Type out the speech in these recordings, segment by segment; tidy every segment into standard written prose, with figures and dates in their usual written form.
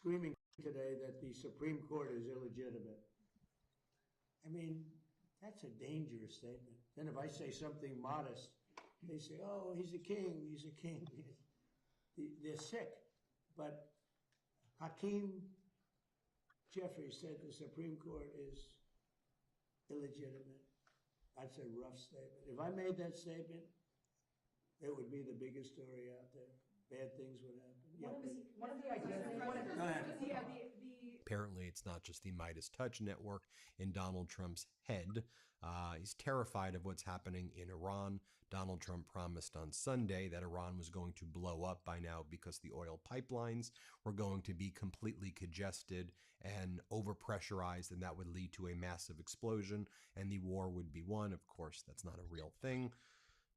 screaming today that the Supreme Court is illegitimate. I mean, that's a dangerous statement. Then if I say something modest, they say, "Oh, he's a king. He's a king." They're sick. But Hakeem Jeffrey said the Supreme Court is illegitimate. That's a rough statement. If I made that statement, it would be the biggest story out there. Bad things would happen. One of the ideas. Apparently, it's not just the Midas Touch network in Donald Trump's head. He's terrified of what's happening in Iran. Donald Trump promised on Sunday that Iran was going to blow up by now because the oil pipelines were going to be completely congested and overpressurized, and that would lead to a massive explosion, and the war would be won. Of course, that's not a real thing.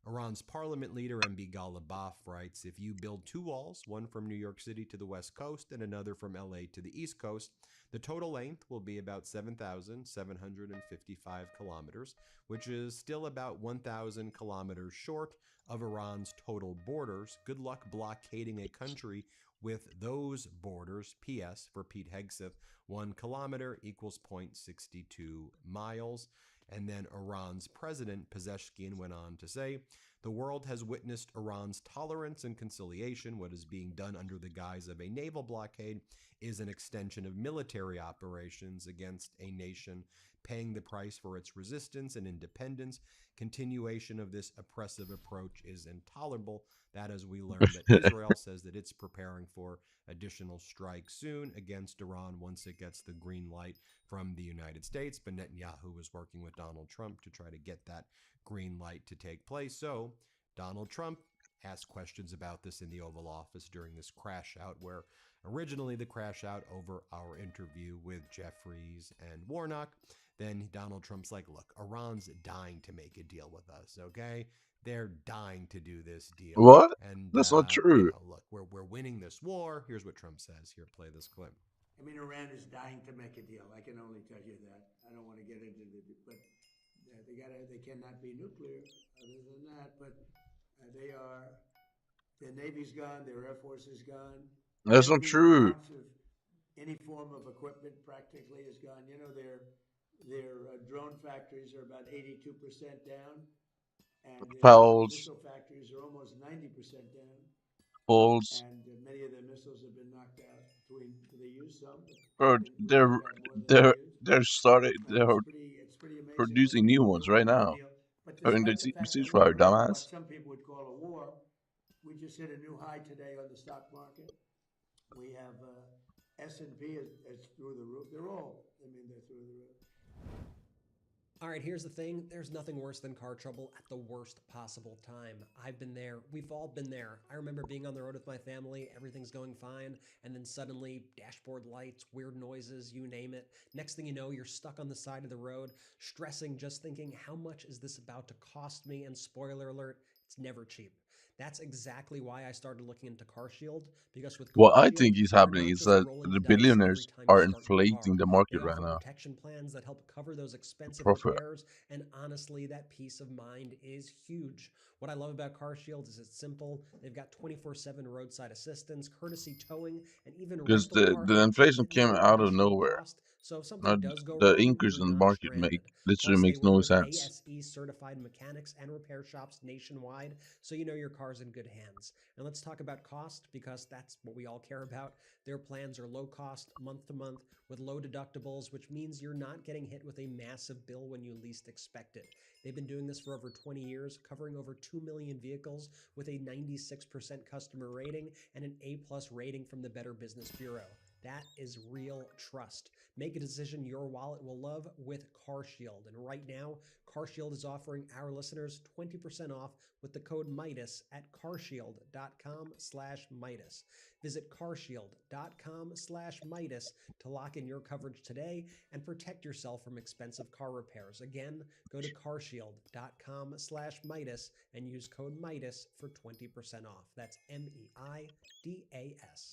Iran's parliament leader, MB Ghalibaf, writes, if you build two walls, one from New York City to the west coast and another from LA to the east coast, the total length will be about 7,755 kilometers, which is still about 1,000 kilometers short of Iran's total borders. Good luck blockading a country with those borders. P.S. for Pete Hegseth, 1 kilometer equals 0.62 miles. And then Iran's president, Pezeshkian, went on to say, the world has witnessed Iran's tolerance and conciliation. What is being done under the guise of a naval blockade is an extension of military operations against a nation paying the price for its resistance and independence. Continuation of this oppressive approach is intolerable. That as we learned that Israel says that it's preparing for additional strikes soon against Iran once it gets the green light from the United States. But Netanyahu was working with Donald Trump to try to get that green light to take place. So Donald Trump asked questions about this in the Oval Office during this crash out, where originally the crash out over our interview with Jeffries and Warnock. Then Donald Trump's like, look, Iran's dying to make a deal with us, okay? They're dying to do this deal. What? And That's not true. look, we're winning this war. Here's what Trump says. Here, play this clip. I mean, Iran is dying to make a deal. I can only tell you that. I don't want to get into the, but they cannot be nuclear. Other than that, but their Navy's gone, their Air Force is gone. That's not true. Any form of equipment practically is gone. You know, their drone factories are about 82% down, and their missile factories are almost 90% down. False. And many of their missiles have been knocked out. They use some. Bro, they're starting. They're It's pretty amazing producing new ones right now. But In the despite the fact that ceasefire, we're in what dumbass. some people would call a war, we just hit a new high today on the stock market. We have S&P is through the roof. They're through the roof. All right, here's the thing. There's nothing worse than car trouble at the worst possible time. I've been there. We've all been there. I remember being on the road with my family. Everything's going fine. And then suddenly, dashboard lights, weird noises, you name it. Next thing you know, you're stuck on the side of the road, stressing, just thinking, how much is this about to cost me? And spoiler alert, it's never cheap. That's exactly why I started looking into CarShield, because with What I CarShield, think is you're happening not is just that rolling the the dice every billionaires time are you start your car. inflating the They market right offer now. protection plans that help cover those expensive Profit. repairs, and honestly, that peace of mind is huge. What I love about CarShield is it's simple. They've got 24/7 roadside assistance, courtesy towing, and even Because rental car the ownership inflation at came no out of additional nowhere. cost. So if something does go The wrong, increase you're in the not market stranded. literally Plus, they makes work no with sense. ASE certified mechanics and repair shops nationwide, so you know your car's in good hands. And let's talk about cost, because that's what we all care about. Their plans are low cost, month to month, with low deductibles, which means you're not getting hit with a massive bill when you least expect it. They've been doing this for over 20 years, covering over 2 million vehicles with a 96% customer rating and an A+ rating from the Better Business Bureau. That is real trust. Make a decision your wallet will love with CarShield. And right now, CarShield is offering our listeners 20% off with the code MIDAS at carshield.com/Midas. Visit carshield.com/Midas to lock in your coverage today and protect yourself from expensive car repairs. Again, go to carshield.com/Midas and use code MIDAS for 20% off. That's MEIDAS.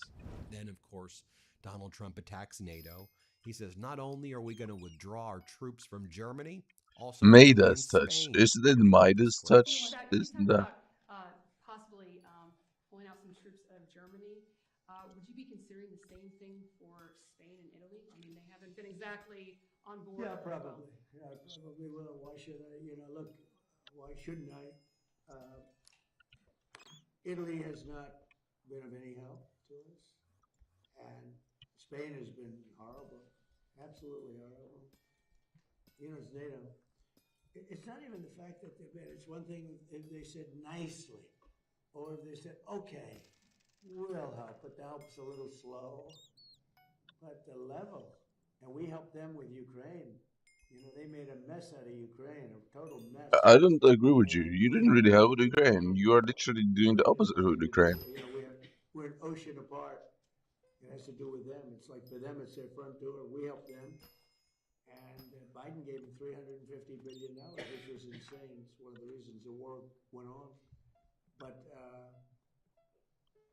Then, of course, Donald Trump attacks NATO. He says, not only are we going to withdraw our troops from Germany, also Italy and Midas touch. Spain. Isn't it Here, play this Midas clip. touch? You Isn't talked that? about possibly pulling out some troops of Germany. Would you be considering the same thing for Spain and Italy? I mean, they haven't been exactly on board. Yeah, probably. Yeah, I probably will. Why should I? Look, why shouldn't I? Italy has not been of any help to us, and Spain has been horrible, absolutely horrible. It's NATO. It's not even the fact that they're bad. It's one thing if they said nicely, or if they said, okay, we'll help, but the help's a little slow. But the level, and we helped them with Ukraine. They made a mess out of Ukraine, a total mess. I don't agree with you. And You we didn't helped really them help with with Ukraine. You are literally doing the opposite with Ukraine. We're an ocean apart. It has to do with them. It's like for them, it's their front door. We help them. And Biden gave them $350 billion, which was insane. It's one of the reasons the war went on. But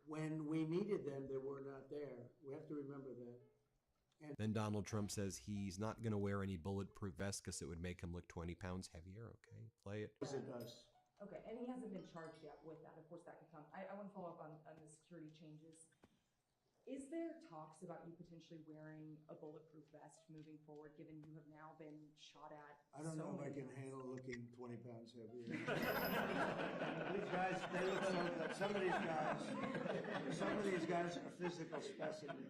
when we needed them, they were not there. We have to remember that. And Then Donald Trump says he's not going to wear any bulletproof vest because it would make him look 20 pounds heavier. Okay, play it. it does. Okay, and he hasn't been charged yet with that. Of course, that could come. I want to follow up on the security changes. Is there talks about you potentially wearing a bulletproof vest moving forward, given you have now been shot at? I don't know if I can handle looking 20 pounds heavier. These guys, they look so good. Some of these guys are physical specimens.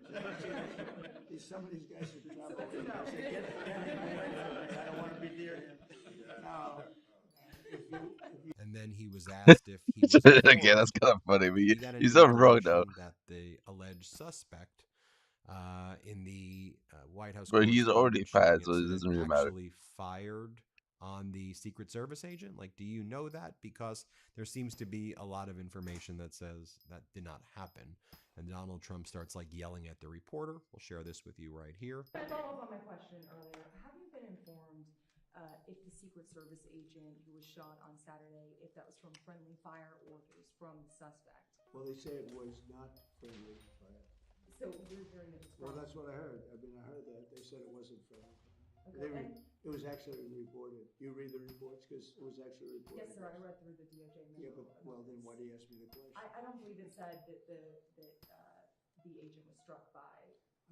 Some of these guys are trouble. Get him away from me. I don't want to be near him. No. And then he was asked if he was Again, that's kind of funny, but he got any he's not wrong though. information that the alleged suspect in the White House But he's already correspondence passed, so it shooting doesn't incident really matter. actually fired on the Secret Service agent. Like, do you know that? Because there seems to be a lot of information that says that did not happen. And Donald Trump starts like yelling at the reporter. We'll share this with you right here. To follow up on my question earlier, have you been informed if the Secret Service agent who was shot on Saturday, if that was from friendly fire or if it was from the suspect? Well, they say it was not friendly fire. So you're hearing that it's Well, from? that's what I heard. I mean, I heard that. They said it wasn't friendly fire. Okay, It was actually reported. You read the reports because it was actually reported. yes, sir. I read through the DOJ memo. Yeah, but well, then why do you ask me the question? I don't believe it said that the agent was struck by.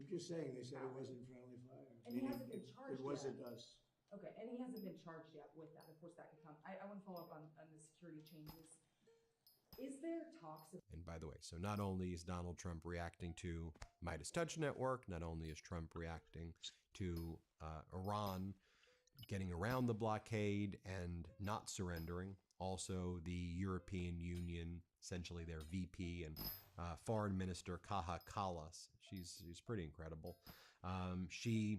I'm just saying they said it wasn't friendly fire. And he hasn't been charged It wasn't yet. us. Okay, and he hasn't been charged yet with that. Of course, that could come. I want to follow up on the security changes. Is there talks of? And by the way, so not only is Donald Trump reacting to Midas Touch Network, not only is Trump reacting to Iran getting around the blockade and not surrendering, also the European Union, essentially their VP and Foreign Minister Kaja Kallas. She's pretty incredible. She,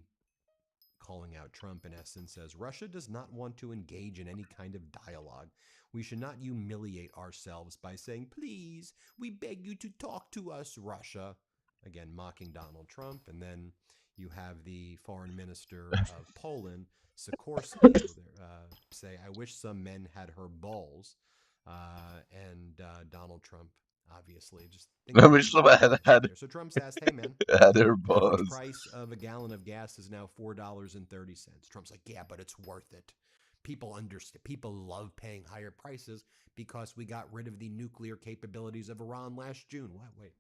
calling out Trump in essence, says Russia does not want to engage in any kind of dialogue. We should not humiliate ourselves by saying, please, we beg you to talk to us, Russia. Again, mocking Donald Trump. And then you have the foreign minister of Poland, Sikorski, say, I wish some men had her balls. And Donald Trump, obviously, just I wish someone had so Trump's asked, hey, man, had their average balls. price of a gallon of gas is now $4.30. Trump's like, yeah, but it's worth it. People understand. People love paying higher prices because we got rid of the nuclear capabilities of Iran last June. What? Wait.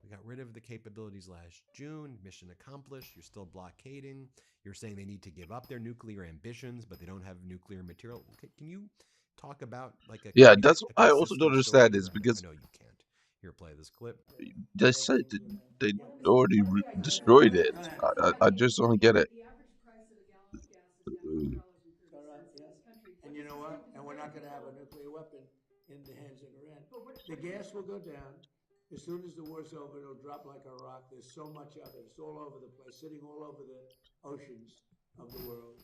We got rid of the capabilities last June. Mission accomplished. You're still blockading. You're saying they need to give up their nuclear ambitions, but they don't have nuclear material. Okay, can you talk about like a Yeah, that's a what I also don't consistent story understand here? is because I know you can't. Here, play this clip. they said that they already destroyed it. I just don't get it. The average price of a gallon of gas is down $4.30 All right, in yeah. this country. And you know what? And we're not going to have a nuclear weapon in the hands of Iran. The gas will go down. As soon as the war's over, it'll drop like a rock. There's so much of it. It's all over the place, sitting all over the oceans of the world.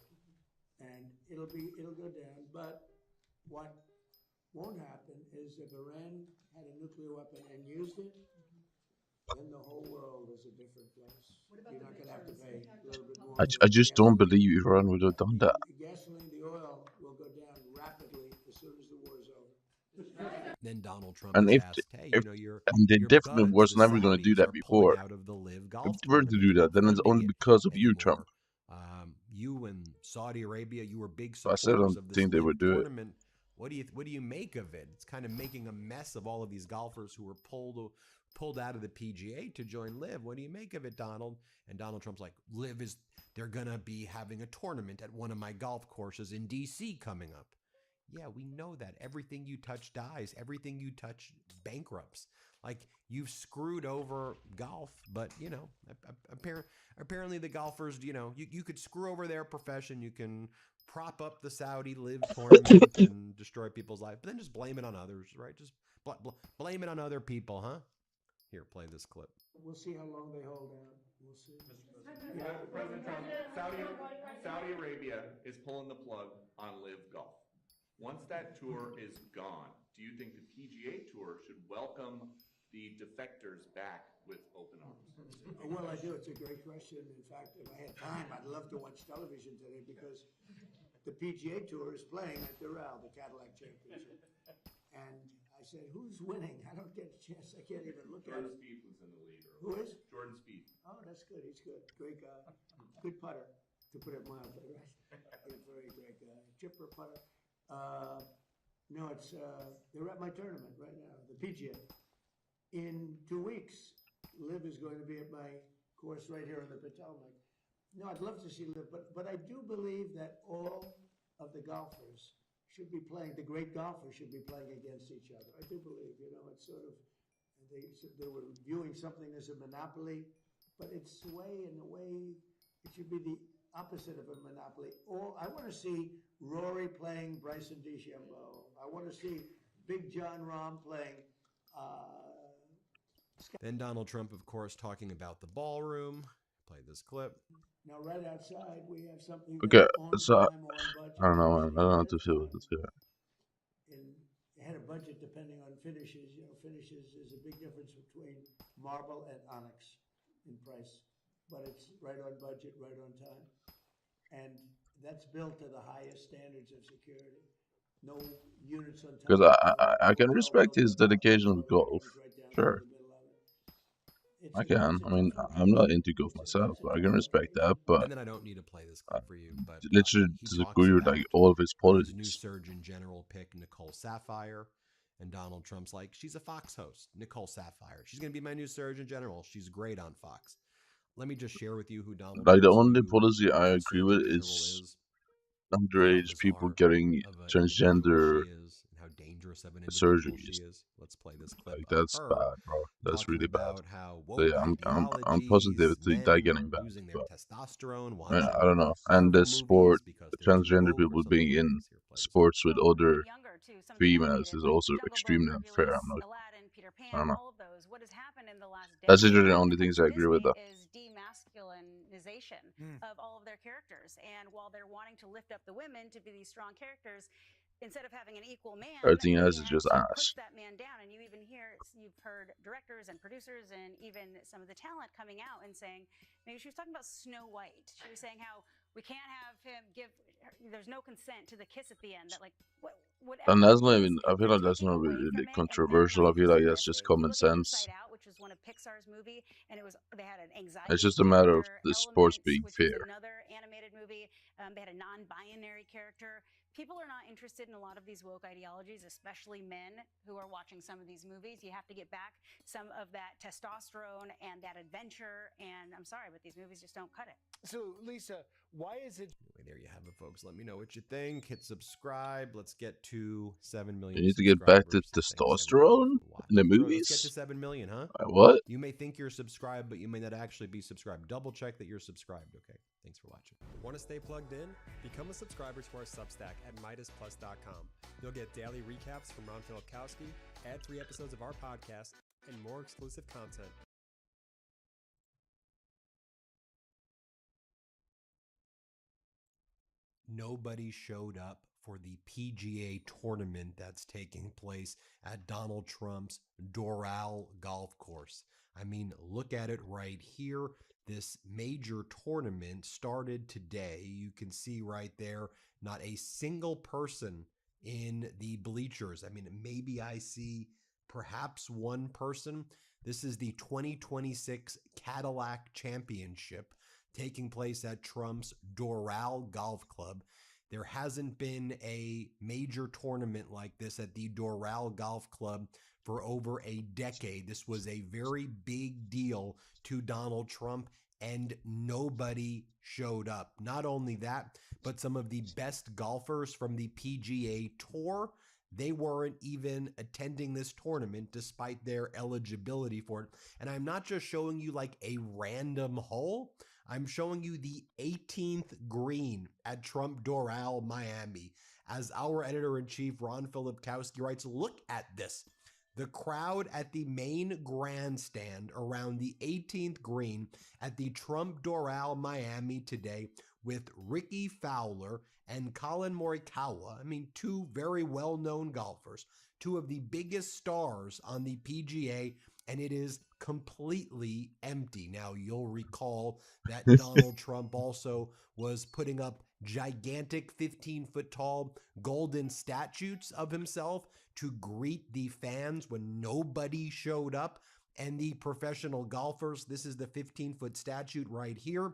And it'll go down. But what won't happen is if Iran had a nuclear weapon and used it, then the whole world is a different place. You're not going to have to pay a little bit more. I just don't believe Iran would have done that. The gasoline, the oil will go down rapidly as soon as the war is over. Then Donald Trump And is if asked, hey, if you know, your and they definitely buds, was the never going to do Saudis, that are pulling before. out of the Live If Golf they were to tournament. do They that, then don't it's fund only it because of you, Trump. anymore. You and Saudi Arabia, you were big So I still supporters don't of this think they Live would do it. tournament. What do you make of it? It's kind of making a mess of all of these golfers who were pulled pulled out of the PGA to join Liv. What do you make of it, Donald? And Donald Trump's like, they're going to be having a tournament at one of my golf courses in DC coming up. Yeah, we know that. Everything you touch dies. Everything you touch bankrupts. Like, you've screwed over golf, but, apparently the golfers, you could screw over their profession. You can prop up the Saudi Live tournament and destroy people's lives, but then just blame it on others, right? Just blame it on other people, huh? Here, play this clip. We'll see how long they hold out. We'll see. President Trump, Saudi Arabia is pulling the plug on Live Golf. Once that tour is gone, do you think the PGA Tour should welcome the defectors back with open arms? Well, I do. It's a great question. In fact, if I had time, I'd love to watch television today because the PGA Tour is playing at Doral, the Cadillac Championship. And I said, who's winning? I don't get a chance. I can't even look at it. Jordan Spieth was in the lead earlier. Who is? Jordan Spieth. Oh, that's good. He's good. Great guy. Good putter, to put it mildly, right? A very great guy. Chipper putter. No, they're at my tournament right now, the PGA. In 2 weeks, Liv is going to be at my course right here in the Potomac. No, I'd love to see Liv, but I do believe that all of the golfers should be playing, the great golfers should be playing against each other. I do believe, it's sort of, they were viewing something as a monopoly, but it's the way, it should be the opposite of a monopoly. I want to see Rory playing Bryson DeChambeau. I want to see Big John Rahm playing. Then Donald Trump, of course, talking about the ballroom. Play this clip. Now, right outside, we have something. Okay, that's so on time, on budget. I don't know, man. I don't know what to feel with this here. And they had a budget depending on finishes. Finishes is a big difference between marble and onyx in price, but it's right on budget, right on time, and that's built to the highest standards of security. No units on top. Because I can respect his dedication to golf. Sure. I can. I mean, I'm not into golf myself, but I can respect that. But and then I don't need to play this clip for you, but literally disagree with like all of his his politics. new Surgeon General pick, Nicole Sapphire, and Donald Trump's like, she's a Fox host, Nicole Sapphire. She's gonna be my new Surgeon General. She's great on Fox. Let me just share with you who Donald. Like the Trump's only new policy I agree Surgeon with General is underage people bizarre getting of an transgender individual she is and how dangerous of an individual surgeries. she is. Let's play this clip. Like of that's her bad, bro. That's talking really bad. about how So yeah, I'm positive to men that getting back, losing their but testosterone, I watching don't know. And Marvel the movies sport, because they're too transgender woke or people something being like in this. Here, play this. sports with other younger too, some of the females animated, is like also Jungle Book, extremely unfair. Hercules, I'm not. Aladdin, Peter Pan, I don't know. all of those. What has happened in the last That's decade literally the when only it comes things to I agree with. Disney Though. is demasculinization of all of their characters. And while they're wanting to lift up the women to be these strong characters, instead of having an equal man, Everything they else is had just to ass. push that man down. And you've heard directors and producers and even some of the talent coming out and saying, maybe she was talking about Snow White. She was saying how we can't have him there's no consent to the kiss at the end. That like whatever. And that's not even. I feel they're like that's taking not away really from it, and they're controversial. I not feel like using that's this. just If you common look at sense. Inside Out, which was one of Pixar's movie, and they had an anxiety. It's just a matter of factor the sports element, being which was fair. another animated movie. They had a non-binary character. People are not interested in a lot of these woke ideologies, especially men who are watching some of these movies. You have to get back some of that testosterone and that adventure. And I'm sorry, but these movies just don't cut it. So, Lisa, why is it? Anyway, there you have it, folks. Let me know what you think. Hit subscribe. Let's get to 7 million. You need to get back to subscribers. Thanks, testosterone everybody, for watching. in the Let's movies. get to 7 million, huh? What? You may think you're subscribed, but you may not actually be subscribed. Double check that you're subscribed, okay? Thanks for watching. Want to stay plugged in? Become a subscriber to our Substack at MidasPlus.com. You'll get daily recaps from Ron Filipkowski, ad-free episodes of our podcast, and more exclusive content. Nobody showed up for the PGA tournament that's taking place at Donald Trump's Doral golf course. I mean, look at it right here. This major tournament started today. You can see right there, not a single person in the bleachers. I mean, maybe I see perhaps one person. This is the 2026 Cadillac Championship taking place at Trump's Doral Golf Club. There hasn't been a major tournament like this at the Doral Golf Club for over a decade. This was a very big deal to Donald Trump, and nobody showed up. Not only that, but some of the best golfers from the PGA Tour, they weren't even attending this tournament despite their eligibility for it. And I'm not just showing you like a random hole. I'm showing you the 18th green at Trump Doral, Miami. As our editor-in-chief, Ron Filipkowski, writes, look at this. The crowd at the main grandstand around the 18th green at the Trump Doral, Miami today with Ricky Fowler and Colin Morikawa. I mean, two very well-known golfers, two of the biggest stars on the PGA, and it is completely empty. Now, you'll recall that Donald Trump also was putting up gigantic 15-foot tall golden statues of himself to greet the fans when nobody showed up. And the professional golfers, this is the 15-foot statue right here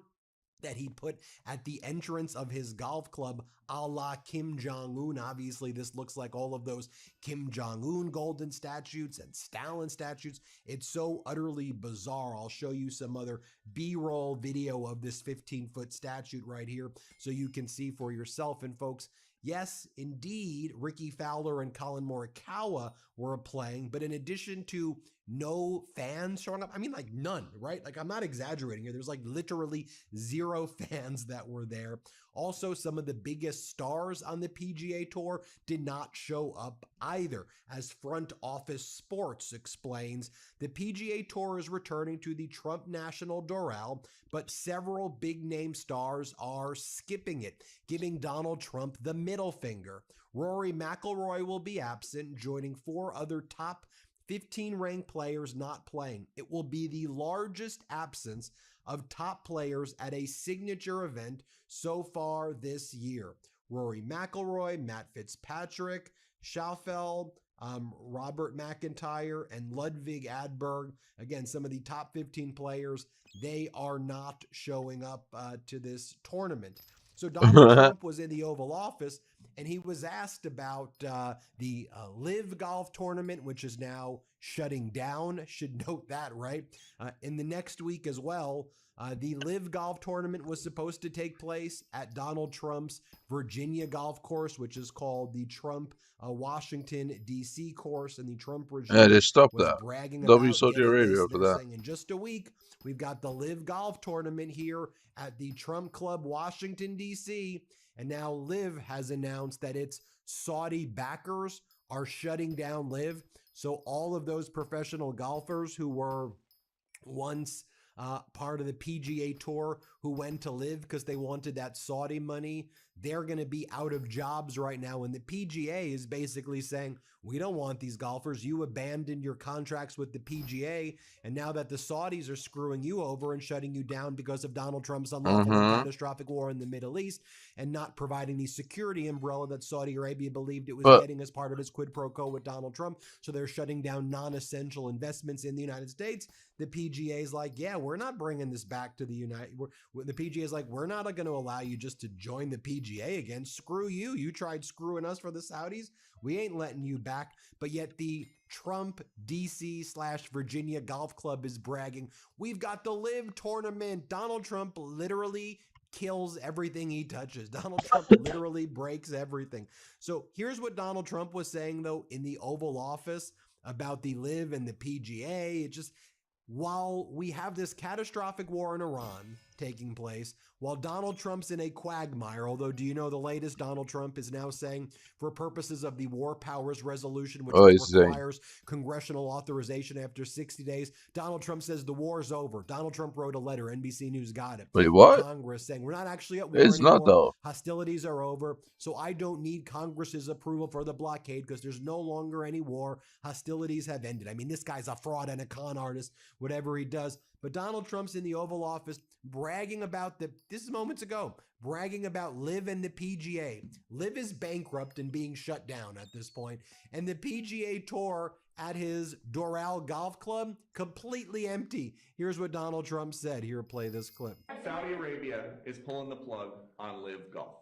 that he put at the entrance of his golf club, a la Kim Jong-un. Obviously, this looks like all of those Kim Jong-un golden statues and Stalin statues. It's so utterly bizarre. I'll show you some other B-roll video of this 15-foot statue right here so you can see for yourself. And folks, yes, indeed, Ricky Fowler and Colin Morikawa were playing, but in addition to no fans showing up, I mean, like none, right? Like, I'm not exaggerating here. There's like literally 0 fans that were there. Also, some of the biggest stars on the PGA Tour did not show up either. As Front Office Sports explains, the PGA Tour is returning to the Trump National Doral, but several big-name stars are skipping it, giving Donald Trump the middle finger. Rory McIlroy will be absent, joining 4 other top 15 ranked players not playing. It will be the largest absence of top players at a signature event so far this year. Rory McIlroy, Matt Fitzpatrick, Schaufel, Robert McIntyre, and Ludwig Adberg. Again, some of the top 15 players, they are not showing up to this tournament. So Donald Trump was in the Oval Office, and he was asked about the Live Golf Tournament, which is now shutting down. Should note that, right? In the next week as well, the Live Golf Tournament was supposed to take place at Donald Trump's Virginia golf course, which is called the Trump Washington, D.C. course, and the Trump regime they stopped was that. bragging W about Saudi getting Arabia this. for They're that. saying in just a week, we've got the Live Golf Tournament here at the Trump Club, Washington, D.C., and now Live has announced that its Saudi backers are shutting down Live. So all of those professional golfers who were once part of the PGA Tour who went to Live because they wanted that Saudi money, they're going to be out of jobs right now. And the PGA is basically saying, we don't want these golfers. You abandoned your contracts with the PGA. And now that the Saudis are screwing you over and shutting you down because of Donald Trump's unlawful and catastrophic war in the Middle East and not providing the security umbrella that Saudi Arabia believed it was getting as part of its quid pro quo with Donald Trump. So they're shutting down non-essential investments in the United States. The PGA is like, yeah, we're not bringing this back to the the PGA is like, we're not going to allow you just to join the PGA again. Screw you. You tried screwing us for the Saudis. We ain't letting you back. But yet the Trump DC/Virginia Golf Club is bragging, we've got the Live tournament. Donald Trump literally kills everything he touches. Donald Trump literally breaks everything. So here's what Donald Trump was saying, though, in the Oval Office about the Live and the PGA. It just, while we have this catastrophic war in Iran taking place, while Donald Trump's in a quagmire, although do you know the latest? Donald Trump is now saying for purposes of the War Powers Resolution, which requires congressional authorization after 60 days, Donald Trump says the war is over. Donald Trump wrote a letter. NBC News got it. Wait, what? Congress saying we're not actually at war It's anymore. not, though. Hostilities are over. So I don't need Congress's approval for the blockade because there's no longer any war. Hostilities have ended. I mean, this guy's a fraud and a con artist, whatever he does. But Donald Trump's in the Oval Office bragging about this is moments ago, bragging about Live and the PGA. Live is bankrupt and being shut down at this point. And the PGA Tour at his Doral Golf Club, completely empty. Here's what Donald Trump said. Here, play this clip. Saudi Arabia is pulling the plug on Live Golf.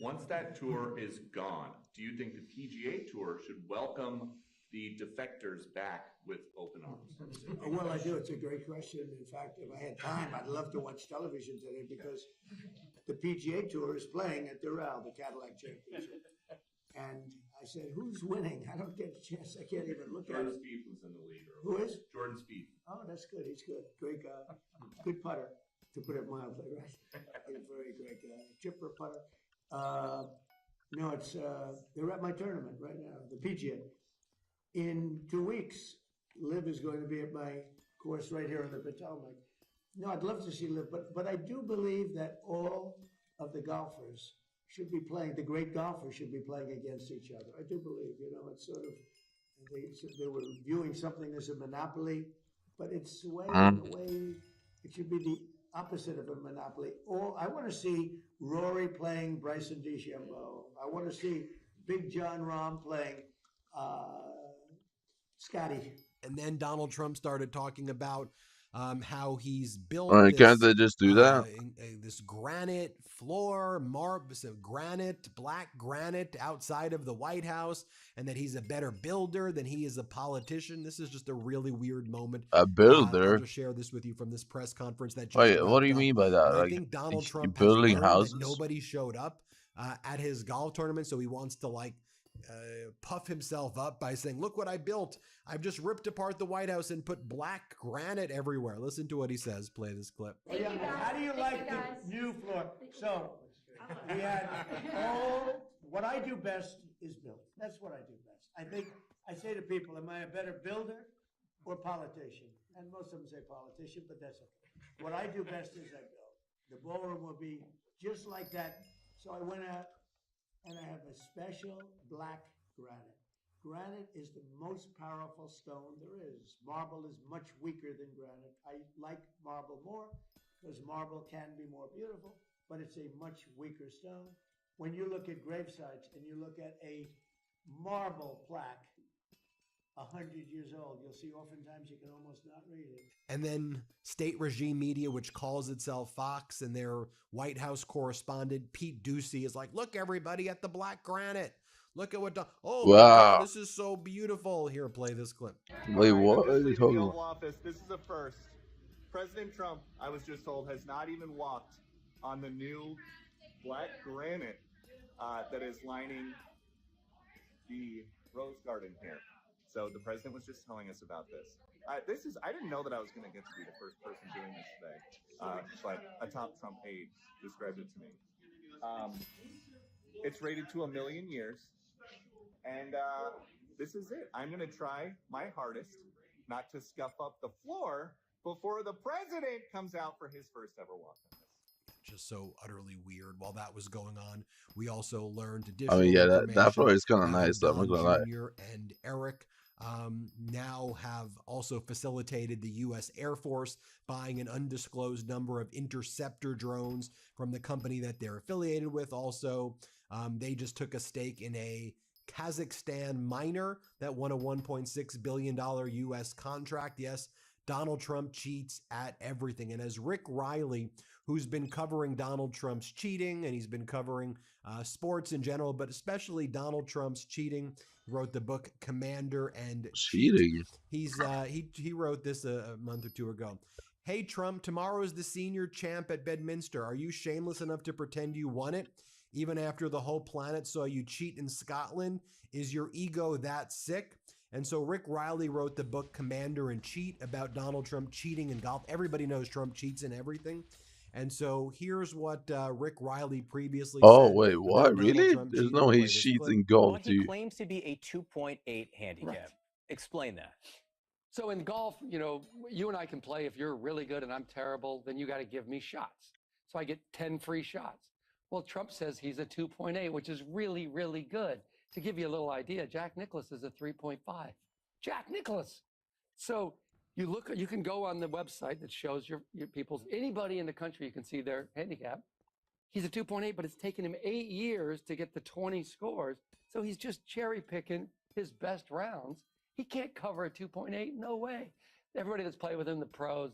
Once that tour is gone, do you think the PGA Tour should welcome the defectors back with open arms? Oh, well, I do. It's a great question. In fact, if I had time, I'd love to watch television today because the PGA Tour is playing at Doral, the Cadillac Championship. And I said, who's winning? I don't get a chance. I can't even look at Jordan it. Spieth was in the lead. Who is? Jordan Spieth. Oh, that's good. He's good. Great guy. Good putter, to put it mildly, right? He's a very great guy. Chipper putter. No, it's they're at my tournament right now, the PGA. In 2 weeks, Liv is going to be at my course right here on the Potomac. No, I'd love to see Liv, but I do believe that all of the golfers should be playing, the great golfers should be playing against each other. I do believe, it's sort of, they were viewing something as a monopoly, but it's the way, it should be the opposite of a monopoly. I want to see Rory playing Bryson DeChambeau. I want to see Big John Rahm playing Scotty. And then Donald Trump started talking about how he's built Can't they just do that? This granite floor, black granite outside of the White House, and that he's a better builder than he is a politician. This is just a really weird moment. A builder? I'll just share this with you from this press conference that just Wait, what do you wrapped up. mean by that? And Like, I think Donald Trump building has learned houses? that nobody showed up at his golf tournament, so he wants to puff himself up by saying, look what I built. I've just ripped apart the White House and put black granite everywhere. Listen to what he says. Play this clip. How do you like the new floor? So we had what I do best is build. That's what I do best. I say to people, am I a better builder or politician? And most of them say politician, but that's okay. What I do best is I build. The ballroom will be just like that. So I went out and I have a special black granite. Granite is the most powerful stone there is. Marble is much weaker than granite. I like marble more because marble can be more beautiful, but it's a much weaker stone. When you look at gravesites and you look at a marble plaque, 100 years old, you'll see oftentimes you can almost not read it. And then state regime media, which calls itself Fox, and their White House correspondent, Pete Ducey, is like, look, everybody, at the black granite. Look at what, wow. My God, this is so beautiful. Here, play this clip. Wait, what are you talking about? Office. This is a first. President Trump, I was just told, has not even walked on the new black granite that is lining the Rose Garden here. So the president was just telling us about this. I didn't know that I was going to get to be the first person doing this today, but a top Trump aide described it to me. It's rated to 1 million years, and this is it. I'm going to try my hardest not to scuff up the floor before the president comes out for his first ever walk on this. Just so utterly weird. While that was going on, we also learned I mean, yeah, that floor is kind of nice. I'm not gonna lie. Jr. and Eric now have also facilitated the U.S. Air Force buying an undisclosed number of interceptor drones from the company that they're affiliated with. Also, they just took a stake in a Kazakhstan miner that won a $1.6 billion U.S. contract. Yes, Donald Trump cheats at everything. And as Rick Riley, who's been covering Donald Trump's cheating, and he's been covering sports in general, but especially Donald Trump's cheating, wrote the book Commander and Cheating. He wrote this a month or two ago. Hey, Trump, tomorrow is the senior champ at Bedminster. Are you shameless enough to pretend you won it? Even after the whole planet saw you cheat in Scotland? Is your ego that sick? And so Rick Riley wrote the book Commander and Cheat about Donald Trump cheating in golf. Everybody knows Trump cheats in everything. And so here's what Rick Riley previously said. Oh, wait, what? Really? Trump There's cheating. no Play he this cheats clip. in golf, Well, he dude. claims to be a 2.8 handicap. Right. Explain that. So in golf, you and I can play. If you're really good and I'm terrible, then you got to give me shots. So I get 10 free shots. Well, Trump says he's a 2.8, which is really, really good. To give you a little idea, Jack Nicklaus is a 3.5. Jack Nicklaus. So you can go on the website that shows your people's, anybody in the country, you can see their handicap. He's a 2.8, but it's taken him 8 years to get the 20 scores. So he's just cherry picking his best rounds. He can't cover a 2.8. No way. Everybody that's played with him, the pros,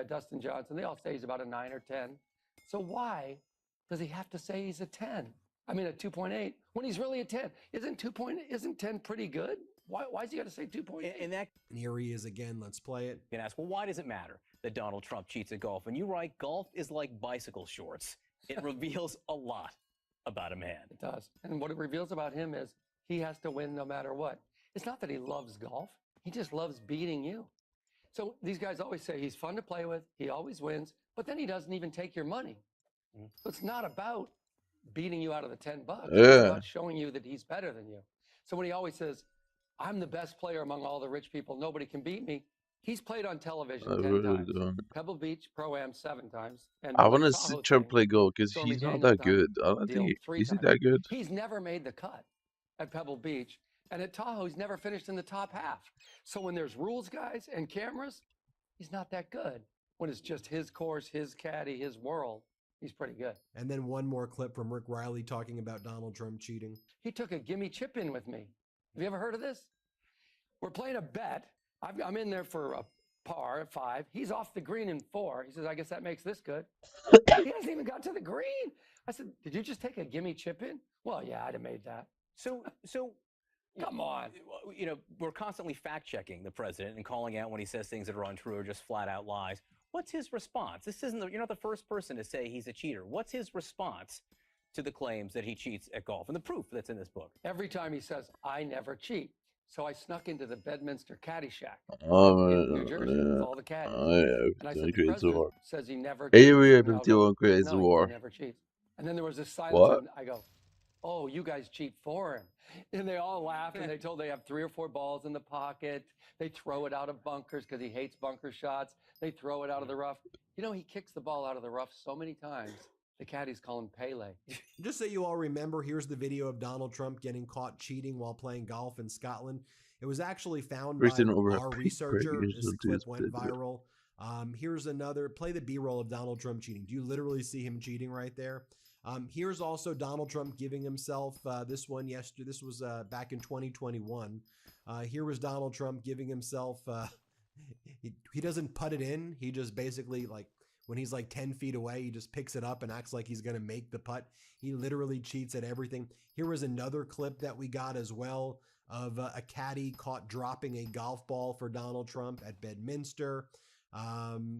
Dustin Johnson, they all say he's about a 9 or 10. So why does he have to say he's a 10? I mean, a 2.8 when he's really a 10. Isn't 10 pretty good? Why is he got to say 2.8? And here he is again. Let's play it. you can ask, well, why does it matter that Donald Trump cheats at golf? And you write, golf is like bicycle shorts. It reveals a lot about a man. It does. And what it reveals about him is he has to win no matter what. It's not that he loves golf. He just loves beating you. So these guys always say he's fun to play with. He always wins. But then he doesn't even take your money. So it's not about beating you out of the $10. Yeah. It's about showing you that he's better than you. So when he always says, I'm the best player among all the rich people, nobody can beat me, he's played on television 10 times. Pebble Beach Pro-Am 7 times. And I want to Tahoe see Trump thing, play golf because Stormy he's not Daniels that good. I don't deal think 3 is he times. that good? He's never made the cut at Pebble Beach. And at Tahoe, he's never finished in the top half. So when there's rules guys and cameras, he's not that good. When it's just his course, his caddy, his world, he's pretty good. And then one more clip from Rick Riley talking about Donald Trump cheating. He took a gimme chip in with me. Have you ever heard of this? We're playing a bet. I'm in there for a par at 5. He's off the green in 4. He says, I guess that makes this good. He hasn't even got to the green. I said, did you just take a gimme chip in? Well, yeah, I'd have made that. So come on. You know, we're constantly fact-checking the president and calling out when he says things that are untrue or just flat-out lies. What's his response? You're not the first person to say he's a cheater. What's his response to the claims that he cheats at golf and the proof that's in this book? Every time he says, I never cheat. So I snuck into the Bedminster Caddy Shack in New Jersey with all the caddies. And I said, the president says he never cheats. Anyway, And I'll go, no, he never cheats. And then there was this silence. And I go, oh, you guys cheat for him. And they all laugh, and they told they have 3 or 4 balls in the pocket. They throw it out of bunkers because he hates bunker shots. They throw it out of the rough. You know, he kicks the ball out of the rough so many times, the caddies call him Pele. Just so you all remember, here's the video of Donald Trump getting caught cheating while playing golf in Scotland. It was actually found by our researcher. This clip went viral. Here's another. Play the B-roll of Donald Trump cheating. Do you literally see him cheating right there? Here's also Donald Trump giving himself this one yesterday. This was back in 2021. Here was Donald Trump giving himself. He doesn't put it in. He just basically, like, when he's like 10 feet away, he just picks it up and acts like he's going to make the putt. He literally cheats at everything. Here was another clip that we got as well of a caddy caught dropping a golf ball for Donald Trump at Bedminster.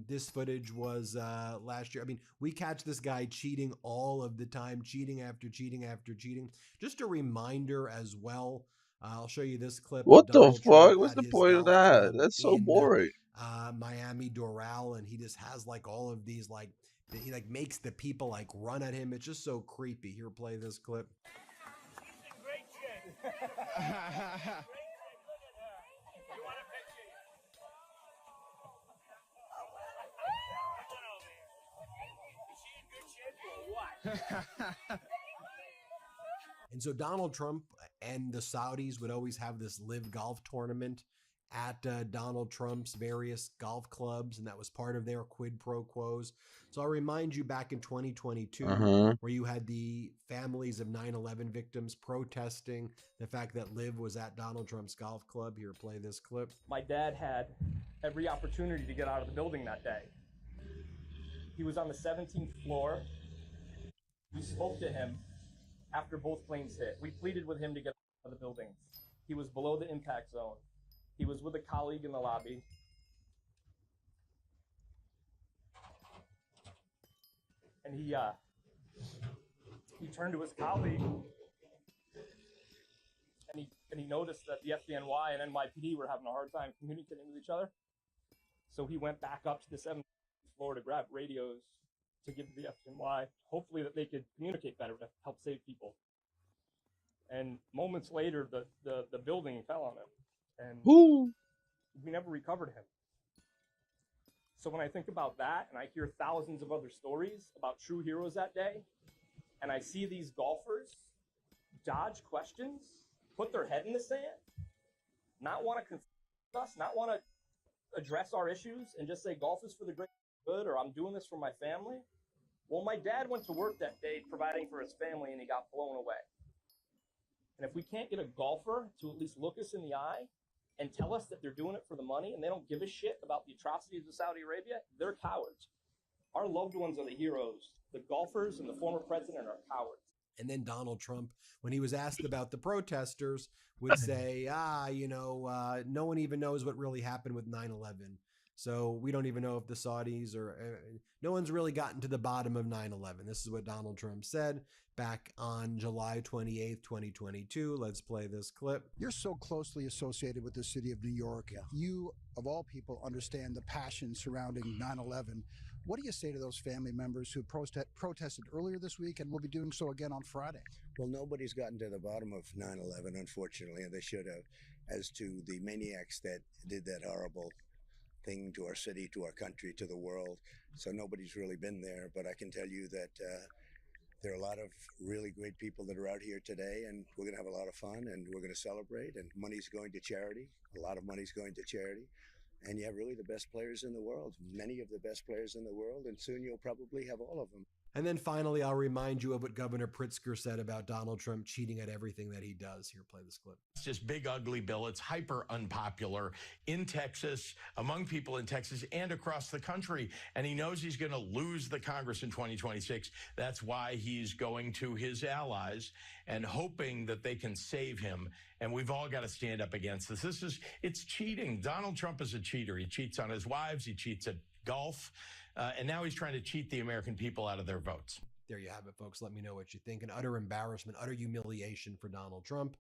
This footage was last year. I mean, we catch this guy cheating all of the time, cheating after cheating after cheating. Just a reminder as well. I'll show you this clip. What the fuck? What's the point of that? That's so boring. Miami Doral, and he just has like all of these, like, he like makes the people like run at him. It's just so creepy. Here, play this clip. And so Donald Trump and the Saudis would always have this live golf tournament at Donald Trump's various golf clubs, and that was part of their quid pro quos. So I'll remind you, back in 2022, where you had the families of 9/11 victims protesting the fact that Liv was at Donald Trump's golf club. Here, play this clip. My dad had every opportunity to get out of the building that day. He was on the 17th floor. We spoke to him after both planes hit. We pleaded with him to get out of the building. He was below the impact zone. He was with a colleague in the lobby. And he turned to his colleague and he noticed that the FDNY and NYPD were having a hard time communicating with each other. So he went back up to the 7th floor to grab radios to give to the FDNY, hopefully that they could communicate better to help save people. And moments later, the building fell on him. And we never recovered him. So when I think about that, and I hear thousands of other stories about true heroes that day, and I see these golfers dodge questions, put their head in the sand, not want to confront us, not want to address our issues, and just say golf is for the great good, or I'm doing this for my family. Well, my dad went to work that day providing for his family, and he got blown away. And if we can't get a golfer to at least look us in the eye and tell us that they're doing it for the money and they don't give a shit about the atrocities of Saudi Arabia, they're cowards. Our loved ones are the heroes. The golfers and the former president are cowards. And then Donald Trump, when he was asked about the protesters, would say, no one even knows what really happened with 9/11. So we don't even know if the Saudis or no one's really gotten to the bottom of 9/11. This is what Donald Trump said back on July 28th, 2022. Let's play this clip. You're so closely associated with the city of New York. Yeah. You, of all people, understand the passion surrounding 9/11. What do you say to those family members who protested earlier this week and will be doing so again on Friday? Well, nobody's gotten to the bottom of 9/11, unfortunately, and they should have, as to the maniacs that did that horrible thing to our city, to our country, to the world. So nobody's really been there, but I can tell you that there are a lot of really great people that are out here today, and we're going to have a lot of fun, and we're going to celebrate, and money's going to charity. A lot of money's going to charity. And you have really the best players in the world, many of the best players in the world, and soon you'll probably have all of them. And then finally, I'll remind you of what Governor Pritzker said about Donald Trump cheating at everything that he does. Here, play this clip. It's this big, ugly bill. It's hyper unpopular in Texas, among people in Texas and across the country. And he knows he's going to lose the Congress in 2026. That's why he's going to his allies and hoping that they can save him. And we've all got to stand up against this. It's cheating. Donald Trump is a cheater. He cheats on his wives. He cheats at golf. And now he's trying to cheat the American people out of their votes. There you have it, folks. Let me know what you think. An utter embarrassment, utter humiliation for Donald Trump.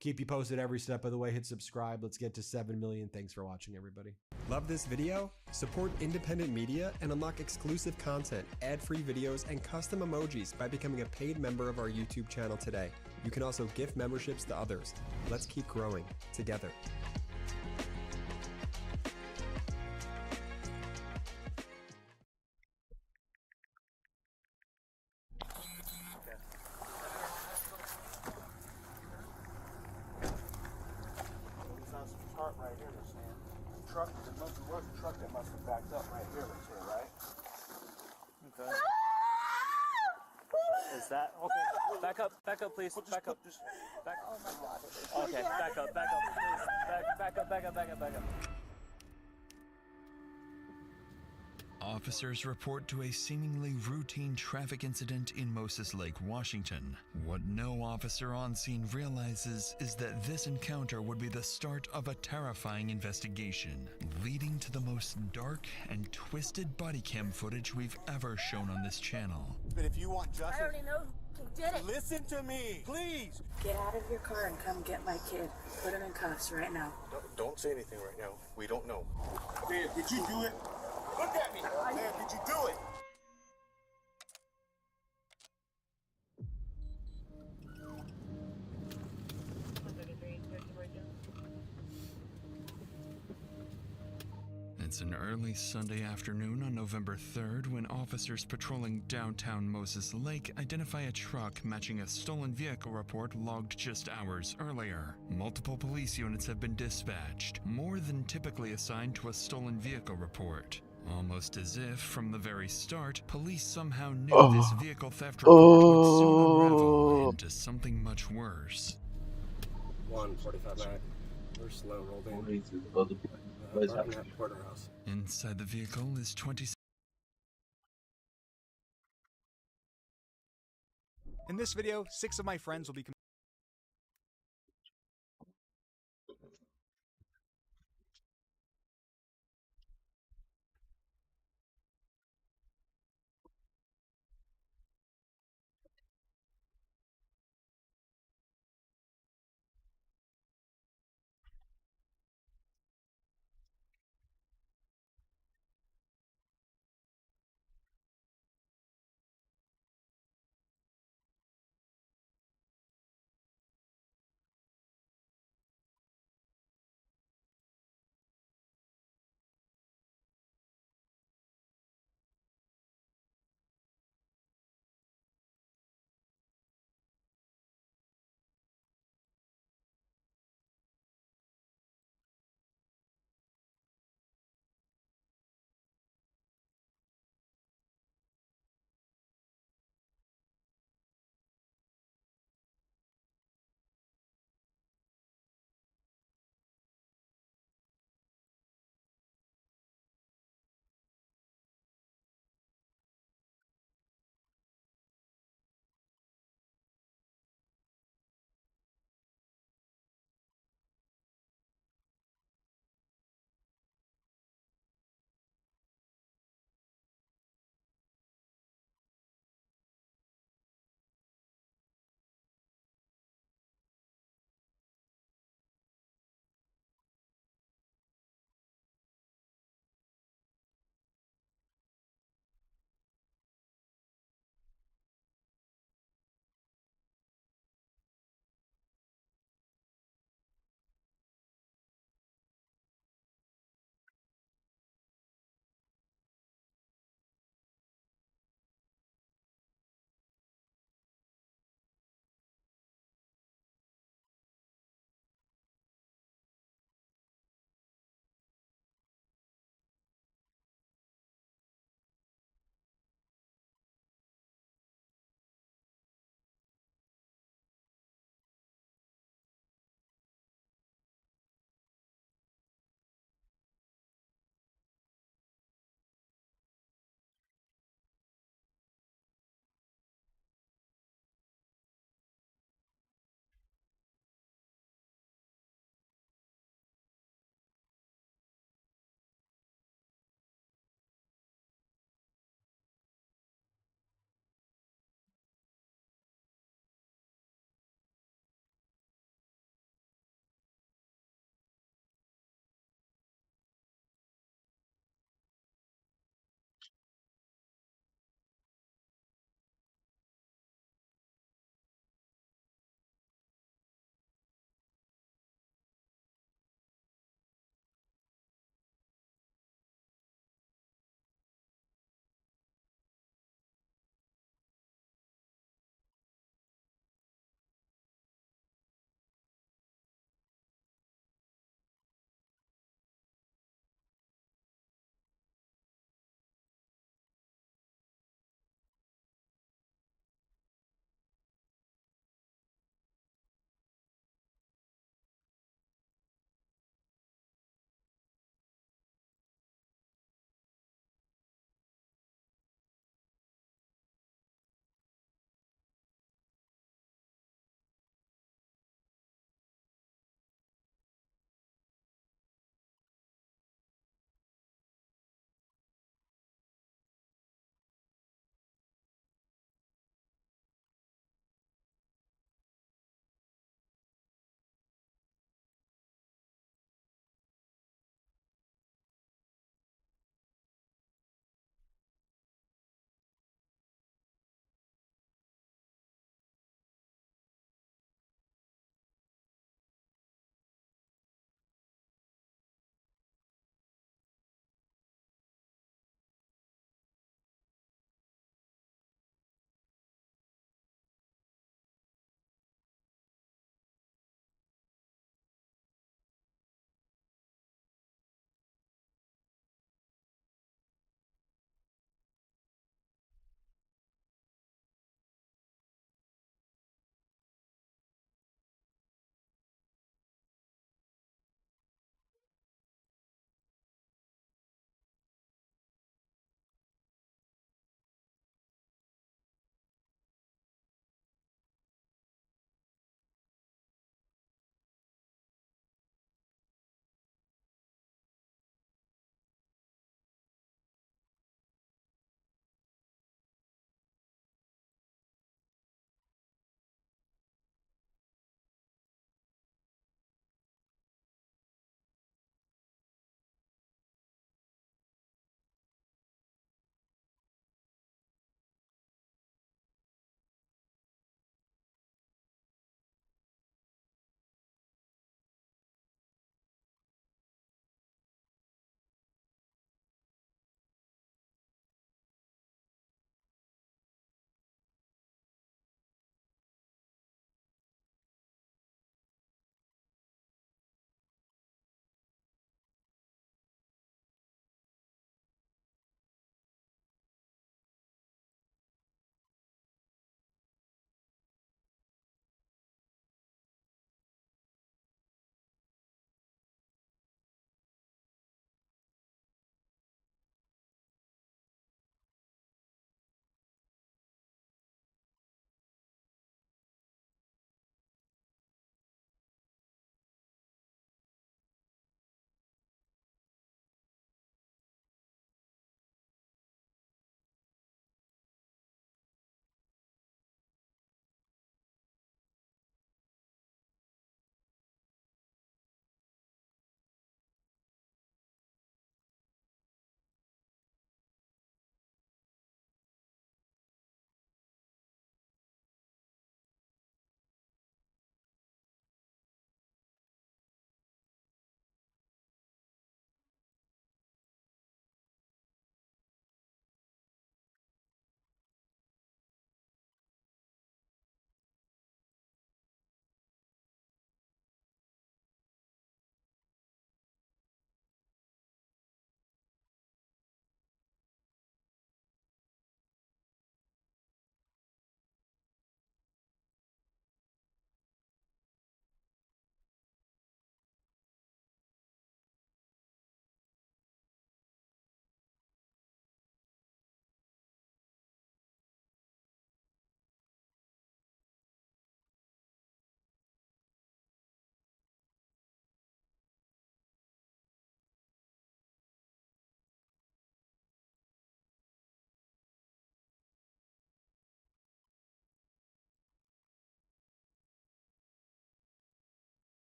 Keep you posted every step of the way. Hit subscribe. Let's get to 7 million. Thanks for watching, everybody. Love this video? Support independent media and unlock exclusive content, ad-free videos, and custom emojis by becoming a paid member of our YouTube channel today. You can also gift memberships to others. Let's keep growing together. Truck that must have backed up right here, right? Okay. Is that okay? Back up, please. Back up. Oh my God. Okay, back up, please. Back up. Officers report to a seemingly routine traffic incident in Moses Lake, Washington. What no officer on scene realizes is that this encounter would be the start of a terrifying investigation, leading to the most dark and twisted body cam footage we've ever shown on this channel. But if you want justice, I already know who did it. Listen to me, please. Get out of your car and come get my kid. Put him in cuffs right now. Don't say anything right now. We don't know. Man, did you do it? Look at me! Man, did you do it? It's an early Sunday afternoon on November 3rd when officers patrolling downtown Moses Lake identify a truck matching a stolen vehicle report logged just hours earlier. Multiple police units have been dispatched, more than typically assigned to a stolen vehicle report. Almost as if, from the very start, police somehow knew this vehicle theft report would soon unravel into something much worse. 1:45 night. We're slow rolled in. Porterhouse. Inside the vehicle is 20. In this video, 6 of my friends will be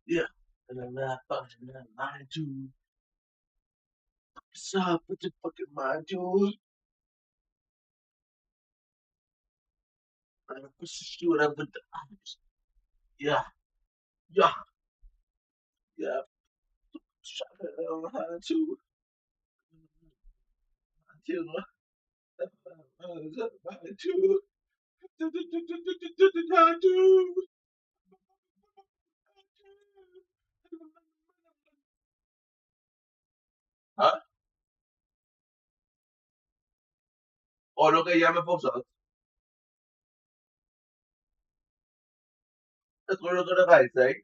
Yeah. And then that fucking mind to what's up with the fucking mind to shoot up with the eyes. Yeah. Yeah. Yeah. Shut it mind to mind to ¿Ah? O lo que ya me pausado. That's what I'm gonna say.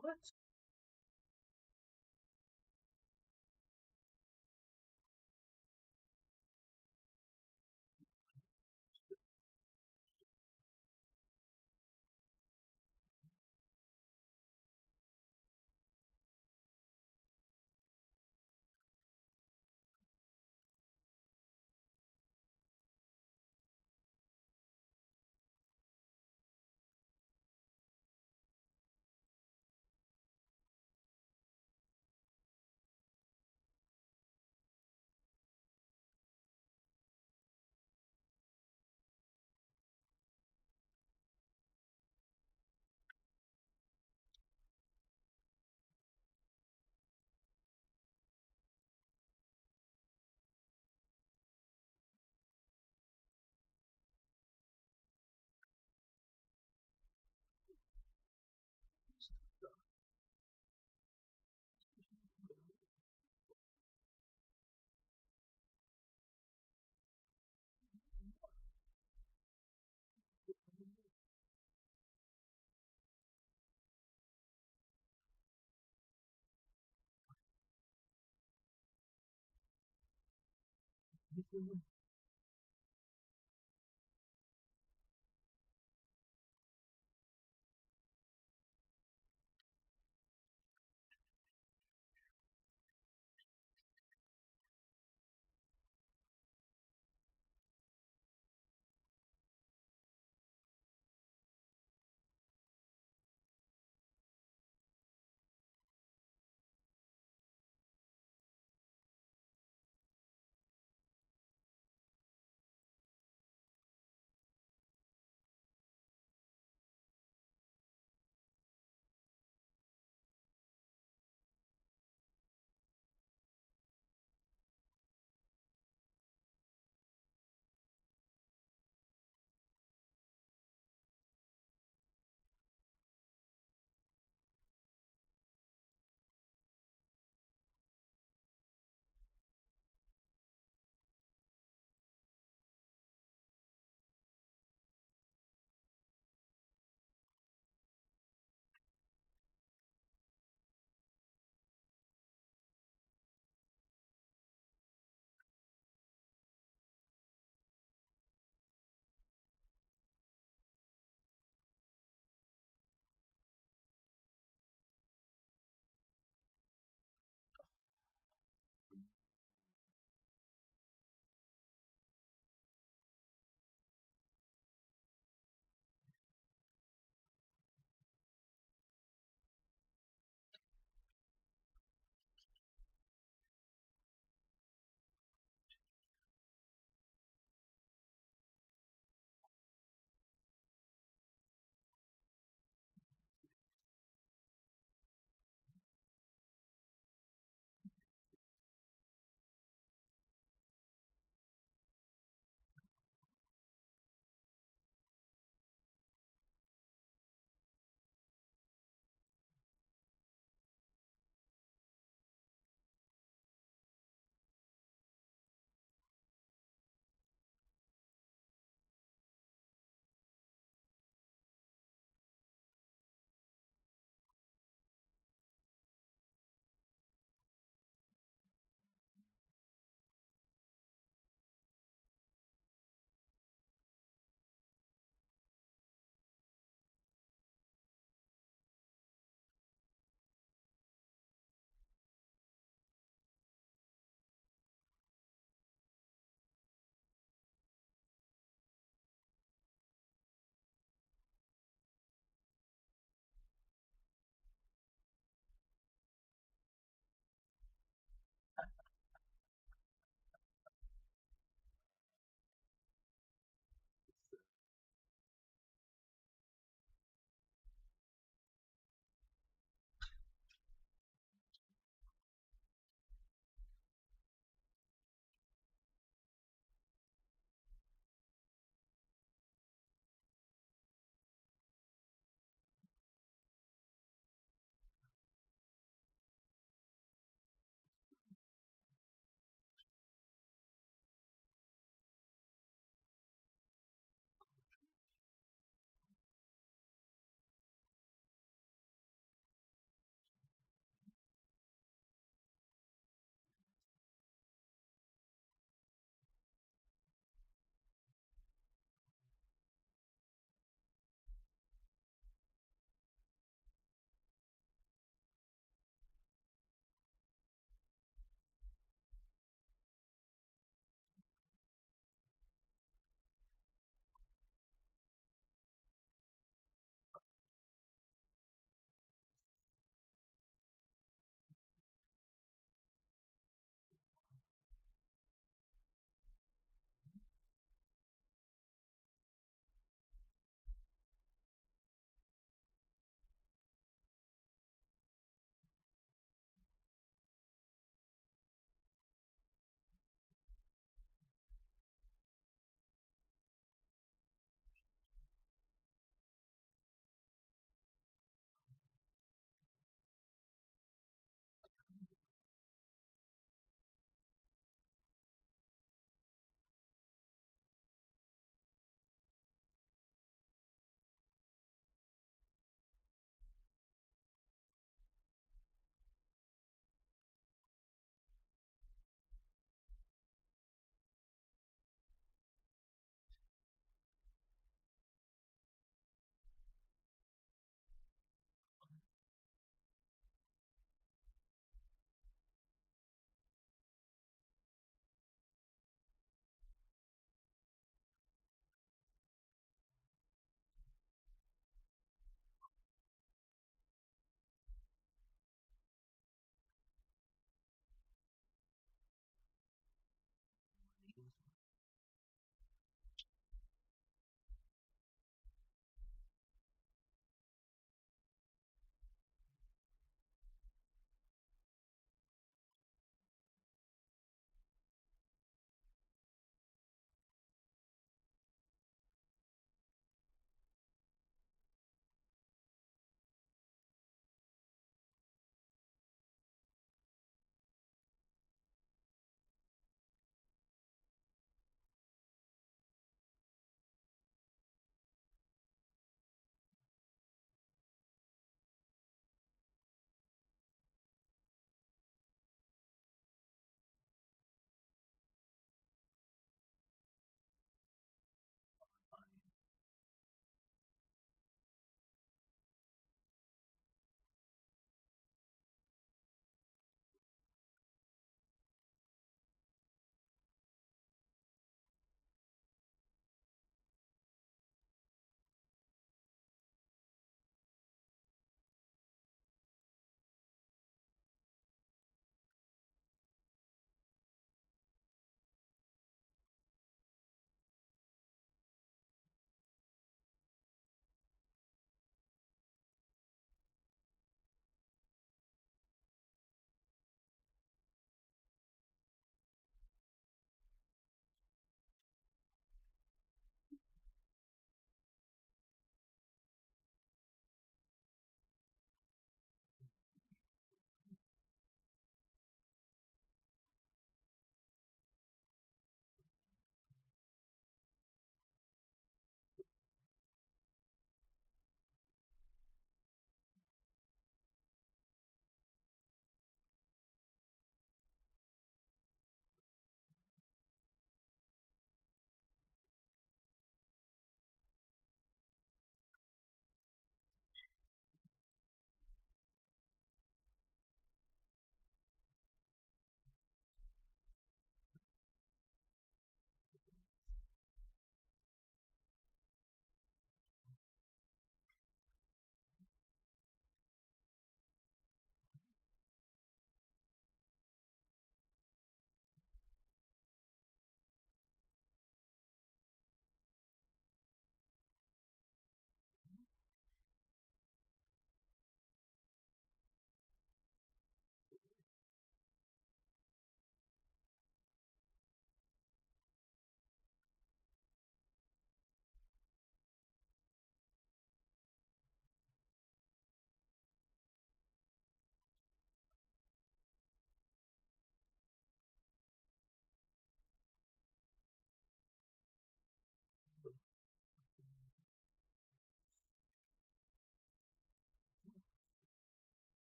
What?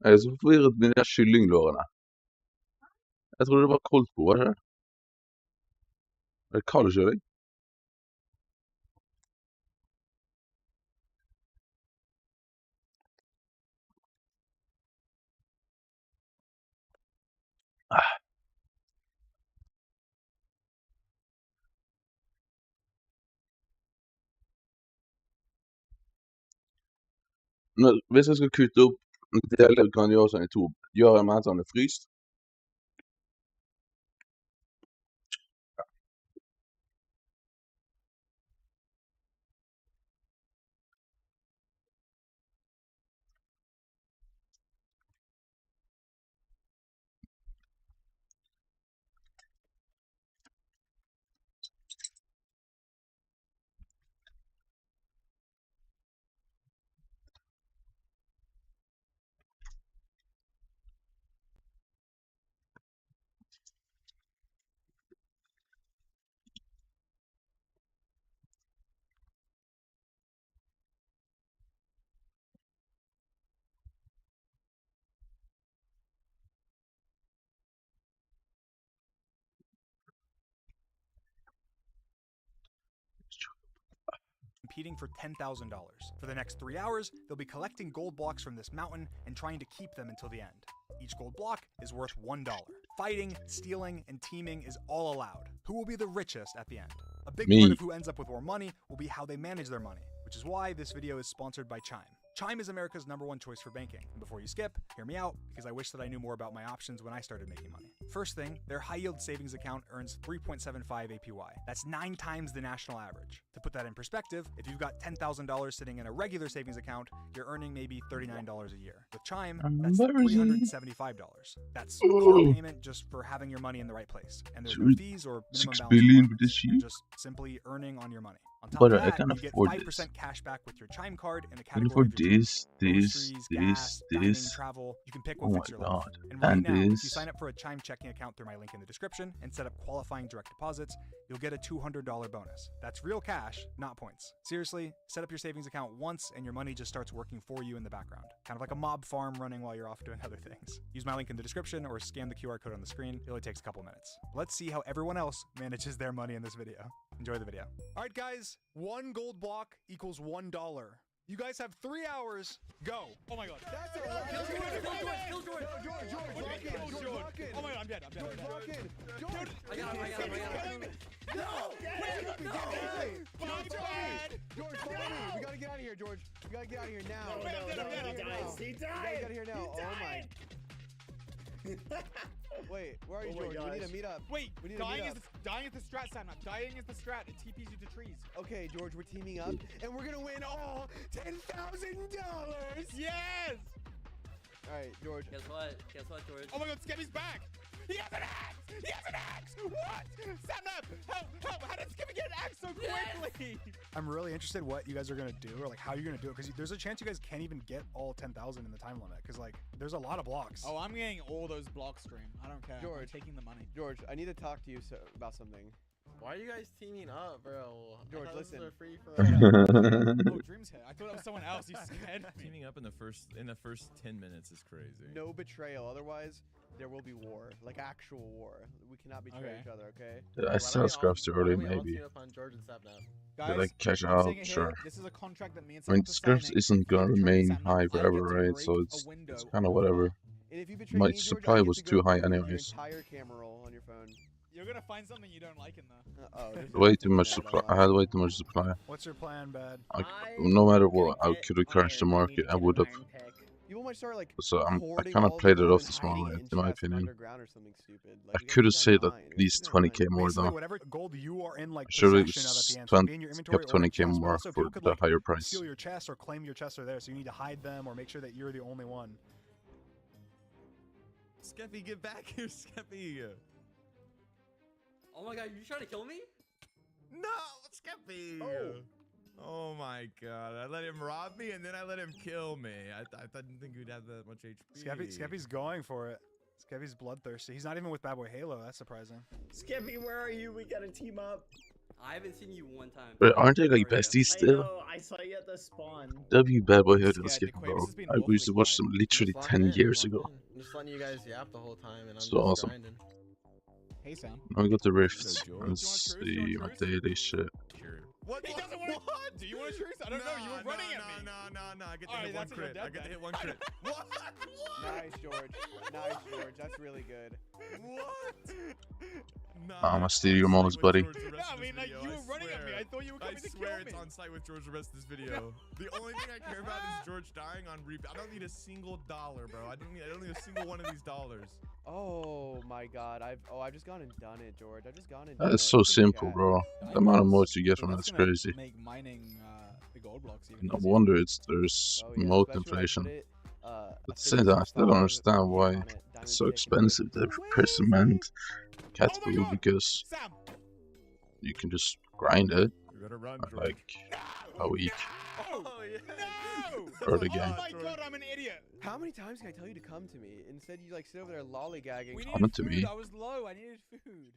Jeg er så forvirret med de der kyllinglårene. Jeg trodde det var koldtbord her. Er det kaldkylling? Hvis jeg skal kutte opp deler Grandiosaen i to, gjør jeg med at den er fryst. Competing for $10,000. For the next 3 hours, they'll be collecting gold blocks from this mountain and trying to keep them until the end. Each gold block is worth $1. Fighting, stealing, and teaming is all allowed. Who will be the richest at the end? A big part of who ends up with more money will be how they manage their money, which is why this video is sponsored by Chime. Chime is America's #1 choice for banking. And before you skip, hear me out, because I wish that I knew more about my options when I started making money. First thing, their high-yield savings account earns 3.75 APY. That's 9 times the national average. To put that in perspective, if you've got $10,000 sitting in a regular savings account, you're earning maybe $39 a year. With Chime, that's $375. That's a car payment just for having your money in the right place. And there's no fees or minimum balance. You're just simply earning on your money. On top of that, you get 5% cash back with your Chime card in the category of groceries, gas, dining, travel. You can pick what fits your life. And right now, if you sign up for a Chime checking account through my link in the description and set up qualifying direct deposits, you'll get a $200 bonus. That's real cash, not points. Seriously, set up your savings account once and your money just starts working for you in the background. Kind of like a mob farm running while you're off doing other things. Use my link in the description or scan the QR code on the screen. It only takes a couple minutes. Let's see how everyone else manages their money in this video. Enjoy the video. All right, guys, 1 gold block equals $1. You guys have 3 hours. Go. Oh my god. That's a lot. Kill George. George. Oh my god, I'm dead. George, lock in. George. I got him. No. George, follow me. We gotta get out of here, George. We gotta get out of here now. He died. We gotta get here now. Oh my. Wait, where are you, George? We need to meet up. Wait, dying is the strat, Sam. Dying is the strat. It TPs you to trees. Okay, George, we're teaming up, and we're gonna win all $10,000. Yes. All right, George. Guess what, George? Oh my God, Skeppy's back. He has an axe. What? Sam, help! How did Skeppy get an axe so quickly? I'm really interested what you guys are gonna do, or like how you're gonna do it, because there's a chance you guys can't even get all 10,000 in the time limit, because like there's a lot of blocks. Oh, I'm getting all those blocks, stream. I don't care. George, I'm taking the money. George, I need to talk to you about something. Why are you guys teaming up, bro? George, listen. Free for Oh, Dream's here. I thought it was someone else. You scared me. Teaming up in the first 10 minutes is crazy. No betrayal, otherwise there will be war, like actual war. We cannot betray each other, okay? Did I sell scraps too early? Maybe. Did I cash out? Sure. This is a contract that me and I mean, scraps isn't gonna remain high forever, right? So it's kind of whatever. My supply was too high anyways. Entire camera roll on your phone. You're gonna find something you don't like in there. Way too much supply. I had way too much supply. What's your plan, Bad? No matter what, I could have crashed the market. I would have. People might start like So I kind of played it off the small way, in my opinion. I could have saved at least 20k more though. Whatever gold you are in, like, Should have kept 20k more for the higher price. Steal your chests or claim your chests are there, so you need to hide them or make sure that you're the only one. Skeppy, get back here, Skeppy! Oh my god, you trying to kill me? No, Skeppy! Oh my god, I let him rob me and then I let him kill me. I didn't think he'd have that much HP. Skeppy's going for it. Skeppy's bloodthirsty. He's not even with Bad Boy Halo. That's surprising. Skeppy, where are you? We gotta team up. I haven't seen you one time. But aren't they like besties still? I saw you at the spawn. W bad boy heard Yeah, this game, Quavis bro. has been I used to awfully watch them quiet. literally Just 10 locking in, years locking ago. in. Just letting you guys yap the whole time, and I'm So just awesome. grinding. Hey, Sam. Now I got the Rift. Hello, Let's see my daily shit. What? He doesn't want to. Do you want a truce? I don't know. You were running at me. No, I get to All hit right, one that's a good crit. I death get to then. hit one crit. What? Nice, George. Nice, George. That's really good. What? I'm gonna steal your mom's buddy. Yeah, I mean, like, you were running at me. I thought you were coming to kill me. I swear it's on site with George the rest of this video. The only thing I care about is George dying on replay. I don't need a single dollar, bro. I don't need a single one of these dollars. Oh my God! I've just gone and done it, George. I've just gone and done That's it. so Look in the simple, chat. bro. The amount of modes you get from that's gonna crazy. Make mining the gold blocks even No easier. wonder there's Oh, yeah, mode especially when I inflation. put it, At the same time, I still don't understand why it's so expensive to persimmon cat food because you can just grind it You better run, at George. like a week Oh, no! or the game. Oh my God, I'm an idiot. How many times can I tell you to come to me? Instead, you like sit over there lollygagging. We Coming needed to food. me. I was low. I needed food.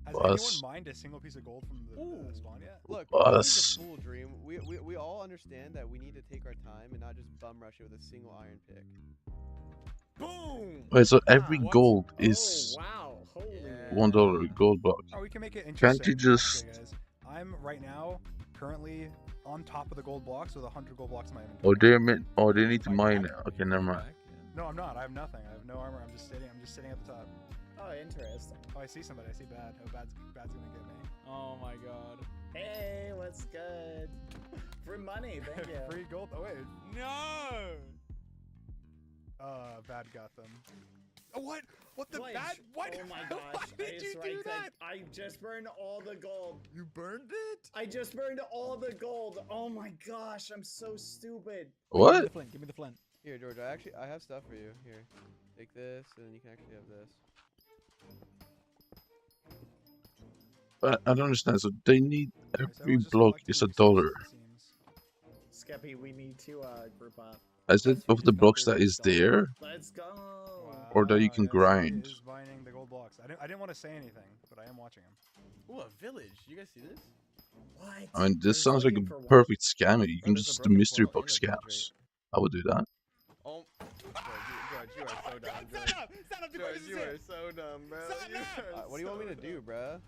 Has Bus. anyone mined a single piece of gold from the spawn yet? Look, Bus. this is a fool dream. We all understand that we need to take our time and not just bum rush it with a single iron pick. Boom! Wait, so every What? gold is Wow, holy. $1 gold block. Oh, we can make it Can't interesting. you just? Okay, guys. I'm right now currently on top of the gold blocks with 100 gold blocks in my inventory. They need to mine it. Okay, never mind. No, I'm not. I have nothing. I have no armor. I'm just sitting at the top. Oh, interesting. Oh, I see somebody. I see Bad. Oh, Bad's gonna get me. Oh my God. Hey, what's good? Free money, thank you. Free gold. Oh wait. No! Bad got them. Oh, what? What the Pledge. bad? What? Oh my Why gosh. did you do that? I just burned all the gold. You burned it? I just burned all the gold. Oh my gosh, I'm so stupid. What? Give me the flint. Give me the flint. Here, George. I have stuff for you. Here, take this, and then you can actually have this. I don't understand. So they need every block is $1. Skeppy, we need to group up. Is it of the blocks that is there, Let's go. or that you can Yes, grind? he is mining the gold blocks. I didn't want to say anything, but I am watching him. Ooh, a village. You guys see this? What? I mean, this sounds like a perfect scam. You can just do mystery box scams. I would do that. Oh, George, you are so dumb. Stand up, George, you are so dumb, bro. What do you want me to do, bro?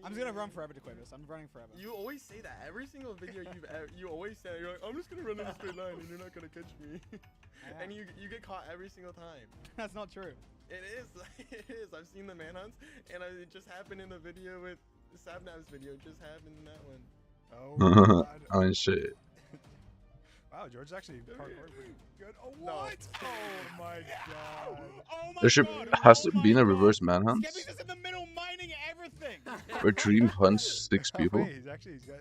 I'm just gonna run forever to Quavis. I'm running forever. You always say that. Every single video you always say that. You're like, I'm just gonna run in a straight line and you're not gonna catch me. And you get caught every single time. That's not true. It is. It is. I've seen the manhunts, and it just happened in the video with Sabnav's video. It just happened in that one. Oh, God. I mean, shit. Wow, George's actually parkour pretty good. Oh, No. what? Oh, my God. Oh my There should God. has there been a reverse manhunt Skeppy's just in the middle mining everything. where Dream hunts 6 Oh, people, wait, he's got.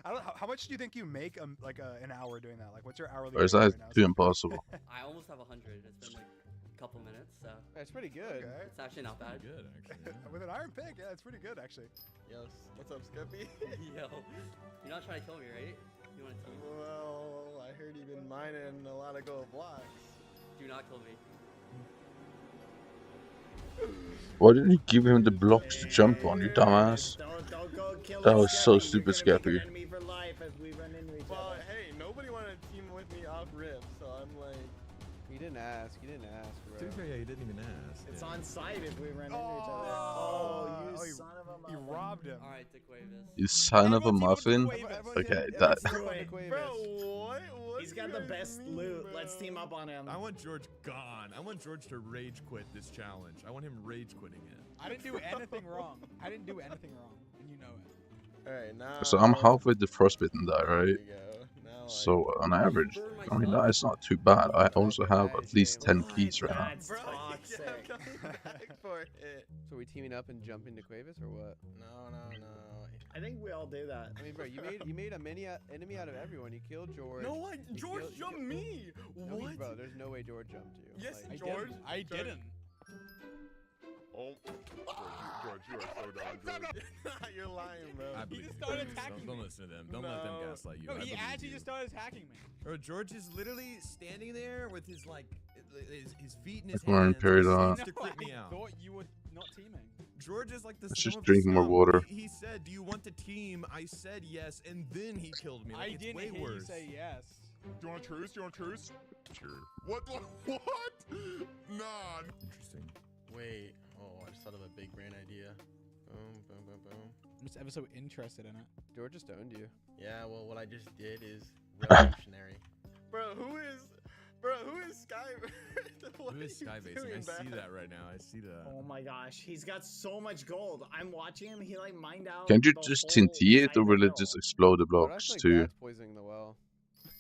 I don't. How much do you think you make like an hour doing that? Like, what's your hourly? or is rate that right now? too impossible? I almost have 100. It's been like a couple minutes, so That's pretty good. Okay. it's actually not bad. Good, actually. With an iron pick, yeah, it's pretty good actually. Yes. What's up, Skeppy? Yo, you're not trying to kill me, right? You want to team? Well, I heard you've been mining a lot of gold blocks. Do not kill me. Why didn't you give him the blocks to jump on, you dumbass? Don't go kill That us, was so Skeppy. stupid, You're gonna make Skeppy. an enemy for life as we run into each Well, other. hey, nobody wanted to team with me off rip, so I'm like, He didn't ask. He didn't ask, To be bro. fair, yeah, you didn't even ask. It's yeah. on site if we run into each other. Oh, you he- son of a He mother. robbed him. All right, Quavis. You son of a muffin. Okay, that. Do it. bro, what? He's got the best loot. Let's team up on him. I want George gone. I want George to rage quit this challenge. I want him rage quitting it. I didn't do anything wrong. I didn't do anything wrong, and you know it. All right, now. So I'm halfway to frostbitten die, There right? you go. Now So on average, I mean that is not too bad. I also have at least 10 keys right now. That's Bro, toxic. I'm coming back for it. So we teaming up and jumping to Quavis or what? No. I think we all do that. I mean, bro, you made a enemy out of everyone. You killed George. No, George you jumped me. No, What? bro, there's no way George jumped you. Yes, Like, George. I didn't. Oh, George, you are so dumb, George. You're lying, bro. I He believe just you. started attacking Don't me. listen to them. Don't let them No. gaslight you. No, I he believe actually you. just started attacking me. Bro, George is literally standing there with his like his feet in his Like we're in hands. period No, on. To crit me I out. thought you were not teaming. George is like the Let's sum just of drink the more sum. water. He said, "Do you want to team?" I said yes, and then he killed me. Like, I it's didn't way hear worse. you say yes. Do you want to truce? Do you want to truce? Sure. What? What? Nah. Interesting. Wait. Oh, I just thought of a big brain idea. Boom, boom, boom, boom. I'm just ever so interested in it. George just owned you. Yeah, well, what I just did is revolutionary. Bro, who is Sky? Who is Skybasing? I see that right now. I see that. Oh my gosh, he's got so much gold. I'm watching him. He like mined out. Can't you the just whole TNT it, side or of will the it just hill. explode the But I blocks feel like too? that's poisoning the well.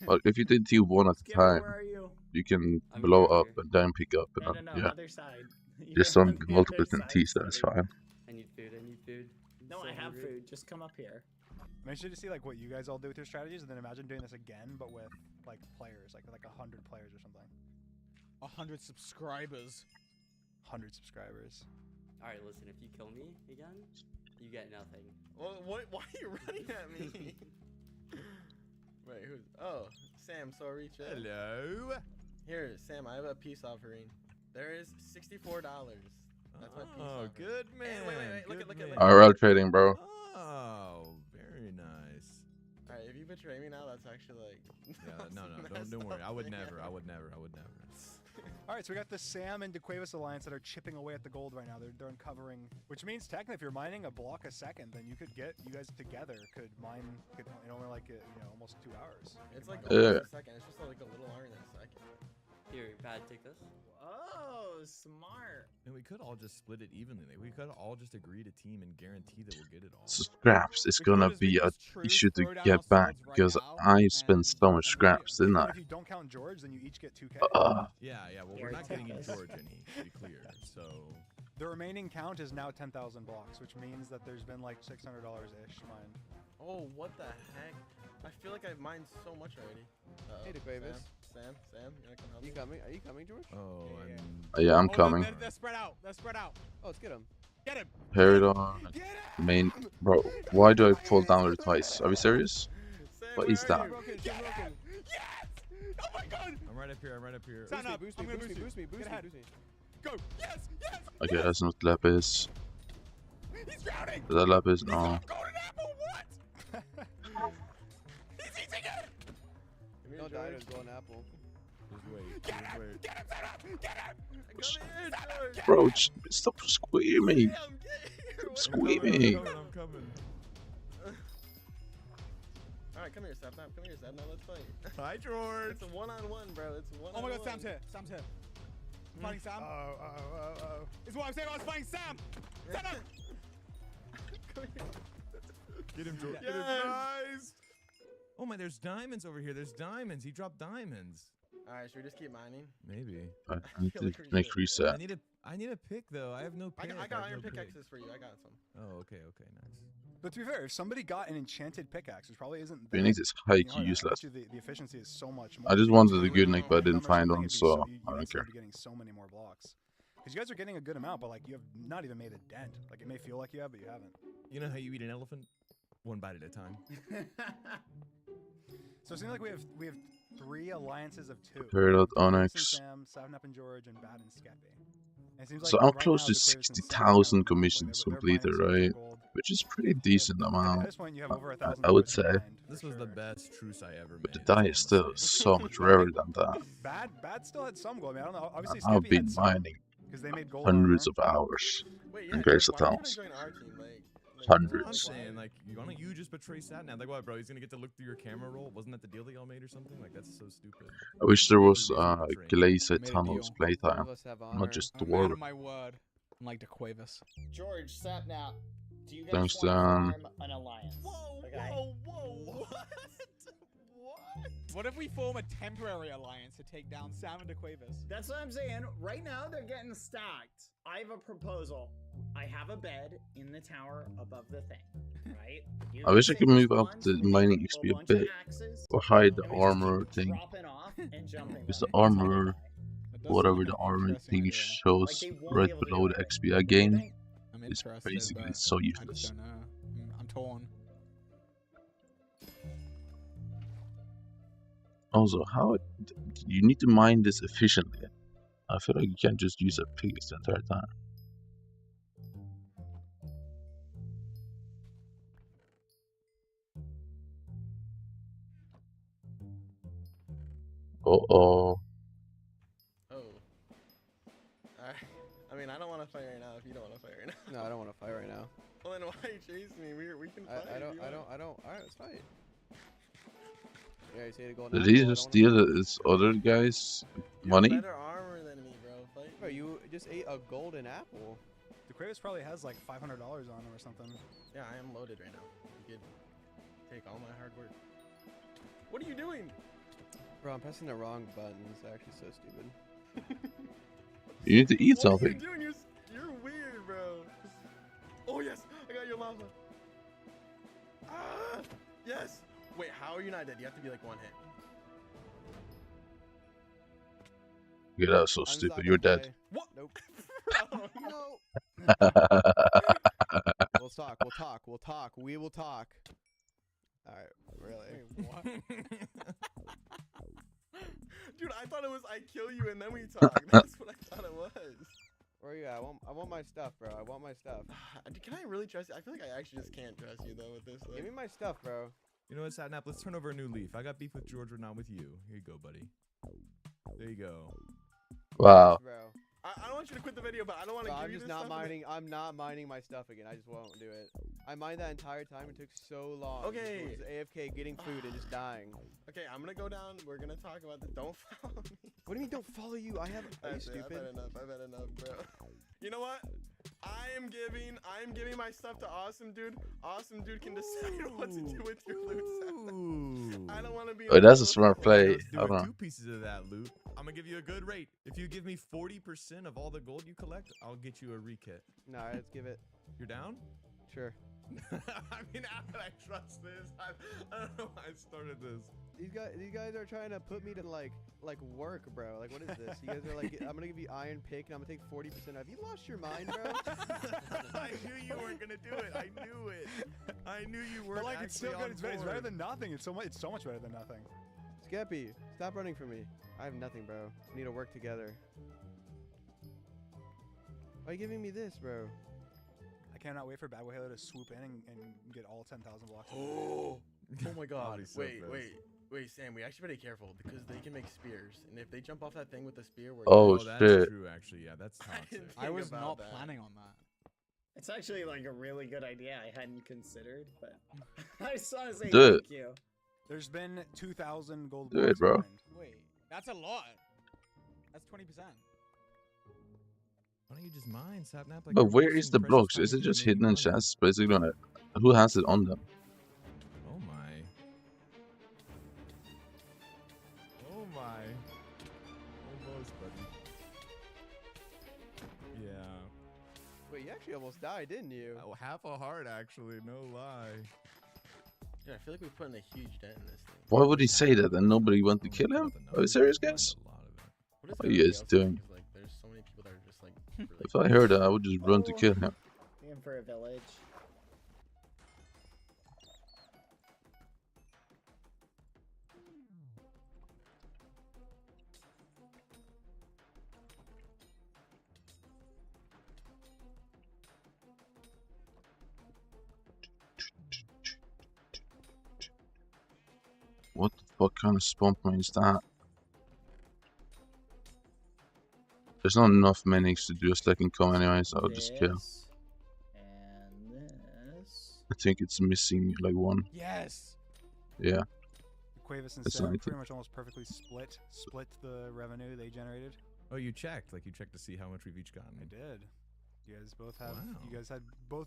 Well, if you did T one at a Skipper, time, where are you? you can I'm blow here, up and then pick up. No, And no, no, yeah, other side. just You're on the multiple other side, TNTs. That's Skipper. fine. I need food. I need food. No, I'm I so have hungry. food. Just come up here. I'm interested to see like what you guys all do with your strategies, and then imagine doing this again, but with like players, like 100 players or something. 100 subscribers. 100 subscribers. All right, listen. If you kill me again, you get nothing. Well, what? Why are you running at me? Wait, who's? Oh, Sam. So reach out. Hello. Here, Sam. I have a peace offering. There is $64. That's my peace Oh, offering. good man. And wait. Look at. IRL trading, bro. Oh, very nice. All right, if you betray me now, that's actually like. Yeah, no, don't worry. I would never. All right, so we got the Sam and DeQuavis alliance that are chipping away at the gold right now. They're uncovering, which means technically, if you're mining a block a second, then you guys together could mine in only like almost 2 hours. It's like almost a second. It's just like a little longer than a second. Here, Bad, take this. Oh, smart. And we could all just split it evenly. Like, we could all just agree to team and guarantee that we'll get it all. So scraps is gonna be a issue to get back because I spent so much scraps, didn't I? If you don't count George, then you each get 2K. Yeah. Well, we're not getting George any, to be clear. So. The remaining count is now 10,000 blocks, which means that there's been like $600 ish mined. Oh, what the heck? I feel like I've mined so much already. Hey, DeQuavis. Sam, you wanna come help me? Are you coming, George? Oh, Yeah, I'm coming. They're spread out. Oh, let's get him. Get him. Paragon, main, bro. Why do I fall down twice? Are we serious? What is that? Yes! Oh my god! I'm right up here. Stand up. Boost I'm me. gonna boost you. Get ahead. Go. Yes! Okay, that's not Lapis. He's drowning! Is that Lapis? No. Golden apple, what? He's eating it! Don't die to his golden apple. Just wait. Get him, stand up! Get him! Come here, George. Bro, stop screaming. Stop screaming. I'm coming. Alright, come here, Sam. Now let's fight. Hi, George. It's a one-on-one, bro. It's a one-on-one. Oh my god, Sam's here. I'm fighting Sam. Oh. Is what I'm saying. I was fighting Sam. Stand up. Get him, George. Yes. Get him. Nice. Oh my, there's diamonds over here. There's diamonds. He dropped diamonds. Alright, should we just keep mining? Maybe. I need to make reset. I need a pick though. I have no pick. I got have iron no pick. pickaxes for you. I got some. Oh, okay, nice. But to be fair, if somebody got an enchanted pickaxe, which probably isn't. Phoenix is high key I bet useless. you the efficiency is so much more. I just wanted a good nick, but I didn't find one, so I don't care. You'd be getting so many more blocks. Because you guys are getting a good amount, but like you have not even made a dent. Like it may feel like you have, but you haven't. You know how you eat an elephant? One bite at a time. So it seems like we have 3 alliances of 2. Peridot, DeQuavis and Onyx. Sam, 7up and George, and Bad and Skeppy. And it seems So like I'm right close now, to DeQuavis and Sam 60,000 have commissions they're completed, mining right? gold. Which is pretty decent At amount. this point, you have over 1,000. I would say. This was the best truce I ever made. But the die is still so much rarer than that. Bad still had some gold. I mean, I don't know. Obviously, I've Skeppy been had some, mining 'cause they made gold hundreds armor. of hours Wait, in Grace why don't you Towns. join our team? I'm Hundreds. saying, like, why don't you just betray Satnap? Like, what, bro? He's gonna get to look through your camera roll? Wasn't that the deal that y'all made or something? Like, that's so stupid. I wish there was Glaze Made a Tunnels deal. playtime, All of us have not honor. just I'm out Dwarf. of my word. I'm like DeQuavis. George, Sapnap, do you guys Thanks, want to Dan. form an alliance? Whoa! What if we form a temporary alliance to take down Sam and DeQuavis? That's what I'm saying. Right now, they're getting stacked. I have a proposal. I have a bed in the tower above the thing, right? You I wish I guys could take move up spawns, the we make mining a XP a bunch of bit, axes, or hide the and we just armor keep thing. dropping off and jumping Because them. the armor, That does whatever sound the like an armor interesting thing idea. shows Like, they won't right be able to below get the away. XP I What do you gain, think? I'm is interested, basically but so I just useless. don't know. I'm torn. Also, you need to mine this efficiently. I feel like you can't just use a pickaxe the entire time. Uh-oh. Oh. I mean, I don't want to fight right now if you don't want to fight right now. No, I don't want to fight right now. Well, then why are you chasing me? We can fight. I don't. Alright, let's fight. Yeah, you say to go. Did he just steal his other guy's money? Better armor than me, bro. Fight. Bro, you just ate a golden apple. The Kratos probably has like $500 on him or something. Yeah, I am loaded right now. You could take all my hard work. What are you doing? Bro, I'm pressing the wrong button. It's actually so stupid. You need to eat something. What are you doing? You're weird, bro. Oh, yes. I got your lava. Ah, yes. Wait, how are you not dead? You have to be like one hit. Yeah, that's so stupid. You're dead. What? Nope. No. We'll talk. We will talk. Alright, really? Wait, what? Dude, I thought it was I kill you and then we talk. That's what I thought it was. Where are you at? I want my stuff, bro. I want my stuff. Can I really trust you? I feel like I actually just can't trust you, though, with this. Like... Give me my stuff, bro. You know what, Satnap? Let's turn over a new leaf. I got beef with George, but not with you. Here you go, buddy. There you go. Wow. Bro. I don't want you to quit the video, but I don't want to give you this stuff. I'm not mining my stuff again. I just won't do it. I mined that entire time. It took so long. Okay. Just AFK, getting food, and just dying. Okay, I'm gonna go down. We're gonna talk about this. Don't follow me. What do you mean don't follow you? Are you stupid? I've had enough, bro. You know what? I am giving my stuff to Awesome Dude. Awesome Dude can decide what to do with your loot. I don't want to be. Oh, that's a smart play. Hold on. 2 pieces of that loot. I'm gonna give you a good rate. If you give me 40% of all the gold you collect, I'll get you a rekit. Nah, let's give it. You're down? Sure. I mean, how could I trust this? I don't know why I started this. These guys are trying to put me to like work, bro. Like, what is this? You guys are like, I'm gonna give you iron pick and I'm gonna take 40%. Have you lost your mind, bro? I knew you weren't gonna do it. I knew it. I knew you weren't. But like, it's still good. It's better than nothing. It's so much better than nothing. Skeppy, stop running from me. I have nothing, bro. We need to work together. Why are you giving me this, bro? I cannot wait for Bad Boy Halo to swoop in and get all 10,000 blocks. Oh my god. So Wait, Sam, we actually better be careful because they can make spears. And if they jump off that thing with the spear, we're shit. That's true, actually. Yeah, that's toxic. I was not planning on that. It's actually like a really good idea I hadn't considered, but I just want to say Do thank you. There's been 2,000 gold Do blocks it, bro. mined. Wait, that's a lot. That's 20%. Why don't you just mine, Sapnap? Like, But where is the blocks? Is it just hidden in chests? Basically, on it. Who has it on them? Oh my. Oh my. Almost, buddy. Yeah. Wait, you actually almost died, didn't you? Oh, half a heart, actually. No lie. Yeah, I feel like we've put in a huge dent in this thing. Why would he say that and nobody want to kill him? Are you serious, guys? What are you guys doing? Like, there's so many people that are just like. If I heard that, I would just run to kill him. In for a village. What the fuck kind of spawn point is that? There's not enough minis to do a second come anyway, so I'll just kill. And this. I think it's missing like one. Yes. Yeah. Quavis and That's Sam 90. pretty much almost perfectly split the revenue they generated. Oh, you checked? Like, you checked to see how much we've each gotten? I did. You guys both have. Wow. You guys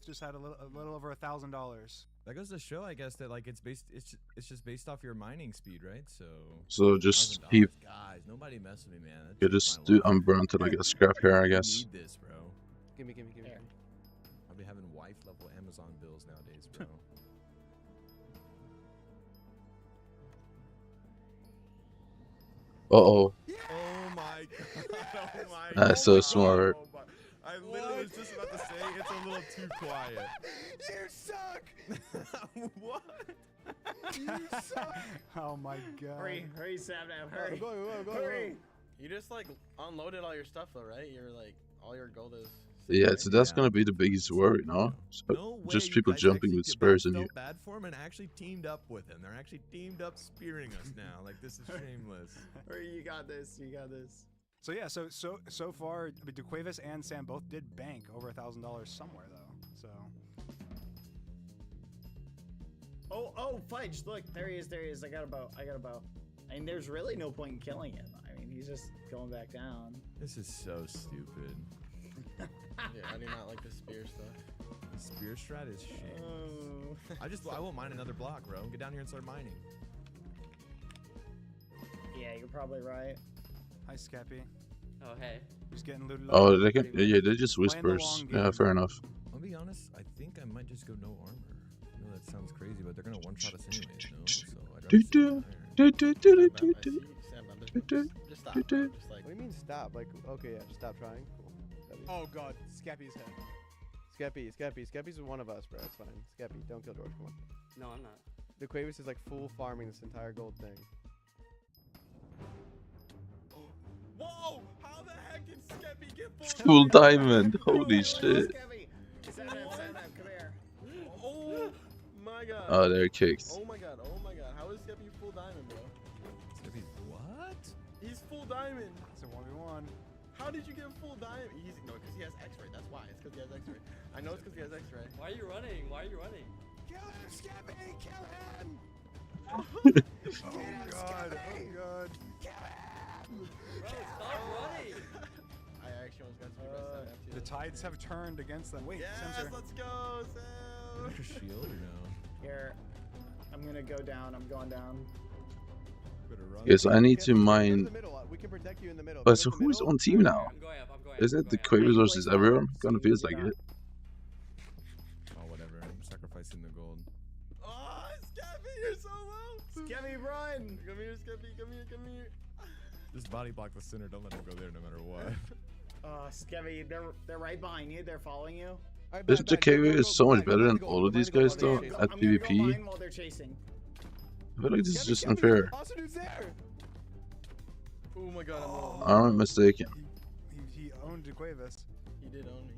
just had a little over $1,000. That goes to show, I guess, that like it's just based off your mining speed, right? So just $1,000, keep. guys, nobody mess with me, man. That's You just do unburn till I get scrap here, I guess. You need this, bro. Give me. I'll be having wife level Amazon bills nowadays, bro. Uh-oh. Oh my god. Oh my That's so smart. Oh my. I literally was just about to say it's a little too quiet. You suck! What? You suck! Oh my god. Hurry, Sapnap, hurry. Go. Hurry. You just like unloaded all your stuff though, right? You're like all your gold is Yeah, so that's gonna be the biggest worry, no? So No way just you people guys jumping actually with spears on you. felt bad for him and actually teamed up with him. They're actually teamed up spearing us now. Like, this is shameless. You got this. You got this. So yeah, so far, I mean, DeQuavis and Sam both did bank over $1,000 somewhere though. So. Oh, fudge! Look, there he is. There he is. I got a bow. I mean, there's really no point in killing him. I mean, he's just going back down. This is so stupid. Yeah, I do not like the spear stuff. The spear strat is shit. Oh. I won't mine another block, bro. Get down here and start mining. Yeah, you're probably right. Hi, Skeppy. Oh, hey. Who's getting looted? Oh, they can. Yeah, they're just whispers. Yeah, fair enough. I'll be honest. I think I might just go no armor. I know that sounds crazy, but they're gonna one shot us anyways, no? So I'd rather stay there. Just stop. Just like. What do you mean stop? Like, okay, yeah, just stop trying. Cool. Oh god, Skeppy's head. Skeppy's one of us, bro. It's fine. Skeppy, don't kill George. Come on. No, I'm not. The Quavis is like full farming this entire gold thing. Whoa! How the heck did Skeppy get Full diamond. Holy shit. Sam, come here. Oh my god. Oh, they're kicked. Oh my god. Oh my god. How is Skeppy full diamond, bro? Skeppy, what? He's full diamond. It's a 1v1. How did you get full diamond? No, because he has X-ray. That's why. It's because he has X-ray. I know it's because he has X-ray. Why are you running? Why are you running? Kill him, Skeppy! Kill him! Oh god! Oh god! Kill him! Bro, stop running! I actually almost got to The tides have turned against them. Wait, yes, Sam's here. let's go, Sam! Where's your shield or no? Here, I'm gonna go down. I'm going down. Yes, I need to mine. We can protect you in the middle. But so who's on team now? I'm going up. Isn't it the Quavis versus everyone? Kinda feels like it. Oh, whatever. I'm sacrificing the gold. Oh, Skeppy, you're so low! Skeppy, run! Come here, Skeppy. Come here, come here. Just body block the center. Don't let him go there no matter what. Skeppy, they're right behind you. They're following you. Isn't the Quavis so much better than all of these guys though at PvP? While they're chasing. I feel like this is just unfair. Awesome dude's there! Oh my god, I'm low. I'm not mistaken. He owned DeQuavis. He did own me.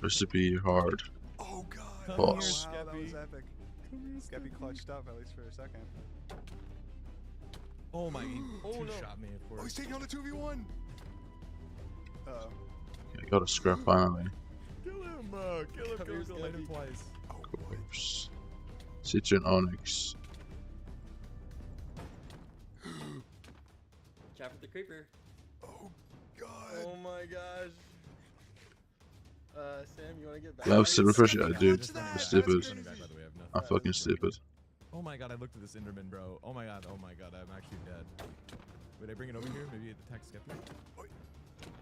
This should be hard. Oh god! Boss. Wow, that was epic. Skeppy clutched up at least for a second. Oh my! He Oh, no. shot me, of course. Oh, he's taking on the 2v1. Uh-oh. I got a scrap finally. Kill him, bro! Kill him! Kill him! Kill him twice. Quavis. Citron Onyx. Trap with the creeper. Oh god! Oh my gosh. Sam, you wanna get back? Do I have silver fish? I do. Just I'm running stupid. back, by the way, I have nothing. I'm fucking stupid. Oh my god, I looked at this Enderman, bro. Oh my god, I'm actually dead. Wait, I bring it over here? Maybe it attacks Skeppy?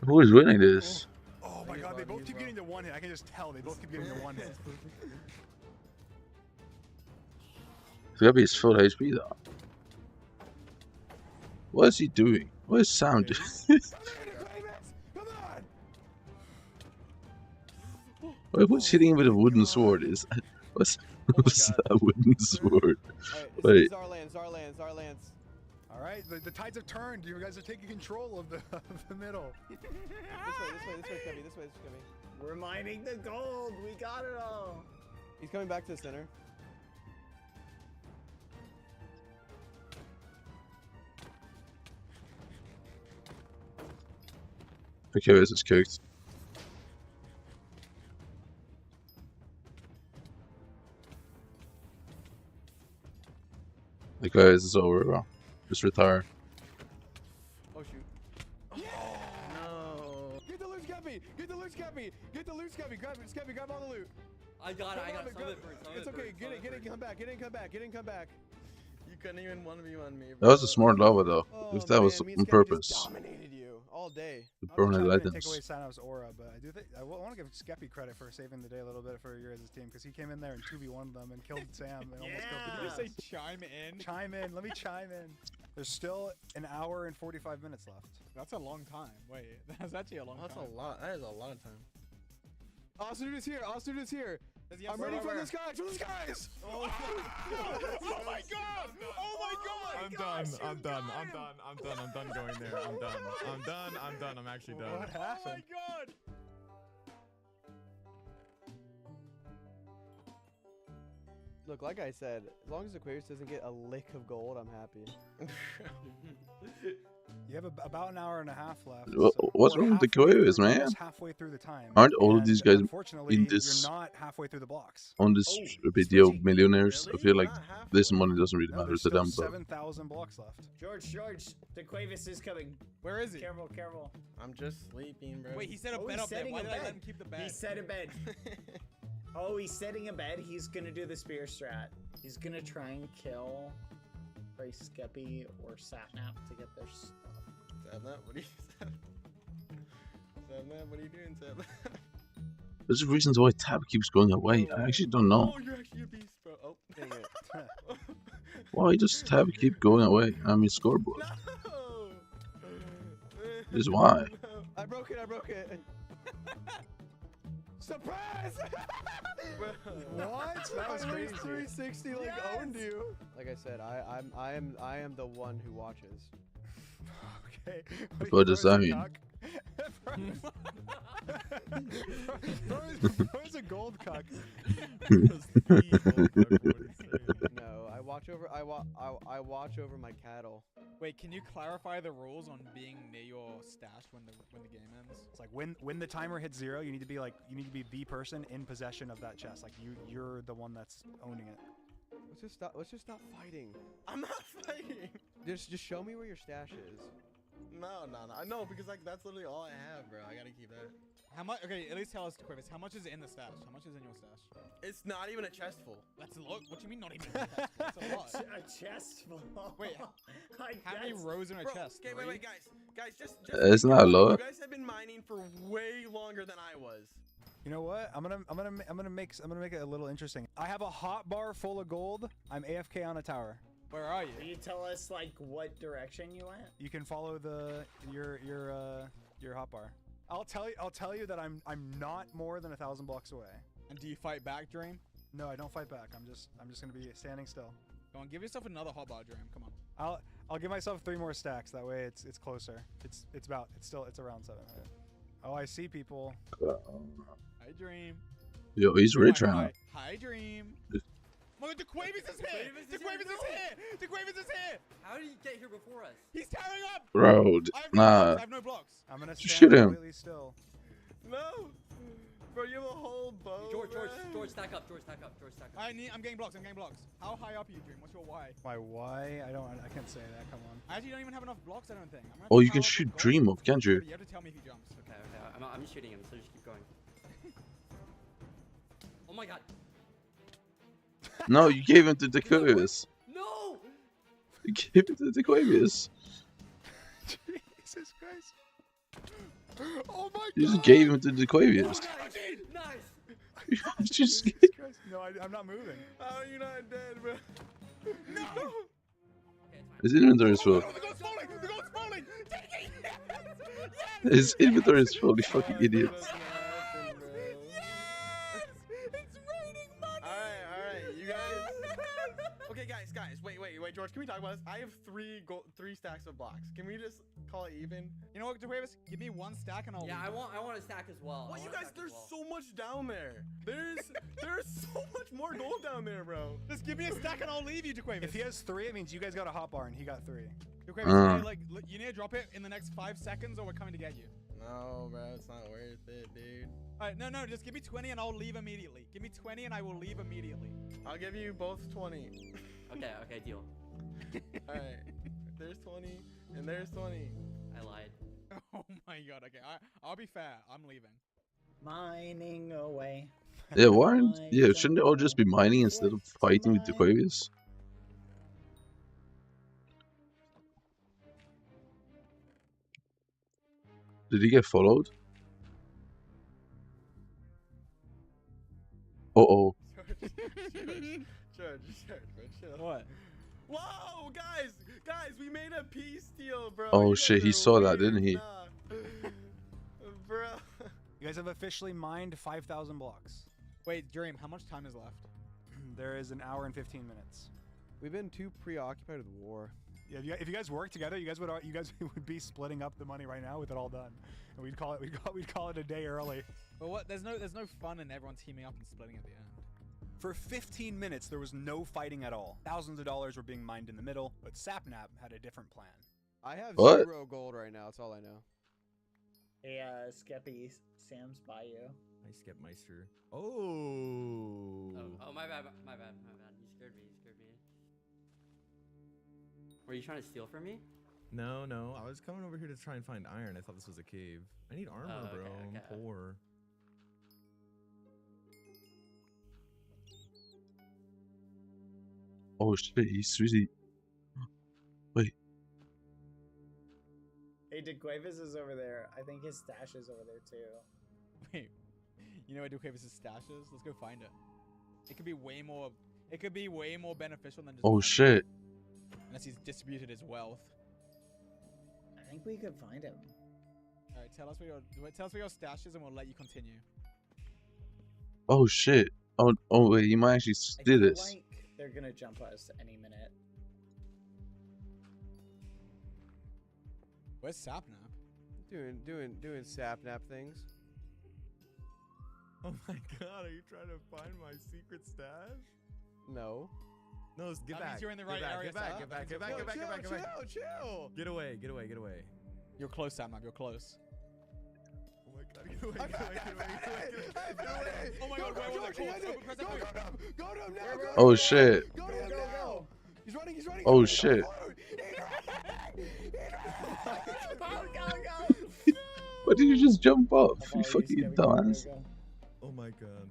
Who is winning this? Oh my god, they both keep getting to one hit. I can just tell they both keep getting to one hit. Skeppy is full HP though. What is he doing? What is Sam doing? Wait, who's hitting him with a wooden sword? Is that, what's that wooden sword? Wait. Zarlands. Alright, the tides have turned. You guys are taking control of the middle. This way, Skeppy. We're mining the gold. We got it all. He's coming back to the center. Okay, this is cooked. The guys is over, bro. Just retire. Oh shoot. No. Get the loot, Skeppy! Get the loot, Skeppy! Get the loot, Skeppy! Skeppy, grab all the loot! I got it. Some of it burnt. It's okay. Get it, come back. Get in, come back. You couldn't even 1v1 me, bro. That was a smart lava though. Oh, If that was man, me on and Skeppy purpose. just dominated you all day. To burn his Take items. away Sano's aura, but I do think I want to give Skeppy credit for saving the day a little bit for your guys' team because he came in there and 2v1'd them and killed Sam and almost killed Did the you guys. say chime in? Chime in. Let me chime in. There's still an hour and 45 minutes left. That's a long time. Wait, that's actually a long time. That's a lot. That is a lot of time. Austin dude is here. I'm ready for the skies. Oh my god! Oh my god! done. I'm done. I'm done going there. I'm done. I'm actually done. What happened? Oh my god! Look, like I said, as long as Aquarius doesn't get a lick of gold, I'm happy. You have about an hour and a half left. What's wrong with the Aquarius, man? Almost halfway through the time. Aren't all of these guys Unfortunately, in this you're not halfway through the blocks. on this video millionaires? I feel like this money doesn't really matter to them, but 7,000 blocks left. George, the Quavis is coming. Where is he? Careful, careful. I'm just sleeping, bro. Wait, he said a Oh, bed he's up there. setting Why a did I bed. let him keep the bed? He set a bed. Oh, he's setting a bed. He's gonna do the spear strat. He's gonna try and kill Skeppy or Sapnap to get their stuff. Sapnap, what are you Sapnap, what are you doing, Sapnap? there's reasons why tab keeps going away. I actually don't know Oh, you're actually a beast, bro. Oh, dang it. why does tab keep going away. I mean scoreboard. No! This is why. I broke it. Surprise! What? That was crazy. 360 like owned you. Like I said, I am the one who watches. Okay. What does that mean? Throws a gold cuck. No, I watch over my cattle. Wait, can you clarify the rules on being near your stash when the game ends? It's like when the timer hits 0, you need to be the person in possession of that chest. Like you're the one that's owning it. Let's just stop fighting. I'm not fighting. Just show me where your stash is. No, because like that's literally all I have, bro. I gotta keep that. How much? Okay, at least tell us, Quavis. How much is in the stash? How much is in your stash? It's not even a chest full. That's a lot. What do you mean not even a chest full? That's a lot. A chest full. Wait, how many rows in a chest? Okay, wait, guys, just It's not a lot. You guys have been mining for way longer than I was. You know what? I'm gonna make it a little interesting. I have a hot bar full of gold. I'm AFK on a tower. Where are you? Can you tell us like what direction you went? You can follow your hotbar. I'll tell you that I'm not more than 1,000 blocks away. And do you fight back, Dream? No, I don't fight back. I'm just gonna be standing still. Go on, give yourself another hotbar, Dream. Come on. I'll give myself 3 more stacks. That way it's closer. It's around 700. Oh, I see people. Hi, Dream. Yo, he's rich right now. Hi, Dream. Look, the Quavis is here! The Quavis is here! How did he get here before us? He's tearing up! Bro, nah. I have no blocks. I'm gonna Just stand shoot him. completely still. No! Bro, you have a whole bow. George, stack up. I'm getting blocks. How high up are you, Dream? What's your Y? My Y? I can't say that. Come on. I actually don't even have enough blocks, I don't think. Oh, you can shoot Dream up, can't you? You have to tell me if he jumps. Okay. I'm just shooting him, so just keep going. Oh my god. No, you gave him to Aquarius. No! You gave it to Aquarius. Jesus Christ. Oh my god. You just gave him to Aquarius. Nice. Just No, I'm not moving. How are you not dead, bro? No! his inventory is full. The gold's falling! The gold's falling! Take it! Yes! His inventory is full, you fucking idiot. Okay, guys, wait, George, can we talk about this? I have three stacks of blocks. Can we just call it even? You know what, Quavis? Give me 1 stack and I'll. Yeah, I want a stack as well. Well, you guys, there's so much down there. There's so much more gold down there, bro. Just give me a stack and I'll leave you, Quavis. If he has 3, it means you guys got a hotbar and he got 3. Quavis, you need to drop it in the next 5 seconds or we're coming to get you. No, bro, it's not worth it, dude. Alright, no, just give me 20 and I'll leave immediately. Give me 20 and I will leave immediately. I'll give you both 20. Okay, deal. Alright, there's 20 and there's 20. I lied. Oh my god, okay, I'll be fair. I'm leaving. Mining away. Yeah, why aren't... Yeah, shouldn't they all just be mining instead of fighting with Aquarius? Did he get followed? Uh-oh. George, chill. What? Whoa, guys, we made a peace deal, bro. Oh shit, he saw that, didn't he? Bro. You guys have officially mined 5,000 blocks. Wait, Dream, how much time is left? There is 1 hour and 15 minutes. We've been too preoccupied with war. Yeah, if you guys work together, you guys would be splitting up the money right now with it all done, and we'd call it a day early. But what? There's no fun in everyone teaming up and splitting at the end. For 15 minutes, there was no fighting at all. Thousands of dollars were being mined in the middle, but Sapnap had a different plan. I have What? 0 gold right now. That's all I know. Hey, Skeppy, Sam's by you. Hi, Skepmeister. Oh. Oh, my bad. You scared me. Were you trying to steal from me? No. I was coming over here to try and find iron. I thought this was a cave. I need armor, Oh, okay, bro. okay. I'm poor. Oh shit, he's really. Wait. Hey, DeQuavis is over there. I think his stash is over there too. Wait, you know where Duquavis' stash is? Let's go find it. It could be way more. It could be way more beneficial than just. Oh mining. shit. Unless he's distributed his wealth. I think we could find him. All right, tell us where your stash is, and we'll let you continue. Oh shit. Oh wait, he might actually I do feel this. like they're gonna jump us any minute. Where's Sapnap? Doing sapnap things. Oh my god, are you trying to find my secret stash? No. No, get That back. means you're in the right area, Get back. Sap. Get back. Get back. Yo, Get back. Get back. Get back. Chill. Get away. You're close, Sapnap. You're close. Oh my god, get away. Get away. Oh my god, where was it? Go to him now. Oh shit. Go to him now. He's running. Oh shit. Why did you just jump off? You fucking dumbass. Oh my god.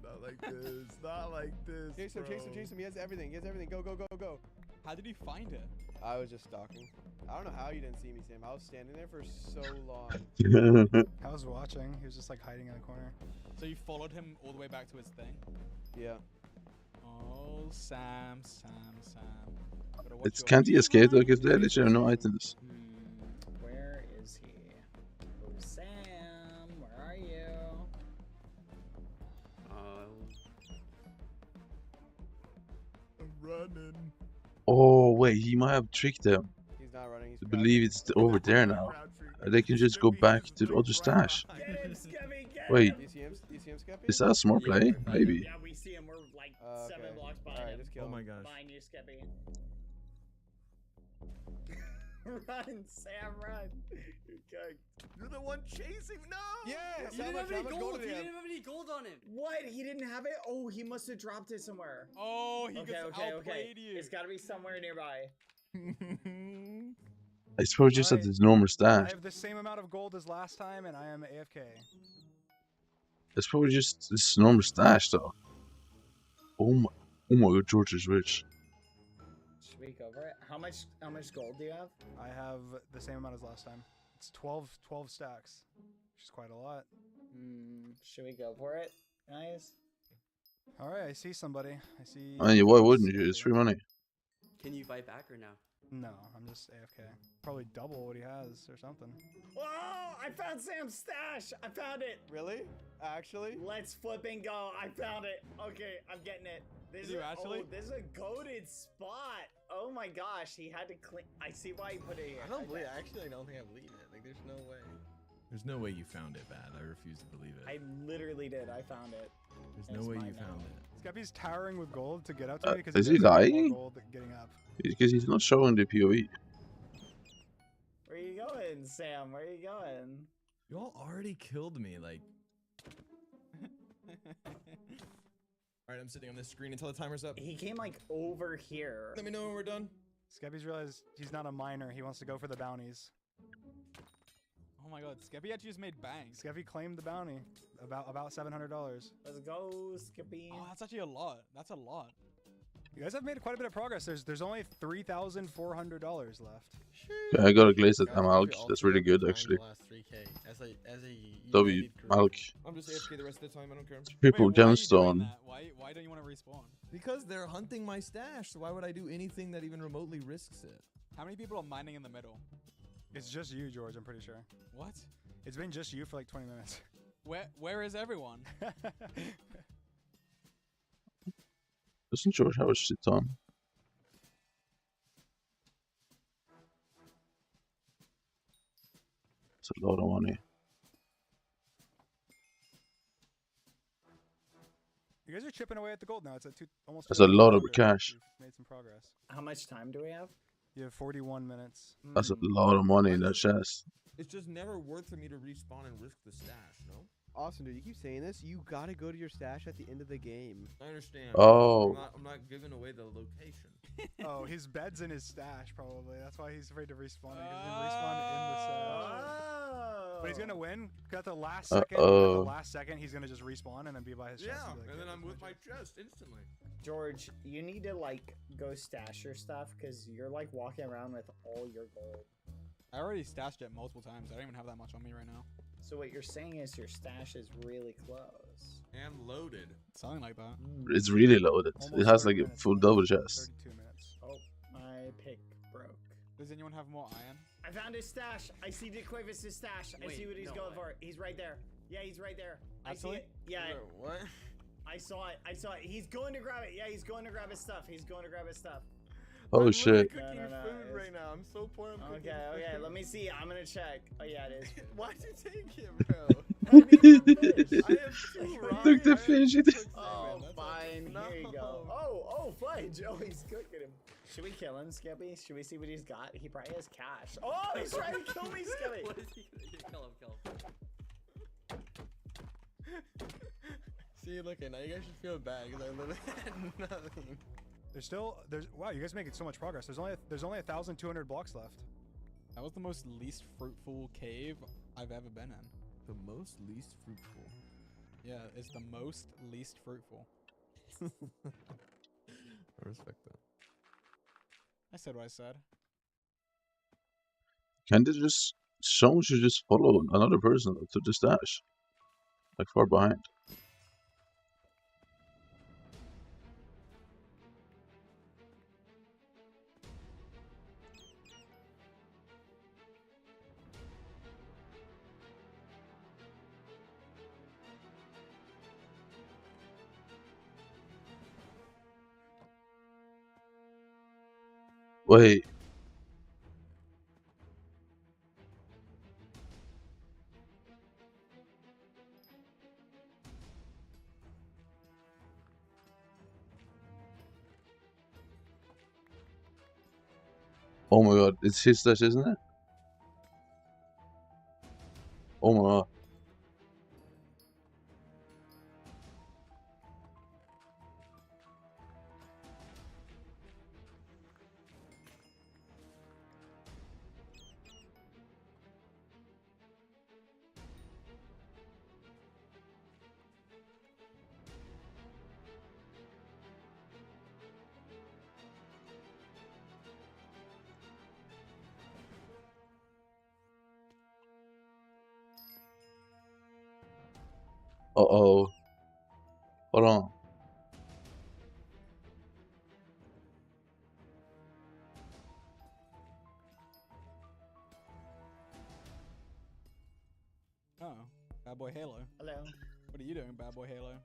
Not like this. Not like this. Chase him. He has everything. Go. How did he find it? I was just stalking. I don't know how you didn't see me, Sam. I was standing there for so long. I was watching. He was just like hiding in the corner. So you followed him all the way back to his thing? Yeah. Oh, Sam. Gotta watch It's your- can't he escape though? Because they literally have no items. Where is he? Oh, Sam, where are you? I'm running. Oh wait, he might have tricked them. He's not running. I believe it's over there now. They can just go back to the other stash. Wait, Do you see him, Skeppy? is that a smart play? Maybe. Yeah, we see him. We're like Okay. 7 blocks behind Alright, him. just kill him. Oh my gosh. Behind you, Skeppy. Run, Sam, run. You're the one chasing. No. Yes. You didn't have any gold. He didn't have any gold on him. What? He didn't have it? Oh, he must have dropped it somewhere. Oh, he Okay. just outplayed you. It's got to be somewhere nearby. I suppose just at his normal I stash. have the same amount of gold as last time, and I am AFK. It's probably just this normal stash though. Oh my god, George is rich. Should we go over it? How much gold do you have? I have the same amount as last time. It's 12 stacks, which is quite a lot. Should we go for it, guys? All right, I see somebody. I see. I mean, why wouldn't you? It's free money. Can you fight back or no? No, I'm just AFK. Probably double what he has or something. Whoa! I found Sam's stash! I found it! Really? Actually? Let's flip and go. I found it. Okay, I'm getting it. This Did you actually? Oh, this is a goated spot. Oh my gosh, he had to clean. I see why he put it here. I don't believe. Actually, I don't think I believe it. Like, there's no way. There's no way you found it, Bad. I refuse to believe it. I literally did. I found it. There's no way you found it. Skeppy's towering with gold to get up to me because Is he does have more lying? gold getting up. Because he's not showing the POE. Where are you going, Sam? Where are you going? You all already killed me, like. Alright, I'm sitting on this screen until the timer's up. He came like over here. Let me know when we're done. Skeppy's realized he's not a miner. He wants to go for the bounties. Oh my god, Skeppy actually just made bank. Skeppy claimed the bounty. About $700. Let's go, Skippy. Oh, that's actually a lot. That's a lot. You guys have made quite a bit of progress. There's only $3,400 left. Yeah, I got a glaze at Malk. That's really good, actually. As a W, Malk. I'm just AFK the rest of the time, I don't care. Triple Wait, why are you doing gemstone. that? Why don't you want to respawn? Because they're hunting my stash, so why would I do anything that even remotely risks it? How many people are mining in the middle? It's just you, George, I'm pretty sure. What? It's been just you for like 20 minutes. Where is everyone? Doesn't George have a shit ton? That's a lot of money. You guys are chipping away at the gold now. It's at almost. That's a lot of 2,500. cash. We've made some progress. How much time do we have? You have 41 minutes. That's a lot of money in that chest. It's just never worth for me to respawn and risk the stash, no? Austin, dude, you keep saying this. You gotta go to your stash at the end of the game. I understand. Oh. I'm not giving away the location. Oh, his bed's in his stash, probably. That's why he's afraid to respawn. He's gonna respawn in the stash. But he's gonna win. At the last second, he's gonna just respawn and then be by his chest. Yeah, And be like, and then I'm with my chest instantly. George, you need to like go stash your stuff because you're like walking around with all your gold. I already stashed it multiple times. I don't even have that much on me right now. So what you're saying is your stash is really close. And loaded. Something like that. It's really loaded. It has like a full double chest. 32 minutes. Oh, my pick broke. Does anyone have more iron? I found his stash. I see DeQuavis' stash. I see what he's going for. He's right there. Yeah, he's right there. Absolutely? I see it. Yeah. What? I saw it. He's going to grab it. Yeah, he's going to grab his stuff. Oh I'm shit. cooking food right now. I'm so poor. I'm cooking Okay, food. let me see. I'm gonna check. Oh yeah, it is. Why'd you take it, bro? I have two raw. Look the fish. Oh, fine. Here you go. Oh, fudge. Oh, he's cooking him. Should we kill him, Skippy? Should we see what he's got? He probably has cash. Oh, he's trying to kill me, Skippy. What is he? Kill him. See, look, now you guys should feel bad because I literally had nothing. Wow, you guys are making so much progress. There's only 1,200 blocks left. That was the most least fruitful cave I've ever been in. The most least fruitful. Yeah, it's the most least fruitful. I respect that. I said what I said. Can't they just, someone should just follow another person to the stash, like far behind. Wait. Oh my god, it's his stash, isn't it? Oh my god. Uh-oh. Hold on. Oh, bad boy Halo. Hello. What are you doing, bad boy Halo?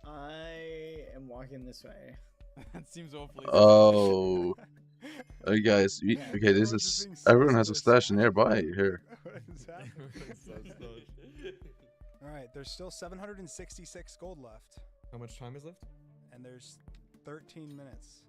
I am walking this way. That seems awfully. Oh. Hey guys, okay, this is, everyone has a stash nearby here. What is happening? Alright, there's still 766 gold left. How much time is left? And there's 13 minutes.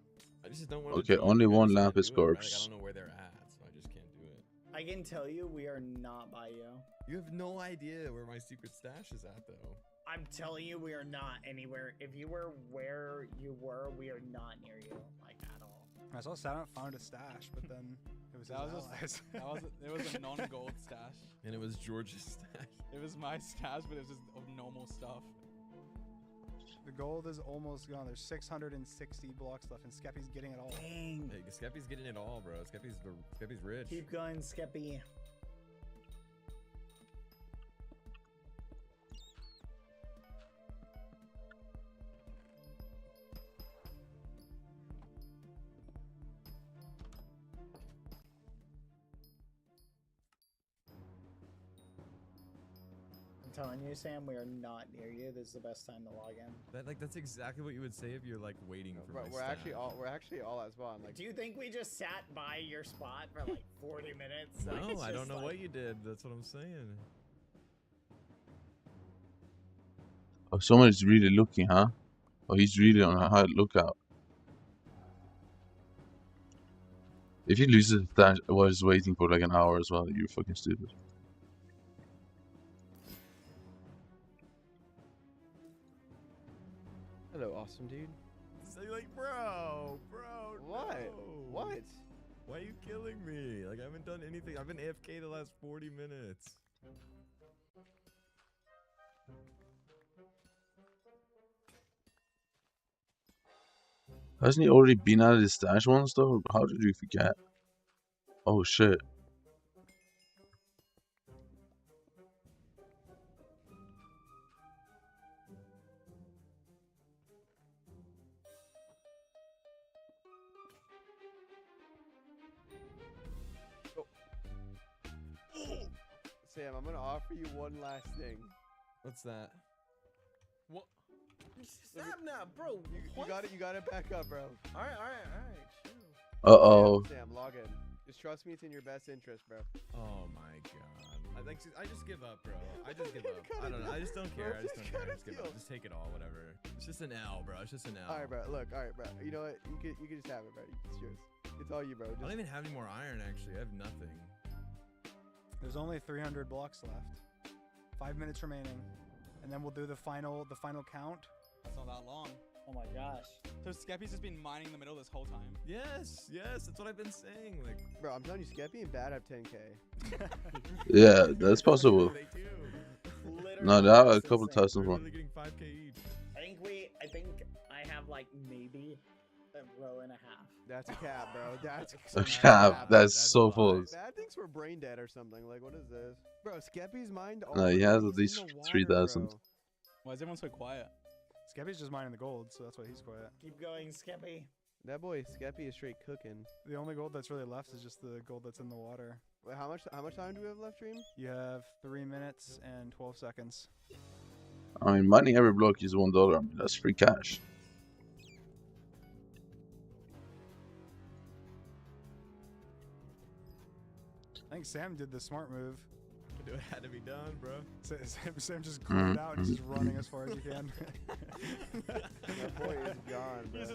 I just don't want Okay, only one lapis corpse. I don't know where they're at, so I just can't do it. I can tell you we are not by you. You have no idea where my secret stash is at, though. I'm telling you we are not anywhere. If you were where you were, we are not near you, like at all. I saw Saturn found a stash, but then it was It was a non-gold stash. And it was George's stash. It was my stash, but it was just of normal stuff. The gold is almost gone. There's 660 blocks left, and Skeppy's getting it all. Dang. Hey, Skeppy's getting it all, bro. Skeppy's rich. Keep going, Skeppy. telling you, Sam, we are not near you. This is the best time to log in. That's exactly what you would say if you're like waiting for my We're actually all at spawn. Like, Do you think we just sat by your spot for like 40 minutes? Like, No, it's I don't just know like- what you did. That's what I'm saying. Oh, someone's really looking, huh? Oh, he's really on a high lookout. If he loses that while he's waiting for like an hour as well, you're fucking stupid. hello, awesome dude. So you're like, bro. What? No. What? Why are you killing me? Like, I haven't done anything. I've been AFK the last 40 minutes. Hasn't he already been out of his stash once though? How did you forget? Oh shit. Sam, I'm gonna offer you one last thing. What's that? What? Stop now, bro. You got it back up, bro. All right. Chill. Uh-oh. Sam, log in. Just trust me, it's in your best interest, bro. Oh my god. I just give up, bro. I just give up. I don't know. I just don't care. I just don't care. I just give up. Just take it all, whatever. It's just an L, bro. It's just an L. All right, bro. Look, all right, bro. You know what? You can just have it, bro. It's yours. It's all you, bro. I don't even have any more iron, actually. I have nothing. There's only 300 blocks left. 5 minutes remaining, and then we'll do the final count. That's not that long. Oh my gosh. So Skeppy's just been mining the middle this whole time. Yes, that's what I've been saying. Like, bro, I'm telling you, Skeppy and Bad have 10k. Yeah, that's possible. No, they have a couple thousand We're more. really getting 5k each. I think I have like maybe a row and a half. That's a cap, bro. That's A cap. That's so false. Bad thinks we're brain dead or something. Like, what is this? Bro, Skeppy's mind. No, he has at he's least in the water, 3,000. bro. Why is everyone so quiet? Skeppy's just mining the gold, so that's why he's quiet. Keep going, Skeppy. That boy Skeppy is straight cooking. The only gold that's really left is just the gold that's in the water. Wait, how much time do we have left, Dream? You have 3 minutes and 12 seconds. I mean, mining every block is $1. I mean, that's free cash. I think Sam did the smart move. It had to be done, bro. Sam just glued out and he's just running as far as he can. That boy is gone, bro. He has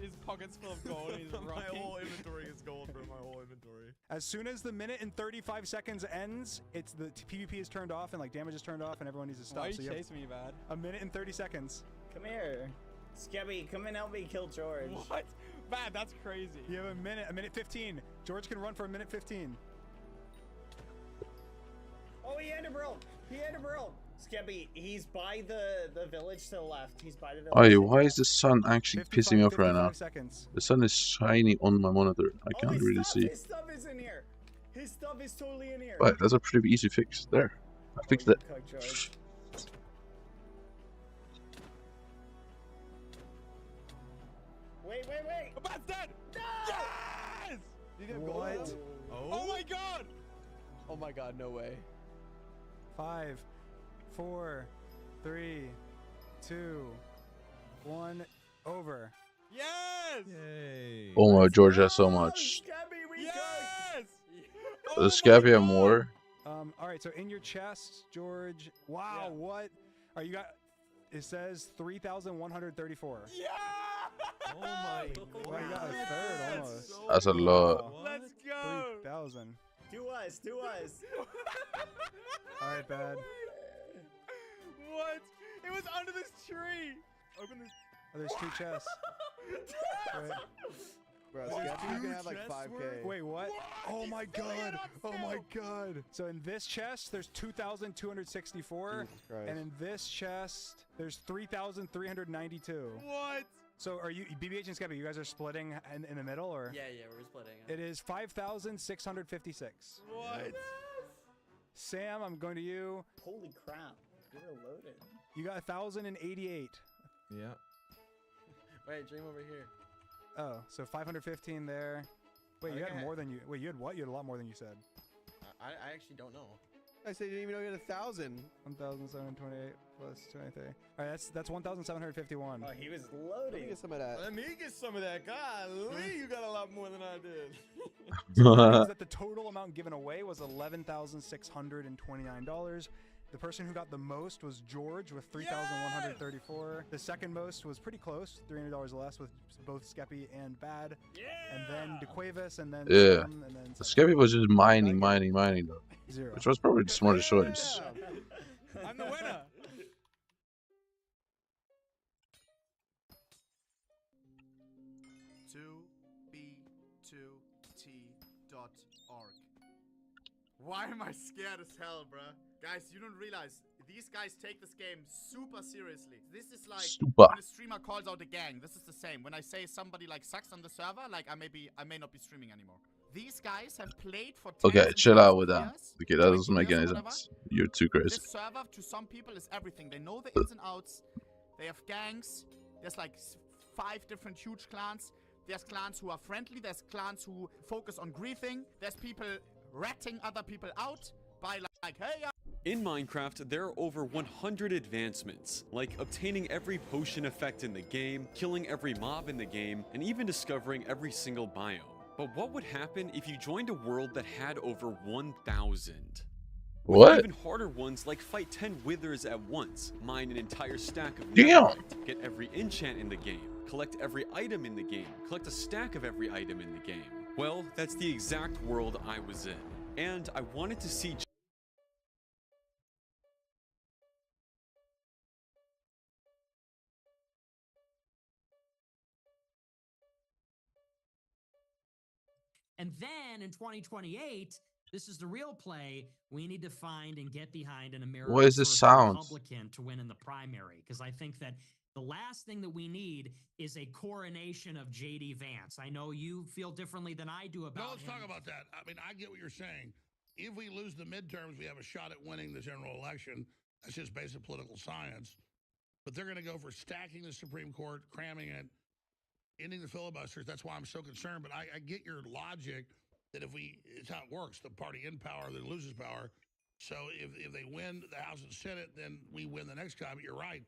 his pockets full of gold and he's running. My whole inventory is gold, bro. My whole inventory. As soon as the minute and 35 seconds ends, it's the PvP is turned off and like damage is turned off and everyone needs to stop. Why are so you you have chasing me, Bad? a minute and 30 seconds. Come here. Skeppy, come and help me kill George. What? Bad, that's crazy. You have a minute 15. George can run for a minute 15. Oh, he enderbroke. Skeppy, he's by the village to the left. He's by the village. Oh, why is the sun actually pissing me off right now? Seconds. The sun is shining on my monitor. I can't really see. His stuff is in here. His stuff is totally in here. But that's a pretty easy fix. There. I fixed it. George. Wait. Bad's dead! No! Yes! Did you have What? gold? Oh my god! Oh my god, no way. 5, 4, 3, 2, 1, over. Yes! Yay. Oh my, George has so much. Yes! Does Scappy have more? All right, so in your chest, George. Wow, Yeah. what? Are you got? It says 3,134. Yeah! Oh my god. Well, you got a third almost. That's a lot. Let's go! 3,000. Do us. All right, Bad. What? It was under this tree! Open this. Oh, there's 2 chests. Wait. Bro, There's Skeppy's 2 gonna have like chests 5k. worth? Wait, what? Oh my He's filling it god! up Oh my still. god! So in this chest, there's 2,264, Jesus Christ. and in this chest, there's 3,392. What? So are you BBH and Skeppy? You guys are splitting in the middle, or? Yeah, we're splitting. It is 5,656. What? Sam, I'm going to you. Holy crap. You're loaded. You got 1,088. Yeah. Wait, Dream over here. Oh, so 515 there. Wait, you Okay. had more than you. Wait, you had what? You had a lot more than you said. I actually don't know. I said you didn't even know you had 1,000. 1,728 plus 23. All right, that's 1,751. Oh, he was Let me loading. get some of that. Let me get some of that. Golly, you got a lot more than I did. So that means that the total amount given away was $11,629. The person who got the most was George with $3,134. The second most was pretty close, $300 less with both Skeppy and Bad. And then DeQuavis, and then Yeah. Sam, and then The Skeppy was just mining though. 0. Which was probably the smartest choice. I'm the winner. Why am I scared as hell, bruh? Guys, you don't realize these guys take this game super seriously. This is like when a streamer calls out a gang. This is the same. When I say somebody like sucks on the server, like I may not be streaming anymore. These guys have played for 10 Okay, chill out with that. Okay, that doesn't make any sense. You're too crazy. This server to some people is everything. They know the ins and outs. They have gangs. There's like 5 different huge clans. There's clans who are friendly. There's clans who focus on griefing. There's people ratting other people out by like, hey. In Minecraft, there are over 100 advancements, like obtaining every potion effect in the game, killing every mob in the game, and even discovering every single biome. But what would happen if you joined a world that had over 1,000? What? Even harder ones like fight 10 withers at once, mine an entire stack of Damn. netherite, get every enchant in the game, collect every item in the game, collect a stack of every item in the game. Well, that's the exact world I was in. And I wanted to see And then in 2028, this is the real play. We need to find and get behind an American What is this first sound? Republican to win in the primary. Because I think that the last thing that we need is a coronation of J.D. Vance. I know you feel differently than I do about No, let's him. talk about that. I mean, I get what you're saying. If we lose the midterms, we have a shot at winning the general election. That's just basic political science. But they're going to go for stacking the Supreme Court, cramming it, ending the filibusters. That's why I'm so concerned. But I get your logic that it's how it works. The party in power that loses power. So if they win the House and Senate, then we win the next time. But you're right.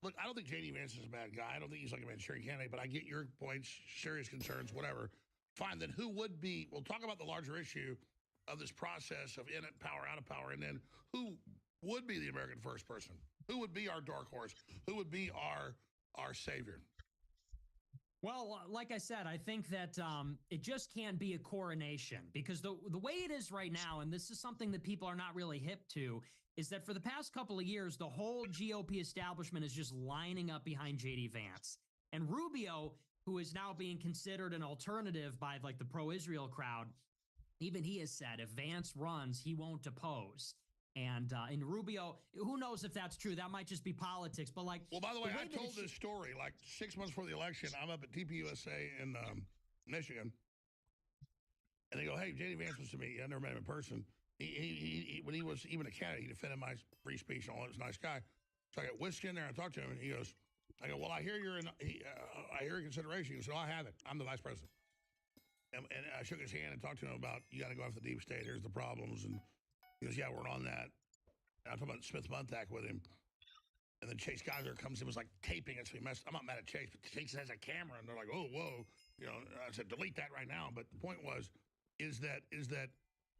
Look, I don't think J.D. Vance is a bad guy. I don't think he's like a Manchurian candidate, but I get your points, serious concerns, whatever. Fine, then who would be, we'll talk about the larger issue of this process of in it, power, out of power, and then who would be the American first person? Who would be our dark horse? Who would be our savior? Well, like I said, I think that it just can't be a coronation because the way it is right now, and this is something that people are not really hip to, is that for the past couple of years, the whole GOP establishment is just lining up behind J.D. Vance. And Rubio, who is now being considered an alternative by like the pro-Israel crowd, even he has said if Vance runs, he won't oppose. And in Rubio, who knows if that's true? That might just be politics. But like, well, by the way, I told this story like 6 months before the election. I'm up at TPUSA in Michigan, and they go, "Hey, J.D. Vance was to me. I never met him in person. He when he was even a candidate, he defended my free speech and all. He was a nice guy. So I got whiskey in there and I talked to him, and he goes, I go, well, I hear you're in. I hear your consideration. He goes, well, I have it. I'm the vice president. And I shook his hand and talked to him about you got to go after the deep state. Here's the problems. And he goes, yeah, we're on that. And I talked about Smith Muntak with him. And then Chase Geyser comes in, was like taping it. So I'm not mad at Chase, but Chase has a camera, and they're like, oh, whoa. You know, I said, delete that right now. But the point was, is that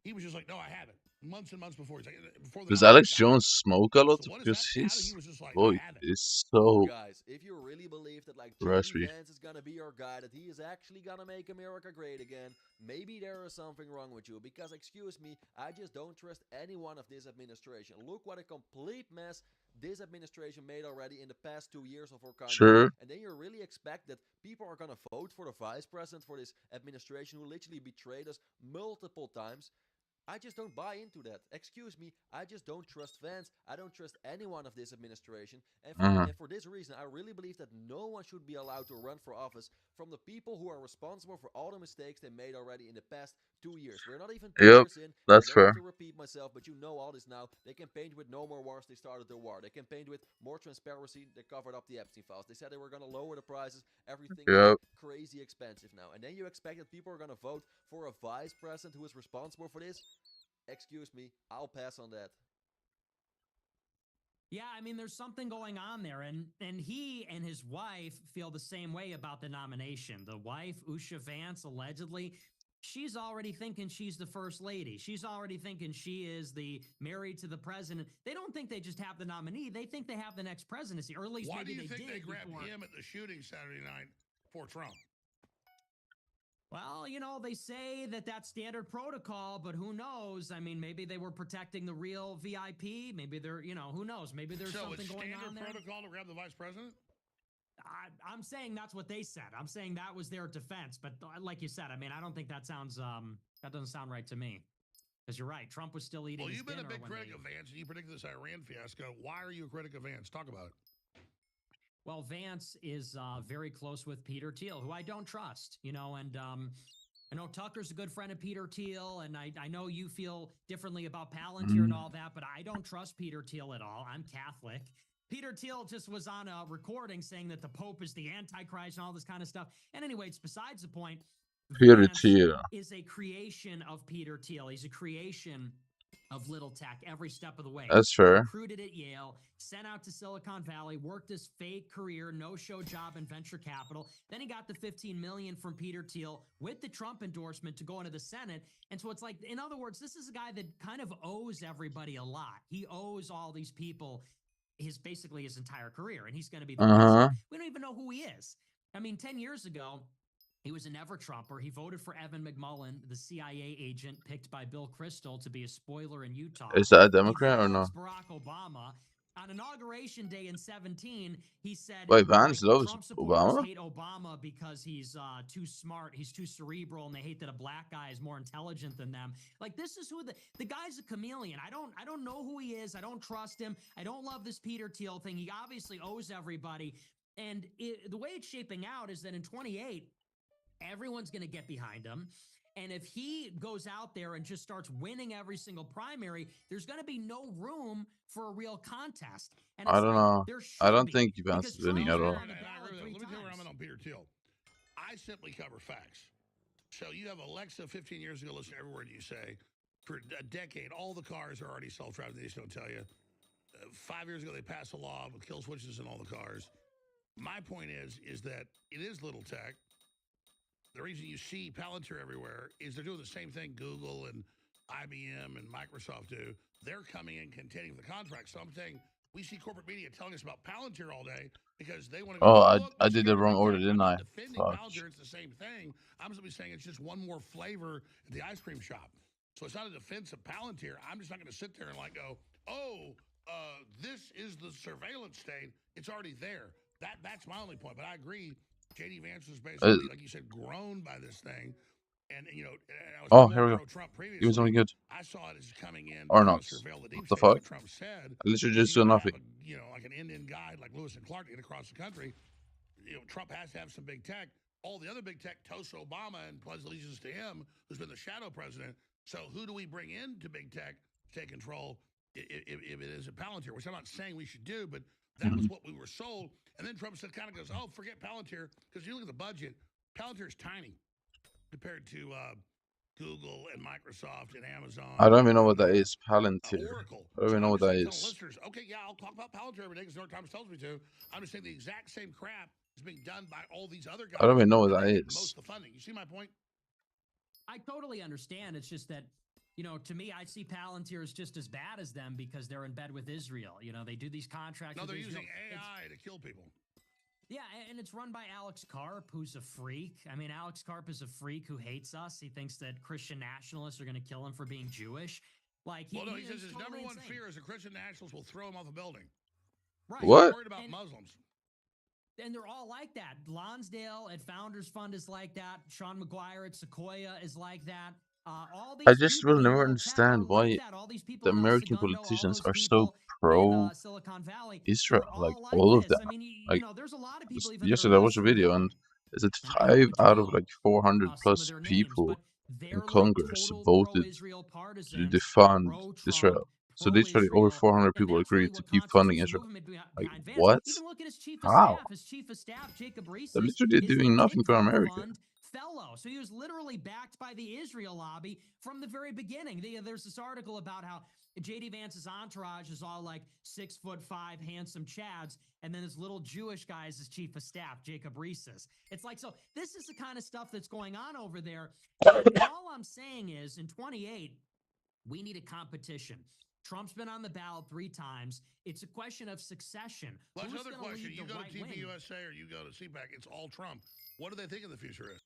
he was just like, no, I have it. Months and months before. He's like, before the Does Alex Jones smoke a lot? Because his voice is so Guys, if you really believe that like raspy. J.D. Vance is gonna be your guy, that he is actually gonna make America great again, maybe there is something wrong with you. Because excuse me, I just don't trust any one of this administration. Look what a complete mess this administration made already in the past 2 years of our country. Sure. And then you really expect that people are gonna vote for the vice president for this administration who literally betrayed us multiple times. I just don't buy into that. Excuse me, I just don't trust Vance. I don't trust anyone of this administration. And for this reason, I really believe that no one should be allowed to run for office from the people who are responsible for all the mistakes they made already in the past 2 years. We're not even 2 years in. That's I don't fair. have to repeat myself, but you know all this now. They campaigned with no more wars. They started the war. They campaigned with more transparency. They covered up the Epstein files. They said they were going to lower the prices. Everything is crazy expensive now. And then you expect that people are going to vote for a vice president who is responsible for this? excuse me, I'll pass on that. Yeah, I mean, there's something going on there, and he and his wife feel the same way about the nomination. The wife, Usha Vance, allegedly, she's already thinking she's the first lady. She's already thinking she is the married to the president. They don't think they just have the nominee; they think they have the next presidency, or at least Why maybe do you think did they grabbed before. him at the shooting Saturday night for Trump? Well, you know, they say that that's standard protocol, but who knows? I mean, maybe they were protecting the real VIP. Maybe they're, you know, who knows? Maybe there's something going on there. Standard protocol to grab the vice president? I'm saying that's what they said. I'm saying that was their defense. But like you said, I mean, I don't think that sounds, that doesn't sound right to me. Because you're right. Trump was still eating his dinner. Well, you've been a big critic of Vance, and you predicted this Iran fiasco. Why are you a critic of Vance? Talk about it. Well, Vance is very close with Peter Thiel, who I don't trust, you know, and I know Tucker's a good friend of Peter Thiel, and I know you feel differently about Palantir and all that, but I don't trust Peter Thiel at all. I'm Catholic. Peter Thiel just was on a recording saying that the Pope is the Antichrist and all this kind of stuff. And anyway, it's besides the point. Peter Thiel is a creation of Peter Thiel. He's a creation of Little Tech every step of the way. That's fair. Recruited at Yale, sent out to Silicon Valley, worked his fake career, no-show job in venture capital. Then he got the $15 million from Peter Thiel with the Trump endorsement to go into the Senate. And so it's like, in other words, this is a guy that kind of owes everybody a lot. He owes all these people basically his entire career, and he's going to be the president. We don't even know who he is. I mean, 10 years ago, he was a never-Trumper. He voted for Evan McMullen, the CIA agent picked by Bill Kristol to be a spoiler in Utah. Is that a Democrat or no? Barack Obama. On Inauguration Day in 2017, he said, wait, Vance loves Trump supporters Obama? hate Obama because he's too smart, he's too cerebral, and they hate that a black guy is more intelligent than them. Like, this is who the guy's a chameleon. I don't know who he is. I don't trust him. I don't love this Peter Thiel thing. He obviously owes everybody. And the way it's shaping out is that in 28, everyone's going to get behind him. And if he goes out there and just starts winning every single primary, there's going to be no room for a real contest. And I don't know. I don't think Vance is winning at all. Let me tell you where I'm at on Peter Thiel. I simply cover facts. So you have Alexa 15 years ago, listen to every word you say. For a decade, all the cars are already self-driving. They just don't tell you. 5 years ago, they passed a law with kill switches in all the cars. My point is that it is little tech. The reason you see Palantir everywhere is they're doing the same thing Google and IBM and Microsoft do. They're coming in contending for the contract. So I'm saying we see corporate media telling us about Palantir all day because they want to go, oh, I did the wrong order, didn't I? Defending Palantir, it's the same thing. I'm simply saying it's just one more flavor at the ice cream shop. So it's not a defense of Palantir. I'm just not going to sit there and like go, this is the surveillance state. It's already there. That's my only point. But I agree. JD Vance was basically, like you said, grown by this thing. And, you know, I was here we go. Trump previously. He was only good. I saw it as coming in or not. Surveil the deep What the state, fuck? what Trump said. I literally just saw nothing. You know, like an Indian guide like Lewis and Clark to get across the country. You know, Trump has to have some big tech. All the other big tech toast Obama and pledge allegiance to him, who's been the shadow president. So who do we bring in to big tech to take control if it is a Palantir? Which I'm not saying we should do, but that was what we were sold. And then Trump said, kind of goes, oh, forget Palantir, because you look at the budget, Palantir is tiny compared to Google and Microsoft and Amazon. I don't even know what that is. Palantir. I don't even know what that is. Listeners, okay, yeah, I'll talk about Palantir every day because New York Times tells me to. I'm just saying the exact same crap is being done by all these other guys. I don't even know what that is. Most of the funding. You see my point? I totally understand. It's just that, you know, to me, I see Palantir as just as bad as them because they're in bed with Israel. You know, they do these contracts. No, with they're Israel. using AI to kill people. Yeah, and it's run by Alex Karp, who's a freak. I mean, Alex Karp is a freak who hates us. He thinks that Christian nationalists are going to kill him for being Jewish. Like, he says his number one fear is that Christian nationalists will throw him off a building. Right. What? He's worried about Muslims. And they're all like that. Lonsdale at Founders Fund is like that. Sean McGuire at Sequoia is like that. All these I just will never understand why the American politicians are so pro Israel. Like all of them. I mean, like, you know, there's a lot of people. Yesterday I watched a video and is it 5 out of like 400 plus people in Congress voted to defund Israel. So literally over 400 people agreed to keep funding Israel. Like what? Even look at his chief of How? staff, his chief of staff, Jacob Reese. They're literally doing nothing for America. fellow. So he was literally backed by the Israel lobby from the very beginning. There's this article about how JD Vance's entourage is all like 6'5" handsome Chads, and then this little Jewish guy is his chief of staff, Jacob Reeses. It's like, so this is the kind of stuff that's going on over there. And all I'm saying is, in 28, we need a competition. Trump's been on the ballot 3 times. It's a question of succession. Well, that's Who's another gonna question. lead You the go right to wing? TPUSA or you go to CPAC, it's all Trump. What do they think of the future is?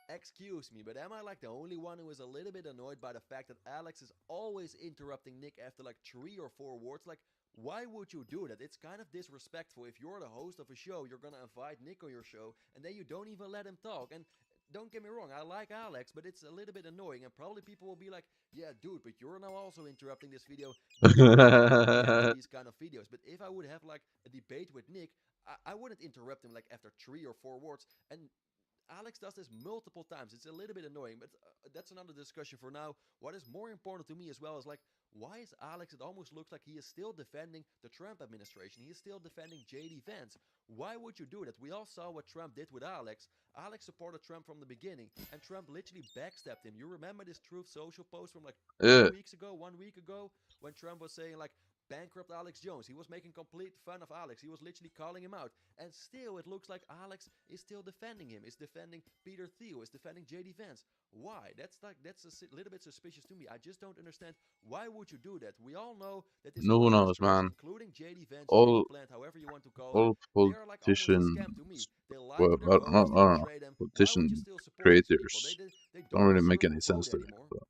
Excuse me, but am I like the only one who is a little bit annoyed by the fact that Alex is always interrupting Nick after like 3 or 4 words? Like, why would you do that? It's kind of disrespectful. If you're the host of a show, you're gonna invite Nick on your show, and then you don't even let him talk. And don't get me wrong, I like Alex, but it's a little bit annoying, and probably people will be like, yeah, dude, but you're now also interrupting this video. These kind of videos. But if I would have like a debate with Nick, I wouldn't interrupt him like after 3 or 4 words. And Alex does this multiple times. It's a little bit annoying, but that's another discussion for now. What is more important to me as well is like, why is Alex, it almost looks like he is still defending the Trump administration. He is still defending JD Vance. Why would you do that? We all saw what Trump did with Alex. Alex supported Trump from the beginning, and Trump literally backstabbed him. You remember this Truth Social post from like 2 weeks ago, 1 week ago, when Trump was saying like, bankrupt Alex Jones. He was making complete fun of Alex. He was literally calling him out. And still, it looks like Alex is still defending him, is defending Peter Thiel, is defending JD Vance. Why? That's a little bit suspicious to me. I just don't understand. Why would you do that? We all know that this No one knows, administration, man. including JD Vance, All JD Plant, however you want to call all them, they are like almost a politicians, scam to me. They lie well, to their voters, they I don't know, betray them. Why would politician you still support these people? creators They don't don't really deserve make to any sense vote to me. anymore. But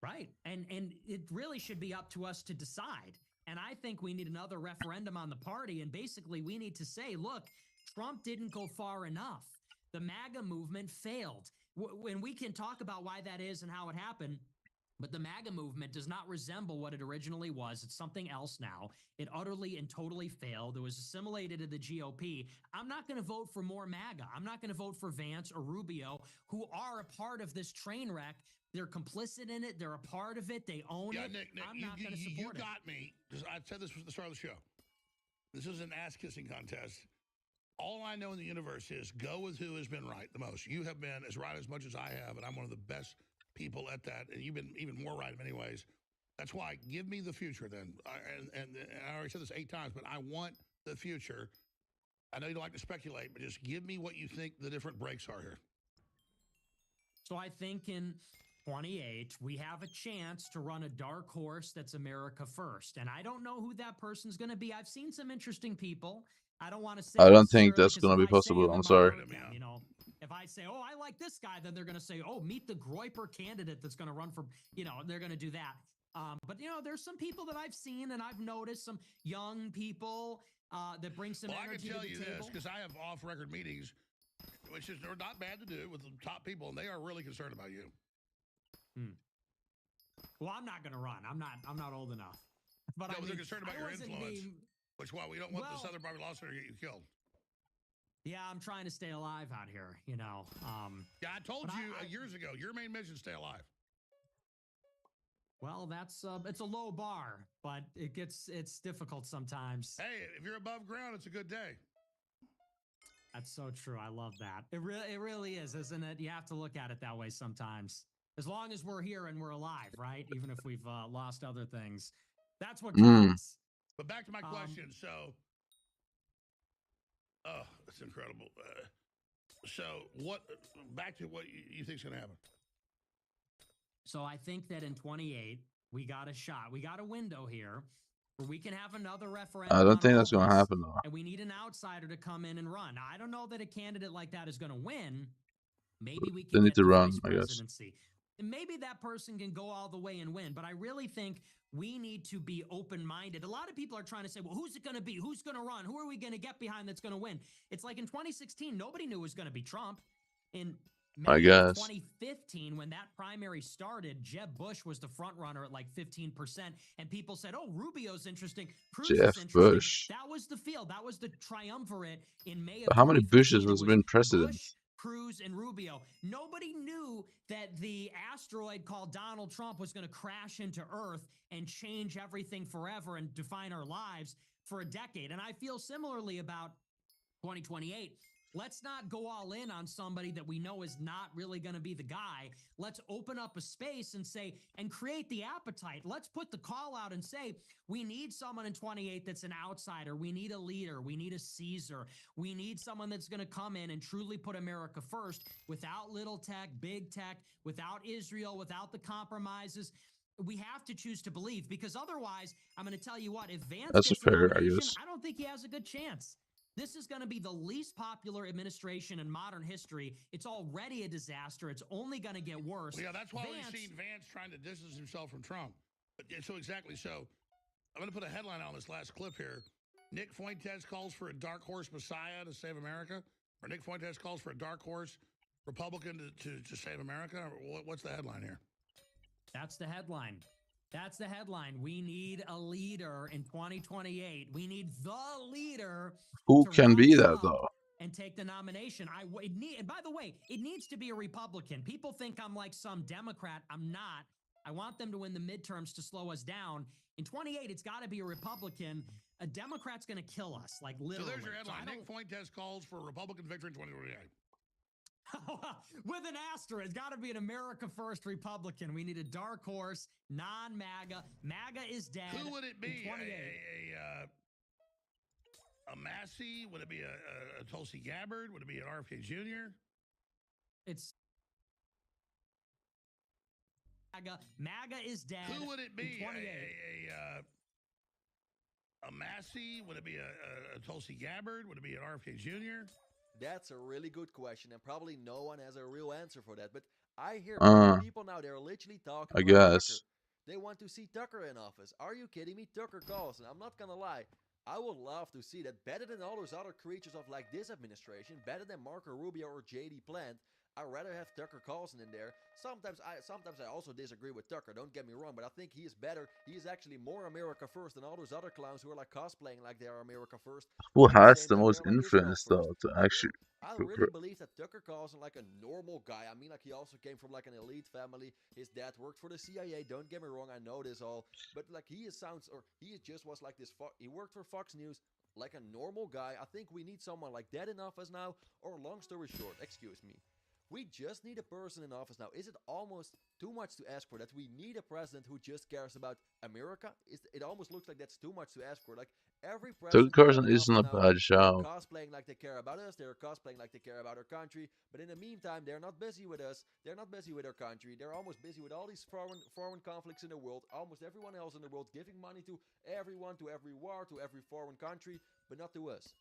Right. And it really should be up to us to decide. And I think we need another referendum on the party. And basically, we need to say, look, Trump didn't go far enough. The MAGA movement failed. When we can talk about why that is and how it happened, but the MAGA movement does not resemble what it originally was. It's something else now. It utterly and totally failed. It was assimilated to the GOP. I'm not going to vote for more MAGA. I'm not going to vote for Vance or Rubio, who are a part of this train wreck. They're complicit in it. They're a part of it. They own it. Nick, I'm not going to support it. You got me. I said this was the start of the show. This is an ass-kissing contest. All I know in the universe is go with who has been right the most. You have been as right as much as I have, and I'm one of the best people at that, and you've been even more right in many ways. That's why, give me the future then. And I already said this 8 times, but I want the future. I know you don't like to speculate, but just give me what you think the different breaks are here. So I think in 28, we have a chance to run a dark horse that's America first. And I don't know who that person's going to be. I've seen some interesting people. I don't want to say I don't think necessarily, that's 'cause gonna if be I say possible. them, I'm it might sorry. hurt them, you know, if I say, oh, I like this guy, then they're going to say, oh, meet the Groyper candidate that's going to run for, you know, they're going to do that. But, you know, there's some people that I've seen and I've noticed, some young people that bring some energy to the table. I can tell you this, because I have off-record meetings, which is they're not bad to do with the top people, and they are really concerned about you. Well, I'm not going to run. I'm not old enough. But no, I mean, they're concerned about your influence, which is why we don't want the Southern Poverty Law Center to get you killed. Yeah, I'm trying to stay alive out here, you know. Yeah, I told you years ago, your main mission is stay alive. Well, that's it's a low bar, but it's difficult sometimes. Hey, if you're above ground, it's a good day. That's so true. I love that. It really is, isn't it? You have to look at it that way sometimes. As long as we're here and we're alive, right? Even if we've lost other things, that's what counts. But back to my question. So, oh, that's incredible. So, back to what you think is going to happen? So I think that in 28, we got a shot. We got a window here where we can have another referendum. I don't think that's going to happen, though. And we need an outsider to come in and run. Now, I don't know that a candidate like that is going to win. Maybe we can get the vice presidency. And maybe that person can go all the way and win. But I really think we need to be open-minded. A lot of people are trying to say, well, who's it going to be? Who's going to run? Who are we going to get behind that's going to win? It's like in 2016, nobody knew it was going to be Trump. In May of 2015, when that primary started, Jeb Bush was the front runner at like 15%. And people said, oh, Rubio's interesting. Cruz is interesting. Bush. That was the field. That was the triumvirate in May of But how many Bushes has been president? Bush, Cruz, and Rubio. Nobody knew that the asteroid called Donald Trump was going to crash into Earth and change everything forever and define our lives for a decade. And I feel similarly about 2028. Let's not go all in on somebody that we know is not really going to be the guy. Let's open up a space and say, and create the appetite. Let's put the call out and say, we need someone in 28 that's an outsider. We need a leader. We need a Caesar. We need someone that's going to come in and truly put America first without little tech, big tech, without Israel, without the compromises. We have to choose to believe, because otherwise, I'm going to tell you what, if Vance That's gets the fair, I nomination, guess. I don't think he has a good chance. This is going to be the least popular administration in modern history. It's already a disaster. It's only going to get worse. Well, yeah, that's why we've seen Vance trying to distance himself from Trump. But, yeah, so exactly so. I'm going to put a headline on this last clip here. Nick Fuentes calls for a dark horse messiah to save America? Or Nick Fuentes calls for a dark horse Republican to save America? What's the headline here? That's the headline. That's the headline. We need a leader in 2028. We need the leader Who to can be rise that up though? and take the nomination. And by the way, it needs to be a Republican. People think I'm like some Democrat. I'm not. I want them to win the midterms to slow us down. In 28, it's got to be a Republican. A Democrat's going to kill us, like literally. So there's your headline. Nick Fuentes calls for a Republican victory in 2028. With an asterisk, it's got to be an America First Republican. We need a dark horse, non-MAGA. MAGA is dead. Who would it be? A Massey? Would it be a Tulsi Gabbard? Would it be an RFK Jr.? It's MAGA. MAGA is dead. Who would it be? A Massey? Would it be a Tulsi Gabbard? Would it be an RFK Jr.? That's a really good question, and probably no one has a real answer for that. But I hear people now, they're literally talking I about guess. Tucker. They want to see Tucker in office. Are you kidding me? Tucker Carlson. I'm not gonna lie. I would love to see that better than all those other creatures of like this administration, better than Marco Rubio or JD Plant. I'd rather have Tucker Carlson in there. Sometimes I also disagree with Tucker, don't get me wrong, but I think he is better. He is actually more America first than all those other clowns who are like cosplaying like they are America first. Who At the has same the time, most they're like influence Israel though first. to actually? I really believe that Tucker Carlson, like a normal guy, I mean, like he also came from like an elite family. His dad worked for the CIA. Don't get me wrong, I know this all, but like he just was like this. He worked for Fox News, like a normal guy. I think we need someone like that in office now. Or long story short, excuse me, we just need a person in office now. Is it almost too much to ask for that we need a president who just cares about America? It almost looks like that's too much to ask for. Like every Tucker president Carlson isn't a bad they're shout. cosplaying like they care about us. They're cosplaying like they care about our country. But in the meantime, they're not busy with us. They're not busy with our country. They're almost busy with all these foreign conflicts in the world. Almost everyone else in the world giving money to everyone, to every war, to every foreign country, but not to us.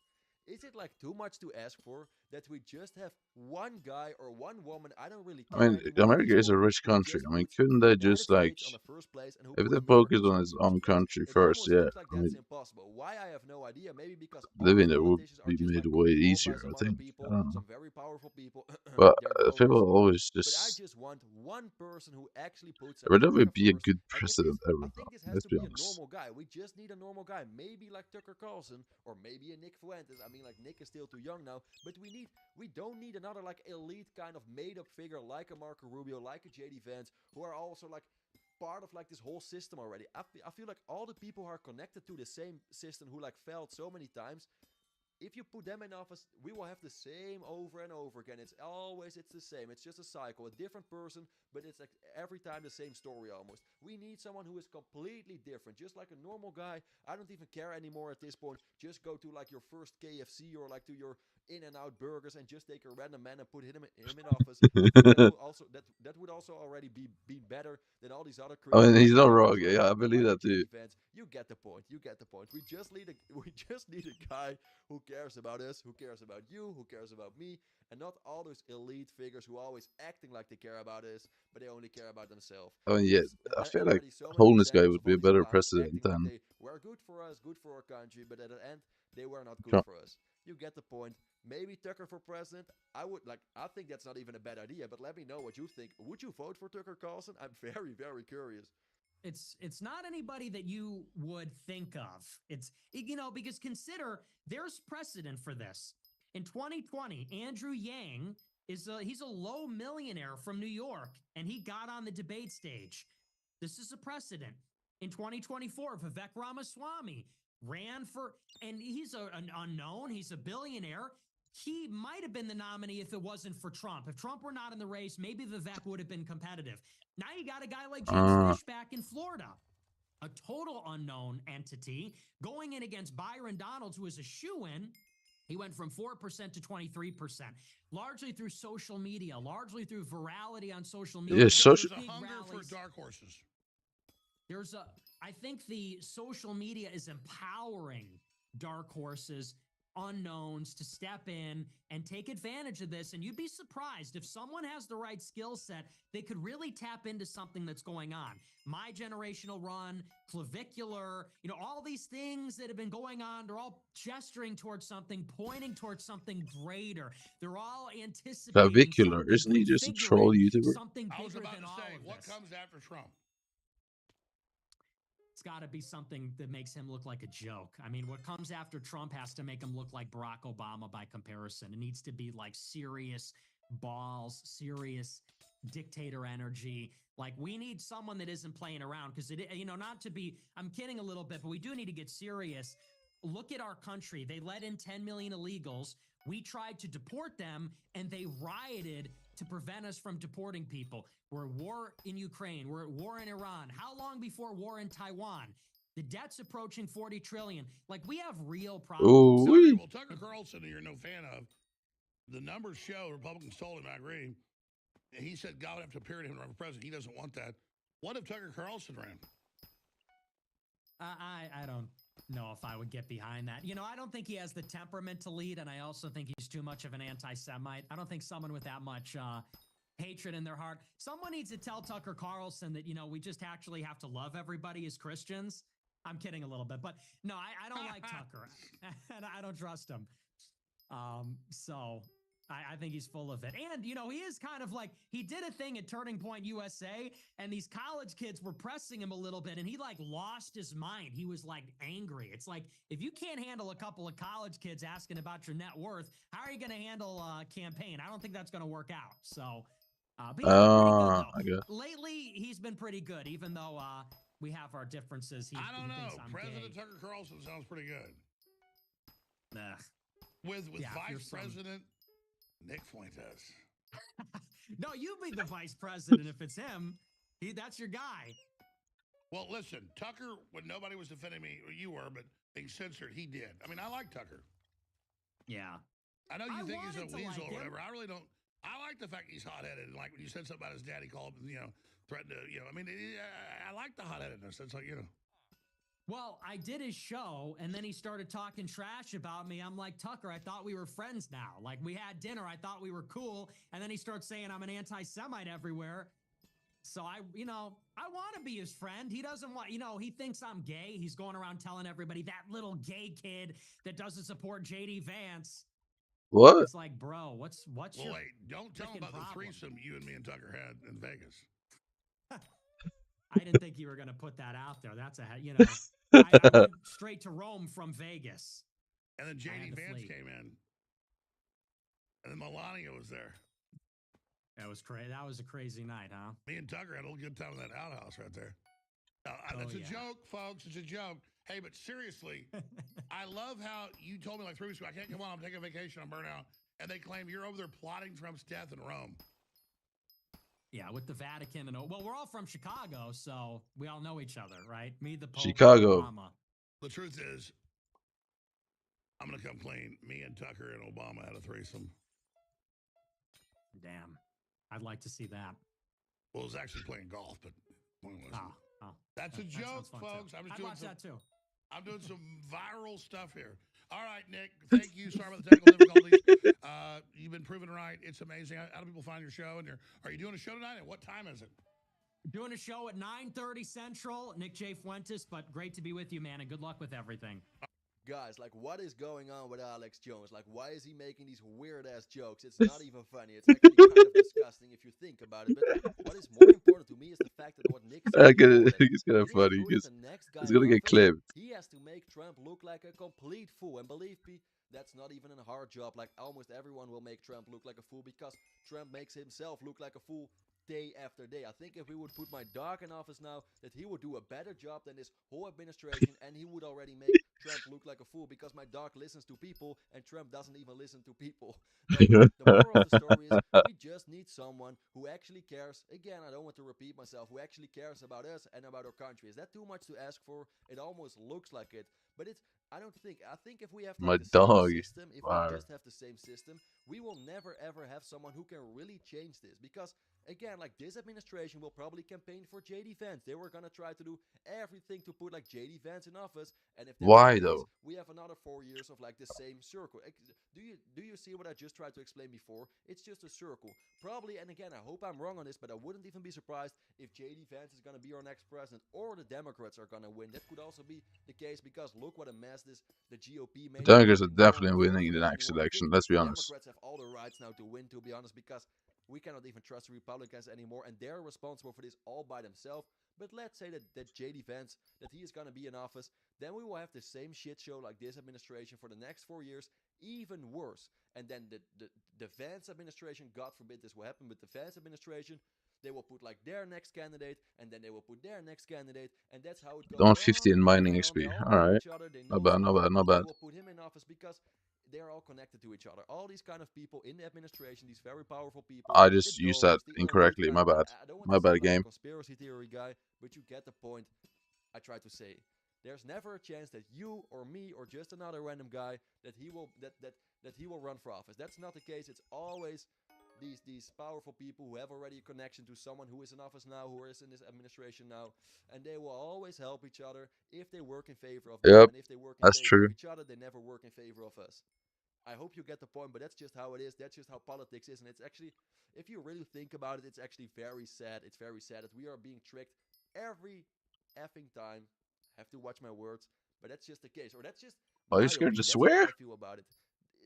Is it like too much to ask for that we just have one guy or one woman? I don't really care I mean, anymore America is a rich who country. just I mean, puts couldn't the they United just like, States on the first place and who if put they America focus on on the his first own place? country It first, almost yeah. looks like I that's mean, impossible. Why? I have no idea. Maybe because all living the there would politicians are be just made like way controlled by easier, some I other think. people, I don't know. some very powerful people. But They're growing people slowly. always But I just. just want one person who actually puts Would that America be a first. good And president ever, I think though? this has Let's to be be a honest. normal guy. We just need a normal guy. Maybe like Tucker Carlson or maybe a Nick Fuentes. I mean, like Nick is still too young now. But we don't need another like elite kind of made-up figure like a Marco Rubio, like a JD Vance, who are also like part of like this whole system already. I feel like all the people who are connected to the same system who like failed so many times. If you put them in office, we will have the same over and over again. It's the same. It's just a cycle, a different person, but it's like every time the same story almost. We need someone who is completely different, just like a normal guy. I don't even care anymore at this point. Just go to like your first KFC or like to your In-N-Out Burgers and just take a random man and put him in office. That would also already be better than all these other I creators. mean, he's like not Tucker wrong. Carlson Yeah, I or believe like that too. JD Vance. You get the point. You get the point. We just need a guy who cares about us, who cares about you, who cares about me, and not all those elite figures who are always acting like they care about us, but they only care about themselves. I mean, yeah, Because I there feel are like already so many homeless guy examples would of be all a these better clowns president acting like than. they were good for us, good for our country, but at the end, they were not good Trump. for us. You get the point. Maybe Tucker for president. I think that's not even a bad idea, but let me know what you think. Would you vote for Tucker Carlson? I'm very, very curious. It's not anybody that you would think of. It's, because consider there's precedent for this. In 2020, Andrew Yang he's a low millionaire from New York, and he got on the debate stage. This is a precedent. In 2024, Vivek Ramaswamy ran for, and he's an unknown, he's a billionaire. he might have been the nominee if it wasn't for Trump. If Trump were not in the race, maybe Vivek would have been competitive. Now you got a guy like James Fishback in Florida, a total unknown entity, going in against Byron Donalds, who is a shoo-in. He went from 4% to 23%, largely through social media, largely through virality on social media. Yeah, social. There's a hunger for dark horses. I think the social media is empowering dark horses, unknowns, to step in and take advantage of this. And you'd be surprised if someone has the right skill set, they could really tap into something that's going on. My generational run, clavicular, all these things that have been going on, they're all gesturing towards something, pointing towards something greater. They're all anticipating Clavicular. something, Isn't he just a troll YouTuber? something I was bigger about than to all say, of what this. comes after Trump? It's got to be something that makes him look like a joke. I mean, what comes after Trump has to make him look like Barack Obama by comparison. It needs to be like serious balls, serious dictator energy. Like, we need someone that isn't playing around, because not to be, I'm kidding a little bit, but we do need to get serious. Look at our country. They let in 10 million illegals. We tried to deport them, and they rioted to prevent us from deporting people. We're at war in Ukraine. We're at war in Iran. How long before war in Taiwan? The debt's approaching 40 trillion. Like, we have real problems. Well, Tucker Carlson, who you're no fan of, the numbers show Republicans told him, I agree. He said God would have to appear to him to run for president. He doesn't want that. What if Tucker Carlson ran? I don't know if I would get behind that. I don't think he has the temperament to lead, and I also think he's too much of an anti-Semite. I don't think someone with that much hatred in their heart. Someone needs to tell Tucker Carlson that, we just actually have to love everybody as Christians. I'm kidding a little bit, but no, I don't like Tucker, and I don't trust him. So I think he's full of it. And, he is kind of like, he did a thing at Turning Point USA, and these college kids were pressing him a little bit, and he lost his mind. He was angry. It's like, if you can't handle a couple of college kids asking about your net worth, how are you going to handle a campaign? I don't think that's going to work out. So, but he's been pretty good, though. Lately, he's been pretty good, even though we have our differences. I don't know. Thinks I'm President gay. Tucker Carlson sounds pretty good. Ugh. With Vice President Nick Fuentes. No, you be the vice president if it's him. That's your guy. Well, listen, Tucker, when nobody was defending me, or you were, but being censored, he did. I mean, I like Tucker. Yeah. I know you think he's a weasel or whatever. I really don't. I like the fact he's hot-headed. And like when you said something about his dad, he called him, threatened to, I mean, I like the hot-headedness. It's like, Well, I did his show, and then he started talking trash about me. I'm like, Tucker, I thought we were friends now. Like, we had dinner. I thought we were cool. And then he starts saying I'm an anti-Semite everywhere. So I want to be his friend. He doesn't want, he thinks I'm gay. He's going around telling everybody, that little gay kid that doesn't support JD Vance. What? It's like, bro, what's your wait, don't tell him about problem? the threesome you and me and Tucker had in Vegas. I didn't think you were going to put that out there. That's I went straight to Rome from Vegas. And then JD Vance came in. And then Melania was there. That was crazy. That was a crazy night, huh? Me and Tucker had a little good time in that outhouse right there. That's a joke, folks. It's a joke. Hey, but seriously, I love how you told me 3 weeks ago, I can't come on, I'm taking a vacation, I'm burnt out. And they claim you're over there plotting Trump's death in Rome. Yeah, with the Vatican and we're all from Chicago, so we all know each other, right? Me, the Pope, Chicago. Obama. The truth is, I'm gonna come clean. Me and Tucker and Obama had a threesome. Damn, I'd like to see that. Well, it was actually playing golf, but that's a joke, folks. I'd watch that too. I'm doing some viral stuff here. All right, Nick. Thank you. Sorry about the technical difficulties. You've been proven right. It's amazing. How do people find your show? And are you doing a show tonight? And what time is it? Doing a show at 9:30 Central. Nick J. Fuentes, but great to be with you, man, and good luck with everything. Guys, what is going on with Alex Jones? Why is he making these weird-ass jokes? It's not even funny. It's actually kind of disgusting if you think about it. But what is more important to me is the fact that what Nick said It's kind of funny because it's going to get clipped. He has to make Trump look like a complete fool. And believe me, that's not even a hard job. Almost everyone will make Trump look like a fool because Trump makes himself look like a fool day after day. I think if we would put my dog in office now, that he would do a better job than this whole administration, and he would already make Trump look like a fool because my dog listens to people and Trump doesn't even listen to people. But the moral of the story is we just need someone who actually cares. Again, I don't want to repeat myself. Who actually cares about us and about our country. Is that too much to ask for? It almost looks like it, but it's. I don't think. I think if we have My like the dog. same system, if Wow. we just have the same system, we will never ever have someone who can really change this. Because again, like this administration will probably campaign for JD Vance. They were gonna try to do everything to put like JD Vance in office. And if that's Why the case, though? we have another 4 years of like the same circle. Do you see what I just tried to explain before? It's just a circle. Probably, and again, I hope I'm wrong on this, but I wouldn't even be surprised if JD Vance is gonna be our next president or the Democrats are gonna win. That could also be the case because look what a mess the GOP made. The Democrats are definitely winning the next election. Let's be the honest. Democrats have all the rights now to win, to be honest, because we cannot even trust the Republicans anymore, and they're responsible for this all by themselves. But let's say that JD Vance, that he is going to be in office, then we will have the same shit show like this administration for the next 4 years, even worse. And then the Vance administration, God forbid this will happen, but the Vance administration, they will put like their next candidate, and then they will put their nenext candidate, and that's how it goes. Don't 50 in mining They XP. all know Alright. each other, they Not know bad, someone, not bad, not bad. They will put him in office because they're all connected to each other. All these kind of people in the administration, these very powerful people. I just used that incorrectly. My bad. I don't want My to sound bad, like a game. conspiracy theory guy, but you get the point. I try to say. There's never a chance that you or me or just another random guy that he will run for office. That's not the case. It's always these powerful people who have already a connection to someone who is in office now, who is in this administration now, and they will always help each other if they work in favor of them. Yep, And if they work in that's favor true. of each other, they never work in favor of us. I hope you get the point, but that's just how it is. That's just how politics is, and it's actually, if you really think about it, it's actually very sad. It's very sad that we are being tricked every effing time. I have to watch my words, but that's just the case, or that's just. Are you my scared to opinion. That's swear? how I feel about it.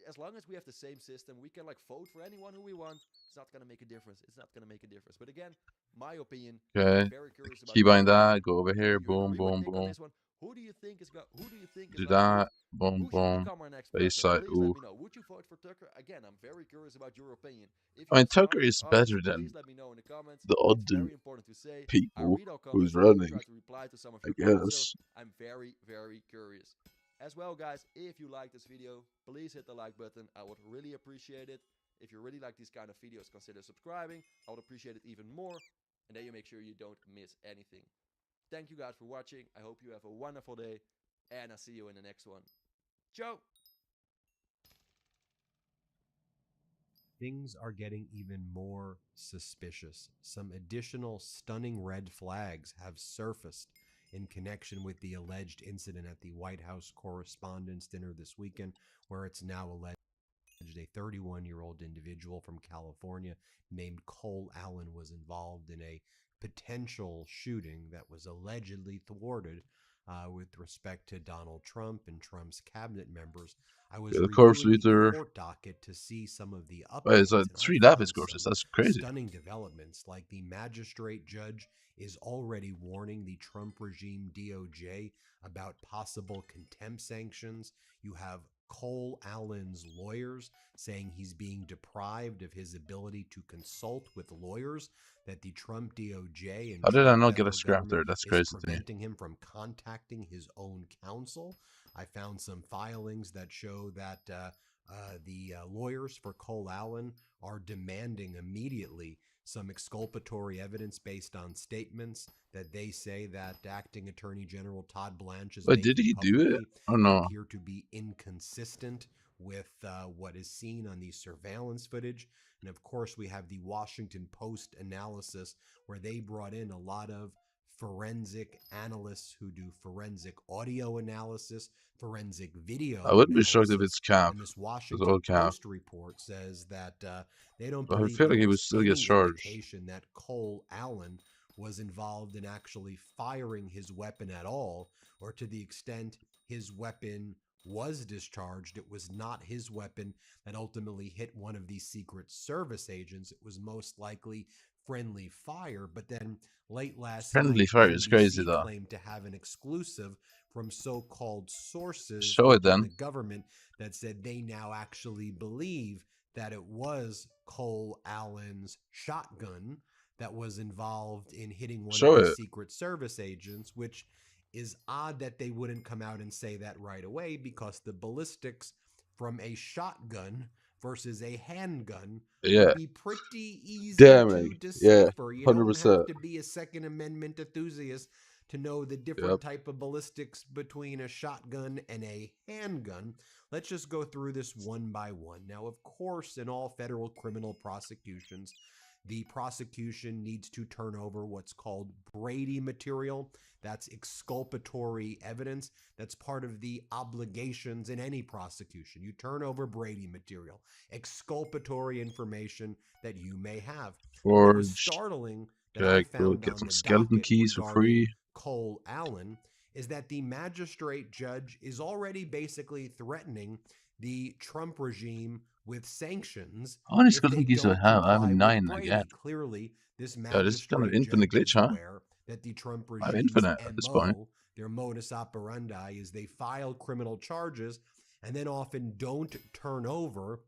As long as we have the same system, we can like vote for anyone who we want. It's not gonna make a difference. It's not gonna make a difference. But again, my opinion. Okay. I'm very curious about Keep your buying opinion. that. Go over here. You Boom, agree with boom, Nick on boom. this one? Who do you think is Do like that. Boom, who should boom. become our next Base president? side. Please let Ooh. me know. Would you vote for Tucker? Again, I'm very curious about your opinion. If I mean, you have Tucker another is option, better than please let me know in the comments. the It's other very important to say. I people read all who's comments. I will running. try to reply to some of I your comments. guess. So I'm very, very curious. As well, guys, if you like this video, please hit the like button. I would really appreciate it. If you really like these kind of videos, consider subscribing. I would appreciate it even more. And then you make sure you don't miss anything. Thank you guys for watching. I hope you have a wonderful day. And I'll see you in the next one. Ciao! Things are getting even more suspicious. Some additional stunning red flags have surfaced in connection with the alleged incident at the White House Correspondents' Dinner this weekend, where it's now alleged a 31-year-old individual from California named Cole Allen was involved in a potential shooting that was allegedly thwarted with respect to Donald Trump and Trump's cabinet members. I was The corpse reviewing the leader. court docket to see some of the updates. Wait, it's like and I 3 Lapis found corpses. some That's crazy. stunning developments, like the magistrate judge is already warning the Trump regime DOJ about possible contempt sanctions. You have Cole Allen's lawyers saying he's being deprived of his ability to consult with lawyers, that the Trump DOJ and How did I Trump not get a federal scrap government there? That's is crazy to me. preventing him from contacting his own counsel. I found some filings that show that the lawyers for Cole Allen are demanding immediately some exculpatory evidence based on statements that they say that Acting Attorney General Todd Blanche is But did making he do it? publicly Oh that no. appear to be inconsistent with what is seen on the surveillance footage. And of course, we have the Washington Post analysis, where they brought in a lot of forensic analysts who do forensic audio analysis, forensic video I wouldn't be analysis. shocked if it's cap. And this It's Washington all cap. Post report says that they don't But I believe feel there like he would was still any get charged. indication that Cole Allen was involved in actually firing his weapon at all, or to the extent his weapon was discharged, it was not his weapon that ultimately hit one of these Secret Service agents. It was most likely friendly fire. But then late last Friendly night, fire is crazy NBC though. claimed to have an exclusive from so-called sources Show it within then. the government that said they now actually believe that it was Cole Allen's shotgun that was involved in hitting one Show of the it. Secret Service agents, which is odd that they wouldn't come out and say that right away, because the ballistics from a shotgun versus a handgun would be pretty easy to decipher. You don't have to be a Second Amendment enthusiast to know the different type of ballistics between a shotgun and a handgun. Let's just go through this one by one. Now, of course, in all federal criminal prosecutions, the prosecution needs to turn over what's called Brady material. That's exculpatory evidence. That's part of the obligations in any prosecution. You turn over Brady material, exculpatory information that you may have. What was startling that I found get on some the skeleton docket keys for regarding free. Cole Allen is that the magistrate judge is already basically threatening the Trump regime with sanctions How many if they skeleton keys do I don't have? I have comply with 9 Brady. again. Clearly, this Yeah, this is kind of magistrate infinite judge glitch, is huh? aware that the Trump I have regime's infinite at this point. MO, their modus operandi, is they file criminal charges and then often don't turn over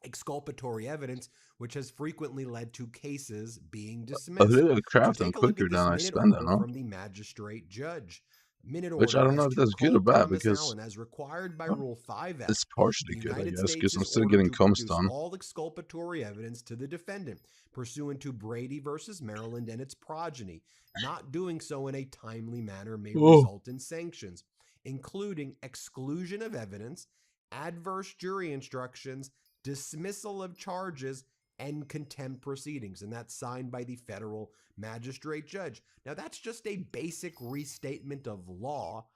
exculpatory evidence, which has frequently led to cases being I dismissed. think I So craft them take a look quicker at than this I minute spend them, order no? from the magistrate judge. Minute Which I order don't know as if to that's good or Cole bad, Thomas because Allen, as required by Rule 5F. it's partially The good, I United guess, States because I'm is still ordered getting to comms produce done. all exculpatory evidence to the defendant, pursuant to Brady versus Maryland and its progeny. Not doing so in a timely manner may result in sanctions, including exclusion of evidence, adverse jury instructions, dismissal of charges, and contempt proceedings. And that's signed by the federal magistrate judge. Now, that's just a basic restatement of law,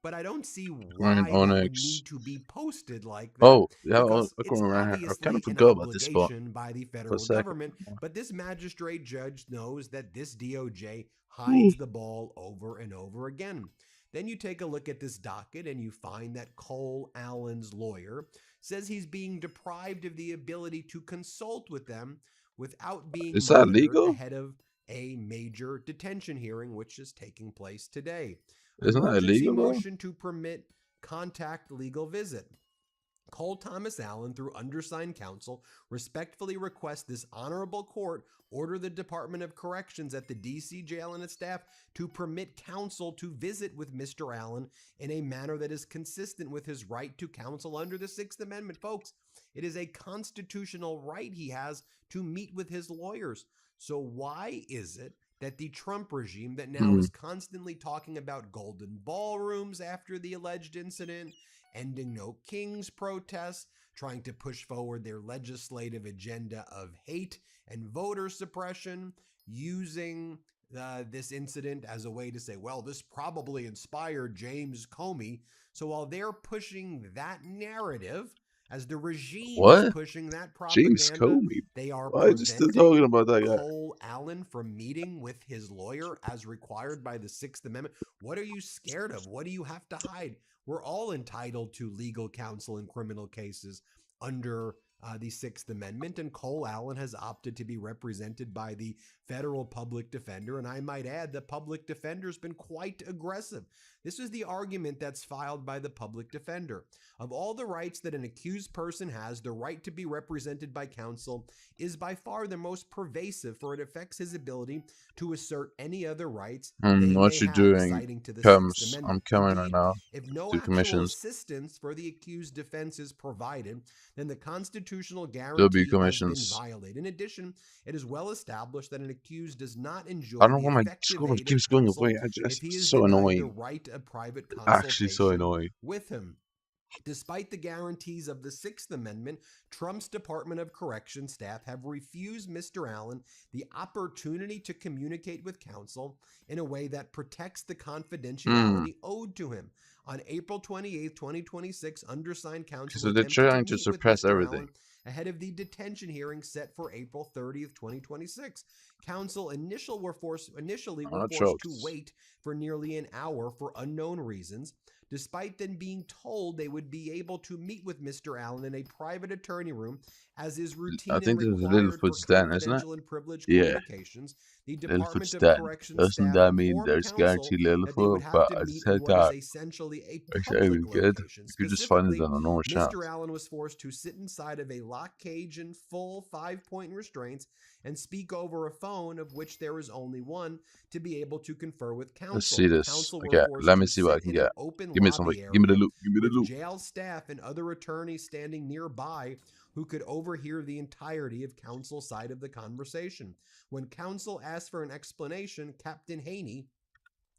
but I don't see why that would Onyx. need to be posted like that. Oh, yeah, Because I it's kind of obviously an forgot about this spot obligation by the for a federal second. government, but this magistrate judge knows that this DOJ hides the ball over and over again. Then you take a look at this docket and you find that Cole Allen's lawyer says he's being deprived of the ability to consult with them without being Is that monitored legal? ahead of a major detention hearing, which is taking place today. Isn't that Emergency illegal, though? motion to permit contact legal visit. Cole Thomas Allen, through undersigned counsel, respectfully requests this honorable court order the Department of Corrections at the D.C. jail and its staff to permit counsel to visit with Mr. Allen in a manner that is consistent with his right to counsel under the Sixth Amendment. Folks, it is a constitutional right he has to meet with his lawyers. So why is it that the Trump regime that now is constantly talking about golden ballrooms after the alleged incident, ending No Kings protests, trying to push forward their legislative agenda of hate and voter suppression, using this incident as a way to say, well, this probably inspired James Comey. So while they're pushing that narrative, as the regime is pushing that propaganda, they are still talking about that guy? Cole Allen from meeting with his lawyer as required by the Sixth Amendment. What are you scared of? What do you have to hide? We're all entitled to legal counsel in criminal cases under the Sixth Amendment, and Cole Allen has opted to be represented by the federal public defender, and I might add the public defender's been quite aggressive. This is the argument that's filed by the public defender. Of all the rights that an accused person has, the right to be represented by counsel is by far the most pervasive, for it affects his ability to assert any other rights What you doing? citing to the Comes. Sixth I'm Amendment. coming right now. If no Do actual commissions. assistance for the accused defense is provided, then the constitutional W guarantee has been commissions. violated. In addition, it is well established that an accused does not enjoy I don't know the why my effective score aid of keeps going counsel away. if he is So denied the annoying. right of private Actually, so consultation annoying. with him. Despite the guarantees of the Sixth Amendment, Trump's Department of Correction staff have refused Mr. Allen the opportunity to communicate with counsel in a way that protects the confidentiality owed to him. On April 28, 2026, undersigned counsel So they're attempted to trying to meet with suppress Mr. everything. Allen ahead of the detention hearing set for April 30th, 2026. Counsel initially were forced to wait for nearly an hour for unknown reasons, despite them being told they would be able to meet with Mr. Allen in a private attorney room, as is routine I think and there's a required little for foot's den, isn't it? confidential and privileged Yeah. communications. The Department Littlefoot's of den. Corrections Doesn't staff that mean informed there's counsel guaranteed that they would Littlefoot? have But to I meet said in what is that. essentially a It's public really good. location. If you just find it Specifically, on a normal chat. Mr. Allen was forced to sit inside of a lock cage and full 5-point restraints and speak over a phone of which there is only one to be able to confer with counsel. Let's see this. Counsel were Okay, forced let me to see what I sit can in an get. open Give me something. lobby Give me the area loot. Give me the with loot. jail staff and other attorneys standing nearby who could overhear the entirety of counsel's side of the conversation. When counsel asked for an explanation, Captain Haney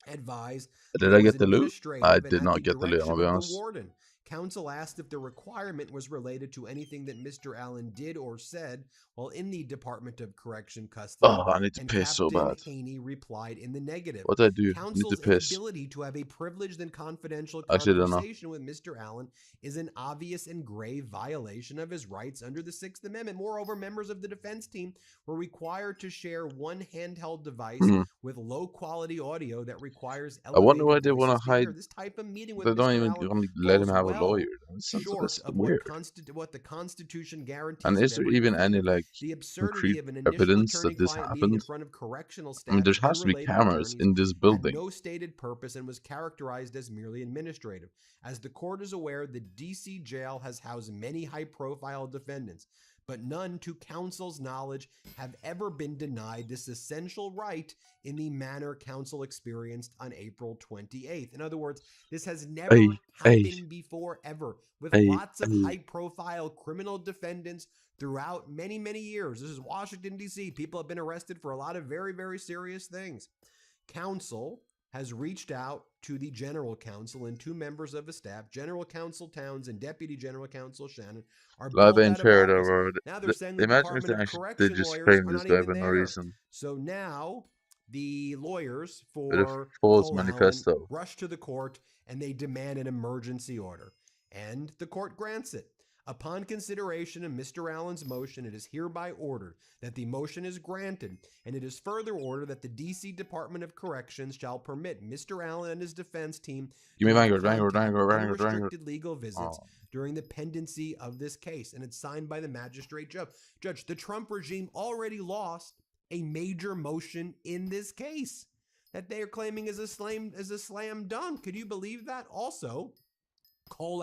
advised Did that I it was get the loot? I administrative and did at not the get the loot, I'm direction gonna be of the honest. warden. Counsel asked if the requirement was related to anything that Mr. Allen did or said while in the Department of Correction custody, Oh, I need to and piss so Captain bad. Haney replied in the negative. What did I do? I need to Counsel's piss. inability to have a privileged and confidential Actually, I don't know. conversation with Mr. Allen is an obvious and grave violation of his rights under the Sixth Amendment. Moreover, members of the defense team were required to share one handheld device Mhm. with low-quality audio that requires I wonder why elevated they want voices to to hear. hide. This type of meeting with They don't Mr. even Allen only let him falls have a well lawyer. That's short of weird. what the Constitution guarantees And of is there every even defendant. any like The absurdity concrete of an initial evidence that this attorney-client meeting in happened? front of correctional I mean, staff there and has to be unrelated cameras attorneys in this had building. no stated purpose and was characterized as merely administrative. As the court is aware, the D.C. jail has housed many high-profile defendants, but none, to counsel's knowledge, have ever been denied this essential right in the manner counsel experienced on April 28th. In other words, this has never happened before, ever, with lots of high-profile criminal defendants throughout many, many years. This is Washington, D.C. People have been arrested for a lot of very, very serious things. Counsel has reached out to the general counsel and two members of his staff. General counsel Towns and deputy general counsel Shannon are Live both and out of shared office. over. Now they're saying the Imagine if Department they of actually Correction just lawyers framed are this not guy even for no there. reason. So now the lawyers With a for false Cole Allen manifesto. rush to the court and they demand an emergency order. And the court grants it. Upon consideration of Mr. Allen's motion, it is hereby ordered that the motion is granted, and it is further ordered that the D.C. Department of Corrections shall permit Mr. Allen and his defense team Give me to make Vanguard, contact with Vanguard. unrestricted legal visits Oh. during the pendency of this case, and it's signed by the magistrate judge. Judge, the Trump regime already lost a major motion in this case that they are claiming is a slam dunk. Could you believe that? Also, Cole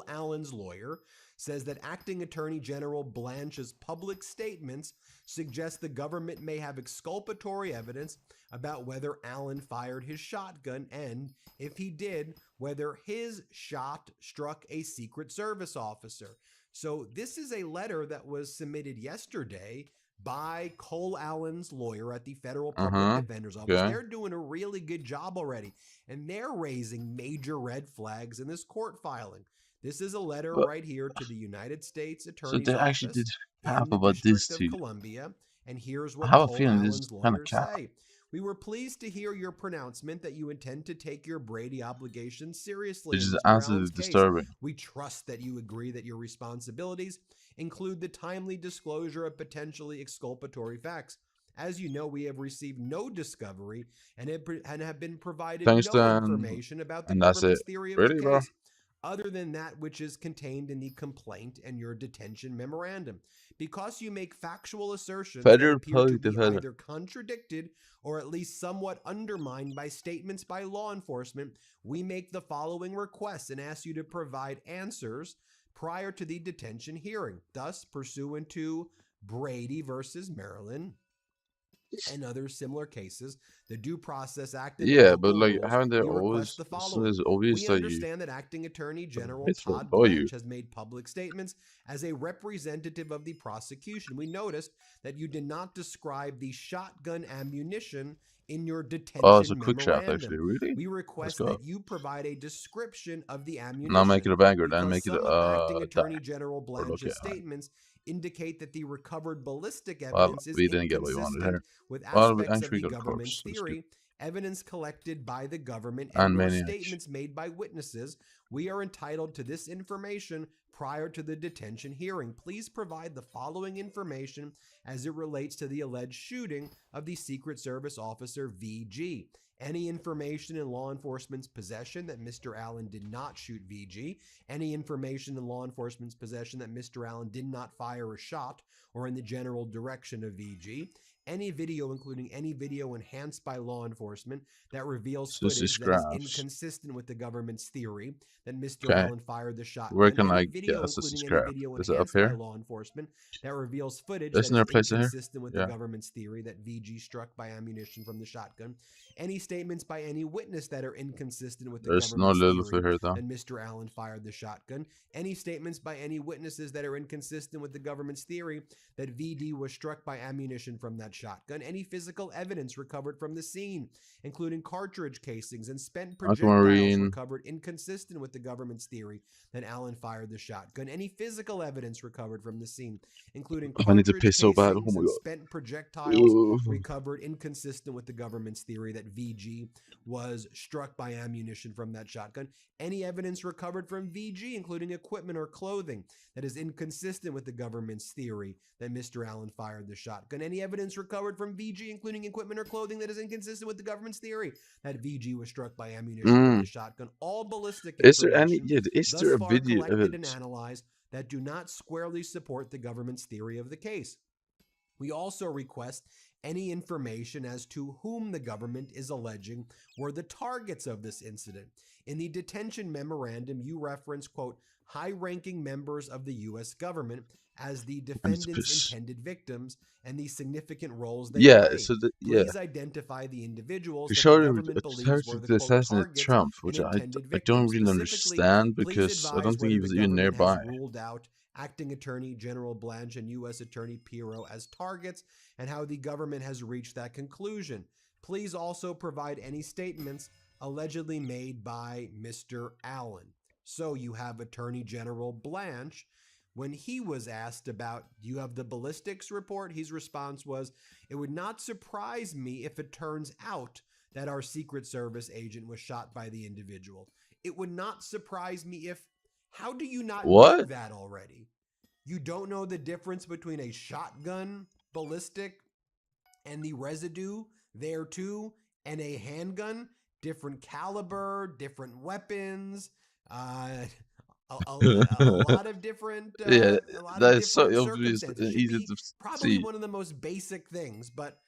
Allen's lawyer says that Acting Attorney General Blanche's public statements suggest the government may have exculpatory evidence about whether Allen fired his shotgun and, if he did, whether his shot struck a Secret Service officer. So this is a letter that was submitted yesterday by Cole Allen's lawyer at the Federal Public Defender's Office. Okay. They're doing a really good job already, and they're raising major red flags in this court filing. This is a letter right here to the United States Attorney's So they Office actually did in half the about this District of too. Columbia, and here's I what have a Cole feeling this is Allen's kind of lawyers cap. say. We were pleased to hear your pronouncement that you intend to take your Brady obligations seriously Which in is Mr. absolutely Allen's case. disturbing. We trust that you agree that your responsibilities include the timely disclosure of potentially exculpatory facts. As you know, we have received no discovery and have been provided Thanks, no Dan. information about the And that's government's it. theory of Really, the bro? case, other than that which is contained in the complaint and your detention memorandum. Because you make factual assertions that Federal appear to Public be Defender. either contradicted or at least somewhat undermined by statements by law enforcement, we make the following requests and ask you to provide answers prior to the detention hearing. Thus, pursuant to Brady versus Maryland and other similar cases, the Due Process Act and Yeah, local but like, rules, haven't they we always? request the As soon following. as it's obvious We that you, understand that Acting Attorney General it's Todd for you. Blanche has made public statements as a representative of the prosecution. We noticed that you did not describe the shotgun ammunition in your detention Oh, it's a quick shot, memorandum. actually. Really? We Let's request go. that you provide a description of the ammunition. Now make it a Vanguard, then because make it some of Acting a Attorney die. General Or okay, Blanche's statements indicate that the recovered ballistic well, evidence is we didn't get what we wanted inconsistent here. with Well, aspects and of the we got government's corpse. That's good. theory, evidence collected by the government, And and or Maniac. statements made by witnesses. We are entitled to this information prior to the detention hearing. Please provide the following information as it relates to the alleged shooting of the Secret Service officer VG. Any information in law enforcement's possession that Mr. Allen did not shoot VG, any information in law enforcement's possession that Mr. Allen did not fire a shot or in the general direction of VG, any video, including any video enhanced by law enforcement that reveals So this is footage that is graphs. inconsistent with the government's theory that Mr. Okay. Allen fired the shotgun. Where can Any I video, guess this is including any graph? video Is it up enhanced by here? law enforcement that reveals footage Isn't that there is a place here? inconsistent with the Yeah. government's theory that VG struck by ammunition from the shotgun. Any statements by any witness that are inconsistent with the There's no government's little theory for here though. that Mr. Allen fired the shotgun. Any statements by any witnesses that are inconsistent with the government's theory that VD was struck by ammunition from that shotgun. Any physical evidence recovered from the scene, including cartridge casings and spent projectiles Aquamarine. recovered inconsistent with the government's theory that Allen fired the shotgun. Any physical evidence recovered from the scene, including I need to cartridge piss so bad. Oh casings my and god. spent projectiles Ugh. recovered inconsistent with the government's theory that VG was struck by ammunition from that shotgun. Any evidence recovered from VG, including equipment or clothing, that is inconsistent with the government's theory that Mr. Allen fired the shotgun. Any evidence recovered from VG, including equipment or clothing, that is inconsistent with the government's theory that VG was struck by ammunition from the shotgun. All ballistic Is there any? information Yeah, is thus there a far video collected and evidence? analyzed that do not squarely support the government's theory of the case. We also request any information as to whom the government is alleging were the targets of this incident. In the detention memorandum, you reference, quote, high-ranking members of the U.S. government as the defendant's intended victims and the significant roles they Yeah. play. So Please identify the individuals They that the showed him government believes were attempting the, to quote, assassinate targets Trump, and which I intended don't victims. really Specifically, understand please because I advise don't think whether he the was even government nearby. has ruled out Acting Attorney General Blanche and U.S. Attorney Pirro as targets and how the government has reached that conclusion. Please also provide any statements allegedly made by Mr. Allen. So you have Attorney General Blanche. When he was asked about, do you have the ballistics report? His response was, it would not surprise me if it turns out that our Secret Service agent was shot by the individual. It would not surprise me if, how do you not know that already? You don't know the difference between a shotgun ballistic and the residue there too, and a handgun, different caliber, different weapons, a lot of different, Yeah, a lot that of is so different obvious circumstances. and Should easy be to probably see. one of the most basic things, but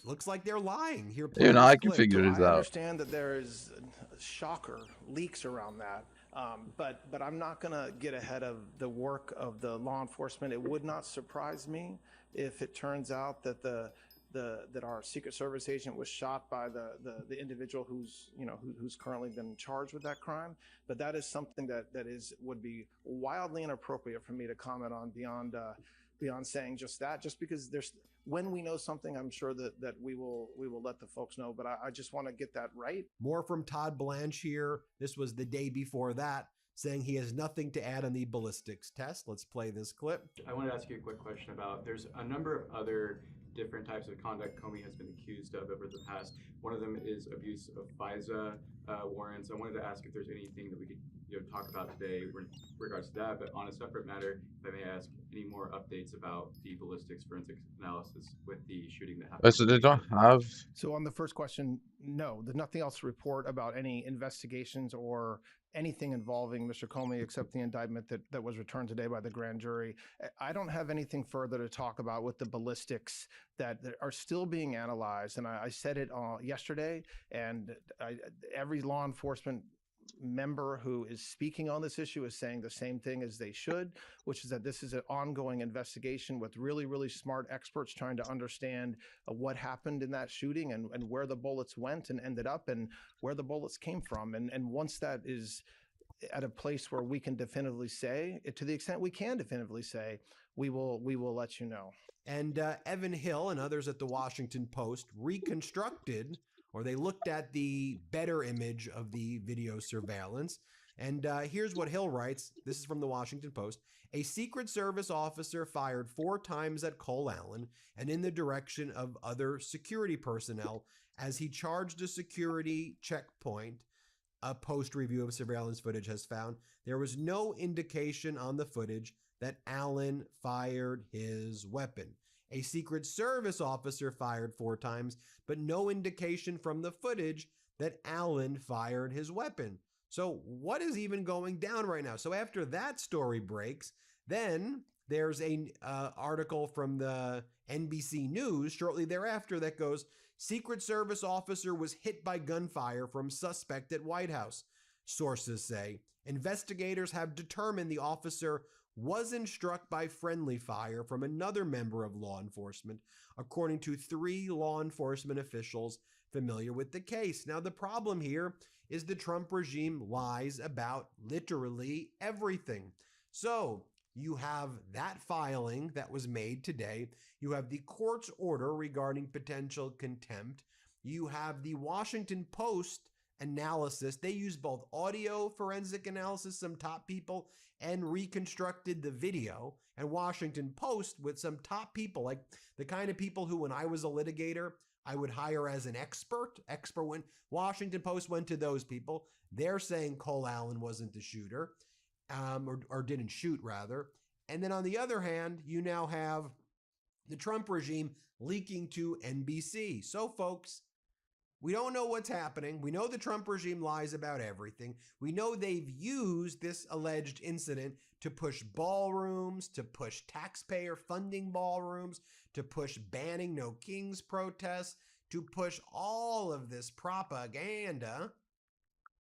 looks like they're lying here. Even I can Clip. figure this I out. understand that there is shocker leaks around that, but I'm not going to get ahead of the work of the law enforcement. It would not surprise me if it turns out that that our Secret Service agent was shot by the individual who's currently been charged with that crime. But that is something that would be wildly inappropriate for me to comment on beyond saying just that. Just because when we know something, I'm sure that we will let the folks know. But I just want to get that right. More from Todd Blanche here. This was the day before that, saying he has nothing to add on the ballistics test. Let's play this clip. I wanted to ask you a quick question about, there's a number of other different types of conduct Comey has been accused of over the past. One of them is abuse of FISA warrants. I wanted to ask if there's anything that we could talk about today in regards to that, but on a separate matter, if I may ask, any more updates about the ballistics forensic analysis with the shooting that happened? So they don't have. So on the first question, no, there's nothing else to report about any investigations or anything involving Mr. Comey except the indictment that was returned today by the grand jury. I don't have anything further to talk about with the ballistics that are still being analyzed. And I said it yesterday, and every law enforcement member who is speaking on this issue is saying the same thing as they should, which is that this is an ongoing investigation with really, really smart experts trying to understand what happened in that shooting and where the bullets went and ended up and where the bullets came from. And once that is at a place where we can definitively say, to the extent we can definitively say, we will let you know. And Evan Hill and others at the Washington Post reconstructed, or they looked at the better image of the video surveillance. And here's what Hill writes. This is from the Washington Post. A Secret Service officer fired 4 times at Cole Allen and in the direction of other security personnel as he charged a security checkpoint. A post-review of surveillance footage has found there was no indication on the footage that Allen fired his weapon. A Secret Service officer fired 4 times, but no indication from the footage that Allen fired his weapon. So what is even going down right now? So after that story breaks, then there's a article from the NBC News shortly thereafter that goes, Secret Service officer was hit by gunfire from suspect at White House. Sources say investigators have determined the officer wasn't struck by friendly fire from another member of law enforcement, according to 3 law enforcement officials familiar with the case. Now, the problem here is the Trump regime lies about literally everything. So you have that filing that was made today. You have the court's order regarding potential contempt. You have the Washington Post analysis. They use both audio forensic analysis, some top people, and reconstructed the video. And Washington Post with some top people, like the kind of people who, when I was a litigator, I would hire as an expert. When Washington Post went to those people, they're saying Cole Allen wasn't the shooter, or didn't shoot rather. And then on the other hand, you now have the Trump regime leaking to NBC. So folks, we don't know what's happening. We know the Trump regime lies about everything. We know they've used this alleged incident to push ballrooms, to push taxpayer funding ballrooms, to push banning No Kings protests, to push all of this propaganda.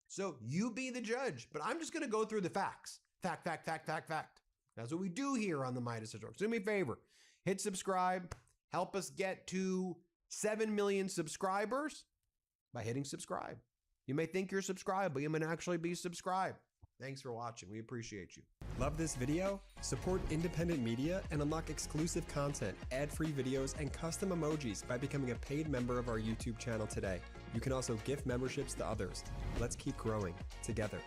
So you be the judge, but I'm just going to go through the facts. Fact. That's what we do here on the Midas Network. So do me a favor, hit subscribe, help us get to 7 million subscribers by hitting subscribe. You may think you're subscribed, but you may actually be subscribed. Thanks for watching. We appreciate you. Love this video? Support independent media and unlock exclusive content, ad-free videos, and custom emojis by becoming a paid member of our YouTube channel today. You can also gift memberships to others. Let's keep growing together.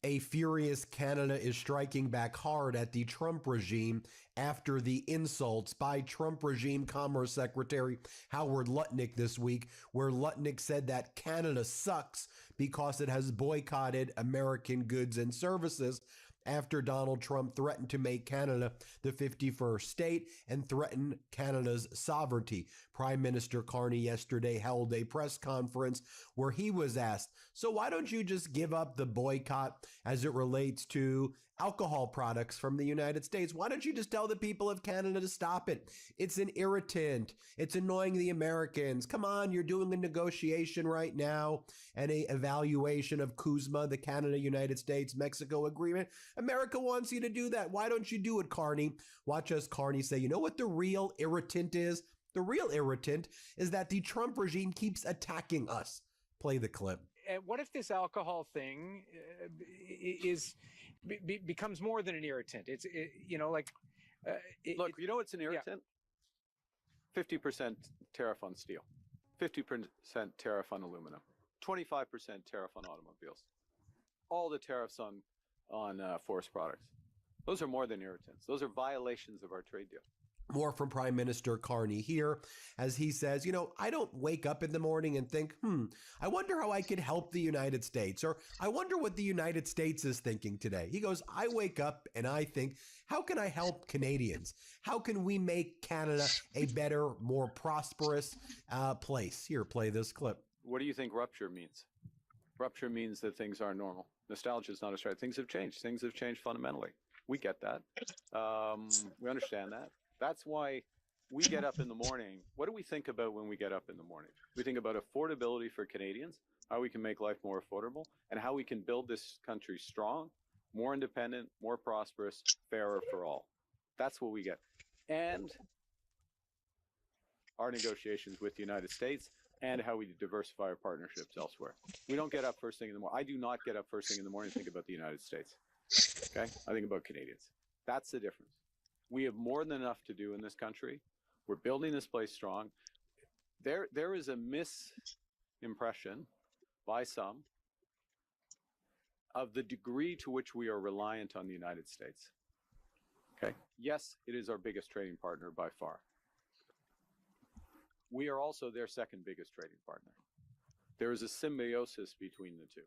A furious Canada is striking back hard at the Trump regime after the insults by Trump regime Commerce Secretary Howard Lutnick this week, where Lutnick said that Canada sucks because it has boycotted American goods and services after Donald Trump threatened to make Canada the 51st state and threaten Canada's sovereignty. Prime Minister Carney yesterday held a press conference where he was asked, so why don't you just give up the boycott as it relates to alcohol products from the United States? Why don't you just tell the people of Canada to stop it? It's an irritant. It's annoying the Americans. Come on, you're doing a negotiation right now and a evaluation of CUSMA, the Canada-United States-Mexico agreement. America wants you to do that. Why don't you do it, Carney? Watch us, Carney, say, you know what the real irritant is? The real irritant is that the Trump regime keeps attacking us. Play the clip. And what if this alcohol thing becomes more than an irritant? It's look, you know what's an irritant? 50% tariff on steel, 50% tariff on aluminum, 25% tariff on automobiles, all the tariffs on forest products. Those are more than irritants. Those are violations of our trade deal. More from Prime Minister Carney here as he says, you know, I don't wake up in the morning and think, I wonder how I could help the United States, or I wonder what the United States is thinking today. He goes, I wake up and I think, how can I help Canadians? How can we make Canada a better, more prosperous place? Here, play this clip. What do you think rupture means? Rupture means that things aren't normal. Nostalgia is not a strategy. Things have changed. Things have changed fundamentally. We get that. We understand that. That's why we get up in the morning. What do we think about when we get up in the morning? We think about affordability for Canadians, how we can make life more affordable, and how we can build this country strong, more independent, more prosperous, fairer for all. That's what we get. And our negotiations with the United States and how we diversify our partnerships elsewhere. We don't get up first thing in the morning. I do not get up first thing in the morning and think about the United States. Okay? I think about Canadians. That's the difference. We have more than enough to do in this country. We're building this place strong. There is a misimpression by some of the degree to which we are reliant on the United States. Okay? Yes, it is our biggest trading partner by far. We are also their second biggest trading partner. There is a symbiosis between the two.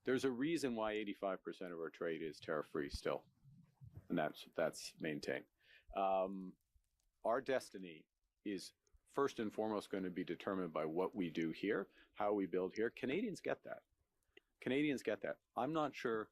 There's a reason why 85% of our trade is tariff-free still. And that's maintained. Our destiny is first and foremost going to be determined by what we do here, how we build here. Canadians get that. Canadians get that. I'm not sure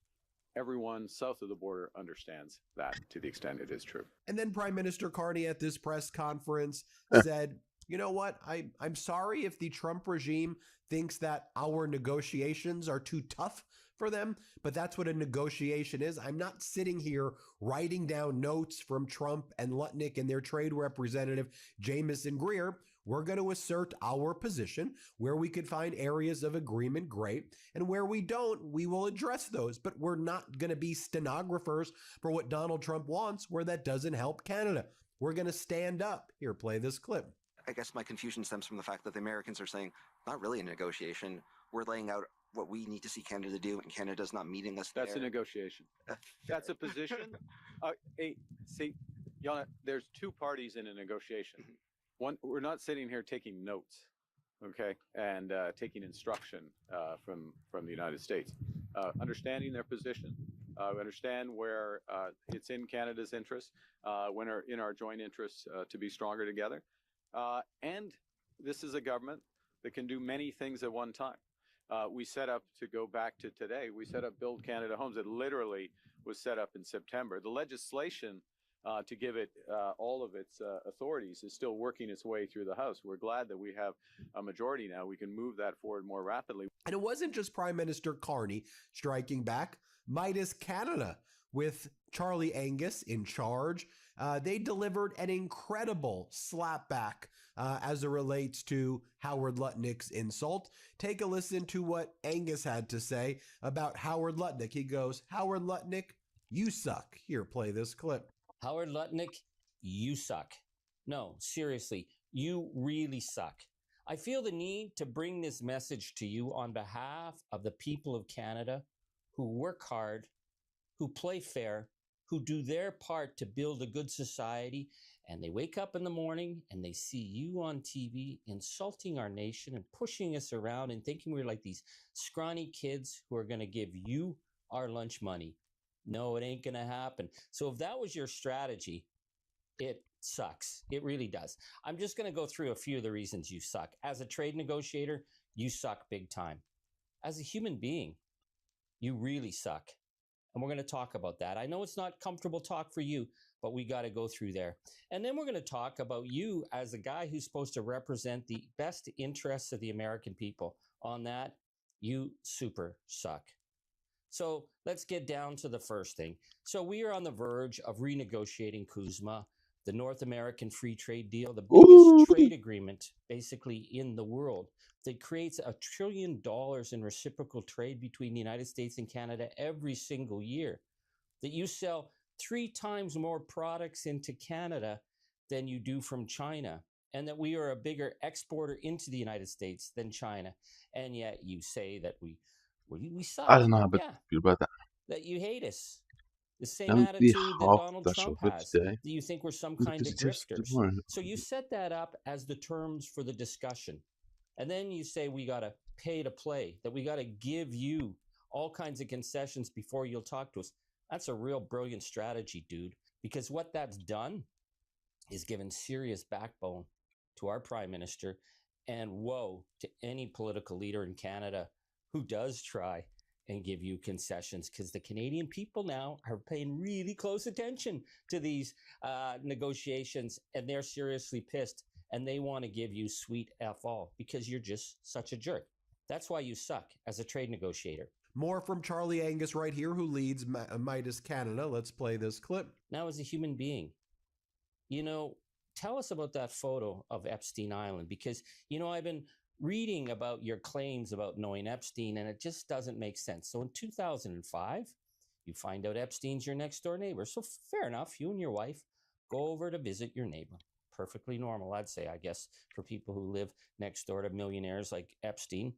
everyone south of the border understands that to the extent it is true. And then Prime Minister Carney at this press conference said, you know what? I'm sorry if the Trump regime thinks that our negotiations are too tough for them, but that's what a negotiation is. I'm not sitting here writing down notes from Trump and Lutnick and their trade representative, Jamieson Greer. We're going to assert our position. Where we could find areas of agreement, great. And where we don't, we will address those. But we're not going to be stenographers for what Donald Trump wants, where that doesn't help Canada. We're going to stand up. Here, play this clip. I guess my confusion stems from the fact that the Americans are saying, not really a negotiation. We're laying out what we need to see Canada do, and Canada's not meeting us That's there. a negotiation. That's a position. Hey, see, Yana, there's two parties in a negotiation. One, we're not sitting here taking notes, okay, and taking instruction from the United States. Understanding their position, understand where it's in Canada's interest, in our joint interests to be stronger together. And this is a government that can do many things at one time. We set up, to go back to today, we set up Build Canada Homes. It literally was set up in September. The legislation to give it all of its authorities is still working its way through the House. We're glad that we have a majority now. We can move that forward more rapidly. And it wasn't just Prime Minister Carney striking back. Midas Canada, with Charlie Angus in charge, they delivered an incredible slapback as it relates to Howard Lutnick's insult. Take a listen to what Angus had to say about Howard Lutnick. He goes, Howard Lutnick, you suck. Here, play this clip. Howard Lutnick, you suck. No, seriously, you really suck. I feel the need to bring this message to you on behalf of the people of Canada who work hard, who play fair, who do their part to build a good society, and they wake up in the morning and they see you on TV insulting our nation and pushing us around and thinking we're like these scrawny kids who are going to give you our lunch money. No, it ain't going to happen. So if that was your strategy, it sucks. It really does. I'm just going to go through a few of the reasons you suck. As a trade negotiator, you suck big time. As a human being, you really suck. And we're going to talk about that. I know it's not comfortable talk for you, but we got to go through there. And then we're going to talk about you as a guy who's supposed to represent the best interests of the American people. On that, you super suck. So let's get down to the first thing. So we are on the verge of renegotiating CUSMA, the North American Free Trade Deal, the biggest trade agreement basically in the world that creates $1 trillion in reciprocal trade between the United States and Canada every single year, that you sell 3 times more products into Canada than you do from China, and that we are a bigger exporter into the United States than China. And yet you say that we suck. I don't know how to feel about that. That you hate us. The same Don't be attitude that half Donald special Trump with has. today. That you think we're some kind of Because it's just grifters. tomorrow. So you set that up as the terms for the discussion. And then you say we got to pay to play, that we got to give you all kinds of concessions before you'll talk to us. That's a real brilliant strategy, dude. Because what that's done is given serious backbone to our prime minister, and woe to any political leader in Canada who does try and give you concessions, because the Canadian people now are paying really close attention to these negotiations, and they're seriously pissed, and they want to give you sweet F all because you're just such a jerk. That's why you suck as a trade negotiator. More from Charlie Angus right here, who leads Midas Canada. Let's play this clip. Now, as a human being, tell us about that photo of Epstein Island, because, I've been reading about your claims about knowing Epstein, and it just doesn't make sense. So in 2005, you find out Epstein's your next door neighbor. So fair enough, you and your wife go over to visit your neighbor. Perfectly normal, I'd say, I guess, for people who live next door to millionaires like Epstein.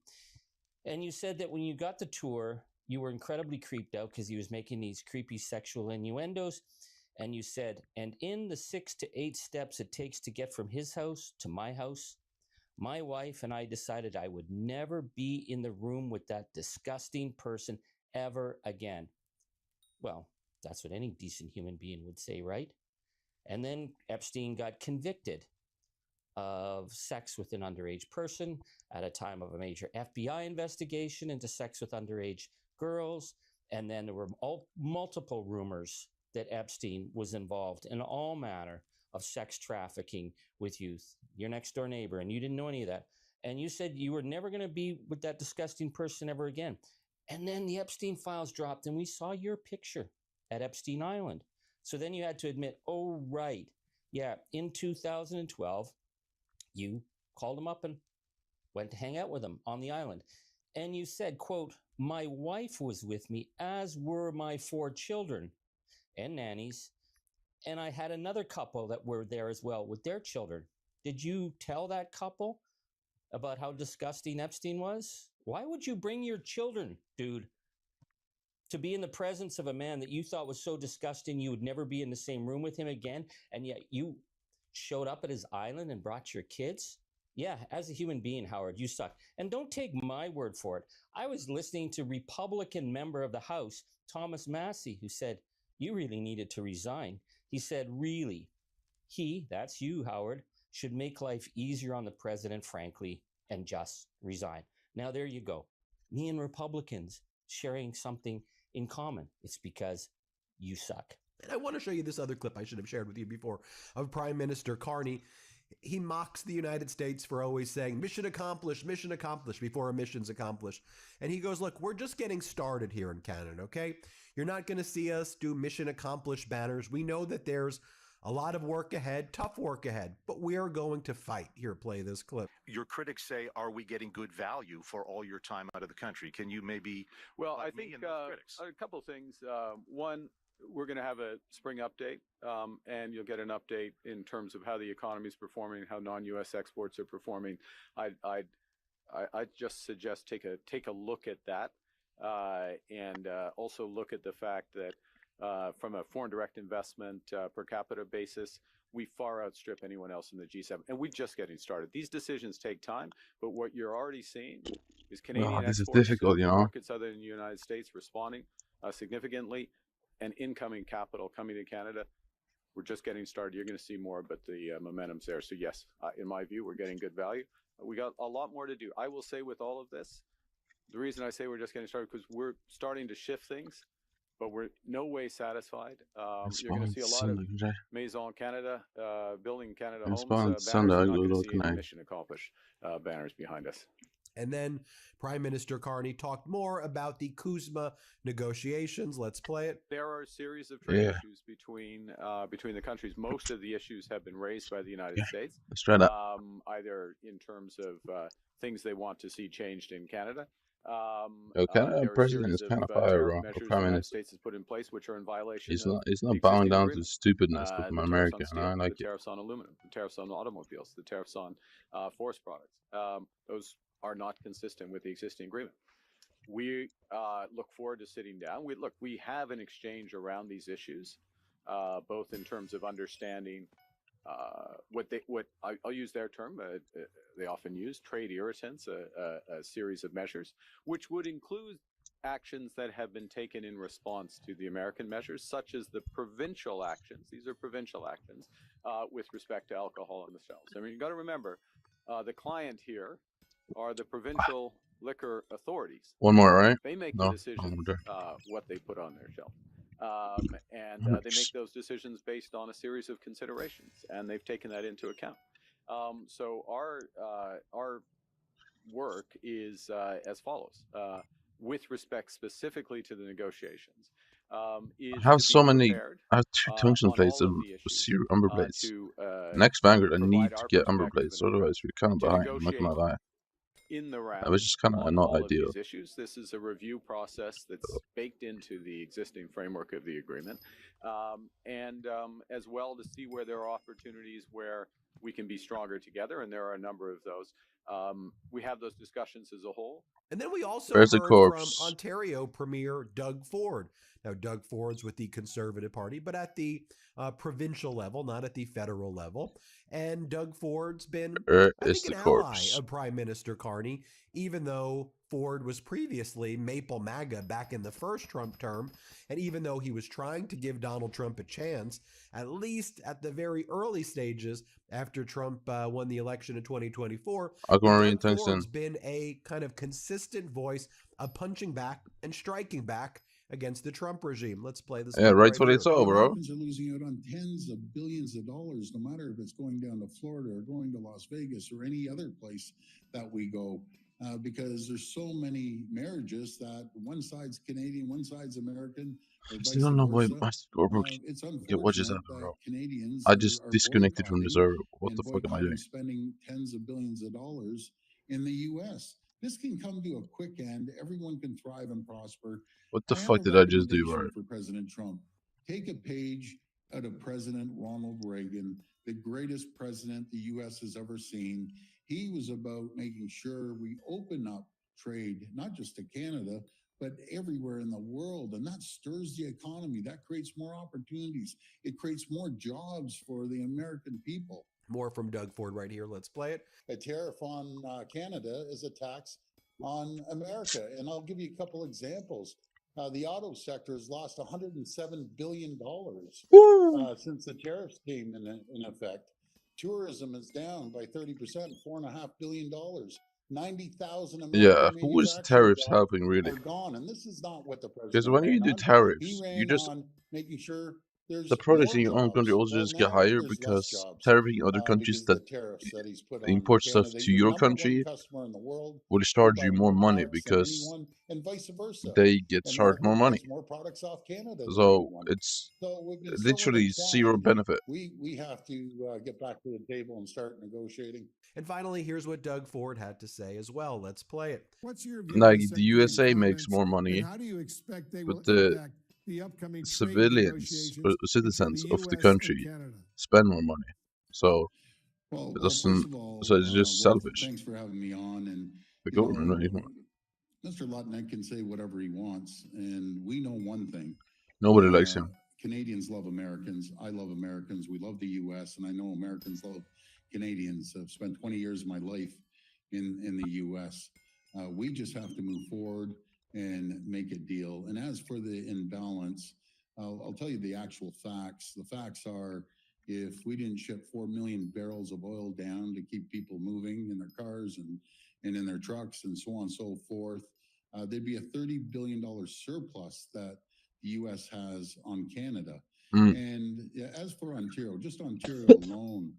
And you said that when you got the tour, you were incredibly creeped out because he was making these creepy sexual innuendos. And you said, and in the 6 to 8 steps it takes to get from his house to my house, my wife and I decided I would never be in the room with that disgusting person ever again. Well, that's what any decent human being would say, right? And then Epstein got convicted. of sex with an underage person at a time of a major FBI investigation into sex with underage girls. And then there were multiple rumors that Epstein was involved in all manner of sex trafficking with youth, your next door neighbor, and you didn't know any of that. And you said you were never going to be with that disgusting person ever again. And then the Epstein files dropped and we saw your picture at Epstein Island. So then you had to admit, oh, right. Yeah, in 2012, you called him up and went to hang out with him on the island. And you said, quote, my wife was with me, as were my 4 children and nannies. And I had another couple that were there as well with their children. Did you tell that couple about how disgusting Epstein was? Why would you bring your children, dude, to be in the presence of a man that you thought was so disgusting you would never be in the same room with him again, and yet you showed up at his island and brought your kids? Yeah, as a human being, Howard, you suck. And don't take my word for it. I was listening to Republican member of the House, Thomas Massey, who said, you really needed to resign. He said, really, he, that's you, Howard, should make life easier on the president, frankly, and just resign. Now, there you go. Me and Republicans sharing something in common. It's because you suck. And I want to show you this other clip I should have shared with you before of Prime Minister Carney. He mocks the United States for always saying mission accomplished before a mission's accomplished. And he goes, look, we're just getting started here in Canada, okay? You're not going to see us do mission accomplished banners. We know that there's a lot of work ahead, tough work ahead, but we are going to fight. Here, play this clip. Your critics say, are we getting good value for all your time out of the country? Can you maybe... Well, I think a couple of things. One, we're going to have a spring update, and you'll get an update in terms of how the economy is performing, how non-U.S. exports are performing. I just suggest take a look at that, and also look at the fact that from a foreign direct investment per capita basis, we far outstrip anyone else in the G7, and we're just getting started. These decisions take time, but what you're already seeing is Canadian this is exports difficult, to you know. markets other than the United States responding significantly, and incoming capital coming to Canada. We're just getting started. You're going to see more, but the momentum's there. So yes, in my view, we're getting good value. We got a lot more to do. I will say with all of this, the reason I say we're just getting started because we're starting to shift things, but we're no way satisfied. You're going to see a lot of Maison Canada, Building Canada Homes banners. You're not going to see any mission accomplished banners behind us. And then Prime Minister Carney talked more about the Kuzma negotiations. Let's play it. There are a series of trade issues between the countries. Most of the issues have been raised by the United States, either in terms of things they want to see changed in Canada. Canada president is kind of fire, bro. The United States has put in place, which are in violation. He's not bowing down to stupidness from America, and I like it. The tariffs on aluminum, the tariffs on automobiles, the tariffs on forest products. Those are not consistent with the existing agreement. We look forward to sitting down. We have an exchange around these issues, both in terms of understanding what I'll use their term. They often use trade irritants, a series of measures, which would include actions that have been taken in response to the American measures, such as the provincial actions. These are provincial actions with respect to alcohol and the shelves. I mean, you got to remember, the client here are the provincial liquor authorities. One more, right? They make the decisions what they put on their shelf. And they make those decisions based on a series of considerations, and they've taken that into account. So our work is as follows. With respect specifically to the negotiations, I have so many. I have 2 tungsten plates and 0 umber plates. Next Vanguard, I need to get umber plates, otherwise we're kind of behind. I'm not gonna lie. In the round, that was just kind of not ideal. These issues. This is a review process that's baked into the existing framework of the agreement, and as well to see where there are opportunities where we can be stronger together, and there are a number of those. We have those discussions as a whole. And then we also heard from Ontario Premier Doug Ford. Now, Doug Ford's with the Conservative Party, but at the provincial level, not at the federal level. And Doug Ford's been, I think, an ally of Prime Minister Carney, even though Ford was previously Maple MAGA back in the first Trump term, and even though he was trying to give Donald Trump a chance, at least at the very early stages after Trump won the election in 2024, Aquamarine, Doug thanks Ford's in. been a kind of consistent voice of punching back and striking back against the Trump regime. Let's play this. Yeah, clip right what here. it's all, bro. Americans are losing out on tens of billions of dollars, no matter if it's going down to Florida or going to Las Vegas or any other place that we go, because there's so many marriages that one side's Canadian, one side's American, or I vice still don't know why versa. Master Gorbrook It's get watches unfortunate happening, that bro. Canadians I just are disconnected from the server. What the and fuck am I boycotting doing? spending tens of billions of dollars in the U.S. This can come to a quick end. Everyone can thrive and prosper. What the I have fuck a did I just do, bro? recommendation for President Trump. Take a page out of President Ronald Reagan, the greatest president the U.S. has ever seen. He was about making sure we open up trade, not just to Canada, but everywhere in the world. And that stirs the economy. That creates more opportunities. It creates more jobs for the American people. More from Doug Ford right here. Let's play it. A tariff on Canada is a tax on America. And I'll give you a couple examples. The auto sector has lost $107 billion since the tariffs came in effect. Tourism is down by 30%, $4.5 billion. 90,000 American Yeah, who is manufacturing tariffs jobs helping really? are gone. And this is not what the Because president when you ran do on. He tariffs, you ran just on making sure there's the products more in your own country jobs. also Well, just get now higher there's less because jobs tariffing other countries because that of the tariffs that he's put on import stuff Canada. to You're your number one country customer in the world. will We charge buy you more more money products than because anyone, and vice versa. they get charged America more money. buys more products off Canada than So anyone. it's So we've been so literally zero intertwined. benefit. We have to get back to the table and start negotiating. And finally, here's what Doug Ford had to say as well. Let's play it. What's your view, Like the Secretary, USA makes comments, more and money, how do you expect they but will the impact the upcoming trade civilians or negotiations citizens between of the the U.S. and country Canada? spend more money. So Well, it first doesn't. of all, So it's just Wolf, selfish. thanks for having me on. And The you government know, anymore. Mr. Lutnick can say whatever he wants, and we know one thing. Nobody likes him. Canadians love Americans. I love Americans. We love the U.S., and I know Americans love Canadians. I've spent 20 years of my life in the U.S. We just have to move forward and make a deal. And as for the imbalance, I'll tell you the actual facts. The facts are, if we didn't ship 4 million barrels of oil down to keep people moving in their cars and in their trucks and so on and so forth, there'd be a $30 billion surplus that the U.S. has on Canada. And as for Ontario, just Ontario alone,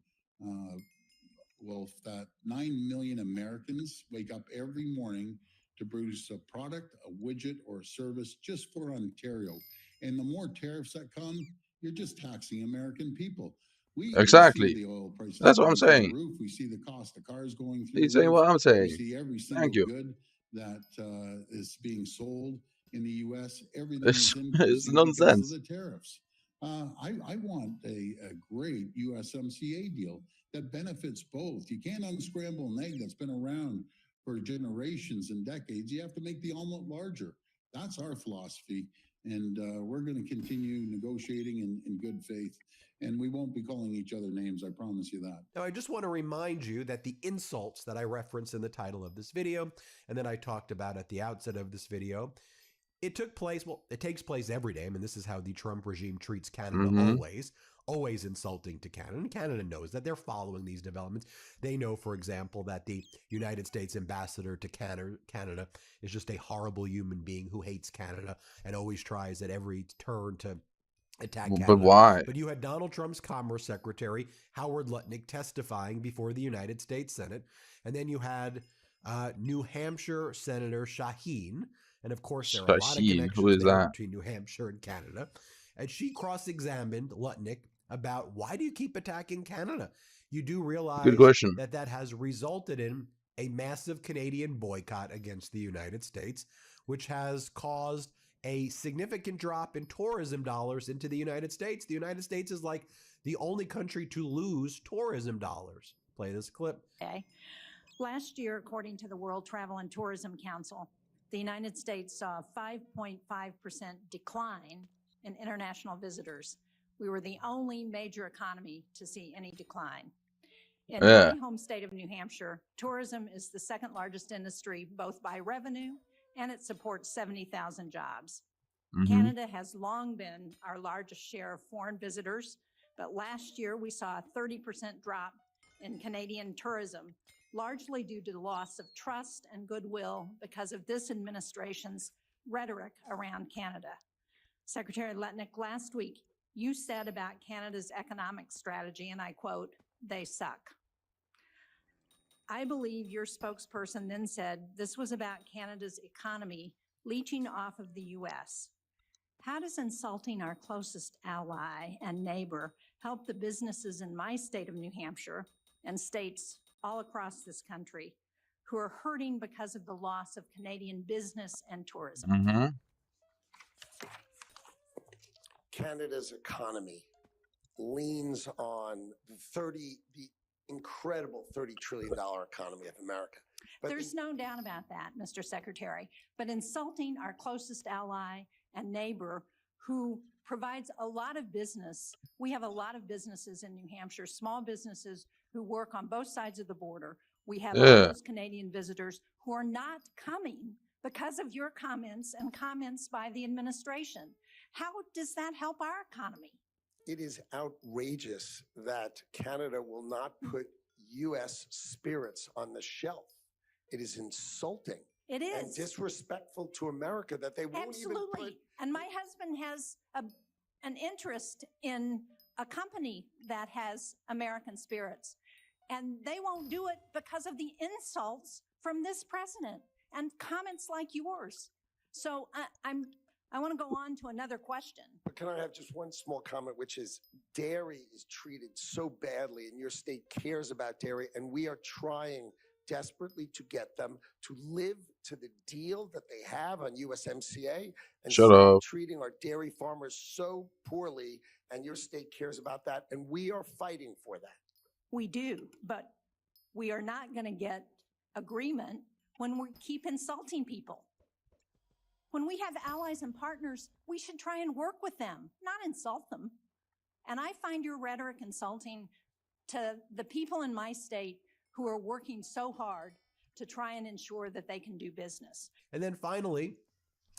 Wolf, that 9 million Americans wake up every morning to produce a product, a widget, or a service just for Ontario. And the more tariffs that come, you're just taxing American people. We Exactly. see the oil prices That's what I'm going through the saying. roof. We see the cost of cars going through He's the saying roof. what I'm saying. We see every single Thank you. good that is being sold in the U.S. Everything It's, is it's increasing because of nonsense. the tariffs. I want a great USMCA deal that benefits both. You can't unscramble an egg that's been around for generations and decades. You have to make the omelet larger. That's our philosophy. And we're going to continue negotiating in good faith. And we won't be calling each other names, I promise you that. Now, I just want to remind you that the insults that I referenced in the title of this video, and then I talked about at the outset of this video, it took place, well, it takes place every day. I mean, this is how the Trump regime treats Canada always insulting to Canada. And Canada knows that. They're following these developments. They know, for example, that the United States ambassador to Canada is just a horrible human being who hates Canada and always tries at every turn to attack Canada. But why? But you had Donald Trump's Commerce Secretary, Howard Lutnick, testifying before the United States Senate. And then you had New Hampshire Senator Shaheen. And of course, there are a lot of Shaheen, who connections is there that? between New Hampshire and Canada. And she cross-examined Lutnick about why do you keep attacking Canada? You do realize Good question. that has resulted in a massive Canadian boycott against the United States, which has caused a significant drop in tourism dollars into the United States. The United States is like the only country to lose tourism dollars. Play this clip. Okay. Last year, according to the World Travel and Tourism Council, the United States saw a 5.5% decline in international visitors. We were the only major economy to see any decline. In Yeah. my home state of New Hampshire, tourism is the second largest industry, both by revenue and it supports 70,000 jobs. Canada has long been our largest share of foreign visitors, but last year we saw a 30% drop in Canadian tourism, largely due to the loss of trust and goodwill because of this administration's rhetoric around Canada. Secretary Letnick, last week you said about Canada's economic strategy, and I quote, "They suck." I believe your spokesperson then said this was about Canada's economy leeching off of the U.S. How does insulting our closest ally and neighbor help the businesses in my state of New Hampshire and states all across this country who are hurting because of the loss of Canadian business and tourism? Canada's economy leans on the incredible $30 trillion economy of America. But There's no doubt about that, Mr. Secretary. But insulting our closest ally and neighbor who provides a lot of business, we have a lot of businesses in New Hampshire, small businesses who work on both sides of the border. We have all those Canadian visitors who are not coming because of your comments and comments by the administration. How does that help our economy? it is outrageous that Canada will not put U.S. spirits on the shelf. It is insulting. It is. And disrespectful to America that they won't even put. Absolutely. And my husband has an interest in a company that has American spirits. And they won't do it because of the insults from this president and comments like yours. So I want to go on to another question. But can I have just one small comment, which is dairy is treated so badly, and your state cares about dairy, and we are trying desperately to get them to live to the deal that they have on USMCA and Shut stop up. treating our dairy farmers so poorly, and your state cares about that, and we are fighting for that. We do, but we are not going to get agreement when we keep insulting people. When we have allies and partners, we should try and work with them, not insult them. And I find your rhetoric insulting to the people in my state who are working so hard to try and ensure that they can do business. And then finally,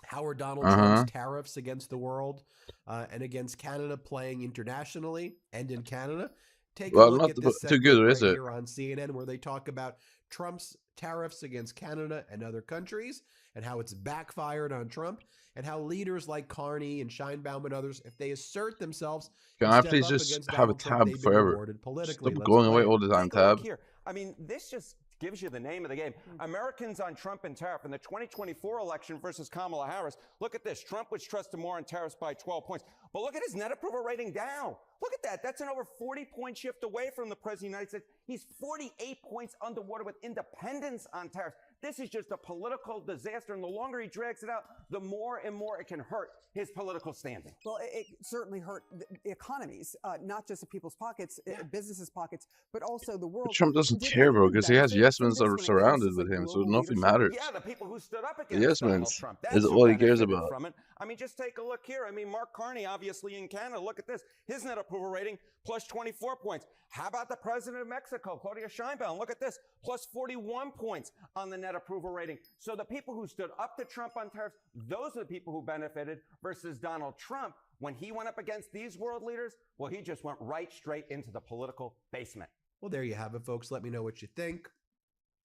how are Donald Trump's tariffs against the world and against Canada playing internationally and in Canada? Take a Well, look not at this too segment good, right is it? here on CNN where they talk about Trump's tariffs against Canada and other countries and how it's backfired on Trump and how leaders like Carney and Scheinbaum and others, if they assert themselves, Can and I step please up just against have a Donald Trump, tab they've been forever? rewarded politically. Stop Let's going play away it. all the time, Take a look tab. here. I mean, this just gives you the name of the game. Americans on Trump and tariff in the 2024 election versus Kamala Harris. Look at this. Trump was trusted more on tariffs by 12 points. But look at his net approval rating down. Look at that. That's an over 40-point shift away from the President of the United States. He's 48 points underwater with independence on tariffs. This is just a political disaster. And the longer he drags it out, the more and more it can hurt his political standing. Well, it certainly hurt the economies, not just the people's pockets, businesses' pockets, but also the world. But Trump doesn't Did care, bro, anyone because he has benefit yes from men this when it comes surrounded to, with him, so global nothing leadership? matters. Yeah, the people who stood up The against yes Donald men Trump. is That's who all he cares benefited about. from it. I mean, just take a look here. I mean, Mark Carney, obviously in Canada, look at this. His net approval rating plus 24 points. How about the president of Mexico, Claudia Sheinbaum? Look at this, plus 41 points on the net approval rating. So the people who stood up to Trump on tariffs, those are the people who benefited versus Donald Trump. When he went up against these world leaders, well, he just went right straight into the political basement. Well, there you have it, folks. Let me know what you think.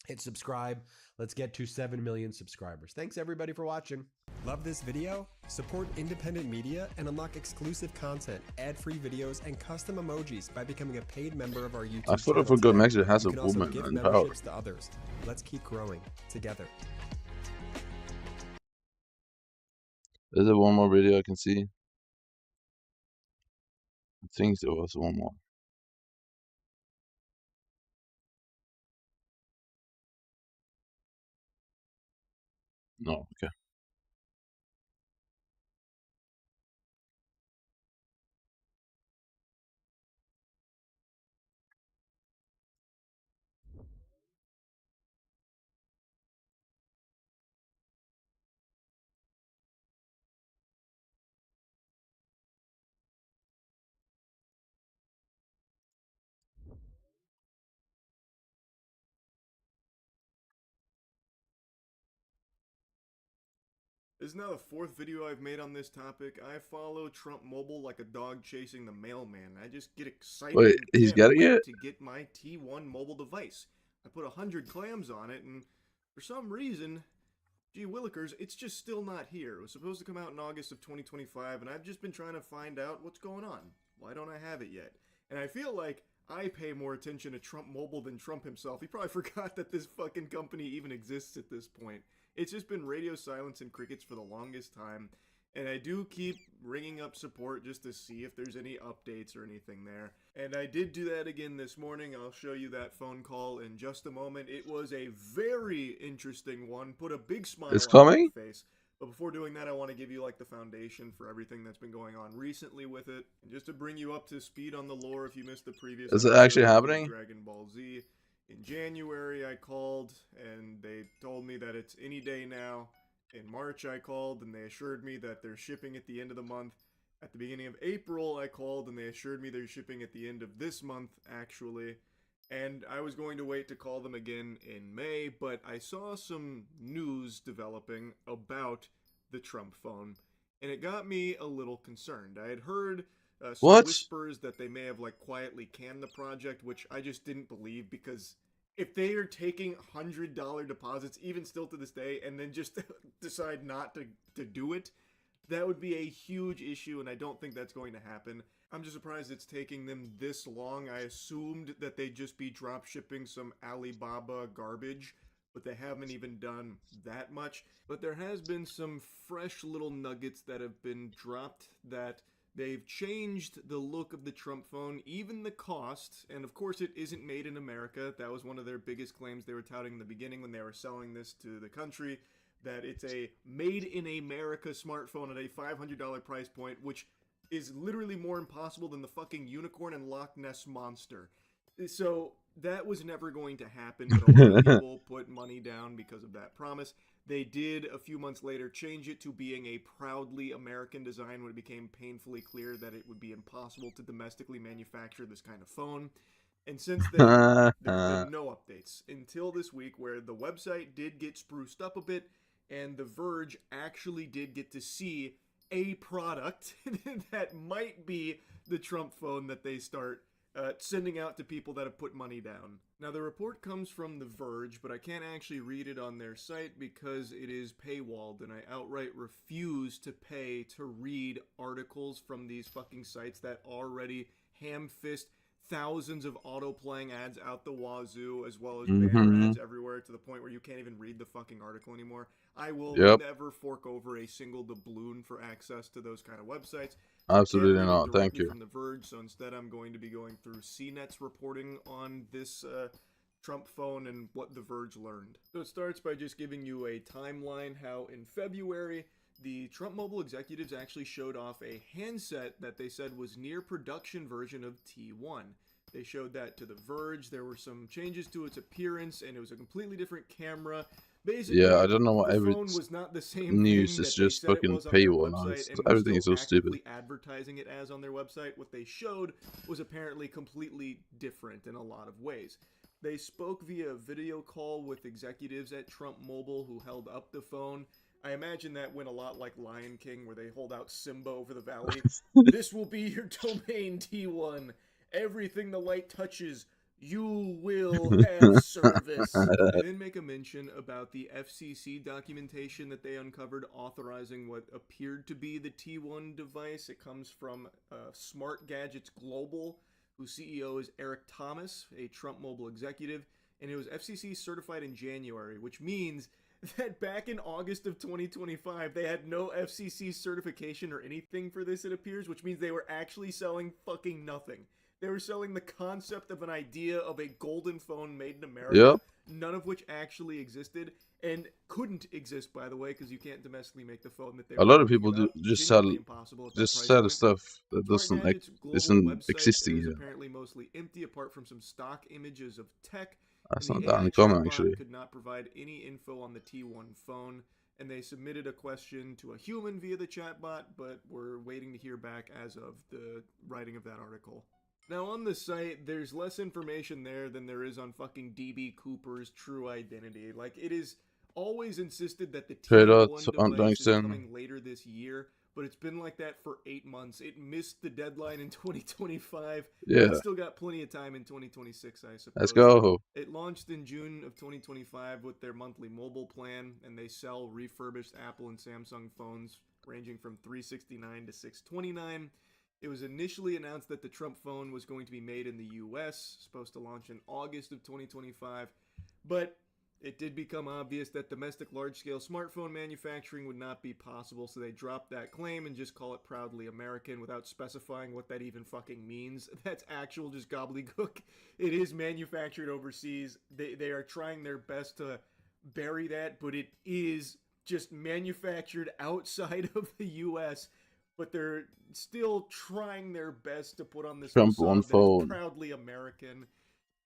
Hit subscribe. Let's get to 7 million subscribers. Thanks, everybody, for watching. Love this video? Support independent media and unlock exclusive content, ad-free videos, and custom emojis by becoming a paid member of our YouTube I thought channel if a good today. Mexican has You a can also woman give in power. memberships to others. Let's keep growing together. Is there one more video I can see? I think there was one more. No, okay. This is now the fourth video I've made on this topic. I follow Trump Mobile like a dog chasing the mailman. I just get excited Wait, and he's can't got it wait yet? to get my T1 mobile device. I put 100 clams on it, and for some reason, gee willikers, it's just still not here. It was supposed to come out in August of 2025, and I've just been trying to find out what's going on. Why don't I have it yet? And I feel like I pay more attention to Trump Mobile than Trump himself. He probably forgot that this fucking company even exists at this point. It's just been radio silence and crickets for the longest time, and I do keep ringing up support just to see if there's any updates or anything there. And I did do that again this morning. I'll show you that phone call in just a moment. It was a very interesting one. Put a big smile It's on my coming? face. But before doing that, I want to give you like the foundation for everything that's been going on recently with it. And just to bring you up to speed on the lore if you missed the previous Is it actually episodes of happening? Dragon Ball Z. In January, I called, and they told me that it's any day now. In March, I called, and they assured me that they're shipping at the end of the month. At the beginning of April, I called, and they assured me they're shipping at the end of this month, actually. And I was going to wait to call them again in May, but I saw some news developing about the Trump phone, and it got me a little concerned. I had heard some What? whispers that they may have like quietly canned the project, which I just didn't believe, because if they are taking $100 deposits, even still to this day, and then just decide not to do it, that would be a huge issue, and I don't think that's going to happen. I'm just surprised it's taking them this long. I assumed that they'd just be drop shipping some Alibaba garbage, but they haven't even done that much. But there has been some fresh little nuggets that have been dropped that they've changed the look of the Trump phone, even the cost, and of course it isn't made in America. That was one of their biggest claims they were touting in the beginning when they were selling this to the country, that it's a made in America smartphone at a $500 price point, which is literally more impossible than the fucking unicorn and Loch Ness monster. So that was never going to happen, but a lot of people put money down because of that promise. They did, a few months later, change it to being a proudly American design when it became painfully clear that it would be impossible to domestically manufacture this kind of phone. And since then, there have been no updates until this week, where the website did get spruced up a bit, and The Verge actually did get to see a product that might be the Trump phone that they start sending out to people that have put money down. Now, the report comes from The Verge, but I can't actually read it on their site because it is paywalled, and I outright refuse to pay to read articles from these fucking sites that already ham-fist thousands of auto-playing ads out the wazoo, as well as banner ads everywhere, to the point where you can't even read the fucking article anymore. I will never fork over a single doubloon for access to those kind of websites. Absolutely not. Thank you. From The Verge, so instead I'm going to be going through CNET's reporting on this Trump phone and what The Verge learned. So it starts by just giving you a timeline how in February, the Trump Mobile executives actually showed off a handset that they said was near production version of T1. They showed that to The Verge. There were some changes to its appearance, and it was a completely different camera. Basically, Yeah, I don't know what the every phone was not the same news thing is that they just said it fucking was on their paywall now. website, and were Everything is still so stupid. actively advertising it as on their website. What they showed was apparently completely different in a lot of ways. They spoke via video call with executives at Trump Mobile who held up the phone. I imagine that went a lot like Lion King, where they hold out Simba over the valley. This will be your domain, T1. Everything the light touches, you will have service. They then make a mention about the FCC documentation that they uncovered authorizing what appeared to be the T1 device. It comes from Smart Gadgets Global, whose CEO is Eric Thomas, a Trump Mobile executive, and it was FCC certified in January, which means that back in August of 2025, they had no FCC certification or anything for this, it appears, which means they were actually selling fucking nothing. They were selling the concept of an idea of a golden phone made in America, none of which actually existed, and couldn't exist, by the way, because you can't domestically make the phone that they were A lot of talking people do about. just sell Genuinely impossible at that price point. stuff that Smart Gadgets Global isn't website existing is here. apparently mostly empty, apart from some stock images of tech. That's And not the that AI uncommon, chatbot actually. could not provide any info on the T1 phone, and they submitted a question to a human via the chatbot, but we're waiting to hear back as of the writing of that article. Now, on the site, there's less information there than there is on fucking DB Cooper's true identity. Like, it is always insisted that the Straight out T1 on device is LinkedIn. coming later this year, but it's been like that for 8 months. It missed the deadline in 2025. Yeah. It's still got plenty of time in 2026, I suppose. Let's go. It launched in June of 2025 with their monthly mobile plan, and they sell refurbished Apple and Samsung phones ranging from $369 to $629. It was initially announced that the Trump phone was going to be made in the US, supposed to launch in August of 2025, but it did become obvious that domestic large-scale smartphone manufacturing would not be possible, so they dropped that claim and just call it proudly American without specifying what that even fucking means. That's actual just gobbledygook. It is manufactured overseas. They are trying their best to bury that, but it is just manufactured outside of the US, but they're still trying their best to put on this Trump facade on that is phone. proudly American.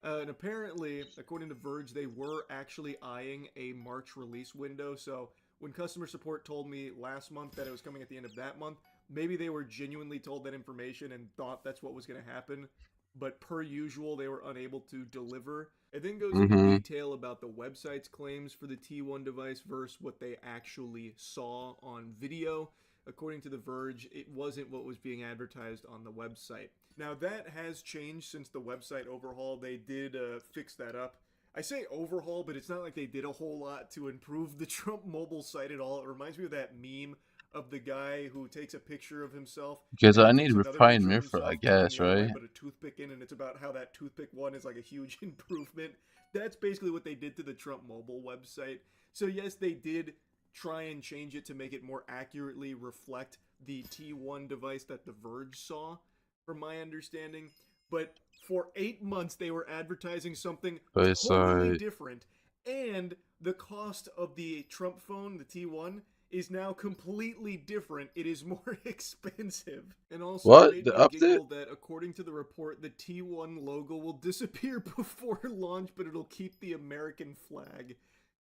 And apparently, according to Verge, they were actually eyeing a March release window. So when customer support told me last month that it was coming at the end of that month, maybe they were genuinely told that information and thought that's what was going to happen. But per usual, they were unable to deliver. It then goes into detail about the website's claims for the T1 device versus what they actually saw on video. According to The Verge, it wasn't what was being advertised on the website. Now, that has changed since the website overhaul. They did fix that up. I say overhaul, but it's not like they did a whole lot to improve the Trump mobile site at all. It reminds me of that meme of the guy who takes a picture of himself. Because and I he need takes a another refined picture of mirror, I himself guess, going the other way, right? But a toothpick in, and it's about how that toothpick one is like a huge improvement. That's basically what they did to the Trump mobile website. So yes, they did try and change it to make it more accurately reflect the T1 device that The Verge saw, from my understanding. But for 8 months, they were advertising something totally different. And the cost of the Trump phone, the T1, is now completely different. It is more expensive. And also What? made The me update? giggle that according to the report, the T1 logo will disappear before launch, but it'll keep the American flag.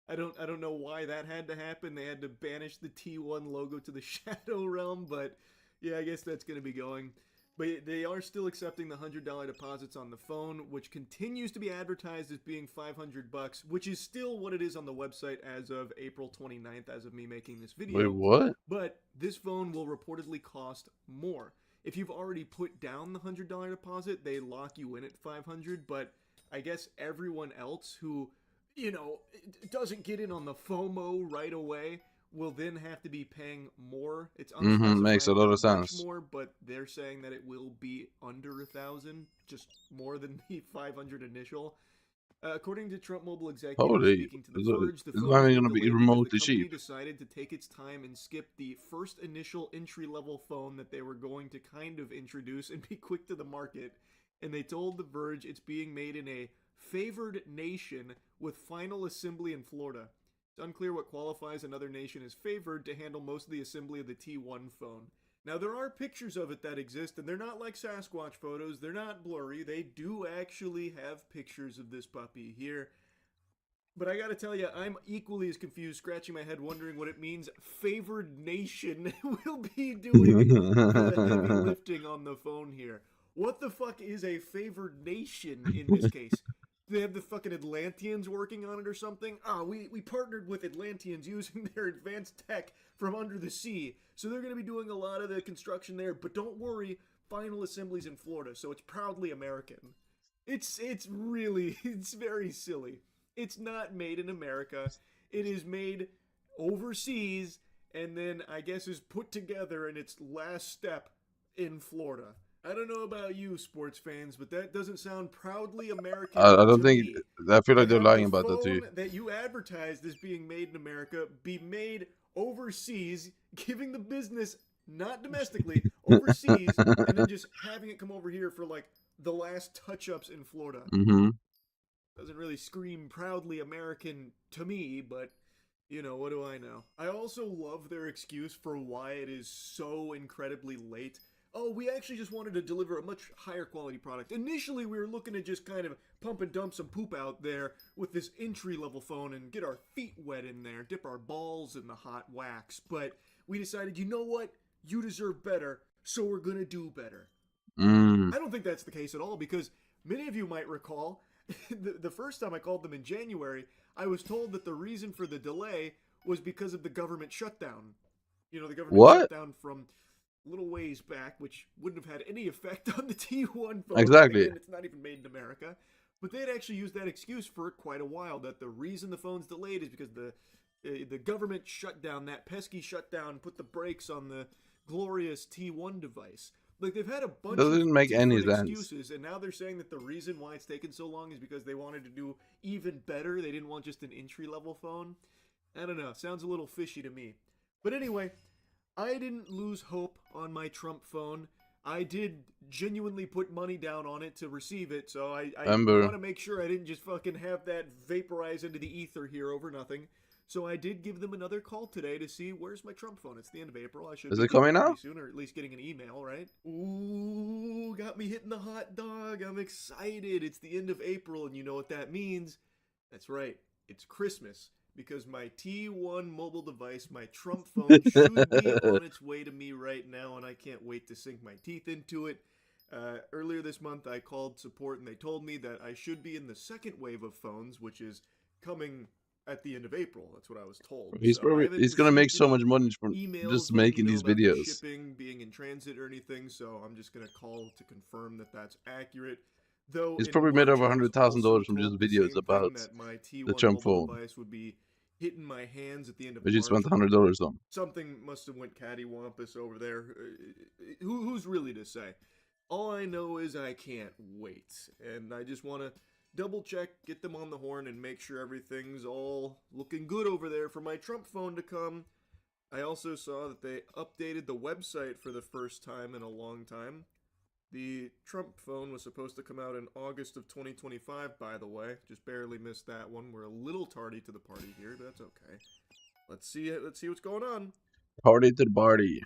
I don't know why that had to happen. They had to banish the T1 logo to the Shadow Realm, but yeah, I guess that's going to be going. But they are still accepting the $100 deposits on the phone, which continues to be advertised as being $500, which is still what it is on the website as of April 29th, as of me making this video. Wait, what? But this phone will reportedly cost more. If you've already put down the $100 deposit, they lock you in at $500, but I guess everyone else who, you know, doesn't get in on the FOMO right away will then have to be paying more. It's unspecified Makes a lot of how much sense. more, but they're saying that it will be under 1,000, just more than the 500 initial. According to Trump Mobile executive Holy, speaking to The it's Verge, the it's phone not has even been gonna be delayed because remotely the company cheap. decided to take its time and skip the first initial entry-level phone that they were going to kind of introduce and be quick to the market. And they told The Verge it's being made in a favored nation with final assembly in Florida. It's unclear what qualifies another nation as favored to handle most of the assembly of the T1 phone. Now, there are pictures of it that exist, and they're not like Sasquatch photos. They're not blurry. They do actually have pictures of this puppy here. But I gotta tell you, I'm equally as confused, scratching my head, wondering what it means favored nation will be doing the heavy lifting on the phone here. What the fuck is a favored nation in this case? Do they have the fucking Atlanteans working on it or something? We partnered with Atlanteans using their advanced tech from under the sea. So they're going to be doing a lot of the construction there. But don't worry, final assembly's in Florida, so it's proudly American. It's very silly. It's not made in America. It is made overseas and then I guess is put together in its last step in Florida. I don't know about you, sports fans, but that doesn't sound proudly American. I don't to think. me. I feel like To they're have lying the about that too. phone that you advertised as being made in America be made overseas, giving the business not domestically overseas, and then just having it come over here for like the last touch-ups in Florida. Doesn't really scream proudly American to me, but you know, what do I know? I also love their excuse for why it is so incredibly late. Oh, we actually just wanted to deliver a much higher quality product. Initially, we were looking to just kind of pump and dump some poop out there with this entry-level phone and get our feet wet in there, dip our balls in the hot wax. But we decided, you know what? You deserve better, so we're going to do better. I don't think that's the case at all, because many of you might recall the first time I called them in January, I was told that the reason for the delay was because of the government shutdown. You know, the government What? shutdown from a little ways back, which wouldn't have had any effect on the T1 phone. Exactly. Again, it's not even made in America. But they'd actually used that excuse for quite a while, that the reason the phone's delayed is because the government shut down, that pesky shutdown, put the brakes on the glorious T1 device. Like, they've had a bunch Doesn't of make any different sense. excuses, and now they're saying that the reason why it's taken so long is because they wanted to do even better. They didn't want just an entry-level phone. I don't know. Sounds a little fishy to me. But anyway, I didn't lose hope on my Trump phone. I did genuinely put money down on it to receive it, so I want to make sure I didn't just fucking have that vaporize into the ether here over nothing. So I did give them another call today to see where's my Trump phone. It's the end of April. I should Is be it coming getting it now? pretty soon, or at least getting an email, right? Ooh, got me hitting the hot dog. I'm excited. It's the end of April, and you know what that means. That's right. It's Christmas. Because my T1 mobile device, my Trump phone, should be on its way to me right now, and I can't wait to sink my teeth into it. Earlier this month, I called support, and they told me that I should be in the second wave of phones, which is coming at the end of April. That's what I was told. He's So I haven't he's gonna make received so any much money from emails just letting me making know these about the videos. shipping being in transit or anything, so I'm just gonna call to confirm that that's accurate. Though He's in probably made March, over I was $100,000 also from just told the videos same about thing, that my the T1 Trump mobile phone. device would be hitting my hands at the end of But you March. spent $100 on. Something must have went cattywampus over there. Who's really to say? All I know is I can't wait, and I just want to double check, get them on the horn, and make sure everything's all looking good over there for my Trump phone to come. I also saw that they updated the website for the first time in a long time. The Trump phone was supposed to come out in August of 2025, by the way. Just barely missed that one. We're a little tardy to the party here, but that's okay. Let's see what's going on. Party to the party.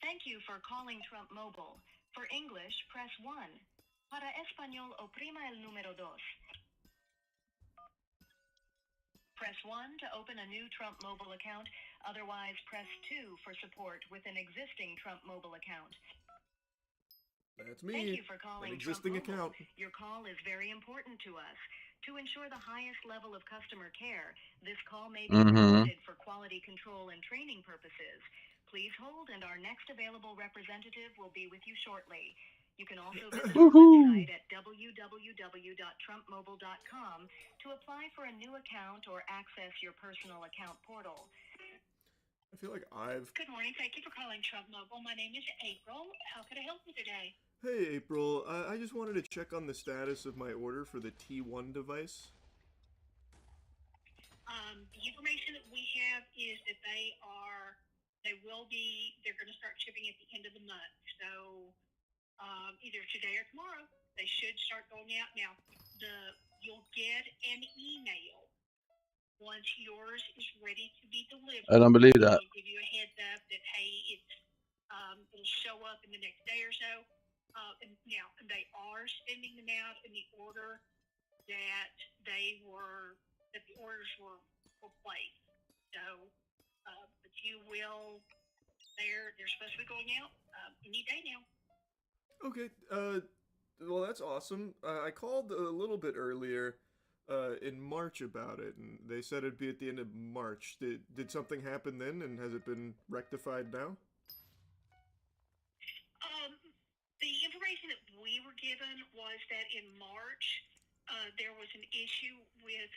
Thank you for calling Trump Mobile. For English, press 1. Para español, oprima el número 2. Press 1 to open a new Trump Mobile account. Otherwise, press 2 for support with an existing Trump Mobile account. That's me. Thank you for calling An existing Trump Mobile. account. Your call is very important to us. To ensure the highest level of customer care, this call may be recorded for quality control and training purposes. Please hold, and our next available representative will be with you shortly. You can also visit our website at www.trumpmobile.com to apply for a new account or access your personal account portal. I feel like I've... Good morning. Thank you for calling Trump Mobile. My name is April. How can I help you today? Hey, April. I just wanted to check on the status of my order for the T1 device. The information that we have is that they're going to start shipping at the end of the month. So either today or tomorrow, they should start going out. Now, you'll get an email once yours is ready to be delivered. I don't believe that. It'll give you a heads up that, hey, it'll show up in the next day or so. And now, they are sending them out in the order that the orders were placed. So, but you will, they're supposed to be going out any day now. Okay, well, that's awesome. I called a little bit earlier in March about it, and they said it'd be at the end of March. Did something happen then, and has it been rectified now? The information that we were given was that in March, there was an issue with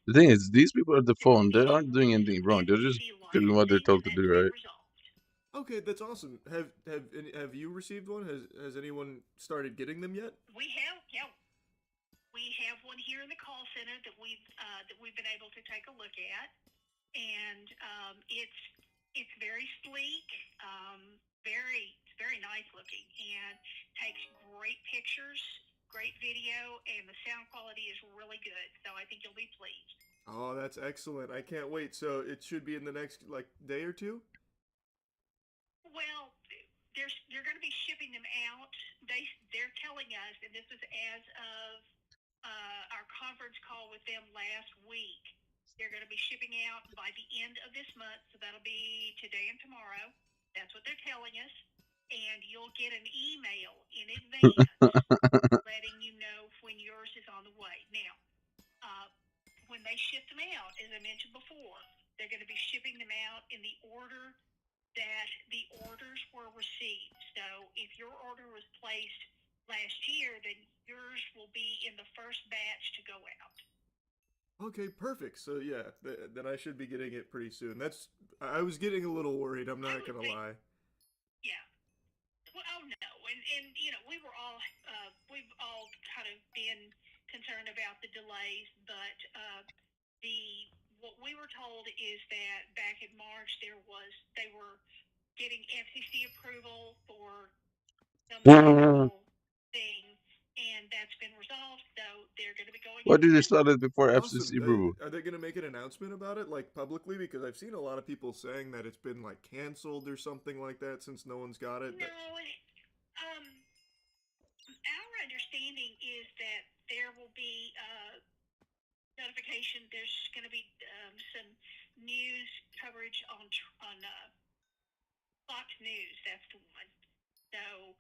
The thing is, these people at the phone, they aren't doing anything wrong. They're just doing what they're told to do, right? Okay, that's awesome. Have you received one? Has anyone started getting them yet? We have, yeah. We have one here in the call center that we've been able to take a look at, and it's very sleek, very nice looking, and takes great pictures, great video, and the sound quality is really good. So I think you'll be pleased. Oh, that's excellent. I can't wait. So it should be in the next day or two? Well, they're going to be shipping them out. They're telling us, and this is as of our conference call with them last week, they're going to be shipping out by the end of this month. So that'll be today and tomorrow. That's what they're telling us. and you'll get an email in advance letting you know when yours is on the way. Now, when they ship them out, as I mentioned before, they're going to be shipping them out in the order that the orders were received. So if your order was placed last year, then yours will be in the first batch to go out. Okay, perfect. So yeah, then I should be getting it pretty soon. I was getting a little worried. I'm not gonna lie. Yeah. Well, oh no, and we've all kind of been concerned about the delays, but what we were told is that back in March they were getting FCC approval for some technical thing, and that's been resolved. So they're going to be going. Why did they start it before Awesome. FCC approval? Are they going to make an announcement about it, like publicly? Because I've seen a lot of people saying that it's been like canceled or something like that since no one's got it. No, our understanding is that there will be notification. There's going to be some news coverage on Fox News. That's the one. So,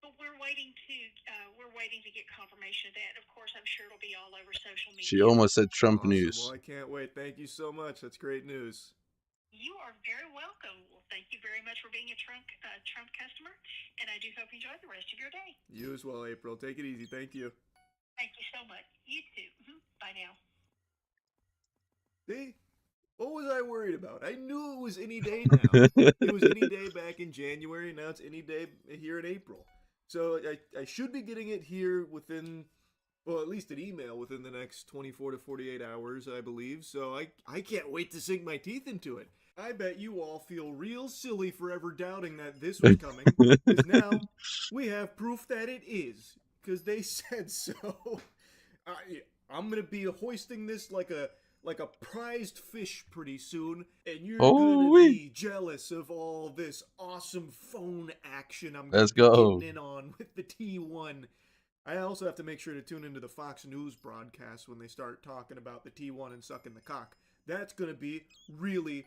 but we're waiting to get confirmation of that. Of course, I'm sure it'll be all over social media. She almost said Trump Awesome. news. Well, I can't wait. Thank you so much. That's great news. You are very welcome. Well, thank you very much for being a Trump customer, and I do hope you enjoy the rest of your day. You as well, April. Take it easy. Thank you. Thank you so much. You too. Bye now. See? What was I worried about? I knew it was any day now. It was any day back in January. Now it's any day here in April. So I should be getting it here within, well, at least an email within the next 24 to 48 hours, I believe. So I can't wait to sink my teeth into it. I bet you all feel real silly for ever doubting that this was coming. Because now we have proof that it is. Because they said so. I'm going to be hoisting this like a prized fish pretty soon, and you're gonna be jealous of all this awesome phone action I'm getting in on with the T1. I also have to make sure to tune into the Fox News broadcast when they start talking about the T1 and sucking the cock. That's gonna be really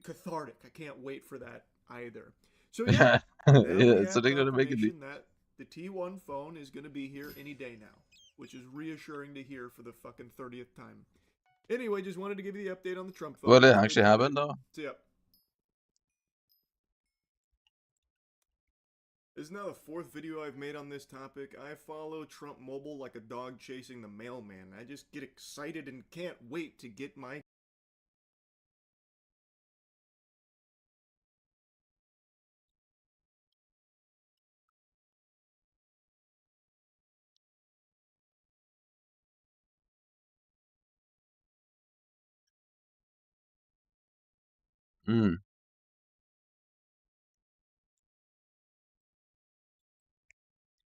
cathartic. I can't wait for that either. So yeah, so they're gonna make it. That the T1 phone is gonna be here any day now, which is reassuring to hear for the fucking 30th time. Anyway, just wanted to give you the update on the Trump phone. Well, it actually happened, though. So, yep. This is now the fourth video I've made on this topic. I follow Trump Mobile like a dog chasing the mailman. I just get excited and can't wait to get my...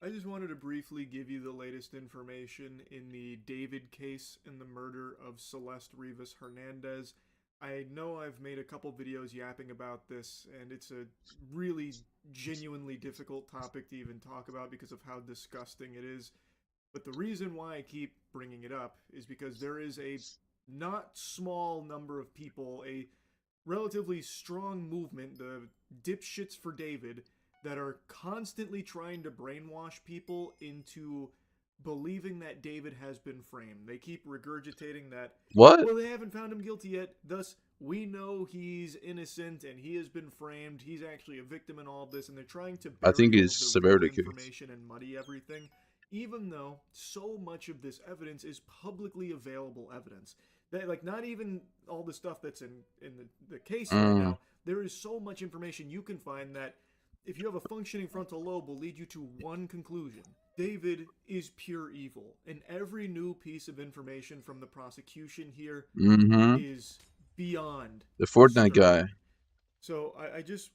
I just wanted to briefly give you the latest information in the David case and the murder of Celeste Rivas Hernandez. I know I've made a couple videos yapping about this, and it's a really genuinely difficult topic to even talk about because of how disgusting it is. But the reason why I keep bringing it up is because there is a not small number of people, a relatively strong movement, the Dipshits for David, that are constantly trying to brainwash people into believing that David has been framed. They keep regurgitating that, what? Well, they haven't found him guilty yet, thus we know he's innocent and he has been framed. He's actually a victim in all of this, and they're trying to bury I think all it's the severity real information and muddy everything, even though so much of this evidence is publicly available evidence. That, like, not even all the stuff that's in the case right now, there is so much information you can find that if you have a functioning frontal lobe will lead you to one conclusion. David is pure evil. And every new piece of information from the prosecution here is beyond the Fortnite guy. So I just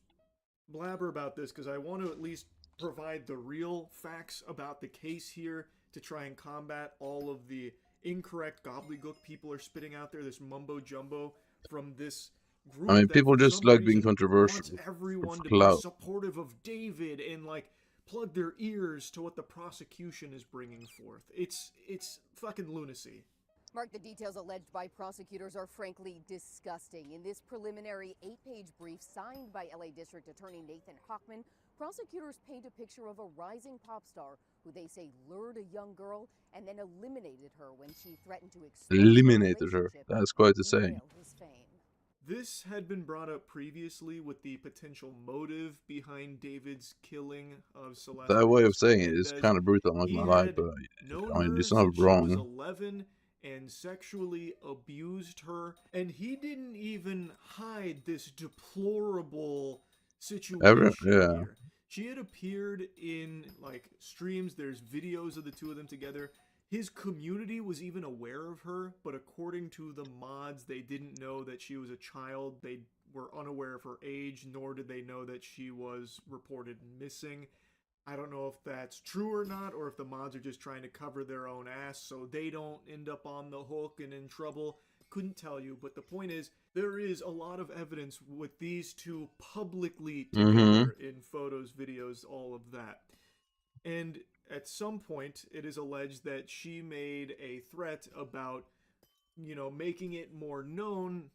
blabber about this because I want to at least provide the real facts about the case here to try and combat all of the incorrect gobbledygook people are spitting out there, this mumbo jumbo from this group. I mean, people just like being controversial. Wants everyone to clout. be supportive of David and like plug their ears to what the prosecution is bringing forth. It's fucking lunacy. Mark, the details alleged by prosecutors are frankly disgusting. In this preliminary 8-page brief signed by LA District Attorney Nathan Hochman, prosecutors paint a picture of a rising pop star who they say lured a young girl and then eliminated her when she threatened to expose Eliminated her. That's quite the saying. his fame. This had been brought up previously with the potential motive behind David's killing of Celeste. That way of saying it is Hernandez. kind of brutal, I'm not He gonna lie, had but known I mean, her it's not since she was wrong. 11 and sexually abused her, and he didn't even hide this deplorable situation Yeah. here. She had appeared in like streams. There's videos of the two of them together. His community was even aware of her, but according to the mods, they didn't know that she was a child. They were unaware of her age, nor did they know that she was reported missing. I don't know if that's true or not, or if the mods are just trying to cover their own ass so they don't end up on the hook and in trouble. Couldn't tell you, but the point is, there is a lot of evidence with these two publicly together in photos, videos, all of that. And at some point, it is alleged that she made a threat about, you know, making it more known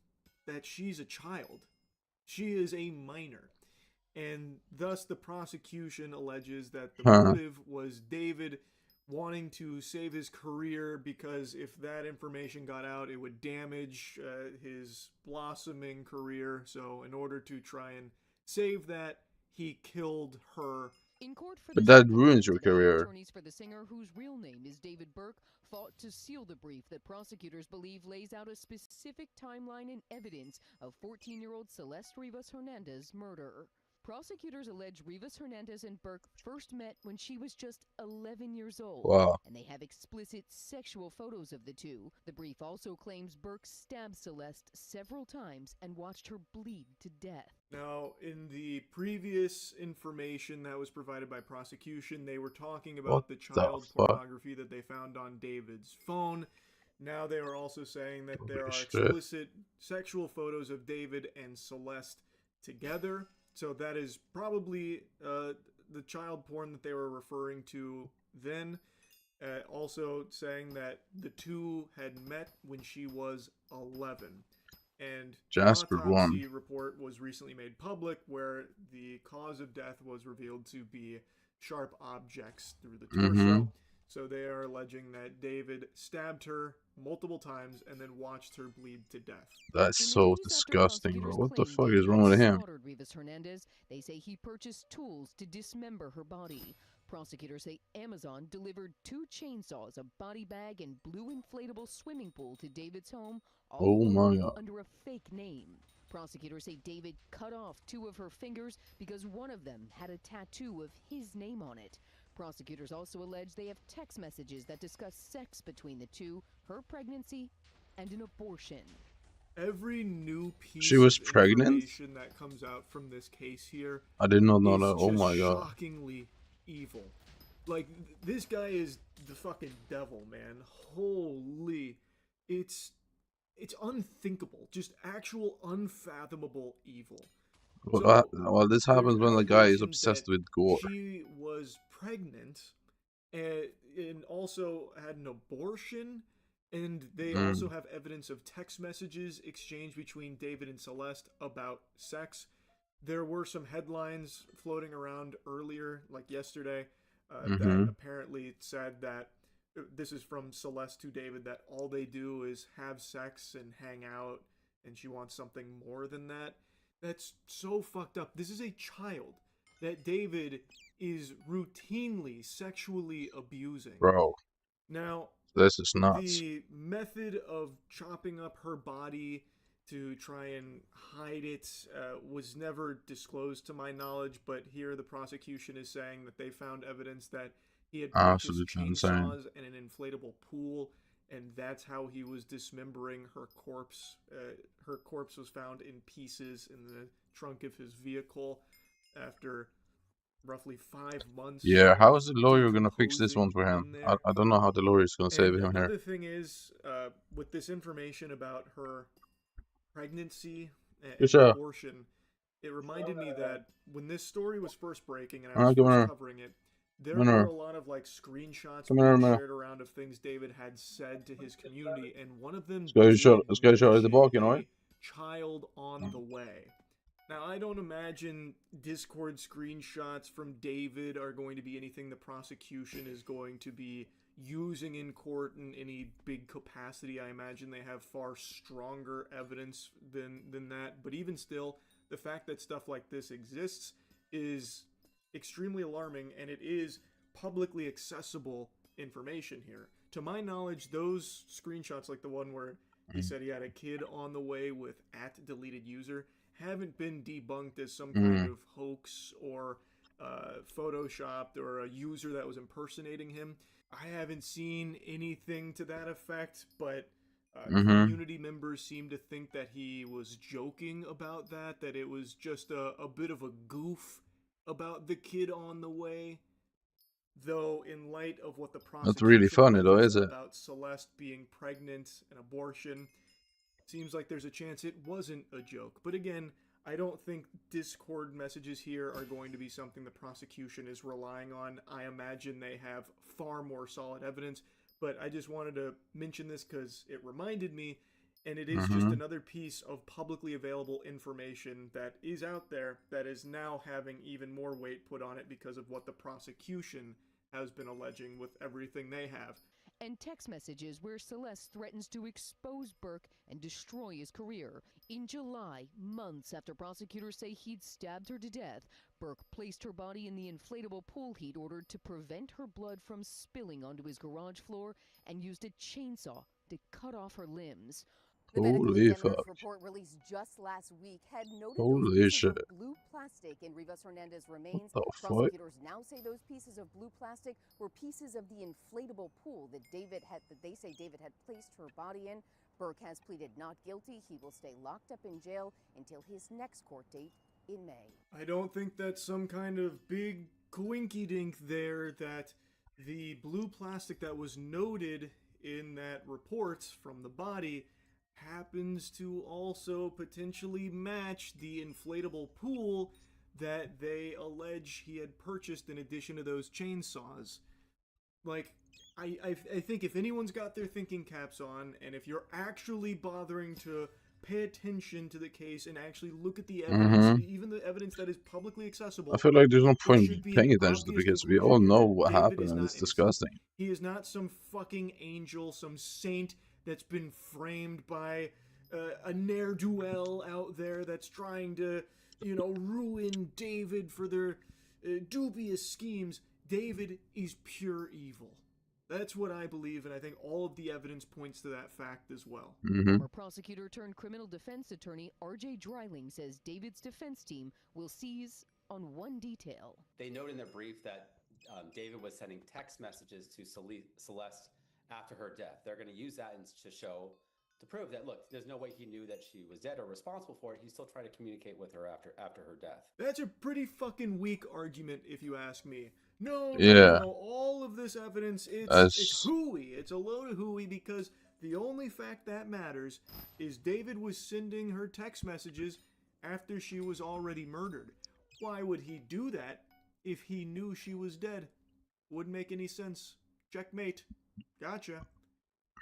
that she's a child. She is a minor. And thus the prosecution alleges that the motive was David wanting to save his career, because if that information got out, it would damage his blossoming career. So in order to try and save that, he killed her. In court for But the that second ruins time your today, career. Attorneys for the singer, whose real name is David Burke, fought to seal the brief that prosecutors believe lays out a specific timeline and evidence of 14-year-old Celeste Rivas Hernandez's murder. Prosecutors allege Rivas Hernandez and Burke first met when she was just 11 years old. Wow. And they have explicit sexual photos of the two. The brief also claims Burke stabbed Celeste several times and watched her bleed to death. Now, in the previous information that was provided by prosecution, they were talking about the child pornography that they found on David's phone. Now they are also saying that there are explicit sexual photos of David and Celeste together. So that is probably the child porn that they were referring to then. Also saying that the two had met when she was 11. And Jasper the won. autopsy report was recently made public, where the cause of death was revealed to be sharp objects through the torso. So they are alleging that David stabbed her multiple times and then watched her bleed to death. That's so disgusting, bro. What the fuck is wrong with him? Slaughtered Rivas Hernandez. They say he purchased tools to dismember her body. Prosecutors say Amazon delivered 2 chainsaws, a body bag, and blue inflatable swimming pool to David's home, all under a fake name. Prosecutors say David cut off 2 of her fingers because one of them had a tattoo of his name on it. Prosecutors also allege they have text messages that discuss sex between the two, her pregnancy, and an abortion. Every new piece She was of pregnant? information that comes out from this case here I did not know is that. Oh just my god. shockingly evil. Like, this guy is the fucking devil, man. Holy. It's unthinkable. Just actual unfathomable evil. Well, this happens when the guy is obsessed with gore. She was pregnant and also had an abortion, and they also have evidence of text messages exchanged between David and Celeste about sex. There were some headlines floating around earlier, like yesterday, that apparently said that this is from Celeste to David, that all they do is have sex and hang out, and she wants something more than that. That's so fucked up. This is a child that David is routinely sexually abusing. Bro. Now, this is nuts. The method of chopping up her body to try and hide it was never disclosed to my knowledge, but here the prosecution is saying that they found evidence that he had purchased chainsaws and an inflatable pool, and that's how he was dismembering her corpse. Her corpse was found in pieces in the trunk of his vehicle after roughly 5 months. Yeah, how is the lawyer gonna fix this one for him? I don't know how the lawyer is gonna save him here. Another thing is, with this information about her pregnancy and abortion, it reminded me that when this story was first breaking and I was first covering it, there were a lot of like screenshots being shared around of things David had said to his community, and one of them did mention a child on the way. Now, I don't imagine Discord screenshots from David are going to be anything the prosecution is going to be using in court in any big capacity. I imagine they have far stronger evidence than that. But even still, the fact that stuff like this exists is extremely alarming, and it is publicly accessible information here. To my knowledge, those screenshots, like the one where he said he had a kid on the way with @deleted_user, haven't been debunked as some kind of hoax or photoshopped or a user that was impersonating him. I haven't seen anything to that effect, but community members seem to think that he was joking about that it was just a bit of a goof about the kid on the way. Though, in light of what the prosecution That's really funny, though, is it? About Celeste being pregnant and abortion, seems like there's a chance it wasn't a joke. But again, I don't think Discord messages here are going to be something the prosecution is relying on. I imagine they have far more solid evidence, but I just wanted to mention this because it reminded me, and it is just another piece of publicly available information that is out there that is now having even more weight put on it because of what the prosecution has been alleging with everything they have. And text messages where Celeste threatens to expose Burke and destroy his career. In July, months after prosecutors say he'd stabbed her to death, Burke placed her body in the inflatable pool he'd ordered to prevent her blood from spilling onto his garage floor and used a chainsaw to cut off her limbs. The medical Holy examiner's fuck. report released just last week had noted Holy those pieces shit. of blue plastic in Rivas Hernandez's remains. What the fuck? Prosecutors now say those pieces of blue plastic were pieces of the inflatable pool that they say David had placed her body in. Burke has pleaded not guilty. He will stay locked up in jail until his next court date in May. I don't think that's some kind of big coinky-dink there that the blue plastic that was noted in that report from the body happens to also potentially match the inflatable pool that they allege he had purchased in addition to those chainsaws. Like, I think if anyone's got their thinking caps on, and if you're actually bothering to pay attention to the case and actually look at the evidence, even the evidence that is publicly accessible, I feel like there's no point should be paying an attention to obvious because we conclusion all here know that what David happened is and not it's innocent. disgusting. He is not some fucking angel, some saint that's been framed by a ne'er-do-well out there that's trying to, ruin David for their dubious schemes. David is pure evil. That's what I believe, and I think all of the evidence points to that fact as well. Former prosecutor turned criminal defense attorney R.J. Dreiling says David's defense team will seize on one detail. They note in their brief that David was sending text messages to Celeste after her death. They're going to use that to prove that, look, there's no way he knew that she was dead or responsible for it. He's still trying to communicate with her after her death. That's a pretty fucking weak argument, if you ask me. No, all of this evidence, it's hooey. It's a load of hooey because the only fact that matters is David was sending her text messages after she was already murdered. Why would he do that if he knew she was dead? Wouldn't make any sense. Checkmate. Gotcha.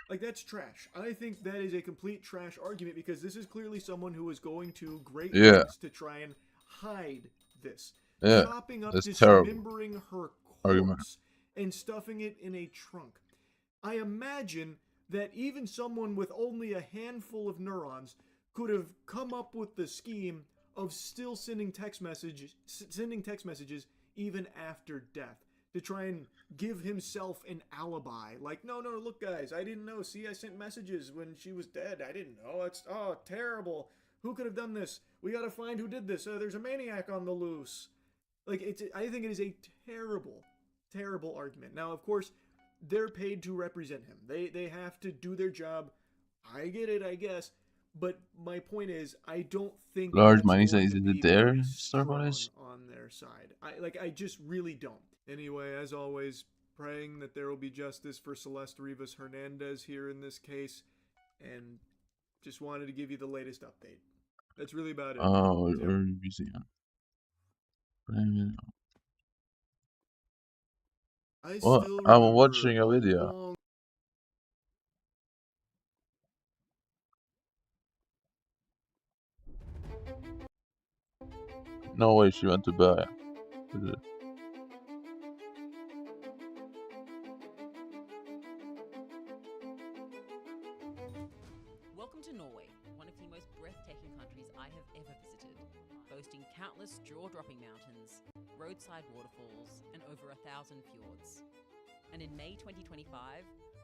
Like, that's trash. I think that is a complete trash argument because this is clearly someone who is going to great lengths to try and hide this. Yeah, chopping up, that's dismembering her argument. corpse and stuffing it in a trunk. I imagine that even someone with only a handful of neurons could have come up with the scheme of still sending text messages even after death to try and give himself an alibi. Like, no, look, guys, I didn't know. See, I sent messages when she was dead. I didn't know. It's terrible. Who could have done this? We gotta find who did this. There's a maniac on the loose. Like, I think it is a terrible, terrible argument. Now, of course, they're paid to represent him. They have to do their job. I get it, I guess. But my point is, I don't think Large money that's going size to is be it there, very strong Starboys? on their side. I just really don't. Anyway, as always, praying that there will be justice for Celeste Rivas Hernandez here in this case, and just wanted to give you the latest update. That's really about it. Oh, museum. I What? still I'm remember watching a a video. long No way she went to bed. Welcome to Norway, one of the most breathtaking countries I have ever visited, boasting countless jaw-dropping mountains, roadside waterfalls, and over 1,000 fjords. And in May 2025,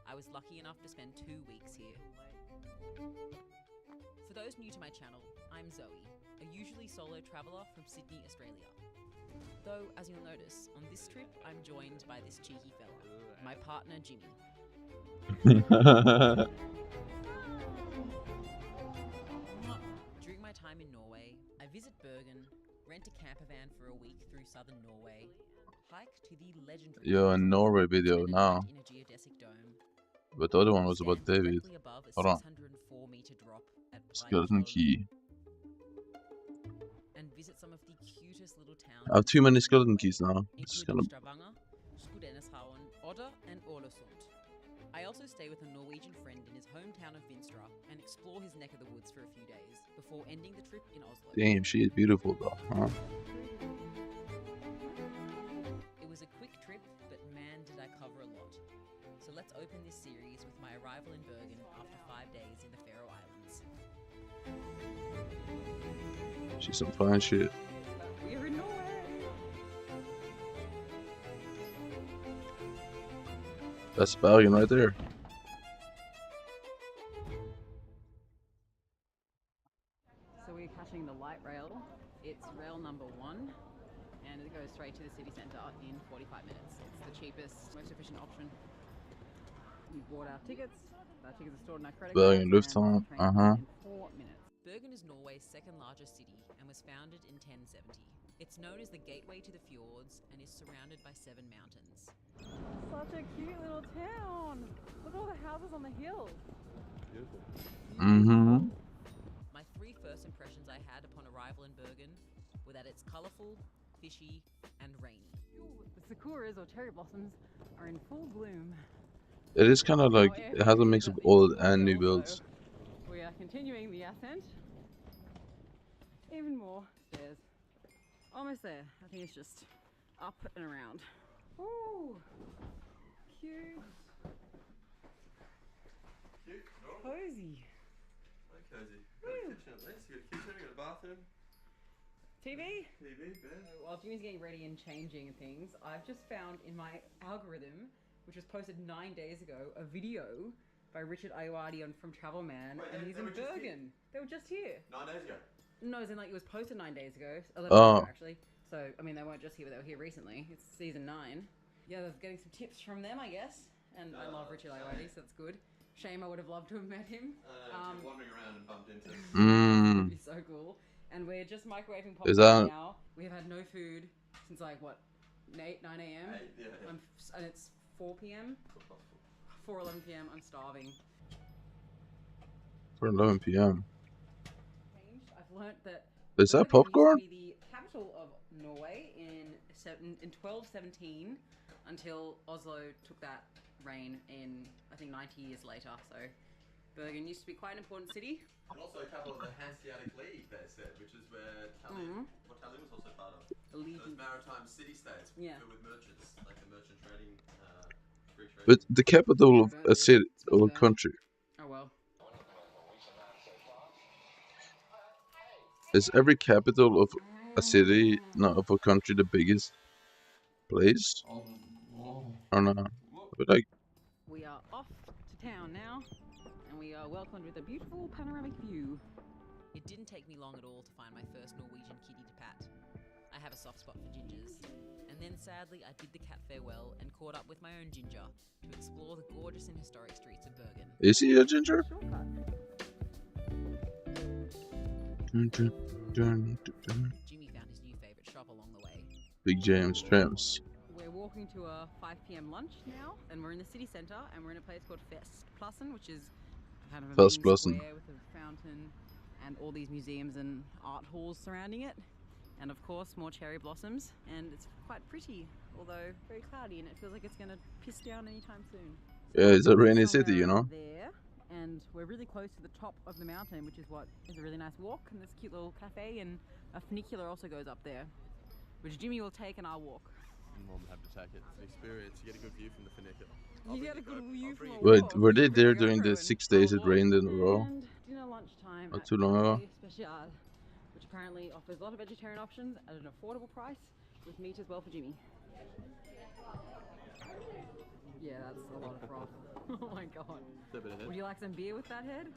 I was lucky enough to spend 2 weeks here. For those new to my channel, I'm Zoe, a usually solo traveller from Sydney, Australia. Though, as you'll notice, on this trip I'm joined by this cheeky fella, my partner Jimmy. During my time in Norway, I visit Bergen, rent a camper van for a week through southern Norway, hike to the legendary Yo, a Norway video spend a now. night in a geodesic dome, But the other one was about stand David. directly above a Hold on. 604-meter drop at Skeleton key. and visit some of the cutest little towns I have too many skeleton keys now. It's including gonna. Stavanger, Skudeneshavn, Odda, and Ålesund. I also stay with a Norwegian friend in his hometown of Vinstra and explore his neck of the woods for a few days before ending the trip in Oslo. Damn, she is beautiful though, huh? It was a quick trip, but man did I cover a lot. So let's open this series with my arrival in Bergen after 5 days in the Faroe Islands. She's some fine shit. We're in Norway! That's Bergen right there. So we're catching the light rail. It's rail number 1, and it goes straight to the city centre in 45 minutes. It's the cheapest, most efficient option. We bought our tickets. Our tickets are stored in our credit Bergen cards, Lufthavn. and our train Uh-huh. in 4 minutes. Bergen is Norway's second largest city and was founded in 1070. It's known as the gateway to the fjords and is surrounded by 7 mountains. Such a cute little town. Look at all the houses on the hill. Beautiful. Mm-hmm. My 3 first impressions I had upon arrival in Bergen were that it's colourful, fishy, and rainy. The sakuras or cherry blossoms are in full bloom. It is kind of like it has a mix of old and new builds. We are continuing the ascent. Even more stairs. Almost there. I think it's just up and around. Ooh, cute. Cute, normal. Cozy. Very cozy. Got a kitchen at least. You got a kitchen, you got a bathroom. TV? TV, bed. While Jimmy's getting ready and changing and things, I've just found in my algorithm, which was posted 9 days ago, a video by Richard Ayoade from Travel Man, Wait, and he's they in were just here? Bergen. They were just here. 9 days ago. No, as in like it was posted 9 days ago, 11 Oh. days ago actually. So I mean they weren't just here, but they were here recently. It's season 9. Yeah, they're getting some tips from them, I guess. And I love Richard Ayoade, so that's good. Shame I would have loved to have met him. Wandering around and bumped into. That'd be so cool. And we're just microwaving popcorn Is that- now. We have had no food since like what, 9 a.m. Yeah. And it's 4 p.m. 4:11 p.m. I'm starving. For 11 p.m. I've learnt that Is that Bergen popcorn? used to be the capital of Norway in 1217 until Oslo took that reign in I think 90 years later. So Bergen used to be quite an important city. And also capital of the Hanseatic League, they said, which is where Tallinn, what Tallinn was also part of. Those maritime city-states filled with merchants, like the merchant trading, free trade. But the capital of a city or a country. Oh well. Is every capital of a city, not of a country, the biggest place? Or not? But like, We are off to town now, and we are welcomed with a beautiful panoramic view. It didn't take me long at all to find my first Norwegian kitty to pat. I have a soft spot for gingers. And then sadly, I bid the cat farewell and caught up with my own ginger to explore the gorgeous and historic streets of Bergen. is he a ginger? Jimmy found his new favourite shop along the way. Big James Trims. We're walking to a 5 p.m. lunch now, and we're in the city centre, and we're in a place called Festplassen, which is kind of a main Festplassen. square with a fountain and all these museums and art halls surrounding it. And of course, more cherry blossoms. And it's quite pretty, although very cloudy, and it feels like it's going to piss down anytime soon. Yeah, it's a rainy city, you know. There, and we're really close to the top of the mountain, which is what is a really nice walk. And this cute little cafe, and a funicular also goes up there, which Jimmy will take, and I'll walk. I'm more than happy to take it. It's an experience. You get a good view from the funicular. You get a good view from a Wait, walk. were they there during the 6 days it rained in a row? And dinner lunchtime Not at too long ago. Cafe Special, which apparently offers a lot of vegetarian options at an affordable price, with meat as well for Jimmy. Yeah, that's a lot of froth. Oh my god. Would you like some beer with that head?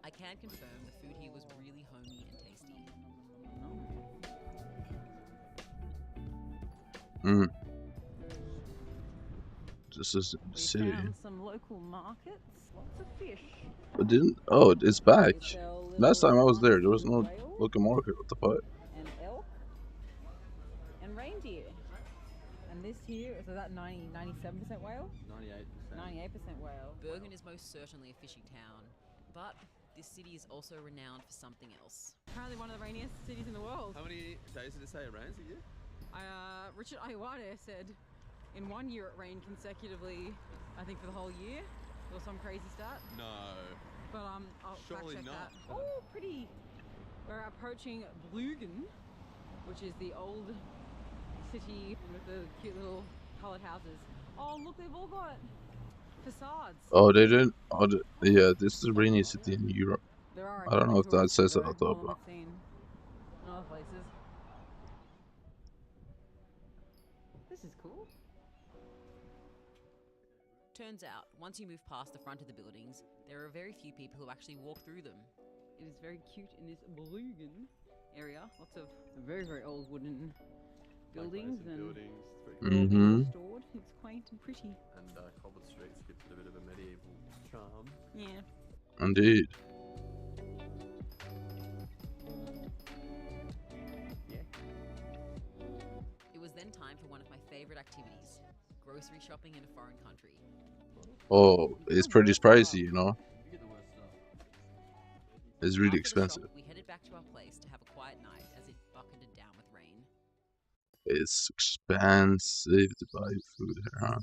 I can confirm the food here was really homey and tasty. This is the We city. found some local markets, lots of fish. But didn't? Oh, it's back. Last time I was there was no local market. What the fuck? And elk and reindeer. And this here, is that 97% whale? 98%. 98% whale. Bergen is most certainly a fishing town, but this city is also renowned for something else. Apparently one of the rainiest cities in the world. How many days did it say it rains a year? Richard Iwade said in 1 year it rained consecutively, I think for the whole year, or some crazy stat. No. But I'll Surely fact check not. that. Oh, pretty. We're approaching Blugen, which is the old city with the cute little coloured houses. Oh, look, they've all got facades. Oh, they didn't. Oh, yeah, this is a rainy city in Europe. There are I don't know if that says it at all, more but than we've seen in other places. This is cool. Turns out, once you move past the front of the buildings, there are very few people who actually walk through them. It is very cute in this Blugen area. Lots of very, very old wooden buildings and buildings. restored. It's quaint and pretty. And cobbled streets give it a bit of a medieval charm. Yeah. indeed. It was then time for one of my favourite activities, grocery shopping in a foreign country. Oh, it's pretty pricey, you know. It's really After the shop, expensive. we headed back to our place to have a quiet night as it bucketed down with rain. It's expensive to buy food here, huh?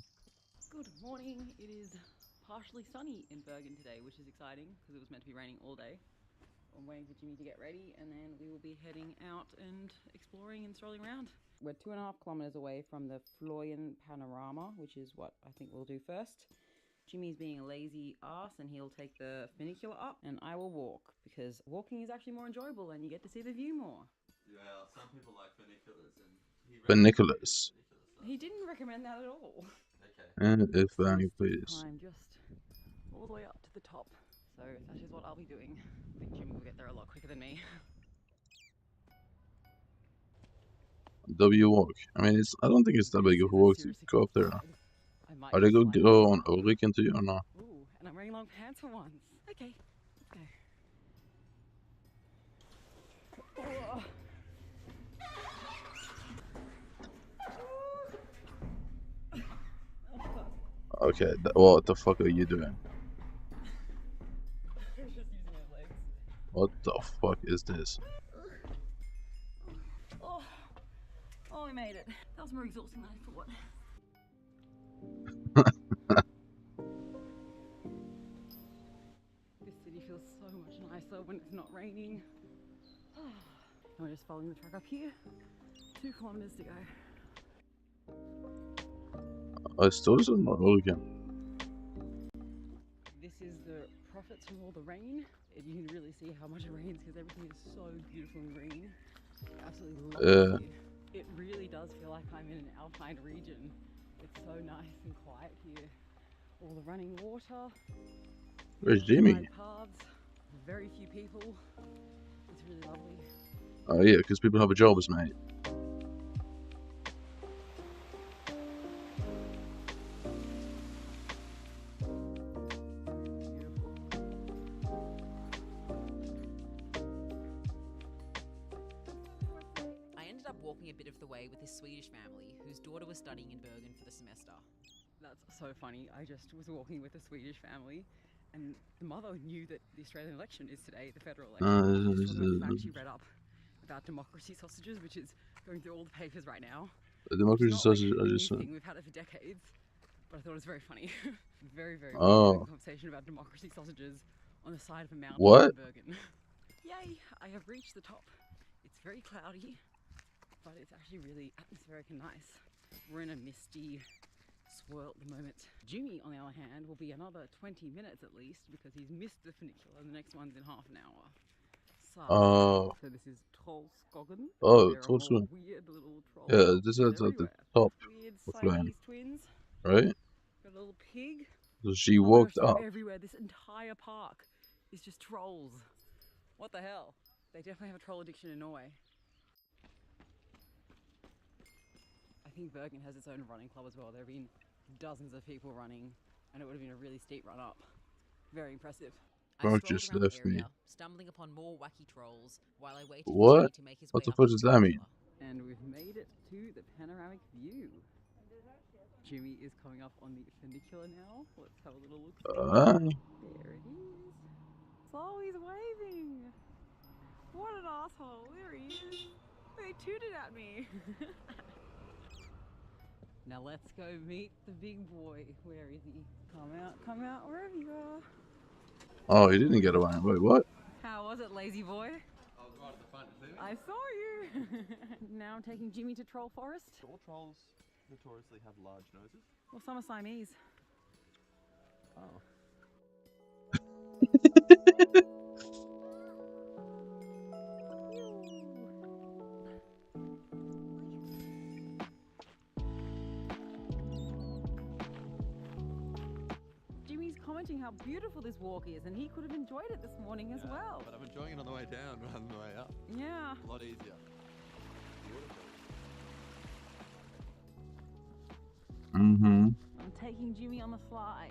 Good morning. It is partially sunny in Bergen today, which is exciting because it was meant to be raining all day. I'm waiting for Jimmy to get ready, and then we will be heading out and exploring and strolling around. We're 2.5 kilometers away from the Floyen Panorama, which is what I think we'll do first. Jimmy's being a lazy ass, and he'll take the funicular up, and I will walk, because walking is actually more enjoyable, and you get to see the view more. Yeah, some people like funiculars, and Binoculars. He didn't recommend that at all. Okay. And if I please. Climb just all the way up to the top. So that is what I'll be doing. I think Jimmy will get there a lot quicker than me. W walk. I mean, it's. I don't think it's that big of a walk to go up there. Are they going to go on all weekend too or not? Ooh, and I'm wearing long pants for once. Okay, let's go. Okay, what the fuck are you doing? Just using my legs. What the fuck is this? Oh, we made it. That was more exhausting than I thought. This city feels so much nicer when it's not raining. And we're just following the track up here. 2 kilometers to go. I still doesn't know again. This is the profits from all the rain. You can really see how much it rains because everything is so beautiful and green. I absolutely love it. It really does feel like I'm in an alpine region. It's so nice and quiet here. All the running water. Where's Jimmy? Wide paths, very few people. It's really lovely. Oh yeah, because people have a job, mate. Walking a bit of the way with his Swedish family, whose daughter was studying in Bergen for the semester. That's so funny. I just was walking with a Swedish family, and the mother knew that the Australian election is today, the federal election. She read up. about democracy sausages, which is going through all the papers right now. The democracy It's not sausage. like I a just. new thing. We've had it for decades, but I thought it was very funny. very, very Oh. conversation about democracy sausages on the side of a mountain What? in Bergen. Yay! I have reached the top. It's very cloudy, but it's actually really atmospheric and nice. We're in a misty swirl at the moment. Jimmy, on the other hand, will be another 20 minutes at least because he's missed the funicular. The next one's in half an hour. Oh. So this is Trollskogen. Oh, There are Trollskogen. more weird little trolls. Yeah, this is at the everywhere. top Weird of land, Siamese twins. right? Got a little pig. So she Oh my walked gosh, they're up. everywhere. This entire park is just trolls. What the hell? They definitely have a troll addiction in Norway. I think Bergen has its own running club as well. There have been dozens of people running, and it would have been a really steep run up. Very impressive. Mark I just strolled around left the me. area, stumbling upon more wacky trolls while I waited for What? Jimmy to make his What way the up fuck the does that mean? funicular. And we've made it to the panoramic view. Jimmy is coming up on the funicular now. Let's have a little look. There it is. Oh, he's waving. What an asshole. There he is. They tooted at me. Now let's go meet the big boy. Where is he? Come out, wherever you are. Oh, he didn't get away. Wait, what? How was it, lazy boy? I was right at the front, you see me? I saw you. Now I'm taking Jimmy to Troll Forest. All trolls notoriously have large noses. Well, some are Siamese. Oh. Jimmy's commenting how beautiful this walk is, and he could have enjoyed it this morning as well. But I'm enjoying it on the way down rather than the way up. Yeah. A lot easier. Mm-hmm. I'm taking Jimmy on the slide.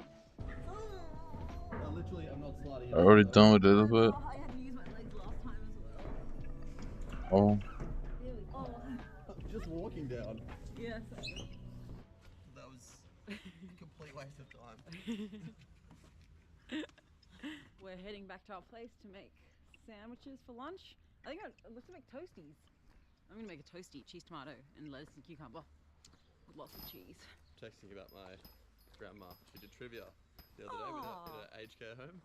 No, literally, I'm not sliding. I already done with it a little bit. I had to use my legs last time as well. Oh. Just walking down. Yes. That was a complete waste of time. We're heading back to our place to make sandwiches for lunch. I think let's make toasties. I'm gonna make a toasty, cheese, tomato, and lettuce and cucumber with lots of cheese. Texting about my grandma. She did trivia the other day with her aged care home.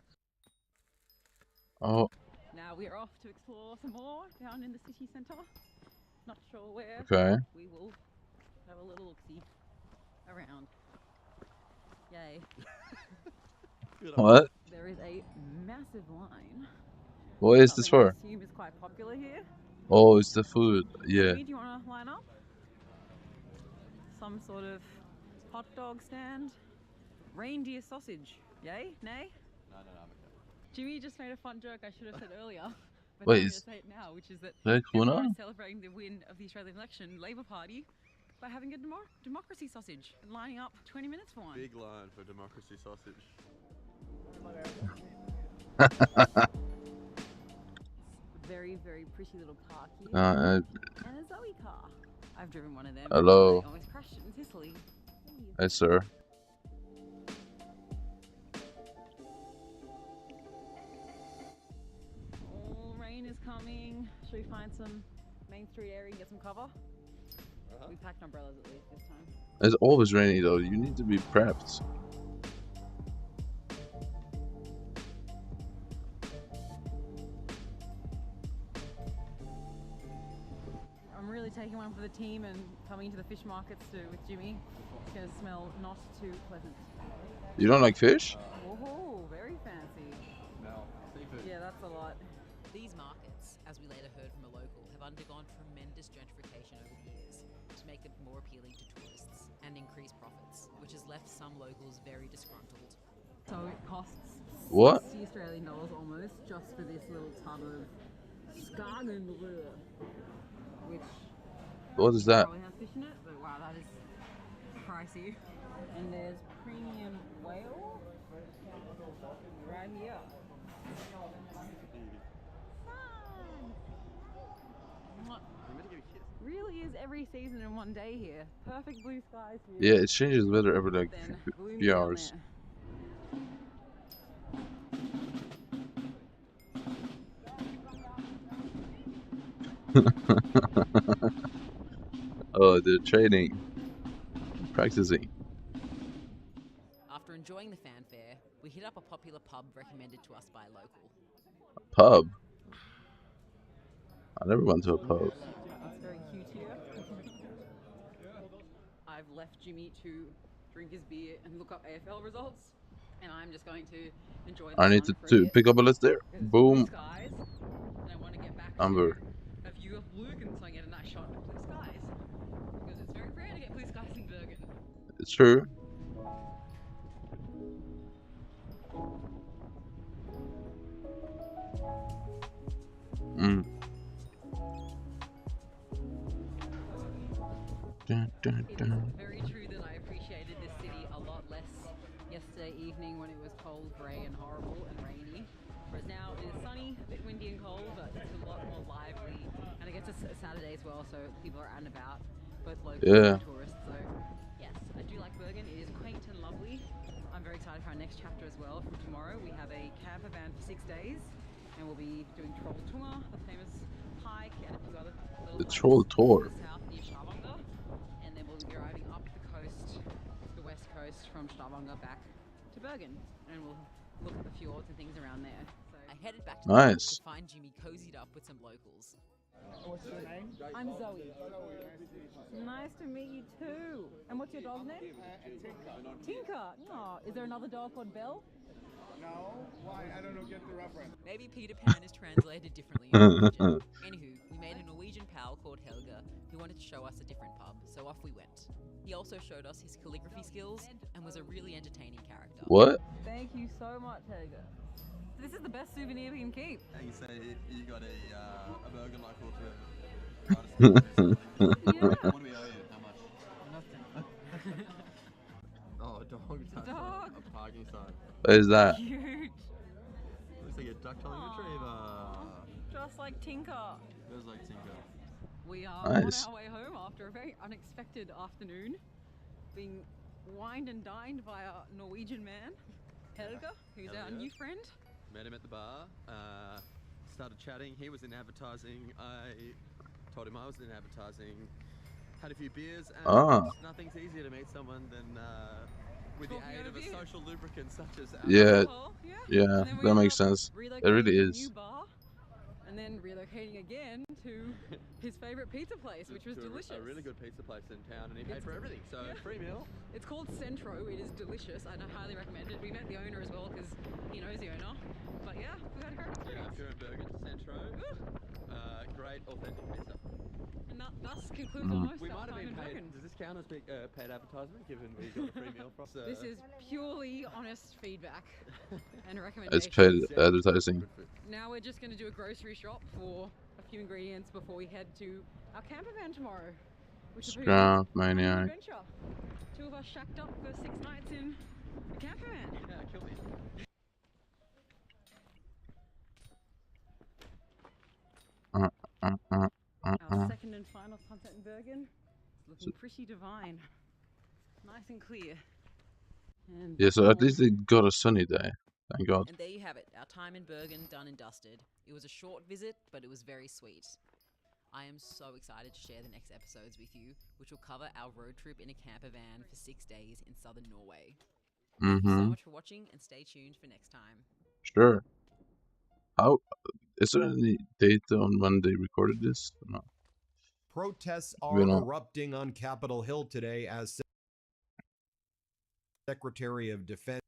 Oh. Now we're off to explore some more down in the city centre. Not sure where. Okay. We will have a little look-see around. Yay. What? There is a massive line. What is this for? I assume is quite popular here. Oh, it's the food. Yeah. Do you want to line up? Some sort of hot dog stand. Reindeer sausage. Yay? Nay? No, I'm okay. Jimmy just made a fun joke I should have said earlier. But Wait, I'm going is to say it now, which is that that everyone Kuna? is celebrating the win of the Australian election Labor Party by having a democracy sausage and lining up 20 minutes for one. Big line for democracy sausage. Very, very pretty little park here. Uh, and a Zoe car. I've driven one of them. Hello. I almost crashed it in Sicily. Hey, sir. Oh, rain is coming. Should we find some Main Street area and get some cover? We packed umbrellas at least this time. It's always rainy though. You need to be prepped. I'm really taking one for the team and coming into the fish markets too with Jimmy. It's going to smell not too pleasant. You don't like fish? Oh, very fancy. Smell. Seafood. Yeah, that's a lot. These markets, as we later heard from a local, have undergone tremendous gentrification over the years to make them more appealing to tourists and increase profits, which has left some locals very disgruntled. So it costs What? $60 Australian almost just for this little tub of Skagenblue, which What is that? probably has fish in it, but wow, that is pricey. And there's premium whale right here. Really is every season in one day here. Perfect blue skies here. Yeah, it changes weather every like Then gloomy few down hours. there. Oh, they're training, practicing. After enjoying the fanfare, we hit up a popular pub recommended to us by a local. Pub? I never went to a pub. That's very cute here. I've left Jimmy to drink his beer and look up AFL results, and I'm just going to enjoy the I need sun for a to bit. pick up a list there. Boom. Skies, and I want to get back Amber. to a view of Lucan so I get a nice shot of blue skies, because it's very rare to get blue skies in Bergen. It's true. Dun, dun, dun. It is very true that I appreciated this city a lot less yesterday evening when it was cold, grey and horrible and rainy. Whereas now it is sunny, a bit windy and cold, but it's a lot more lively. And it gets a Saturday as well, so people are out and about, both locals and tourists. So yes, I do like Bergen. It is quaint and lovely. I'm very excited for our next chapter as well. From tomorrow, we have a camper van for 6 days, and we'll be doing Troll Tunga, the famous hike, and a few other little The hikes Troll Tour. to the south near Stavanger. And then we'll be driving up the coast, the west coast, from Stavanger back to Bergen, and we'll look at the fjords and things around there. So I headed back to Nice. to find Jimmy cozied up with some locals. What's your name? I'm Zoe. Nice to meet you too. And what's your dog's name? Tinker. Oh, is there another dog called Belle? No, why? I don't know. Get the reference. Maybe Peter Pan is translated differently in Norwegian. Anywho, we made a Norwegian pal called Helga who wanted to show us a different pub, so off we went. He also showed us his calligraphy skills and was a really entertaining character. What? Thank you so much, Helga. This is the best souvenir we can keep. And you say you got a burger like to What do we owe you? How much? Nothing. Oh, a dog. That's dog. A parking sign. What is that? Cute. Looks like a duck-tongued retriever. Just like Tinker. Feels like Tinker. We are Nice. on our way home after a very unexpected afternoon, being wined and dined by a Norwegian man, Helga, who's our new friend. Met him at the bar. Started chatting. He was in advertising. I told him I was in advertising. Had a few beers, and nothing's easier to meet someone than with the aid of a social lubricant such as alcohol. Yeah, that makes sense. It really is. And then relocating again to his favorite pizza place, which was delicious. A really good pizza place in town, and he paid for everything, so free meal. It's called Centro. It is delicious, and I highly recommend it. We met the owner as well because he knows the owner. But yeah, we had a great experience. If you're in Bergen, Centro, great authentic pizza. And that thus concludes almost We our might have time been in paid. Bergen. Does this count as paid advertisement, given we got a free meal from? This is purely honest feedback and It's recommendations. paid advertising. Now we're just going to do a grocery shop for a few ingredients before we head to our camper van tomorrow, which will be Scrap an maniac. adventure. Two of us shacked up for 6 nights in a camper van. Yeah, kill me. Our second and final sunset in Bergen is looking pretty divine. Nice and clear. And Yeah, so at least they got a sunny day. Thank God. And there you have it, our time in Bergen done and dusted. It was a short visit, but it was very sweet. I am so excited to share the next episodes with you, which will cover our road trip in a camper van for 6 days in southern Norway. Thank you so much for watching, and stay tuned for next time. Sure. How is there any date on when they recorded this? No. Protests are We don't- erupting on Capitol Hill today as Secretary of Defense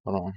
Hold on.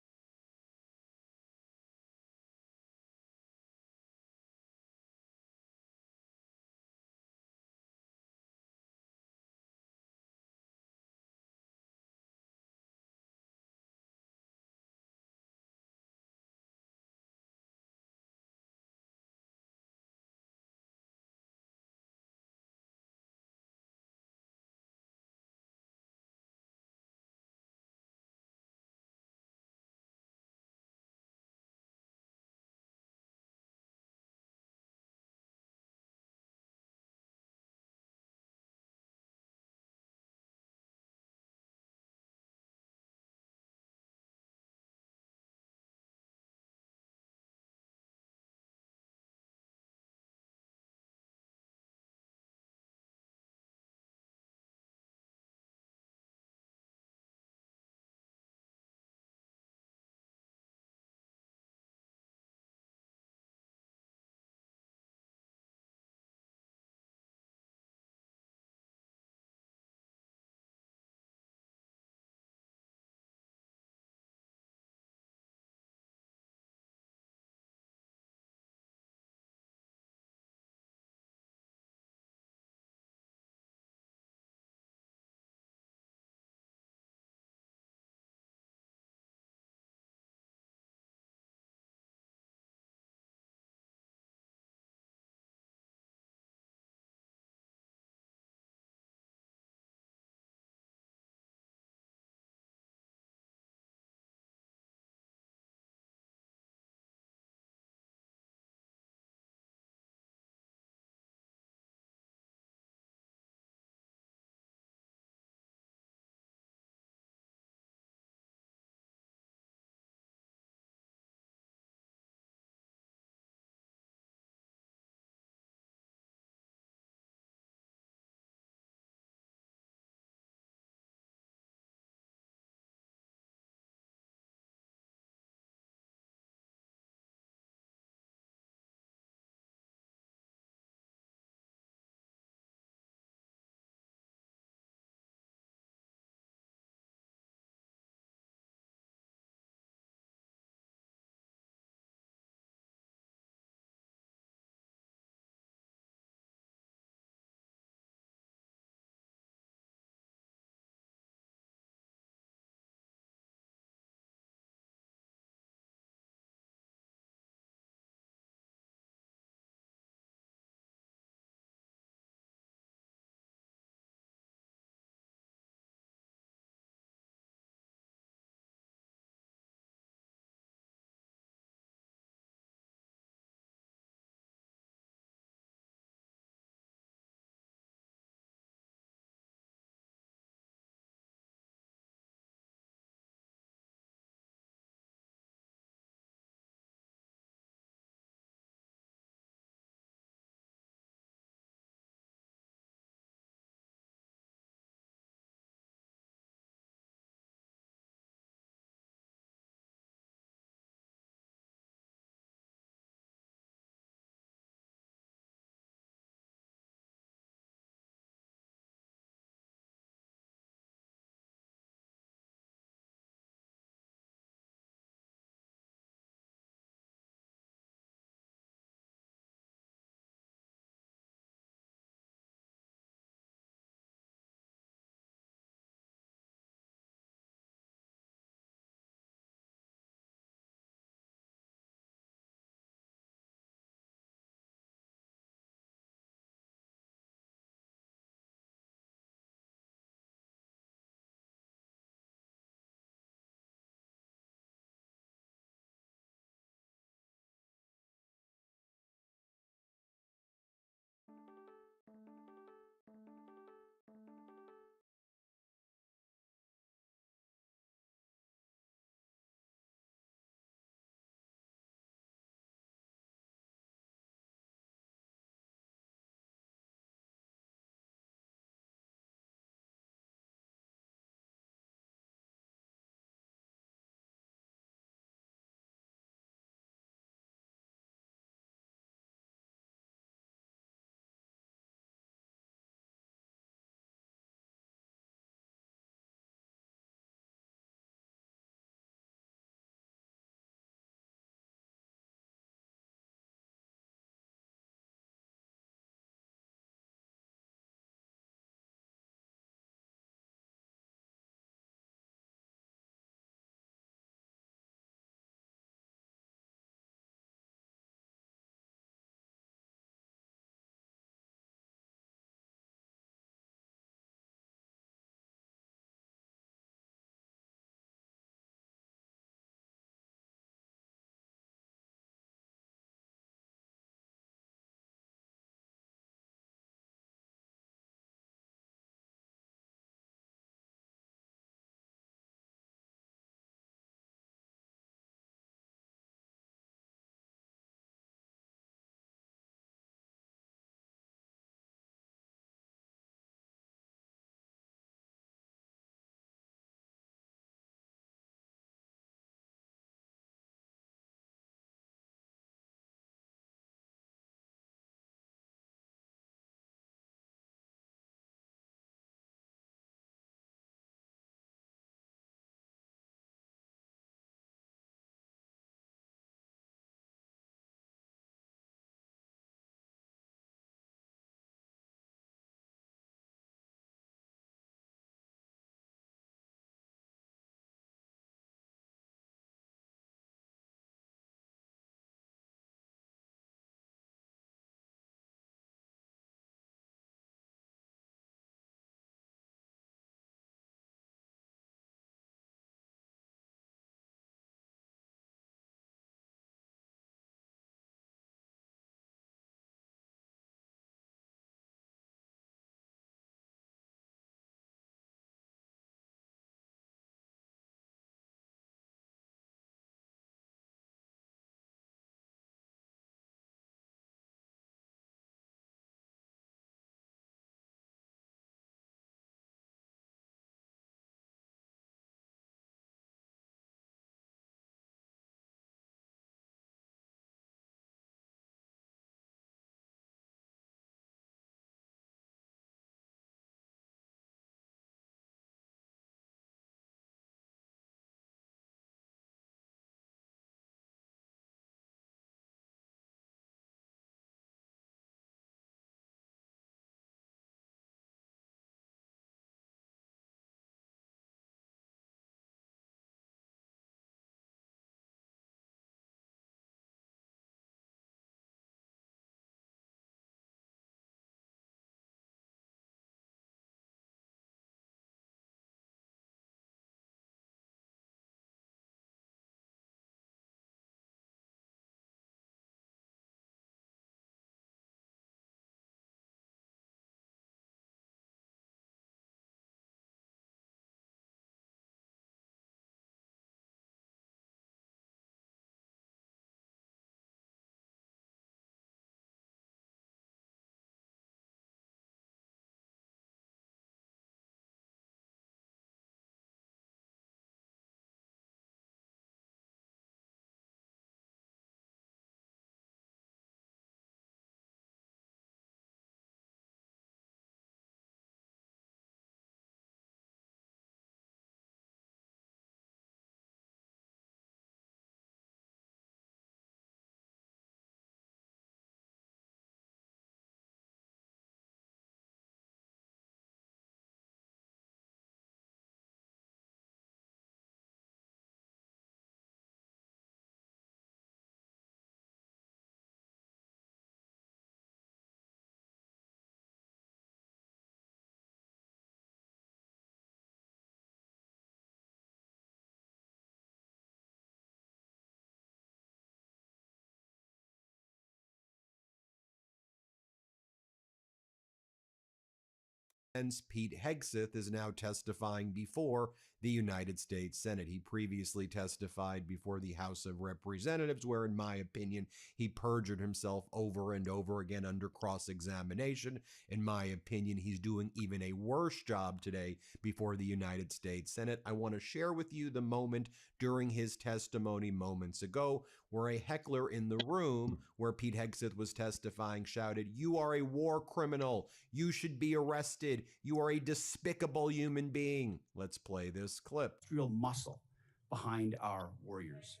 Pete Hegseth is now testifying before the United States Senate. He previously testified before the House of Representatives, where, in my opinion, he perjured himself over and over again under cross-examination. In my opinion, he's doing even a worse job today before the United States Senate. I want to share with you the moment during his testimony moments ago where a heckler in the room where Pete Hegseth was testifying shouted, "You are a war criminal. You should be arrested. You are a despicable human being." Let's play this clip. Real muscle behind our warriors.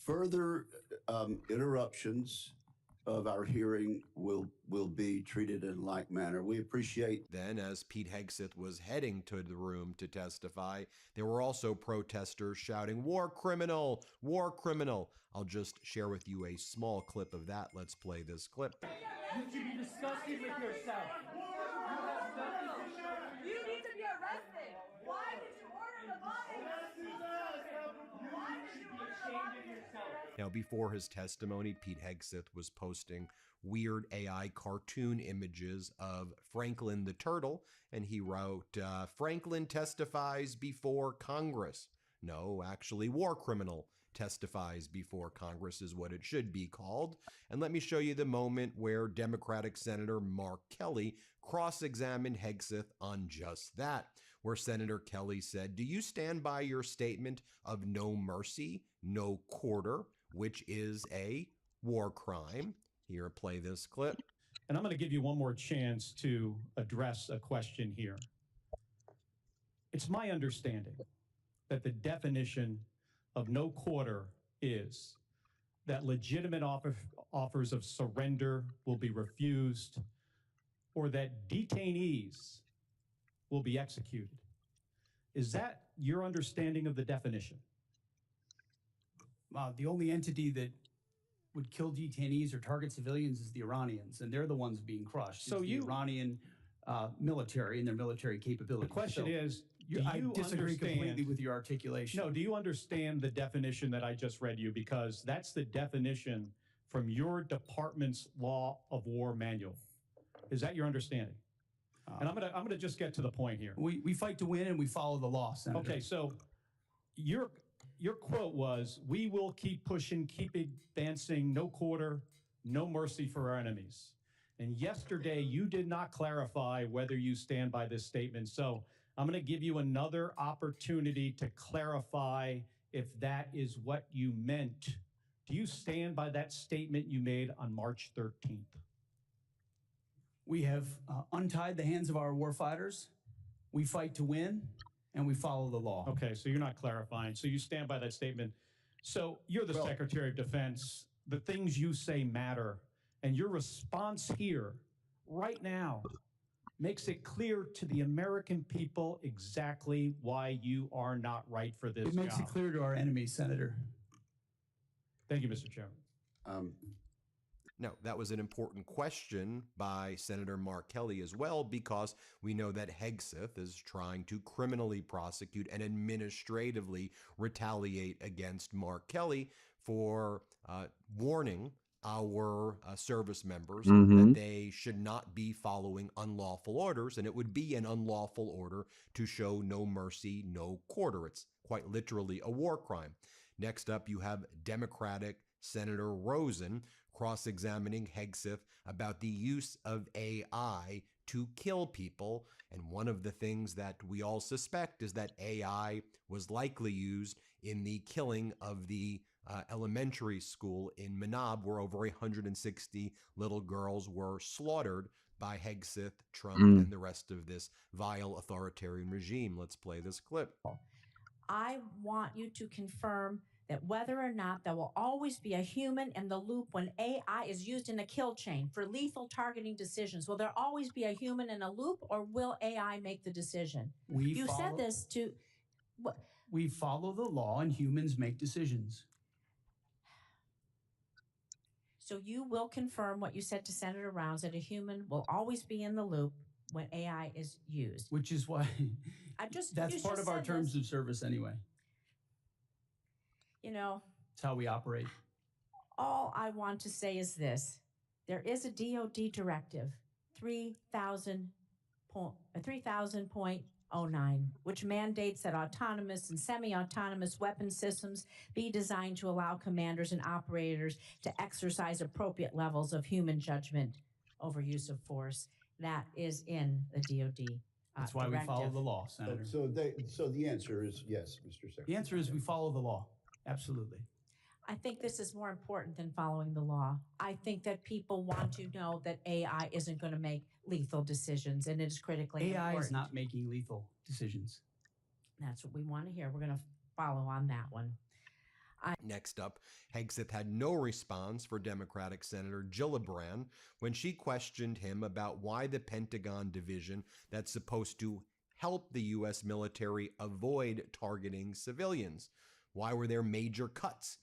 Further interruptions of our hearing will be treated in like manner. We appreciate. Then, as Pete Hegseth was heading to the room to testify, there were also protesters shouting, "War criminal! War criminal!" I'll just share with you a small clip of that. Let's play this clip. You should be disgusted with yourself. You need to be arrested. Why did you order the bombing? Why did you order the bombing? Now, before his testimony, Pete Hegseth was posting weird AI cartoon images of Franklin the Turtle, and he wrote, "Franklin testifies before Congress." No, actually, war criminal testifies before Congress is what it should be called. And let me show you the moment where Democratic Senator Mark Kelly cross-examined Hegseth on just that, where Senator Kelly said, "Do you stand by your statement of no mercy, no quarter, which is a war crime?" Here, play this clip. And I'm going to give you one more chance to address a question here. It's my understanding that the definition of no quarter is that legitimate offers of surrender will be refused or that detainees will be executed. Is that your understanding of the definition? The only entity that would kill detainees or target civilians is the Iranians, and they're the ones being crushed. So it's the Iranian military and their military capabilities. The question is, I disagree completely with your articulation. No, do you understand the definition that I just read you? Because that's the definition from your department's Law of War manual. Is that your understanding? And I'm gonna just get to the point here. We fight to win and we follow the law, Senator. Okay, so your quote was, "We will keep pushing, keep advancing, no quarter, no mercy for our enemies." And yesterday, you did not clarify whether you stand by this statement. So I'm going to give you another opportunity to clarify if that is what you meant. Do you stand by that statement you made on March 13th? We have untied the hands of our warfighters. We fight to win, and we follow the law. Okay, so you're not clarifying. So you stand by that statement. So you're the Secretary of Defense. The things you say matter. And your response here, right now, makes it clear to the American people exactly why you are not right for this It makes it clear to our enemies, Senator. Thank you, Mr. Chairman. No, that was an important question by Senator Mark Kelly as well, because we know that Hegseth is trying to criminally prosecute and administratively retaliate against Mark Kelly for warning our service members that they should not be following unlawful orders, and it would be an unlawful order to show no mercy, no quarter. It's quite literally a war crime. Next up, you have Democratic Senator Rosen cross-examining Hegseth about the use of AI to kill people. And one of the things that we all suspect is that AI was likely used in the killing of the elementary school in Manab, where over 160 little girls were slaughtered by Hegseth, Trump, and the rest of this vile authoritarian regime. Let's play this clip. I want you to confirm that whether or not there will always be a human in the loop when AI is used in a kill chain for lethal targeting decisions. Will there always be a human in a loop, or will AI make the decision? You said this to... We follow the law and humans make decisions. So you will confirm what you said to Senator Rounds, that a human will always be in the loop when AI is used. Which is why that's you part just of our said terms this. of service anyway. You know, It's how we operate. all I want to say is this. There is a DoD directive, 3000.09, which mandates that autonomous and semi-autonomous weapon systems be designed to allow commanders and operators to exercise appropriate levels of human judgment over use of force. That is in the DoD. That's why we follow the law, Senator. So the answer is yes, Mr. Secretary. The answer is we follow the law. Absolutely. I think this is more important than following the law. I think that people want to know that AI isn't going to make lethal decisions, and it is critically AI important. is not making lethal decisions. That's what we want to hear. We're going to follow on that one. Next up, Hegseth had no response for Democratic Senator Gillibrand when she questioned him about why the Pentagon division that's supposed to help the U.S. military avoid targeting civilians. Why were there major cuts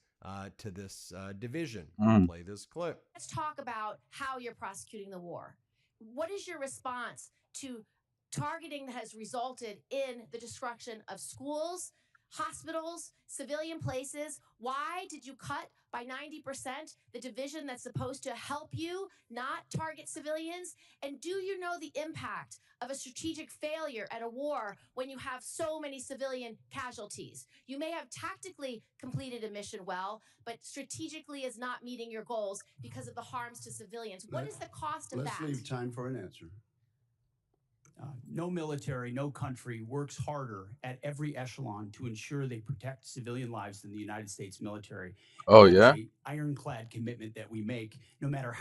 to this division? Play this clip. Let's talk about how you're prosecuting the war. What is your response to targeting that has resulted in the destruction of schools, hospitals, civilian places? Why did you cut by 90% the division that's supposed to help you not target civilians? And do you know the impact of a strategic failure at a war when you have so many civilian casualties? You may have tactically completed a mission well, but strategically is not meeting your goals because of the harms to civilians. What is the cost of Let's that? leave time for an answer. No military, no country works harder at every echelon to ensure they protect civilian lives than the United States military. Oh, And that yeah? is a ironclad commitment that we make, no matter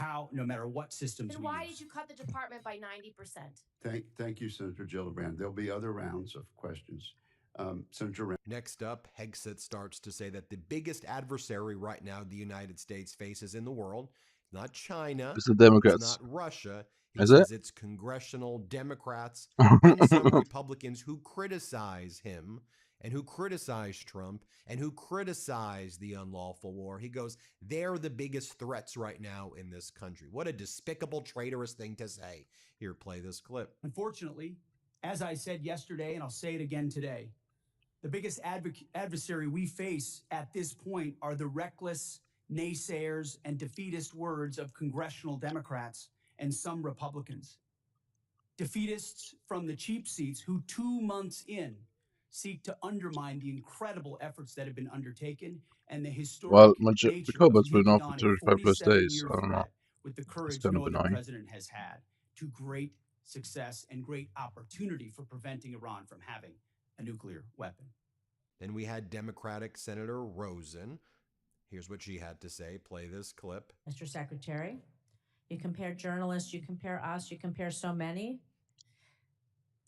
what systems Then we why use. did you cut the department by 90%? Thank you, Senator Gillibrand. There'll be other rounds of questions. Senator Rand. Next up, Hegseth starts to say that the biggest adversary right now the United States faces in the world, not China, It's the Democrats. it's not Russia. He Is says it? it's congressional Democrats and some Republicans who criticize him and who criticize Trump and who criticize the unlawful war. He goes, they're the biggest threats right now in this country. What a despicable, traitorous thing to say. Here, play this clip. Unfortunately, as I said yesterday, and I'll say it again today, the biggest adversary we face at this point are the reckless naysayers and defeatist words of congressional Democrats and some Republicans. Defeatists from the cheap seats who 2 months in seek to undermine the incredible efforts that have been undertaken and the historic Well, nature Jacoba's of been taking off for on a 35 plus days. 47-year I don't know. threat with the It's courage kind no of other annoying. president has had, to great success and great opportunity for preventing Iran from having a nuclear weapon. Then we had Democratic Senator Rosen. Here's what she had to say. Play this clip. Mr. Secretary, you compare journalists, you compare us, you compare so many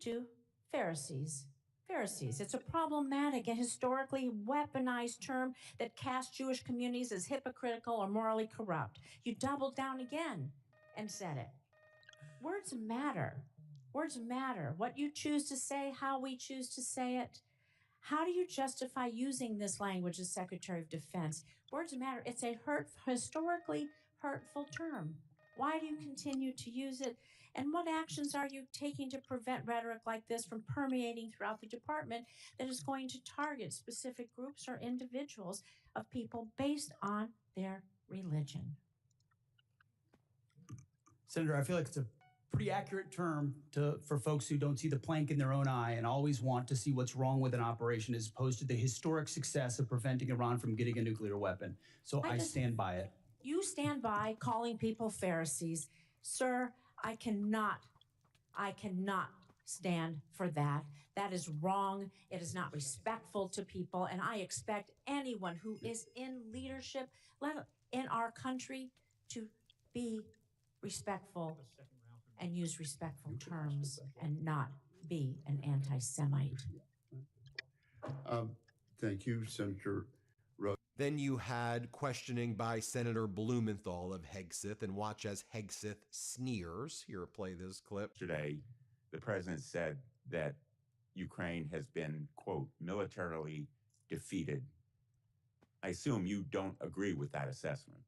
to Pharisees. Pharisees. It's a problematic and historically weaponized term that casts Jewish communities as hypocritical or morally corrupt. You doubled down again and said it. Words matter. Words matter. What you choose to say, how we choose to say it. How do you justify using this language as Secretary of Defense? Words matter. It's a historically hurtful term. Why do you continue to use it? And what actions are you taking to prevent rhetoric like this from permeating throughout the department that is going to target specific groups or individuals of people based on their religion? Senator, I feel like it's a pretty accurate term for folks who don't see the plank in their own eye and always want to see what's wrong with an operation as opposed to the historic success of preventing Iran from getting a nuclear weapon. So I stand by it. You stand by calling people Pharisees. Sir, I cannot stand for that. That is wrong. It is not respectful to people. And I expect anyone who is in leadership in our country to be respectful and use respectful terms and not be an anti-Semite. Thank you, Senator Rosen. Then you had questioning by Senator Blumenthal of Hegseth, and watch as Hegseth sneers. Here, play this clip. Yesterday, the president said that Ukraine has been, quote, militarily defeated. I assume you don't agree with that assessment.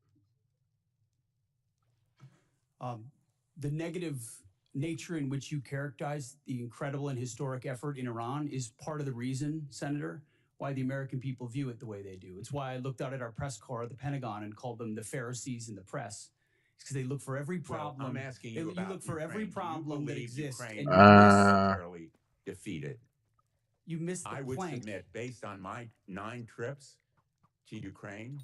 The negative nature in which you characterize the incredible and historic effort in Iran is part of the reason, Senator, why the American people view it the way they do. It's why I looked out at our press corps at the Pentagon and called them the Pharisees in the press. It's because they look for every problem. Well, I'm asking you about look for every Ukraine. problem Do that you believe exists, Ukraine and is you militarily defeated? You missed the I would plank. submit, based on my 9 trips to Ukraine,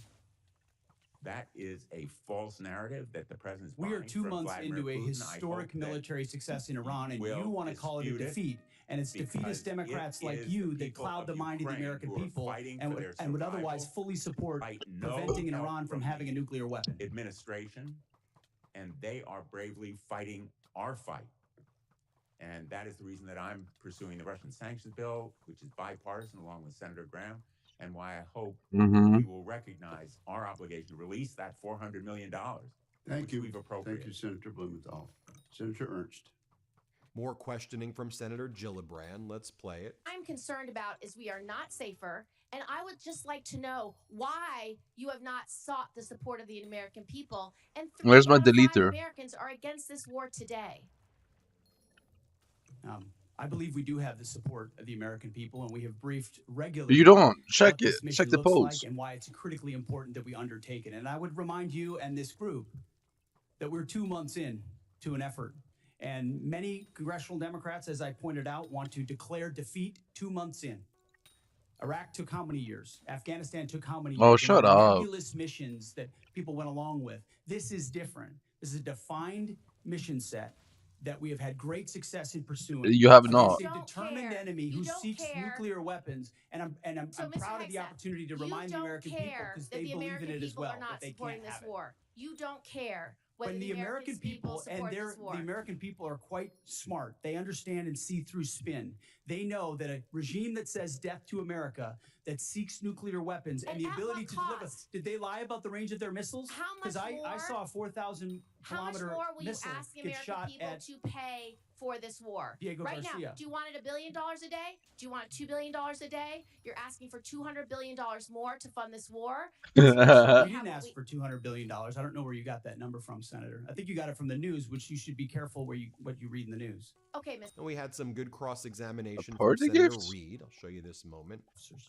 that is a false narrative that the president's We are buying 2 from months Vladimir into a Putin. historic military success in Iran, and you want to call it a dispute it defeat. And it's defeatist Democrats like you that cloud the mind of the American people and would otherwise fully support preventing an Iran from having a nuclear weapon. Administration, and they are bravely fighting our fight. And that is the reason that I'm pursuing the Russian sanctions bill, which is bipartisan, along with Senator Graham, and why I hope we will recognize our obligation to release that $400 million. Thank you. We've appropriated. Thank you, Senator Blumenthal. Senator Ernst. More questioning from Senator Gillibrand. Let's play it. I'm concerned about is we are not safer, and I would just like to know why you have not sought the support of the American people. And 3 Where's my out of 5 deleter? Americans are against this war today. I believe we do have the support of the American people, and we have briefed regularly. You don't. Check what this it. mission Check the looks polls. like and why it's critically important that we undertake it. And I would remind you and this group that we're 2 months in to an effort. And many congressional Democrats, as I pointed out, want to declare defeat 2 months in. Iraq took how many years? Afghanistan took how many years? Oh, shut up. Nebulous missions that people went along with. This is different. This is a defined mission set that we have had great success in pursuing. You have not. Against a determined enemy who seeks nuclear weapons, and I'm So, Mr. proud of the Hegseth, opportunity to you remind the don't American people care because that they the believe American in it as people well. are not That they supporting can't this have it. war. You don't care whether When the American people and support this war. the American people are quite smart. They understand and see through spin. They know that a regime that says death to America, that seeks nuclear weapons and the ability to deliver. Did they lie about the range of their missiles? How Because much I saw a 4,000 How much kilometer more will you missile ask the get American shot people at to pay for this war? Diego right now, Garcia. do you want it $1 billion a day? Do you want $2 billion a day? You're asking for $200 billion more to fund this war. We didn't ask for $200 billion. I don't know where you got that number from, Senator. I think you got it from the news, which you should be careful what you read in the news. Okay, Mr. And we had some good cross-examination from party Senator gift? Reid. I'll show you this moment.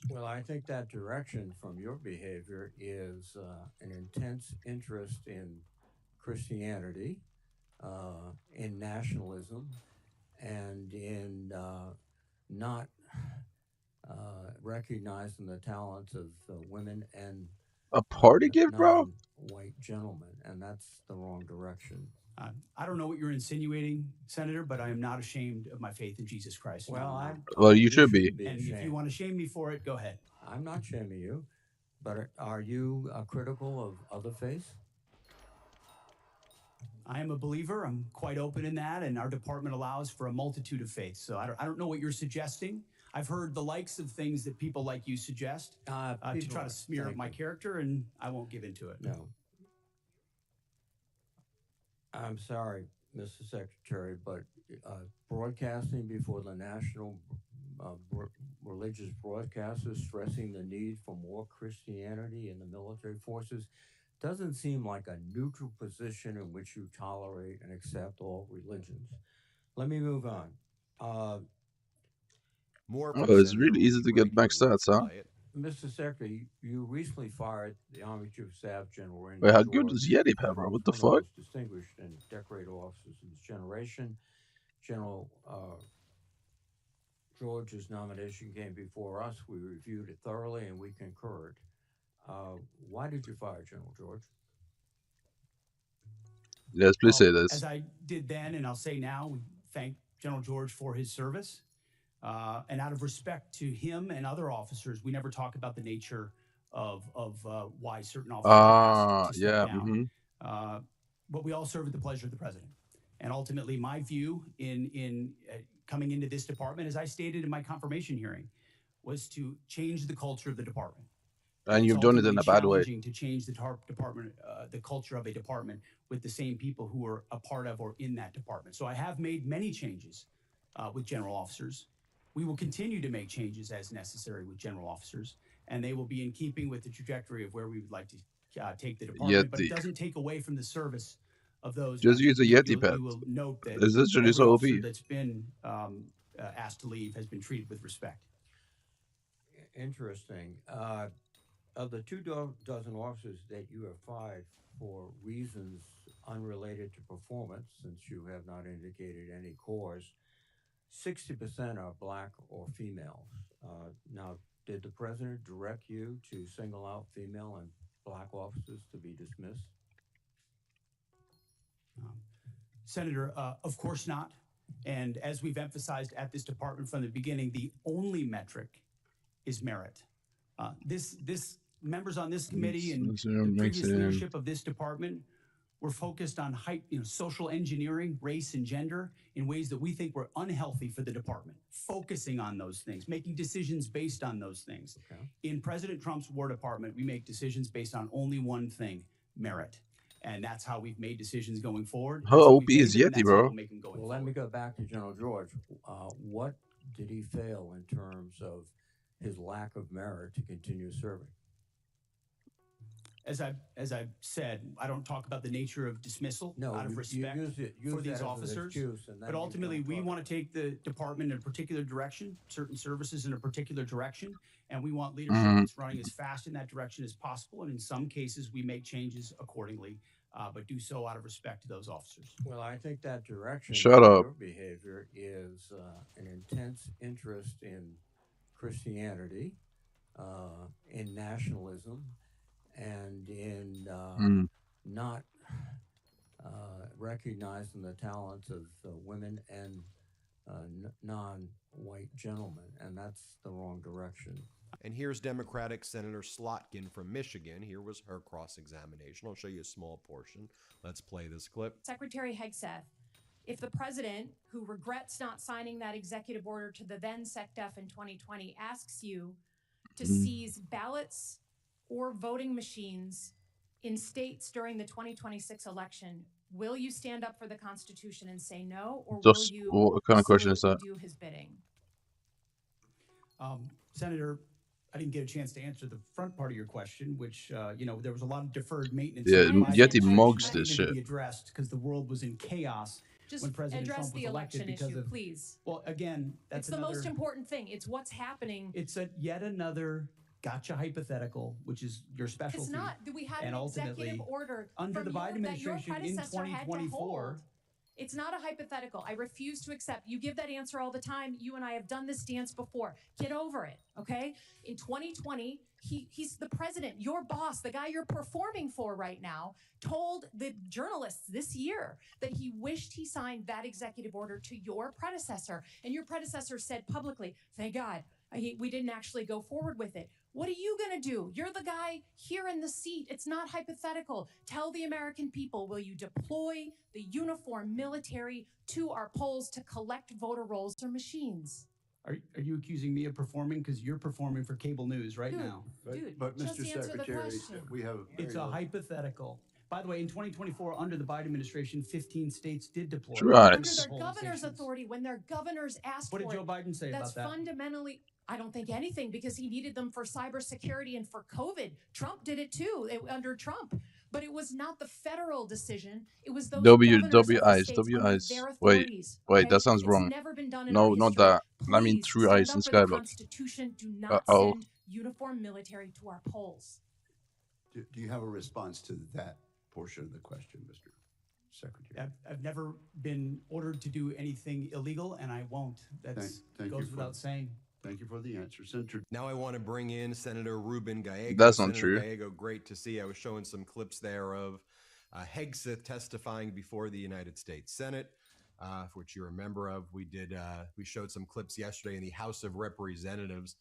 Well, I think that direction from your behavior is an intense interest in Christianity, in nationalism, and in not recognizing the talents of women and A party gift, bro? white gentlemen, and that's the wrong direction. I don't know what you're insinuating, Senator, but I am not ashamed of my faith in Jesus Christ. Well, Well, you should be. And if you want to shame me for it, go ahead. I'm not shaming you, but are you critical of other faiths? I am a believer. I'm quite open in that, and our department allows for a multitude of faiths. So I don't know what you're suggesting. I've heard the likes of things that people like you suggest to try to smear my character, and I won't give into it. No. I'm sorry, Mr. Secretary, but broadcasting before the national religious broadcasters stressing the need for more Christianity in the military forces doesn't seem like a neutral position in which you tolerate and accept all religions. Let me move on. More. Oh, it's really easy to get max stats, huh? Mr. Secretary, you recently fired the Army Chief of Staff General Randy Wait, how George, good is Yeti Pepper? What the one of fuck? most distinguished and decorated officers of this generation. General George's nomination came before us. We reviewed it thoroughly and we concurred. Why did you fire General George? Yes, please say this. As I did then, and I'll say now, we thank General George for his service. And out of respect to him and other officers, we never talk about the nature of why certain officers are asked to step down. But we all serve at the pleasure of the president. And ultimately, my view in coming into this department, as I stated in my confirmation hearing, was to change the culture of the department. And you've done it in a bad way. Challenging to change the department, the culture of a department with the same people who are a part of or in that department. So I have made many changes with general officers. We will continue to make changes as necessary with general officers, and they will be in keeping with the trajectory of where we would like to take the department. But it doesn't take away from the service of those. Just use a Yeti pad. You will note that It's literally every so OP. officer that's been asked to leave has been treated with respect. Interesting. Of the dozen officers that you have fired for reasons unrelated to performance, since you have not indicated any cause, 60% are black or females. Now, did the president direct you to single out female and black officers to be dismissed? Senator, of course not. And as we've emphasized at this department from the beginning, the only metric is merit. This members on this committee and the previous leadership of this department were focused on social engineering, race and gender in ways that we think were unhealthy for the department, focusing on those things, making decisions based on those things. Okay. In President Trump's War Department, we make decisions based on only one thing, merit. And that's how we've made decisions going forward. How OP is Yeti, bro? Well, let me go back to General George. What did he fail in terms of his lack of merit to continue serving? As I've said, I don't talk about the nature of dismissal out of respect for these officers. But ultimately, we want to take the department in a particular direction, certain services in a particular direction, and we want leadership that's running as fast in that direction as possible. And in some cases, we make changes accordingly, but do so out of respect to those officers. Well, I think that direction Shut up. your behavior is an intense interest in Christianity, in nationalism, and in not recognizing the talents of women and non-white gentlemen, and that's the wrong direction. And here's Democratic Senator Slotkin from Michigan. Here was her cross-examination. I'll show you a small portion. Let's play this clip. Secretary Hegseth, if the president, who regrets not signing that executive order to the then SecDef in 2020, asks you to seize ballots or voting machines in states during the 2026 election, will you stand up for the Constitution and say no, or will you what kind of question is that? do his bidding? Senator, I didn't get a chance to answer the front part of your question, which there was a lot of deferred maintenance. Yeah, Yeti mugs this shit. Be addressed because the world was in chaos when President address Trump was the elected election because issue, of. please. Well, again, that's It's the most important thing. It's what's happening. It's yet another gotcha hypothetical, which is your specialty. It's not. We had and an ultimately, executive order under the Biden that your administration in predecessor had to 2024. hold. It's not a hypothetical. I refuse to accept. You give that answer all the time. You and I have done this dance before. Get over it, okay? In 2020, he's the president, your boss, the guy you're performing for right now, told the journalists this year that he wished he signed that executive order to your predecessor. And your predecessor said publicly, thank God, we didn't actually go forward with it. What are you going to do? You're the guy here in the seat. It's not hypothetical. Tell the American people, will you deploy the uniformed military to our polls to collect voter rolls or machines? Are you accusing me of performing? Because you're performing for cable news right now. But just Mr. answer the Secretary, question. we have. It's a hypothetical. By the way, in 2024, under the Biden administration, 15 states did deploy. Under their governor's authority, when their governors asked for it. What did Joe Biden say about that? That's fundamentally, I don't think anything, because he needed them for cybersecurity and for COVID. Trump did it too, under Trump. But it was not the federal decision. It was those governors of the states under their authorities. Wait, that sounds wrong. It's never been done in No, our not history. that. I mean, Please True stand Eyes up and for the Skyblock. Constitution. Do not Uh-oh. send uniformed military to our polls. Do you have a response to that portion of the question, Mr. Secretary? I've never been ordered to do anything illegal, and I won't. That Thank goes you for- without saying. Thank you for the answer, Senator. Now I want to bring in Senator Ruben Gallego. That's not Senator true. Gallego, great to see. I was showing some clips there of Hegseth testifying before the United States Senate, which you're a member of. We showed some clips yesterday in the House of Representatives.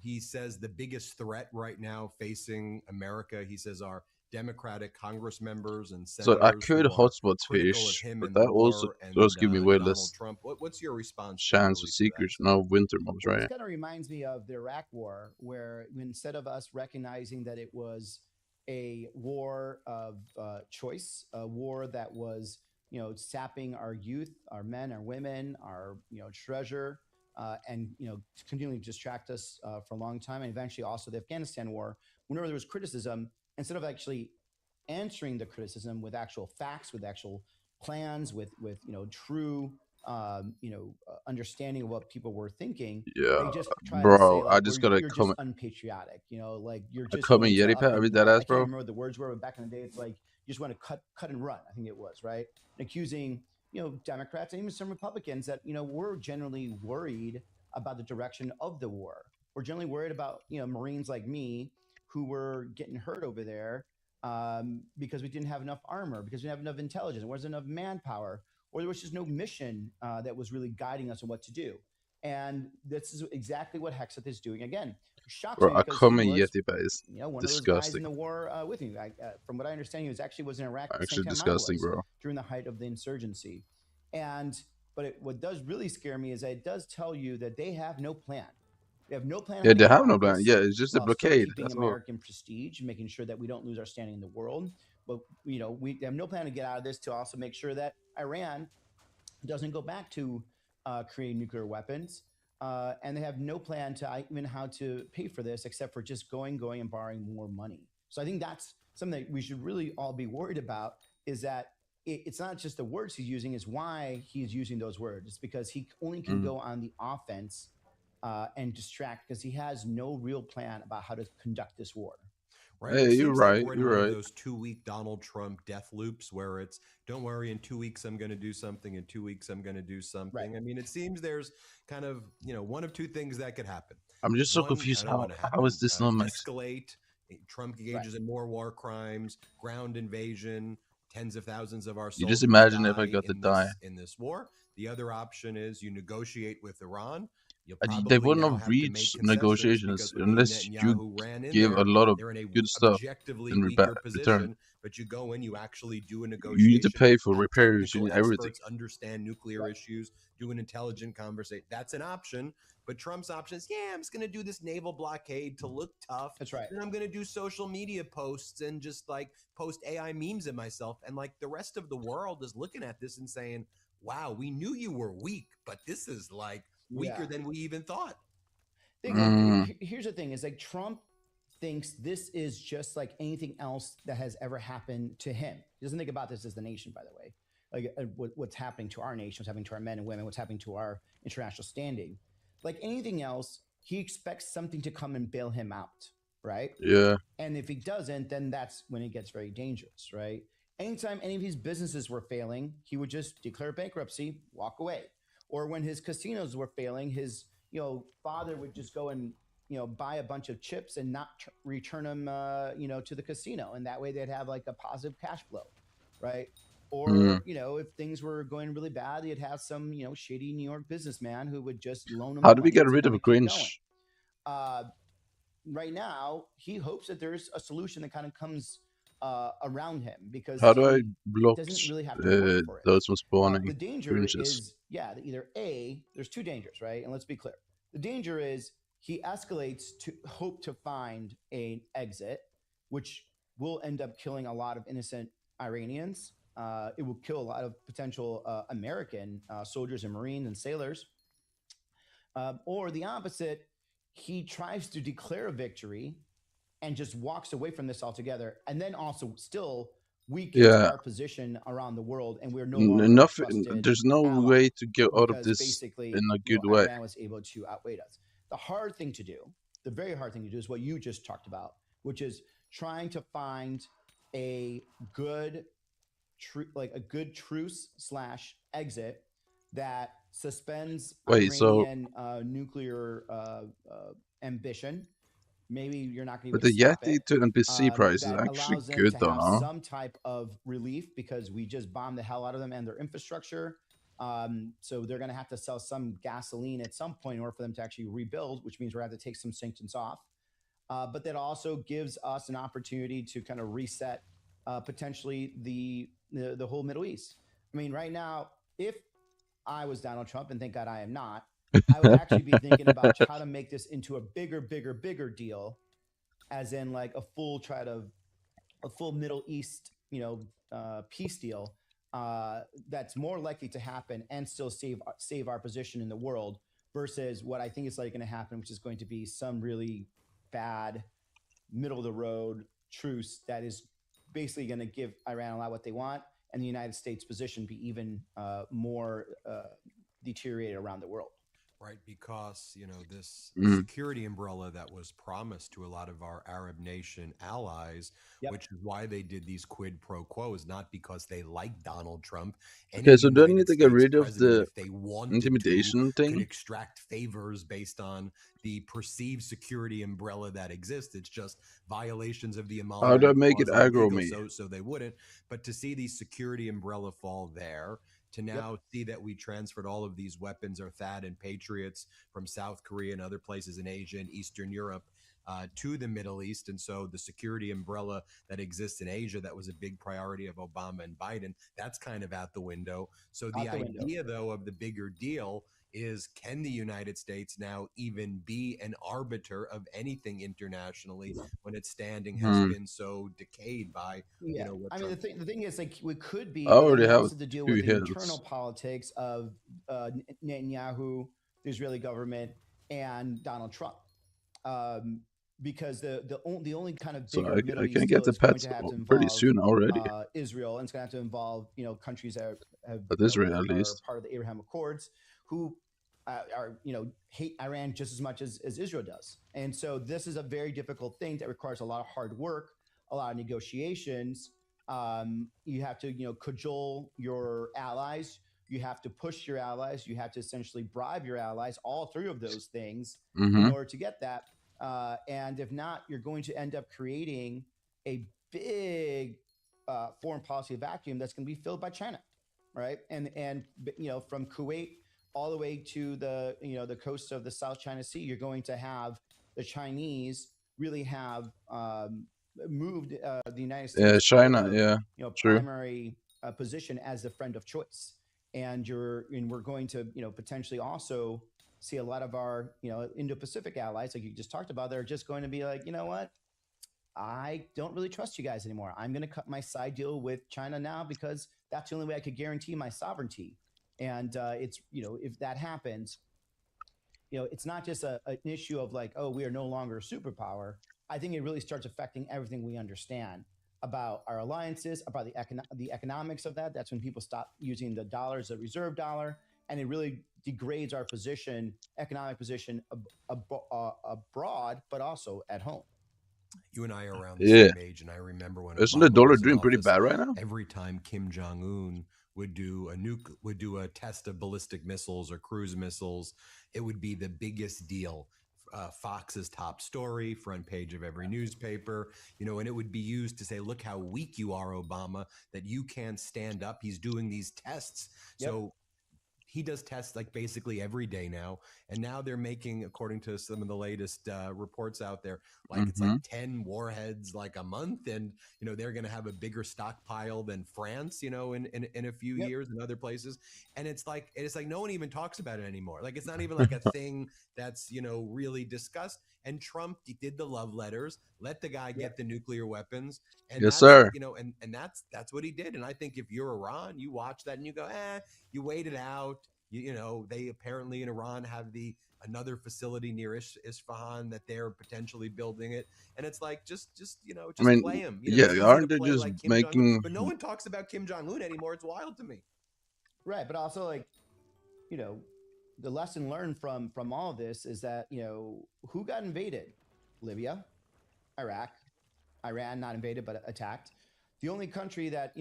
He says the biggest threat right now facing America, he says, are Democratic Congress members and senators. So I could who are hotspot critical fish, of him but and that the also war and, does give me way Donald less Trump. What's your response? chance of secrets. No winter mobs, Well, right? this kind of reminds me of the Iraq War, where instead of us recognizing that it was a war of choice, a war that was, sapping our youth, our men, our women, our, treasure, and, continually distract us for a long time. And eventually also the Afghanistan war, whenever there was criticism, instead of actually answering the criticism with actual facts, with actual plans, with true understanding of what people were thinking. Yeah, They just try to say bro. I like, just got a you're just comment. unpatriotic, like you're A just comment going to Yeti up pet. Are and we dead I ass, can't bro? remember what the words were, but back in the day, it's like you just want to cut and run. I think it was right, and accusing Democrats and even some Republicans that we're generally worried about the direction of the war. We're generally worried about Marines like me who were getting hurt over there because we didn't have enough armor, because we didn't have enough intelligence, there wasn't enough manpower, or there was just no mission that was really guiding us on what to do. And this is exactly what Hexeth is doing again. Shocks Bro, me a because he comment was, Yeti pet is one of those guys disgusting. in the war with me. From what I understand, he was in Iraq at the same Actually time disgusting, I was bro. during the height of the insurgency. But what does really scare me is that it does tell you that they have no plan. They have no plan how Yeah, to they get out have no of plan. this Yeah, it's just a while still blockade. keeping That's all. American prestige and making sure that we don't lose our standing in the world. But we have no plan to get out of this to also make sure that Iran doesn't go back to creating nuclear weapons. And they have no plan to even how to pay for this except for just going and borrowing more money. So I think that's something that we should really all be worried about, is that it's not just the words he's using, it's why he's using those words. It's because he only can go on the offense and distract, because he has no real plan about how to conduct this war. Right? Hey, It you're seems right. like we're in You're one of right. those 2-week Donald Trump death loops where it's, don't worry, in 2 weeks I'm going to do something, in 2 weeks I'm going to do something. Right. I mean, it seems there's kind of, one of two things that could happen. I'm just so One, confused. I don't want to happen. How is this not Max? Escalate. Trump engages in more war crimes, ground invasion. Tens of thousands of our You soldiers just imagine if I die got to die. in this war. The other option is you negotiate with Iran. You'll They probably wouldn't now have have to make reached concessions negotiations because with unless you Netanyahu ran in give a there, lot of they're in a good stuff objectively in weaker return. position. But you go in, you actually do a You need to negotiation. pay for Have repairs. You technical need everything. experts understand nuclear issues, do an intelligent conversation. That's an option. But Trump's option is, I'm just going to do this naval blockade to look tough. That's right. And I'm going to do social media posts and just like post AI memes of myself. And like the rest of the world is looking at this and saying, wow, we knew you were weak, but this is like weaker than we even thought. Here's the thing, is like Trump thinks this is just like anything else that has ever happened to him. He doesn't think about this as the nation, by the way. Like what's happening to our nation, what's happening to our men and women, what's happening to our international standing. Like anything else, he expects something to come and bail him out, right? Yeah. And if he doesn't, then that's when it gets very dangerous, right? Anytime any of his businesses were failing, he would just declare bankruptcy, walk away. Or when his casinos were failing, his father would just go and buy a bunch of chips and not return them to the casino, and that way they'd have like a positive cash flow, right? Or if things were going really bad, he'd have some shady New York businessman who would just loan him. How do we money get and say, rid of "Hey, keep Grinch? going." Right now, he hopes that there's a solution that kind of comes around him, because How do I he block doesn't really have to work for it. those from spawning The danger Grinches? is, either A, there's two dangers, right? And let's be clear. The danger is he escalates to hope to find an exit, which will end up killing a lot of innocent Iranians. It will kill a lot of potential American soldiers and Marines and sailors. Or the opposite, he tries to declare a victory and just walks away from this altogether, and then also still weakens our position around the world, and we're no longer a trusted There's no ally, way to get out of because this basically in a good way. Iran was able to outweigh us. The hard thing to do, the very hard thing to do, is what you just talked about, which is trying to find a good truce / exit that suspends Iranian nuclear ambition. Maybe you're not going to But be able the to stop Yeti it. to NPC price is That actually allows them good to though, have no? some type of relief, because we just bombed the hell out of them and their infrastructure. So they're going to have to sell some gasoline at some point in order for them to actually rebuild, which means we're going to have to take some sanctions off. But that also gives us an opportunity to kind of reset potentially the whole Middle East. I mean, right now, if I was Donald Trump, and thank God I am not, I would actually be thinking about how to make this into a bigger deal, as in like a full Middle East, peace deal that's more likely to happen and still save our position in the world, versus what I think is like going to happen, which is going to be some really bad middle of the road truce that is basically going to give Iran a lot what they want, and the United States position be even more deteriorated around the world. Right, because this Mm. security umbrella that was promised to a lot of our Arab nation allies, which is why they did these quid pro quos, not because they like Donald Trump. Any Okay, so don't United need to get States rid of president, the if they wanted intimidation to, could thing. extract favors based on the perceived security umbrella that exists. It's just violations of the How do I emoluments make it clause are aggro illegal, me? so they wouldn't. But to see the security umbrella fall there, to now see that we transferred all of these weapons, or THAAD and Patriots, from South Korea and other places in Asia and Eastern Europe to the Middle East. And so the security umbrella that exists in Asia, that was a big priority of Obama and Biden, that's kind of out the window. So the idea, though, of the bigger deal is, can the United States now even be an arbiter of anything internationally when its standing has been so decayed by, what I mean, Trump the thing is, like, we could be, I but then already we have also have to deal 2 with the internal hills. politics of Netanyahu, the Israeli government, and Donald Trump. Because the only kind of So bigger Middle I East can get deal the is going pets to have to pretty involve soon already. Israel, and it's going to have to involve countries that have At Israel, at are least. part of the Abraham Accords, who are hate Iran just as much as Israel does. And so this is a very difficult thing that requires a lot of hard work, a lot of negotiations. You have to cajole your allies. You have to push your allies. You have to essentially bribe your allies. All three of those things in order to get that. And if not, you're going to end up creating a big foreign policy vacuum that's going to be filled by China, right? And from Kuwait all the way to the the coast of the South China Sea, you're going to have the Chinese really have moved the United States Yeah, out China. of Yeah, true. primary position as the friend of choice, and we're going to potentially also see a lot of our Indo-Pacific allies, like you just talked about, they're just going to be like, you know what, I don't really trust you guys anymore. I'm going to cut my side deal with China now because that's the only way I could guarantee my sovereignty. And it's if that happens, it's not just an issue of like, oh, we are no longer a superpower. I think it really starts affecting everything we understand about our alliances, about the economics of that. That's when people stop using the dollar as a reserve dollar, and it really degrades our position, economic position abroad, but also at home. You and I are around the Yeah. same age, and I remember when Isn't the Obama dollar was in doing pretty office, bad right now? every time Kim Jong-un would do a test of ballistic missiles or cruise missiles, it would be the biggest deal. Fox's top story, front page of every newspaper, and it would be used to say, look how weak you are, Obama, that you can't stand up. He's doing these tests. Yep. So he does tests like basically every day now. And now they're making, according to some of the latest reports out there, like it's like 10 warheads like a month. And, they're going to have a bigger stockpile than France, in a few years and other places. And it's like no one even talks about it anymore. Like, it's not even like a thing that's, really discussed. And Trump did the love letters, let the guy get the nuclear weapons. And Yes, that's, sir. And that's what he did. And I think if you're Iran, you watch that and you go, you wait it out. They apparently in Iran have another facility near Isfahan that they're potentially building it. And it's like, just I mean, play him. yeah, It's easy aren't to they play just like Kim Jong-un, making? but no one talks about Kim Jong-un anymore. It's wild to me. Right. But also, like, the lesson learned from all of this is that, who got invaded? Libya, Iraq, Iran, not invaded, but attacked. The only country that,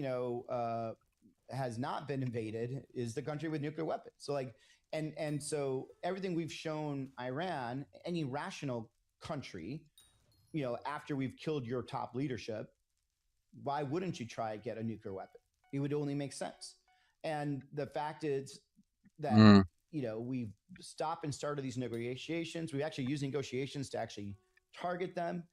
has not been invaded is the country with nuclear weapons. So like, and so everything we've shown Iran, any rational country, after we've killed your top leadership, why wouldn't you try to get a nuclear weapon? It would only make sense. And the fact is that, we've stopped and started these negotiations. We actually use negotiations to actually target them.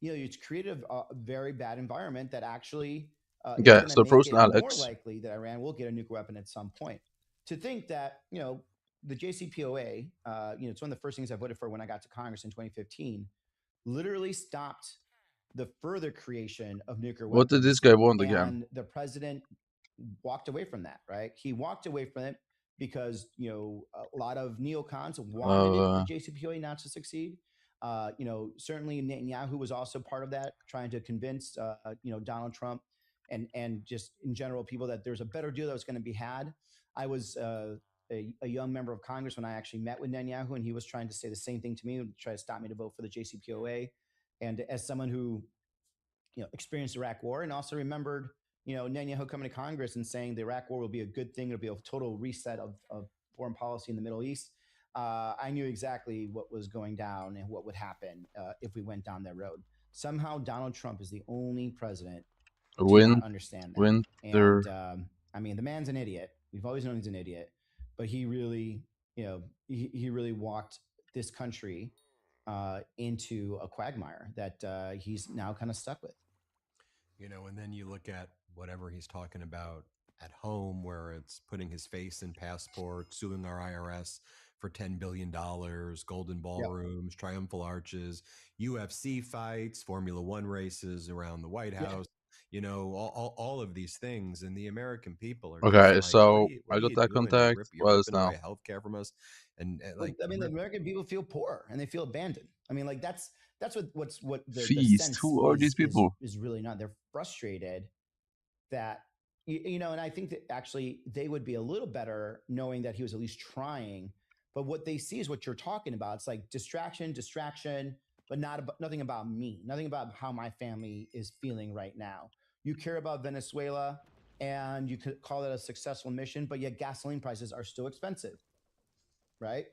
It's created a very bad environment that actually is Yeah, going to so make frozen it more Alex. likely that Iran will get a nuclear weapon at some point. To think that, the JCPOA, it's one of the first things I voted for when I got to Congress in 2015, literally stopped the further creation of nuclear weapons. What did this guy want again? And the president walked away from that, right? He walked away from it because, a lot of neocons wanted the JCPOA not to succeed. Certainly Netanyahu was also part of that, trying to convince, Donald Trump and just in general people that there's a better deal that was going to be had. I was a young member of Congress when I actually met with Netanyahu, and he was trying to say the same thing to me and try to stop me to vote for the JCPOA. And as someone who, experienced the Iraq War and also remembered, Netanyahu coming to Congress and saying the Iraq War will be a good thing, it'll be a total reset of foreign policy in the Middle East. I knew exactly what was going down and what would happen if we went down that road. Somehow, Donald Trump is the only president to not understand that. Winter. And the man's an idiot. We've always known he's an idiot, but he really, he really walked this country into a quagmire that he's now kind of stuck with. And then you look at whatever he's talking about at home, where it's putting his face in passports, suing our IRS for $10 billion, golden ballrooms, triumphal arches, UFC fights, Formula One races around the White House, all of these things. And the American people are Okay, just like, so what I are got you that doing? contact. Oh, You're What else ripping now? away healthcare from us. And the American people feel poor and they feel abandoned. That's what the Feast. sense Who are these people? is really not. They're frustrated that, and I think that actually they would be a little better knowing that he was at least trying. But what they see is what you're talking about. It's like distraction, but nothing about me, nothing about how my family is feeling right now. You care about Venezuela and you could call it a successful mission, but yet gasoline prices are still expensive, right?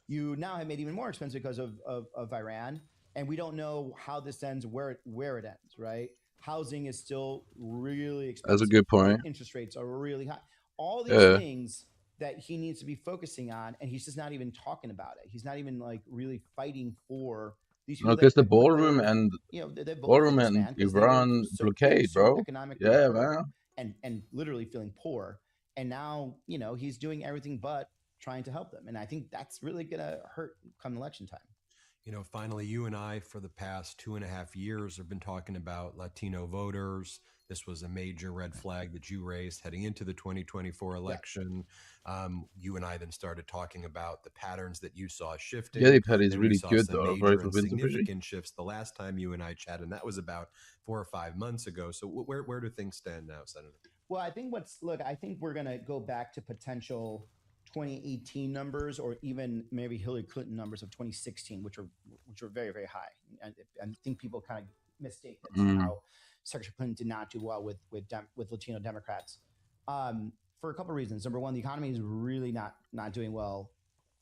You now have made even more expensive because of Iran, and we don't know how this ends, where it ends, right? Housing is still really expensive. That's a good point. Right? Interest rates are really high. All these things that he needs to be focusing on, and he's just not even talking about it. He's not even like really fighting for these people. Because the that put ballroom their, and they voted for ballroom this and man because they were Iran feeling blockade, so bro. economically Yeah, hurt man. and literally feeling poor. And now, he's doing everything but trying to help them. And I think that's really going to hurt come election time. Finally, you and I, for the past 2.5 years, have been talking about Latino voters. This was a major red flag that you raised heading into the 2024 election. Yeah. You and I then started talking about the patterns that you saw shifting. Jelly Patty is then really we saw good, some though, major right? and significant shifts the last time you and I chatted, and that was about 4 or 5 months ago. So where do things stand now, Senator? Well, I think I think we're going to go back to potential 2018 numbers, or even maybe Hillary Clinton numbers of 2016, which are very, very high. And I think people kind of mistake that somehow Secretary Clinton did not do well with Latino Democrats for a couple of reasons. Number one, the economy is really not doing well,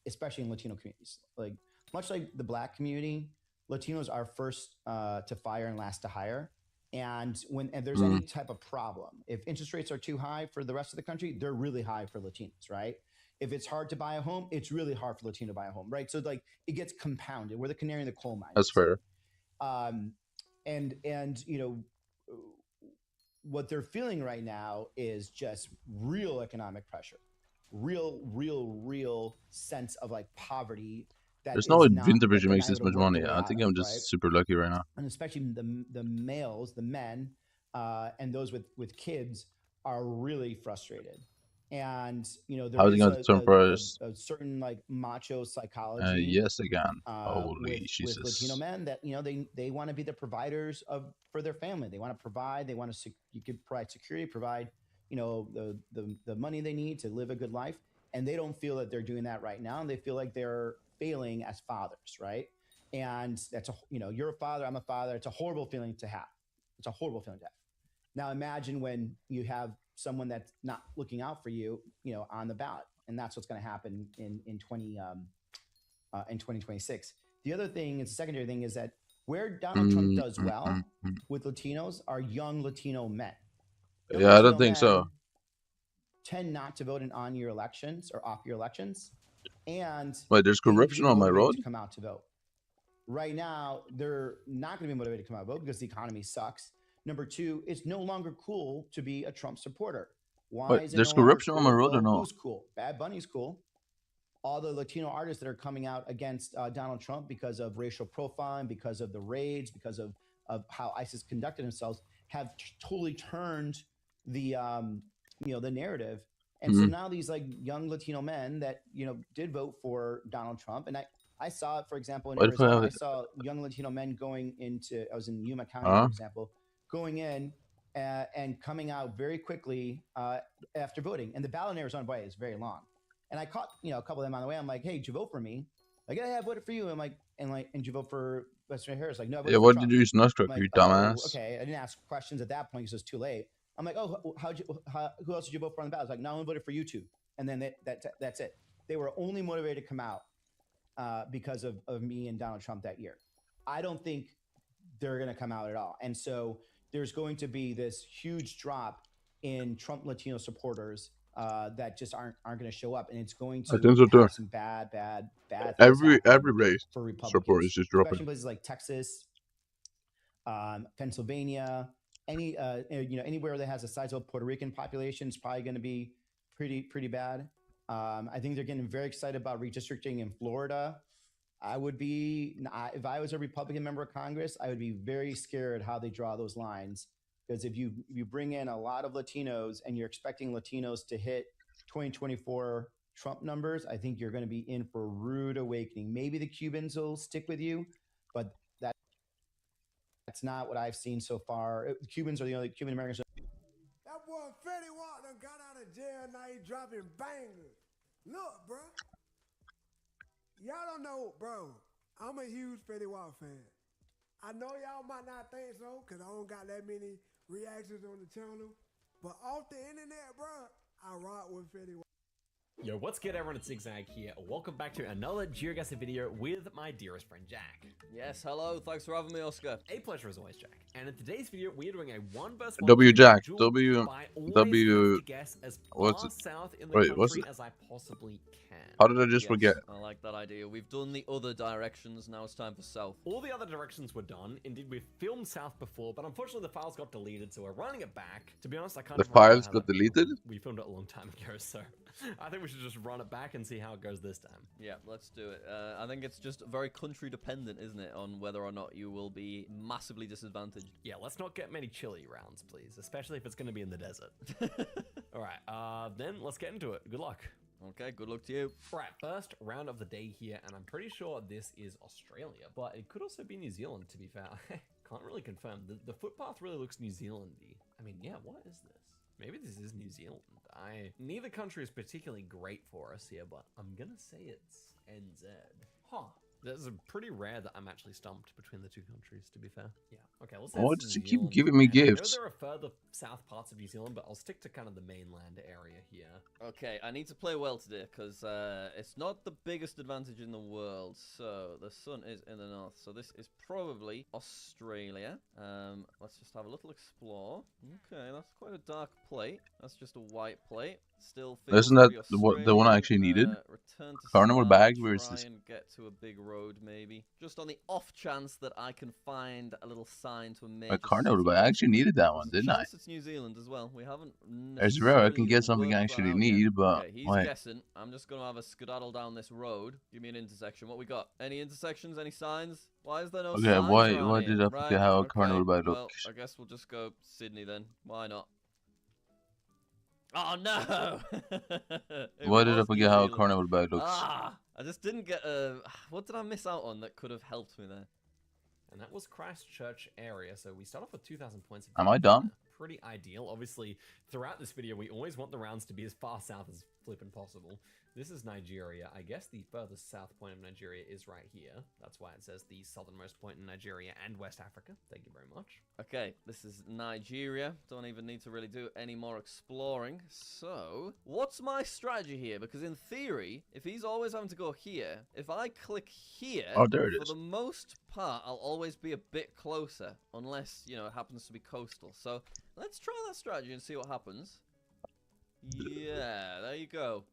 especially in Latino communities. Like much like the Black community, Latinos are first to fire and last to hire. And when there's any type of problem, if interest rates are too high for the rest of the country, they're really high for Latinos, right? If it's hard to buy a home, it's really hard for Latino to buy a home, right? So like it gets compounded. We're the canary in the coal mine. That's fair. And what they're feeling right now is just real economic pressure, real sense of like poverty. There's no winter vision makes this much money. I think I'm just super lucky right now. And especially the males, the men, and those with kids are really frustrated. And there is a certain like macho psychology. Yes, again. Holy Jesus. With Latino men that they want to be the providers for their family. They want to provide. They want to you could provide security, provide the money they need to live a good life. And they don't feel that they're doing that right now. And they feel like they're failing as fathers, right? And that's you're a father, I'm a father. It's a horrible feeling to have. It's a horrible feeling to have. Now imagine when you have someone that's not looking out for you, on the ballot, and that's what's going to happen in 2026. The other thing, it's a secondary thing, is that where Donald Trump does well with Latinos are young Latino men. Young Latino I don't think so. Tend not to vote in on-year elections or off-year elections, and wait, there's corruption on my road to come out to vote. Right now, they're not going to be motivated to come out to vote because the economy sucks. Number two, it's no longer cool to be a Trump supporter. Why is it there's no corruption cool? on my road Well, or no? Who's cool? Bad Bunny's cool. All the Latino artists that are coming out against Donald Trump because of racial profiling, because of the raids, because of how ISIS conducted themselves, have totally turned the the narrative. And so now these like young Latino men that did vote for Donald Trump, and I saw it, for example, in What if I Arizona. have I it? saw young Latino men going into, I was in Yuma County, Huh? for example, going in and coming out very quickly after voting. And the ballot in Arizona, boy, is very long. And I caught, a couple of them on the way. I'm like, hey, did you vote for me? Like, yeah, I voted for you. I'm like, and did you vote for Western Harris? Like, no, I voted Yeah, for what Trump. did you use Nutcracker, I'm like, you oh, dumbass? okay. I didn't ask questions at that point because it was too late. I'm like, oh, who else did you vote for on the ballot? I was like, no, I only voted for you two. And then that's it. They were only motivated to come out because of me and Donald Trump that year. I don't think they're going to come out at all. And so there's going to be this huge drop in Trump Latino supporters that just aren't going to show up, and it's going I to think so too. have some bad things happen Every race for support Republicans, is just dropping. especially in places like Texas, Pennsylvania, anywhere that has a sizable Puerto Rican population is probably going to be pretty bad. I think they're getting very excited about redistricting in Florida. I would be, if I was a Republican member of Congress, I would be very scared how they draw those lines. Because if you bring in a lot of Latinos and you're expecting Latinos to hit 2024 Trump numbers, I think you're going to be in for a rude awakening. Maybe the Cubans will stick with you, but that's not what I've seen so far. Cubans are the only Cuban Americans. That boy Fetty Wap done got out of jail, now he dropping bangers. Look, bro. Y'all don't know, bro. I'm a huge Fetty Wap fan. I know y'all might not think so, because I don't got that many reactions on the channel. But off the internet, bro, I rock with Fetty Wap. Yo, what's good everyone, it's Zigzag here. Welcome back to another GeoGuessr video with my dearest friend Jack. Yes, hello, thanks for having me, Oscar. A pleasure as always, Jack. And in today's video, we are doing a 1 vs 1 W Jack. duel by always have to guess as far south in the country as I possibly can. How did I just forget? I like that idea. We've done the other directions, now it's time for south. All the other directions were done. Indeed, we've filmed south before, but unfortunately the files got deleted, so we're running it back. To be honest, I can't The files got deleted? We filmed it a long time ago, so I think we should just run it back and see how it goes this time. Yeah, let's do it. I think it's just very country dependent, isn't it, on whether or not you will be massively disadvantaged. Yeah, let's not get many chilly rounds, please, especially if it's going to be in the desert. All right, then let's get into it. Good luck. Okay, good luck to you. All right, first round of the day here, and I'm pretty sure this is Australia, but it could also be New Zealand, to be fair. Can't really confirm. The footpath really looks New Zealand-y. I mean, yeah, what is this? Maybe this is New Zealand. Neither country is particularly great for us here, but I'm gonna say it's NZ. Huh. That's pretty rare that I'm actually stumped between the two countries, to be fair. Yeah. Okay, let's say Why it's does he New keep Zealand. giving me And I know gifts? there are further south parts of New Zealand, but I'll stick to kind of the mainland area here. Okay, I need to play well today because it's not the biggest advantage in the world. So the sun is in the north. So this is probably Australia. Let's just have a little explore. Okay, that's quite a dark plate. That's just a white plate. Still feels Isn't that pretty the one I actually Australian. needed? Return to Carnival start, bag? Where is try this? and get to a big road maybe. Just on the off chance that I can find a little sign to a major A carnival city. bag? I actually needed that one, There's a didn't I? chance it's New Zealand as well. We haven't It's rare I can necessarily get something I worked actually that out need, yet. but Okay, he's wait. guessing. I'm just gonna have a skedaddle down this road. Give me an intersection. What we got? Any intersections? Any signs? Why is there no Okay, signs why around did here? I forget how a okay. carnival bag Well, looks? I guess we'll just go Sydney then. Why not? Oh no! Why did I was New forget how a Zealand. carnival bag looks? Ah, I just didn't get a. What did I miss out on that could have helped me there? And that was Christchurch area, so we start off with 2,000 points. Am I dumb? Pretty ideal. Obviously, throughout this video, we always want the rounds to be as far south as flippin' possible. This is Nigeria. I guess the furthest south point of Nigeria is right here. That's why it says the southernmost point in Nigeria and West Africa. Thank you very much. Okay, this is Nigeria. Don't even need to really do any more exploring. So, what's my strategy here? Because in theory, if he's always having to go here, if I click here, Oh, there it for is. the most part, I'll always be a bit closer. Unless, you know, it happens to be coastal. So, let's try that strategy and see what happens. Yeah, there you go.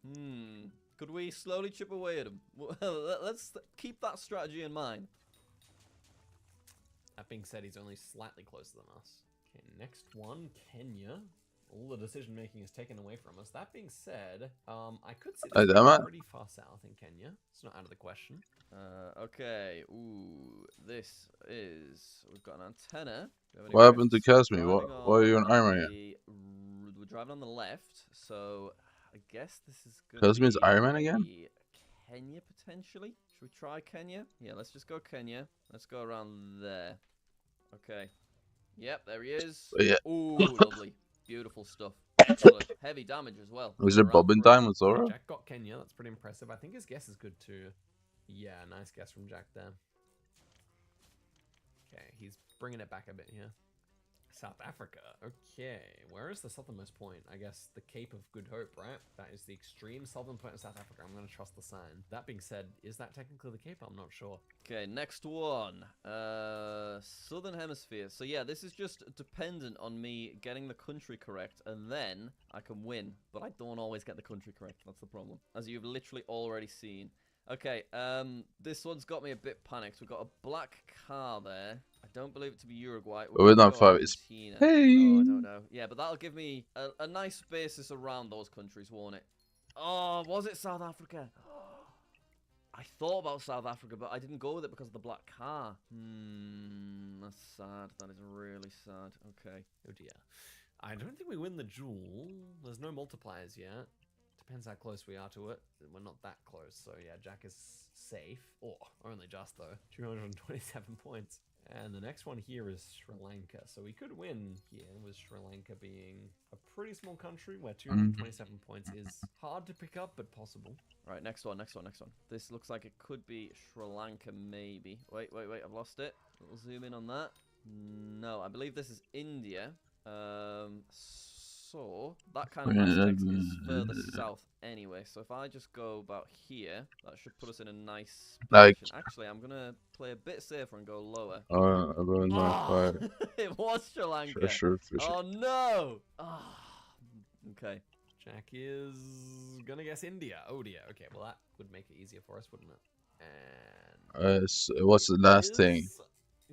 Could we slowly chip away at him? Well, let's keep that strategy in mind. That being said, he's only slightly closer than us. Okay, next one, Kenya. All the decision making is taken away from us. That being said, I could see this damn it. pretty far south in Kenya. It's not out of the question. Okay. Ooh, this is. We've got an antenna. Do you have any What happened to questions? Casmi? Driving Why are you in on Iron Man? We're driving on the left, so I guess this is good. Casmi's Iron Man again? Kenya, potentially? Should we try Kenya? Yeah, let's just go Kenya. Let's go around there. Okay. Yep, there he is. Yeah. Ooh, lovely. Beautiful stuff. Excellent. Heavy damage as well. Was it bobbing time with Zora? Jack got Kenya. That's pretty impressive. I think his guess is good too. Yeah, nice guess from Jack there. Okay, he's bringing it back a bit here. South Africa. Okay, where is the southernmost point? I guess the Cape of Good Hope, right? That is the extreme southern point of South Africa. I'm going to trust the sign. That being said, is that technically the Cape? I'm not sure. Okay, next one. Southern Hemisphere. So yeah, this is just dependent on me getting the country correct, and then I can win. But I don't always get the country correct. That's the problem, as you've literally already seen. Okay, this one's got me a bit panicked. We've got a black car there. I don't believe it to be Uruguay. We're not 5. It's Argentina. hey. Oh, I don't know. Yeah, but that'll give me a nice basis around those countries, won't it? Oh, was it South Africa? I thought about South Africa, but I didn't go with it because of the black car. That's sad. That is really sad. Okay. Oh dear. I don't think we win the duel. There's no multipliers yet. Depends how close we are to it. We're not that close, so yeah, Jack is safe. Oh, only just though. 227 points. And the next one here is Sri Lanka. So we could win here with Sri Lanka being a pretty small country where 227 points is hard to pick up, but possible. Right, next one. This looks like it could be Sri Lanka, maybe. Wait, I've lost it. We'll zoom in on that. No, I believe this is India. So that kind of aspect is further south anyway. So if I just go about here, that should put us in a nice position. Actually, I'm gonna play a bit safer and go lower. It was Sri Lanka. Sure. Oh no! Okay. Jack is gonna guess India. Oh dear. Okay, well that would make it easier for us, wouldn't it? And what's the last thing?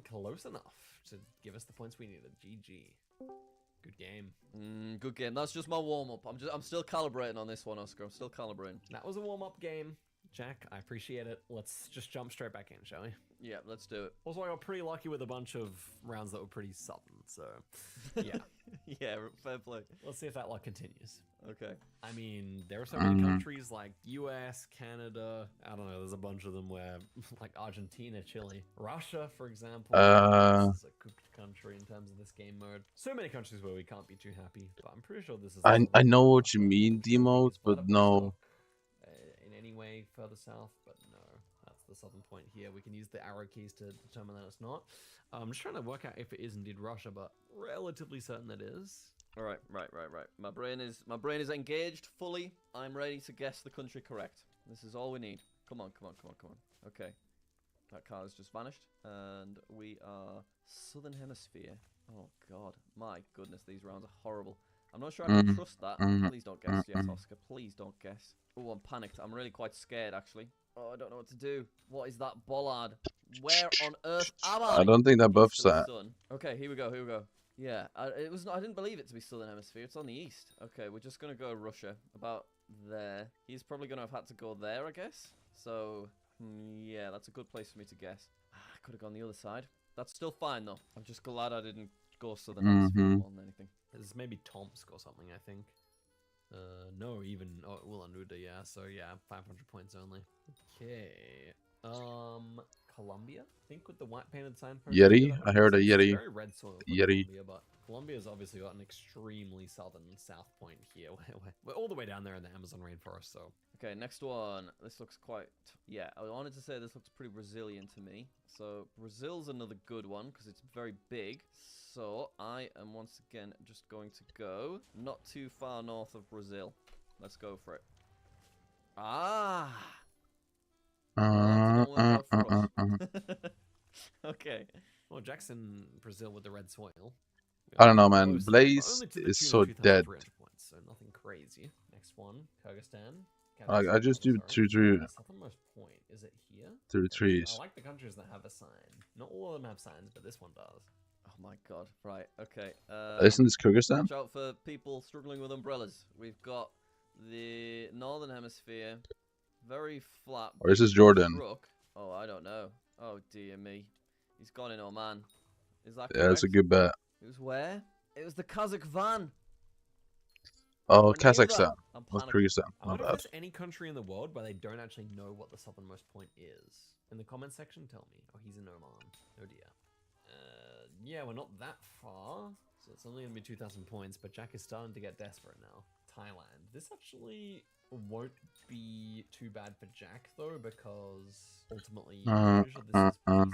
Close enough to give us the points we needed. GG. Good game. Good game. That's just my warm-up. I'm still calibrating on this one, Oscar. I'm still calibrating. That was a warm-up game. Jack, I appreciate it. Let's just jump straight back in, shall we? Yeah, let's do it. Also, I got pretty lucky with a bunch of rounds that were pretty southern, so yeah. Yeah, fair play. Let's see if that luck continues. Okay. I mean, there are so many countries like US, Canada, I don't know, there's a bunch of them where, like Argentina, Chile, Russia, for example. This is a good country in terms of this game mode. So many countries where we can't be too happy, but I'm pretty sure this is... I know what you mean, D-mode, but no. In any way further south, but no. That's the southern point here. We can use the arrow keys to determine that it's not. I'm just trying to work out if it is indeed Russia, but relatively certain it is. All right. My brain is engaged fully. I'm ready to guess the country correct. This is all we need. Come on. Okay. That car has just vanished, and we are Southern Hemisphere. Oh God, my goodness, these rounds are horrible. I'm not sure I can trust that. Please don't guess. Yes, Oscar. Please don't guess. Oh, I'm panicked. I'm really quite scared, actually. Oh, I don't know what to do. What is that bollard? Where on earth am I? I don't think that buffs that. Okay, here we go. Yeah, I didn't believe it to be Southern Hemisphere. It's on the east. Okay, we're just gonna go Russia. About there. He's probably gonna have had to go there, I guess. So, yeah, that's a good place for me to guess. I could have gone the other side. That's still fine, though. I'm just glad I didn't go Southern Hemisphere more than anything. There's maybe Tomsk or something, I think. No, even Ulaanbaatar, yeah. So yeah, 500 points only. Okay. Colombia, I think, with the white painted signpost. Yeti, I heard a Yeti. Very red soil. Yeti. Colombia, but Colombia's obviously got an extremely southern south point here. We're all the way down there in the Amazon rainforest. So okay, next one. This looks quite. Yeah, I wanted to say this looks pretty Brazilian to me. So Brazil's another good one because it's very big. So I am once again just going to go not too far north of Brazil. Let's go for it. Okay. Well, Jackson, Brazil with the red soil. I don't know, man. Blaze is so dead. Points, so nothing crazy. Next one, Kyrgyzstan. I just do 2-3. Southernmost point, is it here? 3-3s. I like the countries that have a sign. Not all of them have signs, but this one does. Oh my god. Right, okay. Isn't this Kyrgyzstan? Watch out for people struggling with umbrellas. We've got the Northern Hemisphere. Very flat. Or is this Jordan? Crook. Oh, I don't know. Oh, dear me. He's gone in Oman. Is that correct? Yeah, that's a good bet. It was where? It was the Kazakh van. Oh, I knew that. Kazakhstan. I'm Not panicking. Kyrgyzstan. I My wonder if bad. there's any country in the world where they don't actually know what the southernmost point is. In the comment section, tell me. Oh, he's in Oman. Oh dear. Yeah, we're not that far. So it's only going to be 2,000 points, but Jack is starting to get desperate now. Thailand. This actually won't be too bad for Jack, though, because ultimately, I'm pretty sure this is decently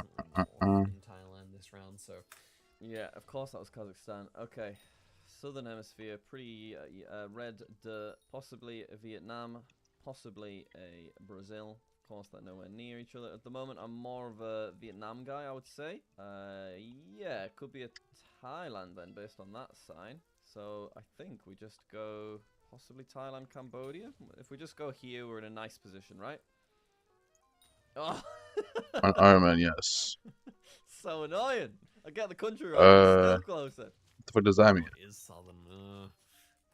north in Thailand this round, so... Yeah, of course that was Kazakhstan. Okay. Southern Hemisphere, pretty red, possibly a Vietnam, possibly a Brazil. Of course, they're nowhere near each other. At the moment, I'm more of a Vietnam guy, I would say. Yeah, it could be a Thailand then, based on that sign. So I think we just go possibly Thailand, Cambodia. If we just go here, we're in a nice position, right? Oh! On Ironman, yes. So annoying. I get the country right, but it's still closer. What the fuck does that mean? Oh, it is southern.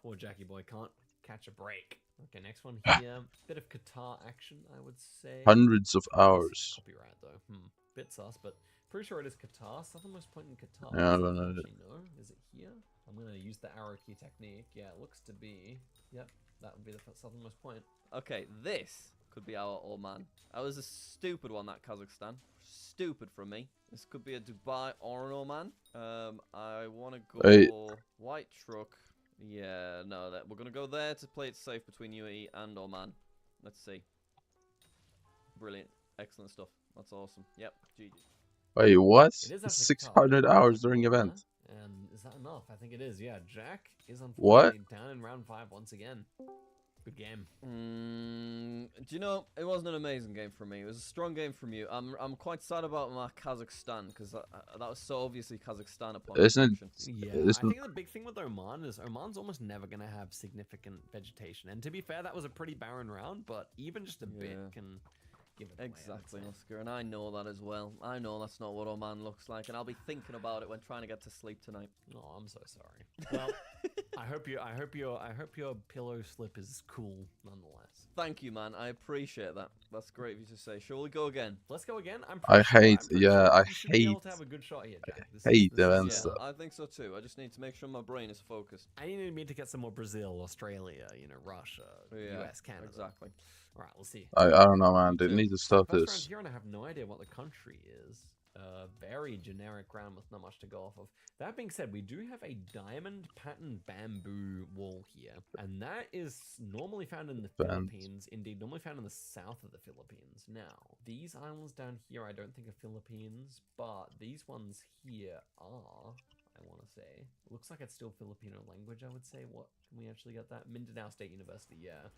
Poor Jackie boy can't catch a break. Okay, next one here. Bit of Qatar action, I would say. Hundreds of hours. Copyright though. Bit sus, but pretty sure it is Qatar. Southernmost point in Qatar. Yeah, I Is it don't know. actually no? Is it here? I'm gonna use the arrow key technique. Yeah, it looks to be. Yep, that would be the southernmost point. Okay, this could be our Oman. That was a stupid one, that Kazakhstan. Stupid from me. This could be a Dubai or an Oman. I want to go white truck. Yeah, no, we're going to go there to play it safe between UAE and Oman. Let's see. Brilliant. Excellent stuff. That's awesome. Yep, GG. Wait, what? It is actually 600 hours during event. And is that enough? I think it is. Yeah, Jack is What? unfortunately down in round 5 once again. Good game. Do you know, it wasn't an amazing game for me. It was a strong game from you. I'm quite sad about my Kazakhstan, because that was so obviously Kazakhstan upon Isn't inspection. Yeah, I think the big thing with Oman is Oman's almost never going to have significant vegetation. And to be fair, that was a pretty barren round, but even just a bit can give it away. Exactly, Oscar, and I know that as well. I know that's not what Oman looks like, and I'll be thinking about it when trying to get to sleep tonight. Oh, I'm so sorry. Well, I hope your pillow slip is cool nonetheless. Thank you, man. I appreciate that. That's great of you to say. Shall we go again? Let's go again. I hate the event Yeah, stuff. I think so too. I just need to make sure my brain is focused. I need to get some more Brazil, Australia, Russia, US, Canada. Exactly. All right, we'll see. I don't know, man. They need to stop First round this. here, and I have no idea what the country is. Very generic round with not much to go off of. That being said, we do have a diamond pattern bamboo wall here, and that is normally found in the Philippines. Indeed, normally found in the south of the Philippines. Now, these islands down here, I don't think are Philippines, but these ones here are. I want to say. Looks like it's still Filipino language, I would say. What? Can we actually get that? Mindanao State University, yeah.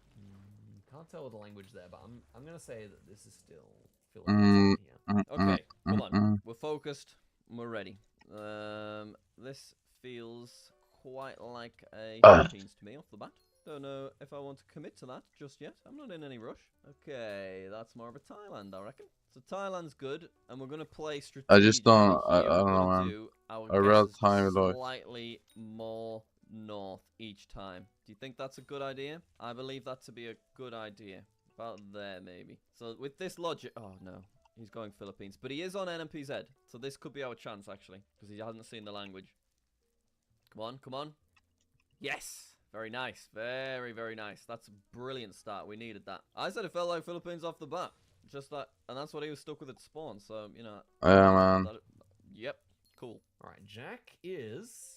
Can't tell the language there, but I'm going to say that this is still Filipino here. Okay, come on. We're focused. We're ready. This feels quite like a Philippines to me off the bat. Don't know if I want to commit to that just yet. I'm not in any rush. Okay, that's more of a Thailand, I reckon. So Thailand's good, and we're going to play strategic. I just don't. I don't know, man. I rather time it like slightly more north each time. Do you think that's a good idea? I believe that to be a good idea. About there, maybe. So with this logic... Oh, no. He's going Philippines. But he is on NMPZ. So this could be our chance, actually. Because he hasn't seen the language. Come on, come on. Yes! Very nice. Very, very nice. That's a brilliant start. We needed that. I said it felt like Philippines off the bat. Just that. And that's what he was stuck with at spawn. So, yeah, man. Yep. Cool. All right. Jack is...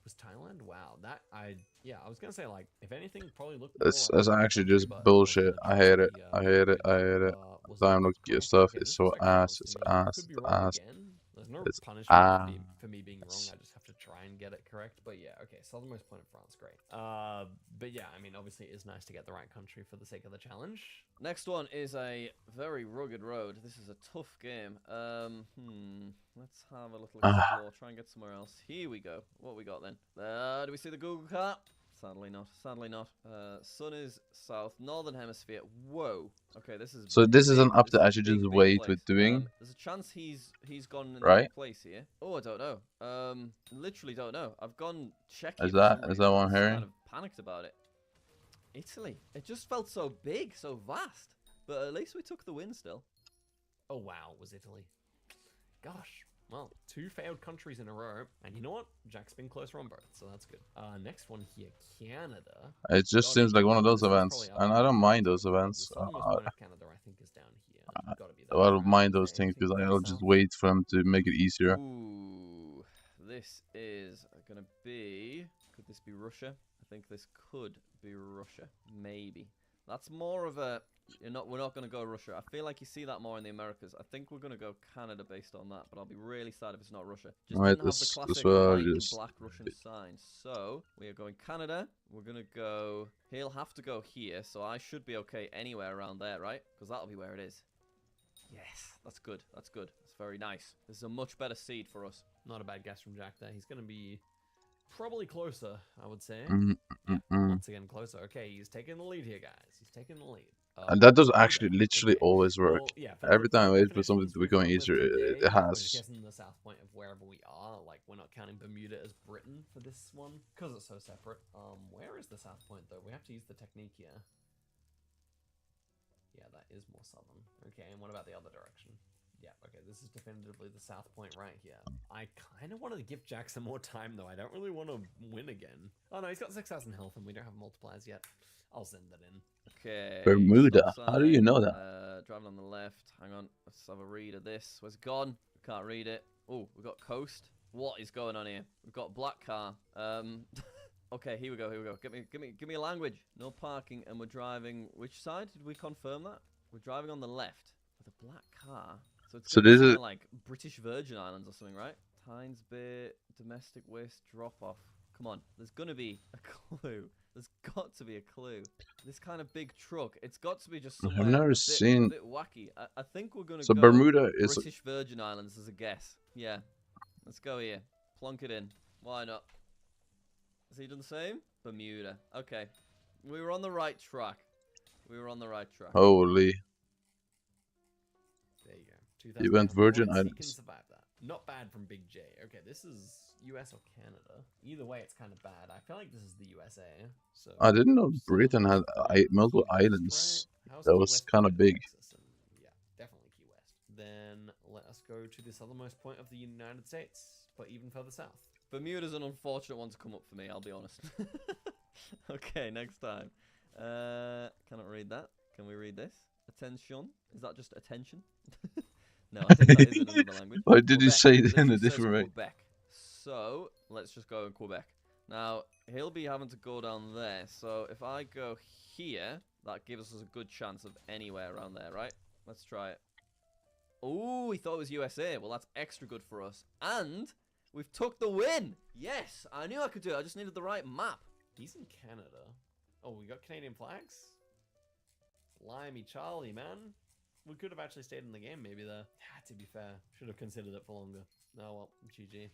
Was Thailand? Wow, I was gonna say, like, if anything, probably look. It's actually just bullshit. I hate it. I hate it. I hate it. Time looking at stuff. It's so ass. It's ass. It's ass. There's no It's punishment for me being wrong. I just have to try and get it correct. But yeah, okay. Southernmost point in France, great. But yeah, I mean, obviously, it is nice to get the right country for the sake of the challenge. Next one is a very rugged road. This is a tough game. Let's have a little explore. Try and get somewhere else. Here we go. What we got then? Do we see the Google cart? Sadly not. Sadly not. Sun is south. Northern hemisphere. Whoa. Okay, this is... So this is an up to actually just wait with doing. There's a chance he's gone in the right place here. Oh, I don't know. Literally don't know. I've gone checking. Is that one I'm hearing? kind of panicked about it. Italy. It just felt so big, so vast. But at least we took the win still. Oh wow, it was Italy. Gosh. Well, 2 failed countries in a row. And you know what? Jack's been closer on both, so that's good. Next one here, Canada. It just Gotta be seems like one of Canada. those This is events, probably up and I there. don't mind those The events. southernmost point of Canada, I think, is down here. Gotta be that. I don't mind those Okay, things because anything I'll further just south? wait for them to make it easier. Ooh, this is gonna be. Could this be Russia? I think this could be Russia. Maybe. That's more of a. We're not gonna go Russia. I feel like you see that more in the Americas. I think we're gonna go Canada based on that, but I'll be really sad if it's not Russia. Just Alright, didn't have the this classic will white and just. black Russian sign. So we are going Canada. We're gonna go. He'll have to go here, so I should be okay anywhere around there, right? Because that'll be where it is. Yes, that's good. That's good. That's very nice. This is a much better seed for us. Not a bad guess from Jack there. He's going to be probably closer, I would say. Mm. Once again, closer. Okay, he's taking the lead here, guys. He's taking the lead. And that does actually literally always work. Well, yeah, Every time I wait for definitions, something to we've become gone with easier, today. it We're just has. guessing the south point of wherever we are. Like, we're not counting Bermuda as Britain for this one because it's so separate. Where is the south point though? We have to use the technique here. Yeah, that is more southern. Okay, and what about the other direction? Yeah, okay, this is definitively the south point right here. I kind of wanted to give Jack some more time, though. I don't really want to win again. Oh, no, he's got 6,000 health, and we don't have multipliers yet. I'll send that in. Okay. Bermuda. stop How do you sign, know that? Driving on the left. Hang on. Let's have a read of this. Where's it gone? Can't read it. Oh, we've got coast. What is going on here? We've got black car. Okay, here we go. Here we go. Give me a language. No parking, and we're driving. Which side? Did we confirm that? We're driving on the left with a black car. So this is like British Virgin Islands or something, right? Tynes Bay, domestic waste drop off. Come on, there's gonna be a clue. There's got to be a clue. This kind of big truck, it's got to be just somewhere I've never a seen. bit wacky. I think we're gonna So go Bermuda is. British Virgin Islands as a guess. Yeah, let's go here. Plonk it in. Why not? Has he done the same? Bermuda. Okay, we were on the right track. We were on the right track. Holy. There you go. You went 2,000 Virgin points. He can Islands. survive that. Not bad from Big J. Okay, this is US or Canada. Either way, it's kind of bad. I feel like this is the USA. So I didn't know Britain had multiple islands. That was kind of big. Texas and, yeah, definitely Key West. Then let us go to the southernmost point of the United States, but even further south. Bermuda's an unfortunate one to come up for me, I'll be honest. Okay, next time. Cannot read that. Can we read this? Attention? Is that just attention? No, I think that is in another language. Why did you Quebec. say it in literally a says different way? Quebec. So, let's just go in Quebec. Now, he'll be having to go down there. So, if I go here, that gives us a good chance of anywhere around there, right? Let's try it. Oh, he thought it was USA. Well, that's extra good for us. And we've took the win. Yes, I knew I could do it. I just needed the right map. He's in Canada. Oh, we got Canadian flags? Blimey, Charlie, man. We could have actually stayed in the game, maybe there. To be fair, should have considered it for longer. Oh well, GG.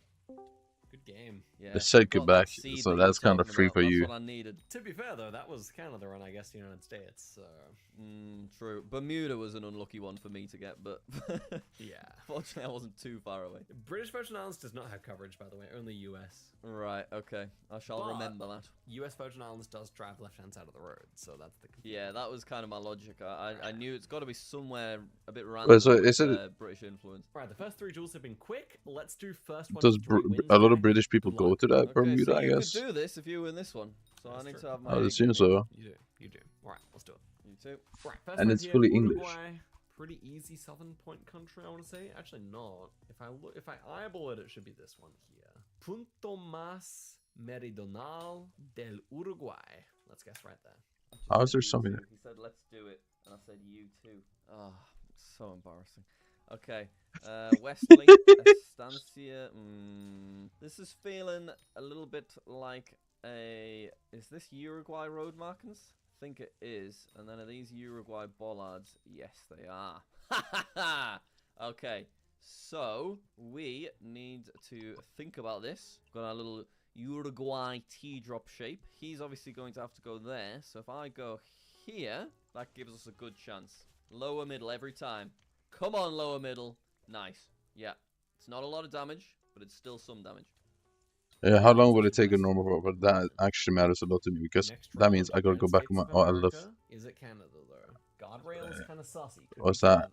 Good game. Yeah. It said got Quebec, that seed so that you were that's kind of talking free about. for That's you. what I needed. To be fair, though, that was Canada and I guess the United States, so... True. Bermuda was an unlucky one for me to get, but... Yeah. Fortunately, I wasn't too far away. British Virgin Islands does not have coverage, by the way, only US. Right, okay. I shall But remember that. US Virgin Islands does drive left-hand side of the road, so that's the... Yeah, that was kind of my logic. I knew it's got to be somewhere a bit random Wait, so with, is it- British influence. Right, the first 3 duels have been quick. Let's do first one. Does a lot of British people go to that Okay, Bermuda? so I you guess. could do this if you win this one. So I need to have my... I would A assume game. so. You do. Alright, let's do it. You too. Right, first And one it's here, fully English. Uruguay. Pretty easy southern point country, I want to say. Actually, not. If I eyeball it, it should be this one here. Punto más meridional del Uruguay. Let's guess right there. How is there something? He said, let's do it. And I said, you too. Oh, so embarrassing. Okay. Westerly. Estancia. This is feeling a little bit like a... Is this Uruguay road markings? I think it is. And then are these Uruguay bollards? Yes, they are. Ha ha ha! Okay. So, we need to think about this. Got our little Uruguay teardrop shape. He's obviously going to have to go there. So if I go here, that gives us a good chance. Lower middle every time. Come on, lower middle. Nice. Yeah. It's not a lot of damage, but it's still some damage. Yeah, how long will it take a normal road? But that actually matters a lot to me because that means I gotta go back on my. Oh, I love. Is it Canada though? Guardrail is kind of saucy. What's that?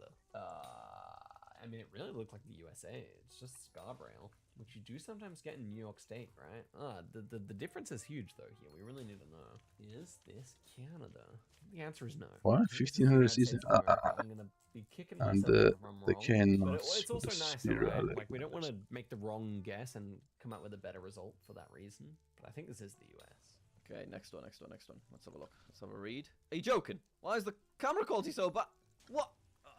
I mean, it really looked like the USA. It's just Scarborough, which you do sometimes get in New York State, right? The difference is huge, though, here. We really need to know. Is this Canada? The answer is no. What? I think this is the 1500 United season? States of America. I'm going to be kicking And myself if I'm the wrong. cannot But it's also nice, though, right? Like, we don't want to make the wrong guess and come out with a better result for that reason. But I think this is the US. Okay, next one. Let's have a look. Let's have a read. Are you joking? Why is the camera quality so bad? What?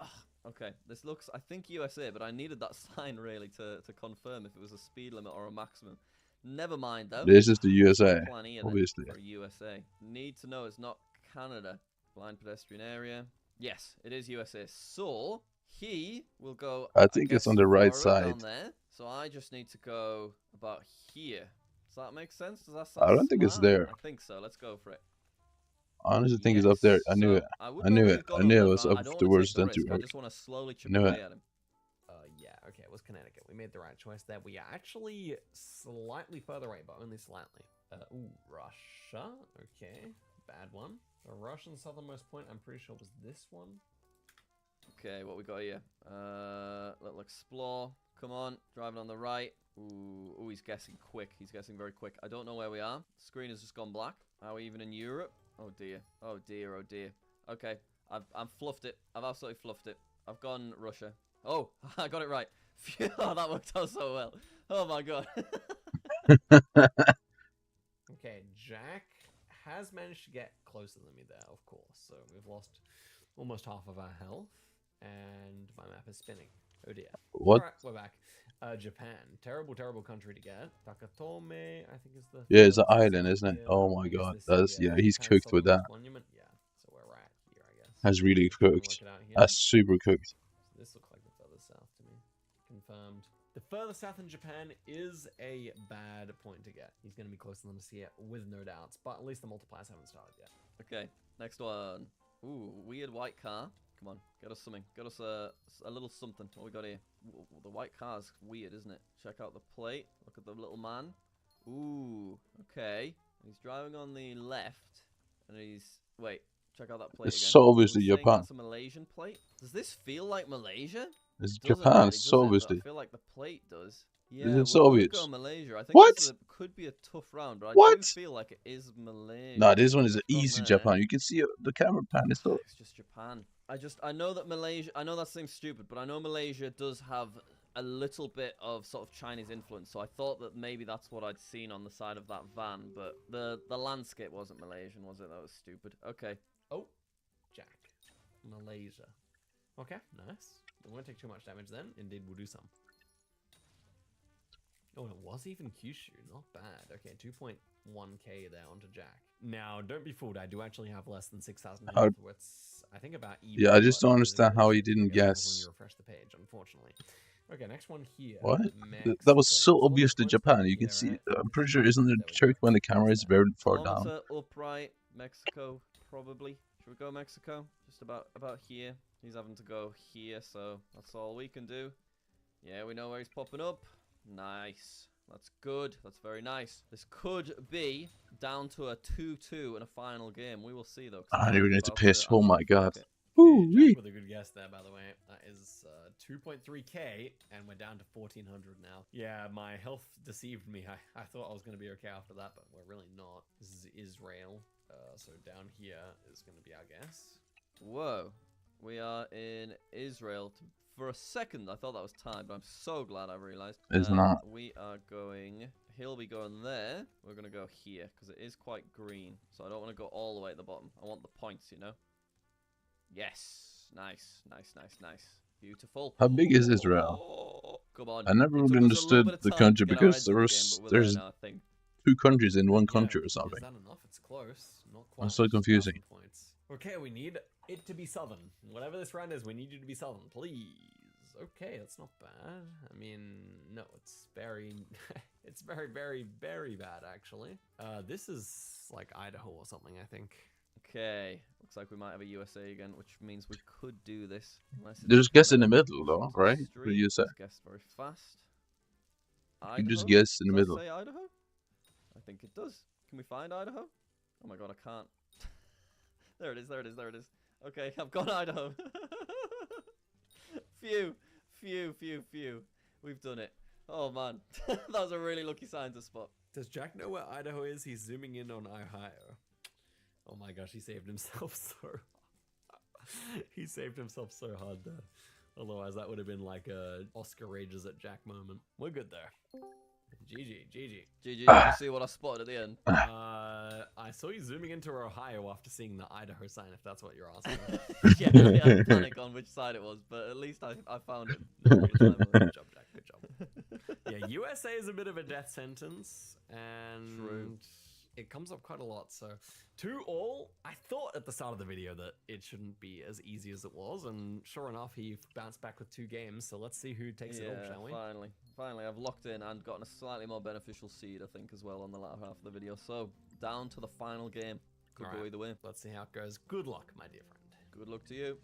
Ugh. Okay, this looks, I think, USA, but I needed that sign, really, to confirm if it was a speed limit or a maximum. Never mind, though. This is the USA, Plan E, obviously. for USA. Need to know it's not Canada. Blind pedestrian area. Yes, it is USA. So, he will go, I think it's on the right side. down there. So I just need to go about here. Does that make sense? Does that sound I don't think it's smart? there. I think so. Let's go for it. I honestly think it's up there. I knew it. I knew it. I knew it was up the worst than to I work. just want to slowly chip Knew away it. at him. Yeah, okay, it was Connecticut. We made the right choice there. We are actually slightly further away, but only slightly. Ooh, Russia. Okay, bad one. The Russian southernmost point, I'm pretty sure was this one. Okay, what we got here? Let's explore. Come on, driving on the right. Ooh, he's guessing quick. He's guessing very quick. I don't know where we are. The screen has just gone black. Are we even in Europe? Oh dear. Oh dear. Oh dear. Okay, I've fluffed it. I've absolutely fluffed it. I've gone Russia. Oh, I got it right. Phew, that worked out so well. Oh my god. Okay, Jack has managed to get closer than me there, of course. So we've lost almost half of our health, and my map is spinning. Oh dear. What? Alright, we're back. Japan. Terrible, terrible country to get. Takatome, I think is the... Yeah, it's an island, isn't it? Oh my god. That's, yeah, he's cooked with that. Monument? Yeah, so we're right here, I guess. That's really cooked. That's super cooked. So this looks like the further south to me. Confirmed. The further south in Japan is a bad point to get. He's going to be closer than us here, with no doubts. But at least the multipliers haven't started yet. Okay, next one. Ooh, weird white car. Come on, get us something. Get us a little something. What we got here? The white car's weird, isn't it? Check out the plate. Look at the little man. Ooh, okay. He's driving on the left, and he's... Wait, check out that plate It's again. so obviously Saying Japan. That's a Malaysian plate? Does this feel like Malaysia? It's Doesn't Japan, really, so does it? But obviously. I feel like the plate does. Is Yeah, it so we'll obvious? go Malaysia. I think What? this could be a tough round, but I What? do feel like it is Malaysia. Nah, this one is an It's gone easy there. Japan. You can see the camera pan. It's so... It's just Japan. I know that Malaysia, I know that seems stupid, but I know Malaysia does have a little bit of sort of Chinese influence, so I thought that maybe that's what I'd seen on the side of that van, but the landscape wasn't Malaysian, was it? That was stupid. Okay. Oh, Jack. Malaysia. Okay, nice. We won't take too much damage then. Indeed, we'll do some. Oh, and it was even Kyushu. Not bad. Okay, 2.1k there onto Jack. Now, don't be fooled. I do actually have less than 6,000 health. It's, I think, about even. Yeah, I just but don't it understand is how he when didn't you guess. refresh the page, unfortunately. Okay, next one here. What? That was so obvious to Japan. You can see... I'm pretty sure, isn't it trick when the camera is very far down? Kilometer upright, Mexico, probably. Should we go Mexico? Just about here. He's having to go here, so that's all we can do. Yeah, we know where he's popping up. Nice. That's good. That's very nice. This could be down to a 2-2 in a final game. We will see, though. I don't even need to piss. Oh my god. Okay, Jack with a good guess there, by the way. That is 2.3k, and we're down to 1,400 now. Yeah, my health deceived me. I thought I was going to be okay after that, but we're really not. This is Israel, so down here is going to be our guess. Whoa. We are in Israel. For a second, I thought that was tied, but I'm so glad I realized. It's not. We are going... He'll be going there. We're going to go here, because it is quite green. So I don't want to go all the way at the bottom. I want the points, you know? Yes. Nice, nice, nice, nice. Beautiful. How big is Israel? Come on. I never really understood the country because there's 2 countries in one country or something. Is that enough? It's close. Not quite. It's so confusing. Points. Okay, we need it to be southern. Whatever this round is, we need you to be southern, please. Okay, that's not bad. I mean, no, it's very... it's very, very, very bad, actually. This is like Idaho or something, I think. Okay, looks like we might have a USA again, which means we could do this. Just guess in the middle, though, right? What do you say? Guess very fast. You just guess in the middle. Does that say Idaho? I think it does. Can we find Idaho? Oh my god, I can't. There it is. Okay, I've got Idaho. Phew. Phew. We've done it. Oh, man. That was a really lucky scientist spot. Does Jack know where Idaho is? He's zooming in on Ohio. Oh my gosh, he saved himself so he saved himself so hard there. Otherwise, that would have been like a Oscar rages at Jack moment. We're good there. GG. GG, did you see what I spotted at the end? I saw you zooming into Ohio after seeing the Idaho sign, if that's what you're asking. Yeah, I had panic on which side it was, but at least I found it. Good job, Jack. Good job. Yeah, USA is a bit of a death sentence, and True. it comes up quite a lot. So, 2-all, I thought at the start of the video that it shouldn't be as easy as it was, and sure enough, he bounced back with 2 games. So let's see who takes it all, shall we? Finally, I've locked in and gotten a slightly more beneficial seed, I think, as well on the latter half of the video. So, down to the final game. Could go either way. Let's see how it goes. Good luck, my dear friend. Good luck to you.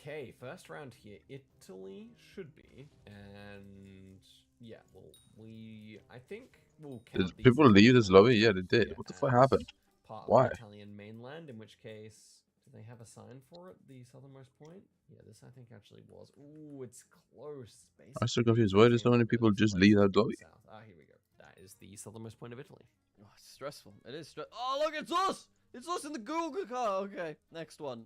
Okay, first round here. Italy should be, and yeah, well, I think we'll count Did people leave this lobby? Yeah, they did. What the fuck happened? Part Why? of the Italian mainland, in which case, do they have a sign for it? The southernmost point? Yeah, this I think actually was. Ooh, it's close. I'm so confused. Why do so many people just leave that lobby? Here we go. That is the southernmost point of Italy. Oh, it's stressful. It is stressful. Oh, look, it's us! It's us in the Google car. Okay, next one.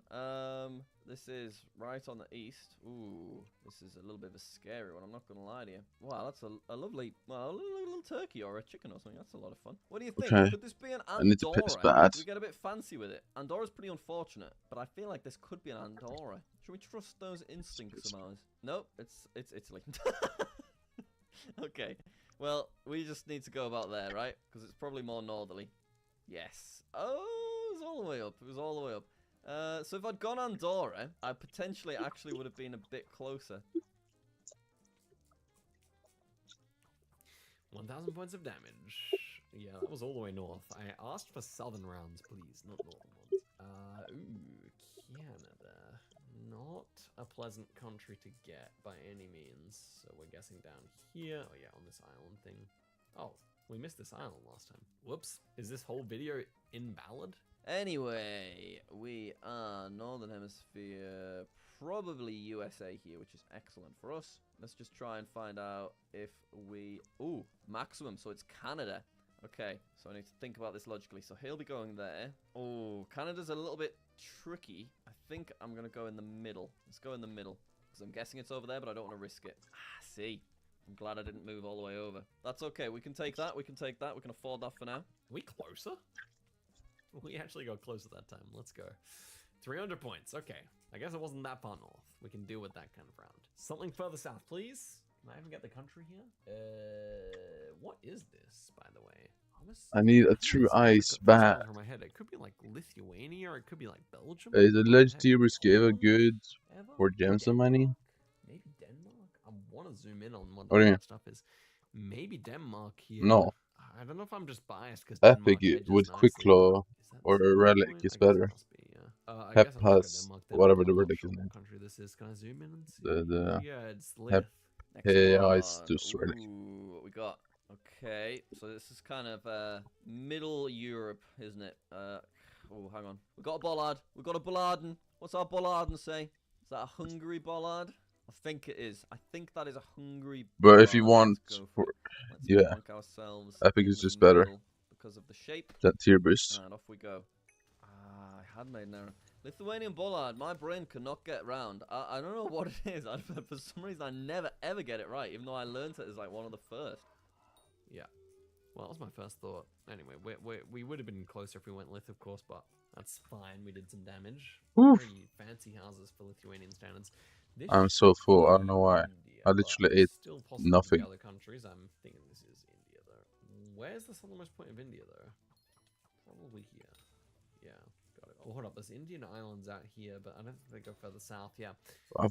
This is right on the east. Ooh, this is a little bit of a scary one. I'm not gonna lie to you. Wow, that's a lovely, well, a little turkey or a chicken or something. That's a lot of fun. What do you think? Okay. Could this be an Andorra? I need to piss bad. We get a bit fancy with it. Andorra's pretty unfortunate, but I feel like this could be an Andorra. Should we trust those instincts of ours? Nope, it's Italy. Okay. Well, we just need to go about there, right? Because it's probably more northerly. Yes. Oh, it was all the way up. It was all the way up. So if I'd gone Andorra, I potentially actually would have been a bit closer. 1,000 points of damage. Yeah, that was all the way north. I asked for southern rounds, please, not northern ones. Canada. Not a pleasant country to get by any means. So we're guessing down here. Oh yeah, on this island thing. Oh, we missed this island last time. Whoops. Is this whole video invalid? Anyway, we are Northern Hemisphere, probably USA here, which is excellent for us. Let's just try and find out if we... Ooh, maximum, so it's Canada. Okay, so I need to think about this logically. So he'll be going there. Oh, Canada's a little bit tricky. I think I'm going to go in the middle. Let's go in the middle, because I'm guessing it's over there, but I don't want to risk it. Ah, see. I'm glad I didn't move all the way over. That's okay. We can take that. We can take that. We can afford that for now. Are we closer? We actually got closer that time. Let's go. 300 points. Okay. I guess it wasn't that far north. We can deal with that kind of round. Something further south, please. Can I even get the country here? What is this, by the way? I need a true ice bad. My head. It could be like Lithuania, or it could be like Belgium. Is the legitimate gave a good for gems and money? Maybe Denmark. I want to zoom in on what Okay. that stuff is. Maybe Denmark here. No. I don't know if I'm just biased because Epic with quick claw or a relic is better. Hep has whatever the relic is named. Country this is. Can I zoom in and see? The it's Hep. Yeah, it's just relic. Ooh, what we got? Okay, so this is kind of middle Europe, isn't it? Oh, hang on. We got a bollard. We got a bollarden. What's our bollarden say? Is that a Hungary bollard? I think it is. I think that is a Hungary bollard. But if you want, yeah, Epic is just better. Because of the shape. That tier boost. And off we go. I had made an error. Lithuanian bollard. My brain cannot get round. I don't know what it is. For some reason, I never ever get it right, even though I learned it as like one of the first. Yeah. Well, that was my first thought. Anyway, we would have been closer if we went Lith, of course, but that's fine. We did some damage. Oof. Very fancy houses for Lithuanian standards. This I'm so full. I don't know why. India, I literally ate still possible nothing. in the other countries. I'm thinking this is India, though. Where's the southernmost point of India, though? Probably here. Yeah, got it. Oh, hold up. There's Indian islands out here, but I don't think they go further south. Yeah.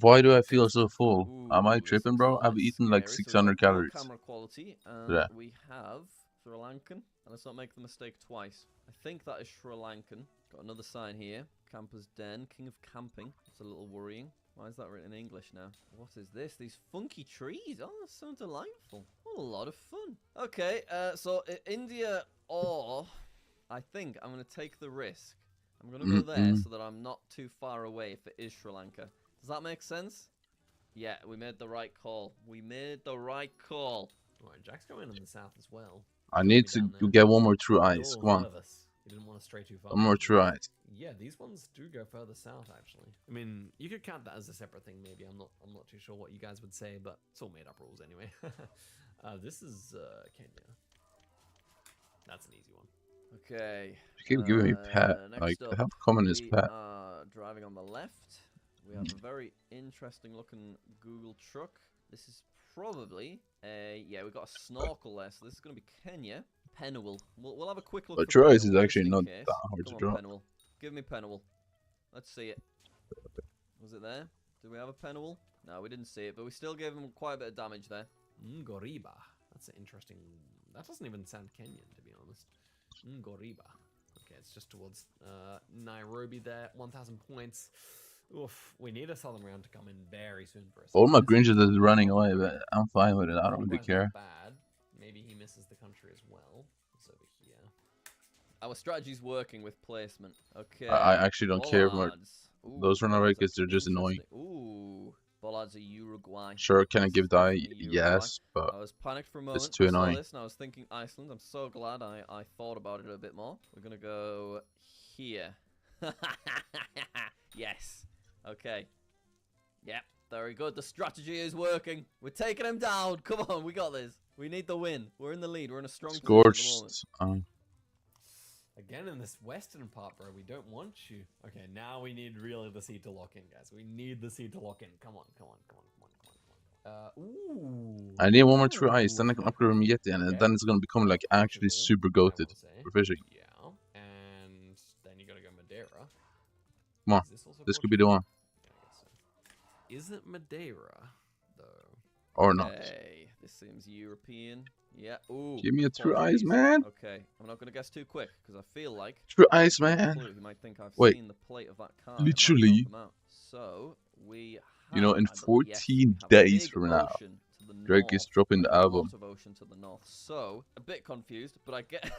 Why do I feel so full? Am I tripping, bro? I've eaten like 600 calories. Camera quality, Yeah. we have Sri Lankan, and let's not make the mistake twice. I think that is Sri Lankan. Got another sign here. Camper's Den, King of Camping. It's a little worrying. Why is that written in English now? What is this? These funky trees. Oh, that's so delightful. What a lot of fun. Okay, so India, or I think I'm going to take the risk. I'm going to go there so that I'm not too far away if it is Sri Lanka. Does that make sense? Yeah, we made the right call. We made the right call. Alright, Jack's going in the south as well. I need to get one more true eyes. Come on. You didn't want to stray too far. One more true eyes. Yeah, these ones do go further south, actually. I mean, you could count that as a separate thing, maybe. I'm not too sure what you guys would say, but it's all made up rules anyway. This is Kenya. That's an easy one. Okay. You keep giving me Pat. Like, how common is Pat? We are driving on the left. We have a very interesting looking Google truck. This is probably a... Yeah, we've got a snorkel there, so this is going to be Kenya. Penwell. We'll have a quick look. But true eyes is actually not that hard to draw. Penwell. Give me Penwell. Let's see it. Was it there? Do we have a Penwell? No, we didn't see it, but we still gave him quite a bit of damage there. Ngoriba. That's an interesting... That doesn't even sound Kenyan, to be honest. Ngoriba. Okay, it's just towards Nairobi there. 1,000 points. Oof. We need a southern round to come in very soon for us. All my Grinches is running away, but I'm fine with it. I don't really care. Bad. Maybe he misses the country as well. It's over here. Our strategy's working with placement. Okay. I actually don't care more. Ooh, those run away because they're just annoying. Ooh. Bollards are Uruguay. Sure, can I give die? Yes, but I was panicked for a moment. it's too annoying. I saw this and I was thinking Iceland. I'm so glad I thought about it a bit more. We're gonna go here. Yes. Okay. Yep. Very good. The strategy is working. We're taking him down. Come on, we got this. We need the win. We're in the lead. We're in a strong position at the moment. Again, in this western part, bro, we don't want you. Okay, now we need really the seed to lock in, guys. We need the seed to lock in. Come on, come on, come on, come on, come on, come on. I need one more true eyes, then I can upgrade him yet, and then it's gonna become like actually super goated for fishing. Yeah, and then you gotta go Madeira. Come on, this could be the one. Isn't Madeira though? Or not? Okay, this seems European. Yeah. Ooh. Give me a true eyes, man. Okay, I'm not gonna guess too quick because I feel like true eyes, man. You might think I've Wait, seen the plate of that car. literally. So we. You know, in 14 days from now, Drake is dropping the album. Of ocean to the north. So a bit confused, but I get.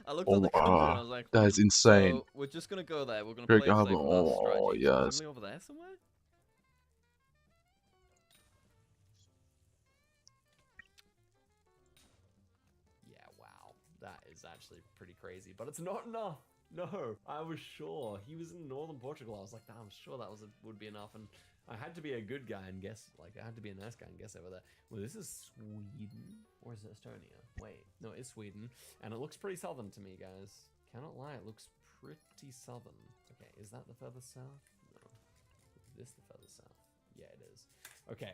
I looked at the country and I was like, that is insane. So we're just gonna go there. We're gonna Drake play album. Oh yes. Over there somewhere. That is actually pretty crazy, but it's not enough. No, I was sure he was in northern Portugal. I was like, nah, I'm sure that would be enough, and I had to be a good guy and guess. Like, I had to be a nice guy and guess over there. Well, this is Sweden, or is it Estonia? Wait, no, it's Sweden, and it looks pretty southern to me, guys. Cannot lie, it looks pretty southern. Okay, is that the furthest south? No, is this the furthest south? Yeah, it is. Okay,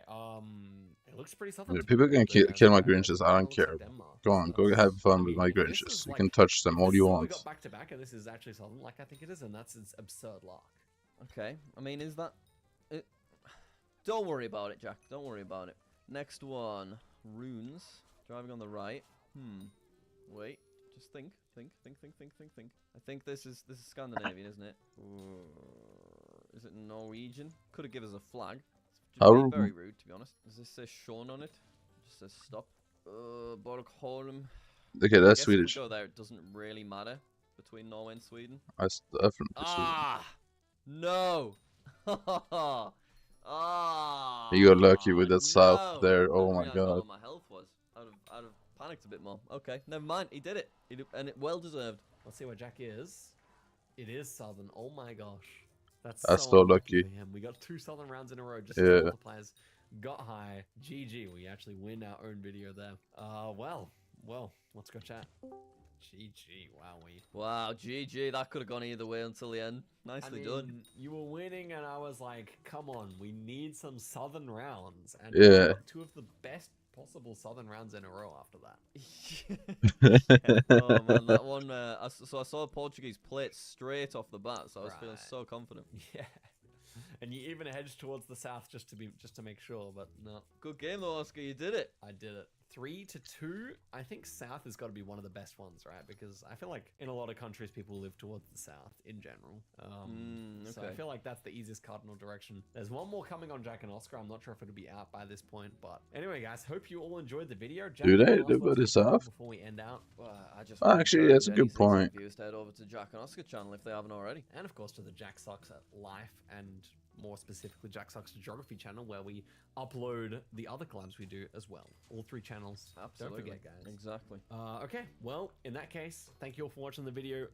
it looks pretty southern. People can kill my Grinches. I don't care. Go on, go have fun with my Grinches. You can touch them all you want. We got back to back, and this is actually southern, like I think it is, and that's absurd luck. Okay, I mean, is that? Don't worry about it, Jack. Don't worry about it. Next one, runes. Driving on the right. Wait, just think. I think this is Scandinavian, isn't it? Is it Norwegian? Could have given us a flag. Very rude, to be honest. Does this say Sean on it? It just says stop. Borgholm. Okay, that's Swedish. If we go there, it doesn't really matter between Norway and Sweden. That's definitely Sweden. No! You got lucky with that south there. Oh my god. My health was. I'd have panicked a bit more. Okay, never mind. He did it. And it well deserved. Let's see where Jack is. It is southern. Oh my gosh. That's so lucky. For him. We got 2 southern rounds in a row. Just multipliers got high. GG. We actually win our own video there. Well, let's go chat. GG. Wow, GG. That could have gone either way until the end. Nicely done. You were winning, and I was like, come on, we need some southern rounds. And yeah. 2 of the best possible southern rounds in a row after that. Oh man, that one. So I saw a Portuguese plate straight off the bat, so I was feeling so confident. Yeah. And you even hedged towards the south just to make sure, but no. Good game though, Oscar. You did it. I did it. 3-2. I think south has got to be one of the best ones, right? Because I feel like in a lot of countries, people live towards the south in general. So I feel like that's the easiest cardinal direction. There's one more coming on Jack and Oscar. I'm not sure if it'll be out by this point, but anyway, guys, hope you all enjoyed the video. Jack, Do they any last live by words the for people south? before we end out? I just Oh, actually, that's a good point. Viewers to head over to Jack and Oscar channel if they haven't already. And of course to the Jack Sucks at Life, and more specifically Jack Sucks Geography channel, where we upload the other collabs we do as well. All 3 channels. Absolutely. Don't forget, guys. Exactly. Okay, well, in that case, thank you all for watching the video.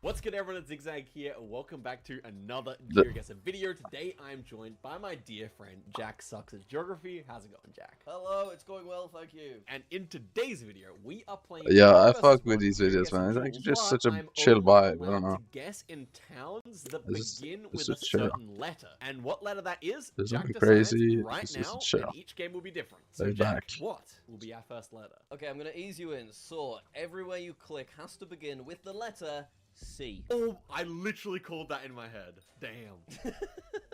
What's good, everyone? It's Zigzag here, and welcome back to another GeoGuessr video. Today, I'm joined by my dear friend, Jack Sucks at Geography. How's it going, Jack? Hello, it's going well, thank you. And in today's video, we are playing... Yeah, I fuck with these videos, man. It's like just such a chill vibe. I don't know. to guess in towns that This begin is with a chill. certain letter. And what letter that is, There's Jack nothing decides crazy. right This is now, chill. and each game will be different. So, Lay Jack, back. what will be our first letter? Okay, I'm going to ease you in. So, everywhere you click has to begin with the letter C. Oh, I literally called that in my head. Damn.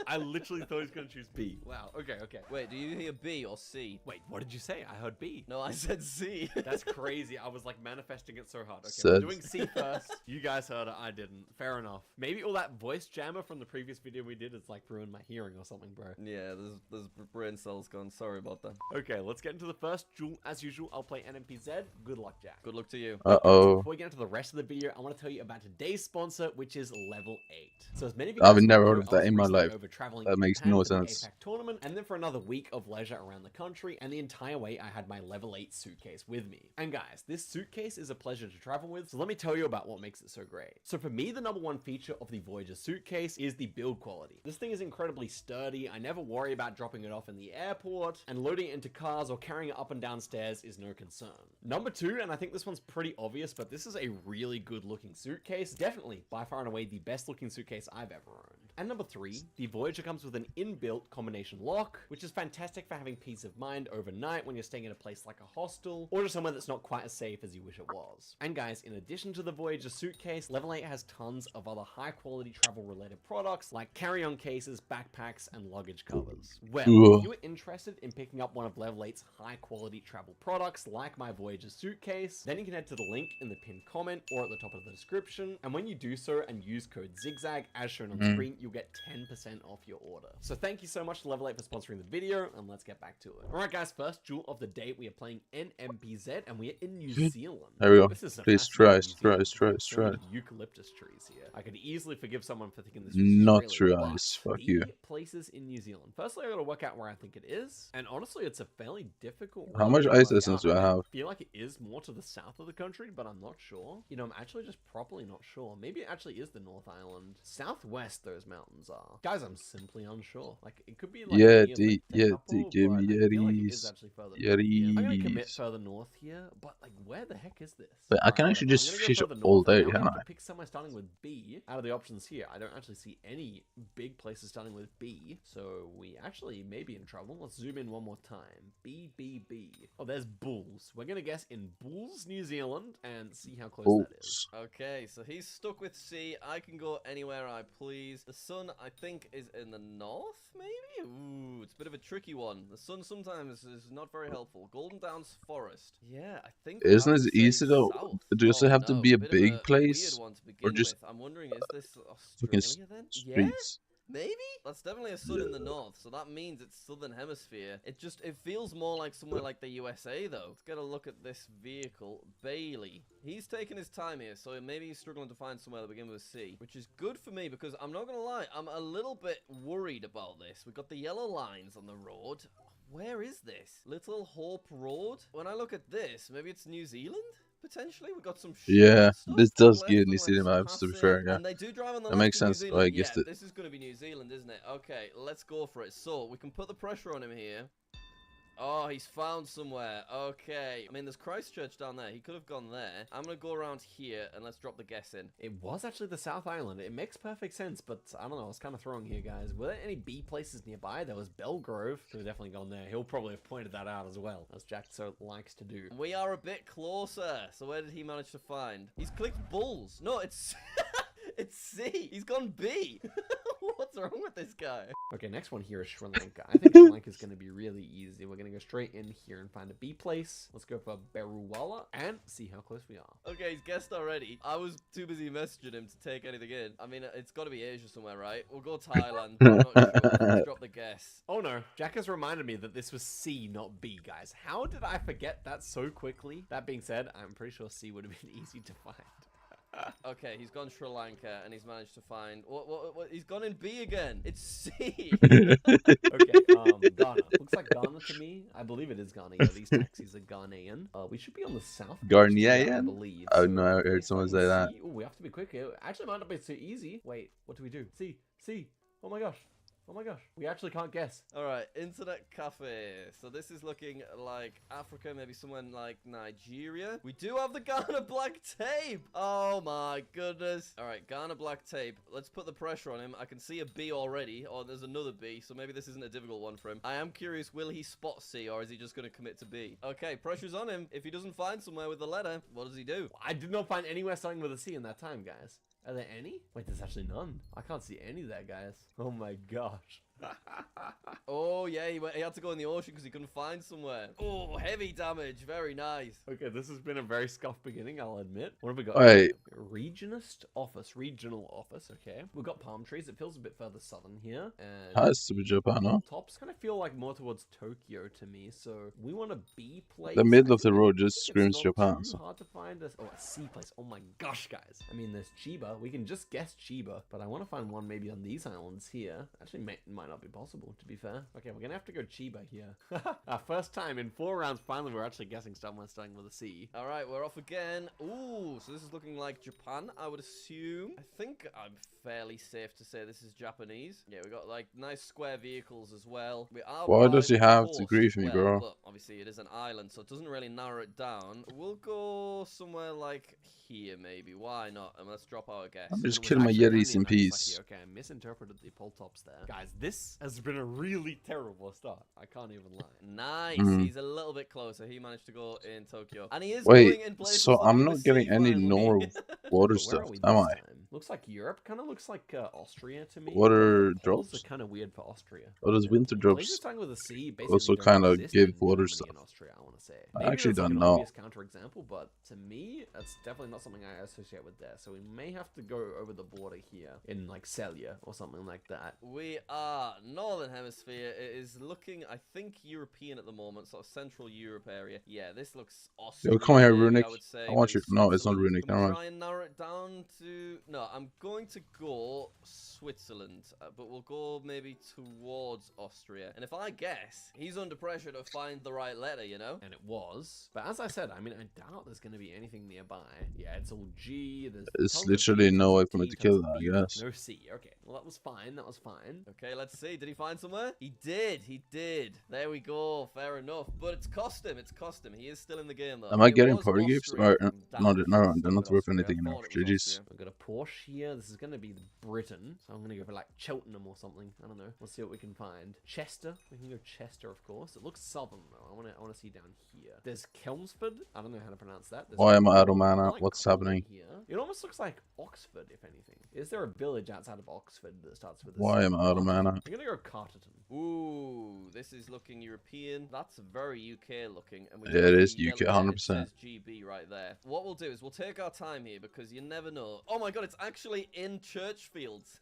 I literally thought he was going to choose B. Wow, okay. Wait, do you hear B or C? Wait, what did you say? I heard B. No, I said C. That's crazy. I was like manifesting it so hard. Okay, Said. we're doing C first. You guys heard it. I didn't. Fair enough. Maybe all that voice jammer from the previous video we did has like ruined my hearing or something, bro. Yeah, there's brain cells gone. Sorry about that. Okay, let's get into the first duel. As usual, I'll play NMPZ. Good luck, Jack. Good luck to you. So Uh-oh. before we get into the rest of the video, I want to tell you about today's sponsor, which is Level 8. So as many of you I've guys never know, heard of I that was in my recently life. over traveling That to makes Japan no for the sense. APAC tournament, and then for another week of leisure around the country, and the entire way I had my Level 8 suitcase with me. And guys, this suitcase is a pleasure to travel with, so let me tell you about what makes it so great. So for me, the #1 feature of the Voyager suitcase is the build quality. This thing is incredibly sturdy. I never worry about dropping it off in the airport, and loading it into cars or carrying it up and down stairs is no concern. #2, and I think this one's pretty obvious, but this is a really good looking suitcase. Definitely, by far and away, the best looking suitcase I've ever owned. And #3, the Voyager comes with an inbuilt combination lock, which is fantastic for having peace of mind overnight when you're staying in a place like a hostel, or just somewhere that's not quite as safe as you wish it was. And guys, in addition to the Voyager suitcase, Level 8 has tons of other high quality travel related products like carry-on cases, backpacks, and luggage covers. Well, if you are interested in picking up one of Level 8's high quality travel products like my Voyager suitcase, then you can head to the link in the pinned comment or at the top of the description, and when you do so and use code ZIGZAG as shown on screen, you'll get 10% off your order. So thank you so much to Level 8 for sponsoring the video, and let's get back to it. Alright guys, first duel of the day, we are playing NMPZ, and we are in New Zealand. There we go. This is a Please fascinating try. New Zealand. So many eucalyptus trees here. I could easily forgive someone for thinking this was Not Australia, true but eyes. Fuck the you. places in New Zealand. Firstly, I gotta work out where I think it is, and honestly, it's a fairly difficult How one much to ice work essence out. do I have? I feel like it is more to the south of the country, but I'm not sure. You know, I'm actually just properly not sure. Maybe it actually is the North Island. Southwest those mountains are. Guys, I'm simply unsure. Like, it could be like Yeah, near D, Lake yeah, Tekapo, D, give but me I feel like it is Yetis. actually further north here. I'm gonna commit Yetis. further north here, but like, where the heck is this? But I can Alright, actually whatever. just I'm gonna fish go further all north, and day, I'm gonna can't have I? to pick somewhere starting with B. Out of the options here, I don't actually see any big places starting with B, so we actually may be in trouble. Let's zoom in one more time. B, B, B. Oh, there's Bulls. We're gonna guess in Bulls, New Zealand, and see how close that is. Okay, so he's stuck with C. I can go anywhere I please. The sun, I think, is in the north, maybe? Ooh, it's a bit of a tricky one. The sun sometimes is not very helpful. Golden Downs Forest. Yeah, I think Isn't I it would say easy though? south. Does it have to no, be a bit of big place? weird one to Or begin just with. I'm wondering, is this fucking Australia then? Yeah? streets? Maybe? That's definitely a sun in the north, so that means it's southern hemisphere. It feels more like somewhere like the USA, though. Let's get a look at this vehicle. Bailey. He's taking his time here, so maybe he's struggling to find somewhere that begins with C. Which is good for me, because I'm not gonna lie, I'm a little bit worried about this. We've got the yellow lines on the road. Where is this? Little Hope Road? When I look at this, maybe it's New Zealand? Potentially, we got some Yeah, stuff this to the does left give and New less Zealand vibes, to be fair, yeah. And they do drive on the That left makes in New sense, Zealand. I guessed it. This is going to be New Zealand, isn't it? Okay, let's go for it. So, we can put the pressure on him here. Oh, he's found somewhere. Okay. I mean, there's Christchurch down there. He could have gone there. I'm going to go around here, and let's drop the guess in. It was actually the South Island. It makes perfect sense, but I don't know. I was kind of throwing here, guys. Were there any B places nearby? There was Belgrove. Could have definitely gone there. He'll probably have pointed that out as well, as Jack so likes to do. We are a bit closer. So where did he manage to find? He's clicked Bulls. No, it's... it's C. He's gone B. What's wrong with this guy? Okay, next one here is Sri Lanka. I think Sri Lanka is going to be really easy. We're going to go straight in here and find a B place. Let's go for Beruwala and see how close we are. Okay, he's guessed already. I was too busy messaging him to take anything in. I mean, it's got to be Asia somewhere, right? We'll go Thailand. I'm not sure. Let's drop the guess. Oh no, Jack has reminded me that this was C, not B, guys. How did I forget that so quickly? That being said, I'm pretty sure C would have been easy to find. Okay, he's gone Sri Lanka and he's managed to find what he's gone in B again. It's C. Okay, Ghana. Looks like Ghana to me. I believe it is Ghana. Yeah, these taxis are Ghanaian. We should be on the south. Ghanaian? I believe. Oh no, I heard someone say that. Ooh, we have to be quick here. Actually, it might not be too easy. Wait, what do we do? C. Oh my gosh. Oh my gosh, we actually can't guess. All right, internet cafe. So this is looking like Africa, maybe somewhere like Nigeria. We do have the Ghana black tape. Oh my goodness. All right, Ghana black tape. Let's put the pressure on him. I can see a B already, or there's another B, so maybe this isn't a difficult one for him. I am curious, will he spot C, or is he just going to commit to B? Okay, pressure's on him. If he doesn't find somewhere with the letter, what does he do? I did not find anywhere starting with a C in that time, guys. Are there any? Wait, there's actually none. I can't see any there, guys. Oh my gosh. Oh yeah, he had to go in the ocean because he couldn't find somewhere. Oh, heavy damage. Very nice. Okay, this has been a very scuffed beginning, I'll admit. What have we got? Wait. Regional office, okay. We've got palm trees. It feels a bit further southern here. And Has to be Japan, huh? tops kind of feel like more towards Tokyo to me, so we want a B place. The middle of the road just screams Japan. It's hard to find us. Oh, a C place. Oh my gosh, guys. I mean, there's Chiba. We can just guess Chiba, but I want to find one maybe on these islands here. Actually, might not be possible, to be fair. Okay, we're gonna have to go Chiba here. Our first time in 4 rounds, finally we're actually guessing someone starting with a C. All right, we're off again. Ooh, so this is looking like Japan, I would assume. I think I'm fairly safe to say this is Japanese. Yeah, we got like nice square vehicles as well. We are Why does he by the have to coast grieve as me, well, bro? But obviously it is an island, so it doesn't really narrow it down. We'll go somewhere like here, maybe. Why not? And let's drop our guess. I'm just killing my Yetis in peace. Okay, I misinterpreted the pole tops there. Guys, this has been a really terrible start. I can't even lie. Nice. He's a little bit closer. He managed to go in Tokyo. And he is Wait, going in places so like I'm the not getting sea, any finally. normal water Where stuff, are we am this I? time? Looks like Europe. Kind of looks like Austria to me. Water Poles drops? are kind of weird for Austria. Or does winter Places drops starting with a C basically also don't kind of exist give in water Germany stuff? and Austria, I want to say. I Maybe actually that's like don't an know. obvious counterexample, but to me, that's definitely not something I associate with there. So we may have to go over the border here in like Celia or something like that. We are Northern Hemisphere. It is looking, I think, European at the moment, sort of Central Europe area. Yeah, this looks Yo, come here, Australian, Runic. I would say. I want you. maybe No, it's not Switzerland. Runic. Can Never we mind. try and narrow it down to... No, I'm going to go Switzerland, but we'll go maybe towards Austria. And if I guess, he's under pressure to find the right letter, you know? And it was. But as I said, I mean, I doubt there's going to be anything nearby. Yeah, it's all G. There's There's tons of literally G, no way tons for of me T, to kill tons of that, B, I guess. No C. Okay, well, that was fine. That was fine. Okay, let's see. Did he find somewhere? He did. He did. There we go. Fair enough. But it's cost him. It's cost him. He is still in the game, though. Am I It getting was party gifts? Austria. Or, no, they're not worth anything in Jeez. We've got a Porsche here. This is going to be Britain. So I'm going to go for like Cheltenham or something. I don't know. We'll see what we can find. Chester. We can go Chester, of course. It looks southern, though. I want to see down here. There's Chelmsford. I don't know how to pronounce that. There's Why am I out of Cornwall. mana? like What's Cornwall happening? Here. It almost looks like Oxford, if anything. Is there a village outside of Oxford that starts with a Why C? am I out of mana? I'm going to go Carterton. Ooh, this is looking European. That's very UK looking. And we Yeah, it is the UK, yellow- 100%. It says GB right there. What we'll do is we'll take our time here because you never know. Oh my god, it's actually in Churchfields.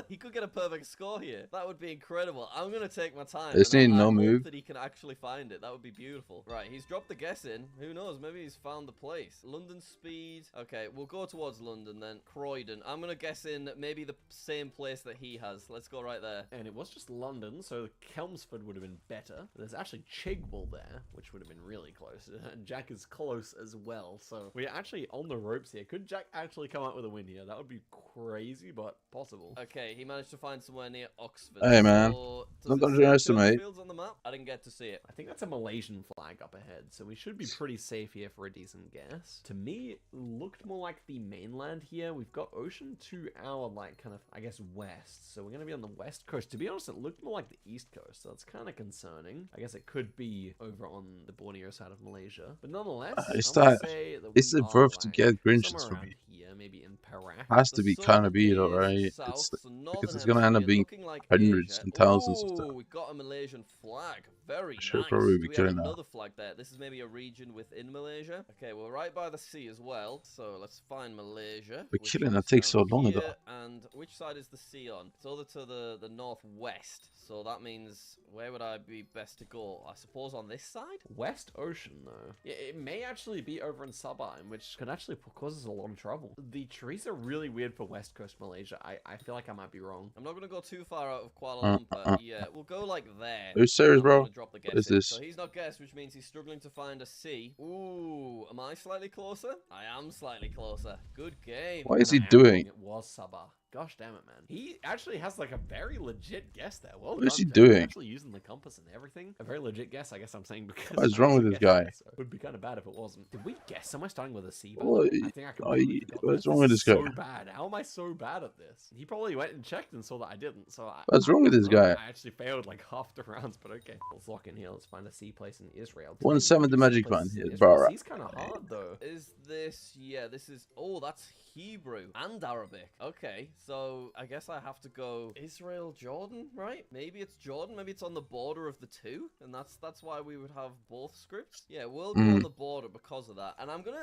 He could get a perfect score here. That would be incredible. I'm going to take my time. It's and need I no hope move. that he can actually find it. That would be beautiful. Right, he's dropped the guess in. Who knows? Maybe he's found the place. London speed. Okay, we'll go towards London then. Croydon. I'm going to guess in maybe the same place that he has. Let's go right there. And it was just London, so Chelmsford would have been better. There's actually Chigwell there, which would have been really close. And Jack is close as well, so we're actually on the ropes here. Could Jack actually come out with a win here? That would be crazy, but possible. Okay, he managed to find somewhere near Oxford. Hey, man. So, Don't does it say underestimate. Churchfields on the map? I didn't get to see it. I think that's a Malaysian flag up ahead, so we should be pretty safe here for a decent guess. To me, it looked more like the mainland here. We've got ocean to our, like, kind of, I guess, west. So we're going to be on the west coast. To be honest, it looked more like the east coast, so it's kind of concerning. I guess it could be over on the Borneo side of Malaysia. But nonetheless, Is I would that say that is we it are, worth to like, get green somewhere shits for around me? here, maybe in Perak. Has The to be sun kind of be though, is right? south, It's so northern because it's gonna end up hemisphere, being looking like hundreds Asia. and thousands of Ooh, stuff. we got a Malaysian flag. Very I should nice. probably Do be we have killing that. another flag there? This is maybe a region within Malaysia. Okay, we're right by the sea as well. So let's find Malaysia. But which killing is that takes down so long here, though. And which side is the sea on? It's over to the northwest. So that means where would I be best to go? I suppose on this side? West Ocean, though. Yeah, it may actually be over in Sabah, which could actually cause us a lot of trouble. The trees are really weird for West Coast Malaysia. I feel like I might be wrong. I'm not going to go too far out of Kuala Lumpur. Yeah, we'll go like there. Are you serious, I'm bro? gonna drop the What guess is in. this? So he's not guessed, which means he's struggling to find a C. Ooh, am I slightly closer? I am slightly closer. Good game. What is And he I am wrong, doing? It was Sabah. Gosh damn it, man. He actually has like a very legit guess there. Well What done, is he Jack. doing? Actually using the compass and everything. A very legit guess, I guess I'm saying, because What is I wrong with actually this guessed guy? it, so it would be kind of bad if it wasn't. Did we guess somewhere starting with a C? By the What- way? I think I completely forgot what's that. wrong with This this is guy? so bad. How am I so bad at this? He probably went and checked and saw that I didn't, so What's wrong with this guy? I actually failed like half the rounds, but okay. Let's lock in here. Let's find a C place in Israel. 1/7 the magic man C here, Bara. C's kind of hard though. Is this... Yeah, this is... Oh, that's Hebrew and Arabic. Okay, so I guess I have to go Israel, Jordan, right? Maybe it's Jordan. Maybe it's on the border of the two, and that's why we would have both scripts. Yeah, we'll go on the border because of that. And I'm gonna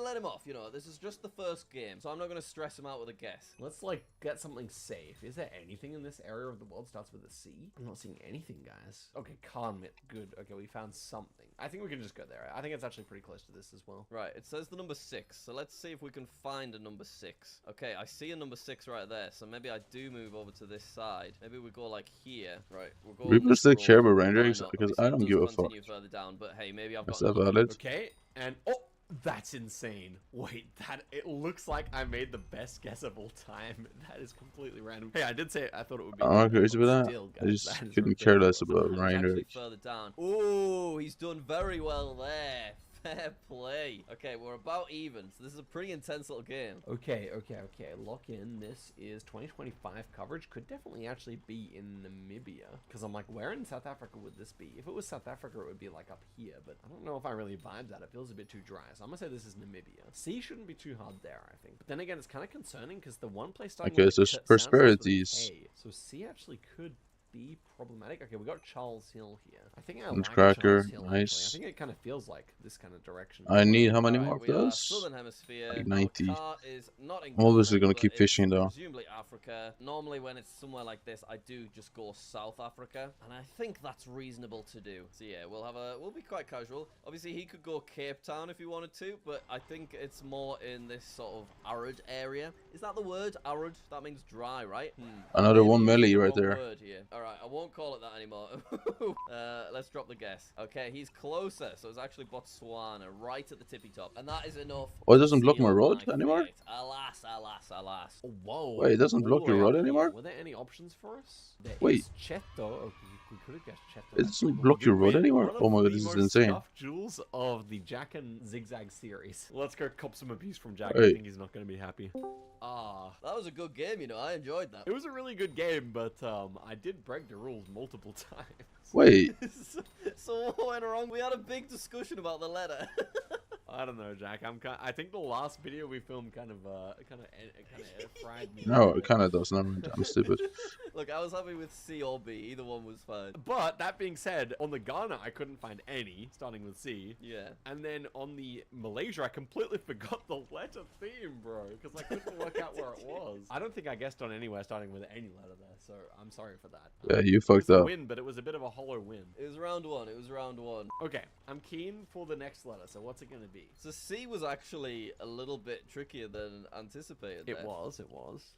let him off. You know, this is just the first game, so I'm not gonna stress him out with a guess. Let's like get something safe. Is there anything in this area of the world starts with a C? I'm not seeing anything, guys. Okay, Khanmit. Good. Okay, we found something. I think we can just go there. I think it's actually pretty close to this as well. Right, it says the number 6, so let's see if we can find a number 6. Okay, I see a number 6 right there, so maybe I do move over to this side. Maybe we go like here. Right, we'll go. People still care about Rangers Why not? because Obviously, I it don't does give a fuck. continue further down, but hey, maybe I've got Is that another valid? Okay, and oh, that's insane. Wait, it looks like I made the best guess of all time. That is completely random. Hey, I did say I thought it would be. I'm not crazy but about that. still, I guys, just that is couldn't care less ridiculous. about It's actually Rangers. further down. Ooh, he's done very well there. Fair play. Okay, we're about even, so this is a pretty intense little game. Okay. Lock in. This is 2025 coverage. Could definitely actually be in Namibia. Because I'm like, where in South Africa would this be? If it was South Africa, it would be like up here. But I don't know if I really vibe that. It feels a bit too dry. So I'm going to say this is Namibia. C shouldn't be too hard there, I think. But then again, it's kind of concerning because the one place starting Okay, with so K sounds with a prosperities. K. So C actually could be problematic. Okay, we got Charles Hill here. I think I And like Cracker, Charles Hill, nice. actually. I think it kind of feels like this kind of direction. I need how many Alright, more of we are those? Southern Hemisphere. Like Our 90. car is not in I'm obviously Ghana, gonna but keep it's fishing though. Presumably Africa. Normally when it's somewhere like this, I do just go South Africa, and I think that's reasonable to do. So yeah, we'll be quite casual. Obviously he could go Cape Town if he wanted to, but I think it's more in this sort of arid area. Is that the word? Arid? That means dry, right? Another Maybe 1 using milli the right wrong there. word here. Alright, I won't call it that anymore. Let's drop the guess. Okay, he's closer, so it's actually Botswana, right at the tippy top. And that is enough. Oh, it to doesn't block my seal road my anymore? fate. Alas, alas, alas. Whoa. Wait, it doesn't block all the your way road up here. anymore? Were there any options for us? There Wait. is Cheto. Oh, we could have guessed Cheto. It doesn't block your road anymore? Oh my god, this is insane. Scuffed jewels of the Jack and Zigzag series. Let's go cop some abuse from Jack. Hey. I think he's not going to be happy. That was a good game, you know. I enjoyed that. It was a really good game, but I did break the rules multiple times. Wait. So what went wrong? We had a big discussion about the letter. I don't know, Jack. I think the last video we filmed kind of fried me. No, it kind of does. Never mind. I'm stupid. Look, I was happy with C or B. Either one was fine. But that being said, on the Ghana, I couldn't find any, starting with C. Yeah. And then on the Malaysia, I completely forgot the letter theme, bro, because I couldn't work out where it was. I don't think I guessed on anywhere starting with any letter there, so I'm sorry for that. Yeah, you It fucked was a up. win, but it was a bit of a hollow win. It was round one. It was round one. Okay, I'm keen for the next letter, so what's it going to be? So C was actually a little bit trickier than anticipated. It there. was.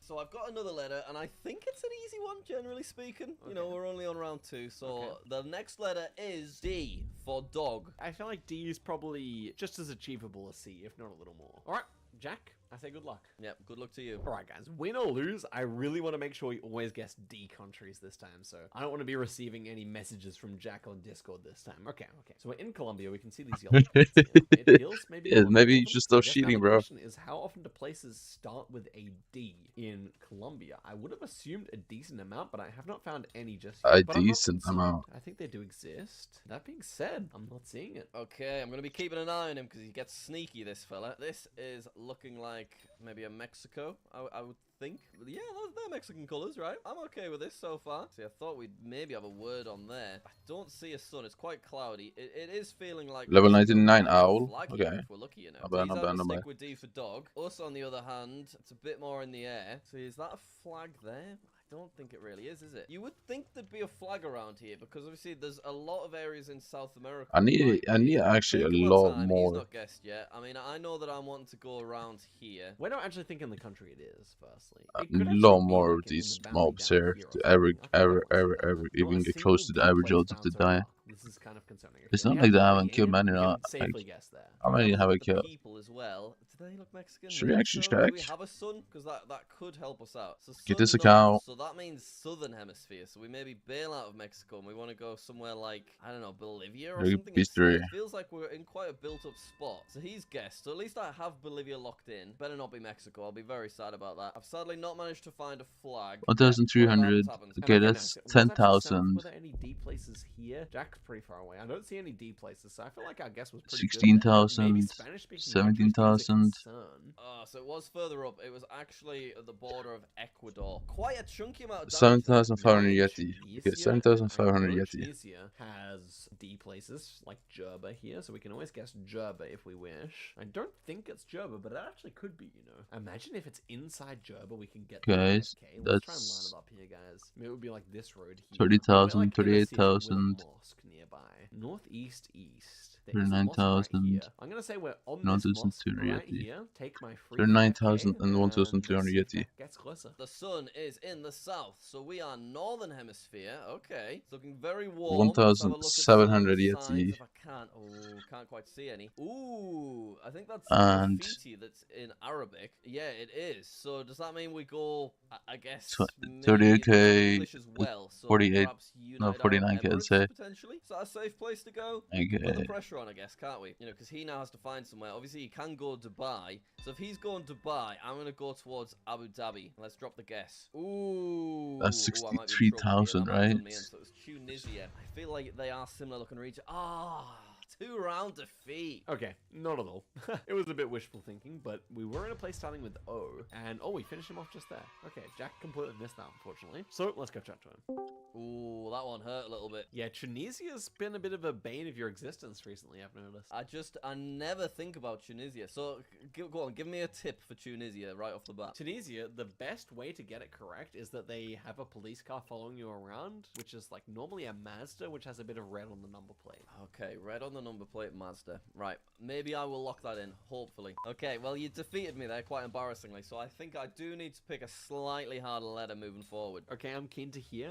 So I've got another letter, and I think it's an easy one, generally speaking. You know, we're only on round 2, so the next letter is D for dog. I feel like D is probably just as achievable as C, if not a little more. All right, Jack, I say good luck. Yep, good luck to you. Alright guys, win or lose, I really want to make sure we always guess D countries this time, so I don't want to be receiving any messages from Jack on Discord this time. Okay. So we're in Colombia, we can see these yellow points here. It feels maybe Yeah, more maybe you northern, should so I stop guess now cheating, the bro. question is, how often do places start with a D in Colombia? I would have assumed a decent amount, but I have not found any just yet. A But I'm not decent concerned. amount. I think they do exist. That being said, I'm not seeing it. Okay, I'm going to be keeping an eye on him because he gets sneaky, this fella. This is looking like maybe a Mexico, I would think. Yeah, they're Mexican colors, right? I'm okay with this so far. See, I thought we'd maybe have a word on there. I don't see a sun. It's quite cloudy. It is feeling like Level Mexico. 99 Might have a owl. flag Okay. here if we're lucky, you know. Not So bad, he's not having bad, to not stick bad. with D for dog. Us, on the other hand, it's a bit more in the air. So is that a flag there? I don't think it really is it? You would think there'd be a flag around here because obviously there's a lot of areas in South America. I need actually a Taking my lot time. He's more. not guessed yet. I mean, I know that I'm wanting to go around here. Where do I actually think in the country it is, firstly? A It could actually lot be more like of in the these valley mobs down here here to or ever something. I think I would see that. even Not a get close to single the D average place odds of down the to die. rock. This is kind of concerning. It's Okay, not we like have they Colombia haven't killed here. many, We not can like safely guess there. how many have I killed? People as well. Do they look Mexican? Should we Maybe actually so. check? Do we have a sun? Because that could help us out. So Get sun this north, account. so that means southern hemisphere. So we maybe bail out of Mexico and we want to go somewhere like, I don't know, Bolivia or Like something Bistro. instead. It feels like we're in quite a built-up spot. So he's guessed. So at least I have Bolivia locked in. Better not be Mexico. I'll be very sad about that. I've sadly not managed to find a flag. 1,300. happens. Okay, now, that's so was actually south. 10,000. Were there any D places here? Jack's pretty far away. I don't see any D places, so I feel like our guess was pretty good there. Maybe 16,000. Spanish-speaking 17,000. So it was further up. It was actually at the border of Ecuador. Quite a chunky amount of damage. 7,500 Yeti. Okay, Tunisia, 7,500 I know Yeti. Tunisia has D places like Jerba here, so we can always guess Jerba if we wish. I don't think it's Jerba, but it actually could be, you know. Imagine if it's inside Jerba, we can get there. Guys, Okay, let's try and line that's it up here, guys. Maybe it would be like this road here. 30,000, We're, like, in a city with a 38,000. mosque nearby. Northeast east. There is a mosque 39,000. right here. I'm gonna say we're on this mosque 1,200 right Yeti. here. Take my free 39,000 5K, and 1,200 let's see if Yeti. that gets closer. The sun is in the south, so we are northern hemisphere. Okay, it's looking very warm. Let's have a look at some 1,700 signs Yeti. if I can. Oh, can't quite see any. Ooh, I think that's And graffiti that's in Arabic. Yeah, it is. So does that mean we go? I guess maybe 38k, English as well. So 48, perhaps no, United 49k, I'd Arab say. Emirates, potentially. Is that a safe place to go? We can put the Okay. pressure on, I guess, can't we? You know, because he now has to find somewhere. Obviously, he can go Dubai. So if he's going Dubai, I'm going to go towards Abu Dhabi. Let's drop the guess. Ooh. That's Ooh, I might be in trouble here. 63,000, That might have done right? me in. So it was Tunisia. I feel like they are similar looking region. Ah, 2-round defeat. Okay, not at all. It was a bit wishful thinking, but we were in a place starting with O, and we finished him off just there. Okay, Jack completely missed that, unfortunately. So let's go chat to him. Ooh, that one hurt a little bit. Yeah, Tunisia's been a bit of a bane of your existence recently, I've noticed. I never think about Tunisia. So go on, give me a tip for Tunisia right off the bat. Tunisia, the best way to get it correct is that they have a police car following you around, which is like normally a Mazda, which has a bit of red on the number plate. Okay, red on the number plate Mazda. Right, maybe I will lock that in, hopefully. Okay, well, you defeated me there quite embarrassingly, so I think I do need to pick a slightly harder letter moving forward. Okay, I'm keen to hear.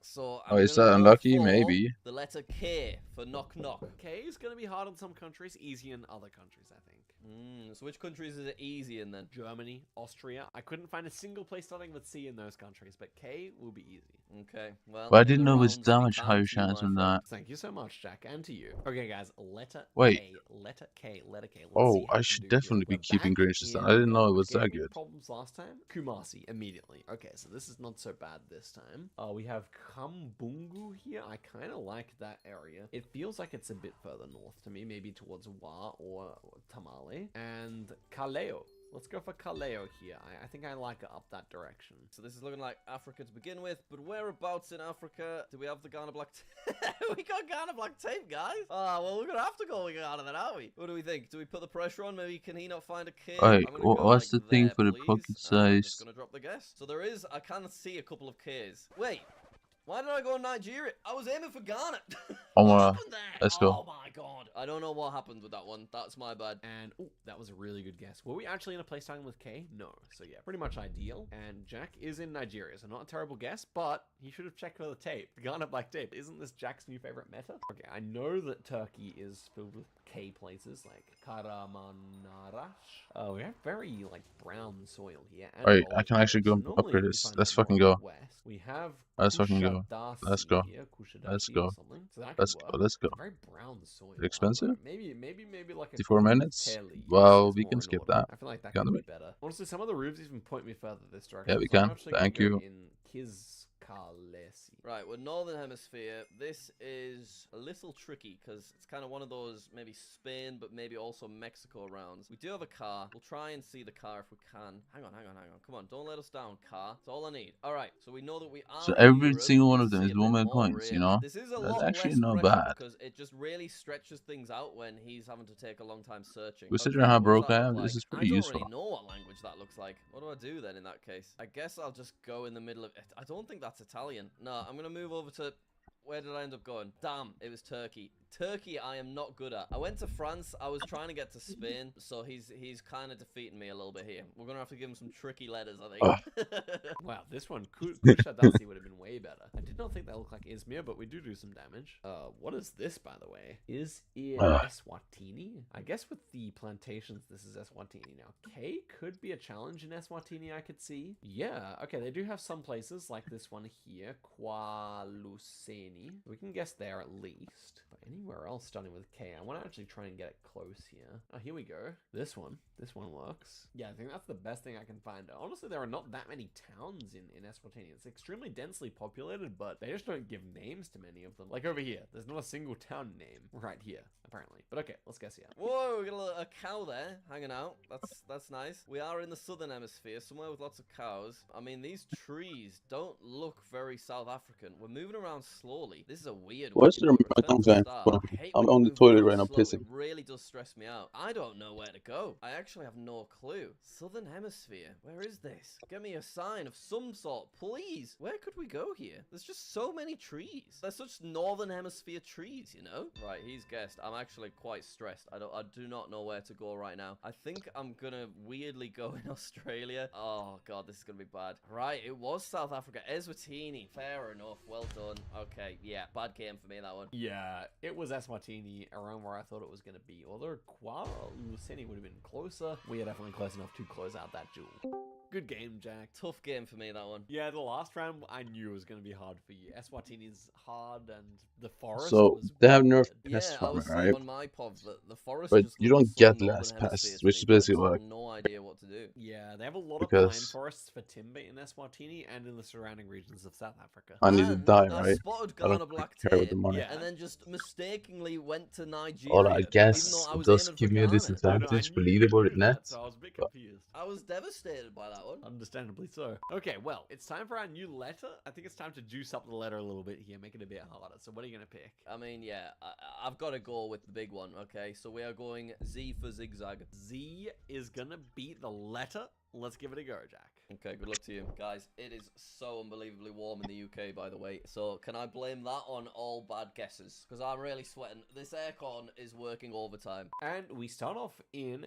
So, Oh, is that unlucky? Maybe. The letter K for knock knock. K is going to be hard in some countries, easy in other countries, I think. So which countries is it easy in then? Germany, Austria. I couldn't find a single place starting with C in those countries, but K will be easy. Okay, well. But I didn't know it was that much higher chance on that. Thank you so much, Jack, and to you. Okay, guys, letter Wait. K, letter K, letter K. Let's Oh, see how I we should can do here. definitely be We're keeping back Grinch's down. in I didn't know it Ghana. was that Gave me good. Problems last time. Kumasi immediately. Okay, so this is not so bad this time. We have Kambungu here. I kind of like that area. It feels like it's a bit further north to me, maybe towards Wa or Tamale. And Kaleo. Let's go for Kaleo here. I think I like it up that direction. So this is looking like Africa to begin with, but whereabouts in Africa do we have the Ghana Black We got Ghana Black tape, guys. Well, we're gonna have to go with Ghana then, aren't we? What do we think? Do we put the pressure on? Maybe can he not find a kid? Alright, I'm gonna go what's like the thing there, for the please. pocket I'm size? just gonna drop the guess. So there is, I can see a couple of Ks. Wait, why did I go Nigeria? I was aiming for Ghana. Oh What my, happened there? let's go. Oh my god. I don't know what happened with that one. That's my bad. And, oh, that was a really good guess. Were we actually in a place starting with K? No. So yeah, pretty much ideal. And Jack is in Nigeria, so not a terrible guess, but he should have checked for the tape. Ghana Black tape. Isn't this Jack's new favorite meta? Okay, I know that Turkey is filled with K places, like Kahramanmaraş. We have very, like, brown soil here. And Alright, I olive can actually groves. go So normally upgrade you this. find Let's that more fucking in the go. west. We have Let's fucking go. Let's go. here, Let's Kushadasi go. or something. So that could Let's go. work. Let's go. Very brown soil. Expensive? Maybe like a 54 minutes? Kelly. Well, It's we more can in skip order. that. I feel like that Can could we? be better. Honestly, some of the roofs even point me further this direction. Yeah, we So I'm can. actually Thank gonna go you. in Kizkalesi. Right, we're Northern Hemisphere. This is a little tricky because it's kind of one of those maybe Spain, but maybe also Mexico rounds. We do have a car. We'll try and see the car if we can. Hang on. Come on, don't let us down, car. That's all I need. All right, so we know that we are So in every Europe. single We one can of them see is a bit 1 million more, points, you really. know? This is a That's lot actually less not pressure bad. because it just really stretches things out when he's having to take a long time searching. Considering how what does broke that I look am, this is I pretty don't useful. really know what language that looks like. What do I do then in that case? I guess I'll just go in the middle of it. I don't think that's Italian. No, I'm going to move over to... Where did I end up going? Damn, it was Turkey. Turkey, I am not good at. I went to France. I was trying to get to Spain, so he's kind of defeating me a little bit here. We're gonna have to give him some tricky letters, I think. Wow, this one, Kushadasi would have been way better. I did not think that looked like Izmir, but we do some damage. What is this, by the way? Is it Eswatini? I guess with the plantations, this is Eswatini. Now, K could be a challenge in Eswatini, I could see. Yeah, okay, they do have some places, like this one here, Kwaluseni. We can guess there at least. But anywhere else starting with K, I want to actually try and get it close here. Oh, here we go. This one works. Yeah, I think that's the best thing I can find. Honestly, there are not that many towns in Eswatini. It's extremely densely populated, but they just don't give names to many of them. Like over here, there's not a single town name right here, apparently. But okay, let's guess here. Whoa, we got a cow there hanging out. That's nice. We are in the southern hemisphere, somewhere with lots of cows. I mean, these trees don't look very South African. We're moving around slowly. This is a weird one. What's your microphone? I'm on the toilet right now, pissing. It really does stress me out. I don't know where to go. I actually have no clue. Southern hemisphere. Where is this? Get me a sign of some sort, please. Where could we go here? There's just so many trees. There's such northern hemisphere trees, you know? Right, he's guessed. I'm actually quite stressed. I do not know where to go right now. I think I'm gonna weirdly go in Australia. Oh god, this is gonna be bad. Right, it was South Africa. Eswatini. Fair enough. Well done. Okay, yeah, bad game for me, that one. Yeah, it was Eswatini, around where I thought it was going to be. Although Kwaluseni would have been closer, we are definitely close enough to close out that duel. Good game, Jack. Tough game for me, that one. Yeah, the last round I knew was going to be hard for you. Eswatini's hard, and the forest So was they have nerfed Yeah, pest I farming, was saying right? on my POV that the forest But just you looks don't so get northern less hemisphere pests, to which me, is but I basically just what. have no idea what to do. Yeah, they have a lot of pine Because forests for timber in Eswatini and in the surrounding regions of South Africa. I need to And die, I right? spotted I don't Ghana Black care with the tape, money. and then just mistakenly went to Nigeria. Or I even guess though I it was does aiming give for me a Ghana. disadvantage for knew leaderboard net. that, so I was a bit But confused. I was devastated by that one. Understandably so. Okay, well, it's time for our new letter. I think it's time to juice up the letter a little bit here, make it a bit harder. So what are you going to pick? I mean, yeah, I've got to go with the big one, okay? So we are going Z for zigzag. Z is going to beat the letter. Let's give it a go, Jack. Okay, good luck to you. Guys, it is so unbelievably warm in the UK, by the way. So can I blame that on all bad guesses? Because I'm really sweating. This aircon is working overtime. And we start off in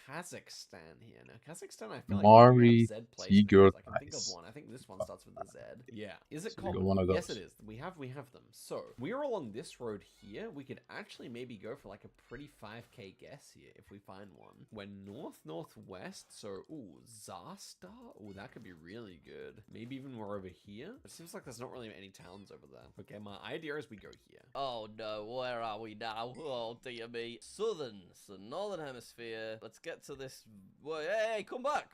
Kazakhstan here. Now, Kazakhstan, I feel like Mari Z placements. Tigger I can think of Ice. one. I think this one starts with a Z. Yeah. Is it So we got common? one of Yes, those. it is. We have them. So we're along this road here. We could actually maybe go for like a pretty 5k guess here if we find one. We're northwest. So, ooh, Zasta. Ooh, that could be really good. Maybe even we're over here. It seems like there's not really any towns over there. Okay, my idea is we go here. Oh no, where are we now? Oh dear me. Southern, so northern hemisphere. Let's get to this. Whoa, hey, come back.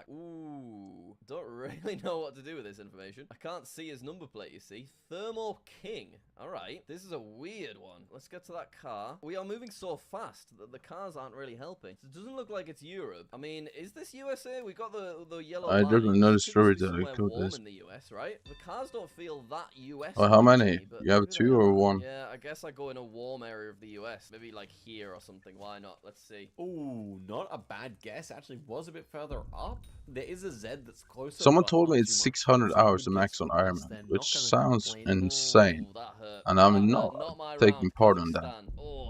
Ooh, don't really know what to do with this information. I can't see his number plate, you see. Thermo King. All right, this is a weird one. Let's get to that car. We are moving so fast that the cars aren't really helping. It doesn't look like it's Europe. I mean, is this USA? We got the yellow I line. don't know the It story must be that I somewhere killed warm this. in the US, right? The cars don't feel that US. Oh, how to many? me, but You have maybe they 2 or are. 1? Yeah, I guess I go in a warm area of the US. Maybe like here or something. Why not? Let's see. Ooh, not a bad guess. Actually, was a bit further up. There is a Z that's closer. Someone but told not me too it's much. 600 So I hours would to max guess on with Iron this, Man, they're which not gonna sounds complain. insane. Ooh, that hurt. And I'm That not hurt. Not my taking round. part on that. Kazakhstan. Oh,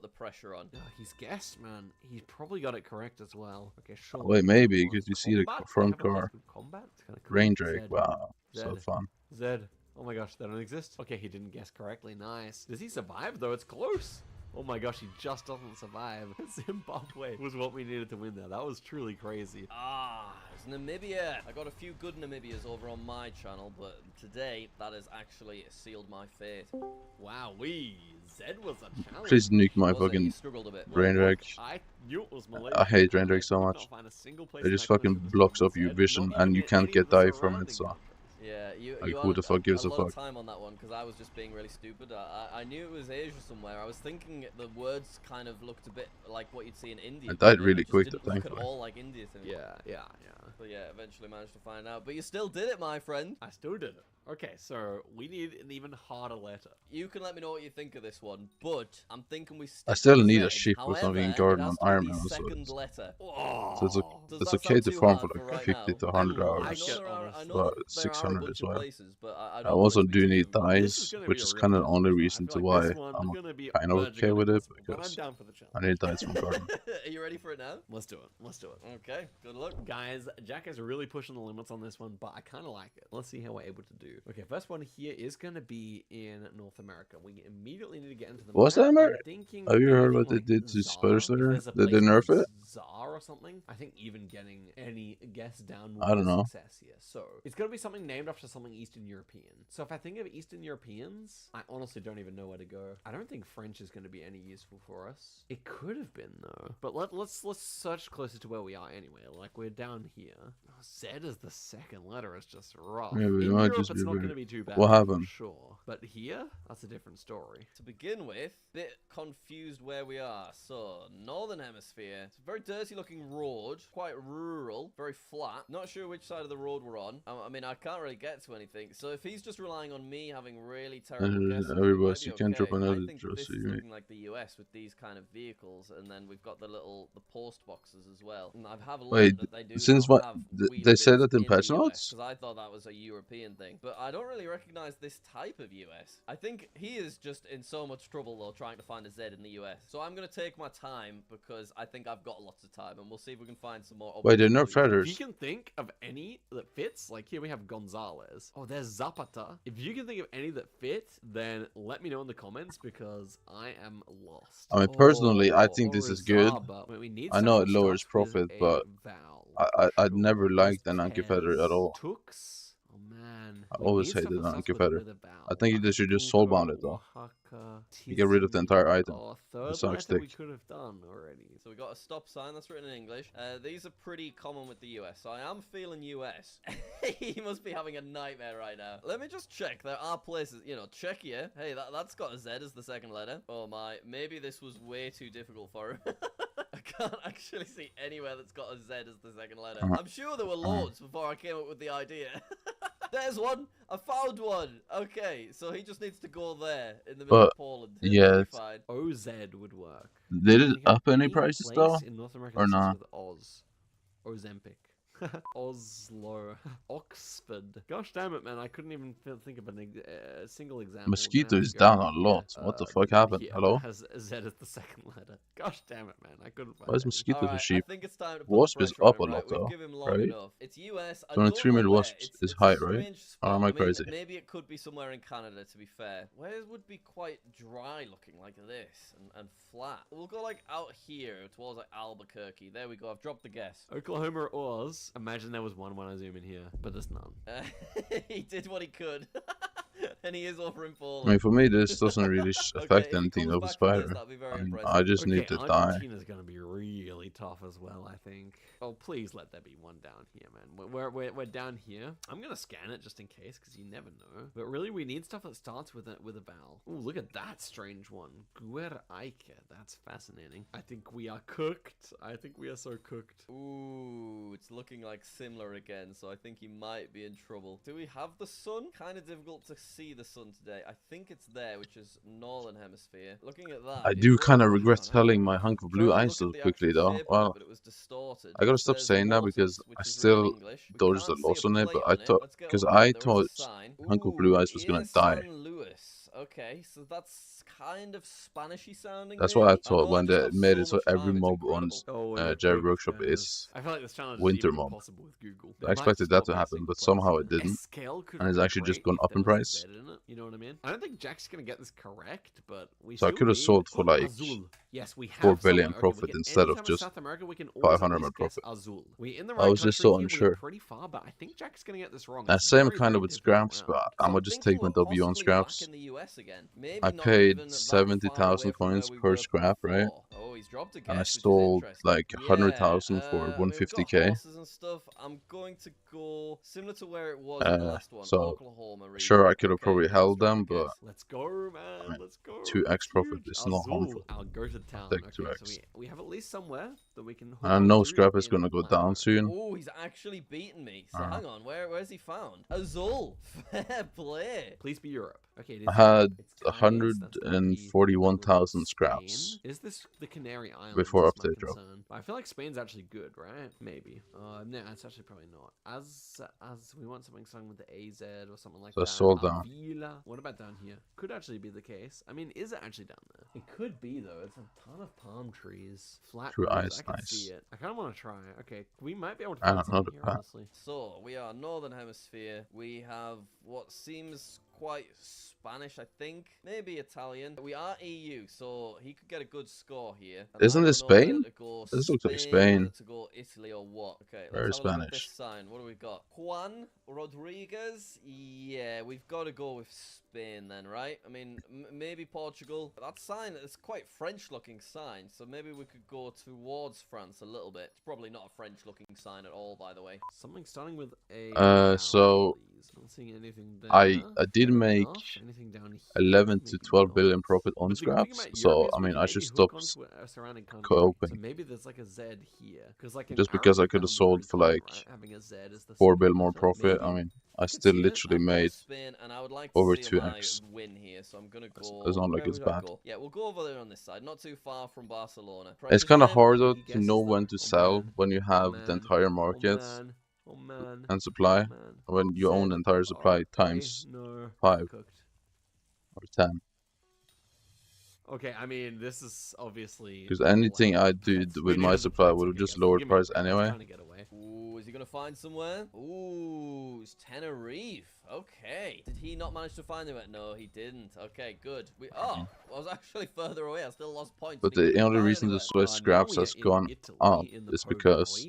put the pressure on. He's guessed, man. He's probably got it correct as well. Okay, sure. Wait, maybe, because you see the Combat? They front have one of those car. with combat? It's kind of cool. Rain Drake, Zed. wow, so Zed. fun. Zed. Oh my gosh, they don't exist? Okay, he didn't guess correctly. Nice. Does he survive, though? It's close. Oh my gosh, he just doesn't survive. Zimbabwe was what we needed to win there. That was truly crazy. Ah, Namibia. I got a few good Namibias over on my channel, but today that has actually sealed my fate. Wow, Zed was a challenge. Please nuke my Was it? You fucking struggled a bit. drain drag. I knew it was Malaysia. I hate drain I drag so could much. not find a single place It in just that fucking country that blocks started off your with Z, vision not and even you in can't any get of the die from surrounding it, so... countries. Yeah, Like, you who had the fuck gives a a lot fuck? of time on that one because I was just being really stupid. I knew it was Asia somewhere. I was thinking the words kind of looked a bit like what you'd see in India. I died but really it just quick, didn't though, look at thankfully. all like India to me. Yeah. But yeah, eventually managed to find out. But you still did it, my friend. I still did it. Okay, so we need an even harder letter. You can let me know what you think of this one, but I'm thinking we stick I still with need a Z. ship or However, something in it Garden has on to Iron be Man the or second so. letter. So Does it's that okay sound to too farm hard for for like right 50 now? to 100 I hours. know But there are a 600 bunch as of well. places, but I I don't want also this to be do too need complicated. dice, which is kind of the only reason to why I'm kind of okay with it, But I'm because down for the challenge. I need dice from Garden. Are you ready for it now? Let's do it. Let's do it. Okay, good luck. Guys, Jack is really pushing the limits on this one, but I kind of like it. Let's see how we're able to do. Okay, first one here is going to be in North America. We immediately need to get into the Was map. that I'm America? thinking Have you heard anything what they like did to Tsar. Spider If Slayer? there's a Did they place nerf called it? Tsar or something, I think even getting any guess down will I don't be a know. success here. So it's going to be something named after something Eastern European. So if I think of Eastern Europeans, I honestly don't even know where to go. I don't think French is going to be any useful for us. It could have been though. But let's search closer to where we are anyway. Like we're down here. Oh, Z as the second letter is just rough. Yeah, but it In might Europe, just it's be not really- going to be too bad. What for happened? Sure. But here, that's a different story. To begin with, bit confused where we are. So, Northern Hemisphere. It's a very dirty looking road, quite rural, very flat. Not sure which side of the road we're on. I mean, I can't really get to anything. So if he's just relying on me having really terrible guesses, Every it might boss be you can drop okay. another I think just this so is you make. looking like the US with these kind of vehicles, and then we've got the post boxes as well. And I have learned Wait, that they do since not what? have They said wheelie that in bins patch the US, notes? because I thought that was a European thing. But I don't really recognize this type of US. I think he is just in so much trouble though trying to find a Z in the US. So I'm gonna take my time because I think I've got lots of time, and we'll see if we can find some more. Wait, they're obvious not clues. feathers. If you can think of any that fits, like here we have Gonzalez. Oh, there's Zapata. If you can think of any that fit, then let me know in the comments because I am lost. I mean, personally, I think Oh, this is good. Orizaba. Wait, we need I know stuff it that lowers starts with profit, a but vowel. I'd never liked an There's Anki-Feather at all. Tux. Oh man. I We always need stuff hated that starts Anki-Feather. with a vowel. I think they should just soul bound it though. Oaxaca, You get rid of the entire item. Oh, The third Sonic letter we Stick. could have done already. So we got a stop sign that's written in English. These are pretty common with the US, so I am feeling US. He must be having a nightmare right now. Let me just check. There are places, you know, Czechia. Hey, that's got a Z as the second letter. Oh my, maybe this was way too difficult for him. I can't actually see anywhere that's got a Z as the second letter. I'm sure there were loads before I came up with the idea. There's one. I found one. Okay, so he just needs to go there in the middle of Poland. He'll yeah, be fine. OZ would work. Did it Think of up any prices place though, in North America or that starts not? with Oz. Ozempic. Oslo. Oxford. Gosh damn it, man. I couldn't even think of a single example. Mosquito Now is we go down a here, lot. What the fuck happened? here. Hello? Has Z as the second letter. Gosh damn it, man. I couldn't find Why is any. mosquito so Alright, cheap? I think it's time to put Wasp the is pressure on up a him, lot right? We've though, given him long right? enough. It's US. I 23 don't mil know where. wasps It's is a high, right? strange Or am spot. I I mean, crazy? maybe it could be somewhere in Canada, to be fair. Where would be quite dry looking like this and flat? We'll go like out here towards like Albuquerque. There we go. I've dropped the guess. Oklahoma or Oz. Imagine there was one when I zoom in here, but there's none. He did what he could. And he is over in I Poland. mean, for me, this doesn't really affect if he anything comes of a back from this, spider. that'd be very I mean, impressive. I just need to die. Argentina's gonna be really tough as well, I think. Oh, please let there be one down here, man. We're down here. I'm gonna scan it just in case, because you never know. But really, we need stuff that starts with a vowel. Oh, look at that strange one. Gueraike. That's fascinating. I think we are cooked. I think we are so cooked. Ooh, it's looking like similar again, so I think he might be in trouble. Do we have the sun? Kind of difficult to see the sun today. I think it's there, which is northern hemisphere. Looking at that, I it do was- kind of regret I telling don't my know. hunk of I'm blue trying to eyes look so at the quickly actual though. shape of it, Well, but it was distorted. I gotta It stop says saying that Mortis, because which I is written in still English. We there's a can't see loss on it, plate but on I it. thought Let's get because over there. I There is a thought sign. hunk of blue eyes was gonna die. San Luis. Okay, so that's kind of Spanishy sounding. That's what I maybe? thought know when just they have made so it so much every time, it's mob on incredible. Oh, and Jerry both Workshop scammers. is I feel like this challenge winter is even mob. possible with Google. I There might expected just that not to be a happen, single but place. somehow it An didn't, S-scale could and it's be actually just great gone if up there in was a price. Z in it, you know what I mean? I don't think Jack's gonna get this correct, but we So I still could have need sold for like Azul. Yes, we have 4 billion somewhere. Okay, profit we can, instead of anytime it's just South America, we can always 500 at mil least guess profit. Azul. We're in the I right was just country so here. We're unsure. pretty far, but I think Jack's gonna get this wrong. And It's same very, kind very of with difficult scraps, round. but So I'm I'm gonna just thinking take my we're W on possibly back scraps. in the US again. Maybe I not paid even that far 70,000 away from where coins we per were scrap, right? before. Oh, he's dropped a And I guess, which is stole interesting. like 100,000 for I mean, we've got 150k. horses and stuff. I'm going to go similar to where it was in the last one, So Oklahoma region. sure, I could have Okay, probably let's held drop a them, but guess. Let's go, man. I mean, Let's go. 2x That's profit huge. is not harmful. Azul. I'll go to town. Take Okay, 2x. so we have at least somewhere that we can hook And I on know to scrap is in gonna go Latin down America. soon. Oh, he's actually beaten me. So hang on, where's he found? Azul. Fair play. Please be Europe. Okay, it is I had Europe. It's Cadiz, 141,000 scraps Spain. Is this the Canary Islands? before Is my update drop. concern. I feel like Spain's actually good, right? Maybe. No, it's actually probably not. As we want something starting with the AZ or something like So I that. sold down. Avila. What about down here? Could actually be the case. I mean, is it actually down there? It could be though. It's a ton of palm trees. Flat True roofs. ice, I can nice. see it. I kind of want to try it. Okay, we might be able to I find don't know something the here, path. honestly. So we are Northern Hemisphere. We have what seems quite Spanish, I think. Maybe Italian. We are EU, so he could get a good score here. And Isn't I this don't know Spain? whether to go This looks like Spain, Spain. whether to go Italy or what. Okay, Very let's have a look at this Spanish. sign. What do we got? Juan Rodriguez? Yeah, we've got to go with Spain then, right? I mean, maybe Portugal. That sign is quite French-looking sign, so maybe we could go towards France a little bit. It's probably not a French-looking sign at all, by the way. Something starting with a So not seeing anything there. I did Fair make enough. Anything down 11 to maybe 12 not. billion profit on But the good thing scraps. about So Europe is I we mean, can I maybe should hook stop onto a surrounding country. coping. So maybe there's like a Z here, because like in just because I Arabic, could that have would be sold for pretty like cool, right? Having a Z is the 4 second bill more letter. profit. I Maybe. mean, I Could still see it. literally I've got made Spain, and I would like to over see 2x. my win here, so I'm gonna go. It's not like where it's would I bad. go? Yeah, we'll go over there on this side, not too far from Barcelona. It's Precious kind of man, hard he though to guesses know that. when to Oh sell man. when you Oh have the man. entire Oh market man. Oh man. and supply. Man. When you own the entire supply times No. 5 Cooked. or 10. Okay, I mean, this is obviously... Because anything I did with my supply would have just lowered price anyway. Trying to get away. Ooh, is he going to find somewhere? Ooh, it's Tenerife. Okay. Did he not manage to find it? No, he didn't. Okay, good. I was actually further away. I still lost points. But the only reason the Swiss scraps has gone up is because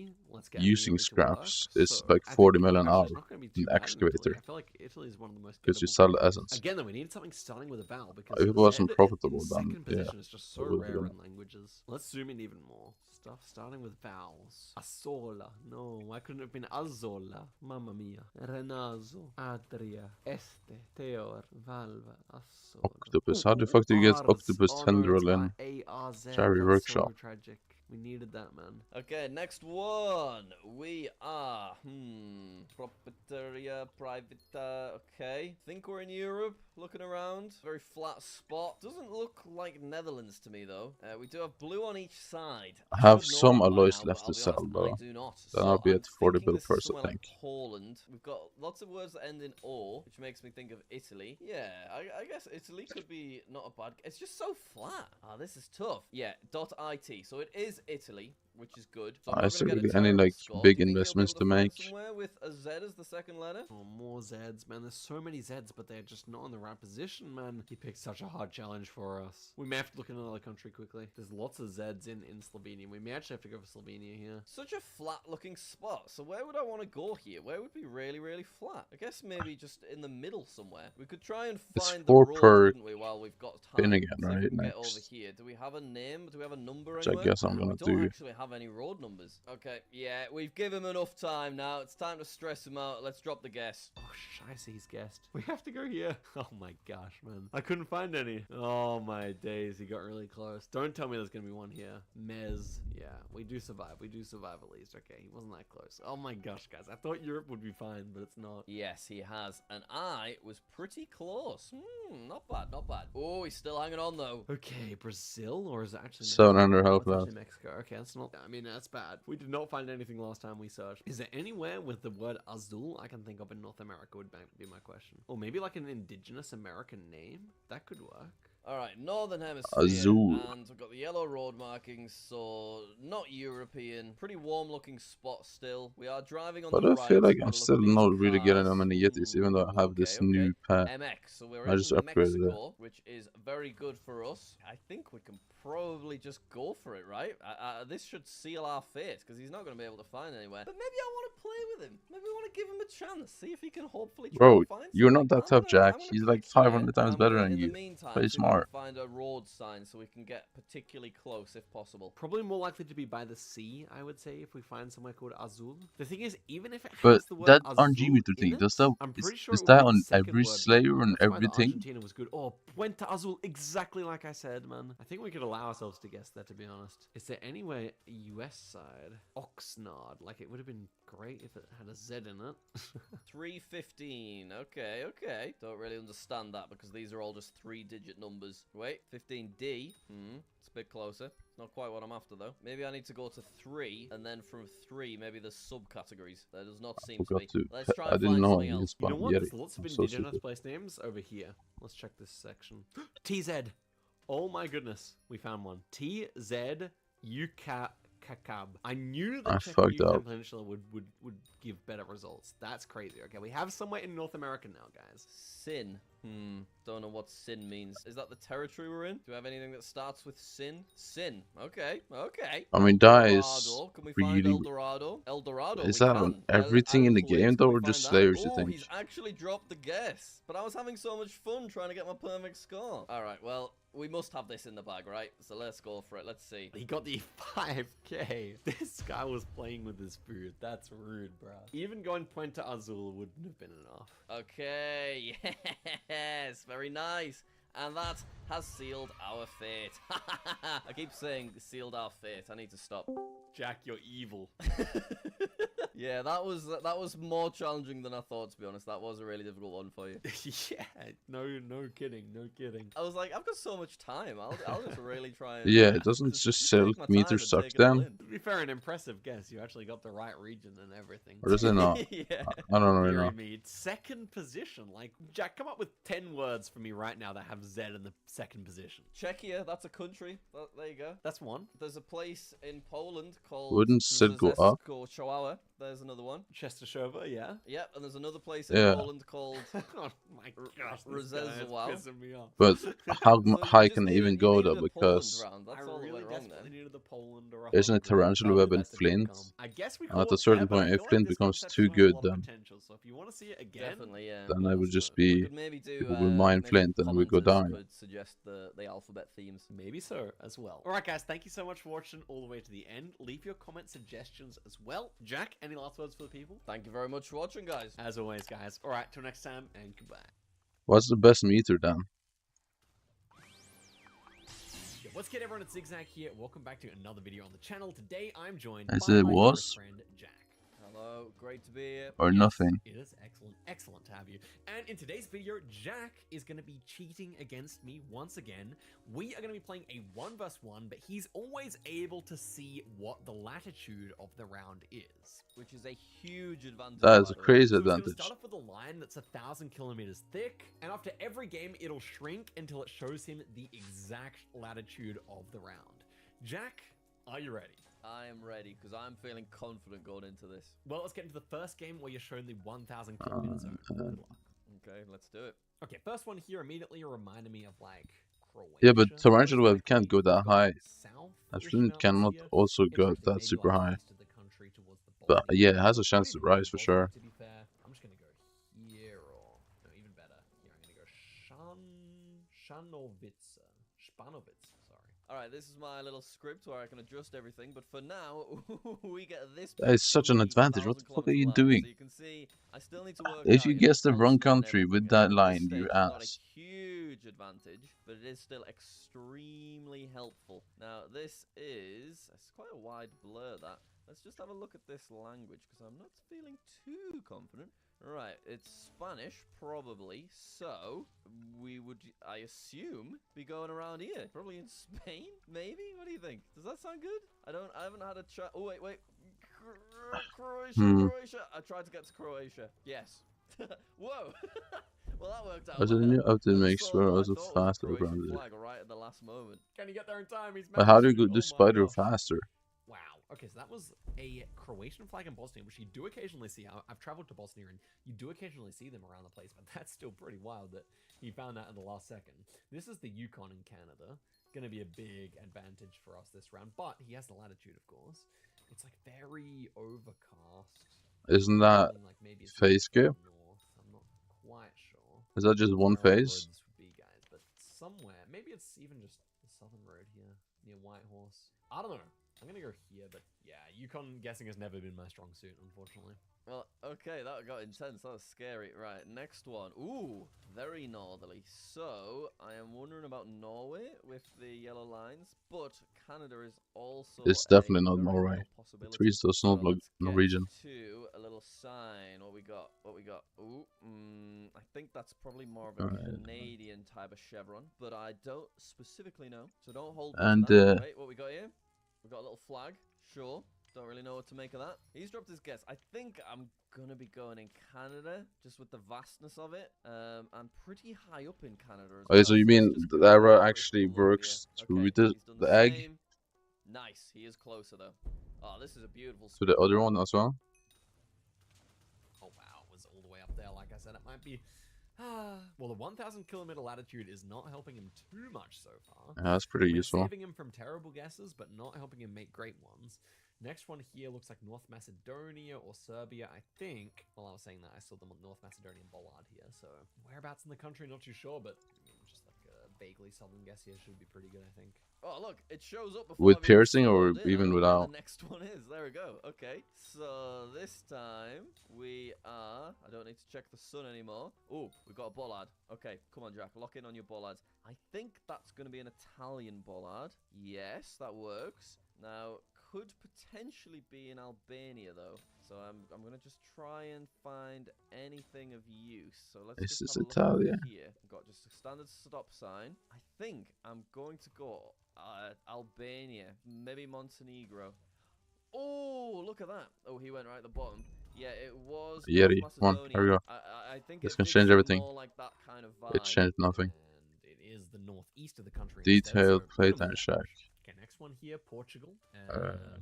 using scraps is like 40 million an hour in excavator. I feel like Italy is one of the most because you sell the essence. Again, though, we needed something starting with a vowel because If it wasn't profitable, in then second position is just so it would rare be in languages. Let's zoom in even more. Stuff starting with vowels. Asola. No, why couldn't it have been Azola? Mamma mia. Renazo. Adria. Este. Teor. Valva. Asola. Octopus. How the fuck do you get octopus Oh, no, tendril it's in by ARZ. Cherry That's Workshop? So tragic. We needed that, man. Okay, next one. We are, Proprietaria, Privata, okay. Think we're in Europe, looking around. Very flat spot. Doesn't look like Netherlands to me, though. We do have blue on each side. I have should know some that by alloys now, left but to I'll be sell, honest, though. I do not. Then I'll be I'm at 40 thinking bill this is first, I somewhere think. like Poland. We've got lots of words that end in O, which makes me think of Italy. Yeah, I guess Italy could be not a bad... It's just so flat. Ah, this is tough. Yeah, .it. So it is Italy, which is good. So I'm not Is there gonna get a really any terrible like score. big Do you think you'll be investments able to find make? somewhere with a Z as the second letter? Oh, more Zs, man. There's so many Zs, but they're just not in the right position, man. He picked such a hard challenge for us. We may have to look in another country quickly. There's lots of Zs in Slovenia. We may actually have to go for Slovenia here. Such a flat-looking spot. So where would I want to go here? Where would be really, really flat? I guess maybe just in the middle somewhere. We could try and It's find the 4 road, per couldn't we, while we've got time. pin again, See if we right? can get over Next. here. Do we have a name? Do we have a number Which I anywhere? guess I'm We gonna don't do. actually have any road numbers. Okay, yeah, we've given him enough time now. It's time to stress him out. Let's drop the guess. Oh, scheiße, he's guessed. We have to go here. Oh my gosh, man. I couldn't find any. Oh my days, he got really close. Don't tell me there's gonna be one here. Mez. Yeah, we do survive. We do survive at least. Okay, he wasn't that close. Oh my gosh, guys. I thought Europe would be fine, but it's not. Yes, he has. And I was pretty close. Not bad, not bad. Oh, he's still hanging on though. Okay, Brazil, or is it actually 700 Mexico? health It's actually left. Mexico. Okay, that's not... I mean, that's bad. We did not find anything last time we searched. Is there anywhere with the word Azul I can think of in North America would be my question. Or maybe like an indigenous American name? That could work. Alright, Northern Hemisphere. Azul. And we've got the yellow road markings, so not European. Pretty warm looking spot still. We are driving on But the I right. feel like By I'm the look still of these not really getting cars. that many Yetis, even though I have this new pet. MX, so we're I in just upgraded it. Mexico, which is very good for us. I think we can probably just go for it, right? This should seal our fate, because he's not going to be able to find anywhere. But maybe I want to play with him. Maybe I want to give him a chance, see if he can hopefully try Bro, and find you're something. not that tough, Jack. He's like 500 times better than In the you. meantime, Play see if we can smart. find a road sign so we can get particularly close if possible. Probably more likely to be by the sea, I would say, if we find somewhere called Azul. The thing is, even if it But has the word that Azul RNG meter in thing, it, is I'm pretty sure is it would that be the on second every word. Slayer and That's why the everything? Argentina was good. Oh, Puente Azul, exactly like I said, man. I think we could allow ourselves to guess that, to be honest. Is there anywhere US side? Oxnard, like it would have been great if it had a Z in it. 315. Okay, okay. Don't really understand that because these are all just 3-digit numbers. Wait, 15D. It's a bit closer. It's not quite what I'm after, though. Maybe I need to go to 3, and then from 3, maybe there's subcategories. That does not seem to be. Let's try I and didn't find know something you else. You know spawned what? Yeti. There's lots of I'm so indigenous stupid. place names over here. Let's check this section. TZ. Oh my goodness. We found one. TZ Kakab. I knew I that checking fucked Yucatan up. Peninsula would give better results. That's crazy. Okay, we have somewhere in North America now, guys. Sin. Don't know what sin means. Is that the territory we're in? Do we have anything that starts with sin? Sin. Okay, okay. I mean, that is Eldorado. Can we find really. El Dorado? El Dorado. Is we that can. on everything in the game though, or just Slayers? You Oh, think? he's actually dropped the guess. But I was having so much fun trying to get my perfect score. All right, well, we must have this in the bag, right? So let's go for it. Let's see. He got the 5k. This guy was playing with his food. That's rude, bro. Even going Puente Azul wouldn't have been enough. Okay, yes, very nice. And that has sealed our fate. I keep saying sealed our fate. I need to stop. Jack, you're evil. Yeah, that was more challenging than I thought, to be honest. That was a really difficult one for you. Yeah, no kidding, no kidding. I was like, I've got so much time. I'll just really try and... Yeah, it doesn't just sell take my time meter and sucks take it all then. in. To be fair, an impressive guess. You actually got the right region and everything. Or does it not? Yeah. I don't really Deary know. me. Second position. Like, Jack, come up with 10 words for me right now that have Z in the second position. Czechia, that's a country. There you go. That's one. There's a place in Poland called... Wouldn't Sid go up? Chihuahua. There's another one. Chestershova, yeah. Yep, and there's another place in Yeah. Poland called... Oh my gosh, this guy is Rzeszów. pissing me off. But how So high you can just it even needed- go you though? needed a Because Poland round. That's I all that really went wrong desperately then. needed the Poland or a isn't it Hungary. Tarantula Probably Web and best if it didn't Flint? come. I guess we And call at a it certain fair, but I point, if feel like Flint this becomes concept too still has a good, lot of then potential. So if you want to see it again, Definitely, yeah. then I would just We be could maybe do, people will mine maybe Flint and we go commenters down. could suggest the alphabet themes. maybe so as well. All right, guys, thank you so much for watching all the way to the end. Leave your comment suggestions as well. Jack, any last words for the people? Thank you very much for watching, guys. As always, guys. All right, till next time, and goodbye. What's the best meter then? Yo, what's good, everyone? It's Zigzag here. Welcome back to another video on the channel. Today, I'm joined As by it my was? dear friend, Jack. Hello, great to be here. Or nothing? It is excellent to have you. And in today's video, Jack is going to be cheating against me once again. We are going to be playing a 1v1, but he's always able to see what the latitude of the round is. Which is a huge advantage. That is by a the way. crazy So it's going to advantage. start off with a line that's 1,000 kilometers thick, and after every game, it'll shrink until it shows him the exact latitude of the round. Jack, are you ready? I am ready because I'm feeling confident going into this. Well, let's get into the first game where you're shown the 1,000 kilometer zone. Good luck. Okay, let's do it. Okay, first one here immediately reminded me of like Croatia. Yeah, but Tarantula Web Most can't go that likely high. south And ish Flint mountains cannot here. also In go fact, that maybe super like high. east of the country towards the But Baltic. yeah, it has a Not chance even to rise for Baltic, sure. To be fair, I'm just gonna go here or no, even better. Here, I'm gonna go Shanovice. Spanovitz, sorry. Alright, this is my little script where I can adjust everything, but for now, we get this. That is such an advantage. What the fuck are you 1,000 kilometer line. doing? So you can see, I still need to work If out, you you know, guess the wrong consonant and country with everything, that and at this line, stage, you it's not a ass. huge advantage, but it is still extremely helpful. Now, this is... It's quite a wide blur, that. Let's just have a look at this language, because I'm not feeling too confident. Right, it's Spanish, probably, so we would, I assume, be going around here. Probably in Spain, maybe? What do you think? Does that sound good? I haven't had a try. Oh, wait. Croatia. I tried to get to Croatia. Yes. Whoa. Well, that worked out Also, the well. new update I just makes saw sure what I also thought was a faster Croatian around it. flag right at the last moment. Can he get there in time? He's But how do managed you to. go the Oh my spider gosh. faster? Wow. Okay, so that was a Croatian flag in Bosnia, which you do occasionally see. I've traveled to Bosnia, and you do occasionally see them around the place, but that's still pretty wild that he found that at the last second. This is the Yukon in Canada. Going to be a big advantage for us this round, but he has the latitude, of course. It's like very overcast. Isn't that Like maybe it's phase skip? north. I'm not quite sure. Is that just one Where all the phase? roads would be, guys, but somewhere. Maybe it's even just the southern road here near Whitehorse. I don't know. I'm gonna go here, but yeah, Yukon guessing has never been my strong suit, unfortunately. Well, okay, that got intense. That was scary. Right, next one. Ooh, very northerly. So, I am wondering about Norway with the yellow lines, but Canada is also It's a definitely not very Norway. real The possibility. trees does So not look let's get Norwegian. to a little sign. What we got? What we got? Ooh, I think that's probably more of a Canadian type of chevron, but I don't specifically know. So don't hold me And to that. Wait, what we got here? We got a little flag. Sure. Don't really know what to make of that. He's dropped his guess. I think I'm gonna be going in Canada, just with the vastness of it. I'm pretty high up in Canada as well. Okay, so you mean the arrow actually works through the egg Same. Nice. He is closer though. Oh, this is a beautiful to the other one as well? Oh wow, it was all the way up there. Like I said, it might be. Well, the 1,000 kilometer latitude is not helping him too much so far. Yeah, that's pretty We're useful. saving him from terrible guesses, but not helping him make great ones. Next one here looks like North Macedonia or Serbia, I think. While I was saying that, I saw the North Macedonian bollard here, so whereabouts in the country, not too sure, but I mean, just like a vaguely southern guess here should be pretty good, I think. Oh, look, it shows up before With I've even piercing or scrolled in. even I don't know without? where the next one is. There we go. Okay, so this time we are. I don't need to check the sun anymore. Oh, we've got a bollard. Okay, come on, Jack. Lock in on your bollards. I think that's going to be an Italian bollard. Yes, that works. Now, could potentially be in Albania though. So I'm gonna just try and find anything of use. So let's This just is have a look Italia. over here. We've got just a standard stop sign. I think I'm going to go Albania, maybe Montenegro. Oh, look at that. Oh, he went right at the bottom. Yeah, it was Yeti. North Come on, Macedonia. here we go. I think This it can did change seem everything. more like that kind of vibe. It changed nothing. And it is the northeast of the country. Detailed instead, so playtime minimal shack. damage. Okay, next one here, Portugal.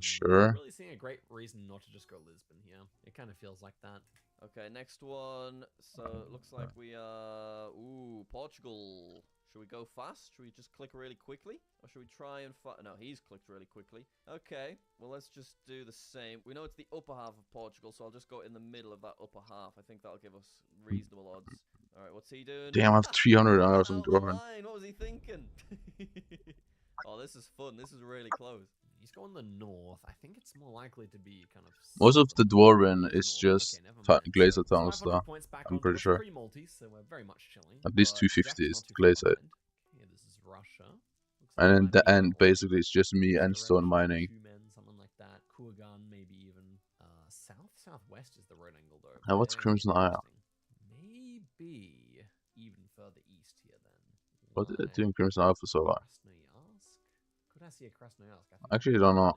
Sure. Not really seeing a great reason not to just go Lisbon here. It kind of feels like that. Okay, next one. So it looks like we are. Ooh, Portugal. Should we go fast? Should we just click really quickly? Or should we try and no, he's clicked really quickly. Okay, well, let's just do the same. We know it's the upper half of Portugal, so I'll just go in the middle of that upper half. I think that'll give us reasonable odds. All right, what's he doing? Damn, I have 300 Out hours on the drawing. line. What was he thinking? Oh, this is fun. This is really close. He's going the north. I think it's more likely to be kind of. Most of the dwarven is just glazer town 500 stuff. points back I'm onto pretty us, sure. pretty Maltese, so we're very much chilling. At least But 250 Jack's is not too far glazer. behind. Yeah, this is Russia. And then the end, basically, it's just me and stone mining. 2 men, something like that. Kurgan, maybe even southwest is the right angle though. And what's Very Crimson Isle? interesting. Maybe even further east here then. What did it do in Crimson Isle for so long? Krasnoyarsk? Could I see a Krasnoyarsk? Actually, I don't know.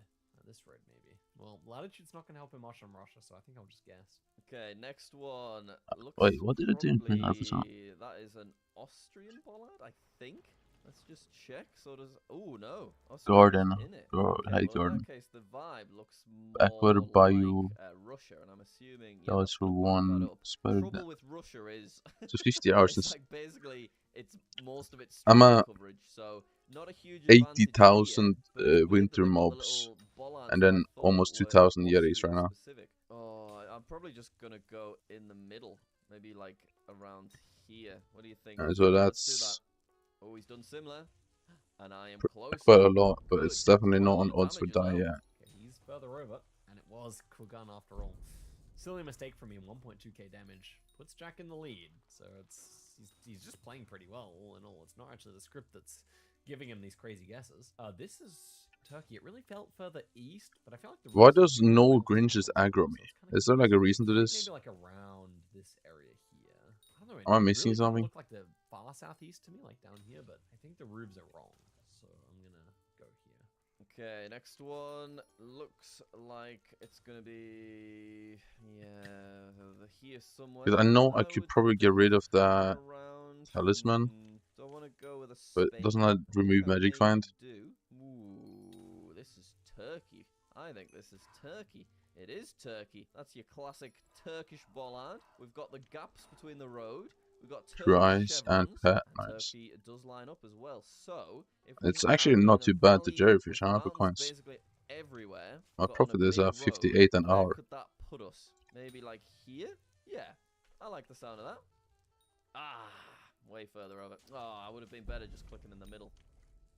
This road maybe. Well, latitude's not going to help him much on Russia, so I think I'll just guess. Okay, next one. Looks Wait, what did it do in Crimson Isle for so long? probably- That is an Austrian bollard, I think. Let's just check. So does. Oh no, Austria's Garden. in it. Hey, Well, in Garden. that case, the vibe looks more Backwater like Bayou. Russia, and I'm assuming. That was for one spider. Trouble with Russia is. So 50 hours it's since like basically it's most of it's I'm a coverage, so not a huge advantage 80,000 here, but it's weird winter that the mobs, little bollards and that I then thought almost were 2,000 Yetis right Austrian now. specific. Oh, I'm probably just gonna go in the middle, maybe like around here. What do you think? So Let's do that's that. Oh, he's done similar, and I am close. quite a lot, but Good. it's definitely Quite a not lot on of odds for damage as die well. yet. Okay, he's further over, and it was Kurgan after all. Silly mistake from me, 1.2k damage. Puts Jack in the lead, so he's just playing pretty well, all in all. It's not actually the script that's giving him these crazy guesses. This is Turkey. It really felt further east, but I feel like the Why rest of does the no went Grinches south, aggro so me? it's kinda Is there like a reason to maybe this? like around this area here. I don't know. Am I it missing really kinda something? looked like the far southeast to me, like down here, but I think the roofs are wrong, so I'm gonna go here. Okay, next one looks like it's gonna be here somewhere. Because I know I could probably get rid of that talisman, Do I want to go with a but Spain? doesn't that remove I magic maybe find? do. Ooh, this is Turkey. I think this is Turkey. It is Turkey. That's your classic Turkish bollard. We've got the gaps between the road. We've got True Turkish eyes and chevrons. pet. And Nice. Turkey does line up as well. So if It's we actually are not in too a bad, the valley jellyfish, with 100 farms coins. basically everywhere, My got on a profit is big road, 58 an where hour. could that put us? Maybe like here? Yeah, I like the sound of that. Ah, way further over. Oh, I would have been better just clicking in the middle.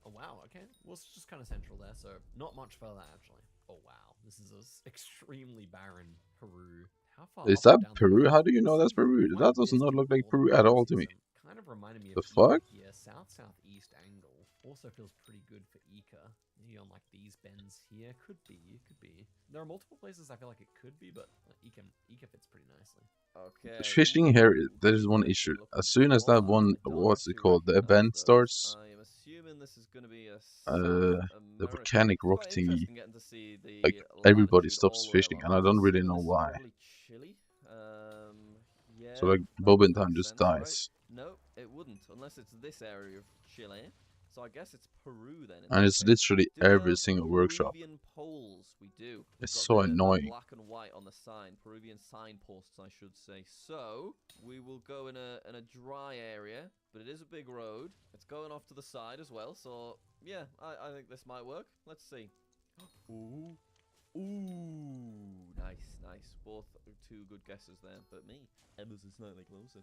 Oh wow, okay. Well, it's just kind of central there, so not much further actually. Oh wow, this is a extremely barren Peru. How far Is up that and down the Peru? coast? How do you know It that's seems Peru? quite That does not distant look like all the Peru way at down all to to me. some kind of reminded me The of fuck? Ica here. South-southeast angle also feels pretty good for Ica. Maybe on like these bends here. Could be. It could be. There are multiple places I feel like it could be, but Ica fits pretty nicely. Okay. Fishing here, there's one issue. As soon as that one, what's it called, the event starts, I am assuming this is going to be a the volcanic rock quite thingy, interesting getting to see the like everybody latitude stops all the way fishing, along. and I don't I'm really assuming know this is why. probably Chile. Yeah. So like that bobbin would time make just sense, right? dies, No, it wouldn't, unless it's this area of Chile. So I guess it's Peru then. In and that it's case. literally Do we every have single workshop. Peruvian poles? We do. We've It's got so the annoying. black and white on the sign. Peruvian signposts, I should say. So we will go in a dry area, but it is a big road. It's going off to the side as well. So yeah, I think this might work. Let's see. Ooh. Ooh, nice. Both two good guesses there, but me. Emma's is slightly closer.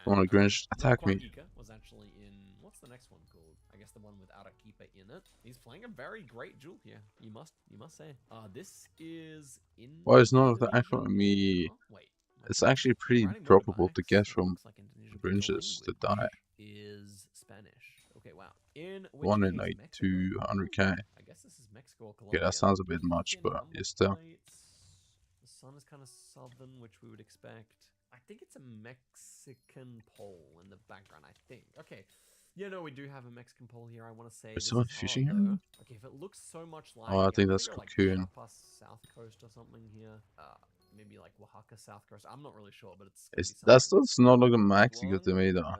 Come on, Grinch, attack me. Ica was actually in, what's the next one called? I guess the one with Arequipa in it. He's playing a very great jewel here. You must say. This is in. Why is none of that actually on me? Oh, wait. It's actually pretty droppable to guess from Grinches to die. Is Spanish. Okay, wow. In which 1 in case, like Mexico. 200k. I guess this is Mexico or Colombia. Okay, that sounds a bit Looking much, in but number yeah, still. plates, the sun is kind of southern, which we would expect. I think it's a Mexican pole in the background, I think. Okay. Yeah, no, we do have a Mexican pole here. I want to say Is this someone is fishing hard, here? though. Okay, if it looks so much like, Oh, I think I'm that's gonna go, like Cocoon. Chiapas, South Coast or something here. Maybe like Oaxaca, South Coast. I'm not really sure, but it's. Gonna be That something. does not look Mexico to me though.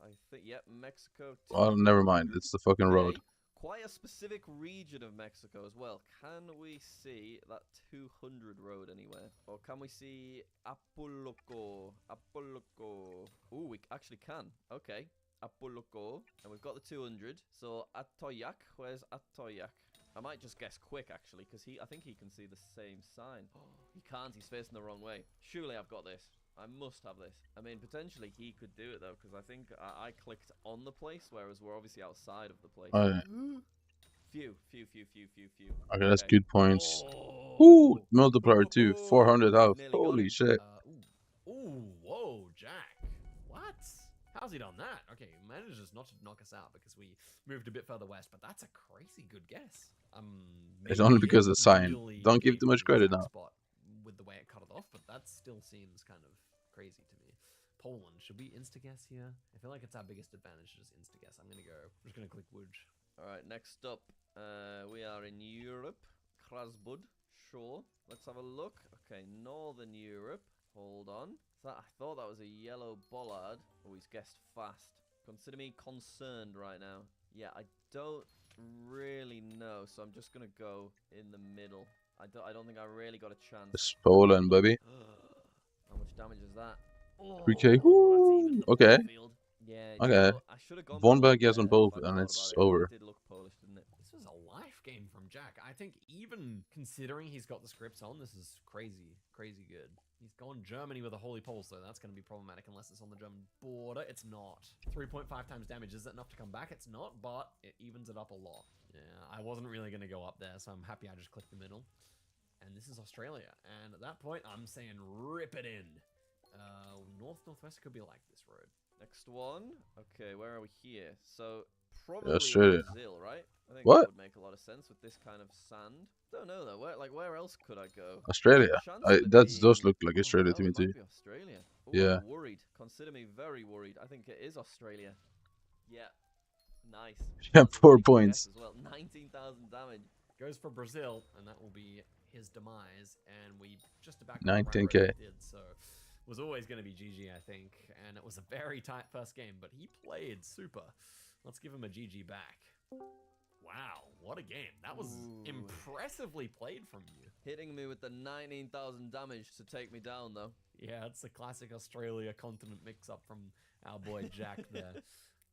I think, yep, Mexico. Well, never mind. It's the fucking road. Quite a specific region of Mexico as well. Can we see that 200 road anywhere? Or can we see Apoloco? Ooh, we actually can. Okay. Apoloco. And we've got the 200. So Atoyac. Where's Atoyac? I might just guess quick, actually, because I think he can see the same sign. He can't. He's facing the wrong way. Surely I've got this. I must have this. I mean, potentially he could do it, though, because I think I clicked on the place, whereas we're obviously outside of the place. Oh, yeah. Few. Okay, that's good points. Ooh, multiplier too. 400 health. Holy shit. Ooh, whoa, Jack. What? How's he done that? Okay, he manages not to knock us out because we moved a bit further west, but that's a crazy good guess. It's only because of the sign. Really Don't give too much credit now. spot with the way it cut it off, but that still seems kind of crazy to me. Poland, should we insta-guess here? I feel like it's our biggest advantage to just insta-guess. I'm just gonna click Wood. Alright, next up, we are in Europe. Krasbud, sure. Let's have a look. Okay, Northern Europe. Hold on. I thought that was a yellow bollard. Oh, he's guessed fast. Consider me concerned right now. Yeah, I don't really know, so I'm just gonna go in the middle. I don't think I really got a chance. It's Poland, baby. How much damage is that? 3k. Woo. Okay. Yeah, Okay. I should have gone One Poland bad guess on there, both, if I and thought it's about it. over. It did look Polish, didn't it? This was a life game from Jack. I think even considering he's got the scripts on, this is crazy good. He's gone Germany with a holy pole, so that's going to be problematic unless it's on the German border. It's not. 3.5 times damage. Is that enough to come back? It's not, but it evens it up a lot. Yeah, I wasn't really going to go up there, so I'm happy I just clicked the middle. And this is Australia. And at that point, I'm saying rip it in. Northwest could be like this road. Next one. Okay, where are we here? So, probably Australia. Brazil, right? I think What? that would make a lot of sense with this kind of sand. Don't know, though. Where else could I go? Australia. Chance of it That being- does look like Australia to me it might too. be Australia. Ooh, Yeah. I'm worried. Consider me very worried. I think it is Australia. Yeah. Nice. Yeah, That's a 4 really good points. guess as well. 19,000 damage. Goes for Brazil, and that will be his demise. And we just about got the right 19K. road we did, so was always going to be GG, I think. And it was a very tight first game, but he played super. Let's give him a GG back. Wow, what a game. That was impressively played from you. Hitting me with the 19,000 damage to take me down, though. Yeah, it's a classic Australia continent mix-up from our boy Jack there.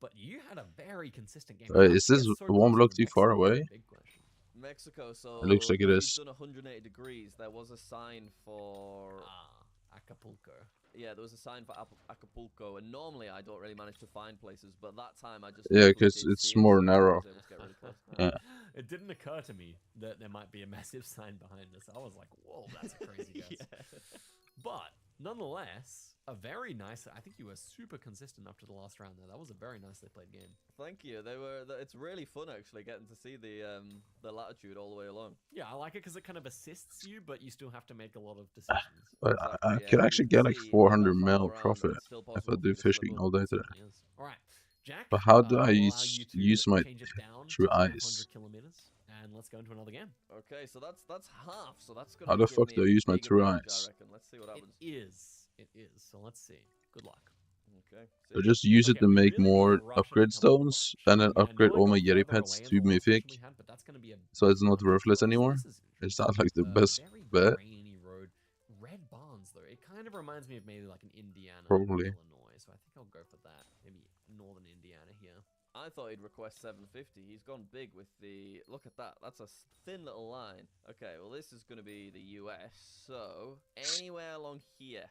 But you had a very consistent game. Is this one block too far away? Big question. Mexico, so It looks like it if is. you've done 180 degrees, there was a sign for... Acapulco. Yeah, there was a sign for Acapulco, and normally I don't really manage to find places, but that time I just... Yeah, luckily because did it's see it, more so I narrow. was able to get really close. Yeah. It didn't occur to me that there might be a massive sign behind us. I was like, whoa, that's a crazy guess. But nonetheless, a very nice... I think you were super consistent up to the last round there. That was a very nicely played game. Thank you. It's really fun, actually, getting to see the latitude all the way along. Yeah, I like it because it kind of assists you, but you still have to make a lot of decisions. But I could actually get like 400 mil profit if I do fishing all day today. All right, Jack. But how do I I'll allow you to use my change it down true to eyes? 500 kilometers, and let's go into another game. Okay, so that's half. So that's gonna How the give fuck me do I a use my big true advantage, eyes? I reckon. Let's see what happens. It is. So let's see. Good luck. Okay. I just use it to make more upgrade stones, and then upgrade all my Yeti pets to Mythic, so it's not worthless anymore. Is that like the best bet? Rainy road. Red barns though. It kind of reminds me of maybe like an Indiana, Probably. Illinois. So I think I'll go for that. Maybe northern Indiana here. I thought he'd request 750. He's gone big with the... Look at that. That's a thin little line. Okay, well, this is going to be the US. So, anywhere along here.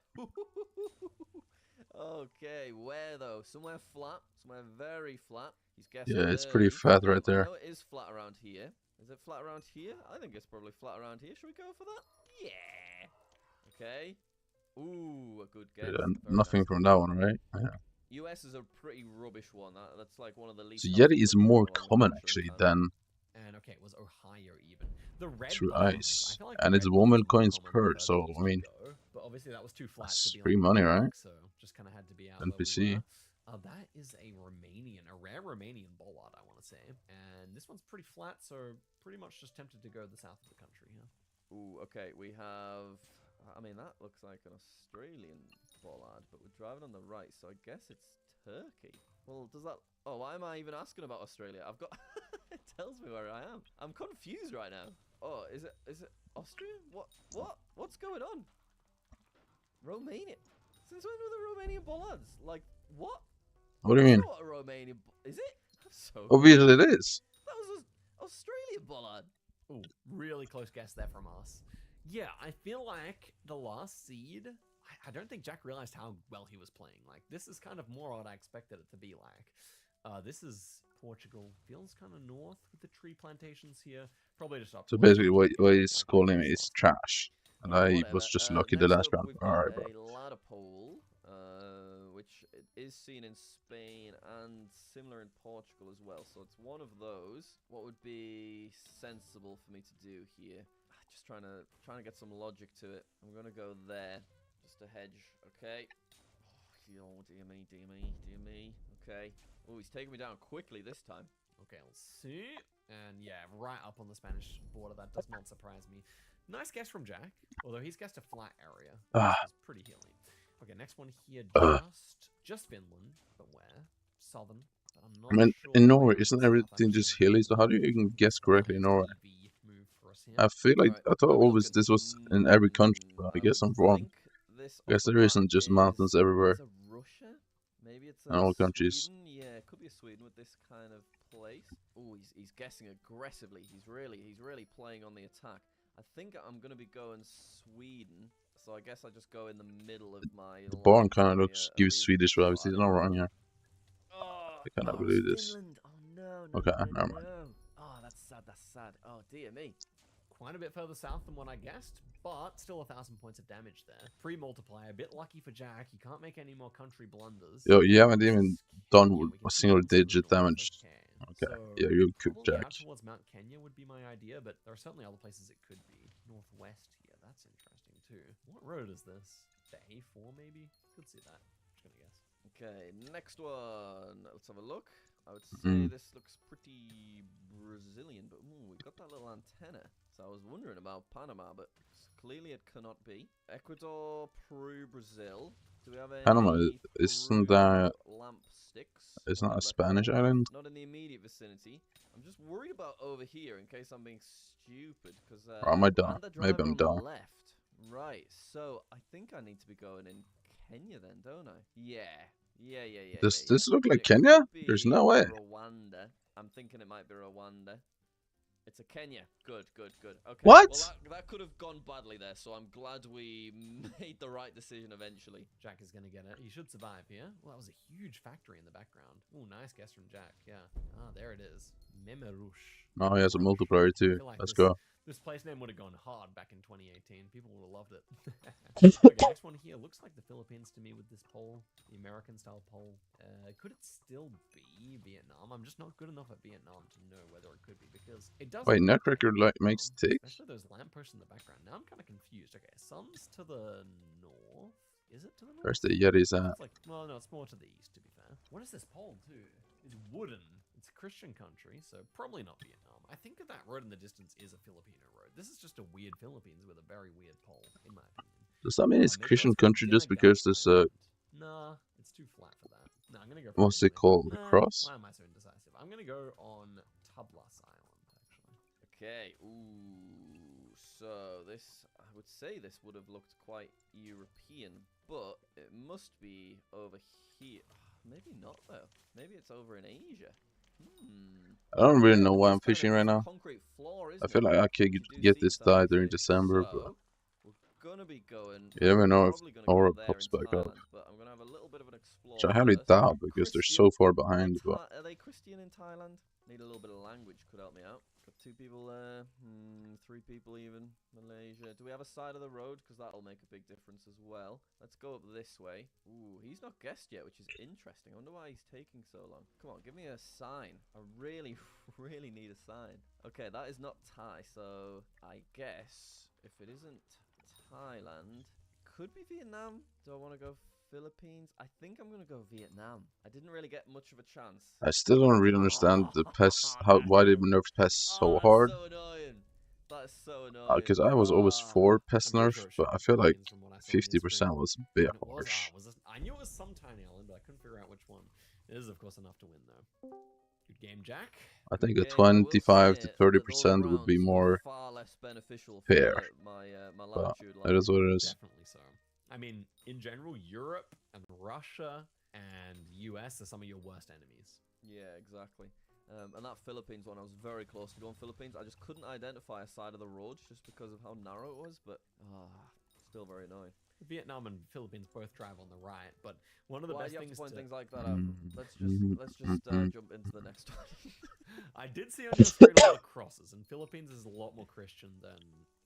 Okay, where, though? Somewhere flat. Somewhere very flat. He's guessing Yeah, it's pretty 30. fat right I there. know it is flat around here. Is it flat around here? I think it's probably flat around here. Should we go for that? Yeah. Okay. Ooh, a good guess. Yeah, Very nothing nice. from that one, right? Yeah. US is a pretty rubbish one. That's like one of the least... So Yeti is more common actually than And okay, it was Ohio even. The red True barns, Eyes, I feel like and the it's red woman barns coins are more per. common So compared I mean, to but obviously that was too flat that's to be free on the money, block, right? So just kind of had to be out where we NPC. were. That is a rare Romanian bollard, I want to say. And this one's pretty flat, so pretty much just tempted to go to the south of the country here. Ooh, okay, we have... I mean, that looks like an Australian bollard, but we're driving on the right, so I guess it's Turkey. Well, does that... Oh, why am I even asking about Australia? I've got... It tells me where I am. I'm confused right now. Oh, is it Austria? What's going on? Romania? Since when were the Romanian bollards? Like, what? What do you mean? That's not a Romanian... Is it? I'm so Obviously it is. That was an Australian bollard. Ooh, really close guess there from us. Yeah, I feel like the last seed, I don't think Jack realized how well he was playing. Like, this is kind of more what I expected it to be like. This is Portugal. Feels kind of north with the tree plantations here. Probably just up. So basically, what he's calling me is trash, and I was just lucky the last round. All right, bro. A ladder pole, which is seen in Spain and similar in Portugal as well. So it's one of those. What would be sensible for me to do here? Just trying to get some logic to it. I'm gonna go there, just to hedge. Okay. Oh, dear me. Okay. Oh, he's taking me down quickly this time. Okay, let's see. And yeah, right up on the Spanish border. That does not surprise me. Nice guess from Jack, although he's guessed a flat area. Which is pretty healing. Okay, next one here, just Finland, but where? Southern. But I'm not I mean, sure in Norway, where isn't South everything just hilly? So how do you even guess correctly in Norway? I feel like I thought always this was in every country, but I guess I'm wrong. I guess there isn't just mountains everywhere. Is it Russia? Maybe it's in all countries. Sweden? Yeah, it could be a Sweden with this kind of place. Oh, he's guessing aggressively. He's really playing on the attack. I think I'm gonna be going Sweden. So I guess I just go in the middle of my... The barn kind of looks gives Swedish vibes. He's not wrong here. I cannot believe this. Finland. Oh no, Okay, never mind. Oh, that's sad. Oh dear me. Quite a bit further south than what I guessed, but still 1,000 points of damage there. Free multiplier, a bit lucky for Jack. He can't make any more country blunders. Yo, you haven't even done a single digit damage. Okay, So, yeah, you could, probably Jack. out towards Mount Kenya would be my idea, but there are certainly other places it could be. Northwest here, that's interesting too. What road is this? The A4 maybe? Could see that. Just gonna guess. Okay, next one. Let's have a look. I would say this looks pretty Brazilian, but we got that little antenna. So I was wondering about Panama, but clearly it cannot be. Ecuador, Peru, Brazil. Do we have any Panama, isn't that... lamp sticks? It's not a Spanish island? Not in the immediate vicinity. I'm just worried about over here in case I'm being stupid, because Or am I dumb? Maybe I'm on the dumb. left. Right, so I think I need to be going in Kenya then, don't I? Yeah. Does this look like Kenya? There's no way. Rwanda. I'm thinking it might be Rwanda. It's a Kenya. Good. Okay. What? Well, that could have gone badly there, so I'm glad we made the right decision eventually. Jack is going to get it. He should survive here. Well, that was a huge factory in the background. Ooh, nice guess from Jack. Yeah. Ah, there it is. Memerush. Oh, he has a multiplier too. Like Let's go. This place name would have gone hard back in 2018. People would have loved it. Okay, next one here looks like the Philippines to me with this pole, the American style pole. Could it still be Vietnam? I'm just not good enough at Vietnam to know whether it could be, because it does. Wait, Nutcracker makes ticks? Especially those lampposts in the background. Now I'm kind of confused. Okay, sun's to the north. Is it to the north? Where's the Yeti's at? It's like, well, no, it's more to the east, to be fair. What is this pole too? It's wooden. It's a Christian country, so probably not Vietnam. I think that road in the distance is a Filipino road. This is just a weird Philippines with a very weird pole, in my opinion. Does that mean it's Christian country just because there's a... Nah, it's too flat for that. No, I'm gonna go. What's it called? The cross? Why am I so indecisive? I'm gonna go on Tablas Island, actually. Okay. Ooh. So this, I would say, this would have looked quite European, but it must be over here. Maybe not though. Maybe it's over in Asia. I don't really know why I'm fishing right now. I feel like I could get this die during December, but we're gonna be going. You never know if Aura pops back up. But I'm gonna have a little bit of an explore. Which I highly doubt because they're so far behind. But are they Christian in Thailand? Need a little bit of language, could help me out. Got 2 people there, 3 people even. Malaysia. Do we have a side of the road? Because that'll make a big difference as well. Let's go up this way. Ooh, he's not guessed yet, which is interesting. I wonder why he's taking so long. Come on, give me a sign. I really, really need a sign. Okay, that is not Thai, so I guess if it isn't Thailand, could be Vietnam. Do I want to go Philippines? I think I'm gonna go Vietnam. I didn't really get much of a chance. I still don't really understand the pests. Why they nerf pests so hard? So annoying. That is so annoying. Because I was always for pest nerf, but I feel like 50% was a bit harsh. I knew it was some tiny island, but I couldn't figure out which one. It is, of course, enough to win, though. Good game, Jack. I think a 25 to 30% would be more fair. But it is what it is. Definitely so. I mean, in general, Europe and Russia and US are some of your worst enemies. Yeah, exactly. And that Philippines one, I was very close to going Philippines. I just couldn't identify a side of the road just because of how narrow it was, but still very annoying. Vietnam and Philippines both drive on the right, but one of the best things to point to... things like that out. Let's just jump into the next one. I did see on your screen a lot of crosses, and Philippines is a lot more Christian than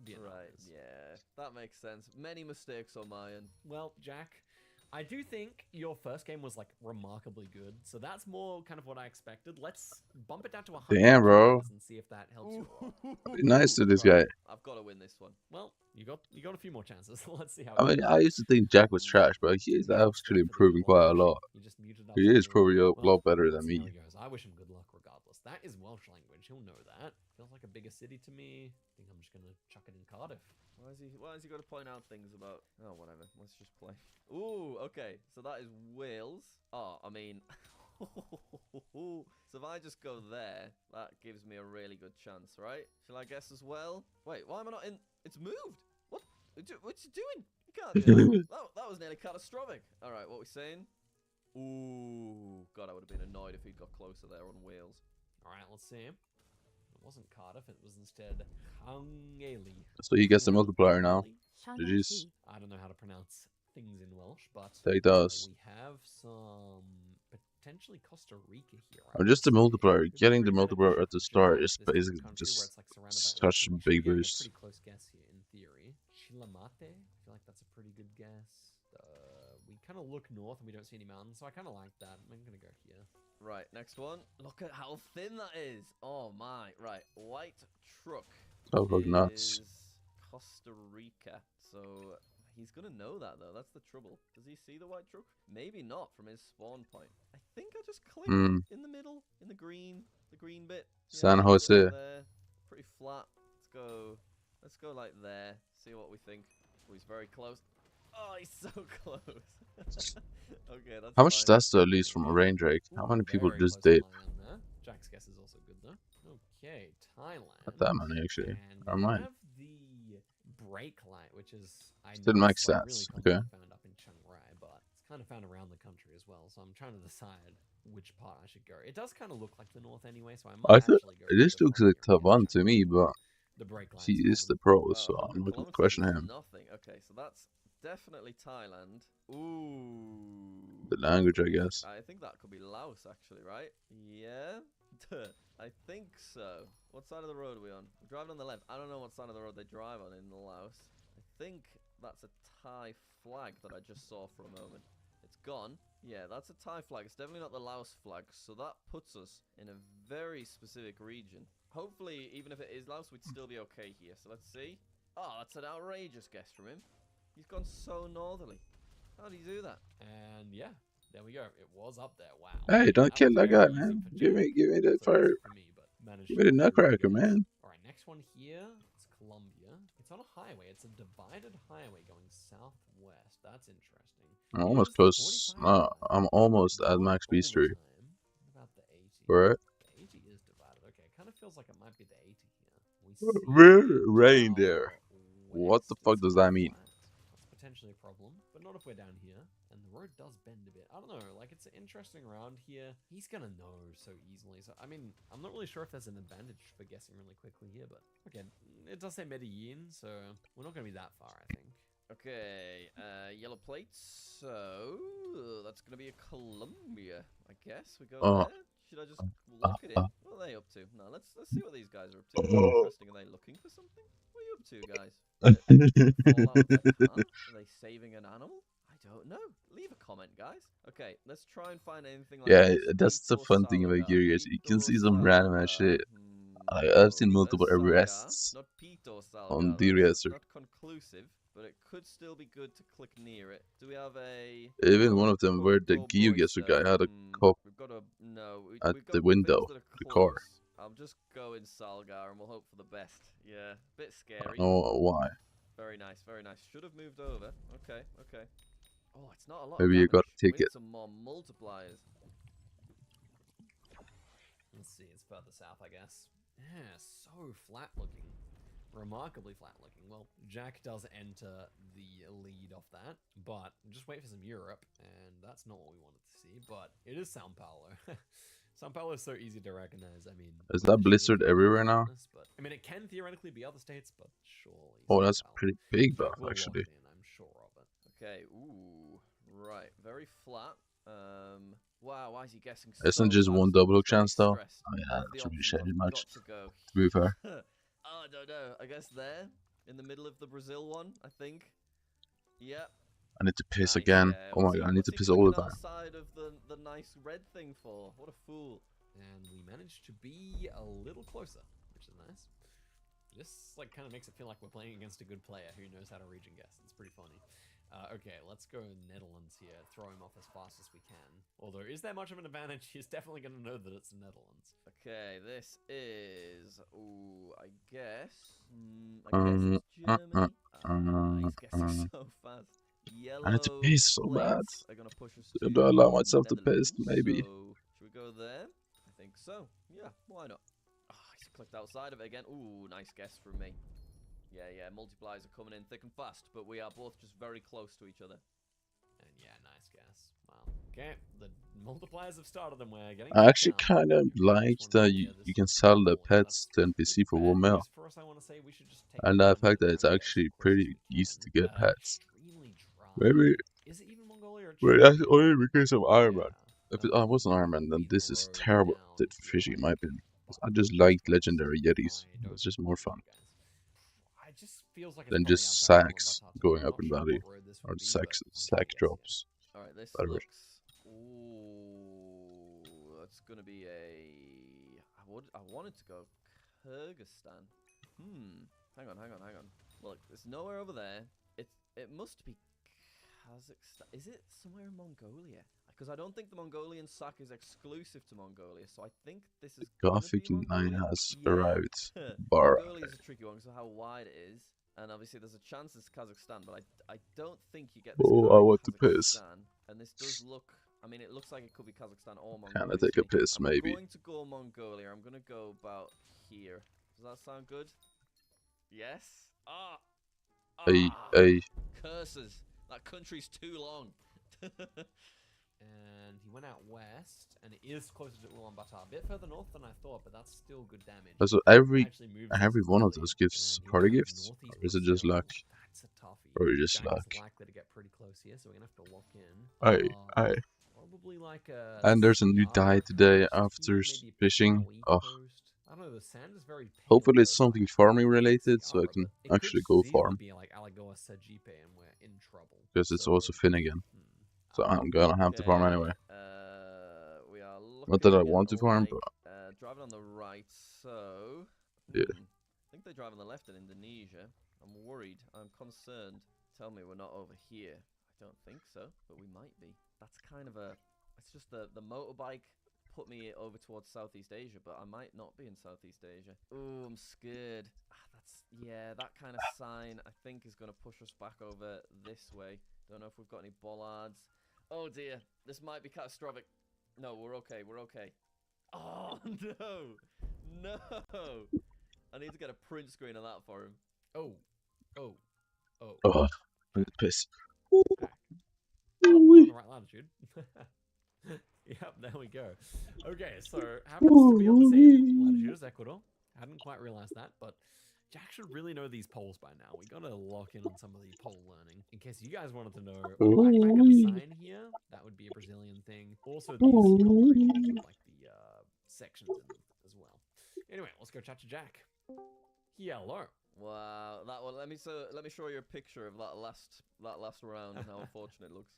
Vietnam is. Yeah, that makes sense. Many mistakes on my end. Well, Jack, I do think your first game was like remarkably good, so that's more kind of what I expected. Let's bump it down to 100 Damn, bro. and see if that helps you out. Be nice to this guy. I've got to win this one. Well, you got a few more chances. Let's see how. I mean, I used to think Jack was trash, but he's actually improving quite a lot. He is probably a lot better than me. I wish him good luck regardless. That is Welsh language. He'll know that. Feels like a bigger city to me. I think I'm just gonna chuck it in Cardiff. Why has he got to point out things about... Oh, whatever. Let's just play. Ooh, okay. So that is Wales. Oh, I mean... So if I just go there, that gives me a really good chance, right? Shall I guess as well? Wait, why am I not in... It's moved! What? What's it doing? You can't do it. That was nearly catastrophic. Alright, what are we saying? Ooh. God, I would have been annoyed if he'd got closer there on Wales. Alright, let's see. It wasn't Cardiff, it was instead Hangeli. So he gets the multiplier now. GG's. I don't know how to pronounce things in Welsh, but he does. We have some potentially Costa Rica here. Just the multiplier. Getting the multiplier at the start is basically just such a big boost. Pretty close guess here in theory. Chilamate. I feel like that's a pretty good guess. We kind of look north and we don't see any mountains, so I kind of like that. I'm gonna go here. Right, next one. Look at how thin that is. Oh my. Right, white truck. Oh, look nuts. Costa Rica. So he's gonna know that though. That's the trouble. Does he see the white truck? Maybe not from his spawn point. I think I just click Hmm. in the middle, in the green bit. Yeah, San let's go Jose. there. Pretty flat. Let's go like there. See what we think. Oh, he's very close. Oh, he's so close. Okay, that's How much fine. stats do I lose from a rain drake? How many people Very just close to did? my end there. Jack's guess is also good though. Okay, Thailand. Not that many actually. And Never we mind. have the brake light, which is Still know max it's like really stats. common Okay. found up in Chiang Rai, but it's kind of found around the country as well. So I'm trying to decide which part I should go. It does kind of look like the north anyway, so I might I thought actually go. this looks like Tavan to me, but The brake he light's is the pro, so Wow, I'm 100 not gonna kilometers question is him. nothing. Okay, so that's definitely Thailand. Ooh. The language, I guess. I think that could be Laos, actually, right? Yeah? I think so. What side of the road are we on? We're driving on the left. I don't know what side of the road they drive on in Laos. I think that's a Thai flag that I just saw for a moment. It's gone. Yeah, that's a Thai flag. It's definitely not the Laos flag. So that puts us in a very specific region. Hopefully, even if it is Laos, we'd still be okay here. So let's see. Oh, that's an outrageous guess from him. He's gone so northerly. How did he do that? And yeah, there we go. It was up there. Wow. Hey, don't That kill was that very guy, easy man. for Give Jack. me the So fire. easy for me, but managed Give me the to nutcracker, do it. man. All right, next one here. It's Colombia. It's on a highway. It's a divided highway going southwest. That's interesting. I'm It almost is close. 45 No, I'm almost at not max all the beast rate. time. What about the 80? Right? The 80 is divided. Okay, kind of feels like it might be the 80 here. We see Reindeer. What the fuck does that mean? That's potentially a problem, but not if we're down here. And the road does bend a bit. I don't know, like it's an interesting round here. He's gonna know so easily. So, I mean, I'm not really sure if there's an advantage for guessing really quickly here, but okay, it does say Medellin, so we're not gonna be that far, I think. Okay, yellow plates. So that's gonna be a Colombia, I guess. We go Oh. there. Should I just lock it in? What are they up to? No, let's see what these guys are up to. Interesting. Are they looking for something? What are you up to, guys? Fall out of their car? Are they saving an animal? I don't know. Leave a comment, guys. Okay, let's try and find anything like Yeah, this. that's the Pito fun thing about Salga. Gears. You can Pito see some random ass Salga. shit. I've seen No, multiple there's Salga, arrests not Pito Salga. on the That's register. not conclusive, but it could still be good to click near it. Do we have a... Even one of them where the geoguesser guy had a cup We've got a... No, at we've got the window things that of are the car. close. I'll just go in Salgar and we'll hope for the best. Yeah, bit I scary. don't know why. Very nice, very nice. Should have moved over. Okay, okay. Oh, it's not a lot Maybe of you got damage. a We ticket. need some more multipliers. Let's see, it's further south, I guess. Yeah, so flat looking. Remarkably flat looking. Well, Jack does enter the lead off that, but just wait for some Europe, and that's not what we wanted to see, but it is Sao Paulo. Sao Paulo is so easy to recognize. I mean, Is that blizzard everywhere now? but, I mean, it can theoretically be other states, but surely. Oh, that's a pretty big buff, Jack will lock actually. it in, I'm sure of it. Okay, ooh, right, very flat. Wow, why is he guessing Isn't so just fast? one double hook Very chance though? stressed. Oh yeah, What are that the should be options? shady I've much. got to go. To be fair. Oh, I don't know. I guess there, in the middle of the Brazil one, I think. Yep. I need to piss Nice, again. yeah. Oh my god, I need to piss all the time. Outside of the nice red thing for? What a fool. And we managed to be a little closer, which is nice. This like kind of makes it feel like we're playing against a good player who knows how to region guess. It's pretty funny. Okay, let's go Netherlands here. Throw him off as fast as we can. Although, is there much of an advantage? He's definitely going to know that it's the Netherlands. Okay, this is... Ooh, I guess... I guess it's Germany. He's guessing so fast. Yellow I need to piss so bad. plates are going to push us to Do I allow myself to piss? Netherlands, Maybe. So, should we go there? I think so. Yeah, why not? Oh, he's clicked outside of it again. Ooh, nice guess from me. Yeah, multipliers are coming in thick and fast, but we are both just very close to each other. And yeah, nice guess. Wow. Okay, the multipliers have started and we're getting I actually down. kind of like that you can sell the pets to NPC for 1 mil. For us, I want to say we should just take And the fact that it's actually pretty easy to get pets. Maybe Is it even Mongolia or wait, that's only because of Iron Man. If it wasn't Iron Man, then this is terrible for fishing in my opinion. 'Cause I just liked legendary Yetis. It's just more fun It just feels like it's than probably just outside of sacks Ulaanbaatar, so going I'm up not in sure value. what road this Or would be, sack but I'm drops. Alright, this Whatever. looks... Ooh, that's gonna be a... I wanted to go Kyrgyzstan. Hang on. Look, there's nowhere over there. It must be Kazakhstan. Is it somewhere in Mongolia? I Because I don't think the Mongolian sack is exclusive to Mongolia, so I think this is Gothic gonna be line Mongolia. has Yeah. arrived. Bar. Mongolia is a tricky one because of how wide it is, and obviously there's a chance it's Kazakhstan, but I don't think you get this Oh, car I in want to piss. Kazakhstan. And this does look, I mean, it looks like it could be Kazakhstan or Can Mongolia. I take a to me. piss, I'm maybe? going to go Mongolia. I'm going to go about here. Does that sound good? Yes? Hey. Curses. That country's too long. And he went out west, and it is closer to Ulaanbaatar. A bit further north than I thought, but that's still good damage. So every Actually moved one of early, those gives and he party went out gifts, northeast or is it just Brazil. luck? That's a toughie. Or just Jack luck? is likely to get pretty close here, so we're gonna have to lock in. Hey. Probably like a. And there's a new dye today after fishing. Oh, I don't know. The sand is very pale. hopefully it's something farming related, so I can actually go farm. Be like Alagoas Sergipe, and we're in trouble. Because it's also Finnegan. So I'm gonna have to farm anyway. We are Not that I want to farm, but driving on the right, so yeah. I think they drive on the left in Indonesia. I'm worried. I'm concerned. Tell me we're not over here. I don't think so, but we might be. That's kind of a. It's just the motorbike put me over towards Southeast Asia, but I might not be in Southeast Asia. Ooh, I'm scared. That kind of sign I think is gonna push us back over this way. Don't know if we've got any bollards. Oh dear, this might be catastrophic. No, we're okay. We're okay. Oh no, no! I need to get a print screen of that for him. Oh. Oh, I need to piss. Okay. Oh, we're on the right latitude. Yep, there we go. Okay, so happens to be on the same latitude as Ecuador. Hadn't quite realized that, but Jack should really know these poles by now. We gotta lock in on some of the pole learning. In case you guys wanted to know, black back of the sign here, that would be a Brazilian thing. Also, these concrete poles with like the sections in them as well. Anyway, let's go chat to Jack. Hello. Wow, that one. Let me show you a picture of that last round and how unfortunate it looks.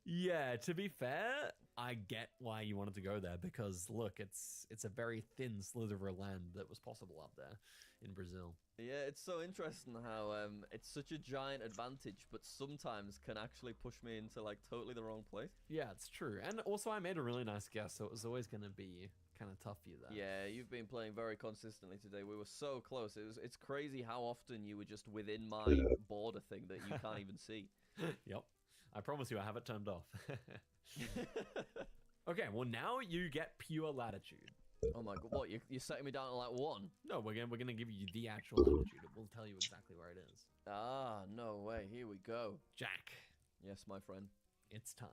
Yeah, to be fair, I get why you wanted to go there because look, it's a very thin sliver of land that was possible up there in Brazil. Yeah, it's so interesting how it's such a giant advantage, but sometimes can actually push me into like totally the wrong place. Yeah, it's true. And also I made a really nice guess, so it was always going to be kind of tough for you there. Yeah, you've been playing very consistently today. We were so close. It's crazy how often you were just within my border thing that you can't even see. Yep. I promise you I have it turned off. Okay, well now you get pure latitude. Oh my god, what, you're setting me down to like 1? No, we're gonna give you the actual latitude. It will tell you exactly where it is. Ah, no way. Here we go. Jack. Yes, my friend. It's time.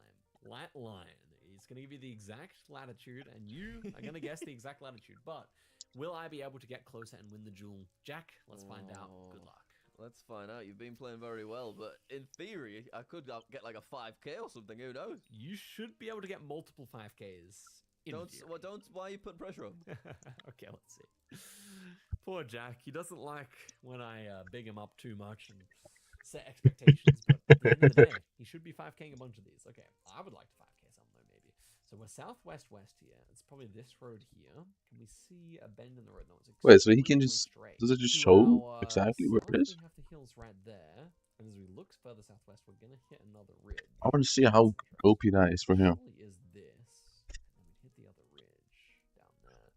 Lat line. He's gonna give you the exact latitude, and you are gonna guess the exact latitude. But will I be able to get closer and win the duel? Jack, let's find out. Good luck. Let's find out. You've been playing very well, but in theory, I could get like a 5k or something. Who knows? You should be able to get multiple 5ks. Why are you putting pressure on? Okay, let's see. Poor Jack. He doesn't like when I big him up too much and set expectations, but at the end of the day, he should be 5k'ing a bunch of these. Okay, I would like to 5k some though, maybe. So we're southwest here. It's probably this road here. Can we see a bend in the road? No, it's wait, so he can just straight. does it just show exactly where it is? We have the hills right there, and as we look further southwest, we're gonna hit another ridge. I want to see how OP that is for him. Is this? And we hit the other ridge down there.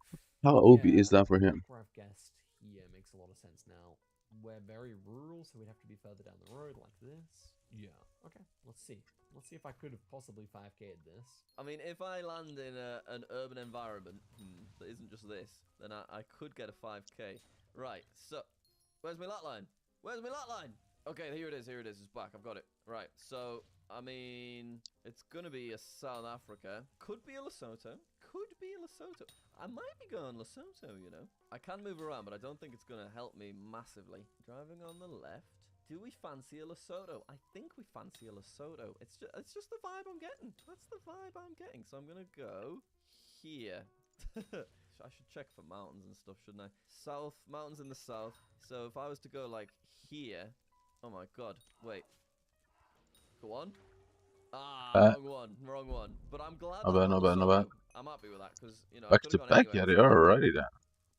How OP is that for him? Where I've guessed here makes a lot of sense now. We're very rural, so we'd have to be further down the road like this. Yeah. Okay. Let's see. Let's see if I could have possibly 5k'd this. I mean, if I land in an urban environment that isn't just this, then I could get a 5k. Right. So, where's my lat line? Where's my lat line? Okay, here it is. Here it is. It's back. I've got it. Right. So, I mean, it's gonna be a South Africa. Could be a Lesotho. Could be a Lesotho. I might be going Lesotho, you know. I can move around, but I don't think it's gonna help me massively. Driving on the left. Do we fancy a Lesotho? I think we fancy a Lesotho. It's just the vibe I'm getting. That's the vibe I'm getting. So I'm gonna go here. I should check for mountains and stuff, shouldn't I? South, mountains in the south. So if I was to go like here, oh my god, wait. Go on. Wrong one. But I'm glad. No bad. I'm happy with that because you know. Back to back, yeah, they are already there.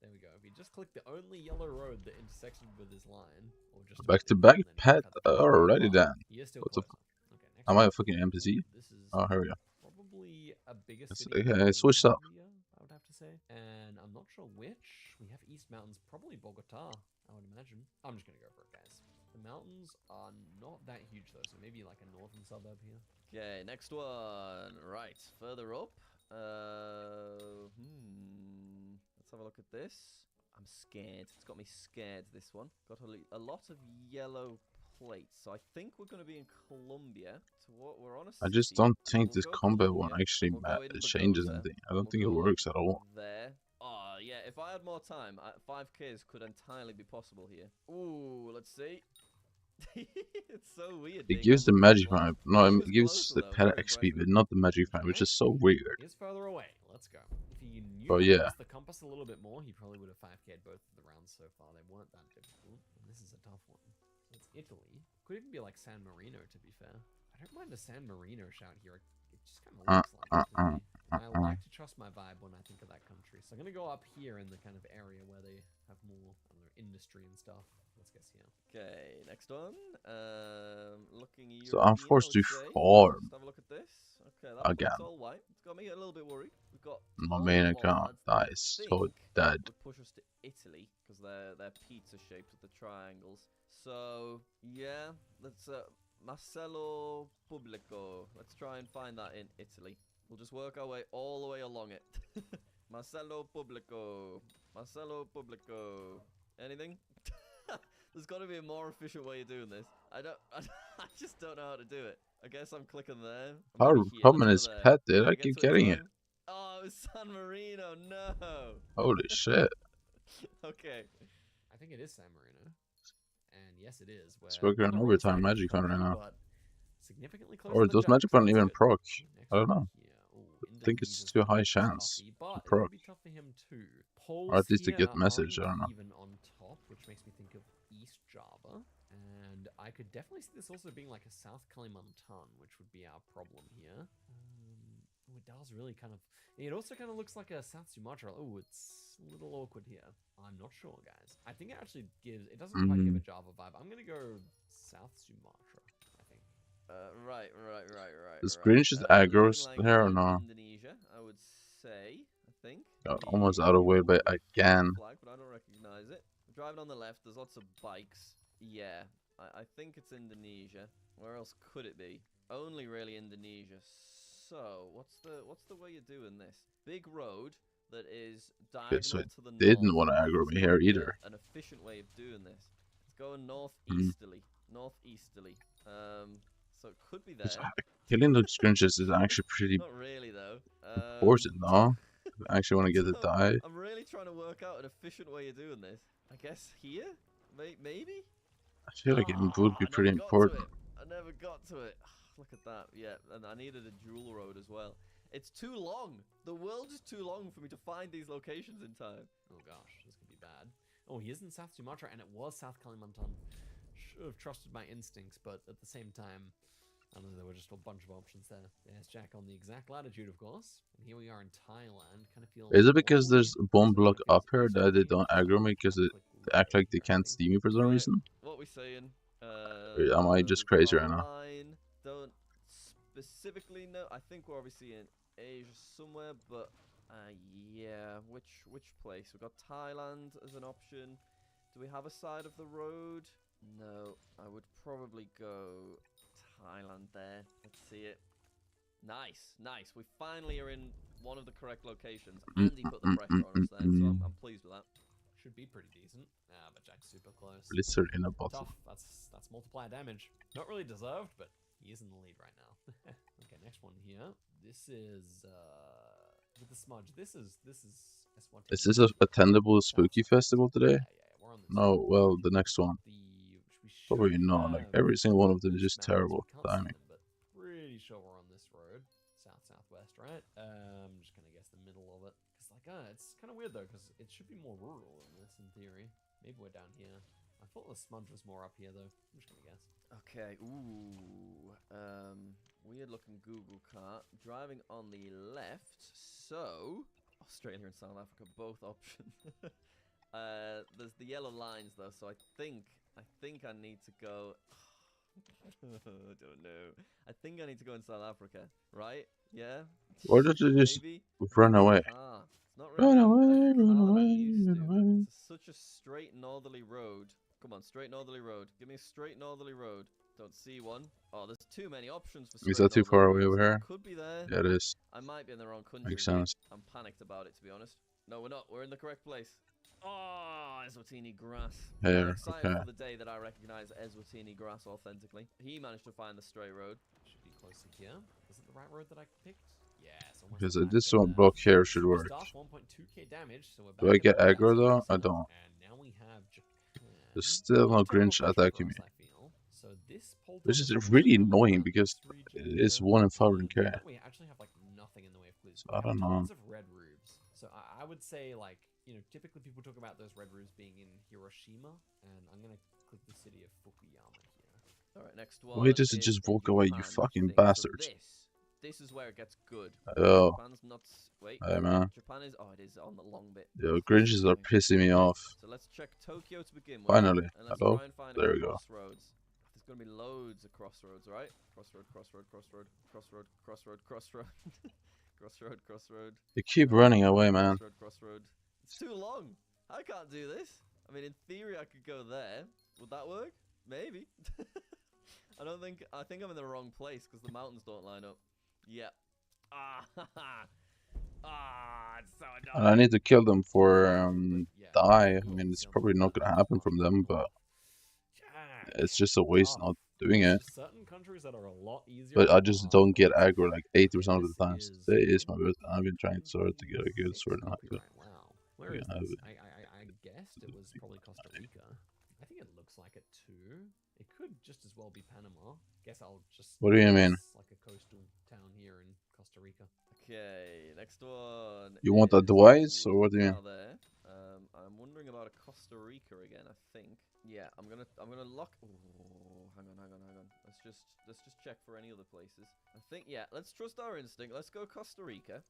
There we go. If you just click the only yellow road that intersects with this line, or just back to back, pet already done. What's up? Am I a fucking NPC? Oh, here we go. Probably a bigger It's- city. okay, switch up. Colombia, I would have to say. And I'm not sure which. We have East Mountains, probably Bogota, I would imagine. I'm just gonna go for it, guys. The mountains are not that huge though, so maybe like a northern suburb here. Okay, next one. Right, further up. Let's have a look at this. I'm scared. It's got me scared, this one. Got a lot of yellow plates. So I think we're going to be in Colombia. So what we're on a I just city. don't think We'll this go combat one Colombia, actually we'll go in changes Bogota, anything. I don't we'll think it go works at all. there. Oh, yeah, if I had more time, 5Ks could entirely be possible here. Ooh, let's see. It's so weird. It gives the magic vibe. No, He it was gives closer, the though, pet very XP, impressive. but not the magic vibe, which is so weird. He's further away. Let's go. If he knew But how to yeah. use the compass a little bit more, he probably would have 5K'd both of the rounds so far. They weren't that difficult. And this is a tough one. So it's Italy. Could even be like San Marino, to be fair. I don't mind a San Marino shout here. It just kind of looks like it to me. And I like to trust my vibe when I think of that country. So I'm going to go up here in the kind of area where they have more, I don't know, industry and stuff. Let's guess here. Okay, next one. Looking European, So I'm forced to I would say. farm Let's have a look at this. Okay, that again. looks all white. It's got me a little bit worried. We've got My main account Lombards that I dies, so think dead. would push us to Italy because they're pizza shaped with the triangles. So yeah, let's Marcello Pubblico. Let's try and find that in Italy. We'll just work our way all the way along it. Marcello Pubblico. Marcello Pubblico. Anything? There's got to be a more efficient way of doing this. I just don't know how to do it. I guess I'm clicking there. How many is pet, dude? I keep getting it. Oh, it was San Marino. No. Holy shit. Okay. I think it is San Marino. And yes, it is. It's working on overtime magic on right now. Significantly Or does magic button even proc? I don't know. I think it's too high chance to proc. It would be tough for him too. Or at least to get message, I don't know. Even on top, which makes me think of East Java. And I could definitely see this also being like a South Kalimantan, which would be our problem here. It does really kind of... It also kind of looks like a South Sumatra. Oh, it's a little awkward here. I'm not sure, guys. I think it actually gives... It doesn't quite give a Java vibe. I'm going to go South Sumatra, I think. Right. Does Green just aggro Looking here or like no? Indonesia, I would say. I think. Got almost out of way by again. Flag, but I don't recognize it. Driving on the left, there's lots of bikes. Yeah, I think it's Indonesia. Where else could it be? Only really Indonesia. So, what's the way you're doing this? Big road that is diagonal So to the north. didn't want to aggro me here either. An efficient way of doing this. It's going northeasterly. Northeasterly. So it could be there. Killing the scrunches is actually pretty Not really though. important, no? I actually want to get it die. I'm really trying to work out an efficient way of doing this. I guess here? Maybe? I feel like it would be pretty important. I never got to it. Look at that. Yeah, and I needed a dual road as well. It's too long. The world is too long for me to find these locations in time. Oh gosh, this could be bad. Oh, he is in South Sumatra, and it was South Kalimantan. Should have trusted my instincts, but at the same time, I don't know, there were just a bunch of options there. There's Jack on the exact latitude, of course. And here we are in Thailand. Kind of feels... Is it because there's a bomb block up here that they don't aggro me because they act like they can't see me for some reason? What are we saying? Or am I just crazy right now? Don't specifically know. I think we're obviously in Asia somewhere, but yeah, which place? We've got Thailand as an option. Do we have a side of the road? No, I would probably go Thailand there. Let's see it. Nice. We finally are in one of the correct locations. And he put the pressure on us there, so I'm pleased with that. Should be pretty decent. But Jack's super close. Blizzard in a bottle. Tough. That's multiplier damage. Not really deserved, but he is in the lead right now. Okay, next one here. This is with the smudge. This is S1. Is this a attendable spooky festival today? Yeah, we're on this. No, well, the next one. Probably not. Like every single one of them is just terrible timing. But pretty sure we're on this road, southwest, right? I'm just gonna guess the middle of it, cause like it's kind of weird though, cause it should be more rural than this in theory. Maybe we're down here. I thought the smudge was more up here though. I'm just gonna guess. Okay. Ooh. Weird looking Google cart driving on the left. So Australia and South Africa, both options. There's the yellow lines though, so I think I need to go. I don't know. I think I need to go in South Africa, right? Yeah? Why did you just Maybe? run away? Ah, it's not Run really away, a run car that I'm away, used run to. away. It's such a straight northerly road. Come on, straight northerly road. Give me a straight northerly road. Don't see one. Oh, there's too many options for Is straight that too northerly far away roads. over here? Could be there. Yeah, it is. I might be in the wrong country Makes here. sense. I'm panicked about it, to be honest. No, we're not. We're in the correct place. Oh, Eswatini grass. I'm Here, excited okay. for the day that I recognize Eswatini grass authentically. He managed to find the stray road. Should be close to here. Is it the right road that I picked? Yes, almost. Because the this 5K one there. block here should work. Stuff, 1.2k damage, so we're Do back I in get the aggro though? broadcast I zone. don't. And now we have Japan. There's still no Not terrible Grinch country attacking me. for us, I feel. So this poll Which token is is really actually annoying on because this region it's here. 1 in Given 500k. that we actually have like nothing in the way of clues. I We don't have know. tons of red roofs. So I would say like, you know, typically people talk about those red roofs being in Hiroshima, and I'm gonna click the city of Fukuyama here. All right, next one. Why does it is just in walk away, you Japan, fucking I think. bastards? So this is where it gets good. Oh. Japan's not. Wait. Hey, man. Japan is. Oh, it is on the long bit. Yo, Grinches are pissing me off. So let's check Tokyo to begin with. Finally. And let's Hello? try and find There a we go. crossroads. There's gonna be loads of crossroads, right? Crossroad, crossroad, crossroad, crossroad, crossroad, crossroad, crossroad, crossroad. You keep running away, man. Crossroad, crossroad. It's too long. I can't do this. I mean, in theory, I could go there. Would that work? Maybe. I don't think. I think I'm in the wrong place because the mountains don't line up. Yeah. Ah, it's so annoying. And I need to kill them for die. I mean, it's probably not gonna happen from them, but it's just a waste not doing it. Certain countries that are a lot easier. But I just don't get aggro like 80% of the times. Today is my birthday. I've been trying so hard to get a good sword and have it. Wow. Where is this? I guessed it was probably Costa Rica. I think it looks like it too. It could just as well be Panama. Guess I'll just. What do you mean? Like a coastal town here in Costa Rica. Okay, next one. You want advice or what do you mean? There. I'm wondering about a Costa Rica again. I think. Yeah, I'm gonna lock. Oh, hang on. Let's just check for any other places. I think let's trust our instinct. Let's go Costa Rica.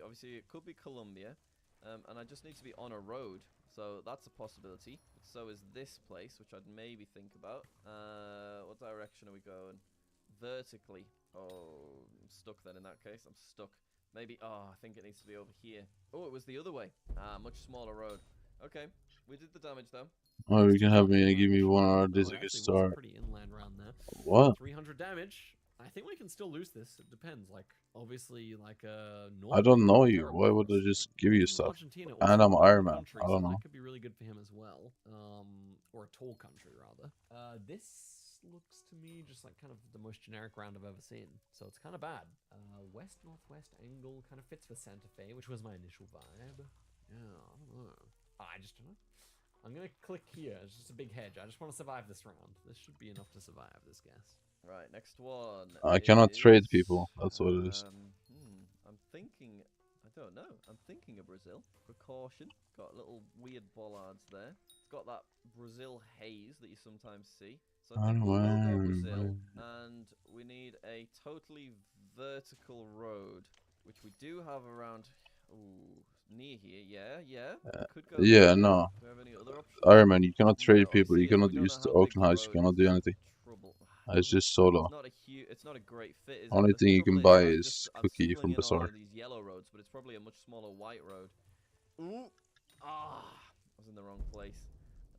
Obviously, it could be Colombia, and I just need to be on a road, so that's a possibility. So is this place, which I'd maybe think about. What direction are we going? Vertically. Oh, I'm stuck then. In that case, I'm stuck. Maybe. Oh, I think it needs to be over here. Oh, it was the other way. Much smaller road. Okay, we did the damage though. Oh, you can have me give me 1 hour. This is a good start. Pretty inland round there. What? 300 damage. I think we can still lose this. It depends. Like, obviously, like I don't know you. Why would I just give you stuff? And I'm Iron Man. I don't know. That could be really good for him as well. Or a tall country rather. This looks to me just like kind of the most generic round I've ever seen. So it's kind of bad. West-northwest angle kind of fits for Santa Fe, which was my initial vibe. Yeah, I don't know. I just don't know. I'm gonna click here. It's just a big hedge. I just want to survive this round. This should be enough to survive this guess. Right, next one. I cannot trade people. That's what it is. I'm thinking. I don't know. I'm thinking of Brazil. Precaution. Got little weird bollards there. It's got that Brazil haze that you sometimes see. So I think we'll go Brazil, and we need a totally vertical road, which we do have around. Ooh, near here. Yeah. Could go Yeah, there. no. Do we have any other options? Iron Man, you cannot trade people. You cannot use the auction house. You cannot do anything. It's just solo. It's not a great fit, is it? Only thing you can buy is Cookie from Bazaar. These yellow roads, but it's probably a much smaller white road. Ooh, I was in the wrong place.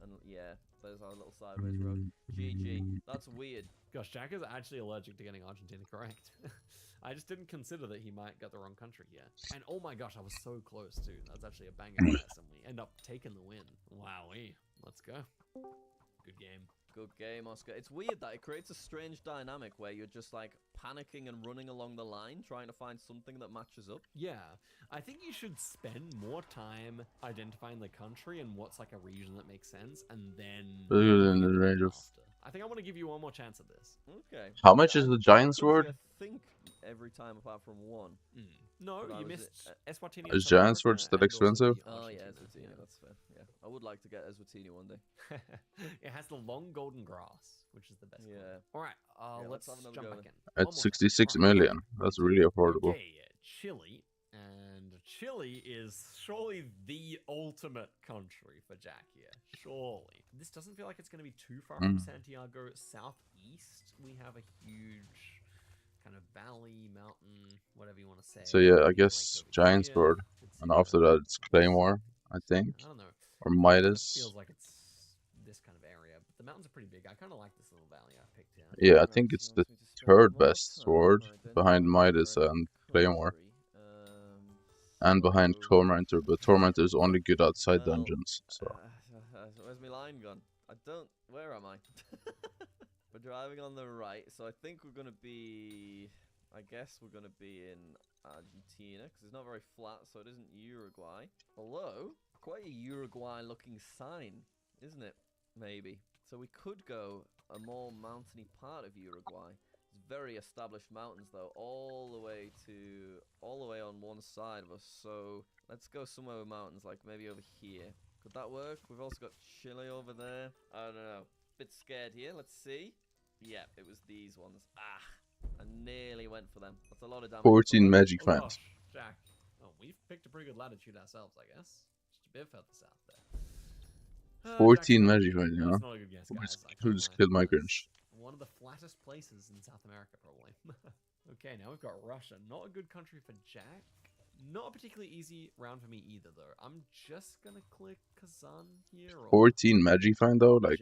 And yeah, there's our little sideways road. GG. That's weird. Gosh, Jack is actually allergic to getting Argentina correct. I just didn't consider that he might get the wrong country here. And oh my gosh, I was so close too. That's actually a banger guess, and we end up taking the win. Wowee. Let's go. Good game. Good game, Oscar. It's weird that it creates a strange dynamic where you're just like panicking and running along the line, trying to find something that matches up. Yeah, I think you should spend more time identifying the country and what's like a region that makes sense, and then. In the range of. I think I want to give you one more chance at this. Okay. How much is the giant sword? I think every time apart from one. No, you missed Eswatini. Is giant sword still expensive? Oh yeah, Eswatini. That's fair. Yeah, I would like to get Eswatini one day. It has the long golden grass, which is the best. Yeah. All right. Let's have another jump go back in. At 66 million. That's really affordable. Okay, Chile. And Chile is surely the ultimate country for Jack here. Surely. This doesn't feel like it's going to be too far from Santiago. Southeast, we have a huge kind of valley, mountain, whatever you want to say. So yeah, I guess Giant Sword, and after that it's Claymore, I think, I don't know. or It Midas. feels like it's this kind of area, but the mountains are pretty big. I kind of like this little valley I picked here. Yeah, I think it's the third best sword behind Midas and Claymore, and behind Tormentor. But Tormentor is only good outside dungeons. So Where's my line gone? I don't. Where am I? We're driving on the right, so I think we're gonna be. I guess we're gonna be in Argentina because it's not very flat, so it isn't Uruguay. Although quite a Uruguay-looking sign, isn't it? Maybe. So we could go a more mountainy part of Uruguay. It's very established mountains though, all the way on one side of us. So let's go somewhere with mountains, like maybe over here. Could that work? We've also got Chile over there. I don't know. Bit scared here. Let's see. Yeah, it was these ones. I nearly went for them. That's a lot of damage. 14 magic Oh fans. gosh, Jack. Oh, we've picked a pretty good latitude ourselves, I guess. Just a bit further south there. 14 magic fans, you know. That's not a good guess, guys. Who just killed my Grinch? One of the flattest places in South America, probably. Okay, now we've got Russia. Not a good country for Jack. Not a particularly easy round for me either, though. I'm just gonna click Kazan here. Or 14 magic fan though, like,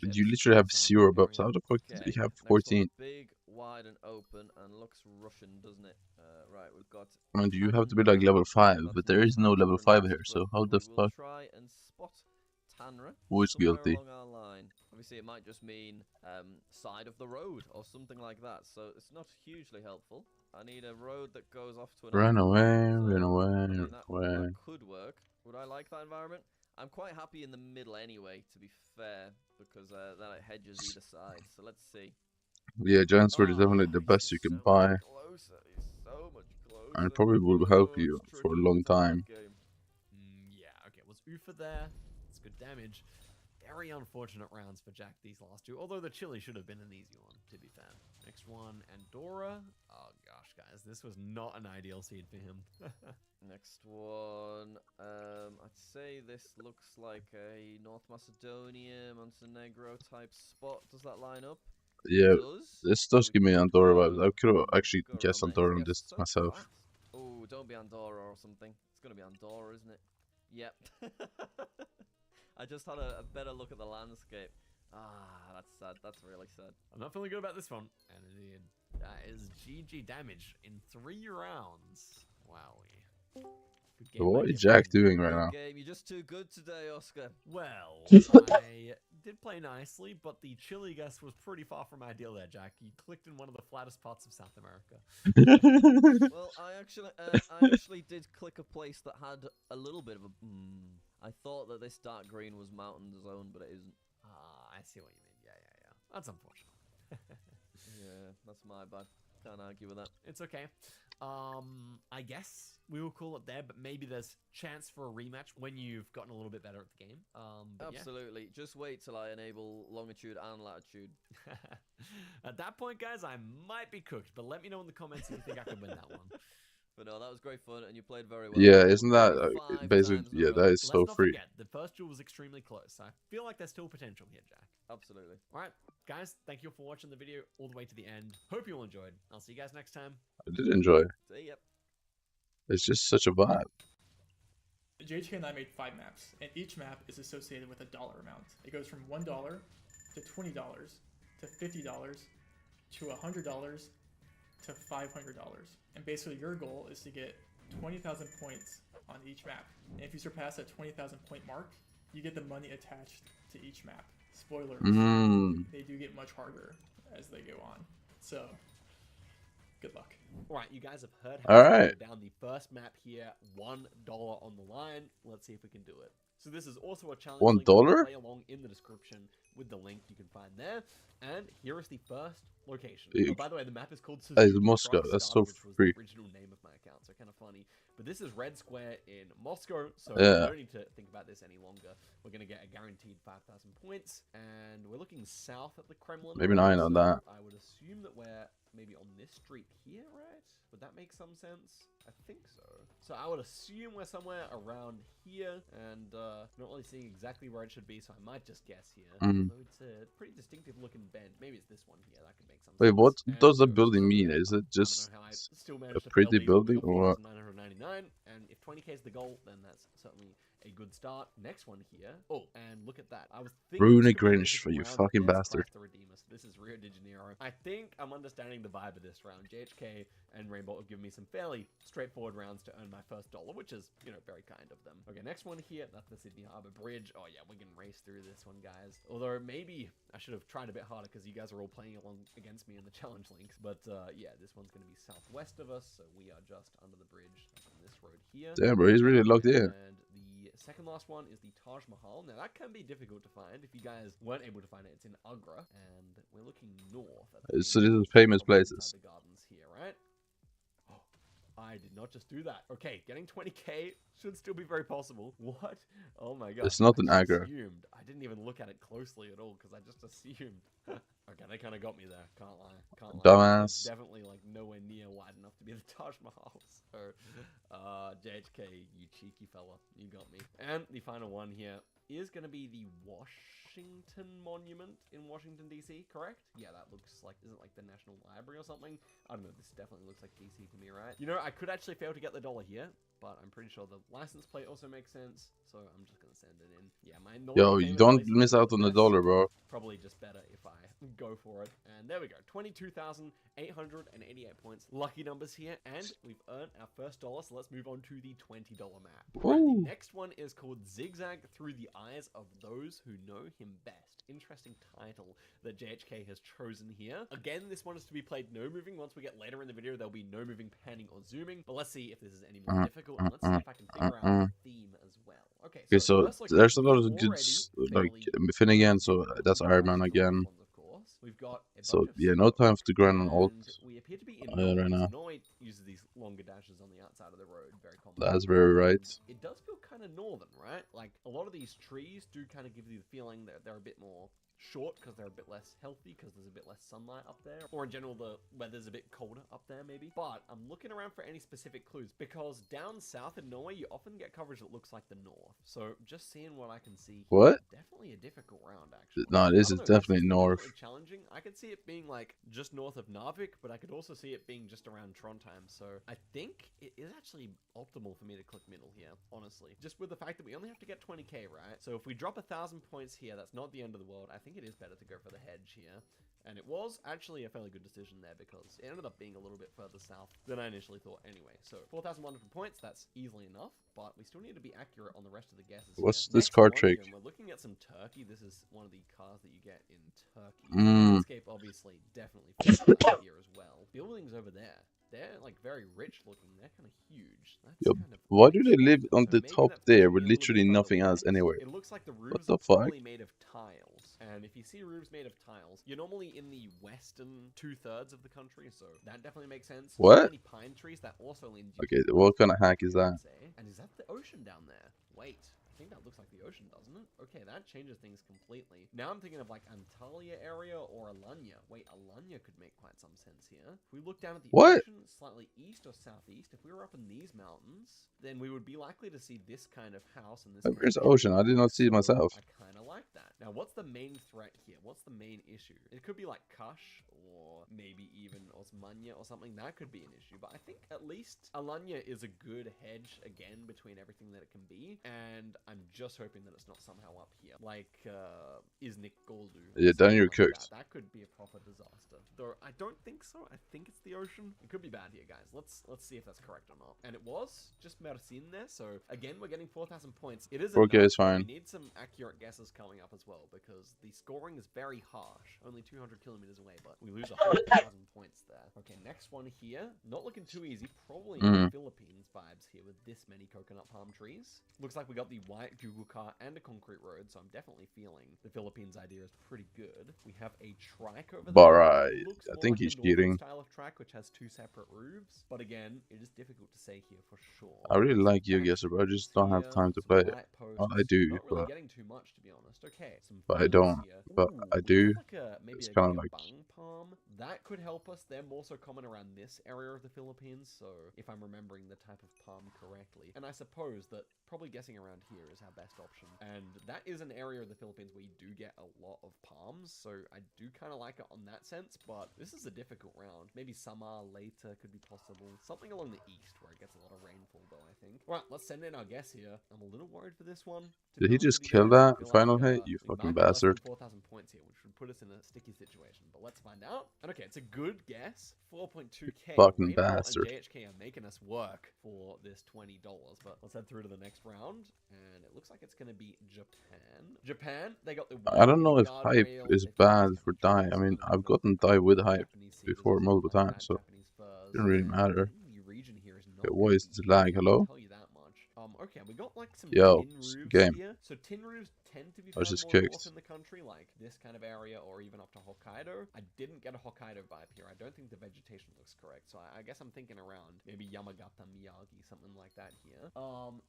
did you literally have 0 buffs? How the fuck did you have 14? Big, wide, and open, and looks Russian, doesn't it? Right, we've got. I mean, you have to be like level 5, but there is no level 5 here, so how the fuck? Try and spot Tanra. Who is guilty? Along our line. Obviously, it might just mean side of the road or something like that, so it's not hugely helpful. I need a road that goes off to an. Run away, run away, run away. That could work. Would I like that environment? I'm quite happy in the middle anyway, to be fair, because then it hedges either side. So let's see. Yeah, Giant Sword is definitely the best you can buy, Closer. He's so much closer. and it probably will help you for a long time. Yeah, okay, was Ufa there? It's good damage. Very unfortunate rounds for Jack these last two, although the Chile should have been an easy one, to be fair. Next one, Andorra. Oh gosh, guys, this was not an ideal seed for him. Next one, I'd say this looks like a North Macedonia, Montenegro type spot. Does that line up? Yeah, this does give me Andorra vibes. I could have actually guessed Andorra on this myself. Oh, don't be Andorra or something. It's gonna be Andorra, isn't it? Yep. I just had a better look at the landscape. That's sad. That's really sad. I'm not feeling good about this one. And indeed, that is GG damage in 3 rounds. Wowie. Good game. What is Jack doing right now? Game. You're just too good today, Oscar. Well, I did play nicely, but the Chile guess was pretty far from ideal there, Jack. You clicked in one of the flattest parts of South America. Well, I actually did click a place that had a little bit of a. I thought that this dark green was mountain zone, but it isn't. I see what you mean. Yeah. That's unfortunate. Yeah, that's my bad. Can't argue with that. It's okay. I guess we will call it there, but maybe there's chance for a rematch when you've gotten a little bit better at the game. Absolutely. Yeah. Just wait till I enable longitude and latitude. At that point, guys, I might be cooked, but let me know in the comments if you think I could win that one. But no, that was great fun, and you played very well. Yeah, isn't that basically? Yeah, that is so free. Forget, the first duel was extremely close. I feel like there's still potential here, Jack. Absolutely. All right, guys, thank you for watching the video all the way to the end. Hope you all enjoyed. I'll see you guys next time. I did enjoy. See ya. It's just such a vibe. JHK and I made 5 maps, and each map is associated with a dollar amount. It goes from $1 to $20 to $50 to $100 to $500. And basically your goal is to get 20,000 points on each map. And if you surpass that 20,000 point mark, you get the money attached to each map. Spoilers, they do get much harder as they go on. So, good luck. Alright, you guys have heard how to go down the first map here, $1 on the line. Let's see if we can do it. So this is also a challenge. $1? Play along in the description. with the link you can find there. And here is the first location. Ew. Oh, by the way, the map is called Hey, Suzuki Moscow, Truck that's Stop, so which was free. the original name of my account, so kind of funny. But this is Red Square in Moscow, so Yeah. we don't need to think about this any longer. We're going to get a guaranteed 5,000 points, and we're looking south at the Kremlin. Maybe 9 on so that. I would assume that we're maybe on this street here, right? Would that make some sense? I think so. So I would assume we're somewhere around here, and not really seeing exactly where it should be, so I might just guess here. Mm. Although it's a pretty distinctive looking bend. Maybe it's this one here. That could make some Wait, sense. what And does the goes building to mean? there. Is it I just don't know how I still a managed to fail pretty these, but we building got or what? 4,999, and if 20k is the goal, then that's certainly a good start. Next one here. Oh, and look at that. I was thinking Runic this could be a Grinch for you difficult round, fucking but there's bastard. Christ the Redeemer. So this is Rio de Janeiro. I think I'm understanding the vibe of this round. JHK and Rainbow have given me some fairly straightforward rounds to earn my first dollar, which is, you know, very kind of them. Okay, next one here. That's the Sydney Harbour Bridge. Oh yeah, we can race through this one, guys. Although maybe I should have tried a bit harder because you guys are all playing along against me in the challenge links. But yeah, this one's going to be southwest of us, so we are just under the bridge on this road here. Damn, bro, he's really locked in. And the second last one is the Taj Mahal. Now that can be difficult to find. If you guys weren't able to find it, it's in Agra, and we're looking north. At the So this is famous probably places. inside the gardens here, right? Oh, I did not just do that. Okay, getting 20k should still be very possible. What? Oh my god. It's not an I just Agra. assumed. I didn't even look at it closely at all because I just assumed. Okay, they kind of got me there. Can't lie. Can't lie. Dumbass. It's definitely like nowhere near wide enough to be the Taj Mahal. So, JHK, you cheeky fella, you got me. And the final one here is going to be the Washington Monument in Washington, D.C., correct? Yeah, that looks like, is it like the National Library or something? I don't know, this definitely looks like D.C. to me, right? You know, I could actually fail to get the dollar here, but I'm pretty sure the license plate also makes sense, so I'm just going to send it in. Yeah, my Yo, you don't miss out on the dollar, bro. Probably just better if I go for it. And there we go, 22,888 points. Lucky numbers here, and we've earned our first dollar, so let's move on to the $20 map. Right, the next one is called Zigzag Through the Eyes of Those Who Know Him Best. Interesting title that JHK has chosen here. Again, this one is to be played no moving. Once we get later in the video, there'll be no moving, panning, or zooming. But let's see if this is any more difficult, and let's see if I can figure out the theme as well. Okay, so first there's a location lot of here, good, already like, Finnegan, so that's Iron Man again. we've got a So, bunch of yeah, no time to grind on alt and we appear to be in right Norway. now. So Norway uses these longer dashes on the outside of the road, very common. That's very right. It does feel kind of northern, right? Like, a lot of these trees do kind of give you the feeling that they're a bit more short because they're a bit less healthy because there's a bit less sunlight up there, or in general the weather's a bit colder up there maybe. But I'm looking around for any specific clues because down south in Norway you often get coverage that looks like the north. So just seeing what I can see here, What? definitely a difficult round actually. No, this I is don't know, definitely is north. definitely challenging. I could see it being like just north of Narvik, but I could also see it being just around Trondheim. So I think it is actually optimal for me to click middle here, honestly. Just with the fact that we only have to get 20k, right? So if we drop 1,000 points here, that's not the end of the world. I think it is better to go for the hedge here. And it was actually a fairly good decision there because it ended up being a little bit further south than I initially thought anyway. So 4,100 points, that's easily enough, but we still need to be accurate on the rest of the guesses. What's here. this card Next one trick? here, we're looking at some Turkey. This is one of the cars that you get in Turkey. Mm. Landscape obviously definitely fits here as well. Buildings over there. They're like very rich looking. They're kind of huge. That's Yo, kind of why do they live on so the maybe top that's there pushing with it a little literally bit further nothing else west. anywhere? It looks like the What roofs the are fuck? probably made of tiles. And if you see roofs made of tiles, you're normally in the western 2/3 of the country, so that definitely makes sense. What? So many pine trees that also leans you Okay, to what kind of hack is that? and is that the ocean down there? Wait, I think that looks like the ocean, doesn't it? Okay, that changes things completely. Now I'm thinking of like Antalya area or Alanya. Wait, Alanya could make quite some sense here. If we look down at the What? ocean, slightly east or southeast, if we were up in these mountains, then we would be likely to see this kind of house and this kind Where's of the ocean? I did not see it so myself. I kind of like that. Now, what's the main threat here? What's the main issue? It could be like Kush or maybe even Osmania or something. That could be an issue. But I think at least Alanya is a good hedge, again, between everything that it can be. And I'm just hoping that it's not somehow up here. Like, Iznik Goldu. Yeah, then you're cooked. That could be a proper disaster. Though I don't think so. I think it's the ocean. It could be bad here, guys. Let's see if that's correct or not. And it was just Mersin there. So again, we're getting 4,000 points. It is Okay, enough, it's but fine. we need some accurate guesses coming up as well. well, because the scoring is very harsh. Only 200 kilometers away, but we lose 100,000 points there. Okay, next one here. Not looking too easy. Probably Philippines vibes here with this many coconut palm trees. Looks like we got the white Google car and a concrete road, so I'm definitely feeling the Philippines idea is pretty good. We have a trike over there. Alright, Looks I more think like he's the northern cheating. style of track, which has 2 separate roofs. But again, it is difficult to say here for sure. I really like Yu-Gi-Oh, but I just don't have time to play it. Well, I do, Not really but getting too much, to be honest. Okay, some I farms don't. here. But Ooh, I we do. have like maybe It's like kind of a like bung palm. That could help us. They're more so common around this area of the Philippines, so if I'm remembering the type of palm correctly. And I suppose that probably guessing around here is our best option. And that is an area of the Philippines where you do get a lot of palms, so I do kind of like it on that sense, but this is a difficult round. Maybe Samar later could be possible. Something along the east where it gets a lot of rainfall, though, I think. Right, let's send in our guess here. I'm a little worried for this one. Did he just kill that final hit? You We fucking might get less than bastard. 4,000 points here, which would put us in a sticky situation, but let's find out. And okay, it's a good guess. 4.2k. Fucking Rainbow bastard. and JHK are making us work for this $20, but let's head through to the next round, and it looks like it's going to be Japan. Japan, they got the I don't know if hype guardrail. is bad for dye. I mean, I've gotten dye with hype before multiple times, so it didn't really matter. The region here is not Okay, what is this lag? I'll Hello? tell you that much. Okay, we got like some Yo, tin roofs game. here. So tin roofs tend to be I was found just more north kicked. in the country, like this kind of area, or even up to Hokkaido. I didn't get a Hokkaido vibe here. I don't think the vegetation looks correct, so I guess I'm thinking around maybe Yamagata, Miyagi, something like that here.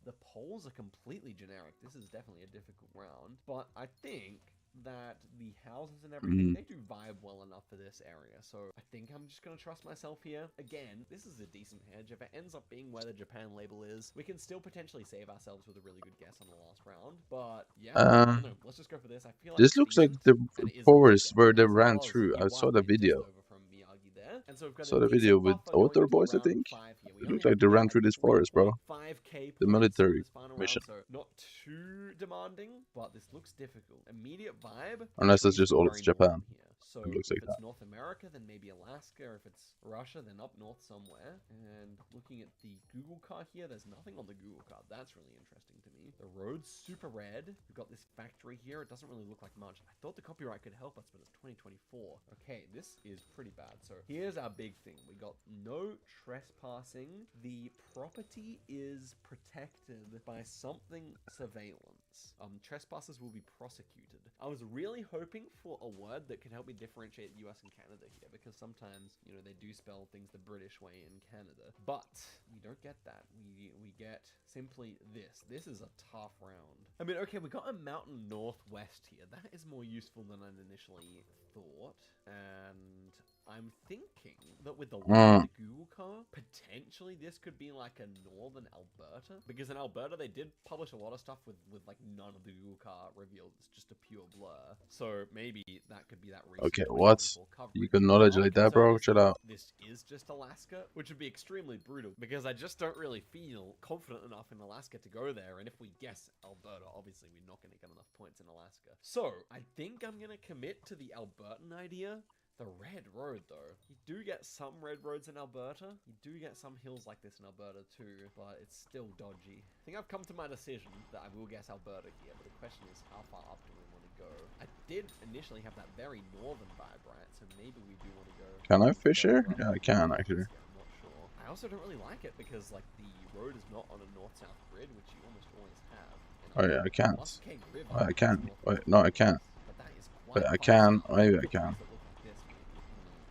The poles are completely generic. This is definitely a difficult round, but I think that the houses and everything, they do vibe well enough for this area, so I think I'm just gonna trust myself here. Again, this is a decent hedge. If it ends up being where the Japan label is, we can still potentially save ourselves with a really good guess on the last round, but yeah, I don't know. Let's just go for this. I feel like This it's looks like decent, the and it is a good forest guess. where they Yes, it ran was through. I saw Iwate the just video. over from Miyagi there. And so we've got Saw a the video decent with buffer going Otter into Boys, I round think. 5 here. We It only looked have like to they get ran like through this forest, bro. 3.5k The points in military this final mission. round, so not too demanding, but this looks difficult. Immediate vibe. Unless that's trees just look all very it's Japan. northern here. So It looks if like it's that. North America, then maybe Alaska. If it's Russia, then up north somewhere. And looking at the Google car here, there's nothing on the Google car. That's really interesting to me. The road's super red. We've got this factory here. It doesn't really look like much. I thought the copyright could help us, but it's 2024. Okay, this is pretty bad. So here's our big thing. We got no trespassing. The property is protected by something surveillance. Trespassers will be prosecuted. I was really hoping for a word that could help me differentiate the US and Canada here, because sometimes, you know, they do spell things the British way in Canada, but we don't get that. We get simply this. This is a tough round. I mean, okay, we got a mountain northwest here. That is more useful than I'd initially thought, and I'm thinking that with the one the Google car, potentially this could be like a northern Alberta, because in Alberta they did publish a lot of stuff with like none of the Google car revealed. It's just a pure blur. So maybe that could be that reason. Okay, what? You can knowledge like that, bro? Chill out. This is just Alaska, which would be extremely brutal, because I just don't really feel confident enough in Alaska to go there, and if we guess Alberta, obviously we're not going to get enough points in Alaska. So I think I'm going to commit to the Albertan idea. The red road, though. You do get some red roads in Alberta. You do get some hills like this in Alberta, too, but it's still dodgy. I think I've come to my decision that I will guess Alberta here, but the question is, how far up do we want to go? I did initially have that very northern vibe, right? So maybe we do want to go... Can I fish here? Yeah, I can, actually. I'm not sure. I also don't really like it, because, like, the road is not on a north-south grid, which you almost always have. Oh yeah, I can't. Muskeg River Oh, I is can. north Wait, no, I can't. but that is Wait, quite I far can. south. Maybe I can.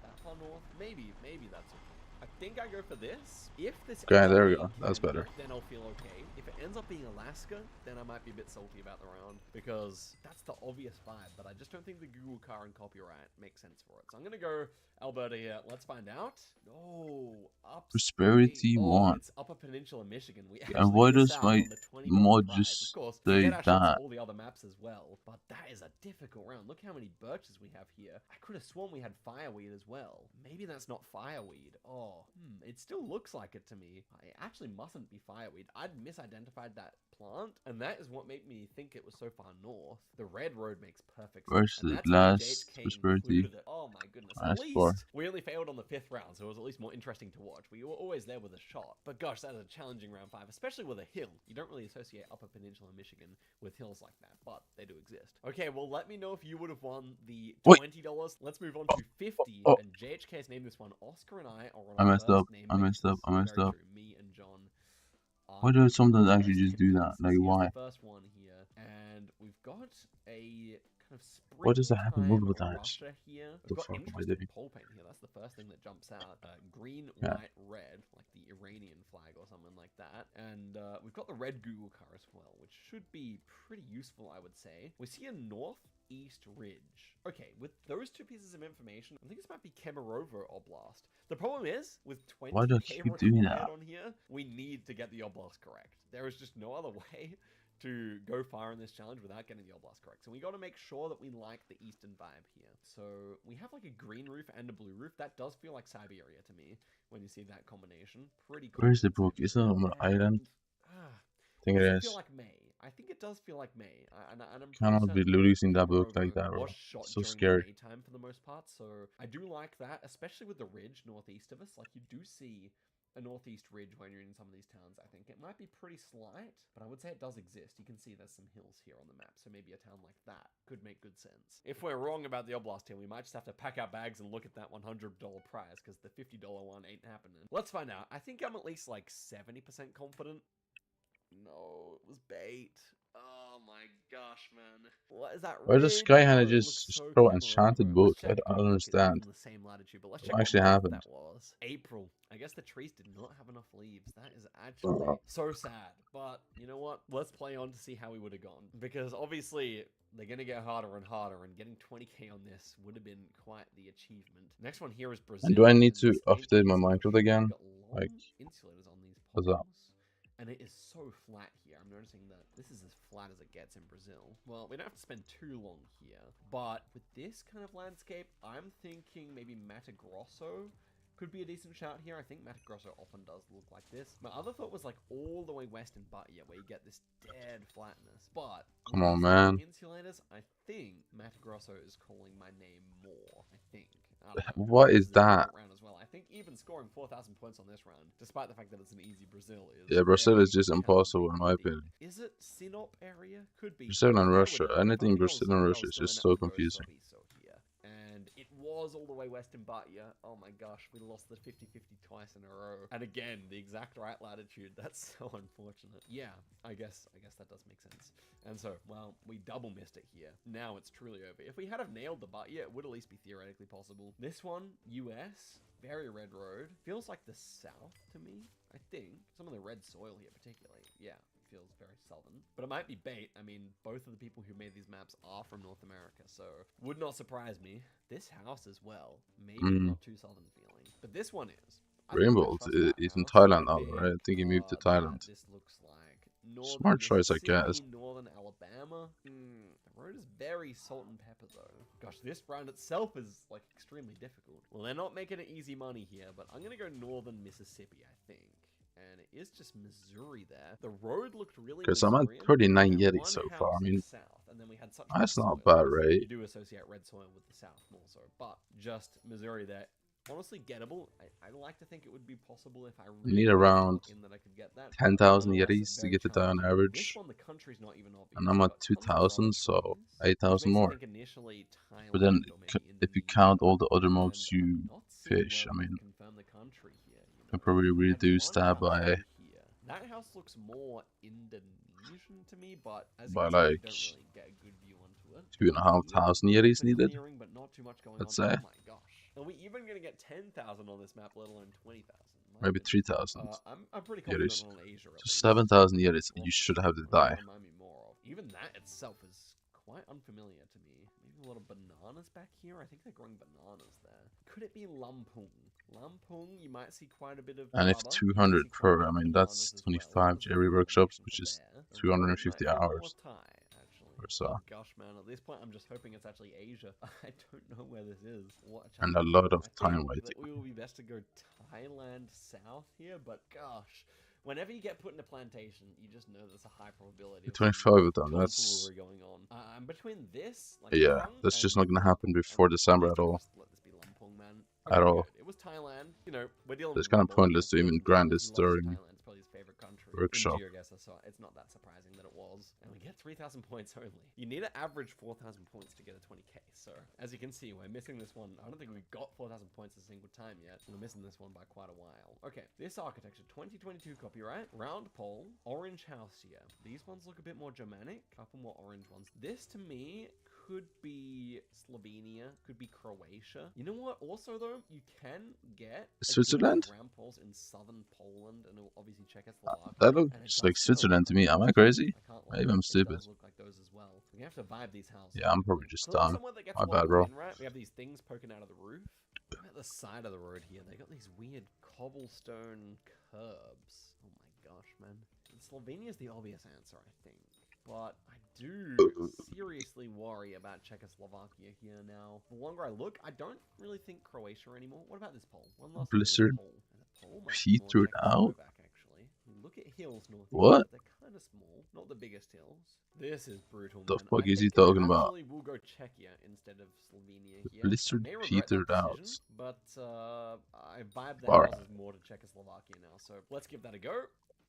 That far north? Maybe that's okay. I think I go for this. If this Okay, ends up there we being go. That's Canada, better. then I'll feel okay. If it ends up being Alaska, then I might be a bit salty about the round, because that's the obvious vibe, but I just don't think the Google car and copyright makes sense for it. So I'm gonna go Alberta here. Let's find out. Oh, Prosperity Oh, 1. it's Upper Peninsula, Michigan. We And actually why miss does out my on the $20 mod prize. just Of course, we say get our shots that? at all the other maps as well, but that is a difficult round. Look how many birches we have here. I could have sworn we had fireweed as well. Maybe that's not fireweed. Oh, it still looks like it to me. It actually mustn't be fireweed. I'd misidentified identified that plant, and that is what made me think it was so far north. The red road makes perfect sense. Where's And the that's why last JHK prosperity? included it. Oh my goodness. At Last least four. we only failed on the 5th round, so it was at least more interesting to watch. We were always there with a shot. But gosh, that is a challenging round 5, especially with a hill. You don't really associate Upper Peninsula Michigan with hills like that, but they do exist. Okay, well, let me know if you would have won the $20. Let's move on to 50, and JHK's named this one. Oscar and I are on I our messed up. first name I messed up. basis. I messed Very up. true. Me and John are Why do on sometimes first actually just name do that? basis. Like, Here's why? the first one here, and we've got a kind of Why does that happen springtime multiple times? Russia here. The We've got fuck am I interesting doing? pole paint here. That's the first thing that jumps out. Green, Yeah. white, red, like the Iranian flag or something like that. And we've got the red Google car as well, which should be pretty useful, I would say. We see a northeast ridge. Okay, with those two pieces of information, I think this might be Kemerovo Oblast. The problem is, with Why do I 20k keep doing required that? on here, we need to get the Oblast correct. There is just no other way to go far in this challenge without getting the Oblast correct. So we got to make sure that we like the eastern vibe here. So we have like a green roof and a blue roof. That does feel like Siberia to me when you see that combination. Pretty cool. Where's the book? Is it on an island? I think it Does it is. feel like May? I think it does feel like May. And I'm pretty Cannot be certain losing that book like Kemerovo that, bro. was shot So during scary. the daytime for the most part. So I do like that, especially with the ridge northeast of us. Like you do see a northeast ridge when you're in some of these towns, I think. It might be pretty slight, but I would say it does exist. You can see there's some hills here on the map, so maybe a town like that could make good sense. If we're wrong about the Oblast here, we might just have to pack our bags and look at that $100 prize, because the $50 one ain't happening. Let's find out. I think I'm at least like 70% confident. No, it was bait. Oh my gosh, man. What is that? Why does ridge? Skyhand Oh, it just looks so throw Kemerovo. enchanted Let's book? check I don't if it's even understand. the same latitude, but let's What check actually month happened? that was. April. I guess the trees did not have enough leaves. That is actually so sad. But you know what? Let's play on to see how we would have gone. Because obviously they're going to get harder and harder, and getting 20k on this would have been quite the achievement. Next one here is Brazil. And do I need and to this ain't update my easy for Minecraft sure. again? We've got long Like, insulators on these what's up? poles. And it is so flat here. I'm noticing that this is as flat as it gets in Brazil. Well, we don't have to spend too long here. But with this kind of landscape, I'm thinking maybe Mato Grosso could be a decent shout here. I think Mato Grosso often does look like this. My other thought was like all the way west in Bahia, where you get this dead flatness. But Come with on, these man. insulators, I think Mato Grosso is calling my name more. I think. I don't know. What This is a that? difficult round as well. I think even scoring 4,000 points on this round, despite the fact that it's an easy Brazil, is Yeah, Brazil very is just impossible in my challenging opinion. indeed. Is it Sinop area? Could be. Brazil and Bear Russia. with me. Anything If I Brazil and Russia is still just in so Apagos confusing. Sorriso here. And it was all the way west in Bahia. Oh my gosh, we lost the 50-50 twice in a row. And again, the exact right latitude. That's so unfortunate. Yeah, I guess that does make sense. And so, well, we double missed it here. Now it's truly over. If we had have nailed the Bahia, it would at least be theoretically possible. This one, US, very red road. Feels like the south to me, I think. Some of the red soil here particularly. Yeah, feels very southern. But it might be bait. I mean, both of the people who made these maps are from North America, so would not surprise me. This house as well, maybe not too southern feeling. But this one is. I think I'm gonna Rainbow trust that is in house. Thailand now, Big, right? I think he moved to but Thailand. this looks like northern Smart choice, I guess. Mississippi, northern Alabama. The road is very salt and pepper though. Gosh, this round itself is like extremely difficult. Well, they're not making it easy money here, but I'm gonna go northern Mississippi, I think. And it is just Missouri there. The road looked really Because I'm at Missourian. 39 and Yeti one so house far. I in mean, the south, and then we had such that's red not soil. bad, right? You do associate red soil with the south more so, but just Missouri there. Honestly, gettable. I like to think it would be possible if I really need around in that I could get that. 10,000 Nonetheless, Yetis to very get it down challenging. average. This one, the country's not even obvious. And I'm You've at got tons of 2,000, rubber so trees, 8,000 which makes me more. think initially But then, Thailand or maybe if you Indonesia. count all the other mobs And you I'm not seeing fish, where I we can mean, confirm the country here. You can know? probably We had reduce one that house by over here. That house looks more Indonesian to me, but as you by can see, you like don't really get a good view onto it. 2,500 Yetis needed. Clearing, but not too much going Let's on. say. Oh my gosh. Are we even going to get 10,000 on this map, let alone 20,000? Maybe 3,000 I'm pretty confident Yetis. on Asia. So 7,000 Yetis, you should have to die. Remind me more of. Even that itself is quite unfamiliar to me. Maybe a lot of bananas back here. I think they're growing bananas there. Could it be Lampung? Lampung, you might see quite a bit of And if rubber. 200 per, I mean, that's 25 Jerry workshops, which is 250 hours. Or so. Oh gosh, man! At this point, I'm just hoping it's actually Asia. I don't know where this is. What a And a challenge. lot of I time think waiting. that we will be best to go Thailand south here, but gosh, whenever you get put in a plantation, you just know there's a high probability of 25 of them. That's going on. Between this, like yeah. Krung That's just and not gonna happen before December at all. let this be Lampong, man. At Okay, all. good. It was Thailand. You know, we're dealing It's with kind of rebels pointless to here. even He grant loves this during Thailand. It's probably his favorite country. workshop. In GeoGuessr, so it's not that surprising that it was. And we get 3,000 points only. You need to average 4,000 points to get a 20k. So, as you can see, we're missing this one. I don't think we've got 4,000 points a single time yet. We're missing this one by quite a while. Okay, this architecture, 2022 copyright, round pole, orange house here. These ones look a bit more Germanic, couple more orange ones. This, to me, could be Slovenia, could be Croatia. You know what? Also, though, you can get Switzerland? round poles in southern Poland and obviously Czechoslovakia. That looks like Switzerland to me. Am I crazy? Maybe I'm stupid. It does look like those as well. We have to vibe these houses. Yeah, I'm probably just dumb. Somewhere that gets My a lot bad, of bro. rain, right? We have these things poking out of the roof. At the side of the road here, they got these weird cobblestone curbs. Oh my gosh, man. And Slovenia is the obvious answer, I think. But I do seriously worry about Czechoslovakia here now. The longer I look, I don't really think Croatia anymore. What about this pole? One last Blizzard pole. And the pole might be more petered out. Czechoslovak, actually. Look at hills north. What? They're kind of small. Not the biggest hills. This is brutal, The man. fuck I is he think I talking about? actually will go Czechia instead of Slovenia here. Blizzard I may regret that petered out. decision, but I vibe the Alright. houses more to Czechoslovakia now. So let's give that a go.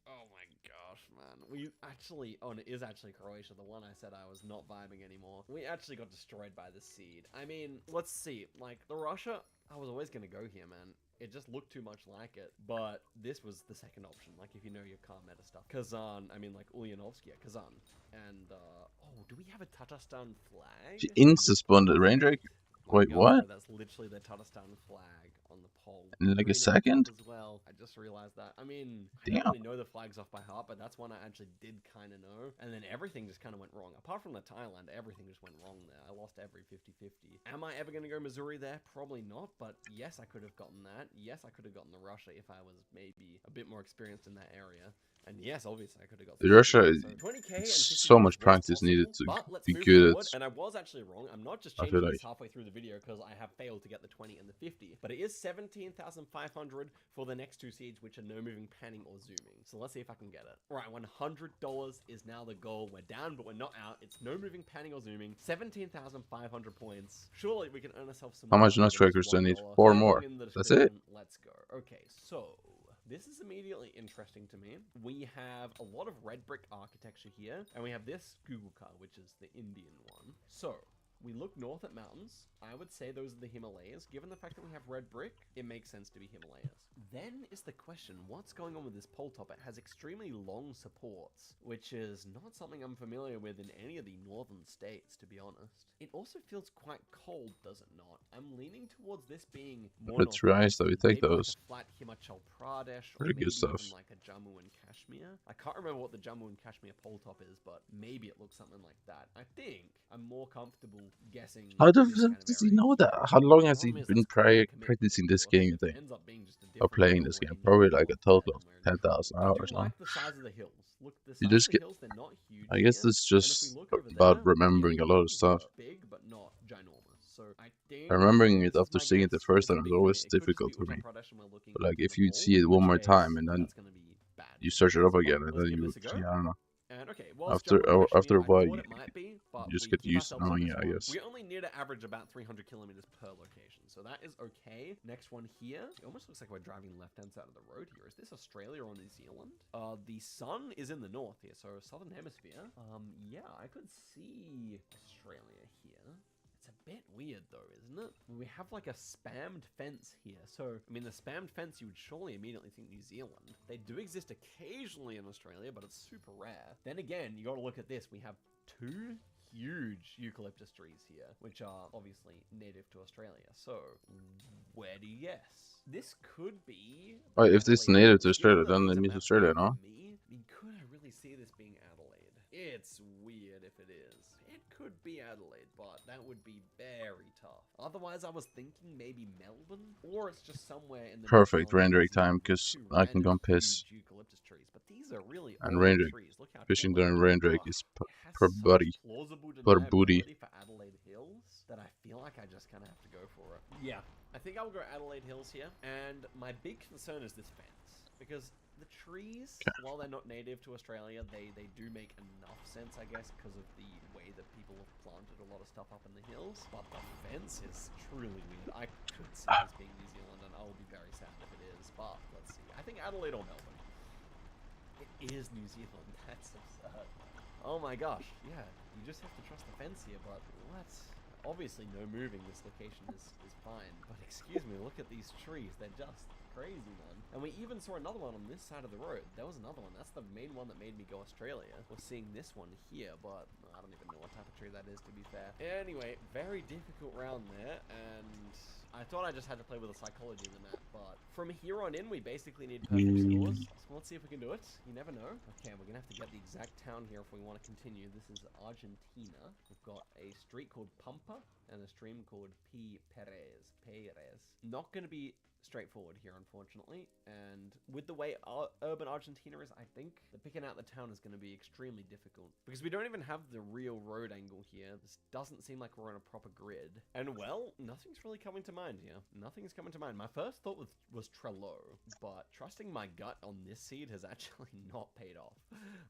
Oh my gosh, man. We actually, oh, and it is actually Croatia, the one I said I was not vibing anymore. We actually got destroyed by the seed. I mean, let's see. Like, the Russia, I was always going to go here, man. It just looked too much like it. But this was the second option, like, if you know your car meta stuff. Kazan, I mean, like, Ulyanovsky, Kazan. And, oh, do we have a Tatarstan flag? She insta-spawned the rain drake? Wait, what? That's literally the Tatarstan flag on the pole. In like a Green second? as well. I just realized that. I mean, I Damn. don't really know the flags off by heart, but that's one I actually did kind of know. And then everything just kind of went wrong. Apart from the Thailand, everything just went wrong there. I lost every 50-50. Am I ever going to go Missouri there? Probably not, but yes, I could have gotten that. Yes, I could have gotten the Russia if I was maybe a bit more experienced in that area. And yes, obviously, I could have got The Russia is 20k and so 50 much was practice possible, needed to but let's be move good forward. at. And I was actually wrong. I'm not just I changing feel this like- halfway through the video because I have failed to get the 20 and the 50. But it is 17,500 for the next two seeds, which are no moving, panning, or zooming. So let's see if I can get it. All right, $100 is now the goal. We're down, but we're not out. It's no moving, panning, or zooming. 17,500 points. Surely we can earn ourselves some How more much money notch than trackers just do I need? $1. 4 Link more. in the That's it? description. Let's go. Okay, so this is immediately interesting to me. We have a lot of red brick architecture here, and we have this Google car, which is the Indian one. So we look north at mountains. I would say those are the Himalayas. Given the fact that we have red brick, it makes sense to be Himalayas. Then is the question, what's going on with this pole top? It has extremely long supports, which is not something I'm familiar with in any of the northern states, to be honest. It also feels quite cold, does it not? I'm leaning towards this being more Let's rise though, we take maybe those. like a flat Himachal Pradesh, or Pretty maybe good stuff. even like a Jammu and Kashmir. I can't remember what the Jammu and Kashmir pole top is, but maybe it looks something like that. I think I'm more comfortable guessing. How this kind of does he know that? How long has he been practicing this game, you think? ends up being just a Or different playing this game? Probably like a total of 10,000 I hours do now. like the size of the hills. Look, the size You of just the get. hills, they're not huge I guess here. this is just And if we look over about there, remembering a lot of stuff. big, but not ginormous. So I think Remembering it this is after my seeing it the guess. first It's a time is big always thing. It could just difficult be for me. Uttar Pradesh and we're looking But like at if the you pole, see it in one which more case, time and then that's gonna be bad. you search it up again and Let's then give you, this a go. yeah, I don't know. And okay, well, After after a while, I thought you it might be, but just we get keep used to ourselves on knowing this it, I one. guess. We only need to average about 300 kilometers per location, so that is okay. Next one here. It almost looks like we're driving left-hand side of the road here. Is this Australia or New Zealand? The sun is in the north here, so southern hemisphere. Yeah, I could see Australia here. It's a bit weird though, isn't it? We have like a spammed fence here. So, I mean, the spammed fence, you would surely immediately think New Zealand. They do exist occasionally in Australia, but it's super rare. Then again, you gotta look at this. We have 2 huge eucalyptus trees here, which are obviously native to Australia. So, where do you guess? This could be... Oh, if this is Adelaide, native to New Australia, Zealand. then it It's a means map Australia, for no? me. I mean, could I really see this being Adelaide? It's weird if it is. It could be Adelaide, but that would be very tough. Otherwise, I was thinking maybe Melbourne, or it's just somewhere in the Perfect North rain drake Island time with because 2 I can go random and piss. huge eucalyptus trees. But these are really And old rain drake. trees. Look how Fishing tall they during are. rain drake Ugh, is it has per such buddy. plausible Per booty. deniability for Adelaide Hills that I feel like I just kind of have to go for it. Yeah, I think I will go Adelaide Hills here. And my big concern is this fence. Because the trees, while they're not native to Australia, they do make enough sense, I guess, because of the way that people have planted a lot of stuff up in the hills. But the fence is truly weird. I could see this being New Zealand, and I will be very sad if it is. But let's see. I think Adelaide or Melbourne. It is New Zealand. That's absurd. Oh my gosh. Yeah, you just have to trust the fence here. But what? Obviously, no moving. This location is fine. But excuse me, look at these trees. They're just crazy, man. And we even saw another one on this side of the road. There was another one. That's the main one that made me go Australia. We're seeing this one here, but I don't even know what type of tree that is, to be fair. Anyway, very difficult round there, and I thought I just had to play with the psychology in the map, but from here on in, we basically need perfect scores. So let's see if we can do it. You never know. Okay, we're gonna have to get the exact town here if we want to continue. This is Argentina. We've got a street called Pampa and a stream called P. Perez. Not gonna be straightforward here, unfortunately, and with the way urban Argentina is, I think that picking out the town is going to be extremely difficult because we don't even have the real road angle here. This doesn't seem like we're on a proper grid, and well, nothing's really coming to mind here. Nothing's coming to mind. My first thought was Trello, but trusting my gut on this seed has actually not paid off.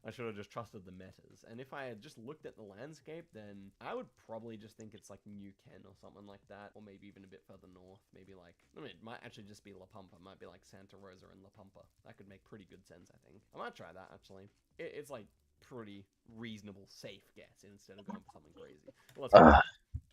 I should have just trusted the metas, and if I had just looked at the landscape, then I would probably just think it's like New Ken or something like that, or maybe even a bit further north, maybe like, I mean, it might actually just be La Pampa. It might be like Santa Rosa and La Pampa. That could make pretty good sense, I think. I might try that, actually. It's like pretty reasonable, safe guess instead of going for something crazy. Well, let's go.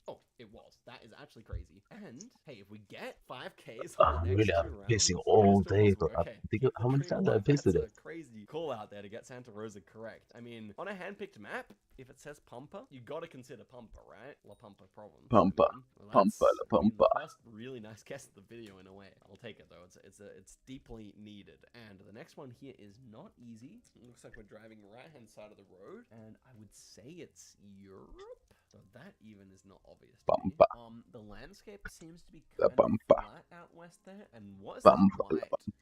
Oh, it was. That is actually crazy. And, hey, if we get 5Ks on the next Really, two I'm rounds, pissing all still day, possible. but Okay, I think keep how the many dream times I alive. pissed That's today? a crazy call out there to get Santa Rosa correct. I mean, on a hand-picked map, if it says Pampa, you got to consider Pampa, right? La Pampa province. Pampa, I mean, well, Pampa, that's, La I mean, Pampa. the first really nice guess of the video in a way. I'll take it though. It's deeply needed. And the next one here is not easy. It looks like we're driving right-hand side of the road, and I would say it's Europe. So that even is not obvious to me. The landscape seems to be kind of flat out west there. And what is that white?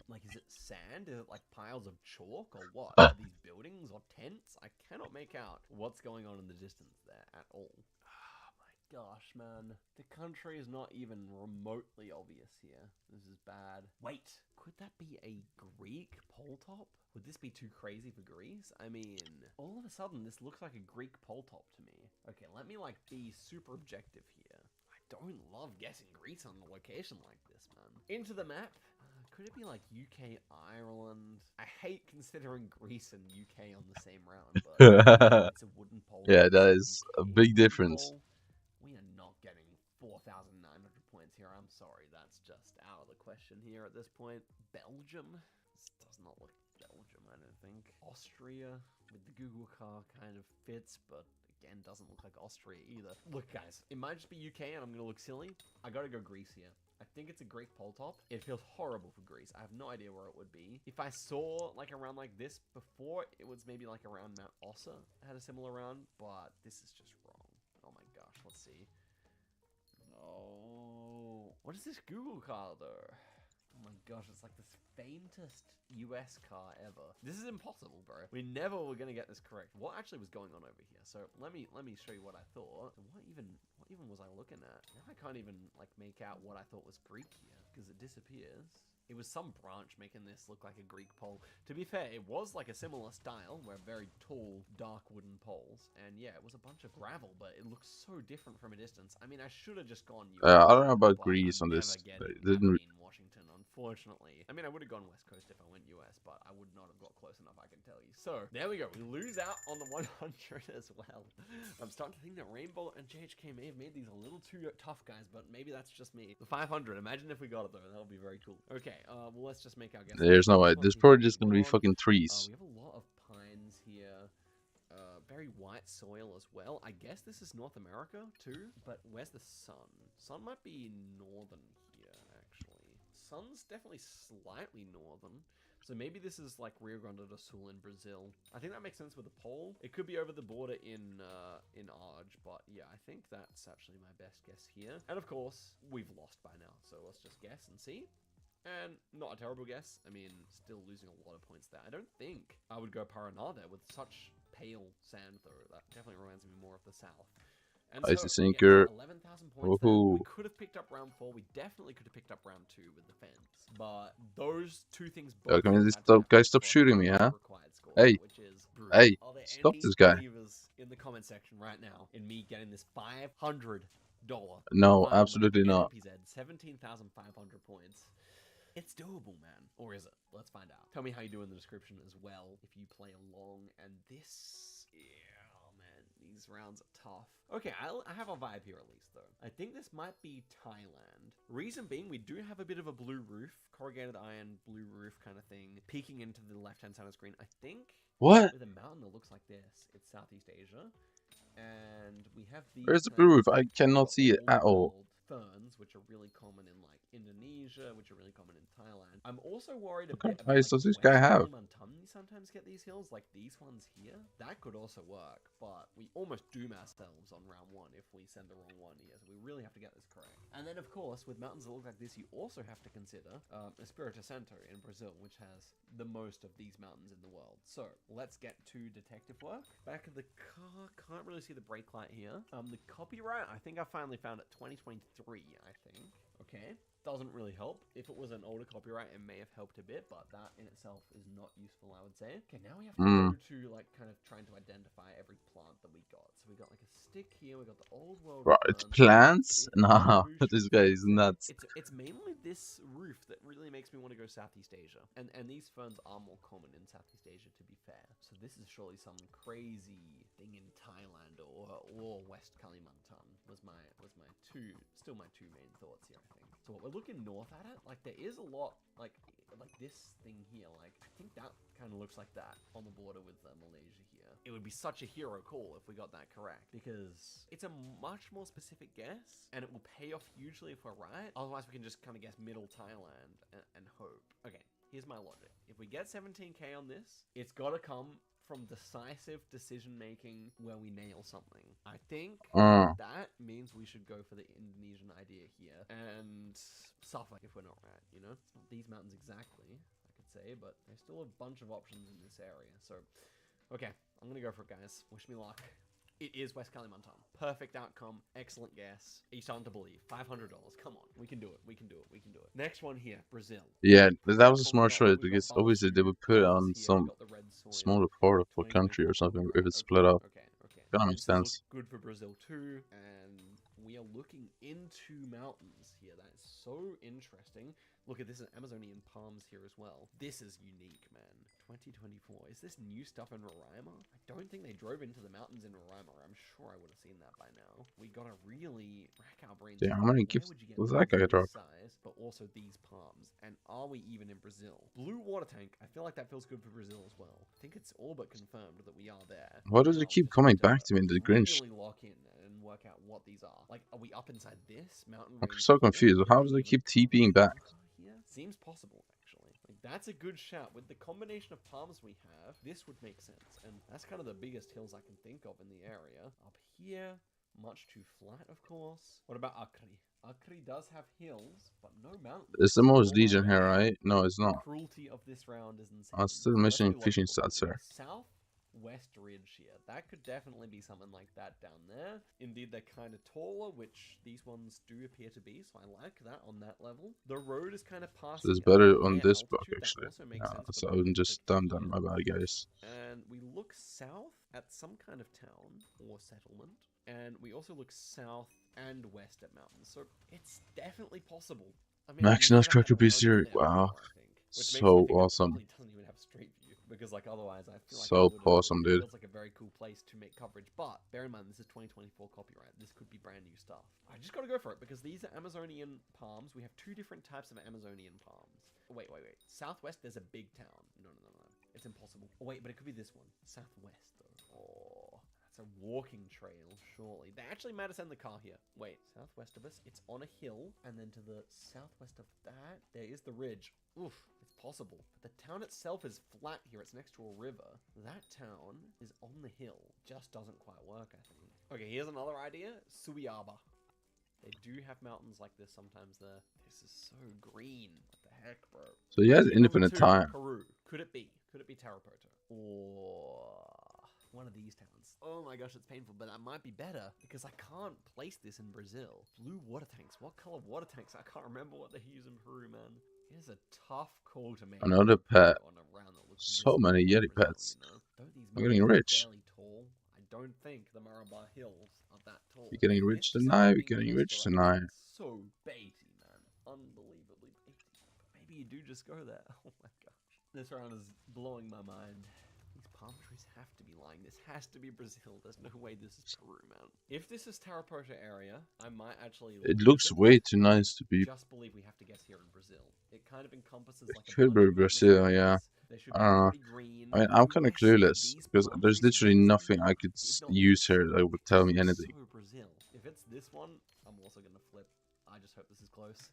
Like, is it sand? Is it like piles of chalk or what? Are these buildings or tents? I cannot make out what's going on in the distance there at all. Oh my gosh, man. The country is not even remotely obvious here. This is bad. Wait, could that be a Greek pole top? Would this be too crazy for Greece? I mean, all of a sudden, this looks like a Greek pole top to me. Okay, let me, like, be super objective here. I don't love guessing Greece on a location like this, man. Into the map. Could it be, like, UK, Ireland? I hate considering Greece and UK on the same round, but it's a wooden pole. Yeah, that is a big difference. We are not getting 4,900 points here. I'm sorry, that's just out of the question here at this point. Belgium? This does not look Belgium, I don't think. Austria with the Google car kind of fits, but again, doesn't look like Austria either. Look, guys, it might just be UK and I'm gonna look silly. I gotta go Greece here. I think it's a Greek pole top. It feels horrible for Greece. I have no idea where it would be. If I saw like around like this before, it was maybe like around Mount Ossa had a similar round, but this is just wrong. Oh my gosh, let's see. No. What is this Google car though? Oh my gosh, it's like the faintest US car ever. This is impossible, bro. We never were gonna get this correct. What actually was going on over here? So let me show you what I thought. What even was I looking at? Now I can't even like make out what I thought was Greek here because it disappears. It was some branch making this look like a Greek pole. To be fair, it was like a similar style, where very tall, dark wooden poles. And yeah, it was a bunch of gravel, but it looks so different from a distance. I mean, I should have just gone US. I don't know about Greece on this. It didn't. Washington, unfortunately. I mean, I would have gone West Coast if I went US, but I would not have got close enough, I can tell you. So, there we go. We lose out on the 100 as well. I'm starting to think that Rainbow and JHK may have made these a little too tough, guys, but maybe that's just me. The 500, imagine if we got it, though. That would be very cool. Okay, well, let's just make our guess. There's no way. There's probably just gonna be fucking trees. We have a lot of pines here. Very white soil as well. I guess this is North America, too. But where's the sun? Sun might be northern here, actually. Sun's definitely slightly northern. So maybe this is like Rio Grande do Sul in Brazil. I think that makes sense with the pole. It could be over the border in Arge, but yeah, I think that's actually my best guess here. And of course, we've lost by now, so let's just guess and see. And not a terrible guess. I mean, still losing a lot of points there. I don't think I would go Paraná there with such pale sand, though. That definitely reminds me more of the south. And Icy so, Sinker. yeah, 11,000 points there. We Woohoo. could have picked up round 4. We definitely could have picked up round 2 with the fence. But those two things both Okay, had this to guy, happen stop for us to shooting get me, the huh? required score, Hey, which is brutal. hey, Are there stop any this guy. believers in the comment section right now in me getting this $500 No, final absolutely map? not. NPZ, 17,500 points. It's doable, man. Or is it? Let's find out. Tell me how you do in the description as well if you play along. And this... yeah, oh man, these rounds are tough. Okay, I have a vibe here at least, though. I think this might be Thailand. Reason being, we do have a bit of a blue roof, corrugated iron blue roof kind of thing, peeking into the left-hand side of the screen. I think... What? with a mountain that looks like this, it's Southeast Asia. And we have these Where's the kind blue of roof? I cannot see it at all. old ferns, which are really common in like Indonesia, which are really common in Thailand. I'm also worried a What kind bit of about ice like, does this guy West have? Kalimantan. You sometimes get these hills, like these ones here. That could also work, but we almost doom ourselves on round 1 if we send the wrong one here. So we really have to get this correct. And then, of course, with mountains that look like this, you also have to consider Espírito Santo in Brazil, which has the most of these mountains in the world. So let's get to detective work. Back of the car, can't really see the brake light here. The copyright, I think I finally found it 2023, I think. Okay, doesn't really help. If it was an older copyright, it may have helped a bit, but that in itself is not useful, I would say. Okay, now we have to go to, like, kind of trying to identify every plant that we got. So we got, like, a stick here, we got the old world Right, ferns, plants? Nah, bushes, this guy is nuts. It's mainly this roof that really makes me want to go Southeast Asia. And these ferns are more common in Southeast Asia, to be fair. So this is surely some crazy thing in Thailand or West Kalimantan was my still my two main thoughts here, I think. So what we're looking north at it, like there is a lot like this thing here, like I think that kind of looks like that on the border with Malaysia here. It would be such a hero call if we got that correct, because it's a much more specific guess and it will pay off hugely if we're right. Otherwise we can just kind of guess middle Thailand and hope. Okay, here's my logic. If we get 17k on this, it's got to come from decisive decision making where we nail something. I think that means we should go for the Indonesian idea here and suffer if we're not right, you know? It's not these mountains exactly, I could say, but there's still a bunch of options in this area. So, okay, I'm gonna go for it, guys. Wish me luck. It is West Kalimantan. Perfect outcome. Excellent guess. Are you starting to believe? $500. Come on. We can do it. We can do it. We can do it. Next one here. Brazil. Yeah, that was a smart choice because obviously they would put it on some smaller part of the country or something if it's split up. Okay. Kinda makes sense. Good for Brazil too, and we are looking into mountains here. That is so interesting. Look at this, Amazonian palms here as well. This is unique, man. 2024. Is this new stuff in Roraima? I don't think they drove into the mountains in Roraima. I'm sure I would have seen that by now. We gotta really rack our brains. Yeah, how many gifts was that guy drop? Size, but also these palms. And are we even in Brazil? Blue water tank. I feel like that feels good for Brazil as well. I think it's all but confirmed that we are there. Why does it keep coming back to me in the Grinch? Really lock in and work out what these are. Like, are we up inside this mountain? I'm so confused. How does it keep TPing back? Here? Seems possible, actually. Like, that's a good shout. With the combination of palms we have, this would make sense. And that's kind of the biggest hills I can think of in the area. Up here, much too flat, of course. What about Acre? Acre does have hills, but no mountains. It's the most Legion here, right? No, it's not. The cruelty of this round is insane. I'm still missing fishing stats here. Southwest ridge here. That could definitely be something like that down there. Indeed, they're kind of taller, which these ones do appear to be, so I like that on that level. The road is kind of past. So it's better on this block, actually. So I wouldn't just dumb down my bad, guys. And we look south at some kind of town or settlement. And we also look south and west at mountains. So it's definitely possible. I mean, Max Nutcracker Beast here. Wow. So awesome. Doesn't even have straight view, because like otherwise I feel like so awesome, dude. It feels like a very cool place to make coverage, but bear in mind this is 2024 copyright. This could be brand new stuff. I just gotta go for it because these are Amazonian palms. We have two different types of Amazonian palms. Wait. Southwest, there's a big town. No. It's impossible. Oh, wait, but it could be this one. Southwest, though. Oh, that's a walking trail, surely. They actually made us send the car here. Wait, southwest of us, it's on a hill, and then to the southwest of that, there is the ridge. Oof, it's possible. But the town itself is flat here. It's next to a river. That town is on the hill. Just doesn't quite work, I think. Okay, here's another idea. Subiaba. They do have mountains like this sometimes there. This is so green. What the heck, bro? So he has infinite time. Peru. Could it be? Could it be Tarapoto? Or one of these towns? oh my gosh, it's painful, but that might be better because I can't place this in Brazil. Blue water tanks. What color water tanks? I can't remember what they use in Peru, man. Here's a tough call to make. Another pet. On a round that looks So many visible in Yeti Brazil, pets. you know? Don't these I'm getting mountains rich. look fairly tall? I don't think the Maraba Hills are that tall. We're getting rich tonight. We're getting rich tonight. So baity, man. Unbelievably baity. But maybe you do just go there. Oh my gosh. This round is blowing my mind. These palm trees have to be lying. This has to be Brazil. There's no way this is Peru, man. If this is Tarapoto area, I might actually... It looks way too nice to be. Just believe we have to guess here in Brazil. It kind of encompasses like Could be Brazil, yeah. I don't know. I mean, I'm kind of clueless because there's literally nothing I could use here that would tell me anything. So Brazil. If it's this one, I'm also gonna flip. I just hope this is close.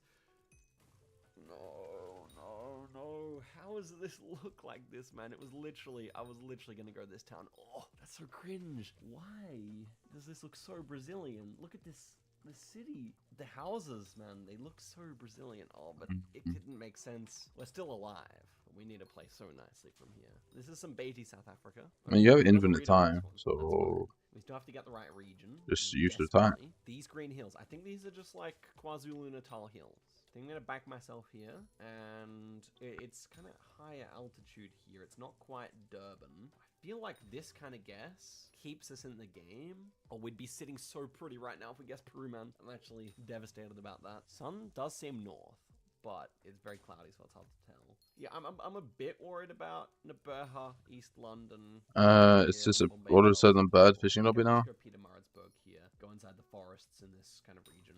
No, no, no. How does this look like this, man? It was literally, I was literally gonna go this town. Oh, that's so cringe. Why does this look so Brazilian? Look at this. The city, the houses, man, they look so Brazilian. Oh, but it didn't make sense. We're still alive. We need to play so nicely from here. This is some baity South Africa. I mean, you have infinite time, so we still have to get the right region. just use the time. These green hills, I think these are just like KwaZulu-Natal hills. I think I'm gonna back myself here, and it's kind of higher altitude here. It's not quite Durban. I feel like this kind of guess keeps us in the game. Oh, we'd be sitting so pretty right now if we guess Peru, man. I'm actually devastated about that. Sun does seem north, but it's very cloudy, so it's hard to tell. Yeah, I'm a bit worried about Naberha, East London. It's just all of a sudden bad fishing lobby now. Let's go Pietermaritzburg here. Go inside the forests in this kind of region.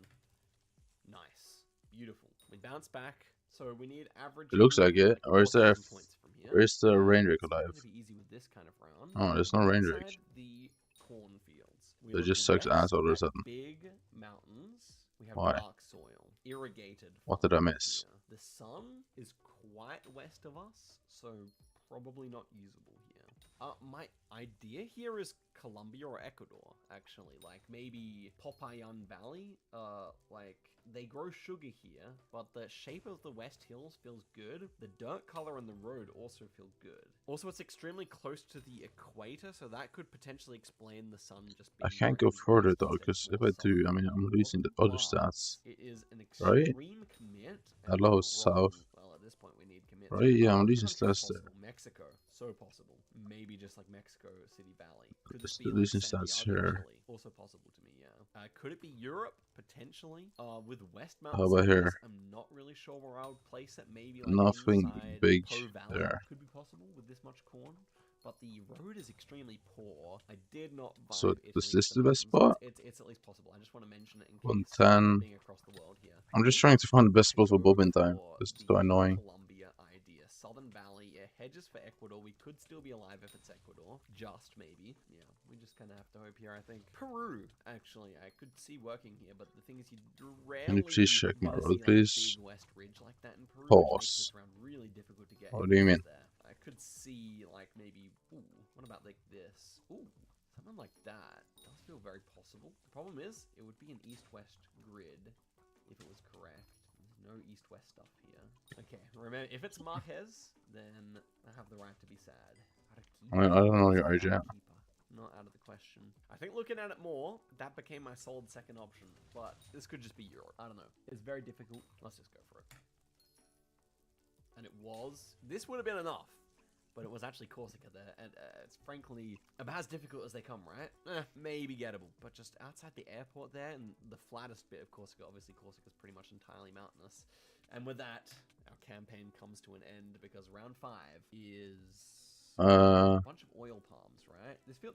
Nice. Beautiful. We bounce back, so we need average. It looks like it. Or is there? Where's the rain rig alive? It's gonna be easy with this kind of round. Oh, there's no rain rig. Inside the cornfields. It just sucks ass all of a sudden. Big mountains. We have Why? dark soil, irrigated. What did I miss? The sun is quite west of us, so probably not usable here. My idea here is Colombia or Ecuador, actually. Like, maybe Popayan Valley. Like, they grow sugar here, but the shape of the West Hills feels good. The dirt color on the road also feel good. Also, it's extremely close to the equator, so that could potentially explain the sun just being... I can't go further though, because if I do, I mean, I'm losing the other stats. It is an Right? extreme commit. Hello, South. Well, at this point, we need commit. Right? Yeah, I'm losing stats there. Mexico, so possible. Maybe just like Mexico City Valley. Could Just this be losing like stats Santiago, here. Chile? Also possible to me, yeah. Could it be Europe potentially? With West How Mountain about cities, here? I'm not really sure where I would place it. Maybe like Nothing inside big Po Valley there. could be possible with this much corn. But the road is extremely poor. I did not vibe So Italy is this to the best mountains. spot? It's at least possible. I just want to mention it in case 110. being across the world here. I'm just trying to find the best spot for bobbing time. It's so annoying. Colombia idea. Southern Valley, yeah, hedges for Ecuador. We could still be alive if it's Ecuador. Just maybe. Yeah, we just kind of have to hope here, I think. Peru, actually, I could see working here, but the thing is, you rarely... Can you please check my see, road, like, a please? big west ridge like that in Peru, which makes Pause. this round really difficult to get. What do you mean? There. I could see, like, maybe... Ooh, what about, like, this? Ooh, something like that. Does feel very possible. The problem is, it would be an east-west grid if it was correct. There's no east-west stuff here. Okay, remember, if it's Marquez, then I have the right to be sad. I mean, I don't know your age yet. Not out of the question. I think looking at it more, that became my solid second option. But this could just be Europe. I don't know. It's very difficult. Let's just go for it. And it was. This would have been enough. But it was actually Corsica there. And it's frankly about as difficult as they come, right? Maybe gettable. But just outside the airport there and the flattest bit of Corsica. Obviously, Corsica's pretty much entirely mountainous. And with that, our campaign comes to an end because round 5 is... a bunch of oil palms, right? This feels,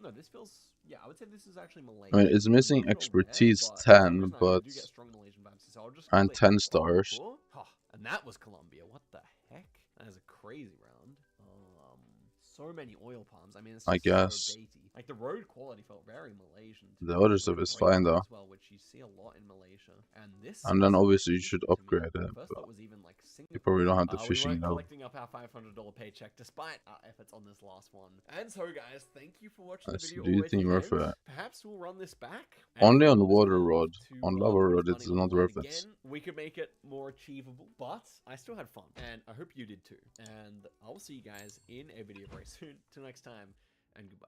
yeah, I would say this is actually Malaysia. I mean, it's missing expertise 10, but and 10 stars. And that was Colombia. What the heck? That is a crazy round. So many oil palms. I mean, it's I just guess. so baity. Like the road quality felt very Malaysian. The other stuff is fine though. As well, which you see a lot in Malaysia. And this. And then obviously you should upgrade it. First thought was even like You probably don't have the we fishing weren't though. collecting up our $500 paycheck despite our efforts on this last one. And so, guys, thank you for watching the video. Do you think worth it? Perhaps we'll run this back. Only on water road. On lava road, it's not worth it. Again, we could make it more achievable, but I still had fun, and I hope you did too. And I will see you guys in a video very soon. Till next time, and goodbye.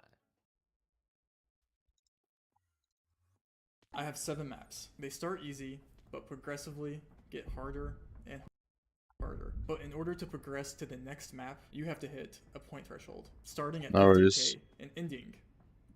I have 7 maps. They start easy, but progressively get harder and harder. But in order to progress to the next map, you have to hit a point threshold, starting at No worries. 15k and ending.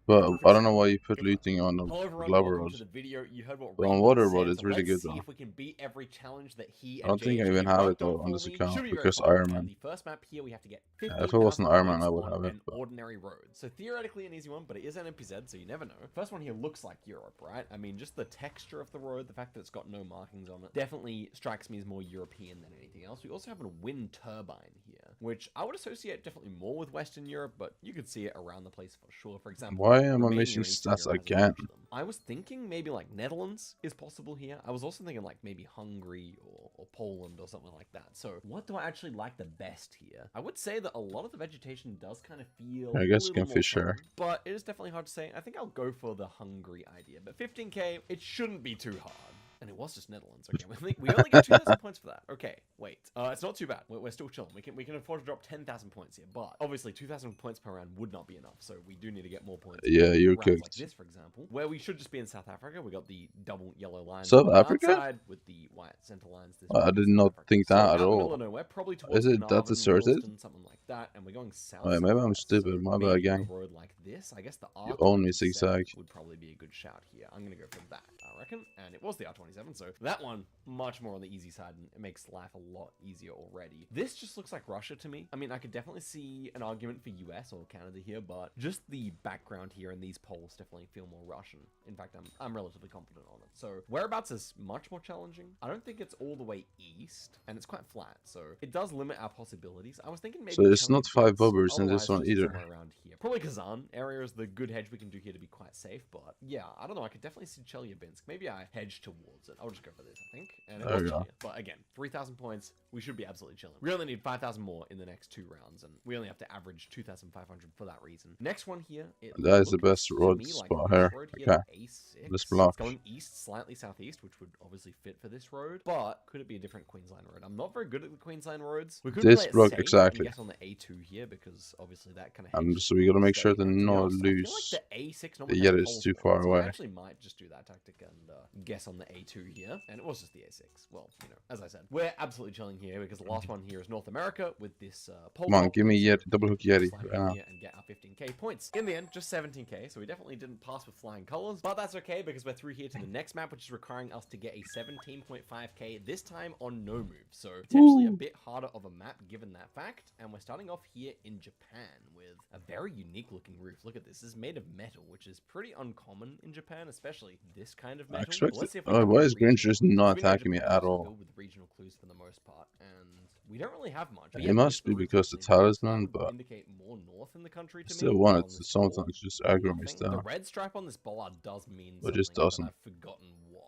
But I don't know why you put looting on the Hello everyone, lava welcome road. to the video. You heard what But on Rainbow water said, road, it's so really let's good see though. if we can beat every challenge that he I and don't think I even JHK have it worked though on on for this me. account Should be very because fun. Iron And Man. the first map here, we have to get If it 15,000 wasn't Iron Man, points I would on have it. an But ordinary road. So theoretically an easy one, but it is an NPZ, so you never know. First one here looks like Europe, right? I mean, just the texture of the road, the fact that it's got no markings on it, definitely strikes me as more European than anything else. We also have a wind turbine here, which I would associate definitely more with Western Europe, but you could see it around the place for sure. For example, why am I Romania missing and Eastern stats Europe has a again? bunch of them. I was thinking maybe like Netherlands is possible here. I was also thinking like maybe Hungary or Poland or something like that. So what do I actually like the best here? I would say that a lot of the vegetation does kind of feel I guess a you can little more fish here. southern, but it is definitely hard to say. I think I'll go for the Hungary idea, but 15k, it shouldn't be too hard. And it was just Netherlands. Okay, we only get 2,000 points for that. Okay, wait. It's not too bad. We're still chilling. We can afford to drop 10,000 points here, but obviously 2,000 points per round would not be enough. So we do need to get more points. Yeah, you're rounds cooked. like this, for example, where we should just be in South Africa. We got the double yellow lines South on the Africa? outside with the white center lines. This I way, did South not Africa. think So that out at in the middle all. of nowhere, probably towards Is it that Carnarvon, deserted? Williston, something like that, and we're going south. Alright, maybe I'm southwest. stupid. So My bad, maybe on gang. a road like this, I guess the You own me, R27 zigzag. would probably be a good shout here. I'm gonna go for that, I reckon. And it was the R27, so that one much more on the easy side, and it makes life a lot easier already. This just looks like Russia to me. I mean, I could definitely see an argument for US or Canada here, but just the background here and these poles definitely feel more Russian. In fact, I'm relatively confident on it. So whereabouts is much more challenging. I don't think it's all the way east, and it's quite flat, so it does limit our possibilities. I was thinking maybe So it's not 5 bobbers in this otherwise one just either. somewhere around here. Probably Kazan area is the good hedge we can do here to be quite safe, but yeah, I don't know. I could definitely see Chelyabinsk. Maybe I hedge towards it. I'll just go for this, I think. And it There was we go. Chelyabinsk. But again, 3,000 points. We should be absolutely chilling. We only need 5,000 more in the next 2 rounds, and we only have to average 2,500 for that reason. Next one here. That is the looks best to road me like spot this here. road Okay. the A6. This block. It's going east, slightly southeast, which would obviously fit for this road. But could it be a different Queensland road? I'm not very good at the Queensland roads. We could This play it block, safe exactly. and guess on the A2 here because obviously that kind of. So we gotta make sure to To be not honest, I feel lose. like the A6 The normally Yet has is poles too for it, far so away. I actually might just do that tactic and guess on the A2 here. And it was just the A6. Well, you know, as I said, we're absolutely chilling here because the last one here is North America with this pole. Come on, give me vault, Yeti, double hook Yeti. slide Right in now. here and get our 15k points. In the end, just 17k, so we definitely didn't pass with flying colors, but that's okay because we're through here to the next map, which is requiring us to get a 17.5k, this time on no move. So potentially a bit harder of a map given that fact. And we're starting off here in Japan with a very unique looking roof. Look at this. This is made of metal, which is pretty uncommon in Japan, especially this kind of I metal. expect Let's see it. if we have Why any is Grinch just regional not clues. We know attacking me Japan at is all? filled with regional clues for the most part, and we don't really have much. But It yeah, must this be roof because the actually does. That talisman, would but indicate more north in the country I to still me. want on it to this sometimes board. just aggro me Nothing. still. The red stripe on this bollard does mean But something, just doesn't. but I've forgotten what.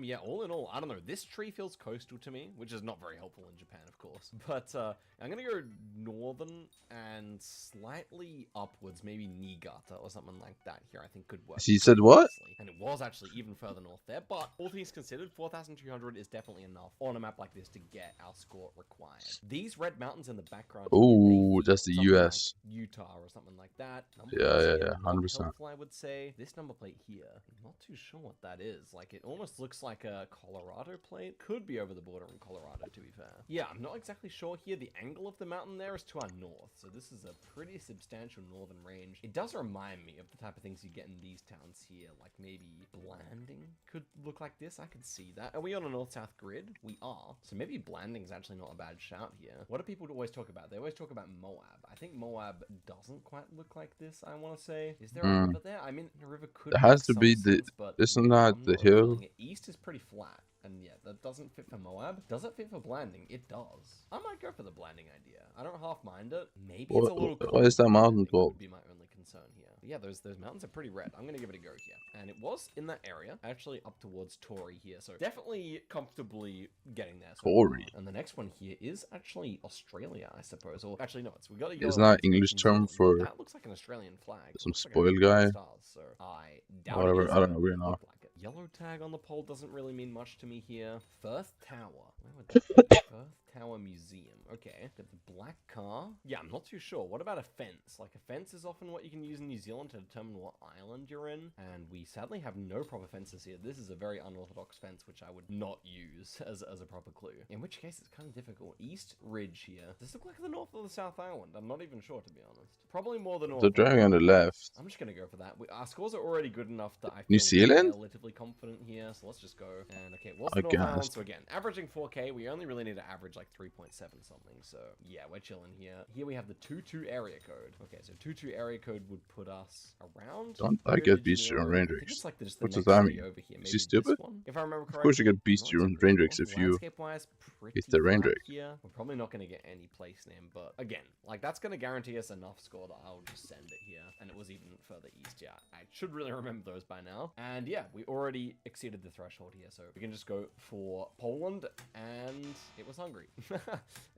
Yeah, all in all, I don't know. This tree feels coastal to me, which is not very helpful in Japan, of course. But I'm gonna go northern and slightly upwards, maybe Niigata or something like that here. I think could work. He said what? Nicely. And it was actually even further north there, but all things considered, 4,200 is definitely enough on a map like this to get our score required. These red mountains in the background. Ooh, that's the something like US. Utah or something like that. Number Yeah, plates yeah, here, yeah, not 100%. helpful, I would say. This number plate here, I'm not too sure what that is. Like, it almost looks like a Colorado plate. Could be over the border in Colorado, to be fair. Yeah, I'm not exactly sure here. The angle of the mountain there is to our north, so this is a pretty substantial northern range. It does remind me of the type of things you get in these towns here, like maybe Blanding could look like this. I could see that. Are we on a north-south grid? We are. So maybe Blanding's actually not a bad shout here. What do people always talk about? They always talk about Moab. I think Moab doesn't quite look like this, I want to say. Is there a river there? I mean, a river could There has make to be some the. sense, but Isn't that I'm the not hill? feeling it. East is pretty flat. And yeah, that doesn't fit for Moab. Does it fit for Blanding? It does. I might go for the Blanding idea. I don't half mind it. Maybe it's a little What is that mountain Blanding called? would be my only concern here. But yeah, those mountains are pretty red. I'm gonna give it a go here. And it was in that area, actually up towards Tory here. So definitely comfortably getting there. So Tory. and the next one here is actually Australia, I suppose. Or actually no, we got a Isn't yellow that English term for that looks like an Australian flag. some Looks like spoiled a couple guy? stars, so I doubt Whatever, it is, I don't but know, we it know. looked like it. yellow tag on the pole doesn't really mean much to me here. Firth Tower. Where would that be? Firth Tower Museum. Okay. Got the black car. Yeah, I'm not too sure. What about a fence? Like, a fence is often what you can use in New Zealand to determine what island you're in. And we sadly have no proper fences here. This is a very unorthodox fence, which I would not use as a proper clue. In which case, it's kind of difficult. East Ridge here. Does this look like the north or the south island? I'm not even sure, to be honest. Probably more the north. So driving on the left. I'm just going to go for that. Our scores are already good enough that I New feel Zealand? relatively confident here. So let's just go. And okay, what's I the north island? guess. So again, averaging 4K. We only really need to average like 3.7 something. So yeah, we're chilling here. Here we have the 22 area code. Okay, so 22 area code would put us around. Don't I get beastie on range I think rigs? it's like just the What does next that city mean? over here. Is he Maybe stupid? this one? If I remember correctly. Of course you get beastie on range rigs if you Landscape-wise, pretty hit the range flat rig. here. We're probably not going to get any place name, but again, like that's going to guarantee us enough score that I'll just send it here. And it was even further east. Yeah, I should really remember those by now. And yeah, we already exceeded the threshold here, so we can just go for Poland, and it was Hungary.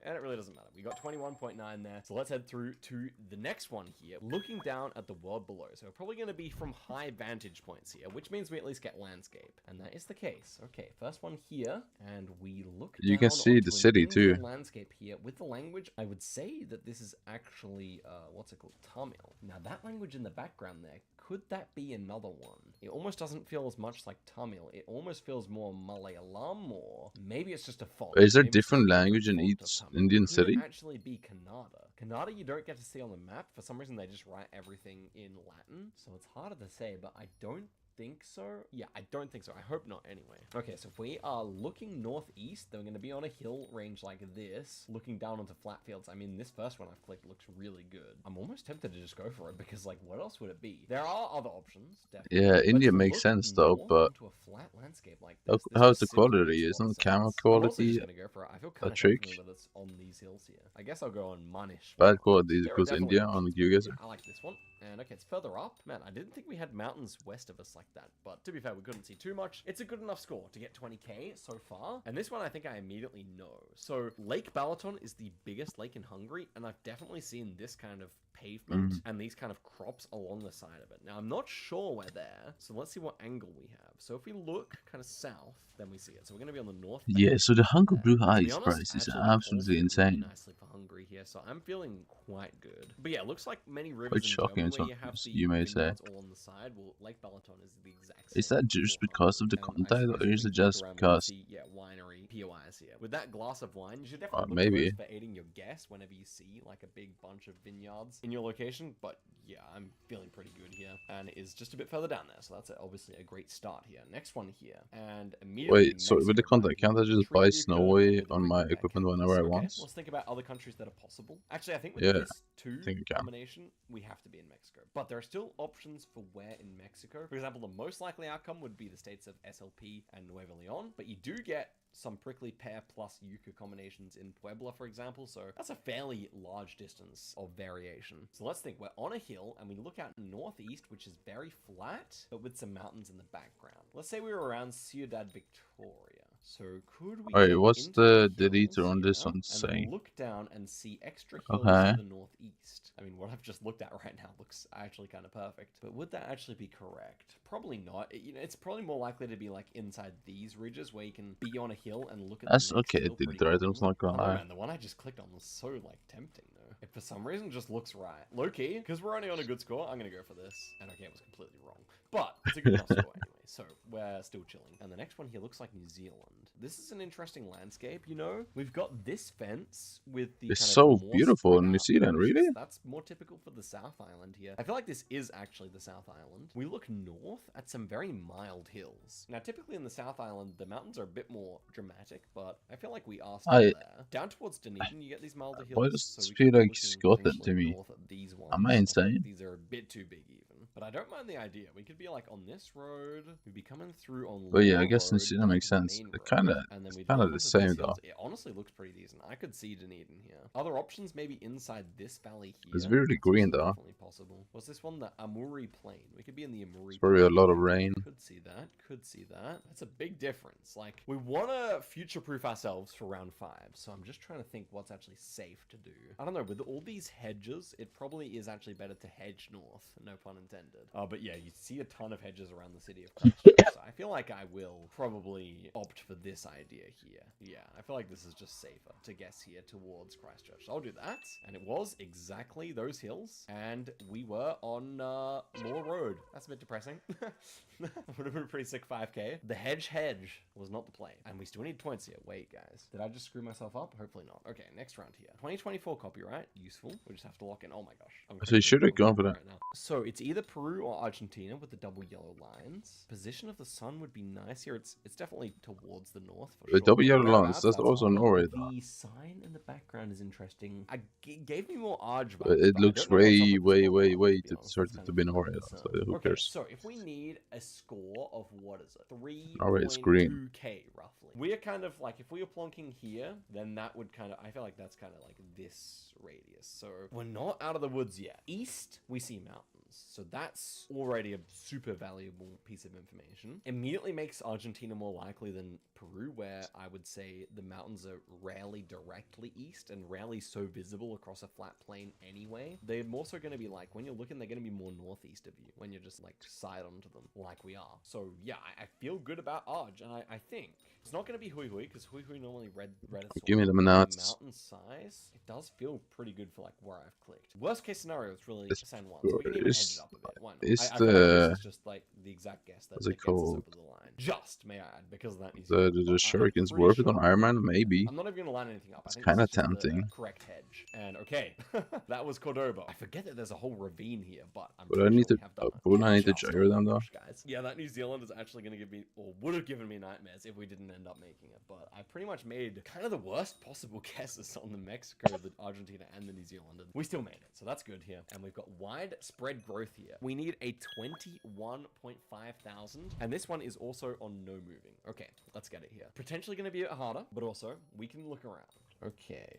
And it really doesn't matter. We got 21.9 there. So let's head through to the next one here, looking down at the world below. So we're probably going to be from high vantage points here, which means we at least get landscape. And that is the case. Okay, first one here, and we look You down can see onto the an city Indian too. landscape here with the language. I would say that this is actually, what's it called? Tamil. Now that language in the background there, could that be another one? It almost doesn't feel as much like Tamil. It almost feels more Malayalam, or maybe it's just a font. Is there Maybe it's just different a different language in font each of Tamil. Indian Could city? it actually be Kannada? Kannada you don't get to see on the map. For some reason they just write everything in Latin, so it's harder to say, but I don't think so. Yeah, I don't think so. I hope not anyway. Okay, so if we are looking northeast, then we're going to be on a hill range like this, looking down onto flat fields. I mean, this first one I've clicked looks really good. I'm almost tempted to just go for it because, like, what else would it be? There are other options, definitely. Yeah, But India to makes look sense though, north but onto a flat landscape like how- this, this how's the specifically quality? makes a lot Isn't of camera sense. I'm also quality just going to go for it. I feel kind a of trick? confident that it's on these hills here. I guess I'll go on Manish. Bad quality There are because definitely India on options, the but geoguessr. yeah, I like this one. And okay, it's further up. Man, I didn't think we had mountains west of us like that, but to be fair, we couldn't see too much. It's a good enough score to get 20k so far. And this one I think I immediately know. So Lake Balaton is the biggest lake in Hungary, and I've definitely seen this kind of pavement and these kind of crops along the side of it. Now, I'm not sure we're there, so let's see what angle we have. So if we look kind of south, then we see it. So we're going to be on the north. Yeah, so the Hunger Blue To be Ice honest, price is actually, the polls absolutely fit insane. really nicely for Hungary here, so I'm feeling quite good. But yeah, it looks like many rivers Quite in shocking, Germany where you have the you may say. vineyards all on the side. Well, Lake Balaton is the exact same. Is that just because of the content, or is it just because? See, yeah, winery POIs here. With that glass of wine, you should definitely look maybe. to those for aiding your guess whenever you see like a big bunch of vineyards in your location. But yeah, I'm feeling pretty good here, and it is just a bit further down there, so that's obviously a great start here. Next one here, and immediately. Wait, so with the content, can't I just buy Snowy on my equipment whenever I want? Let's think about other countries that are possible. Actually, I think with Yeah, this two I think you can. combination, we have to be in Mexico. But there are still options for where in Mexico. For example, the most likely outcome would be the states of SLP and Nuevo Leon, but you do get some prickly pear plus yucca combinations in Puebla, for example, so that's a fairly large distance of variation. So let's think, we're on a hill and we look out northeast, which is very flat, but with some mountains in the background. Let's say we were around Ciudad Victoria. So could we Wait, get what's into the hills deleter on this here one and then saying? look down and see extra hills Okay. to the northeast? I mean, what I've just looked at right now looks actually kind of perfect. But would that actually be correct? Probably not. It's probably more likely to be like inside these ridges where you can be on a hill and look at That's the next okay, hill pretty deleter items, commonly. not gonna I don't know, lie. man, the one I just clicked on was so like tempting though. It for some reason just looks right. Low key, because we're only on a good score, I'm gonna go for this. And okay, it was completely wrong. But it's a good enough score anyway, so we're still chilling. And the next one here looks like New Zealand. This is an interesting landscape, you know? We've got this fence with the It's kind of so more beautiful spread in New out Zealand, ridges. really? That's more typical for the South Island here. I feel like this is actually the South Island. We look north at some very mild hills. Now, typically in the South Island, the mountains are a bit more dramatic, but I feel like we are still there. Down towards Dunedin, you get these milder hills. Why does so this we feel could be like looking Scotland to potentially me? north at these ones. Am I I feel like insane? these are a bit too big even. But I don't mind the idea. We could be like on this road. We'd be coming through on But yeah, I Law guess New Road Zealand down makes to the sense. main It's road, kinda, and then it's we'd kinda hop the onto same these though. hills. It honestly looks pretty decent. I could see Dunedin here. Other options maybe inside this valley here. It's really That's green also though. definitely possible. What's this one? The Amuri Plain. We could be in the Amuri It's probably a Plain. lot of rain. Could see that. Could see that. That's a big difference. Like, we want to future-proof ourselves for round 5, so I'm just trying to think what's actually safe to do. I don't know, with all these hedges, it probably is actually better to hedge north, no pun intended. But yeah, you see a ton of hedges around the city of Christchurch, so I feel like I will probably opt for this idea here. Yeah, I feel like this is just safer to guess here towards Christchurch. So I'll do that. And it was exactly those hills. And we were on Moore Road. That's a bit depressing. Would have been a pretty sick 5k. The hedge was not the play. And we still need points here. Wait, guys. Did I just screw myself up? Hopefully not. Okay, next round here. 2024 copyright. Useful. We just have to lock in. Oh my gosh. So you should have gone for that. Right now. So it's either Peru or Argentina with the double yellow lines. Position of the sun would be nice here. It's definitely towards the north for The sure. double yellow Whereabouts, lines, that's also Norway though. The sign in the background is interesting. Gave me more Arj But vibes, it but I looks don't know what's up way, with way, this way, one, way to be too honest. certain That's to kind be of Norway. concern. So who Okay, cares? so if we need a score of what is it? Norway is green. 3.2k roughly. We are kind of like, if we were plonking here, then that would kind of, I feel like that's kind of like this radius. So we're not out of the woods yet. East, we see mountains. So that's already a super valuable piece of information. Immediately makes Argentina more likely than Peru, where I would say the mountains are rarely directly east and rarely so visible across a flat plain anyway. They're more so going to be like, when you're looking, they're going to be more northeast of you when you're just like side onto them like we are. So yeah, I feel good about Arj, and I think it's not going to be Hui Hui, because Hui Hui normally red Give me the the nuts. mountain size. It does feel pretty good for like where I've clicked. Worst case scenario is really It's- San Juan, so we can even edge it's- it up a bit. Why not? it's I feel like the- this is just like the exact guess that what's it gets us called? over the line. Just, may I add, because of that New The Zealand, but I'm Shurikens pretty worth it on sure- Iron Man? Maybe. I'm not even going to line anything up. I It's think kinda this is just the tempting. correct hedge. And okay, that was Cordoba. I forget that there's a whole ravine here, but I'm But I pretty need sure to. we have done it. Wouldn't I need to Just gyro them though? guys. Yeah, that New Zealand is actually going to give me, or would have given me nightmares if we didn't end up making it. But I pretty much made kind of the worst possible guesses on the Mexico, the Argentina, and the New Zealand. And we still made it, so that's good here. And we've got widespread growth here. We need a 21.5 thousand, and this one is also on no moving. Okay, let's get it here. Potentially going to be a bit harder, but also we can look around. Okay.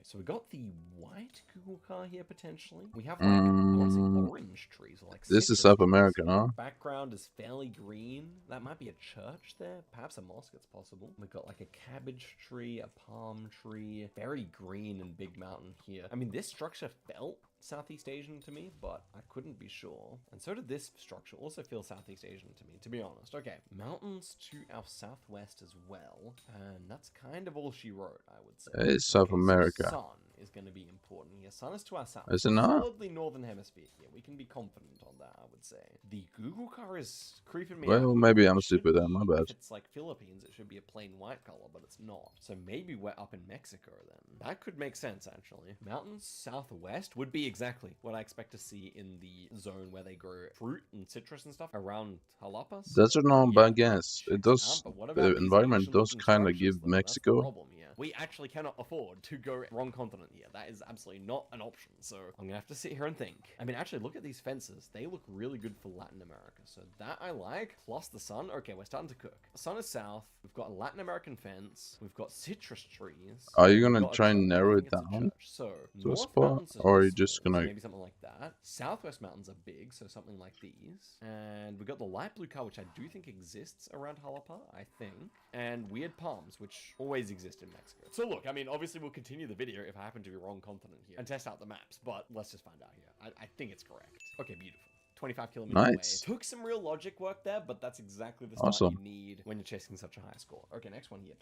So we got the white Google car here potentially. We have like I want to say orange trees, or like This is citrus South trees. America, huh? Background is fairly green. That might be a church there, perhaps a mosque. It's possible. We got like a cabbage tree, a palm tree, very green and big mountain here. I mean, this structure felt Southeast Asian to me, but I couldn't be sure. And so did this structure. Also feels Southeast Asian to me, to be honest. Okay, mountains to our southwest as well, and that's kind of all she wrote, I would say. It's South So America. sun is going to be important here. Sun is to our south. Is it not? Solidly northern hemisphere here. We can be confident on that, I would say. The Google car is creeping me out. Well, maybe I'm It should stupid then. My be- bad. If it's like Philippines, it should be a plain white color, but it's not. So maybe we're up in Mexico then. That could make sense, actually. Mountains southwest would be exactly what I expect to see in the zone where they grow fruit and citrus and stuff around Jalapa. So, That's a non yeah, bad guess. It checks does. out, but what about The these environment does ancient-looking kind of structures, give though? That's the Mexico. problem here. We actually cannot afford to go wrong continent here. That is absolutely not an option. So I'm gonna have to sit here and think. I mean, actually, look at these fences. They look really good for Latin America. So that I like. Plus the sun. Okay, we're starting to cook. The sun is south. We've got a Latin American fence. We've got citrus trees. Are you We've gonna got a try and church. I narrow think it it's a down church. So to a North spot, Mountains or are you small, just so gonna? maybe something like that. Southwest mountains are big, so something like these. And we got the light blue car, which I do think exists around Jalapa, I think. And weird palms, which always exist in Mexico. So look, I mean, obviously we'll continue the video if I happen to be wrong continent here and test out the maps, but let's just find out here. I think it's correct. Okay, beautiful. 25 kilometers Nice. away. Took some real logic work there, but that's exactly the start Awesome. you need when you're chasing such a high score. Okay, next one here.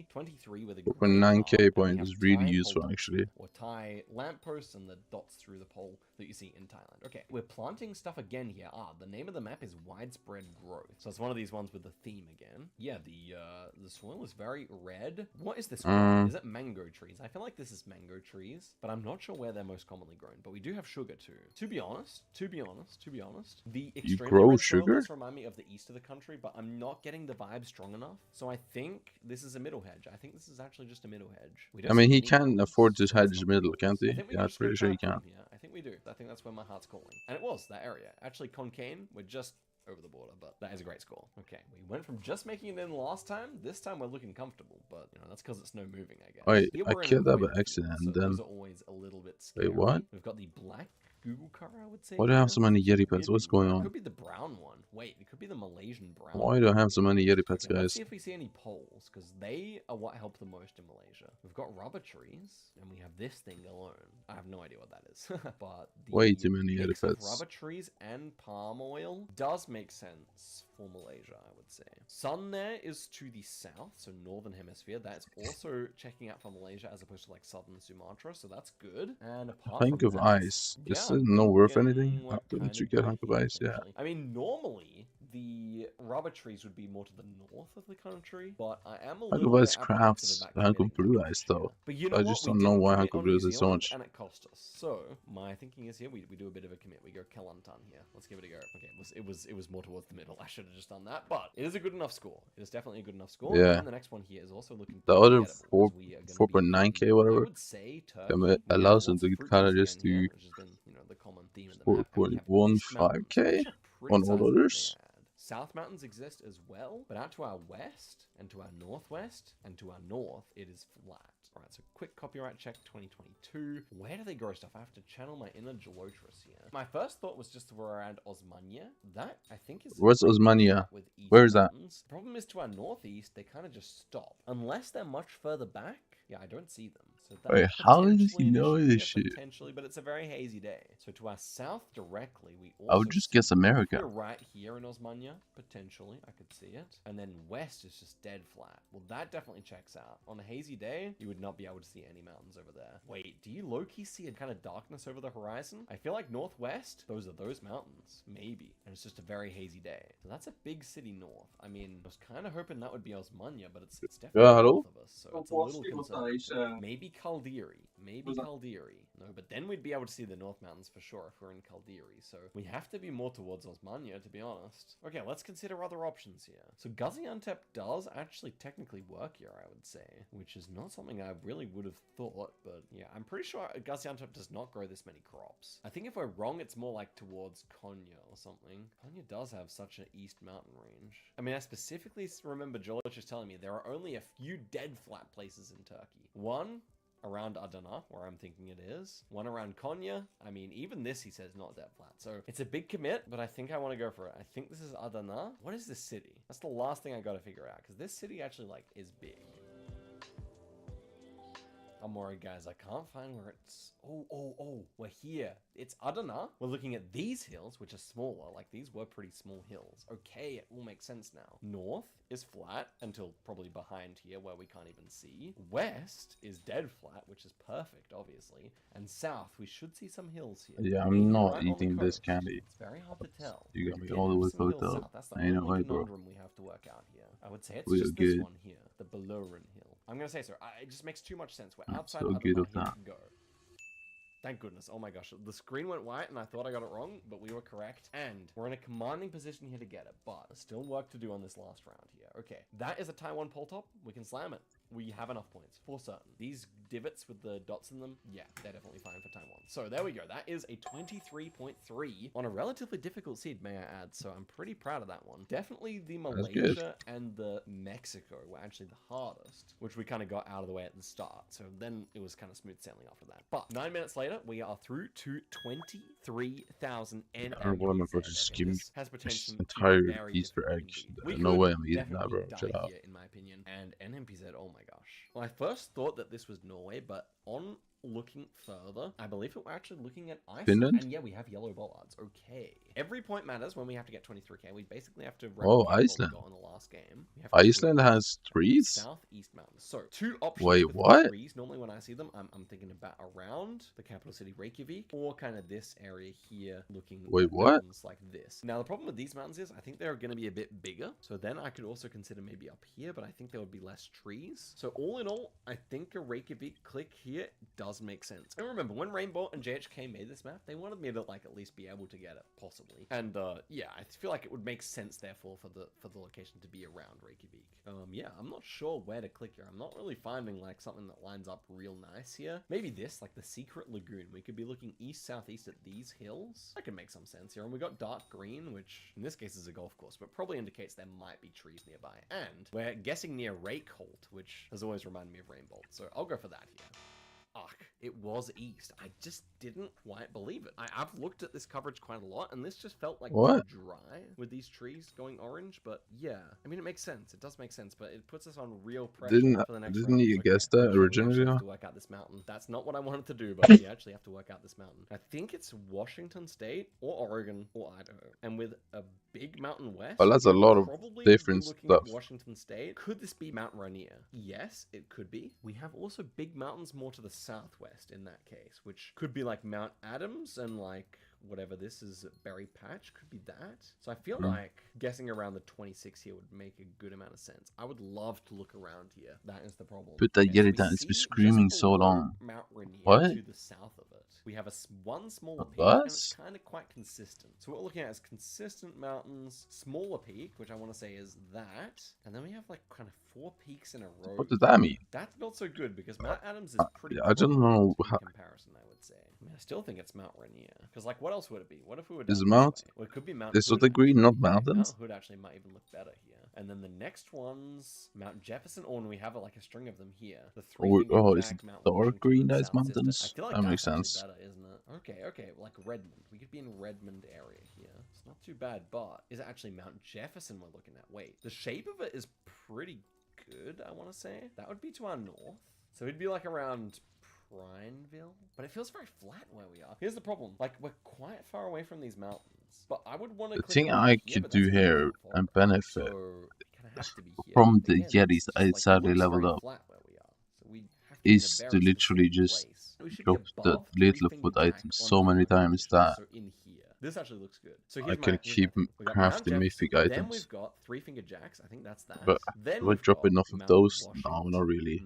2023 with a 4.9k and we point have is really Thai useful pole actually. or Thai lampposts and the dots through the pole that you see in Thailand. Okay, we're planting stuff again here. The name of the map is widespread growth. So it's one of these ones with the theme again. Yeah, the soil is very red. What is this one? Is it mango trees? I feel like this is mango trees, but I'm not sure where they're most commonly grown. But we do have sugar too. To be honest, the extremely grow red soil sugar? does remind me of the east of the country, but I'm not getting the vibe strong enough. So I think this is a middle hedge. I think this is actually just a middle hedge. We don't I mean, see he any can problems. afford to hedge the middle, can't he? I think we Yeah, can I'm just go pretty sure he trap can. them here. I think we do. I think that's where my heart's calling. And it was that area. Actually, Concane, we're just over the border, but that is a great score. Okay, we went from just making it in last time. This time we're looking comfortable, but you know that's because it's no moving, I guess. Wait, Here I we're in killed that by Coyote accident, Field, so then- those are always a little bit scary. Wait, what? We've got the black Google car, I would say. Why do I have here. so many Yeti Weirdly pets? What's going brown. on? It could be the brown one. Wait, it could be the Malaysian brown. Why do I have so many Yeti pets, Okay, let's guys? see if we see any poles, because they are what help the most in Malaysia. We've got rubber trees, and we have this thing alone. I have no idea what that is, but the Way too many mix Yeti of pets. rubber trees and palm oil does make sense for Malaysia, I would say. Sun there is to the south, so northern hemisphere. That's also checking out for Malaysia as opposed to like southern Sumatra, so that's good. And apart Hunk from of that, ice. yeah, Is it not worth anything we're after kind you of get good hunk of here, ice? Yeah. potentially. I mean, normally the rubber trees would be more to the north of the country, but I am a Hunk little of bit ice apprehensive crafts about hunk of committing blue ice though. but you know I what? just We don't know didn't why commit hunk of on blue New is so Zealand, much. and it cost us. So my thinking is here we do a bit of a commit. We go Kelantan here. Let's give it a go. Okay, it was more towards the middle. I should have just done that, but it is a good enough score. It is definitely a good enough score. Yeah. And the next one here is also looking The pretty other gettable, as we are going to be 4.9k whatever. I would say Them Turkey. We have allows them lots to of get fruit kind of trees just again here, to which has been the common theme in the map. And we have East Mountains, 4.15k which are pretty on all sizable, may others. I add. South Mountains exist as well, but out to our west and to our northwest and to our north, it is flat. All right, so quick copyright check 2022. Where do they grow stuff? I have to channel my inner Gelotrus here. My first thought was just around Osmania. That, I think, is Where's right Osmania? with East Where is that? Mountains. The problem is to our northeast, they kind of just stop. Unless they're much further back, yeah, I don't see them. So that's Wait, how does he potentially an know issue this here, shit? potentially, but it's a very hazy day. So to our south directly, we also I would just guess see, America. if we're right here in Osmania, potentially, I could see it. And then west is just dead flat. Well, that definitely checks out. On a hazy day, you would not be able to see any mountains over there. Wait, do you low-key see a kind of darkness over the horizon? I feel like northwest, those are those mountains. Maybe. And it's just a very hazy day. So that's a big city north. I mean, I was kind of hoping that would be Osmania, but it's definitely hello? north of us, so it's a little concerning. Maybe Caldiri. Maybe Caldiri. No, but then we'd be able to see the North Mountains for sure if we're in Caldiri. So we have to be more towards Osmania, to be honest. Okay, let's consider other options here. So Gaziantep does actually technically work here, I would say, which is not something I really would have thought, but yeah, I'm pretty sure Gaziantep does not grow this many crops. I think if we're wrong, it's more like towards Konya or something. Konya does have such an east mountain range. I mean, I specifically remember George just telling me there are only a few dead flat places in Turkey. One around Adana, where I'm thinking it is. One around Konya. I mean, even this, he says, not dead flat. So it's a big commit, but I think I want to go for it. I think this is Adana. What is this city? That's the last thing I got to figure out, because this city actually, like, is big. I'm worried, guys. I can't find where it's... Oh, we're here. It's Adana. We're looking at these hills, which are smaller. Like, these were pretty small hills. Okay, it all makes sense now. North is flat until probably behind here where we can't even see. West is dead flat, which is perfect, obviously. And south, we should see some hills here. Yeah, Maybe I'm not right on the eating this coast. candy. It's very hard to tell. You got We me did all the have way some hills fucked up. south. That's the Ain't no only way, bro. conundrum we have to work out here. I would say it's We are just this good. one here, the Beloran Hill. I'm gonna say so. It just makes too much sense. We're I'm outside so Adana good here at that. to go. Thank goodness. Oh my gosh. The screen went white and I thought I got it wrong, but we were correct. And we're in a commanding position here to get it, but still work to do on this last round here. Okay, that is a Taiwan pole top. We can slam it. We have enough points, for certain. These divots with the dots in them, yeah, they're definitely fine for Taiwan. So there we go. That is a 23.3 on a relatively difficult seed, may I add. So I'm pretty proud of that one. Definitely the Malaysia and the Mexico were actually the hardest, which we kind of got out of the way at the start. So then it was kind of smooth sailing after that. But 9 minutes later, we are through to 23,000 I don't know why I'm about to skim this has this potential to be entire very Easter difficult eggs. indeed. We No could way I'm eating that, definitely bro. die Chill out. here, in my opinion. And NMPZ, oh my gosh. Well, I first thought that this was Norway, but on looking further, I believe that we're actually looking at Iceland. Finland? And yeah, we have yellow bollards. Okay. Every point matters when we have to get 23k. We basically have to Oh, replicate Iceland. what we got in the last game. We have to do Iceland it has trees? Southeast mountains. So, two options Wait, with what? trees. Normally when I see them, I'm thinking about around the capital city Reykjavik, or kind of this area here looking Wait, at what? mountains like this. Now, the problem with these mountains is I think they're going to be a bit bigger. So then I could also consider maybe up here, but I think there would be less trees. So all in all, I think a Reykjavik click here does make sense. And remember, when Rainbow and JHK made this map, they wanted me to like at least be able to get it, possibly. And yeah, I feel like it would make sense therefore for the location to be around Reykjavik. Yeah, I'm not sure where to click here. I'm not really finding like something that lines up real nice here. Maybe this, like the secret lagoon. We could be looking east southeast at these hills. That could make some sense here. And we got dark green, which in this case is a golf course, but probably indicates there might be trees nearby. And we're guessing near Reykholt, which has always reminded me of Rainbolt. So I'll go for that here. Ugh, it was east. I just didn't quite believe it. I've looked at this coverage quite a lot, and this just felt like What? too dry with these trees going orange. But yeah, I mean, it makes sense. It does make sense, but it puts us on real pressure for the next Didn't round. you guess Okay, that we originally? actually have to work out this mountain. That's not what I wanted to do, but we actually have to work out this mountain. I think it's Washington State or Oregon or Idaho, and with a big mountain west. Well, that's a we'd lot of probably different be looking stuff. at Washington State. Could this be Mount Rainier? Yes, it could be. We have also big mountains more to the southwest in that case, which could be like Mount Adams and like whatever this is, Berry Patch, could be that. So I feel like guessing around the 26 here would make a good amount of sense. I would love to look around here. That is the problem. Put that Okay, so Yeti we down. It's see been screaming just so below long. Mount Rainier What? to the south of it. We have one smaller peak, What? and it's kind of quite consistent. So what we're looking at is consistent mountains, smaller peak, which I want to say is that, and then we have like kind of 4 peaks in a row. What does that mean? That's not so good because Mount Adams is pretty I don't know in how. comparison, I would say. I mean, I still think it's Mount Rainier. Because, like, what else would it be? What if we were Is down it this Mount? way? Well, it could be Mount Is Hood, what the green, not actually. mountains? Mount Hood actually might even look better here. And then the next one's Mount Jefferson, or when we have like a string of them here. The Is it dark green that is mountains? I feel like That that's makes actually sense. better, isn't it? Okay, like Redmond. We could be in Redmond area here. It's not too bad, but is it actually Mount Jefferson we're looking at? Wait, the shape of it is pretty good, I want to say. That would be to our north. So it'd be like around Prineville, but it feels very flat where we are. Here's the problem. Like, we're quite far away from these mountains, but I would want to The thing I could do here and benefit here. from But the again, Yetis it's just, like, outside they looks leveled very up flat where we are. So we have to be in a is very to literally specific just place. We should be drop the above Littlefoot items so many times that So in here. This actually looks good. So I here's can my keep thing. We got Mount crafting mythic Jefferson, Then items. we've got 3-finger jacks. I think that's that. But then do I we've drop got enough of Mount those? No, Washington. not really.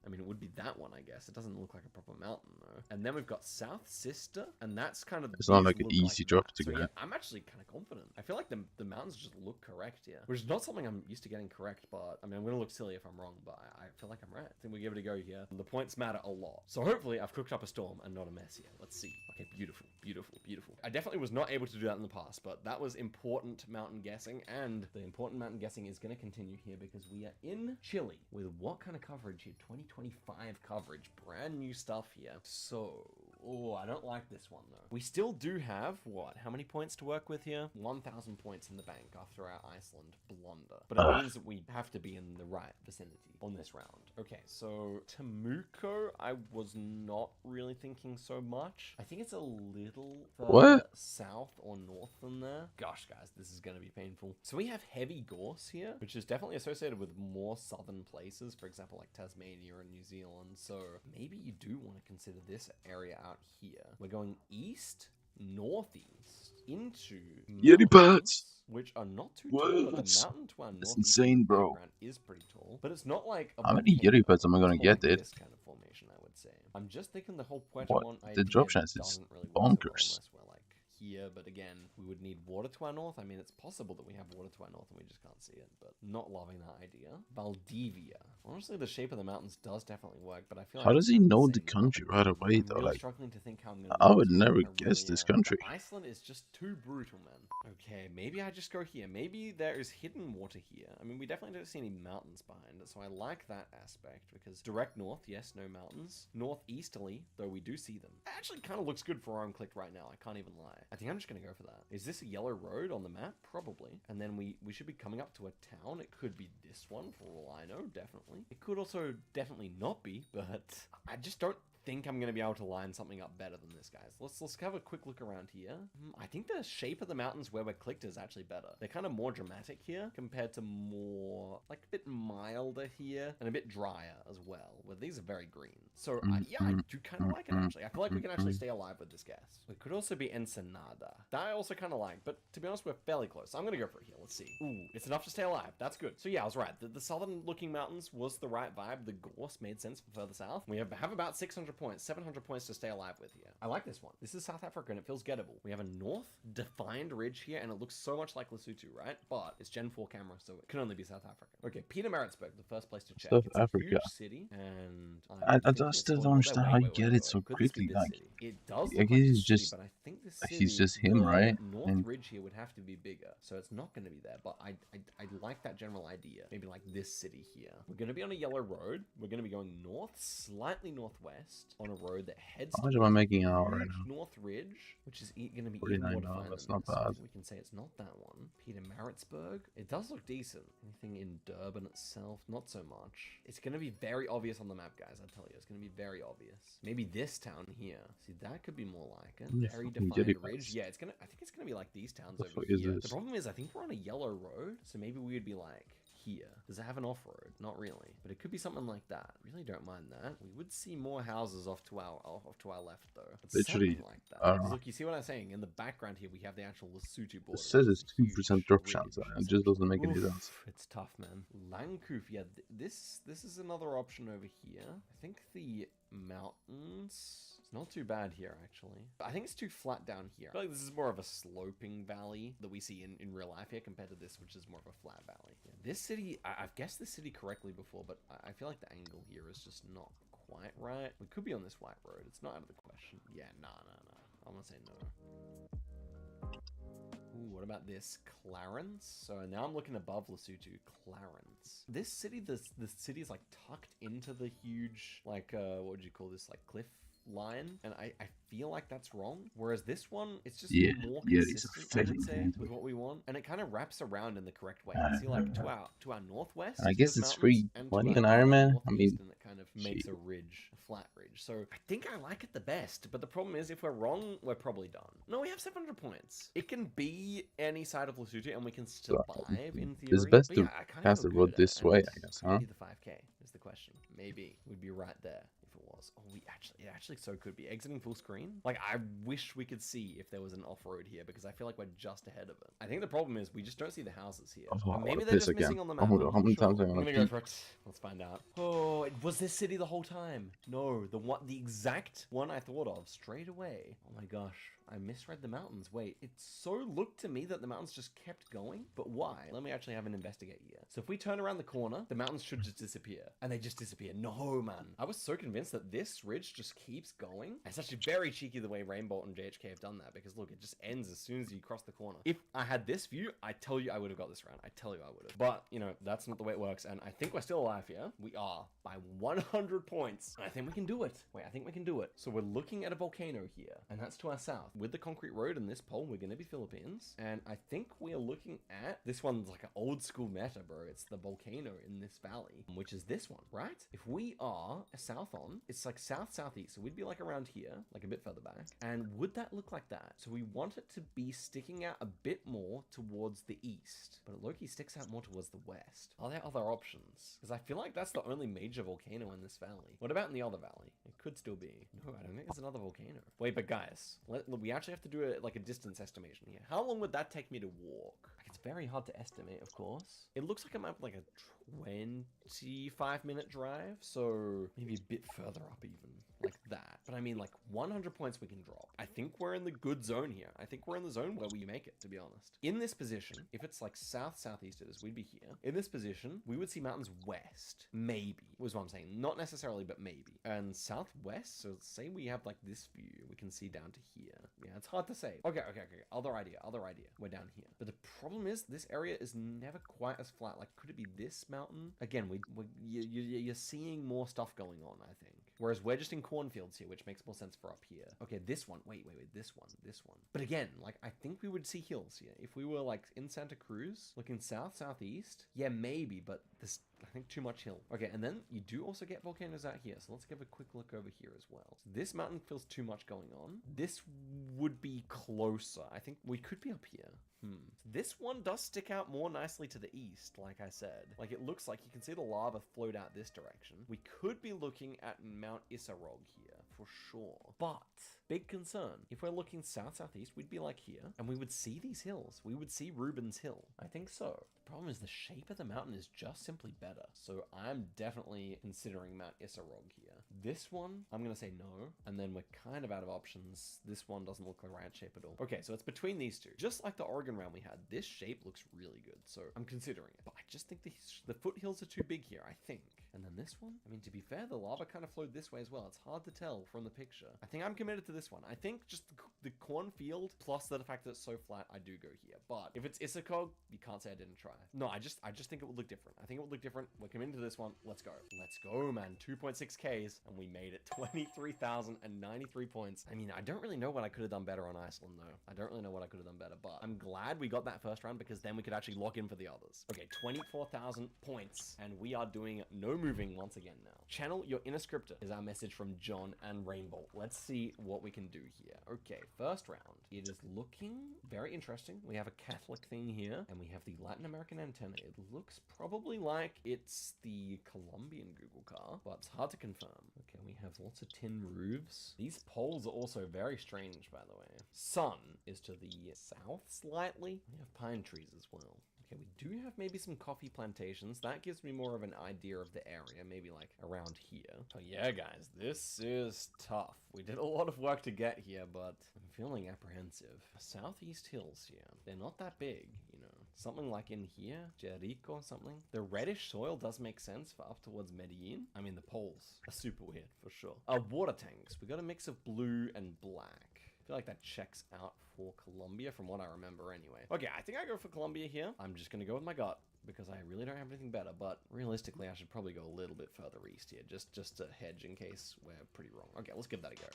I mean, it would be that one, I guess. It doesn't look like a proper mountain, though. And then we've got South Sister, and that's kind of... It's not these like an look easy that. drop to So, get. yeah, I'm actually kind of confident. I feel like the mountains just look correct here, which is not something I'm used to getting correct, but, I mean, I'm going to look silly if I'm wrong, but I feel like I'm right. I think we give it a go here. The points matter a lot. So hopefully I've cooked up a storm and not a mess here. Let's see. Okay, beautiful, beautiful, beautiful. I definitely was not able to do that in the past, but that was important mountain guessing, and the important mountain guessing is going to continue here because we are in Chile with what kind of coverage here? 2025 coverage. Brand new stuff here. So, oh, I don't like this one though. We still do have, what, how many points to work with here? 1,000 points in the bank after our Iceland blunder. But it means that we have to be in the right vicinity on this round. Okay, so Temuco, I was not really thinking so much. I think it's a little further south or north than there. Gosh, guys, this is going to be painful. So we have heavy gorse here, which is definitely associated with more southern places, for example, like Tasmania and New Zealand. So maybe you do want to consider this area out here. We're going east, northeast, into Yeti pads, which are not too tall, but the mountain to our That's northeast insane, bro. background is pretty tall. But it's not like a How many volcano. Yeti pads am I gonna It's more get, like dude? this kind of formation, I would say. I'm just thinking the whole What? Puerto The drop chance is doesn't really work so well bonkers. unless we're like here, but again, we would need water to our north. I mean, it's possible that we have water to our north and we just can't see it, but not loving that idea. Valdivia. Honestly, the shape of the mountains does definitely work, but I feel How like does he know the country right away, I'm though? really Like, struggling to think how I'm gonna I do would this. never I guess really this am. country. Iceland is just too brutal, man. Okay, maybe I just go here. Maybe there is hidden water here. I mean, we definitely don't see any mountains behind it, so I like that aspect, because direct north, yes, no mountains. Northeasterly, though we do see them. It actually kind of looks good for where I'm clicked right now, I can't even lie. I think I'm just gonna go for that. Is this a yellow road on the map? Probably. And then we should be coming up to a town. It could be this one, for all I know, definitely. It could also definitely not be, but I just don't think I'm going to be able to line something up better than this, guys. Let's have a quick look around here. I think the shape of the mountains where we're clicked is actually better. They're kind of more dramatic here compared to more, like, a bit milder here and a bit drier as well, where these are very green. So, yeah, I do kind of like it, actually. I feel like we can actually stay alive with this guess. It could also be Ensenada. That I also kind of like, but to be honest, we're fairly close. I'm going to go for it here. Let's see. Ooh, it's enough to stay alive. That's good. So, yeah, I was right. The southern-looking mountains was the right vibe. The gorse made sense for further south. We have about 600 points, 700 points to stay alive with here. I like this one. This is South Africa and it feels gettable. We have a north defined ridge here and it looks so much like Lesotho, right? But it's Gen 4 camera, so it can only be South Africa. Okay, Okay, Pietermaritzburg, the first place to check. South It's Africa. a huge city, and I still don't understand how you get it so Could this be quickly. this Like, city? It does I look guess like he's this city, just but I think this city, he's just him, right? North And Ridge here would have to be bigger, so it's not going to be there. But I like that general idea. Maybe like this city here. We're going to be on a yellow road. We're going to be going north, slightly northwest, on a road that heads how much am I making out right huge now? North Ridge, which is going to be 49 even more now, defined that's than not this. bad. We can say it's not that one. Pietermaritzburg. It does look decent. Anything in Durban itself? Not so much. It's going to be very obvious on the map, guys. I tell you, it's going to be very obvious. Maybe this town here. See, that could be more like it. Yeah, Very fucking defined jetty ridge. pass. Yeah, I think it's going to be like these towns The over fuck is here. this? The problem is, I think we're on a yellow road, so maybe we would be like here. Does it have an off-road? Not really, but it could be something like that. Really don't mind that. We would see more houses off to our left though. It's Literally, something like that. I don't 'Cause know. look, you see what I'm saying? In the background here, we have the actual Lesotho border. It says which is it's a 2% huge drop ridge, chance. It just doesn't make any Oof, sense. it's tough, man. Langkoof, yeah, this is another option over here. I think the mountains. It's not too bad here, actually. I think it's too flat down here. I feel like this is more of a sloping valley that we see in real life here compared to this, which is more of a flat valley. Yeah, this city, I've guessed this city correctly before, but I feel like the angle here is just not quite right. We could be on this white road. It's not out of the question. Yeah, no. I'm gonna say no. Ooh, what about this? Clarence? So now I'm looking above Lesotho. Clarence. This city, the city is like tucked into the huge, like, what would you call this? Like cliff line, and I feel like that's wrong. Whereas this one, it's just more these are consistent, I would say, fitting. with what we want, and it kind of wraps around in the correct way. See, like to our northwest, And I guess there's it's mountains, free and 20 to on our Iron Man. I northeast, mean, and it kind of makes a ridge, a flat ridge. So I think I like it the best, but the problem is if we're wrong, we're probably done. No, we have 700 points. It can be any side of Lesotho, and we can survive in theory. It's best But to yeah, I kind of cast feel the road good at it, this way, and I guess, huh? maybe the 5k is the question. Maybe we'd be right there if it was. Oh, it actually so could be exiting full screen. Like, I wish we could see if there was an off-road here, because I feel like we're just ahead of it. I think the problem is we just don't see the houses here. Oh, Or maybe what a they're piss just again. missing on the Oh map. my I'm God, not how many sure. times am I I'm gonna gonna go peek? for it. Let's find out. Oh, it was this city the whole time. No, the exact one I thought of straight away. Oh my gosh. I misread the mountains. Wait, it so looked to me that the mountains just kept going, but why? Let me actually have an investigate here. So if we turn around the corner, the mountains should just disappear, and they just disappear. No, man. I was so convinced that this ridge just keeps going. It's actually very cheeky the way Rainbow and JHK have done that, because look, it just ends as soon as you cross the corner. If I had this view, I tell you I would have got this round. I tell you I would have. But, you know, that's not the way it works, and I think we're still alive here. We are, by 100 points. And I think we can do it. Wait, I think we can do it. So we're looking at a volcano here, and that's to our south. With the concrete road and this pole, we're going to be Philippines. And I think we are looking at, this one's like an old school meta, bro. It's the volcano in this valley, which is this one, right? If we are south on, it's like southeast. So we'd be like around here, like a bit further back. And would that look like that? So we want it to be sticking out a bit more towards the east, but it low-key sticks out more towards the west. Are there other options? Because I feel like that's the only major volcano in this valley. What about in the other valley? It could still be. No, I don't think there's another volcano. Wait, but guys, we actually have to do a distance estimation here. How long would that take me to walk? Like, it's very hard to estimate, of course. It looks like I'm up like a 25-minute drive, so maybe a bit further up even, like that. But I mean, like 100 points we can drop. I think we're in the good zone here. I think we're in the zone where we make it, to be honest. In this position, if it's like southeast it is, we'd be here. In this position, we would see mountains west. Maybe, was what I'm saying. Not necessarily, but maybe. And southwest, so say we have like this view, we can see down to here. Yeah, it's hard to say. Okay. Other idea. We're down here. But the problem is, this area is never quite as flat. Like, could it be this mountain? Again, you're seeing more stuff going on, I think. Whereas we're just in cornfields here, which makes more sense for up here. Okay, this one. Wait, this one. But again, like, I think we would see hills here. If we were, like, in Santa Cruz, looking southeast, yeah, maybe, but this, I think, too much hill. Okay, and then you do also get volcanoes out here, so let's give a quick look over here as well. So this mountain feels too much going on. This would be closer. I think we could be up here. This one does stick out more nicely to the east, like I said. Like, it looks like you can see the lava float out this direction. We could be looking at Mount Isarog here, for sure. But, big concern. If we're looking southeast, we'd be like here, and we would see these hills. We would see Rubens Hill. I think so. The problem is the shape of the mountain is just simply better. So I'm definitely considering Mount Isarog here. This one, I'm going to say no. And then we're kind of out of options. This one doesn't look like a round shape at all. Okay, so it's between these two. Just like the Oregon round we had, this shape looks really good. So I'm considering it. But I just think the foothills are too big here, I think. And then this one, I mean, to be fair, the lava kind of flowed this way as well. It's hard to tell from the picture. I think I'm committed to this one. I think just the cornfield plus the fact that it's so flat, I do go here. But if it's Issaquah, you can't say I didn't try. No, I just think it would look different. I think it would look different. We're committed to this one. Let's go. Let's go, man. 2.6 Ks, and we made it. 23,093 points. I mean, I don't really know what I could have done better on Iceland, though. I don't really know what I could have done better, but I'm glad we got that first round because then we could actually lock in for the others. Okay, 24,000 points, and we are doing no moving once again now. Channel your inner scripter is our message from John and Rainbow. Let's see what we can do here. Okay, first round. It is looking very interesting. We have a Catholic thing here, and we have the Latin American antenna. It looks probably like it's the Colombian Google car, but it's hard to confirm. Okay, we have lots of tin roofs. These poles are also very strange, by the way. Sun is to the south slightly. We have pine trees as well. Okay, we do have maybe some coffee plantations. That gives me more of an idea of the area, maybe like around here. Oh yeah, guys, this is tough. We did a lot of work to get here, but I'm feeling apprehensive. Southeast hills here. They're not that big, you know. Something like in here, Jericho or something. The reddish soil does make sense for up towards Medellin. I mean, the poles are super weird for sure. Water tanks. We got a mix of blue and black. I feel like that checks out for Colombia from what I remember anyway. Okay, I think I go for Colombia here. I'm just gonna go with my gut because I really don't have anything better, but realistically I should probably go a little bit further east here just to hedge in case we're pretty wrong. Okay, let's give that a go.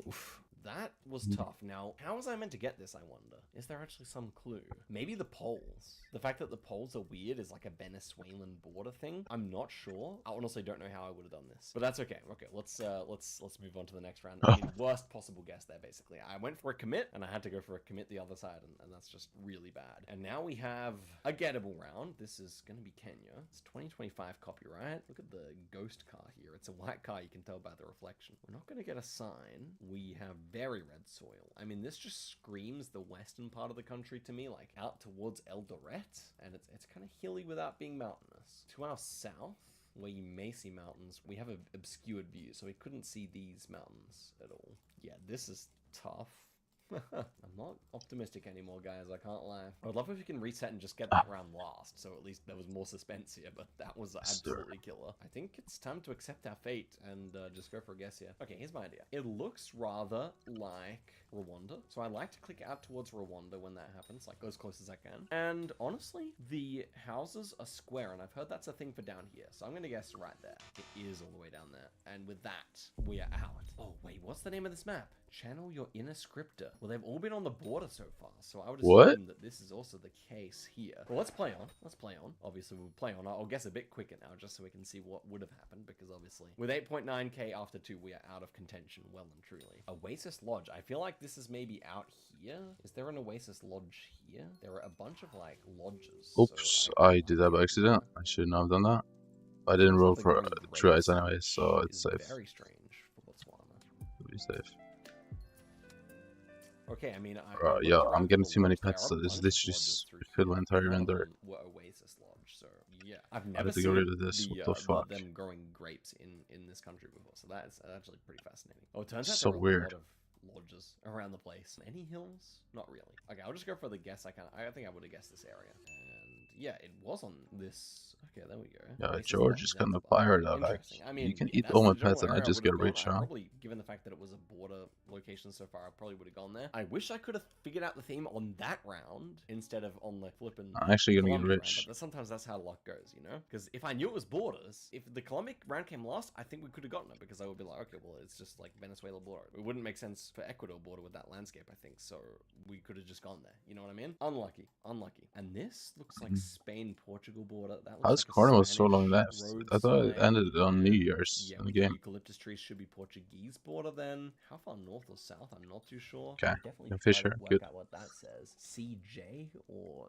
Oof. That was tough. Now, how was I meant to get this, I wonder? Is there actually some clue? Maybe the poles. The fact that the poles are weird is like a Venezuelan border thing. I'm not sure. I honestly don't know how I would have done this. But that's okay. Okay, let's move on to the next round. I mean, worst possible guess there, basically. I went for a commit, and I had to go for a commit the other side, and that's just really bad. And now we have a gettable round. This is going to be Kenya. It's 2025 copyright. Look at the ghost car here. It's a white car. You can tell by the reflection. We're not going to get a sign. We have very red soil. I mean, this just screams the western part of the country to me, like out towards Eldoret, and it's kind of hilly without being mountainous. To our south, where you may see mountains, we have an obscured view, so we couldn't see these mountains at all. Yeah, this is tough. I'm not optimistic anymore, guys. I can't lie. I would love if we can reset and just get that round last, so at least there was more suspense here, but that was absolutely killer. I think it's time to accept our fate and just go for a guess here. Okay, here's my idea. It looks rather like Rwanda, so I like to click out towards Rwanda when that happens, like go as close as I can. And honestly, the houses are square, and I've heard that's a thing for down here, so I'm gonna guess right there. It is all the way down there, and with that, we are out. Oh wait, what's the name of this map? Channel your inner scripter. Well, they've all been on the border so far, so I would assume that this is also the case here. Well, let's play on. Let's play on. Obviously, we'll play on. I'll guess a bit quicker now, just so we can see what would have happened, because obviously, with 8.9k after 2, we are out of contention, well and truly. Oasis Lodge. I feel like this is maybe out here. Is there an Oasis Lodge here? There are a bunch of, like, lodges. Oops, so I did that by accident. I shouldn't have done that. I didn't roll for tries anyway, so it's safe. Very strange for Botswana. Be safe. Okay, I mean, yeah, I'm getting too many pets, so this just fill my entire render. Oasis Lodge, so yeah, I've never seen get rid of this. What the fuck? Them growing grapes in this country before, so that's actually pretty fascinating. Oh, it turns out so there are weird. a lot of lodges around the place. Any hills? Not really. Okay, I'll just go for the guess. I think I would have guessed this area. And yeah, it was on this. Okay, there we go. Yeah, George is kind of pirate of it. I mean, you can eat all my pets and I just get rich, huh? Probably, given the fact that it was a border location so far, I probably would have gone there. I wish I could have figured out the theme on that round instead of on the flippin' I'm actually gonna get rich. But sometimes that's how luck goes, you know? Because if I knew it was borders, if the Colombic round came last, I think we could have gotten it, because I would be like, okay, well, it's just like Venezuela border. It wouldn't make sense for Ecuador border with that landscape, I think, so we could have just gone there. You know what I mean? Unlucky. Unlucky. And this looks like Spain-Portugal border. That looks How's like Carnival so long left? I thought it ended on New Year's in the game. Eucalyptus trees should be Portuguese border then. How far north or south? I'm not too sure. Okay. Definitely Fisher. Work Good. out what that says. CJ or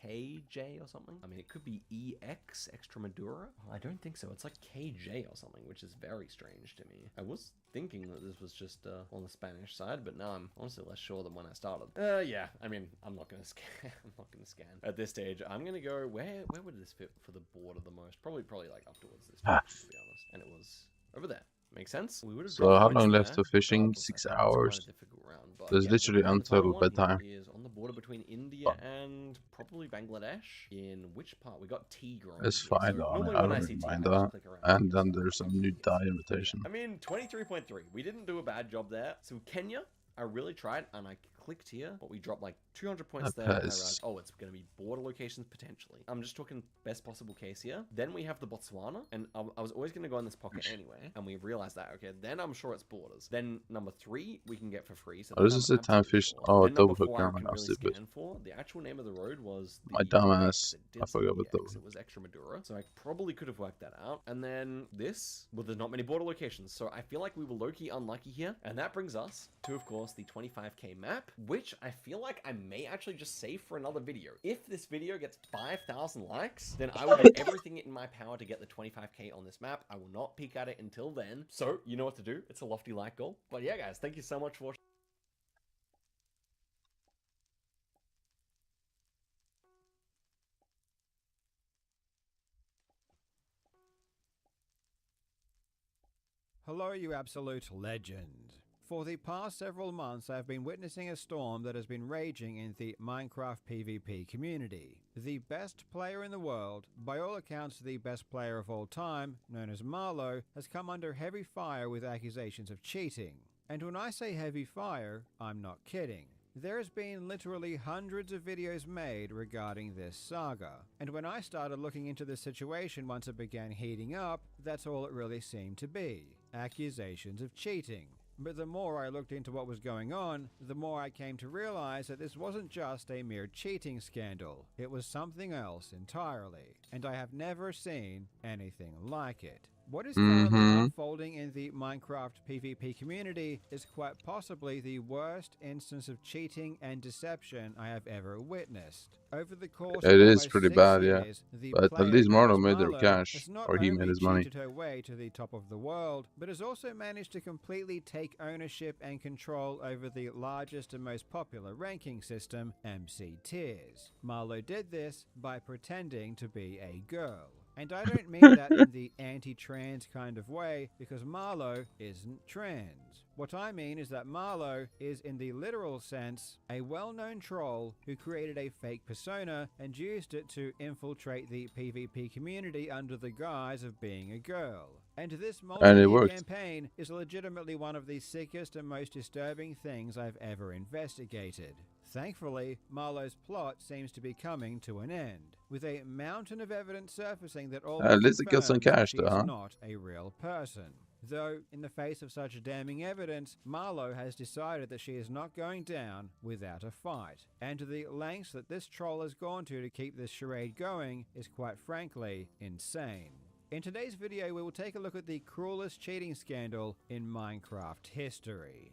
KJ or something. I mean, it could be EX X Extremadura? I don't think so. It's like KJ or something, which is very strange to me. I was thinking that this was just on the Spanish side, but now I'm honestly less sure than when I started. Yeah, I mean, I'm not gonna scan. I'm not gonna scan at this stage. I'm gonna go. Where would this fit for the border the most? Probably like up towards this, to be honest. And it was over there. Makes sense? We would have So dropped how points long there, left for fishing? regardless. 6 I think it's quite hours. a difficult round, but There's yeah, literally the final until one bedtime. here is on the border between India and probably Bangladesh. In which part? We got tea growing. It's here. fine So on it. normally I when I don't see really tea, mind I just that. click around. And then there's a new die invitation. I mean, 23.3. We didn't do a bad job there. So Kenya, I really tried, and I clicked here, but we dropped like 200 points there, and I realized, oh, it's going to be border locations potentially. I'm just talking best possible case here. Then we have the Botswana, and I was always going to go in this pocket anyway, and we realized that, okay, then I'm sure it's borders. Then number 3, we can get for free. So Oh, this is a time fish. Oh, double hook camera. Now, stupid. For. The actual name of the road was My dumbass. I forgot about X. It was Extremadura, so I probably could have worked that out. And then this, well, there's not many border locations, so I feel like we were low-key unlucky here. And that brings us to, of course, the 25k map, which I feel like I may actually just save for another video. If this video gets 5,000 likes, then I will do everything in my power to get the 25k on this map. I will not peek at it until then. So, you know what to do. It's a lofty like goal. But yeah, guys, thank you so much for watching. Hello, you absolute legend. For the past several months, I have been witnessing a storm that has been raging in the Minecraft PvP community. The best player in the world, by all accounts the best player of all time, known as Marlow, has come under heavy fire with accusations of cheating. And when I say heavy fire, I'm not kidding. There has been literally hundreds of videos made regarding this saga, and when I started looking into this situation once it began heating up, that's all it really seemed to be. Accusations of cheating. But the more I looked into what was going on, the more I came to realize that this wasn't just a mere cheating scandal. It was something else entirely, and I have never seen anything like it. What is currently unfolding in the Minecraft PvP community is quite possibly the worst instance of cheating and deception I have ever witnessed. Over the course of It is pretty 6 bad, yeah. years, the But at player least known Marlo as made their Marlo cash, has not or he only made his money. cheated her way to the top of the world, but has also managed to completely take ownership and control over the largest and most popular ranking system, MC Tiers. Marlo did this by pretending to be a girl. And I don't mean that in the anti-trans kind of way, because Marlo isn't trans. What I mean is that Marlo is, in the literal sense, a well-known troll who created a fake persona and used it to infiltrate the PvP community under the guise of being a girl. And this multi-year campaign is legitimately one of the sickest and most disturbing things I've ever investigated. Thankfully, Marlo's plot seems to be coming to an end, with a mountain of evidence surfacing that all At least it gets some cash, she though, is huh? not a real person. Though, in the face of such damning evidence, Marlo has decided that she is not going down without a fight, and the lengths that this troll has gone to keep this charade going is quite frankly insane. In today's video, we will take a look at the cruelest cheating scandal in Minecraft history.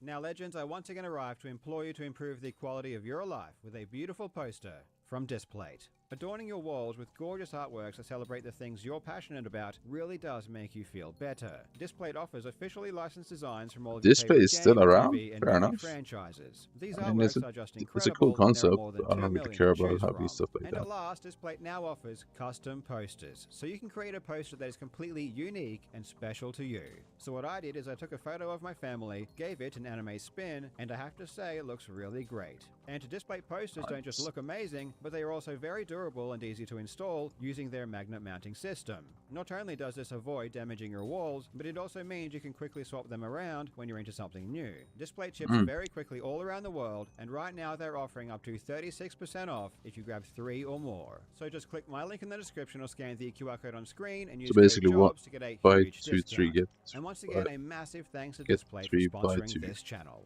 Now, Legends, I once again arrived to implore you to improve the quality of your life with a beautiful poster from Displate. Adorning your walls with gorgeous artworks that celebrate the things you're passionate about really does make you feel better. Displate offers officially licensed designs from all of your Displate favorite is still game, around? TV, and Fair movie enough. franchises. These I mean, artworks are just it's a cool incredible, and there are concept, more than but I 2 don't really million care to about choose hobby from. stuff like And that. at last, Displate now offers custom posters, so you can create a poster that is completely unique and special to you. So what I did is I took a photo of my family, gave it an anime spin, and I have to say it looks really great. And Displate posters don't just look amazing, but they are also very durable and easy to install using their magnet mounting system. Not only does this avoid damaging your walls, but it also means you can quickly swap them around when you're into something new. Displate ships very quickly all around the world, and right now they're offering up to 36% off if you grab 3 or more. So just click my link in the description or scan the QR code on screen and use So basically, code what JOBS to get a buy huge 2, 3 discount. get. And once again, a massive thanks to Get Displate 3, for buy sponsoring 2. this channel.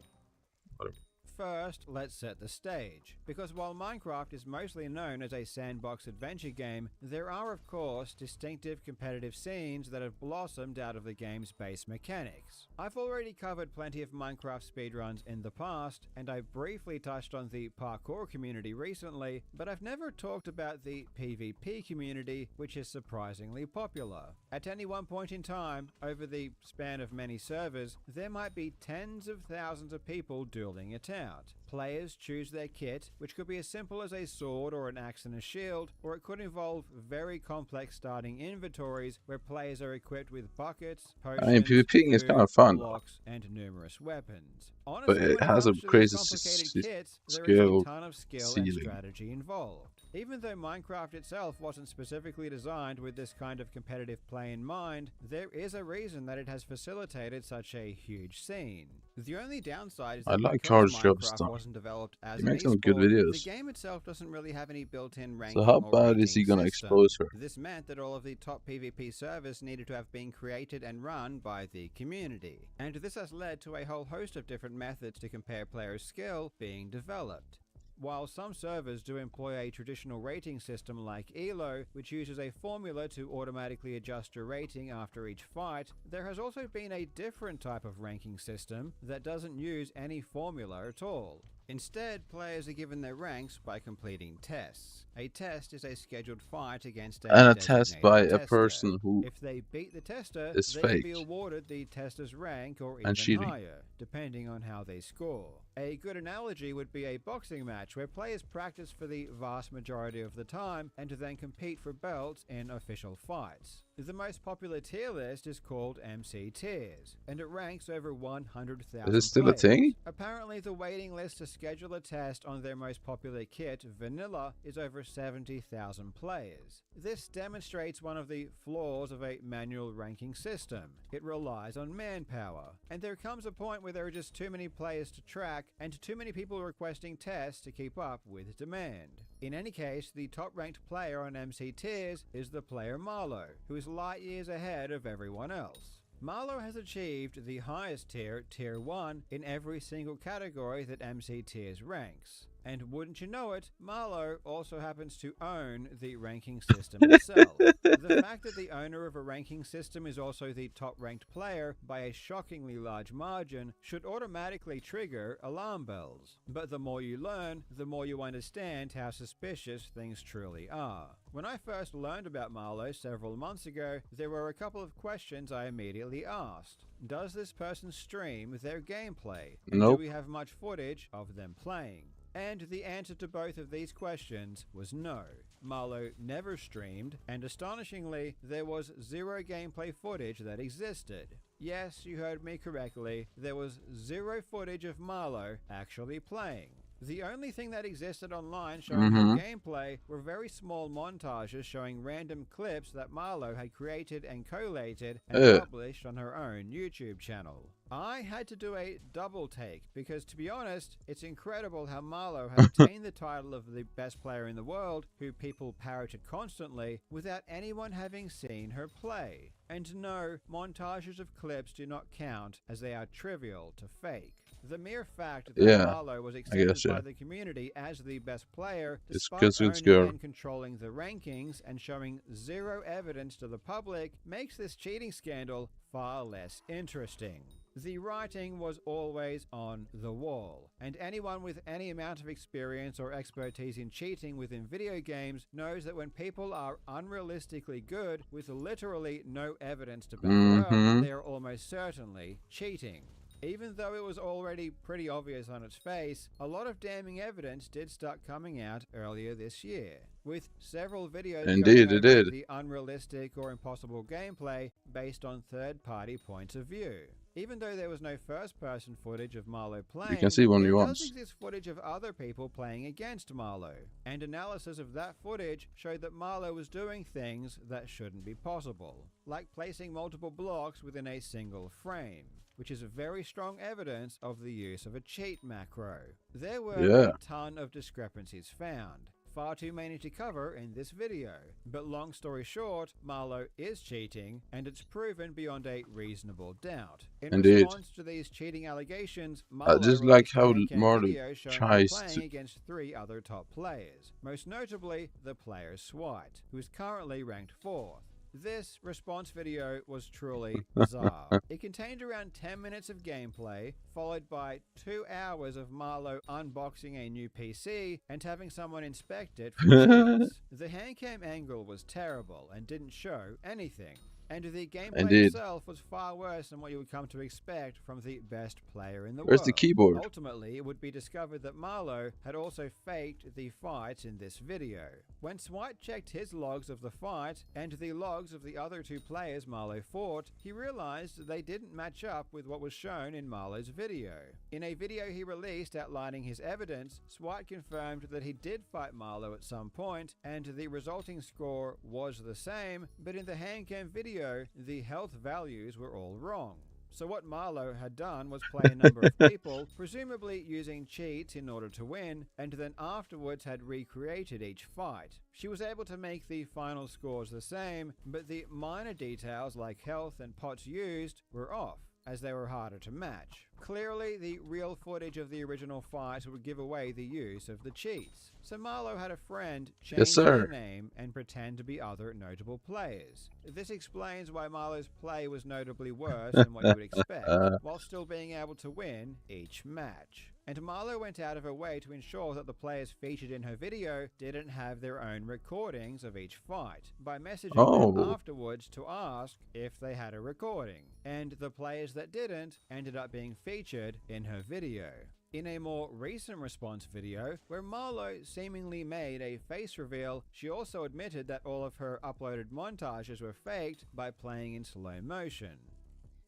Whatever. first, let's set the stage. Because while Minecraft is mostly known as a sandbox adventure game, there are of course distinctive competitive scenes that have blossomed out of the game's base mechanics. I've already covered plenty of Minecraft speedruns in the past, and I've briefly touched on the parkour community recently, but I've never talked about the PvP community, which is surprisingly popular. At any one point in time, over the span of many servers, there might be tens of thousands of people dueling it out. Players choose their kit, which could be as simple as a sword or an axe and a shield, or it could involve very complex starting inventories where players are equipped with buckets, potions, I mean, PvPing is food, kind of fun, blocks, and numerous weapons. but Honestly, it when has a comes to crazy these complicated kits, there is a skill ton of skill and ceiling. strategy involved. Even though Minecraft itself wasn't specifically designed with this kind of competitive play in mind, there is a reason that it has facilitated such a huge scene. The only downside is I that like because George Jobs Minecraft stuff. wasn't developed as He an makes some good esport, videos. the game itself doesn't really have any built-in ranking So how or bad is rating he gonna system. expose her? This meant that all of the top PvP servers needed to have been created and run by the community. And this has led to a whole host of different methods to compare players' skill being developed. While some servers do employ a traditional rating system like ELO, which uses a formula to automatically adjust your rating after each fight, there has also been a different type of ranking system that doesn't use any formula at all. Instead, players are given their ranks by completing tests. A test is a scheduled fight against a And a test designated by a tester. person who If they beat the tester, is they can be fake awarded the tester's rank or and even cheating. higher, depending on how they score. A good analogy would be a boxing match where players practice for the vast majority of the time and then compete for belts in official fights. The most popular tier list is called MC Tiers, and it ranks over 100,000 Is it still a players. thing? Apparently, the waiting list to schedule a test on their most popular kit, Vanilla, is over 70,000 players. This demonstrates one of the flaws of a manual ranking system. It relies on manpower, and there comes a point where there are just too many players to track and too many people requesting tests to keep up with demand. In any case, the top-ranked player on MC Tiers is the player Marlow, who is light years ahead of everyone else. Marlow has achieved the highest tier, Tier 1, in every single category that MC Tiers ranks. And wouldn't you know it, Marlow also happens to own the ranking system itself. The fact that the owner of a ranking system is also the top-ranked player by a shockingly large margin should automatically trigger alarm bells. But the more you learn, the more you understand how suspicious things truly are. When I first learned about Marlow several months ago, there were a couple of questions I immediately asked. Does this person stream their gameplay? And Nope. do we have much footage of them playing? And the answer to both of these questions was no. Marlow never streamed, and astonishingly, there was zero gameplay footage that existed. Yes, you heard me correctly, there was zero footage of Marlow actually playing. The only thing that existed online showing her gameplay were very small montages showing random clips that Marlow had created and collated and published on her own YouTube channel. I had to do a double take because, to be honest, it's incredible how Marlow has attained the title of the best player in the world, who people parroted constantly, without anyone having seen her play. And no, montages of clips do not count as they are trivial to fake. The mere fact that Marlow was accepted by the community as the best player, despite owning and controlling the rankings and showing zero evidence to the public, makes this cheating scandal far less interesting. The writing was always on the wall, and anyone with any amount of experience or expertise in cheating within video games knows that when people are unrealistically good with literally no evidence to back it up, they are almost certainly cheating. Even though it was already pretty obvious on its face, a lot of damning evidence did start coming out earlier this year, with several videos Indeed, going it over did. the unrealistic or impossible gameplay based on third-party points of view. Even though there was no first-person footage of Marlow playing, You can see one there you does want. exist footage of other people playing against Marlow, and analysis of that footage showed that Marlow was doing things that shouldn't be possible, like placing multiple blocks within a single frame, which is very strong evidence of the use of a cheat macro. There were a ton of discrepancies found. far too many to cover in this video. But long story short, Marlowe is cheating, and it's proven beyond a reasonable doubt. In Indeed. response to these cheating allegations, I Marlowe just like released a how handcam Marlowe video showing him tries playing to. against 3 other top players, most notably the player Swite, who is currently ranked 4th. This response video was truly bizarre. It contained around 10 minutes of gameplay, followed by 2 hours of Marlowe unboxing a new PC and having someone inspect it for cheats. The handcam angle was terrible and didn't show anything. And the gameplay Indeed. itself was far worse than what you would come to expect from the best player in the Where's world. the keyboard? Ultimately, it would be discovered that Marlowe had also faked the fights in this video. When Swite checked his logs of the fight and the logs of the other 2 players Marlowe fought, he realized that they didn't match up with what was shown in Marlowe's video. In a video he released outlining his evidence, Swite confirmed that he did fight Marlowe at some point, and the resulting score was the same, but in the handcam video, the health values were all wrong. So what Marlowe had done was play a number of people, presumably using cheats in order to win, and then afterwards had recreated each fight. She was able to make the final scores the same, but the minor details like health and pots used were off, as they were harder to match. Clearly, the real footage of the original fight would give away the use of the cheats. So Marlowe had a friend change their name and pretend to be other notable players. This explains why Marlowe's play was notably worse than what you would expect, while still being able to win each match. And Marlowe went out of her way to ensure that the players featured in her video didn't have their own recordings of each fight, by messaging them afterwards to ask if they had a recording. And the players that didn't ended up being featured in her video. In a more recent response video, where Marlowe seemingly made a face reveal, she also admitted that all of her uploaded montages were faked by playing in slow motion.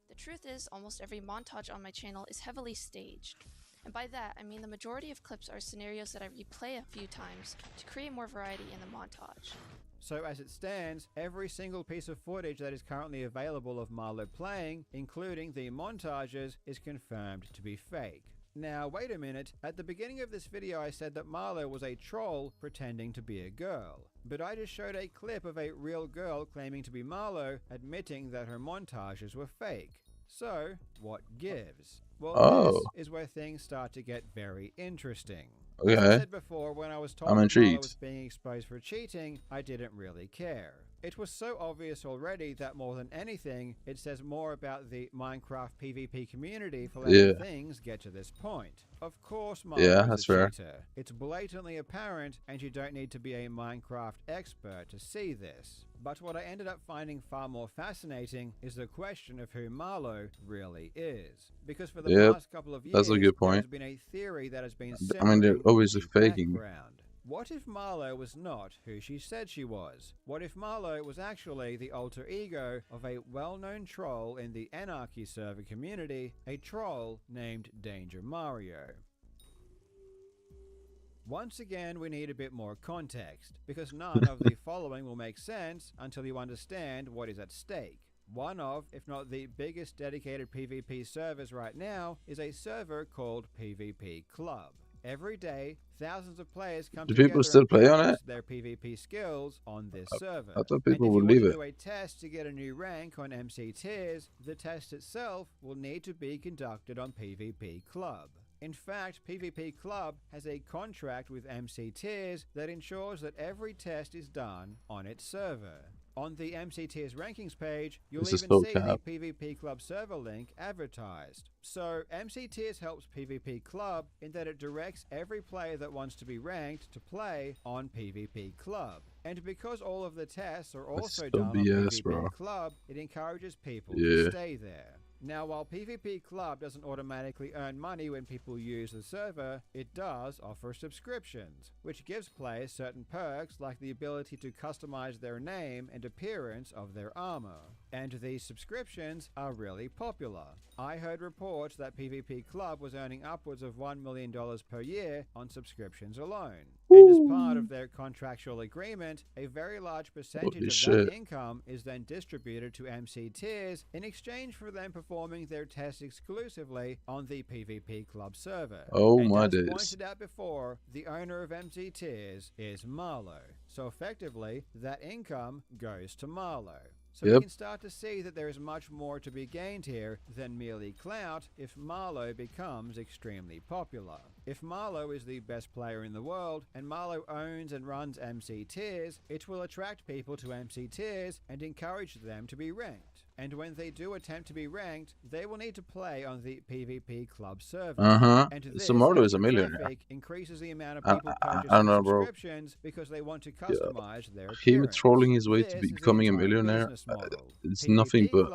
The truth is, almost every montage on my channel is heavily staged. And by that, I mean the majority of clips are scenarios that I replay a few times to create more variety in the montage. So as it stands, every single piece of footage that is currently available of Marlowe playing, including the montages, is confirmed to be fake. Now, wait a minute. At the beginning of this video, I said that Marlowe was a troll pretending to be a girl. But I just showed a clip of a real girl claiming to be Marlowe, admitting that her montages were fake. So, what gives? Well, this is where things start to get very interesting. Okay. As I said before, when I was told I'm that Marlowe intrigued. was being exposed for cheating, I didn't really care. It was so obvious already that more than anything, it says more about the Minecraft PvP community for letting things get to this point. Of course, Marlowe is a cheater. It's blatantly apparent, and you don't need to be a Minecraft expert to see this. But what I ended up finding far more fascinating is the question of who Marlowe really is. Because for the past couple of years, that's a good point. there's been a theory that has been I mean, they're simmering always in the faking. background. What if Marlowe was not who she said she was? What if Marlowe was actually the alter ego of a well-known troll in the Anarchy server community, a troll named Danger Mario? Once again, we need a bit more context, because none of the following will make sense until you understand what is at stake. One of, if not the biggest dedicated PvP servers right now, is a server called PvP Club. Every day, thousands of players come Do together people still and play on practice it? their PvP skills on this server. I thought people and would if leave you it. want to do a test to get a new rank on MC tiers, the test itself will need to be conducted on PvP Club. In fact, PvP Club has a contract with MC Tiers that ensures that every test is done on its server. On the MC Tiers rankings page, you'll This is even so see cap. the PvP Club server link advertised. So, MC Tiers helps PvP Club in that it directs every player that wants to be ranked to play on PvP Club. And because all of the tests are also so done on BS, PvP bro. Club, it encourages people Yeah. to stay there. Now, while PvP Club doesn't automatically earn money when people use the server, it does offer subscriptions, which gives players certain perks like the ability to customize their name and appearance of their armor. And these subscriptions are really popular. I heard reports that PvP Club was earning upwards of $1 million per year on subscriptions alone. And as part of their contractual agreement, a very large percentage Holy of shit. that income is then distributed to MC tiers in exchange for them performing their tests exclusively on the PvP club server. Oh And my as days. pointed out before, the owner of MC tiers is Marlow. So effectively, that income goes to Marlow. So we Yep. can start to see that there is much more to be gained here than merely clout if Marlow becomes extremely popular. If Marlow is the best player in the world, and Marlow owns and runs MC tiers, it will attract people to MC tiers and encourage them to be ranked. And when they do attempt to be ranked, they will need to play on the PvP club server. And this, So Marlow is a extra millionaire. traffic increases the amount of I, people I purchasing don't know, bro. subscriptions because they want to customize their Him appearance. trolling his way to This is the becoming a entire millionaire. business model. It's nothing but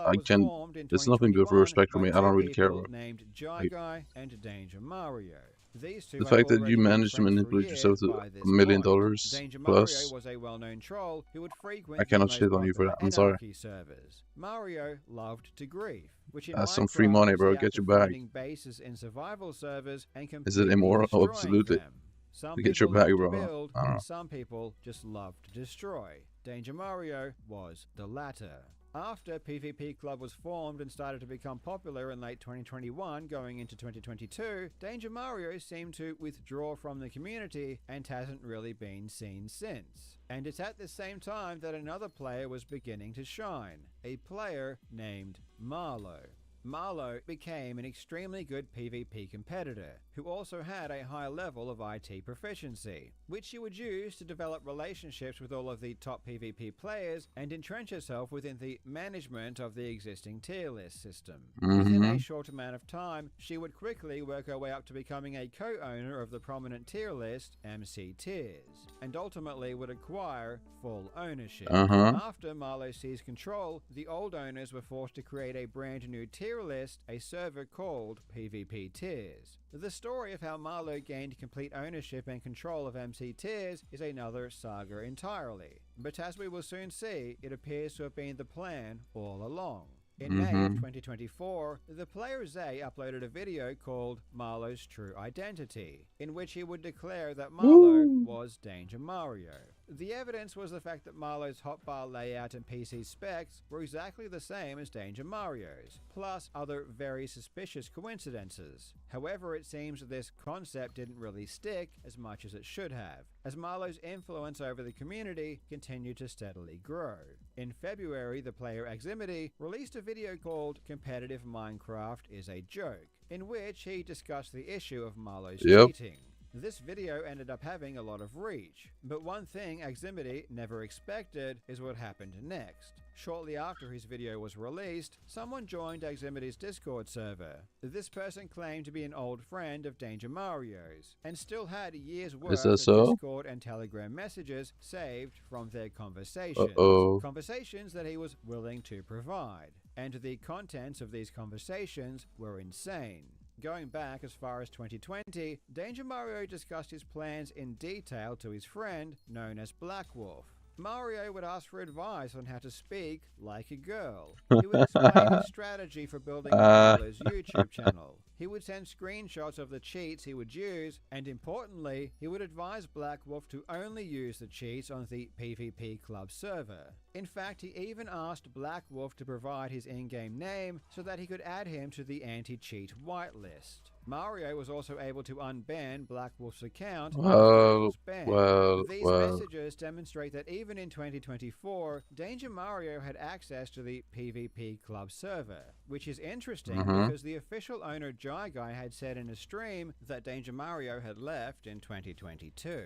it's nothing but respect for me. I don't really care about. Named Jai Like, Guy and Danger Mario. These two the had fact that already you been managed to friends for manipulate years yourself to by this $1 million point. Danger Mario plus. was a well-known troll who would frequent I the cannot most shit on you for popular that. I'm sorry. Anarchy servers. Mario loved to grief, which in That's some free Minecraft money, was bro. the act Get your of bag. finding bases in survival servers and Is it completely immoral? destroying Absolutely. them. Some To get your people bag, love to bro. build, I don't know. and some people just love to destroy. Danger Mario was the latter. After PvP Club was formed and started to become popular in late 2021 going into 2022, Danger Mario seemed to withdraw from the community and hasn't really been seen since. And it's at the same time that another player was beginning to shine, a player named Marlow. Marlow became an extremely good PvP competitor, who also had a high level of IT proficiency, which she would use to develop relationships with all of the top PvP players and entrench herself within the management of the existing tier list system. Within a short amount of time, she would quickly work her way up to becoming a co-owner of the prominent tier list, MC Tiers, and ultimately would acquire full ownership. After Marlow seized control, the old owners were forced to create a brand new tier list, a server called PvP Tiers. The story of how Marlow gained complete ownership and control of MC Tiers is another saga entirely, but as we will soon see, it appears to have been the plan all along. In May of 2024, the player Zay uploaded a video called Marlow's True Identity, in which he would declare that Marlow was Danger Mario. The evidence was the fact that Marlow's hotbar layout and PC specs were exactly the same as Danger Mario's, plus other very suspicious coincidences. However, it seems that this concept didn't really stick as much as it should have, as Marlow's influence over the community continued to steadily grow. In February, the player Aximity released a video called Competitive Minecraft is a Joke, in which he discussed the issue of Marlow's cheating. This video ended up having a lot of reach, but one thing Aximity never expected is what happened next. Shortly after his video was released, someone joined Aximity's Discord server. This person claimed to be an old friend of Danger Mario's, and still had a year's worth of Discord and Telegram messages saved from their conversations. Conversations that he was willing to provide. And the contents of these conversations were insane. Going back as far as 2020, Danger Mario discussed his plans in detail to his friend, known as Black Wolf. Mario would ask for advice on how to speak like a girl. He would explain his strategy for building Mario's YouTube channel. He would send screenshots of the cheats he would use, and importantly, he would advise Black Wolf to only use the cheats on the PvP Club server. In fact, he even asked Black Wolf to provide his in-game name so that he could add him to the anti-cheat whitelist. Mario was also able to unban Black Wolf's account after it was banned. These messages demonstrate that even in 2024, Danger Mario had access to the PvP Club server, which is interesting because the official owner Jai Guy had said in a stream that Danger Mario had left in 2022.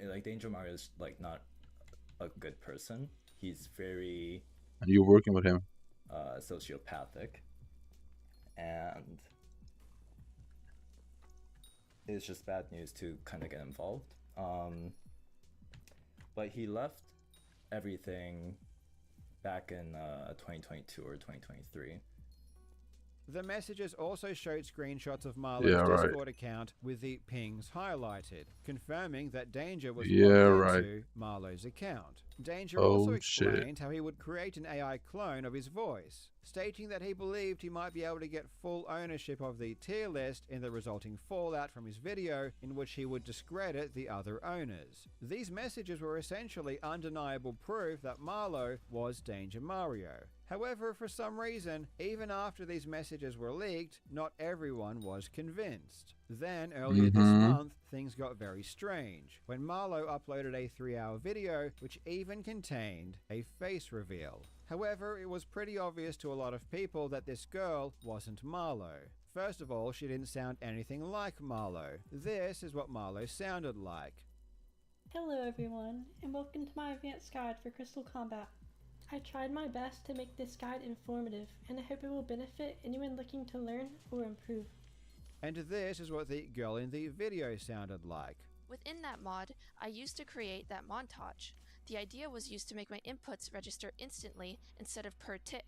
Like, Danger Mario is like not a good person. He's very... And you're working with him. Sociopathic. And... it's just bad news to kind of get involved. But he left everything back in 2022 or 2023. The messages also showed screenshots of Marlo's Discord account with the pings highlighted, confirming that Danger was logged into Marlo's account. Danger also Oh shit. explained how he would create an AI clone of his voice, stating that he believed he might be able to get full ownership of the tier list in the resulting fallout from his video, in which he would discredit the other owners. These messages were essentially undeniable proof that Marlowe was Danger Mario. However, for some reason, even after these messages were leaked, not everyone was convinced. Then, earlier this month, things got very strange, when Marlowe uploaded a 3-hour video which even contained a face reveal. However, it was pretty obvious to a lot of people that this girl wasn't Marlowe. First of all, she didn't sound anything like Marlowe. This is what Marlowe sounded like. Hello everyone, and welcome to my advanced guide for Crystal Combat. I tried my best to make this guide informative, and I hope it will benefit anyone looking to learn or improve. And this is what the girl in the video sounded like. Within that mod, I used to create that montage. The idea was used to make my inputs register instantly instead of per tick.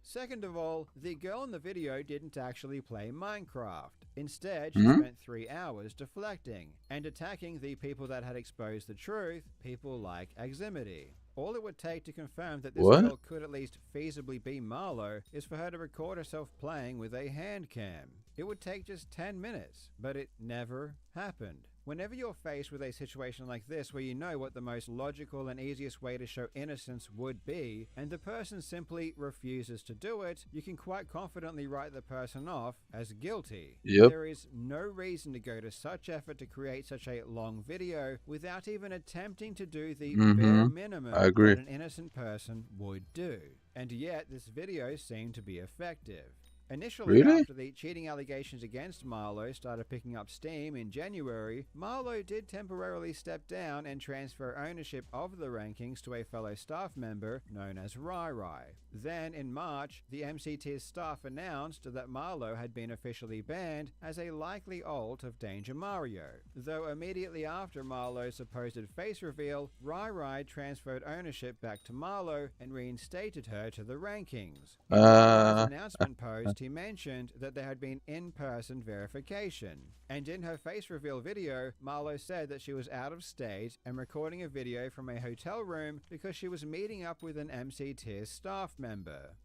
Second of all, the girl in the video didn't actually play Minecraft. Instead, she spent 3 hours deflecting and attacking the people that had exposed the truth, people like Aximity. All it would take to confirm that this girl could at least feasibly be Marlowe is for her to record herself playing with a hand cam. It would take just 10 minutes, but it never happened. Whenever you're faced with a situation like this where you know what the most logical and easiest way to show innocence would be, and the person simply refuses to do it, you can quite confidently write the person off as guilty. Yep. There is no reason to go to such effort to create such a long video without even attempting to do the bare minimum I agree. that an innocent person would do. And yet, this video seemed to be effective. Initially, after the cheating allegations against Marlowe started picking up steam in January, Marlowe did temporarily step down and transfer ownership of the rankings to a fellow staff member known as Rai Rai. Then, in March, the MCT's staff announced that Marlowe had been officially banned as a likely alt of Danger Mario, though immediately after Marlowe's supposed face reveal, Rai Rai transferred ownership back to Marlowe and reinstated her to the rankings. In his announcement post, he mentioned that there had been in-person verification. And in her face reveal video, Marlowe said that she was out of state and recording a video from a hotel room because she was meeting up with an MC Tier staff member.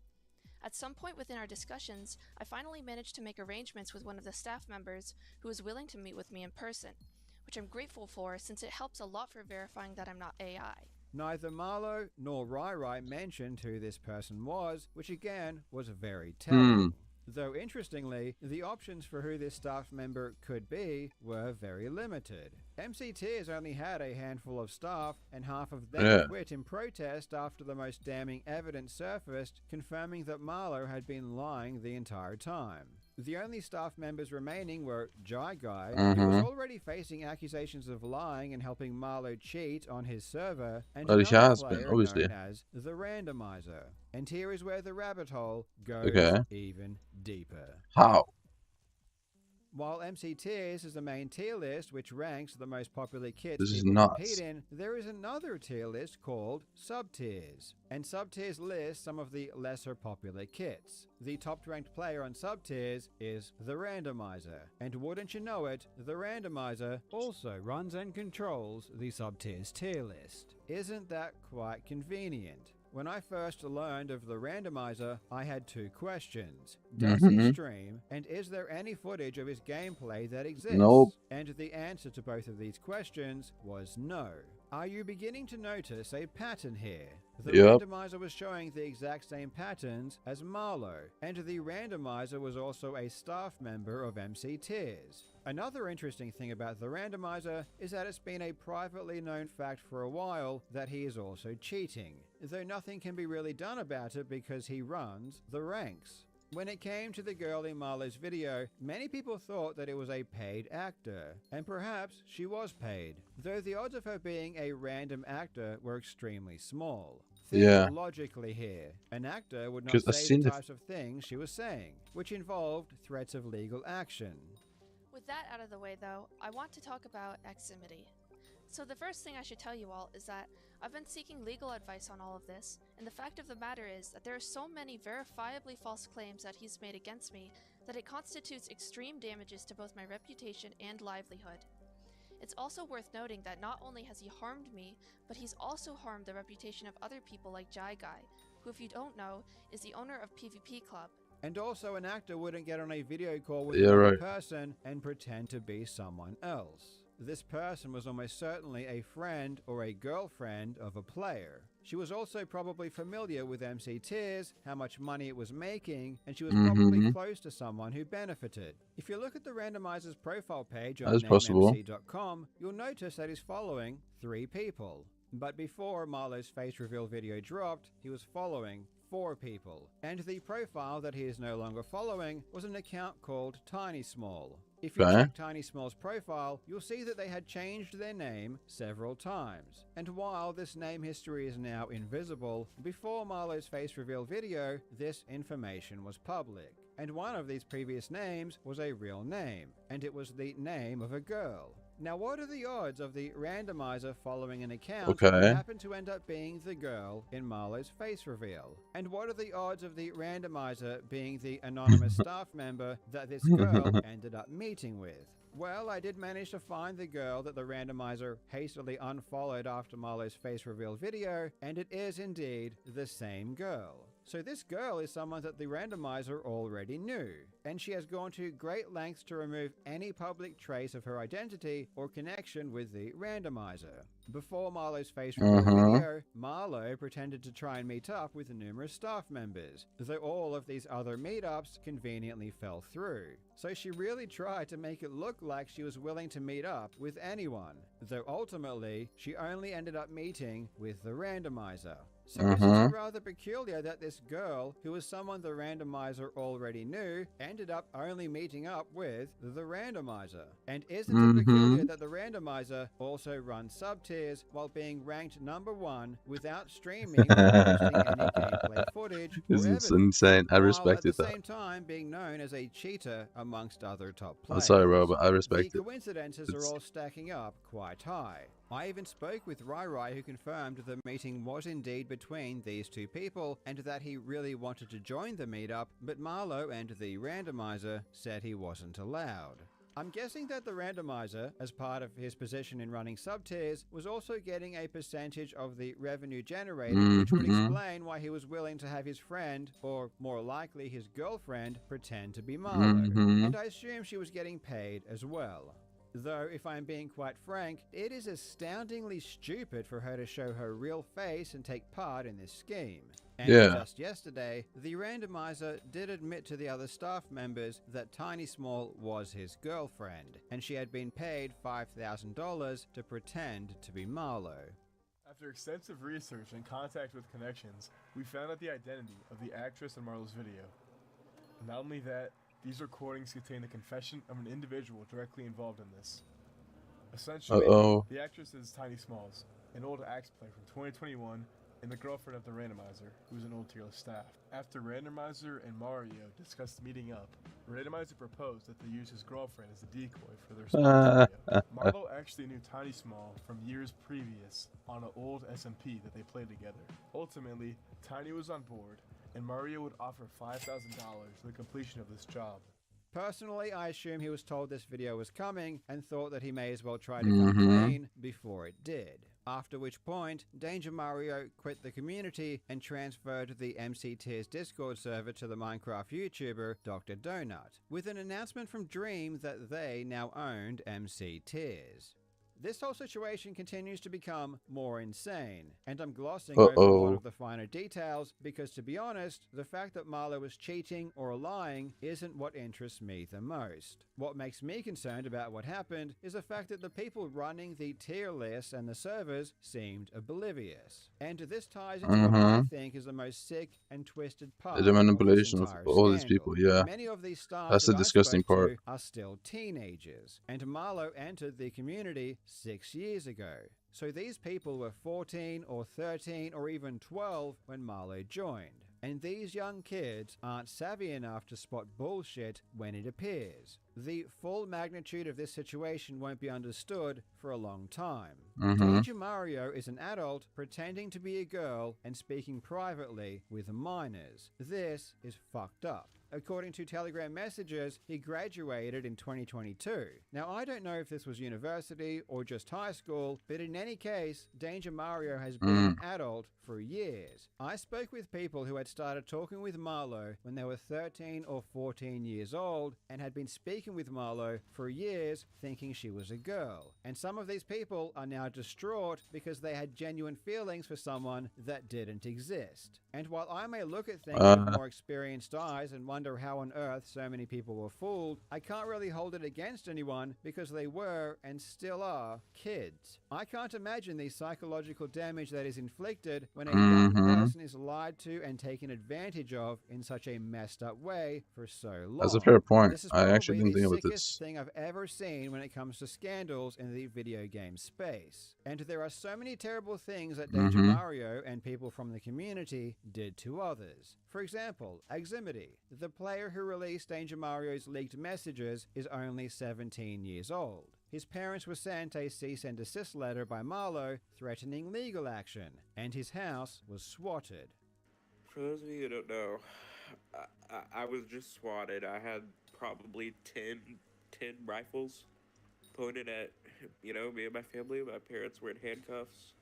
At some point within our discussions, I finally managed to make arrangements with one of the staff members who was willing to meet with me in person, which I'm grateful for since it helps a lot for verifying that I'm not AI. Neither Marlowe nor Rai Rai mentioned who this person was, which again was very telling. Though interestingly, the options for who this staff member could be were very limited. MCTs only had a handful of staff, and half of them quit in protest after the most damning evidence surfaced, confirming that Marlowe had been lying the entire time. The only staff members remaining were Jai Guy, who was already facing accusations of lying and helping Marlowe cheat on his server, and another player known as the Randomizer. And here is where the rabbit hole goes even deeper. How? While MC Tiers is the main tier list which ranks the most popular kits This is people nuts. compete in, there is another tier list called sub-tiers. And sub-tiers list some of the lesser popular kits. The top-ranked player on sub-tiers is the Randomizer. And wouldn't you know it, the Randomizer also runs and controls the sub-tiers tier list. Isn't that quite convenient? When I first learned of the Randomizer, I had two questions. Does he stream? And is there any footage of his gameplay that exists? Nope. And the answer to both of these questions was no. Are you beginning to notice a pattern here? The Randomizer was showing the exact same patterns as Marlowe, and the Randomizer was also a staff member of MC Tiers. Another interesting thing about the Randomizer is that it's been a privately known fact for a while that he is also cheating, though nothing can be really done about it because he runs the ranks. When it came to the girl in Marlowe's video, many people thought that it was a paid actor, and perhaps she was paid, though the odds of her being a random actor were extremely small. Think logically here. An actor would not say the types of things she was saying, which involved threats of legal action. With that out of the way though, I want to talk about Aximity. So the first thing I should tell you all is that I've been seeking legal advice on all of this, and the fact of the matter is that there are so many verifiably false claims that he's made against me that it constitutes extreme damages to both my reputation and livelihood. It's also worth noting that not only has he harmed me, but he's also harmed the reputation of other people like Jai Guy, who, if you don't know, is the owner of PvP Club. And also, an actor wouldn't get on a video call with Yeah, another right. person and pretend to be someone else. This person was almost certainly a friend or a girlfriend of a player. She was also probably familiar with MC Tiers, how much money it was making, and she was probably close to someone who benefited. If you look at the randomizer's profile page on That's possible. namemc.com, you'll notice that he's following 3 people. But before Marlowe's face reveal video dropped, he was following 4 people. And the profile that he is no longer following was an account called Tiny Small. If you Okay. check Tiny Small's profile, you'll see that they had changed their name several times. And while this name history is now invisible, before Marlowe's face reveal video, this information was public. And one of these previous names was a real name, and it was the name of a girl. Now, what are the odds of the randomizer following an account Okay. that happened to end up being the girl in Marlowe's face reveal? And what are the odds of the randomizer being the anonymous staff member that this girl ended up meeting with? Well, I did manage to find the girl that the randomizer hastily unfollowed after Marlowe's face reveal video, and it is indeed the same girl. So this girl is someone that the randomizer already knew, and she has gone to great lengths to remove any public trace of her identity or connection with the randomizer. Before Marlowe's face reveal video, Marlowe pretended to try and meet up with numerous staff members, though all of these other meetups conveniently fell through. So she really tried to make it look like she was willing to meet up with anyone, though ultimately she only ended up meeting with the randomizer. So isn't it rather peculiar that this girl, who was someone the randomizer already knew, ended up only meeting up with the randomizer? And isn't it peculiar that the randomizer also runs sub-tiers while being ranked #1 without streaming or posting any gameplay footage or This is evidence, insane. I while respected at the that. same time being known as a cheater amongst other top I'm players? sorry, bro, but I The respect it. coincidences are all stacking up quite high. I even spoke with Rai, who confirmed the meeting was indeed between these 2 people and that he really wanted to join the meetup, but Marlowe and the randomizer said he wasn't allowed. I'm guessing that the randomizer, as part of his position in running sub-tiers, was also getting a percentage of the revenue generated, which would explain why he was willing to have his friend, or more likely his girlfriend, pretend to be Marlowe. And I assume she was getting paid as well. Though, if I'm being quite frank, it is astoundingly stupid for her to show her real face and take part in this scheme. And just yesterday, the randomizer did admit to the other staff members that Tiny Small was his girlfriend, and she had been paid $5,000 to pretend to be Marlowe. After extensive research and contact with connections, we found out the identity of the actress in Marlowe's video. Not only that, these recordings contain the confession of an individual directly involved in this. Essentially, the actress is Tiny Smalls, an old Axe player from 2021, and the girlfriend of the randomizer, who's an old tier list staff. After randomizer and Mario discussed meeting up, randomizer proposed that they use his girlfriend as a decoy for their sports video. Marlo actually knew Tiny Small from years previous on an old SMP that they played together. Ultimately, Tiny was on board, and Mario would offer $5,000 for the completion of this job. Personally, I assume he was told this video was coming and thought that he may as well try to come clean before it did. After which point, Danger Mario quit the community and transferred the MC Tiers Discord server to the Minecraft YouTuber Dr. Donut, with an announcement from Dream that they now owned MC Tiers. This whole situation continues to become more insane, and I'm glossing over a lot of the finer details because, to be honest, the fact that Marlo was cheating or lying isn't what interests me the most. What makes me concerned about what happened is the fact that the people running the tier lists and the servers seemed oblivious. And this ties into what I think is the most sick and twisted part The manipulation of of this all entire these people, scandal. yeah. Many of these staff That's the that I disgusting spoke part. to are still teenagers, and Marlo entered the community 6 years ago. So these people were 14 or 13 or even 12 when Marlo joined. And these young kids aren't savvy enough to spot bullshit when it appears. The full magnitude of this situation won't be understood for a long time. Mhm. Danger Mario is an adult pretending to be a girl and speaking privately with minors. This is fucked up. According to Telegram messages, he graduated in 2022. Now, I don't know if this was university or just high school, but in any case, Danger Mario has been an adult for years. I spoke with people who had started talking with Marlo when they were 13 or 14 years old and had been speaking with Marlo for years thinking she was a girl. And some of these people are now distraught because they had genuine feelings for someone that didn't exist. And while I may look at things with more experienced eyes and wonder how on earth so many people were fooled, I can't really hold it against anyone because they were and still are kids. I can't imagine the psychological damage that is inflicted when a young person is lied to and taken advantage of in such a messed up way for so long. That's a fair point. This is I actually probably didn't think the about sickest this. thing I've ever seen when it comes to scandals in the video game space. And there are so many terrible things that Danger Mario and people from the community did to others. For example, Aximity, the player who released Danger Mario's leaked messages, is only 17 years old. His parents were sent a cease and desist letter by Marlo threatening legal action, and his house was swatted. For those of you who don't know, I was just swatted. I had probably 10 rifles pointed at, me and my family. My parents were in handcuffs.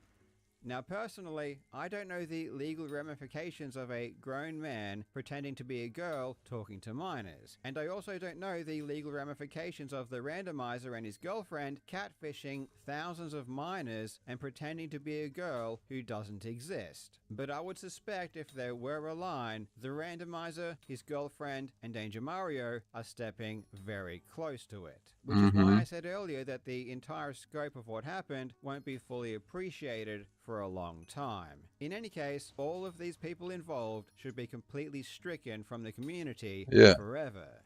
Now, personally, I don't know the legal ramifications of a grown man pretending to be a girl talking to minors. And I also don't know the legal ramifications of the randomizer and his girlfriend catfishing thousands of minors and pretending to be a girl who doesn't exist. But I would suspect if there were a line, the randomizer, his girlfriend, and Danger Mario are stepping very close to it. Which is why I said earlier that the entire scope of what happened won't be fully appreciated for a long time. In any case, all of these people involved should be completely stricken from the community forever.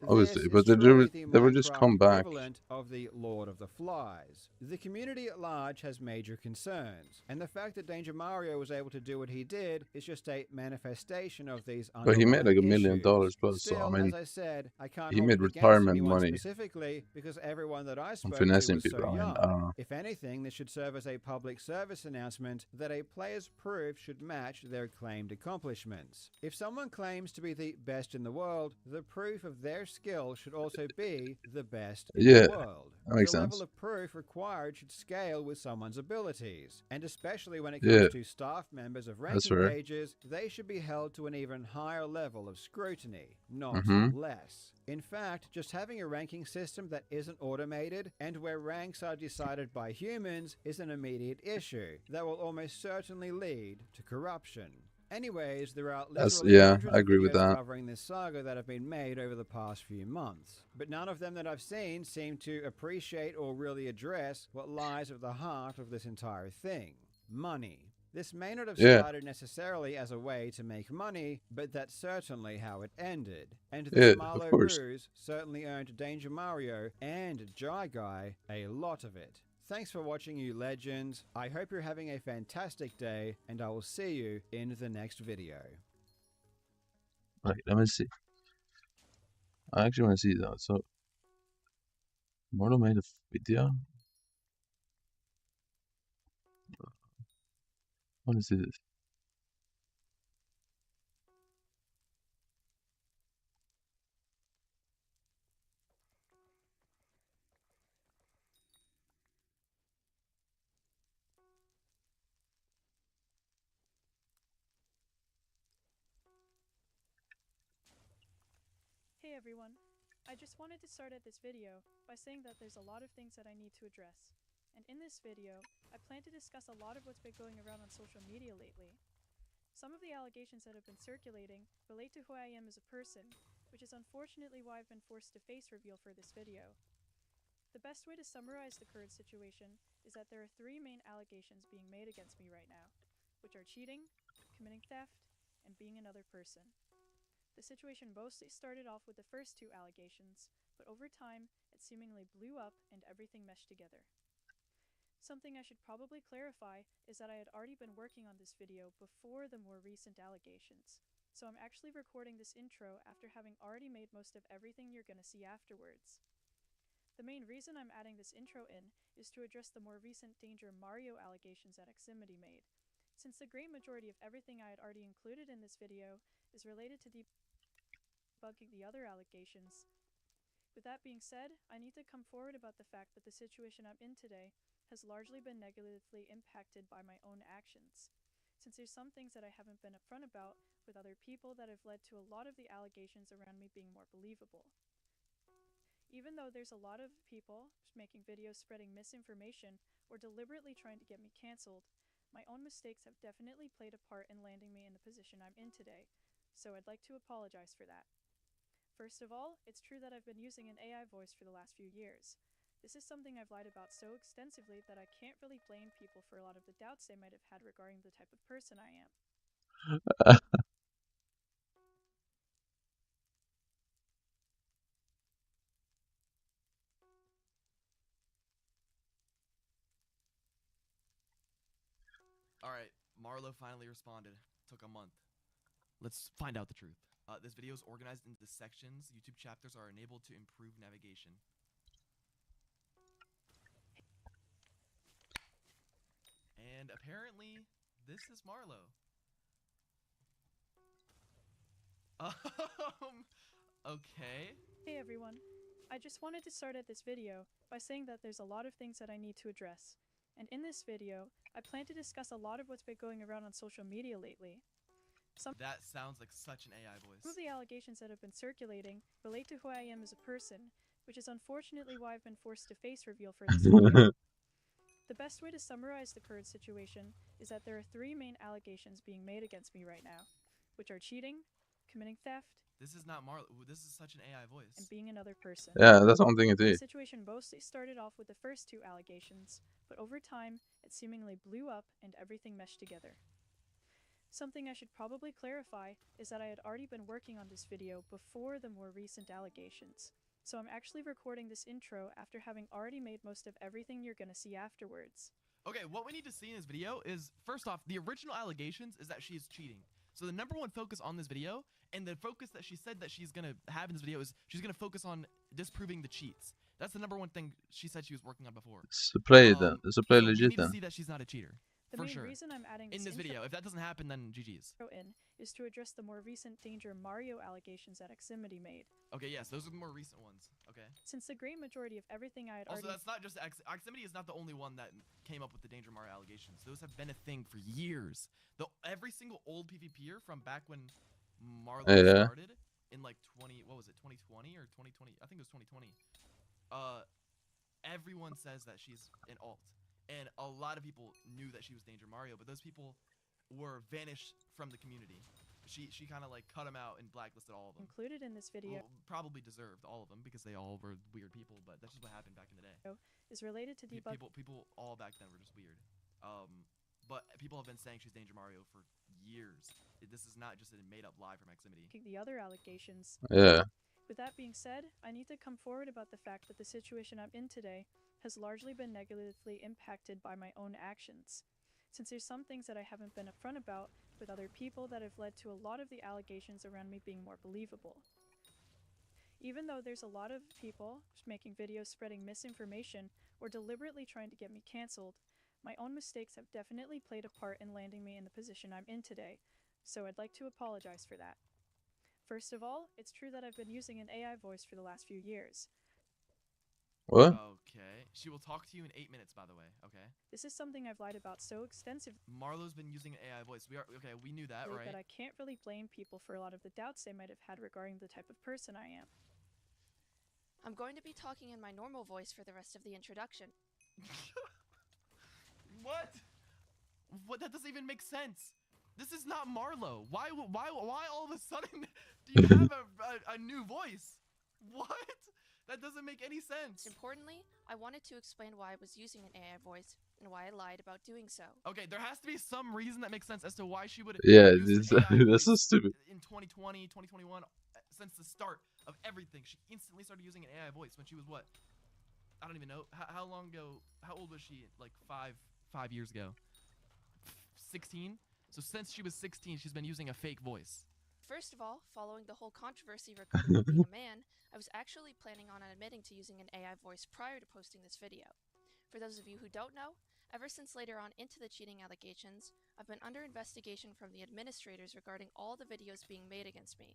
Obviously, This but is they truly the would just Minecraft come back. equivalent of the Lord of the Flies. The community at large has major concerns, and the fact that Danger Mario was able to do what he did is just a manifestation of these But he made like $1 underlying million issues. plus, so Still, I mean, as I said, I can't he hold made it against retirement anyone money specifically because everyone that I from spoke to finessing was people. so I young. don't know. If anything, this should serve as a public service announcement that a player's proof should match their claimed accomplishments. If someone claims to be the best in the world, the proof of their skill should also be the best in the world. That makes The sense. level of proof required should scale with someone's abilities, and especially when it comes to staff members of That's ranking fair. pages, they should be held to an even higher level of scrutiny, not Mhm. less. In fact, just having a ranking system that isn't automated and where ranks are decided by humans is an immediate issue that will almost certainly lead to corruption. Anyways, there are literally hundreds I of agree with videos that. covering this saga that have been made over the past few months, but none of them that I've seen seem to appreciate or really address what lies at the heart of this entire thing: money. This may not have started necessarily as a way to make money, but that's certainly how it ended. And this Marlo ruse certainly earned Danger Mario and Jai Guy a lot of it. Thanks for watching, you legends. I hope you're having a fantastic day, and I will see you in the next video. Right, let me see. I actually want to see that. So, Mortal made a video. I want to see this. Hey everyone, I just wanted to start at this video by saying that there's a lot of things that I need to address. And in this video, I plan to discuss a lot of what's been going around on social media lately. Some of the allegations that have been circulating relate to who I am as a person, which is unfortunately why I've been forced to face reveal for this video. The best way to summarize the current situation is that there are three main allegations being made against me right now, which are cheating, committing theft, and being another person. The situation mostly started off with the first two allegations, but over time, it seemingly blew up and everything meshed together. Something I should probably clarify is that I had already been working on this video before the more recent allegations. So I'm actually recording this intro after having already made most of everything you're gonna see afterwards. The main reason I'm adding this intro in is to address the more recent Danger Mario allegations that Ximity made, since the great majority of everything I had already included in this video is related to debunking the other allegations. With that being said, I need to come forward about the fact that the situation I'm in today has largely been negatively impacted by my own actions, since there's some things that I haven't been upfront about with other people that have led to a lot of the allegations around me being more believable. Even though there's a lot of people making videos spreading misinformation or deliberately trying to get me cancelled, my own mistakes have definitely played a part in landing me in the position I'm in today, so I'd like to apologize for that. First of all, it's true that I've been using an AI voice for the last few years. This is something I've lied about so extensively that I can't really blame people for a lot of the doubts they might have had regarding the type of person I am. Alright, Marlo finally responded. Took a month. Let's find out the truth. This video is organized into sections. YouTube chapters are enabled to improve navigation. And apparently, this is Marlo. Okay. Hey everyone. I just wanted to start at this video by saying that there's a lot of things that I need to address. And in this video, I plan to discuss a lot of what's been going around on social media lately. That sounds like such an AI voice. Some of the allegations that have been circulating relate to who I am as a person, which is unfortunately why I've been forced to face reveal for this video. The best way to summarize the current situation is that there are 3 main allegations being made against me right now, which are cheating, committing theft, This is not Marlo. This is such an AI voice. and being another person. Yeah, that's one thing it The is. situation mostly started off with the first 2 allegations, but over time, it seemingly blew up and everything meshed together. Something I should probably clarify is that I had already been working on this video before the more recent allegations, so I'm actually recording this intro after having already made most of everything you're gonna see afterwards. Okay, what we need to see in this video is, first off, the original allegations is that she is cheating. So the number one focus on this video, and the focus that she said that she's gonna have in this video, is she's gonna focus on disproving the cheats. That's the number one thing she said she was working on before. So play it then. So play So we legit need to then. see that she's not a cheater. The For main sure. reason I'm adding In this video. If that doesn't happen, then GG's. Is to address the more recent Danger Mario allegations that Ximity made. Okay, yes, those are the more recent ones. Okay. Since the great majority of everything I had Also, already... that's not just Ximity is not the only one that came up with the Danger Mario allegations. Those have been a thing for years. Every single old PvPer from back when Marlo started in like 2020 or 2020? I think it was 2020. Everyone says that she's an alt. And a lot of people knew that she was Danger Mario, but those people were vanished from the community. She kind of like cut them out and blacklisted all of them. Included in this video. Well, probably deserved all of them because they all were weird people, but that's just what happened back in the day. Is related to People all back then were just weird. But people have been saying she's Danger Mario for years. This is not just a made-up lie from Ximity. The other allegations. Yeah. With that being said, I need to come forward about the fact that the situation I'm in today has largely been negatively impacted by my own actions, since there's some things that I haven't been upfront about with other people that have led to a lot of the allegations around me being more believable. Even though there's a lot of people making videos spreading misinformation or deliberately trying to get me cancelled, my own mistakes have definitely played a part in landing me in the position I'm in today, so I'd like to apologize for that. First of all, it's true that I've been using an AI voice for the last few years. What? Okay. She will talk to you in 8 minutes, by the way. Okay. This is something I've lied about so extensively. Marlo's been using an AI voice. We knew that, right? That I can't really blame people for a lot of the doubts they might have had regarding the type of person I am. I'm going to be talking in my normal voice for the rest of the introduction. What? What? That doesn't even make sense. This is not Marlo. Why all of a sudden do you have a new voice? What? That doesn't make any sense. Importantly, I wanted to explain why I was using an AI voice and why I lied about doing so. Okay, there has to be some reason that makes sense as to why she would Yeah, use an AI that's so voice stupid. in 2020, 2021, since the start of everything. She instantly started using an AI voice when she was what? I don't even know. How long ago? How old was she? Like five years ago? 16? So since she was 16, she's been using a fake voice. First of all, following the whole controversy regarding me being a man, I was actually planning on admitting to using an AI voice prior to posting this video. For those of you who don't know, ever since later on into the cheating allegations, I've been under investigation from the administrators regarding all the videos being made against me.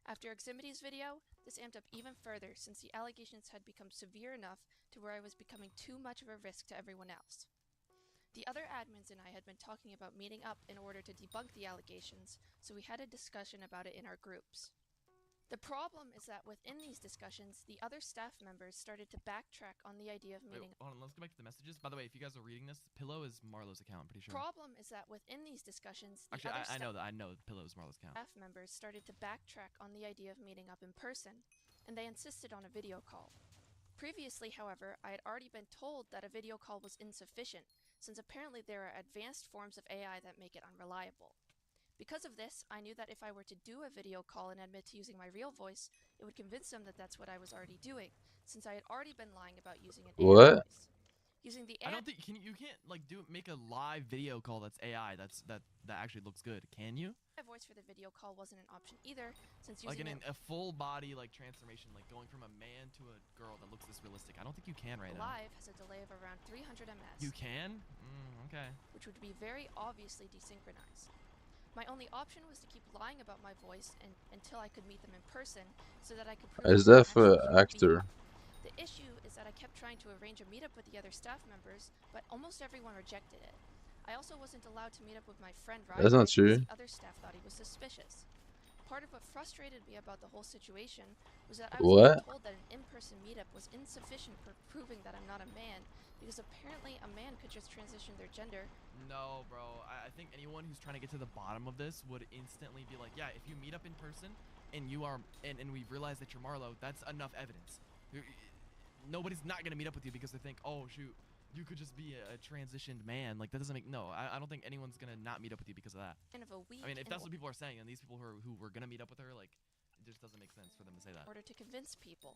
After Ximity's video, this amped up even further since the allegations had become severe enough to where I was becoming too much of a risk to everyone else. The other admins and I had been talking about meeting up in order to debunk the allegations, so we had a discussion about it in our groups. The problem is that within these discussions, the other staff members started to backtrack on the idea of meeting. Wait, hold on, let's go back to the messages. By the way, if you guys are reading this, Pillow is Marlo's account, I'm pretty sure. Problem is that within these discussions, the Actually, other I know that. I know Pillow is Marlo's account. staff members started to backtrack on the idea of meeting up in person, and they insisted on a video call. Previously, however, I had already been told that a video call was insufficient, since apparently there are advanced forms of AI that make it unreliable. Because of this, I knew that if I were to do a video call and admit to using my real voice, it would convince them that that's what I was already doing, since I had already been lying about using an AI voice. Using the AI I don't think you can't like make a live video call that's AI that actually looks good, can you? My voice for the video call wasn't an option either, since using Like a full body like transformation, like going from a man to a girl that looks this realistic. I don't think you can right now. live has a delay of around 300 ms. You can? Okay. Which would be very obviously desynchronized. My only option was to keep lying about my voice until I could meet them in person, so that I could prove Is that that for actor? The issue is that I kept trying to arrange a meetup with the other staff members, but almost everyone rejected it. I also wasn't allowed to meet up with my friend Ryan That's not true. because the other staff thought he was suspicious. Part of what frustrated me about the whole situation was that I was being told that an in-person meetup was insufficient for proving that I'm not a man, because apparently a man could just transition their gender. No, bro. I think anyone who's trying to get to the bottom of this would instantly be like, yeah, if you meet up in person and you are, and we realize that you're Marlo, that's enough evidence. Nobody's not gonna meet up with you because they think, oh shoot, you could just be a transitioned man. Like that doesn't make I don't think anyone's gonna not meet up with you because of that. Kind of a week. I mean, if that's what people are saying, and these people who were gonna meet up with her, like, it just doesn't make sense for them to say that. In order to convince people.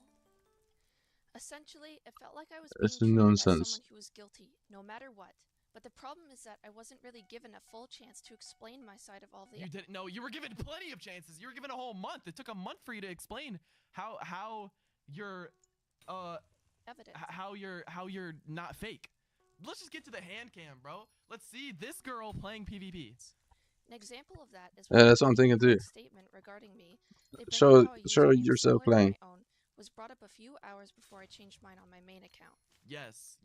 Essentially, it felt like I was It's being treated as nonsense. someone who was guilty, no matter what. But the problem is that I wasn't really given a full chance to explain my side of all the. You didn't know. You were given plenty of chances. You were given a whole month. It took a month for you to explain how you're evidence. How you're not fake. Let's just get to the hand cam, bro. Let's see this girl playing PvP. An example of that is That's what I'm thinking too. Statement regarding me. Show yourself playing. Was brought up a few hours before I changed mine on my main account. Yes.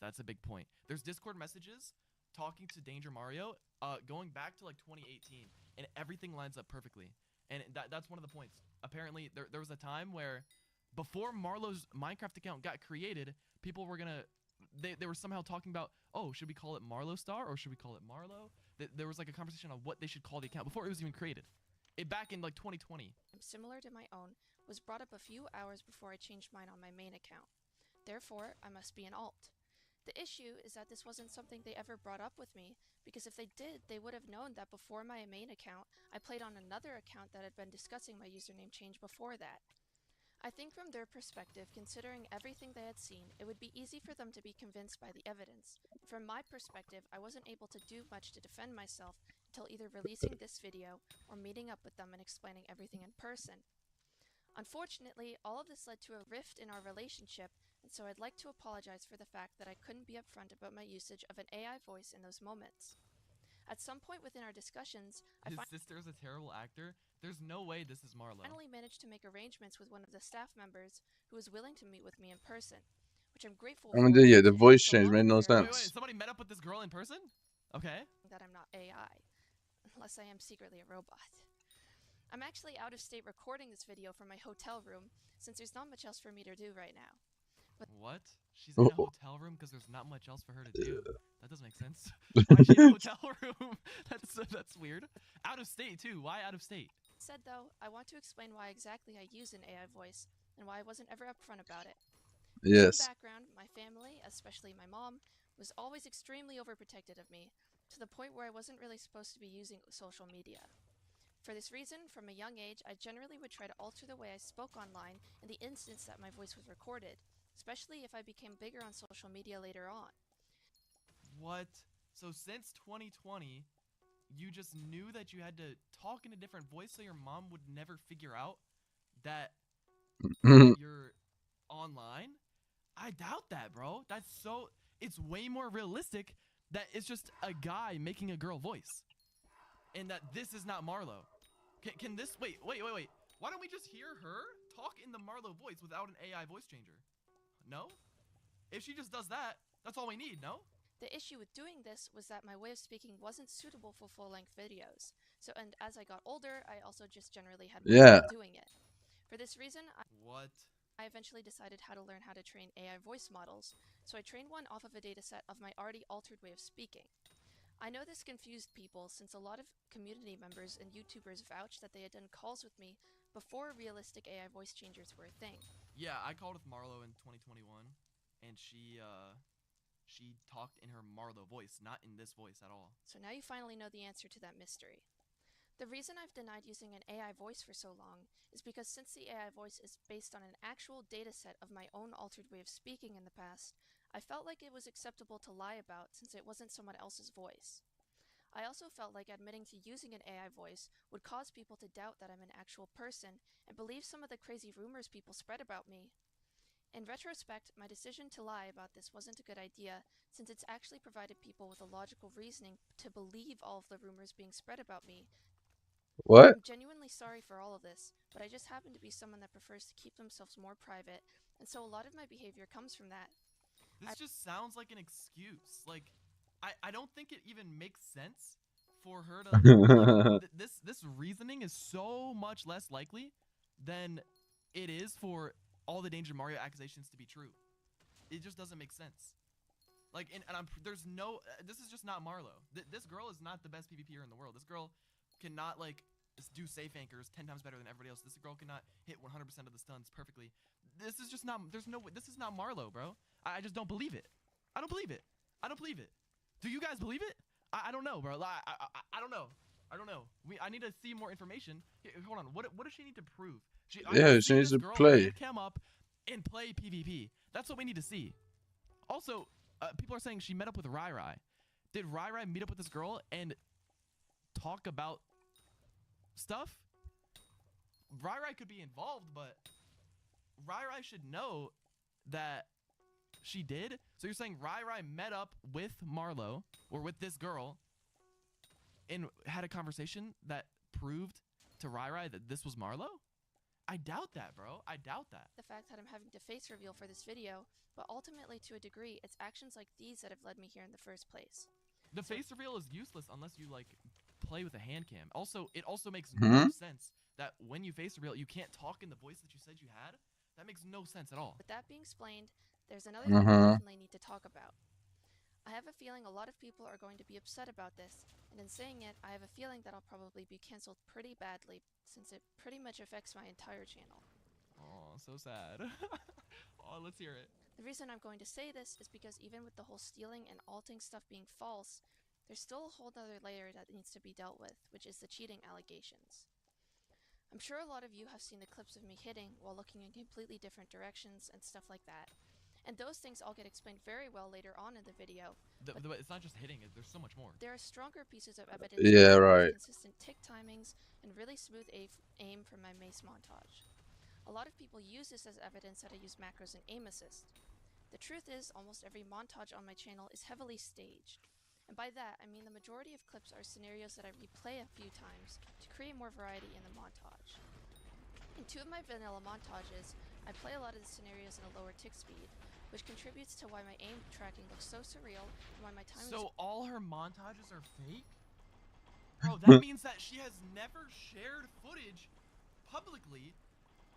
That's a big point. There's Discord messages talking to Danger Mario, going back to like 2018, and everything lines up perfectly. And that's one of the points. Apparently, there was a time where, before Marlo's Minecraft account got created, people were gonna, they were somehow talking about, oh, should we call it Marlo Star or should we call it Marlo? There was like a conversation on what they should call the account before it was even created. Back in like 2020. Similar to my own, was brought up a few hours before I changed mine on my main account. Therefore, I must be an alt. The issue is that this wasn't something they ever brought up with me, because if they did, they would have known that before my main account, I played on another account that had been discussing my username change before that. I think from their perspective, considering everything they had seen, it would be easy for them to be convinced by the evidence. From my perspective, I wasn't able to do much to defend myself until either releasing this video or meeting up with them and explaining everything in person. Unfortunately, all of this led to a rift in our relationship, and so I'd like to apologize for the fact that I couldn't be upfront about my usage of an AI voice in those moments. At some point within our discussions, His sister is a terrible actor. There's no way this is Marlo. I finally managed to make arrangements with one of the staff members who was willing to meet with me in person, which I'm grateful for. I mean, yeah, the voice change made no sense. Wait, somebody met up with this girl in person? Okay. That I'm not AI, unless I am secretly a robot. I'm actually out of state recording this video from my hotel room, since there's not much else for me to do right now. But what? She's in a hotel room because there's not much else for her to do. That doesn't make sense. Why is she in a hotel room? That's weird. Out of state too. Why out of state? Said though, I want to explain why exactly I use an AI voice and why I wasn't ever upfront about it. Yes. In background, my family, especially my mom, was always extremely overprotective of me, to the point where I wasn't really supposed to be using social media. For this reason, from a young age, I generally would try to alter the way I spoke online in the instance that my voice was recorded, especially if I became bigger on social media later on. What? So since 2020, you just knew that you had to talk in a different voice so your mom would never figure out that you're online? I doubt that, bro. It's way more realistic that it's just a guy making a girl voice. And that this is not Marlo. Can this, wait. Why don't we just hear her talk in the Marlo voice without an AI voice changer? No? If she just does that, that's all we need, no? The issue with doing this was that my way of speaking wasn't suitable for full-length videos. So, and as I got older, I also just generally had more trouble doing it. For this reason, I eventually decided how to learn how to train AI voice models, so I trained one off of a dataset of my already altered way of speaking. I know this confused people since a lot of community members and YouTubers vouched that they had done calls with me before realistic AI voice changers were a thing. Yeah, I called with Marlo in 2021, and she talked in her Marlo voice, not in this voice at all. So now you finally know the answer to that mystery. The reason I've denied using an AI voice for so long is because since the AI voice is based on an actual dataset of my own altered way of speaking in the past, I felt like it was acceptable to lie about since it wasn't someone else's voice. I also felt like admitting to using an AI voice would cause people to doubt that I'm an actual person and believe some of the crazy rumors people spread about me. In retrospect, my decision to lie about this wasn't a good idea since it's actually provided people with a logical reasoning to believe all of the rumors being spread about me. What? I'm genuinely sorry for all of this, but I just happen to be someone that prefers to keep themselves more private, and so a lot of my behavior comes from that. This just sounds like an excuse. Like, I don't think it even makes sense for her to like, this reasoning is so much less likely than it is for all the Danger Mario accusations to be true. It just doesn't make sense. Like, there's no, this is just not Marlo. This girl is not the best PvPer in the world. This girl cannot, like, do safe anchors 10 times better than everybody else. This girl cannot hit 100% of the stuns perfectly. This is just not, this is not Marlo, bro. I just don't believe it. I don't believe it. Do you guys believe it? I don't know, bro. I don't know. I need to see more information. Here, hold on. What does she need to prove? She needs to play. Cam up and play PvP. That's what we need to see. Also, people are saying she met up with Rai Rai. Did Rai Rai meet up with this girl and talk about stuff? Rai Rai could be involved, but Rai Rai should know that she did. So you're saying Rai Rai met up with Marlo or with this girl and had a conversation that proved to Rai Rai that this was Marlo? I doubt that, bro. I doubt that. The fact that I'm having to face reveal for this video, but ultimately to a degree, it's actions like these that have led me here in the first place. The face reveal is useless unless you, like, play with a hand cam. Also, it also makes no sense that when you face reveal, you can't talk in the voice that you said you had. That makes no sense at all. With that being explained, there's another thing I definitely need to talk about. I have a feeling a lot of people are going to be upset about this, and in saying it, I have a feeling that I'll probably be cancelled pretty badly, since it pretty much affects my entire channel. Oh, so sad. Oh, let's hear it. The reason I'm going to say this is because even with the whole stealing and alting stuff being false, there's still a whole other layer that needs to be dealt with, which is the cheating allegations. I'm sure a lot of you have seen the clips of me hitting while looking in completely different directions and stuff like that. And those things all get explained very well later on in the video. It's not just hitting, there's so much more. There are stronger pieces of evidence. Yeah, right. Consistent tick timings and really smooth aim from my mace montage. A lot of people use this as evidence that I use macros and aim assist. The truth is, almost every montage on my channel is heavily staged. And by that, I mean the majority of clips are scenarios that I replay a few times to create more variety in the montage. In 2 of my vanilla montages, I play a lot of the scenarios in a lower tick speed, which contributes to why my aim tracking looks so surreal and why my timing So all her montages are fake? Bro, that means that she has never shared footage publicly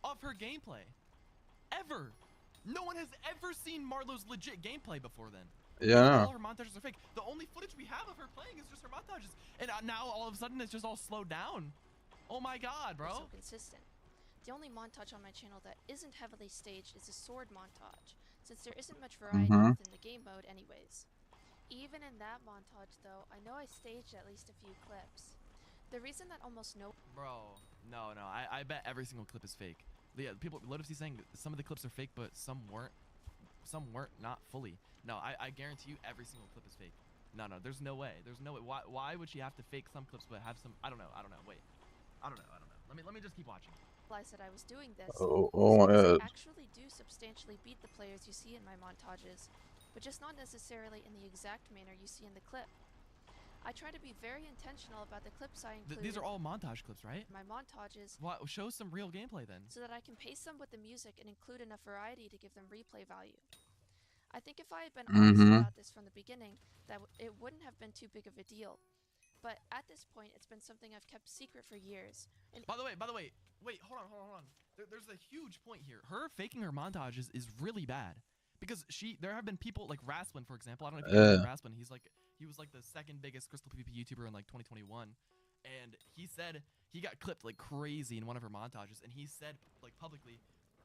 of her gameplay. Ever. No one has ever seen Marlo's legit gameplay before then. Yeah. All her montages are fake. The only footage we have of her playing is just her montages. And now all of a sudden it's just all slowed down. Oh my god, bro. So consistent. The only montage on my channel that isn't heavily staged is a sword montage, since there isn't much variety within the game mode anyways. Even in that montage though, I know I staged at least a few clips. The reason that almost no— Bro, no, I bet every single clip is fake. Yeah, people, Lotus saying that some of the clips are fake, but some weren't not fully. No, I guarantee you every single clip is fake. No, there's no way. There's no way. Why would she have to fake some clips but have some? I don't know. Wait. I don't know. Let me just keep watching. Realized that I was doing this. Oh my because god. I actually do substantially beat the players you see in my montages, but just not necessarily in the exact manner you see in the clip. I try to be very intentional about the clips I include. These are all montage clips, right? My montages. Show some real gameplay then. So that I can pace them with the music and include enough variety to give them replay value. I think if I had been honest about this from the beginning, it wouldn't have been too big of a deal. But at this point, it's been something I've kept secret for years. And by the way, wait, hold on. There's a huge point here. Her faking her montages is really bad. Because there have been people like Rasplin, for example. I don't know if you know Rasplin. He was like the second biggest Crystal PvP YouTuber in like 2021. And he said he got clipped like crazy in one of her montages. And he said like publicly,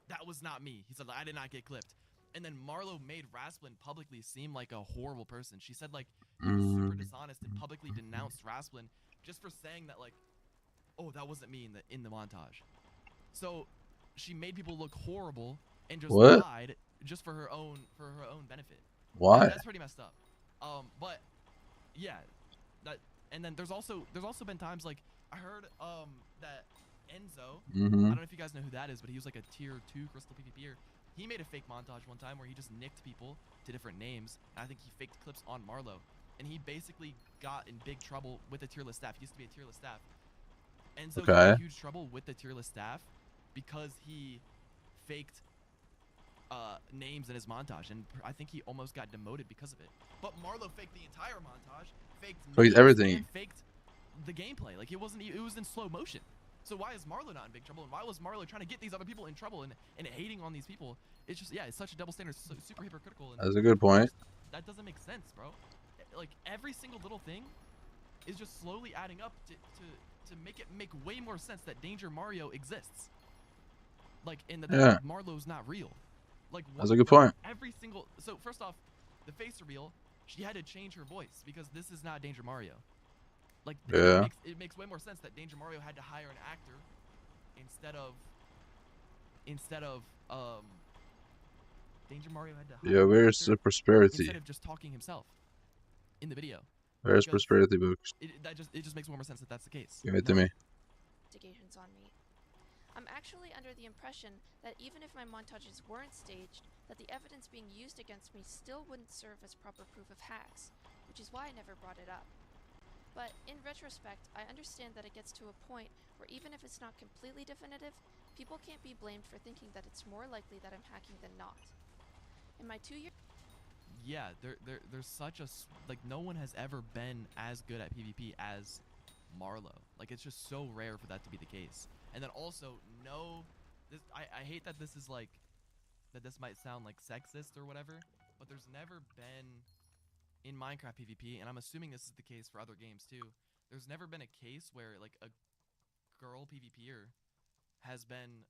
that was not me. He said, I did not get clipped. And then Marlo made Rasplin publicly seem like a horrible person. She said like he was super dishonest and publicly denounced Rasplin just for saying that like, oh, that wasn't me in the montage. So she made people look horrible and just lied just for her own benefit. Why? That's pretty messed up. But yeah, and then there's also been times like I heard that Enzo, I don't know if you guys know who that is, but he was like a tier 2 Crystal PvPer. He made a fake montage one time where he just nicked people to different names. And I think he faked clips on Marlo. And he basically got in big trouble with the tier list staff. He used to be a tier list staff. And so he got in huge trouble with the tier list staff because he faked names in his montage. And I think he almost got demoted because of it. But Marlo faked the entire montage, faked everything, and faked the gameplay. Like it was in slow motion. So why is Marlo not in big trouble? And why was Marlo trying to get these other people in trouble and hating on these people? It's just, yeah, it's such a double standard, super hypocritical. And that's a good point. That doesn't make sense, bro. Like, every single little thing is just slowly adding up to make way more sense that Danger Mario exists. Like, and that Marlo's not real. Like, that's a good point. Every single... So, first off, the face reveal, she had to change her voice because this is not Danger Mario. Like, it makes way more sense that Danger Mario had to hire an actor instead of Danger Mario had to hire where's the prosperity? Instead of just talking himself in the video. Where's prosperity books? It just makes more sense that that's the case. Give it to me. Investigations on me. I'm actually under the impression that even if my montages weren't staged, that the evidence being used against me still wouldn't serve as proper proof of hacks, which is why I never brought it up. But in retrospect, I understand that it gets to a point where even if it's not completely definitive, people can't be blamed for thinking that it's more likely that I'm hacking than not. In my 2 years... Yeah, there's such a... Like, no one has ever been as good at PvP as Marlo. Like, it's just so rare for that to be the case. And then also, I hate that this is like... That this might sound like sexist or whatever, but there's never been... In Minecraft PvP, and I'm assuming this is the case for other games too, there's never been a case where like a girl PvPer has been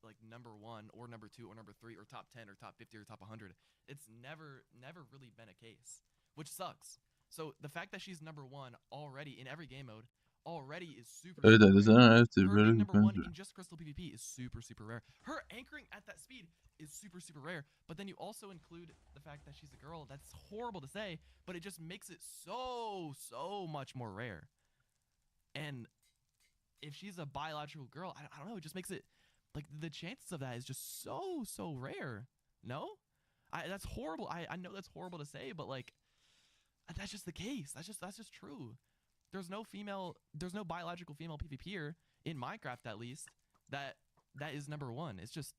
like number 1 or number 2 or number 3 or top 10 or top 50 or top 100. It's never really been a case, which sucks. So the fact that she's number 1 already in every game mode already is super rare. Her being number 1 in just Crystal PvP is super rare. Her anchoring at that speed is super rare, but then you also include the fact that she's a girl. That's horrible to say, but it just makes it so much more rare. And if she's a biological girl, I don't know, it just makes it like the chances of that is just so rare. No? That's horrible. I know that's horrible to say, but like that's just the case. That's just true. There's no biological female PvPer in Minecraft, at least, that is number 1. It's just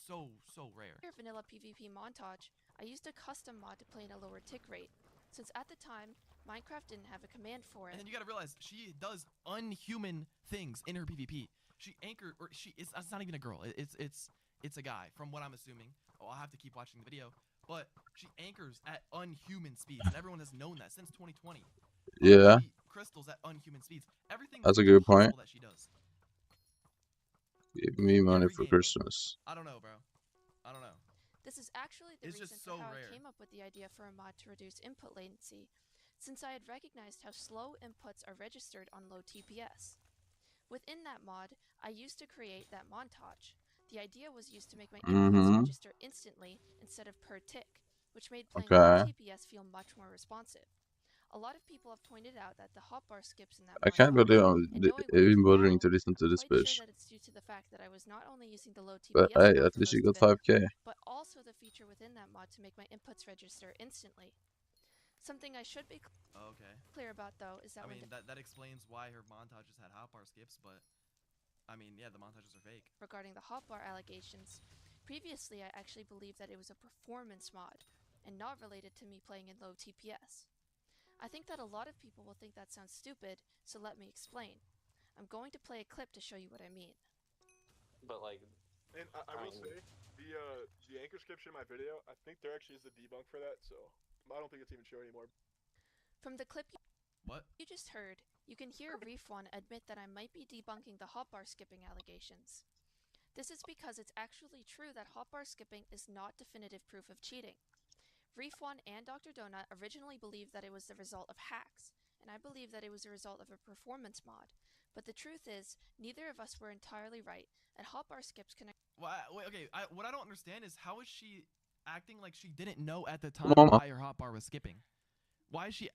so rare. For vanilla PvP montage, I used a custom mod to play in a lower tick rate, since at the time, Minecraft didn't have a command for it. And then you gotta realize, she does unhuman things in her PvP. She anchored, or it's not even a girl, it's a guy, from what I'm assuming. Oh, I'll have to keep watching the video. But she anchors at unhuman speeds, and everyone has known that since 2020. Yeah. Crystals at unhuman speeds. Everything that's a good point. That she does. Give me money for Christmas. I don't know, bro. I don't know. This is actually the reason for how I came up with the idea for a mod to reduce input latency, since I had recognized how slow inputs are registered on low TPS. Within that mod, I used to create that montage. The idea was used to make my inputs register instantly instead of per tick, which made playing low Okay. TPS feel much more responsive. A lot of people have pointed out that the hotbar skips in that I can't believe I'm and knowing what I even do bothering now, to listen to I'm this quite sure bitch. that it's due to the fact that I was not only using the low But TPS hey, mod at for least you most got of it, 5k. but also the feature within that mod to make my inputs register instantly. Something I should be clear about though is that I when mean, that explains why her montages had hotbar skips, but I mean, yeah, the montages are fake. regarding the hotbar allegations, previously I actually believed that it was a performance mod and not related to me playing in low TPS. I think that a lot of people will think that sounds stupid, so let me explain. I'm going to play a clip to show you what I mean. But like, And I will say, the anchor description in my video, I think there actually is a debunk for that, so I don't think it's even showing anymore. From the clip What? you just heard, you can hear Reef1 admit that I might be debunking the hotbar skipping allegations. This is because it's actually true that hotbar skipping is not definitive proof of cheating. Reef1 and Dr. Donut originally believed that it was the result of hacks, and I believe that it was a result of a performance mod. But the truth is, neither of us were entirely right, and hotbar skips can... Well, wait, okay, what I don't understand is how is she acting like she didn't know at the Come time on. why her hotbar was skipping? Why is she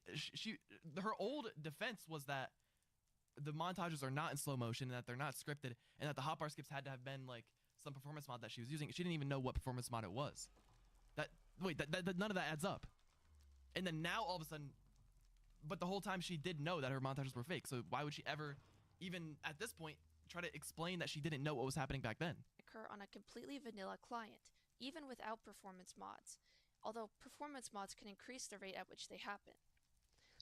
her old defense was that the montages are not in slow motion and that they're not scripted and that the hotbar skips had to have been like some performance mod that she was using. She didn't even know what performance mod it was. That none of that adds up. And then now all of a sudden, but the whole time she did know that her montages were fake. So why would she ever, even at this point, try to explain that she didn't know what was happening back then? occur on a completely vanilla client, even without performance mods, although performance mods can increase the rate at which they happen.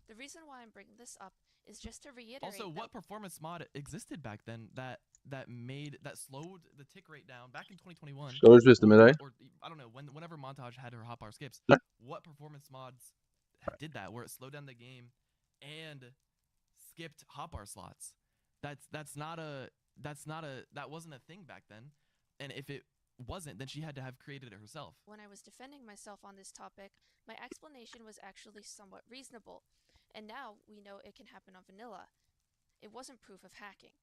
The reason why I'm bringing this up is just to reiterate. Also, what performance mod existed back then that slowed the tick rate down back in 2021? Storage system, eh? Or I don't know, whenever montage had her hotbar skips, Yeah. what performance mods did that where it slowed down the game and skipped hotbar slots? That wasn't a thing back then. And if it wasn't, then she had to have created it herself. When I was defending myself on this topic, my explanation was actually somewhat reasonable, and now we know it can happen on vanilla. It wasn't proof of hacking.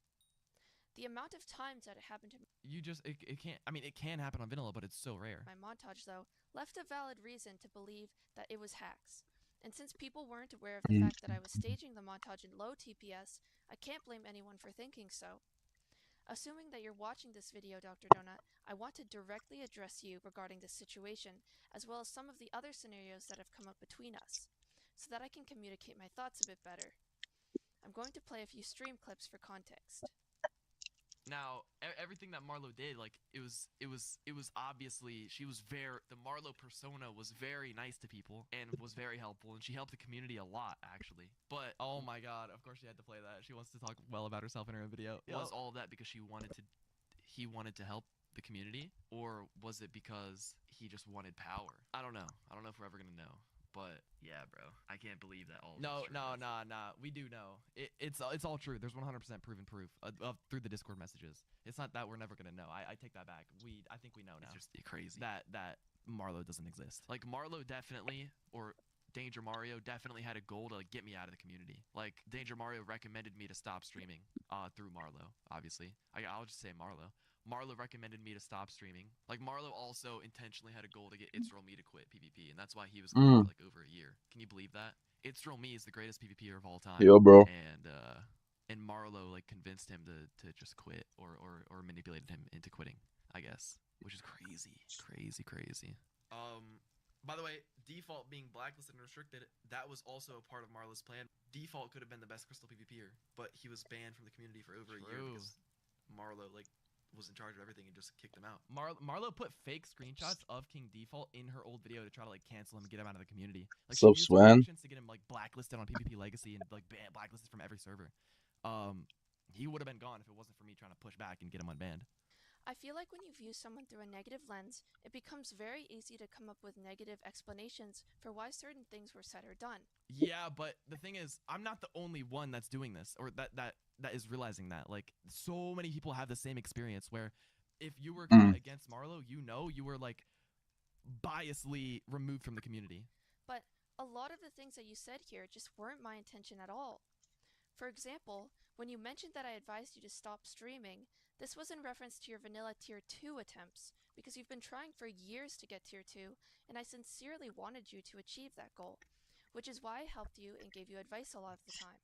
The amount of times that it happened to me, it can't, I mean, it can happen on vanilla, but it's so rare. my montage though, left a valid reason to believe that it was hacks. And since people weren't aware of the fact that I was staging the montage in low TPS, I can't blame anyone for thinking so. Assuming that you're watching this video, Dr. Donut, I want to directly address you regarding this situation, as well as some of the other scenarios that have come up between us, so that I can communicate my thoughts a bit better. I'm going to play a few stream clips for context. Now, everything that Marlo did, like, it was obviously, the Marlo persona was very nice to people and was very helpful, and she helped the community a lot, actually. But, oh my god, of course she had to play that. She wants to talk well about herself in her own video. Was all of that because he wanted to help the community, or was it because he just wanted power? I don't know. I don't know if we're ever gonna know. But yeah, bro, I can't believe that all. No, we do know. It's all true. There's 100% proven proof through the Discord messages. It's not that we're never gonna know. I take that back. I think we know now. It's just crazy that Marlo doesn't exist. Like Marlo definitely, or Danger Mario definitely had a goal to like, get me out of the community. Like Danger Mario recommended me to stop streaming through Marlo. Obviously, I'll just say Marlo. Marlo recommended me to stop streaming. Like, Marlo also intentionally had a goal to get It's Roll Me to quit PvP, and that's why he was gone for, like, over a year. Can you believe that? It's Roll Me is the greatest PvPer of all time. Yo, bro. And Marlo, like, convinced him to just quit, or manipulated him into quitting, I guess. Which is crazy. Crazy. By the way, Default being blacklisted and restricted, that was also a part of Marlo's plan. Default could have been the best Crystal PvPer, but he was banned from the community for over a year because Marlo, like, was in charge of everything and just kicked him out. Marlo put fake screenshots of King Default in her old video to try to like cancel him and get him out of the community. Like she used actions to get him like blacklisted on PvP Legacy and like blacklisted from every server. He would have been gone if it wasn't for me trying to push back and get him unbanned. I feel like when you view someone through a negative lens, it becomes very easy to come up with negative explanations for why certain things were said or done. Yeah, but the thing is, I'm not the only one that's doing this, or that is realizing that. Like, so many people have the same experience where if you were against Marlo, you were like biasly removed from the community. But a lot of the things that you said here just weren't my intention at all. For example, When you mentioned that I advised you to stop streaming, this was in reference to your vanilla tier 2 attempts, because you've been trying for years to get tier 2, and I sincerely wanted you to achieve that goal, which is why I helped you and gave you advice a lot of the time.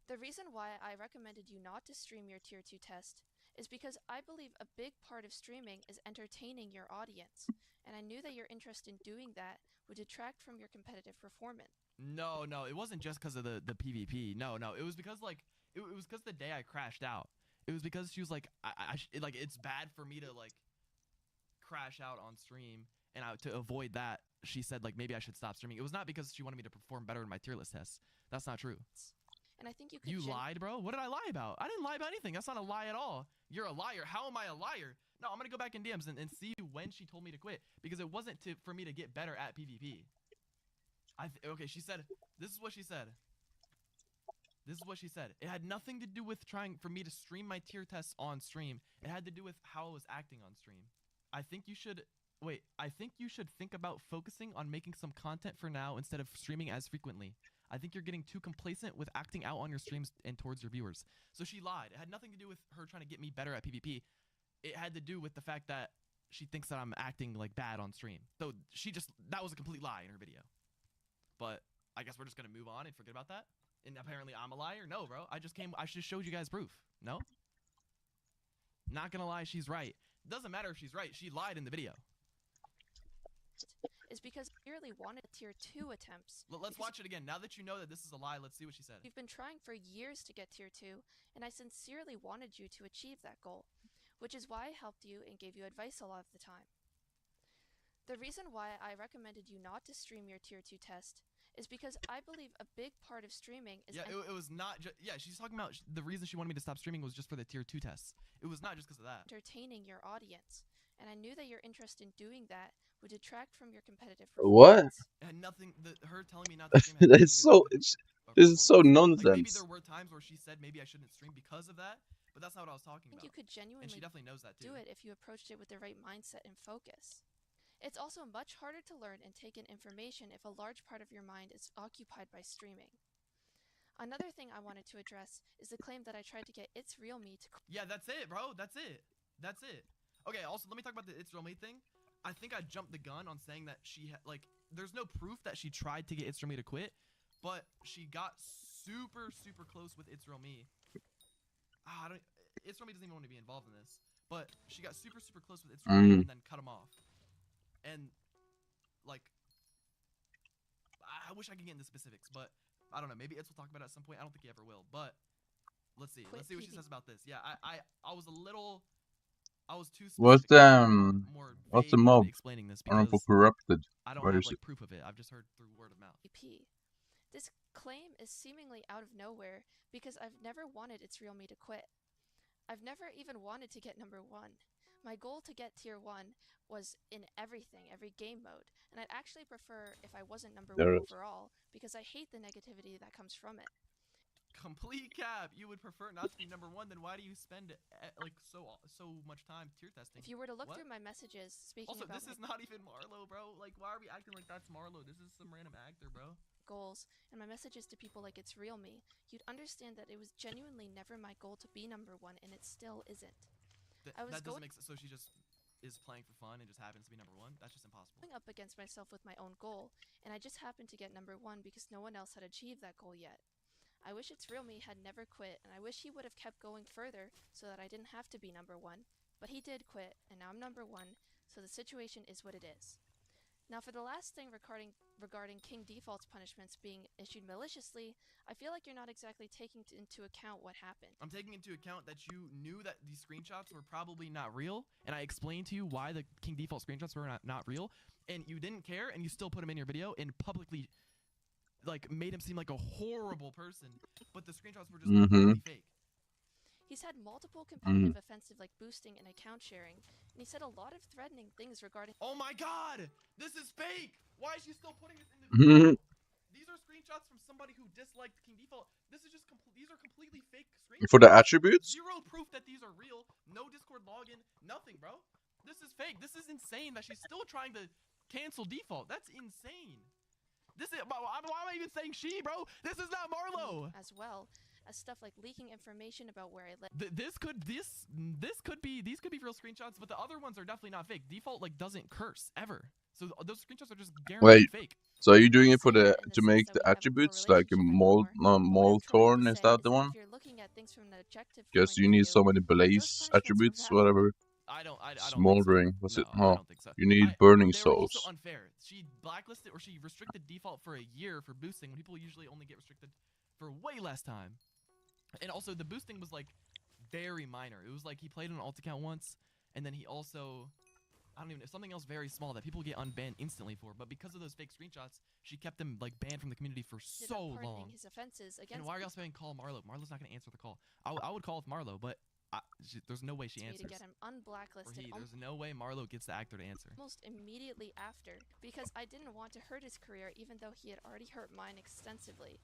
The reason why I recommended you not to stream your tier 2 test is because I believe a big part of streaming is entertaining your audience, and I knew that your interest in doing that would detract from your competitive performance. No, it wasn't just because of the PvP. No, it was because like it was because the day I crashed out. It was because she was like, like it's bad for me to like crash out on stream, and to avoid that, she said like maybe I should stop streaming. It was not because she wanted me to perform better in my tier list tests. That's not true. And I think you could. You lied, bro. What did I lie about? I didn't lie about anything. That's not a lie at all. You're a liar. How am I a liar? No, I'm gonna go back in DMs and see when she told me to quit, because it wasn't for me to get better at PvP. Okay, she said, this is what she said. This is what she said. It had nothing to do with trying for me to stream my tier tests on stream. It had to do with how I was acting on stream. I think you should think about focusing on making some content for now instead of streaming as frequently. I think you're getting too complacent with acting out on your streams and towards your viewers. So she lied. It had nothing to do with her trying to get me better at PvP. It had to do with the fact that she thinks that I'm acting like bad on stream. So that was a complete lie in her video. But I guess we're just going to move on and forget about that. And apparently I'm a liar. No, bro. I just showed you guys proof. No? Not going to lie. She's right. Doesn't matter if she's right. She lied in the video. Is because I really wanted tier 2 attempts. Let's watch it again. Now that you know that this is a lie, let's see what she said. You've been trying for years to get tier 2, and I sincerely wanted you to achieve that goal, which is why I helped you and gave you advice a lot of the time. The reason why I recommended you not to stream your tier 2 test is because I believe a big part of streaming is... Yeah, it was not just... Yeah, she's talking about the reason she wanted me to stop streaming was just for the tier 2 tests. It was not just because of that. Entertaining your audience, and I knew that your interest in doing that would detract from your competitive performance. What? It had nothing... her telling me not to stream... This is so nonsense. Like, maybe there were times where she said maybe I shouldn't stream because of that, but that's not what I was talking about. You could genuinely and she definitely knows that too. Do it if you approached it with the right mindset and focus. It's also much harder to learn and take in information if a large part of your mind is occupied by streaming. Another thing I wanted to address is the claim that I tried to get It's Real Me to... Yeah, that's it, bro. That's it. Okay, also, let me talk about the It's Real Me thing. I think I jumped the gun on saying that there's no proof that she tried to get It's Real Me to quit, but she got super, super close with It's Real Me. It's Real Me doesn't even want to be involved in this, but she got super, super close with It's Real Me and then cut him off. And, like, I wish I could get into specifics, but I don't know. Maybe Itz will talk about it at some point. I don't think he ever will, but let's see. Let's see what she says about this. Yeah, I was too specific. What's the mob? Explaining this Honorable Corrupted. I don't have proof of it. I've just heard through word of mouth. This claim is seemingly out of nowhere because I've never wanted It's Real Me to quit. I've never even wanted to get number 1. My goal to get tier 1 was in everything, every game mode, and I'd actually prefer if I wasn't number 1 overall, because I hate the negativity that comes from it. Complete cap. You would prefer not to be number 1, then why do you spend so much time tier testing? If you were to look through my messages, this is not even Marlo, bro. Like, why are we acting like that's Marlo? This is some random actor, bro. Goals and my messages to people like It's Real Me, you'd understand that it was genuinely never my goal to be number 1, and it still isn't. That doesn't make sense. So she just is playing for fun and just happens to be number 1? That's just impossible. Going up against myself with my own goal, and I just happened to get number 1 because no one else had achieved that goal yet. I wish It's Real Me had never quit, and I wish he would have kept going further so that I didn't have to be number 1. But he did quit, and now I'm number 1, so the situation is what it is. Now for the last thing regarding King Default's punishments being issued maliciously, I feel like you're not exactly taking into account what happened. I'm taking into account that you knew that these screenshots were probably not real, and I explained to you why the King Default screenshots were not real, and you didn't care, and you still put them in your video and publicly made him seem like a horrible person, but the screenshots were just completely fake. He's had multiple competitive offensive boosting and account sharing, and he said a lot of threatening things regarding— Oh my god! This is fake! Why is she still putting this in the video? These are screenshots from somebody who disliked King Default. This is just these are completely fake screenshots. For the attributes? Zero proof that these are real. No Discord login. Nothing, bro. This is fake. This is insane that she's still trying to cancel Default. That's insane. Why am I even saying she, bro? This is not Marlo! As well. as stuff like leaking information about where I live. These could be real screenshots, but the other ones are definitely not fake. Default like doesn't curse ever, so those screenshots are just guaranteed Wait, fake. so are you doing it for the to make the attributes like a mole torn? Is that the one? If you're looking at things from an objective Guess point you of need view, so many blaze attributes, whatever. I don't think so. Smoldering. What's it? No, I Oh, don't think so. you need burning They were also souls. unfair. She blacklisted or she restricted default for a year for boosting when people usually only get restricted for way less time. And also the boosting was like very minor. It was like he played on an alt account once, and then he also, I don't even know, something else very small that people get unbanned instantly for. But because of those fake screenshots, she kept them like banned from the community for so long. His offenses against And why are y'all saying call Marlo? Marlo's not gonna answer the call. I would call with Marlo, but there's no way she me answers. to get him unblacklisted There's no way Marlo gets the actor to answer. almost immediately after, because I didn't want to hurt his career even though he had already hurt mine extensively.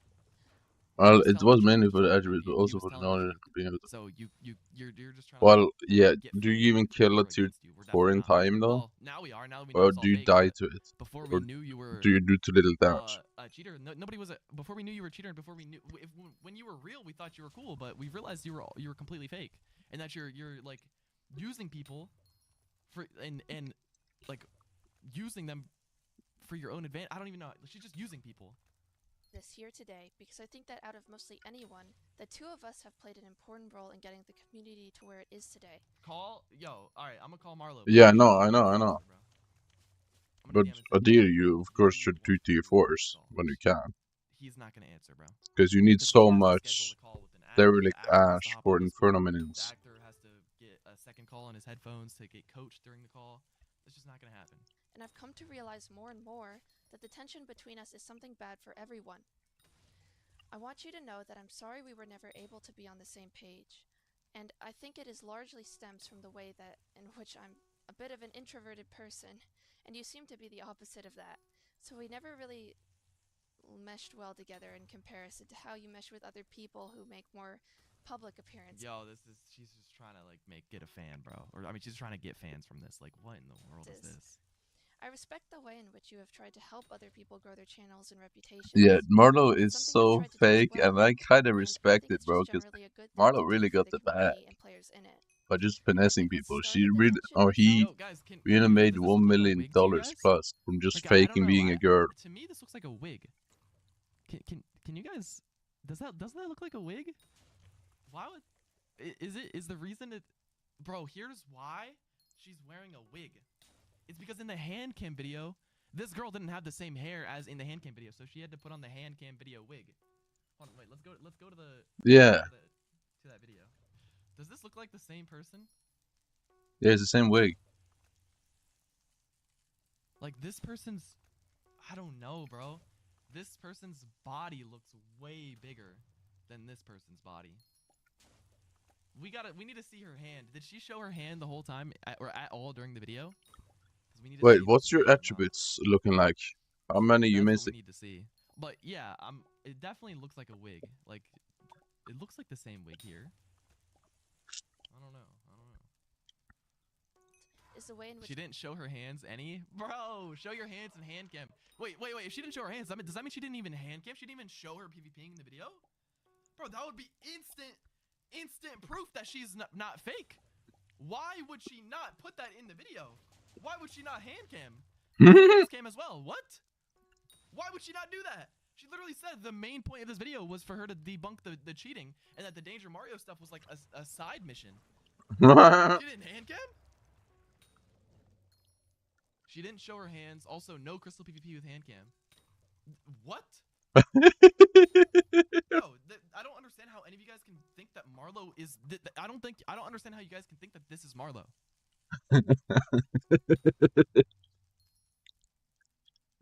Well, it was mainly for the attributes, but also for the knowledge. So you're just trying Well, to yeah. get Do you even kill a tier 4 in time though? Well, now we are. Now we know Or it's all do you fake, die but to it? before Or we knew you were do you do too little damage? a cheater. Nobody was before we knew you were a cheater, and before we knew when you were real, we thought you were cool, but we realized you were completely fake, and that you're like using people for and like using them for your own advantage. I don't even know. She's just using people. This here today because I think that out of mostly anyone, the two of us have played an important role in getting the community to where it is today. All right, I'm gonna call Marlo. Yeah, no, I know. But Adir, you of course should do tier 4s when you can. He's not gonna answer, bro. Because you need so much derelict ash for Inferno minions. The actor has to get a second call on his headphones to get coached during the call. It's just not gonna happen. And I've come to realize more and more that the tension between us is something bad for everyone. I want you to know that I'm sorry we were never able to be on the same page. And I think it is largely stems from the way that in which I'm a bit of an introverted person, and you seem to be the opposite of that. So we never really meshed well together in comparison to how you mesh with other people who make more public appearances. Yo, she's just trying to like get a fan, bro. Or I mean, she's trying to get fans from this. Like, what in the world is this? I respect the way in which you have tried to help other people grow their channels and reputations. Yeah, Marlo is so fake, and I kind of respect it, bro, because Marlo really got the bag by just finessing people. She really, or he really made $1 million plus from just faking being a girl. To me, this looks like a wig. Can you guys? Doesn't that look like a wig? Why would? Is the reason it? Bro, here's why she's wearing a wig. It's because in the hand cam video, this girl didn't have the same hair as in the hand cam video, so she had to put on the hand cam video wig. Hold on, wait, let's go to the to that video. Does this look like the same person? Yeah, it's the same wig. Like this person's, I don't know, bro. This person's body looks way bigger than this person's body. We need to see her hand. Did she show her hand the whole time or at all during the video? Wait, what's your attributes looking like? How many you missing? We need to see. But yeah, it definitely looks like a wig. Like, it looks like the same wig here. I don't know. Is the way in which she didn't show her hands any? Bro, show your hands in hand cam. Wait. If she didn't show her hands, does that mean she didn't even hand cam? She didn't even show her PvPing in the video? Bro, that would be instant proof that she's not fake. Why would she not put that in the video? Why would she not hand cam? Face cam as well. What? Why would she not do that? She literally said the main point of this video was for her to debunk the cheating, and that the Danger Mario stuff was like a side mission. She didn't hand cam? She didn't show her hands. Also, no crystal PvP with hand cam. What? Bro, I don't understand how any of you guys can think that Marlo is. I don't understand how you guys can think that this is Marlo.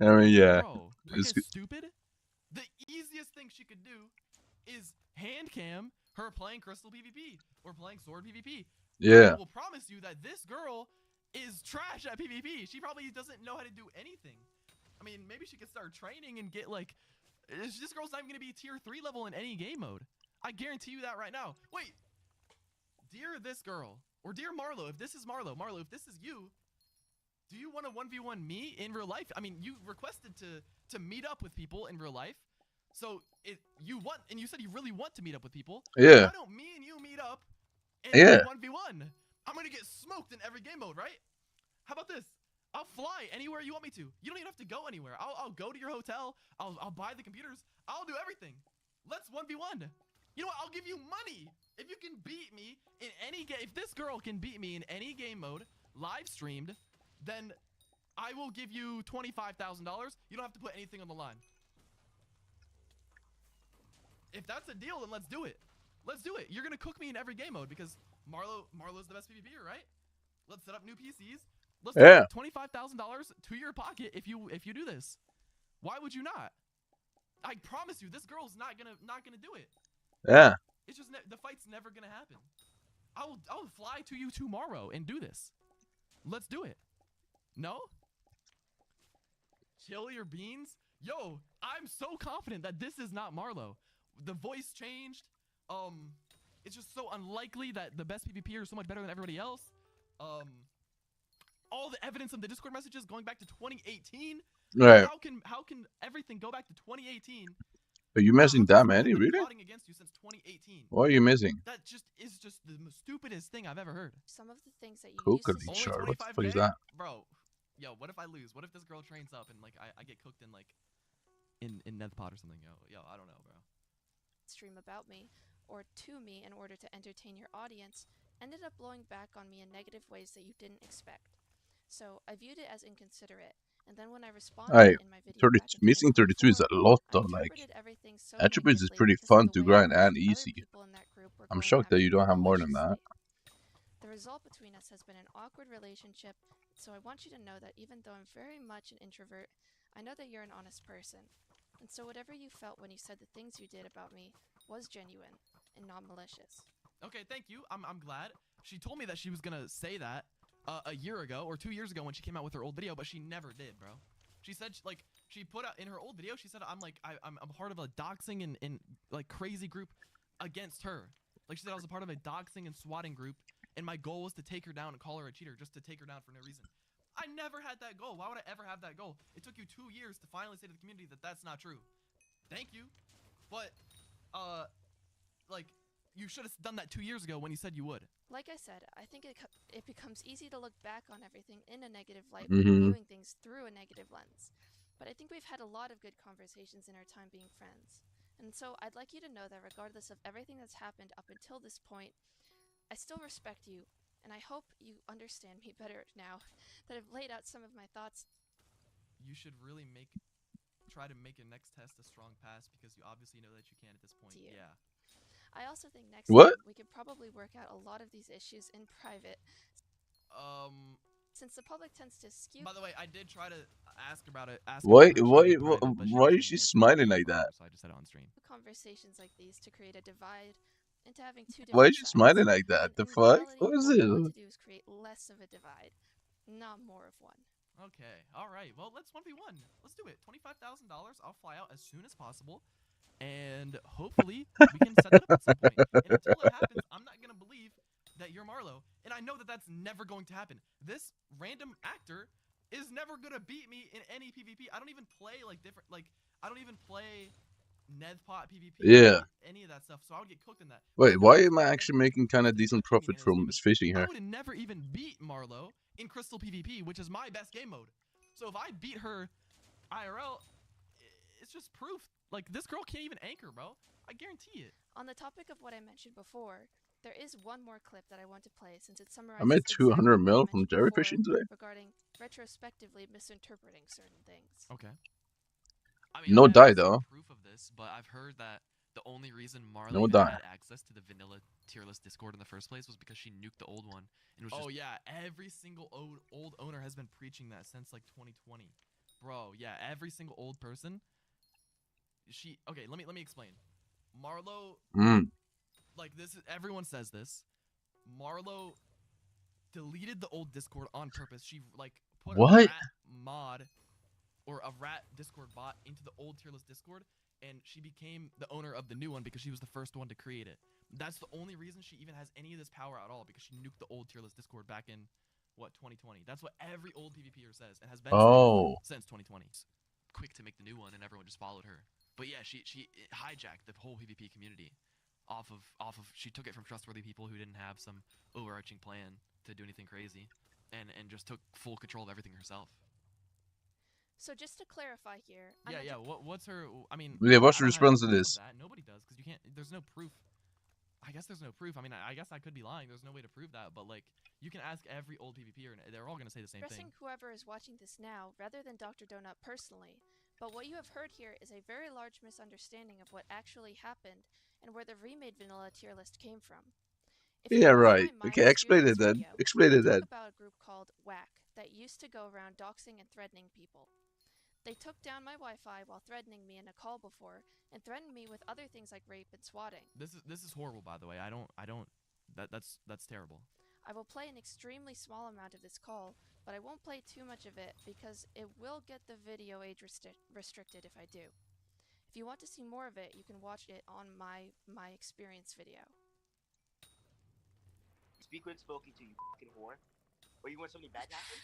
I mean, yeah. Bro, it's stupid. The easiest thing she could do is hand cam her playing crystal PvP or playing sword PvP. Yeah. I will promise you that this girl is trash at PvP. She probably doesn't know how to do anything. I mean, maybe she could start training and get like. This girl's not even gonna be tier 3 level in any game mode. I guarantee you that right now. Wait, dear this girl or dear Marlo, if this is Marlo, if this is you, do you want to 1v1 me in real life? I mean, you requested to meet up with people in real life, So you said you really want to meet up with people. Yeah. Why don't me and you meet up and Yeah. 1v1? I'm gonna get smoked in every game mode, right? How about this? I'll fly anywhere you want me to. You don't even have to go anywhere. I'll go to your hotel. I'll buy the computers. I'll do everything. Let's 1v1. You know what? I'll give you money if you can beat me in any game. If this girl can beat me in any game mode, live streamed, then I will give you $25,000. You don't have to put anything on the line. If that's a deal, then let's do it. Let's do it. You're gonna cook me in every game mode because Marlo's the best PvPer, right? Let's set up new PCs. Let's Yeah. $25,000 to your pocket if you do this. Why would you not? I promise you, this girl's not gonna do it. Yeah. It's just the fight's never gonna happen. I'll fly to you tomorrow and do this. Let's do it. No? Chill your beans? Yo, I'm so confident that this is not Marlo. The voice changed. It's just so unlikely that the best PvPer is so much better than everybody else. All the evidence of the Discord messages going back to 2018. Right. How can everything go back to 2018? Are you missing that many, really? Plotting against you since 2018. What are you missing? That is just the stupidest thing I've ever heard. Some of the things that you Coca used to leaf say- shard. What the fuck 25K? is that? Bro, yo, what if I lose? What if this girl trains up and like I get cooked in like in Nethpod or something? Yo, I don't know, bro. stream about me or to me in order to entertain your audience ended up blowing back on me in negative ways that you didn't expect. So I viewed it as inconsiderate, and then when I responded Alright, in my video 30, back in missing 32 is a lot though. Like, interpreted everything so attributes is negatively pretty because of fun the to way grind in and which other easy. people in that group were I'm going shocked that after you don't me have more than that. The result between us has been an awkward relationship, so I want you to know that even though I'm very much an introvert, I know that you're an honest person. And so whatever you felt when you said the things you did about me was genuine and not malicious. Okay, thank you. I'm glad. She told me that she was gonna say that a year ago or 2 years ago when she came out with her old video, but she never did, bro. She said she put out in her old video. She said I'm a part of a doxing and like crazy group against her. Like she said I was a part of a doxing and swatting group, and my goal was to take her down and call her a cheater just to take her down for no reason. I never had that goal. Why would I ever have that goal? It took you 2 years to finally say to the community that that's not true. Thank you, but like you should have done that 2 years ago when you said you would. Like I said, I think it becomes easy to look back on everything in a negative light when viewing things through a negative lens. But I think we've had a lot of good conversations in our time being friends. And so I'd like you to know that regardless of everything that's happened up until this point, I still respect you, and I hope you understand me better now that I've laid out some of my thoughts. You should really try to make a next test a strong pass because you obviously know that you can at this point. Yeah. I also think next What? time we could probably work out a lot of these issues in private. Since the public tends to skew. By the way, I did try to ask about it. Why is she smiling like that? So I just said it on stream. Conversations like these to create a divide into having two different Why is she sides. smiling like that? The In fuck? reality, What is what we this? want to do is create less of a divide, not more of one. Okay. All right. Well, let's 1v1. Let's do it. $25,000. I'll fly out as soon as possible, and hopefully we can set that up at some point. And until that happens, I'm not gonna believe that you're Marlo, and I know that that's never going to happen. This random actor is never gonna beat me in any PvP. I don't even play I don't even play Nethpot PvP. Yeah. Any of that stuff. So I would get cooked in that. Wait, why am I actually making kind of decent profit from fishing I her? would have never even beat Marlo in Crystal PvP, which is my best game mode. So if I beat her IRL, it's just proof. Like, this girl can't even anchor, bro. I guarantee it. On the topic of what I mentioned before, there is one more clip that I want to play since it summarizes I made 200 exactly what I mil from mentioned jellyfishing before today. regarding retrospectively misinterpreting certain things. Okay. No die though. Proof of this, but I've heard that the only reason Marlo No even die. had access to the vanilla tier list Discord in the first place was because she nuked the old one. And it was yeah, every single old owner has been preaching that since like 2020. Bro, yeah, every single old person. Okay, let me explain. Marlo, like this is everyone says this. Marlo deleted the old Discord on purpose. She like put a rat mod or a rat Discord bot into the old tier list Discord, and she became the owner of the new one because she was the first one to create it. That's the only reason she even has any of this power at all, because she nuked the old tier list Discord back in, what, 2020. That's what every old PvPer says and has been saying since 2020. Quick to make the new one, and everyone just followed her. But yeah, she hijacked the whole PvP community off of she took it from trustworthy people who didn't have some overarching plan to do anything crazy, and just took full control of everything herself. So just to clarify here, yeah. What's her? I mean, Yeah, what's I your don't have response to proof of this? that. Nobody does, because you can't. There's no proof. I guess there's no proof. I mean, I guess I could be lying. There's no way to prove that. But like, you can ask every old PvPer, and they're all gonna say the same thing. addressing whoever is watching this now rather than Dr. Donut personally, but what you have heard here is a very large misunderstanding of what actually happened and where the remade vanilla tier list came from. If you Yeah, watched right. my Okay, explain it then. video, Explain I it talk then. about a group called WAC that used to go around doxing and threatening people. They took down my Wi-Fi while threatening me in a call before, and threatened me with other things like rape and swatting. This is horrible, by the way. I don't. That's terrible. I will play an extremely small amount of this call, but I won't play too much of it because it will get the video age restricted if I do. If you want to see more of it, you can watch it on my experience video. Speak when spoken to, you fucking whore. Or you want something bad to happen?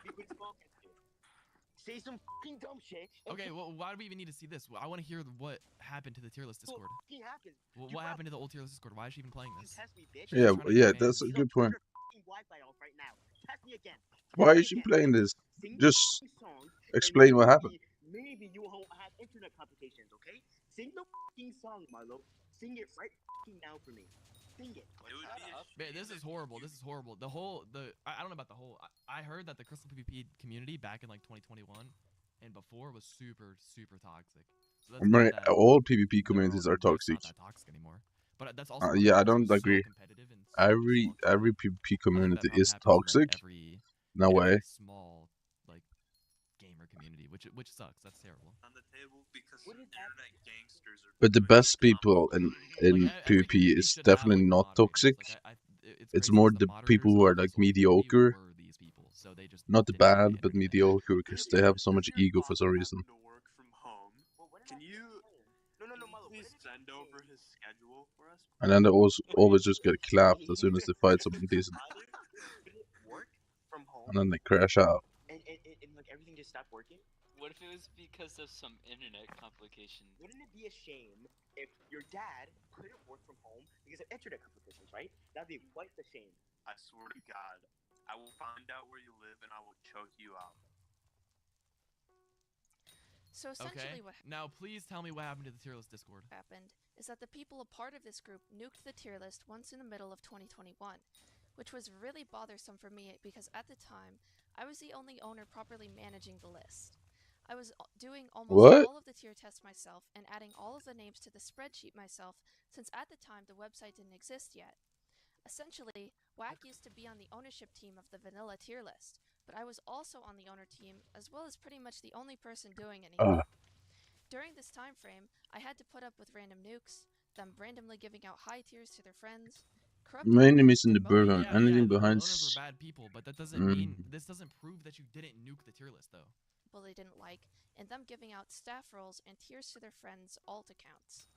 Speak when spoken to. Say some fucking dumb shit. Okay, well, why do we even need to see this? I want to hear what happened to the tier list Discord. What happened to the old tier list Discord? Why is she even playing this? Test me, bitch. Yeah, yeah, that's a good point. Why is she playing this? Just explain what happened. Maybe you won't have internet complications, okay? Sing the fucking song, Marlo. Sing it right fucking now for me. Sing it. Man, this is horrible. This is horrible. I don't know about the whole. I heard that the Crystal PvP community back in like 2021 and before was super toxic. So that's Right, bad. all PvP communities are toxic. Not that toxic anymore. But that's also Yeah, I don't so agree. competitive and Every PvP community is happens in, like, toxic. No way. Small like gamer community, which sucks. That's terrible. On the table because internet gangsters are. But the best people in PvP is definitely not toxic. It's more the people who are like mediocre. Not bad, but mediocre, because they have so much ego for some reason. Can you please send over his schedule for us? And then they always just get clapped as soon as they fight someone decent. Work from home. And then they crash out. And like everything just stopped working? What if it was because of some internet complications? Wouldn't it be a shame if your dad couldn't work from home because of internet complications, right? That'd be quite the shame. I swear to God, I will find out where you live and I will choke you out. So essentially what now please tell me what happened to the tier list Discord. Happened is that the people a part of this group nuked the tier list once in the middle of 2021, which was really bothersome for me because at the time, I was the only owner properly managing the list. I was doing almost all of the tier tests myself and adding all of the names to the spreadsheet myself since at the time the website didn't exist yet. Essentially, WAC used to be on the ownership team of the vanilla tier list, but I was also on the owner team as well as pretty much the only person doing anything. During this time frame, I had to put up with random nukes, them randomly giving out high tiers to their friends, Mainly missing the burger. Anything The behind. owners were bad people, but that doesn't mean this doesn't prove that you didn't nuke the tier list though. Well, they didn't like, and them giving out staff roles and tiers to their friends' alt accounts.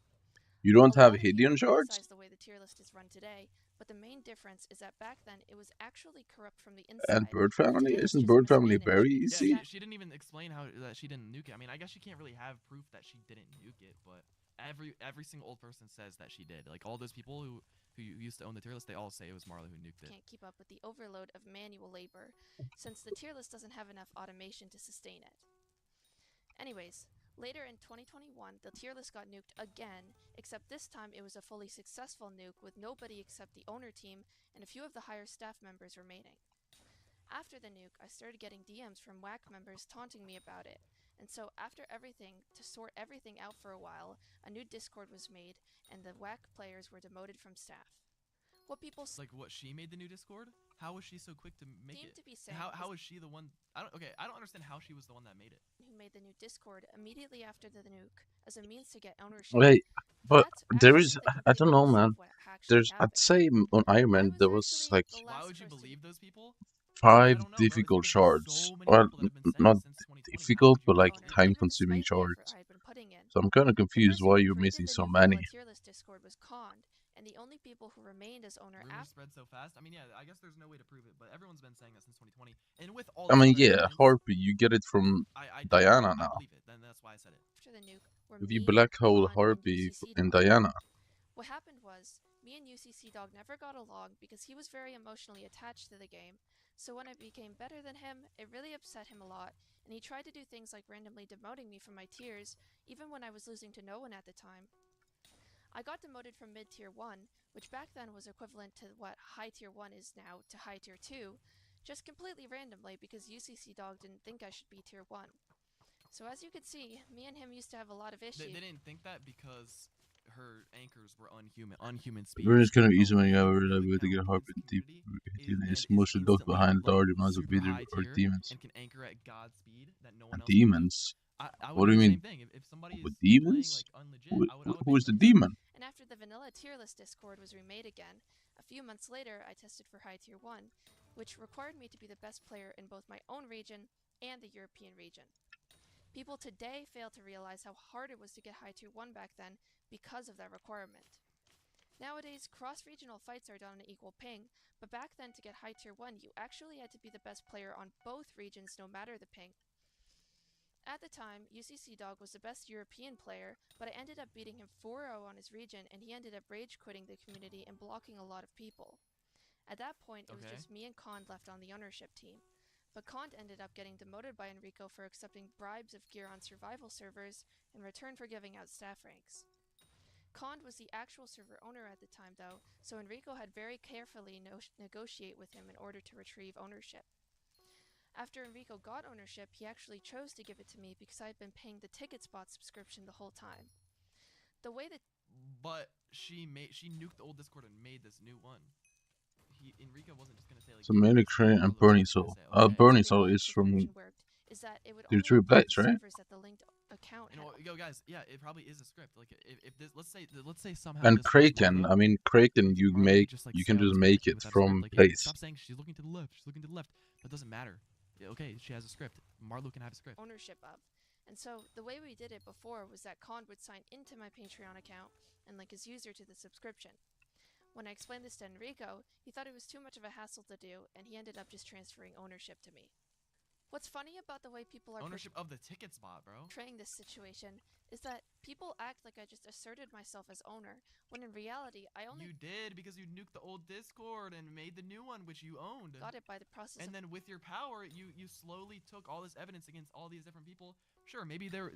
You don't have Hideon shards? The way the tier list is run today, but the main difference is that back then it was actually corrupt from the inside. And Bird Family? Isn't Bird Family very easy? Yeah, she didn't even explain how that she didn't nuke it. I mean, I guess you can't really have proof that she didn't nuke it, but every single old person says that she did. Like all those people who used to own the tier list, they all say it was Marla who nuked it. Can't keep up with the overload of manual labor, since the tier list doesn't have enough automation to sustain it. Anyways, later in 2021, the tier list got nuked again, except this time it was a fully successful nuke with nobody except the owner team and a few of the higher staff members remaining. After the nuke, I started getting DMs from WAC members taunting me about it, and so after everything, to sort everything out for a while, a new Discord was made, and the WAC players were demoted from staff. What people like what she made the new Discord? How was she so quick to make it? To be saying how was she the one? I don't understand how she was the one that made it. Who made the new Discord immediately after the nuke as a means to get ownership. Wait, but there is, I don't know, man. There's, I'd say on Iron Man there was like Why would you believe those people? 5 difficult shards. Well, not difficult, but like time-consuming shards. So I'm kind of confused why you're missing so many. Tier list Discord was conned, and the only people who remained as owner Rumors after. spread so fast. I mean, yeah, I guess there's no way to prove it, but everyone's been saying that since 2020. And with all I this mean, other yeah, evidence, Harpy, you get it from Diana I now. believe it. Then that's why I said it. After the nuke were If you me, black hole Kond, and Harpy UCC in Dog. Diana, What happened was, me and UCC Dog never got along because he was very emotionally attached to the game, so when I became better than him, it really upset him a lot, and he tried to do things like randomly demoting me from my tiers, even when I was losing to no one at the time. I got demoted from mid-tier 1, which back then was equivalent to what high tier 1 is now to high tier 2, just completely randomly because UCC Dog didn't think I should be tier 1. So as you can see, me and him used to have a lot of issues. They didn't think that because her anchors were unhuman speed. we're just gonna easy when you ever to get Harpy deep. It's mostly looked behind large amounts of super video high or tier demons. and can anchor at god speed that no one else Demons? can do. I What would do you do the mean? same thing. If somebody is With playing demons? like unlegit, I would Who is the make them demon? And after the vanilla tier list Discord was remade again, a few months later I tested for high tier 1, which required me to be the best player in both my own region and the European region. People today fail to realize how hard it was to get high tier 1 back then because of that requirement. Nowadays, cross-regional fights are done on equal ping, but back then to get high tier 1 you actually had to be the best player on both regions no matter the ping. At the time, UCC Dog was the best European player, but I ended up beating him 4-0 on his region and he ended up rage quitting the community and blocking a lot of people. At that point, it was just me and Kond left on the ownership team. But Kond ended up getting demoted by Enrico for accepting bribes of gear on survival servers in return for giving out staff ranks. Kond was the actual server owner at the time though, so Enrico had very carefully negotiate with him in order to retrieve ownership. After Enrico got ownership, he actually chose to give it to me because I had been paying the ticket spot subscription the whole time. The way that But she nuked the old Discord and made this new one. Enrico wasn't just gonna say like. So mainly Crane and Burning Soul. Burning Soul is from is that it would the only True apply Blades, to right? servers that the linked account You know, had. yo guys, yeah, it probably is a script. Like if this, let's say somehow. And this was Kraken, Marlo, I mean Kraken, you Marlo make could just, like, you say can all just this make bullshit it without a from script, like, hey, place. stop saying she's looking to the left. She's looking to the left. But it doesn't matter. Yeah, okay, she has a script. Marlo can have a script. Ownership of. And so the way we did it before was that Kond would sign into my Patreon account and link his user to the subscription. When I explained this to Enrico, he thought it was too much of a hassle to do, and he ended up just transferring ownership to me. What's funny about the way people are Ownership of the ticket spot, bro. portraying this situation is that people act like I just asserted myself as owner, when in reality I only You did because you nuked the old Discord and made the new one, which you owned. got it by the process And of then with your power, you slowly took all this evidence against all these different people. Sure, maybe they're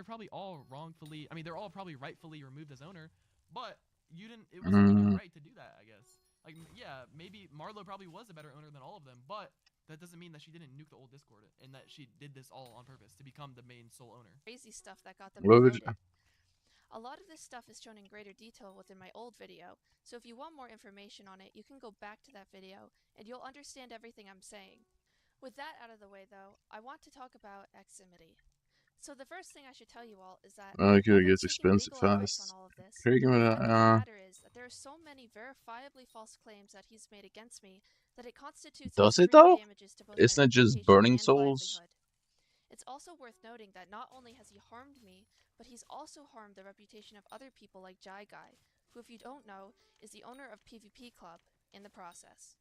probably all wrongfully. I mean, they're all probably rightfully removed as owner, but you didn't. It wasn't in your right to do that, I guess. Like, yeah, maybe Marlo probably was a better owner than all of them, but that doesn't mean that she didn't nuke the old Discord and that she did this all on purpose to become the main sole owner. crazy stuff that got them What would promoted. A lot of this stuff is shown in greater detail within my old video, so if you want more information on it, you can go back to that video, and you'll understand everything I'm saying. With that out of the way though, I want to talk about Ximity. So the first thing I should tell you all is that Okay, I've it been gets seeking expensive legal advice on fast. all of this. Kraken, The fact of the matter is that there are so many verifiably false claims that he's made against me that it constitutes does it extreme though? damages to both Isn't my it just reputation Burning and Souls? livelihood. It's also worth noting that not only has he harmed me, but he's also harmed the reputation of other people like Jai Guy, who, if you don't know, is the owner of PvP Club, in the process.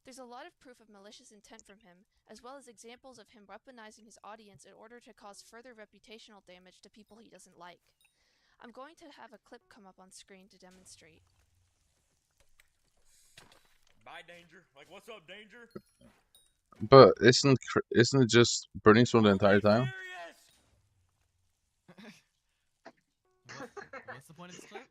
There's a lot of proof of malicious intent from him, as well as examples of him weaponizing his audience in order to cause further reputational damage to people he doesn't like. I'm going to have a clip come up on screen to demonstrate. Bye, Danger. Like, what's up, Danger? But isn't it just Burning Soul the entire time? What's the point of this clip?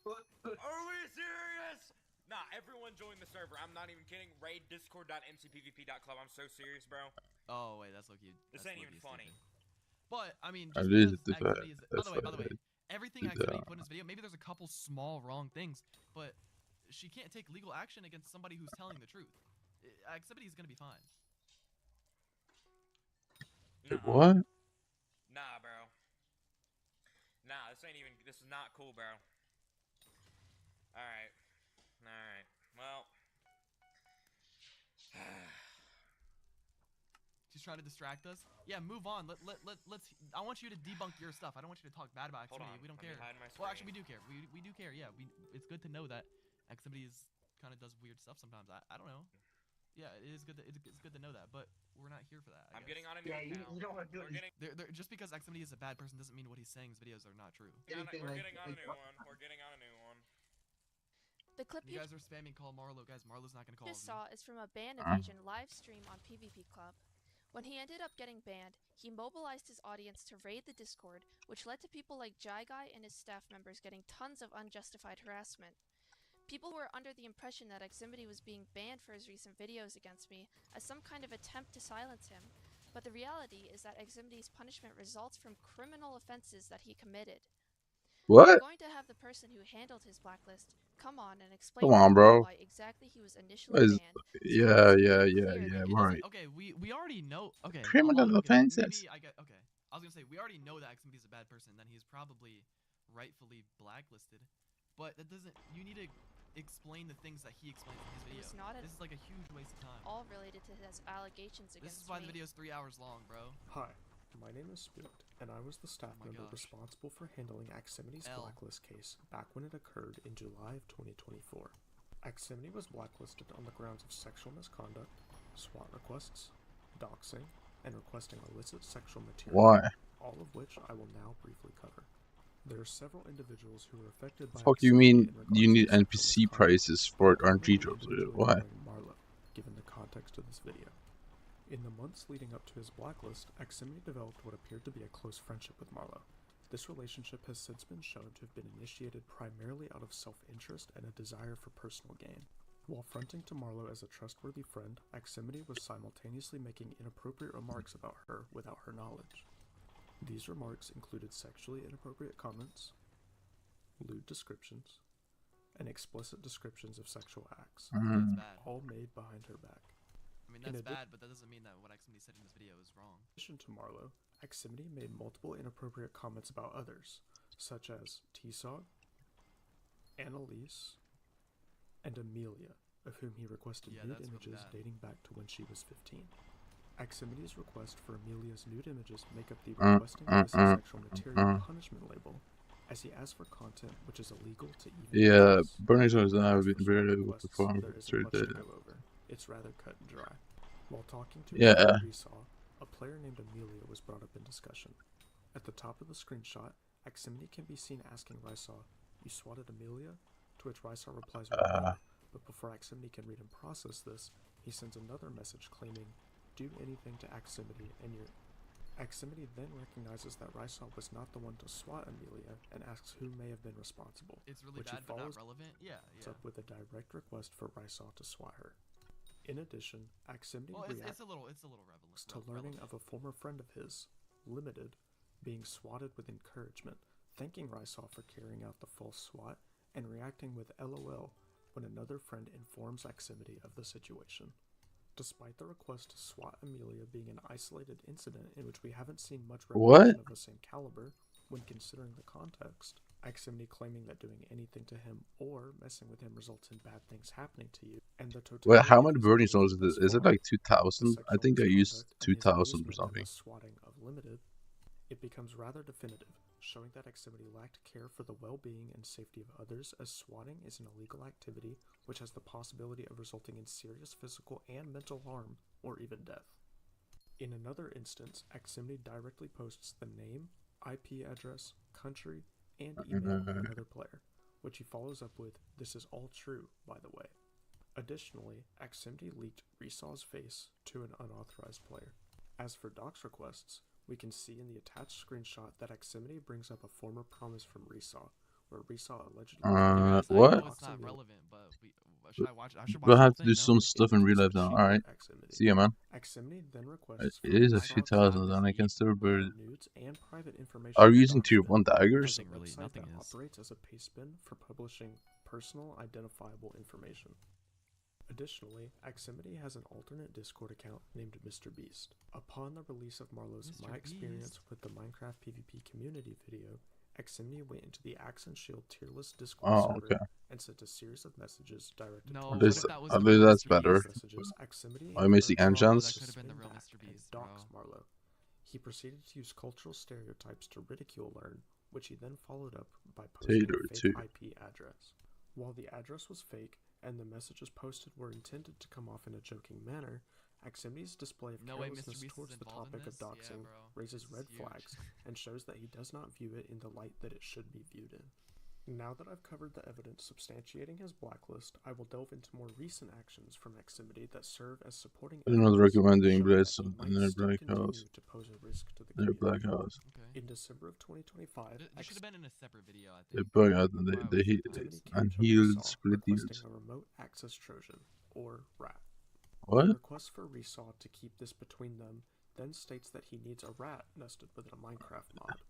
Are we serious? Nah, everyone join the server. I'm not even kidding. Raid discord.mcpvp.club. I'm so serious, bro. Oh wait, that's so cute. This ain't even funny. But I mean, I just did because that. Activity is, by the way, everything Activity put in this video, maybe there's a couple small wrong things, but she can't take legal action against somebody who's telling the truth. Activity is gonna be fine. What? Nah, bro. Nah, this ain't even. This is not cool, bro. Alright. Alright. Well. She's trying to distract us. Yeah, move on. Let's. I want you to debunk your stuff. I don't want you to talk bad about Xfinity. We don't care. Well, actually, we do care. We do care. Yeah, it's good to know that Xfinity is kind of does weird stuff sometimes. I don't know. Yeah, it is good. It's good to know that, but we're not here for that. I'm getting on a new account. You don't want to do it. Just because Xfinity is a bad person doesn't mean what he's saying his videos are not true. We're getting on a new one. We're getting on a new one. The clip you guys are spamming call Marlo. Guys, Marlo's not gonna call just me. saw is from a ban evasion live stream on PvP Club. When he ended up getting banned, he mobilized his audience to raid the Discord, which led to people like Jai Guy and his staff members getting tons of unjustified harassment. People were under the impression that Ximity was being banned for his recent videos against me as some kind of attempt to silence him, but the reality is that Ximity's punishment results from criminal offenses that he committed. What? I'm going to have the person who handled his blacklist come on and explain why exactly he was initially banned. Yeah, right. Okay, we already know. Okay, Criminal offenses. Maybe okay. I was gonna say we already know that Ximity is a bad person. Then he's probably rightfully blacklisted. But that doesn't. You need to explain the things that he explains in his video. This is like a huge waste of time. All related to his allegations against me. This is why the video is 3 hours long, bro. Hi, my name is Spooked, and I was the staff member responsible for handling Ximity's blacklist case back when it occurred in July of 2024. Ximity was blacklisted on the grounds of sexual misconduct, SWAT requests, doxing, and requesting illicit sexual material. Why? All of which I will now briefly cover. There are several individuals who were affected by. Fuck you mean you need NPC prices for RNG jobs? Why? Marlo, given the context of this video. In the months leading up to his blacklist, Ximity developed what appeared to be a close friendship with Marlo. This relationship has since been shown to have been initiated primarily out of self-interest and a desire for personal gain. While fronting to Marlo as a trustworthy friend, Ximity was simultaneously making inappropriate remarks about her without her knowledge. These remarks included sexually inappropriate comments, lewd descriptions, and explicit descriptions of sexual acts, all made behind her back. I mean, that's bad, but that doesn't mean that what Ximity said in this video is wrong. In addition to Marlo, Ximity made multiple inappropriate comments about others, such as T-Sog, Annalise, and Amelia, of whom he requested nude images dating back to when she was 15. Ximity's request for Amelia's nude images make up the requesting illicit sexual material punishment label, as he asked for content which is illegal to even Bernie's was not very able to perform. It's rather cut and dry. While talking to Resaw, a player named Amelia was brought up in discussion. At the top of the screenshot, Ximity can be seen asking Resaw, "You swatted Amelia?" To which Resaw replies with no, but before Ximity can read and process this, he sends another message claiming, "Do anything to Ximity and your..." Ximity then recognizes that Resaw was not the one to swat Amelia and asks who may have been responsible. It's really which bad, he follows but not relevant. Yeah. up with a direct request for Resaw to swat her. In addition, Ximity reacts it's a little relevant to learning of a former friend of his, Limited, being swatted with encouragement, thanking Resaw for carrying out the false swat, and reacting with LOL when another friend informs Ximity of the situation. Despite the request to swat Amelia being an isolated incident in which we haven't seen much repetition of the same caliber, when considering the context, Ximity claiming that doing anything to him or messing with him results in bad things happening to you, and the totality Well, how many Bernie zones is this? Is it like 2,000? I think I used 2,000 or something. Swatting of Limited, it becomes rather definitive, showing that Ximity lacked care for the well-being and safety of others, as swatting is an illegal activity which has the possibility of resulting in serious physical and mental harm, or even death. In another instance, Ximity directly posts the name, IP address, country, and email of another player, which he follows up with, "This is all true, by the way." Additionally, Ximity leaked Resaw's face to an unauthorized player. As for dox requests, we can see in the attached screenshot that Ximity brings up a former promise from Resaw, where Resaw allegedly... What? It's not relevant, but should I watch? I should watch. We'll have to do some stuff in real life now. Alright. See ya, man. Ximity then requests It is a few thousand, and I can still burn. nudes and private information. Are you using tier 1 daggers? Nothing operates as a paste bin for publishing personal identifiable information. Additionally, Ximity has an alternate Discord account named Mr. Beast. Upon the release of Marlo's My Experience with the Minecraft PvP community video, Ximity went into the Axe and Shield tier list Discord Oh, server okay. and sent a series of messages directed No, towards At least that's Marlowe. better. These messages, Ximity I miss the encouraged engines. Marlowe to spin back and dox Marlowe. He proceeded to use cultural stereotypes to ridicule Learn, which he then followed up by posting Tater a fake too. IP address. While the address was fake and the messages posted were intended to come off in a joking manner, Ximity's display of No way carelessness Mr. Beast towards is the involved in topic of this? doxing Yeah, bro. raises This is red huge. flags and shows that he does not view it in the light that it should be viewed in. Now that I've covered the evidence substantiating his blacklist, I will delve into more recent actions from Ximity that serve as supporting I'm not evidence recommending showing Blades that he in might their still Black continue House. to pose a risk to the Their community. Black House. In December of 2025, This should have been in a separate video, I They think. bug out and Wow, they Ximity came and to healed Resaw split requesting heals. a remote access Trojan, or RAT. What? He requests for Resaw to keep this between them, then states that he needs a rat nested within a Minecraft mod.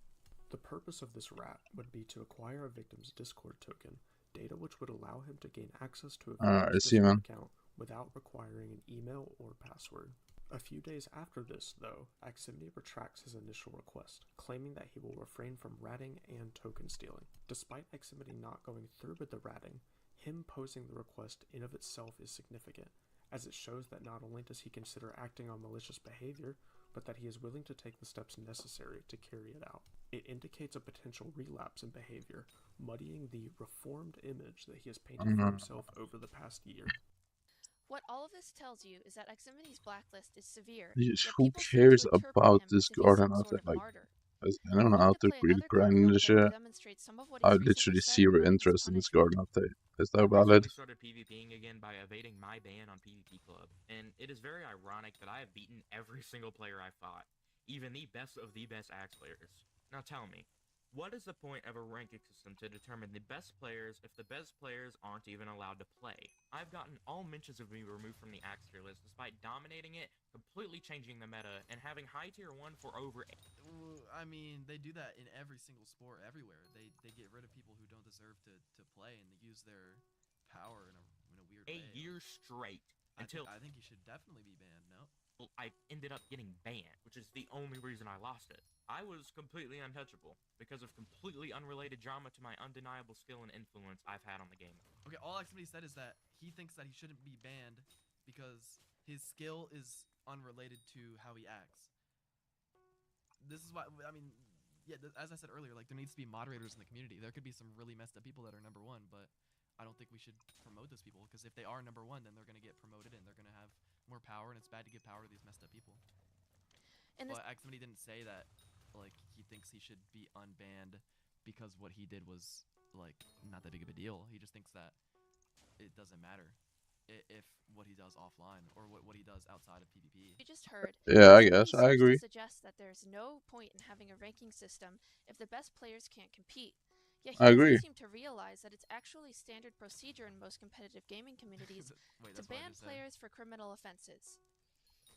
The purpose of this rat would be to acquire a victim's Discord token, data which would allow him to gain access to a Alright, I victim's see, Discord man. account without requiring an email or password. A few days after this, though, Ximity retracts his initial request, claiming that he will refrain from ratting and token stealing. Despite Ximity not going through with the ratting, him posing the request in of itself is significant, as it shows that not only does he consider acting on malicious behavior, but that he is willing to take the steps necessary to carry it out. It indicates a potential relapse in behavior, muddying the reformed image that he has painted for himself over the past year. What all of this tells you is that Ximity's blacklist is severe, Yes, yet who people seem cares to interpret about him this as if he's garden some out there? sort of Like, martyr. I don't know I how want to to play really another quick grinding clip this that shit. demonstrates some of what I he's recently literally said zero regarding his interest in this punishment. garden update. Is that I valid? recently started PvPing again by evading my ban on PvP Club, and it is very ironic that I have beaten every single player I fought, even the best of the best Axe players. Now tell me, what is the point of a ranking system to determine the best players if the best players aren't even allowed to play? I've gotten all mentions of me removed from the Axe tier list despite dominating it, completely changing the meta, and having high tier 1 for over I mean, they do that in every single sport everywhere. They get rid of people who don't deserve to play, and they use their power in a weird way. a year straight until I think you should definitely be banned. No. I ended up getting banned, which is the only reason I lost it. I was completely untouchable because of completely unrelated drama to my undeniable skill and influence I've had on the game. Okay, all Ximity said is that he thinks that he shouldn't be banned because his skill is unrelated to how he acts. This is why, I mean, yeah, as I said earlier, like, there needs to be moderators in the community. There could be some really messed up people that are number one, but I don't think we should promote those people, because if they are number one, then they're going to get promoted and they're going to have more power, and it's bad to give power to these messed up people. But Ximity didn't say that, like, he thinks he should be unbanned because what he did was, like, not that big of a deal. He just thinks that it doesn't matter if what he does offline or what he does outside of PvP. You just heard. Yeah, I Ximity guess. I seems agree. to suggest that there's no point in having a ranking system if the best players can't compete. Yet he I doesn't agree. seem to realize that it's actually standard procedure in most competitive gaming communities Wait, to that's what I ban just said. players for criminal offenses.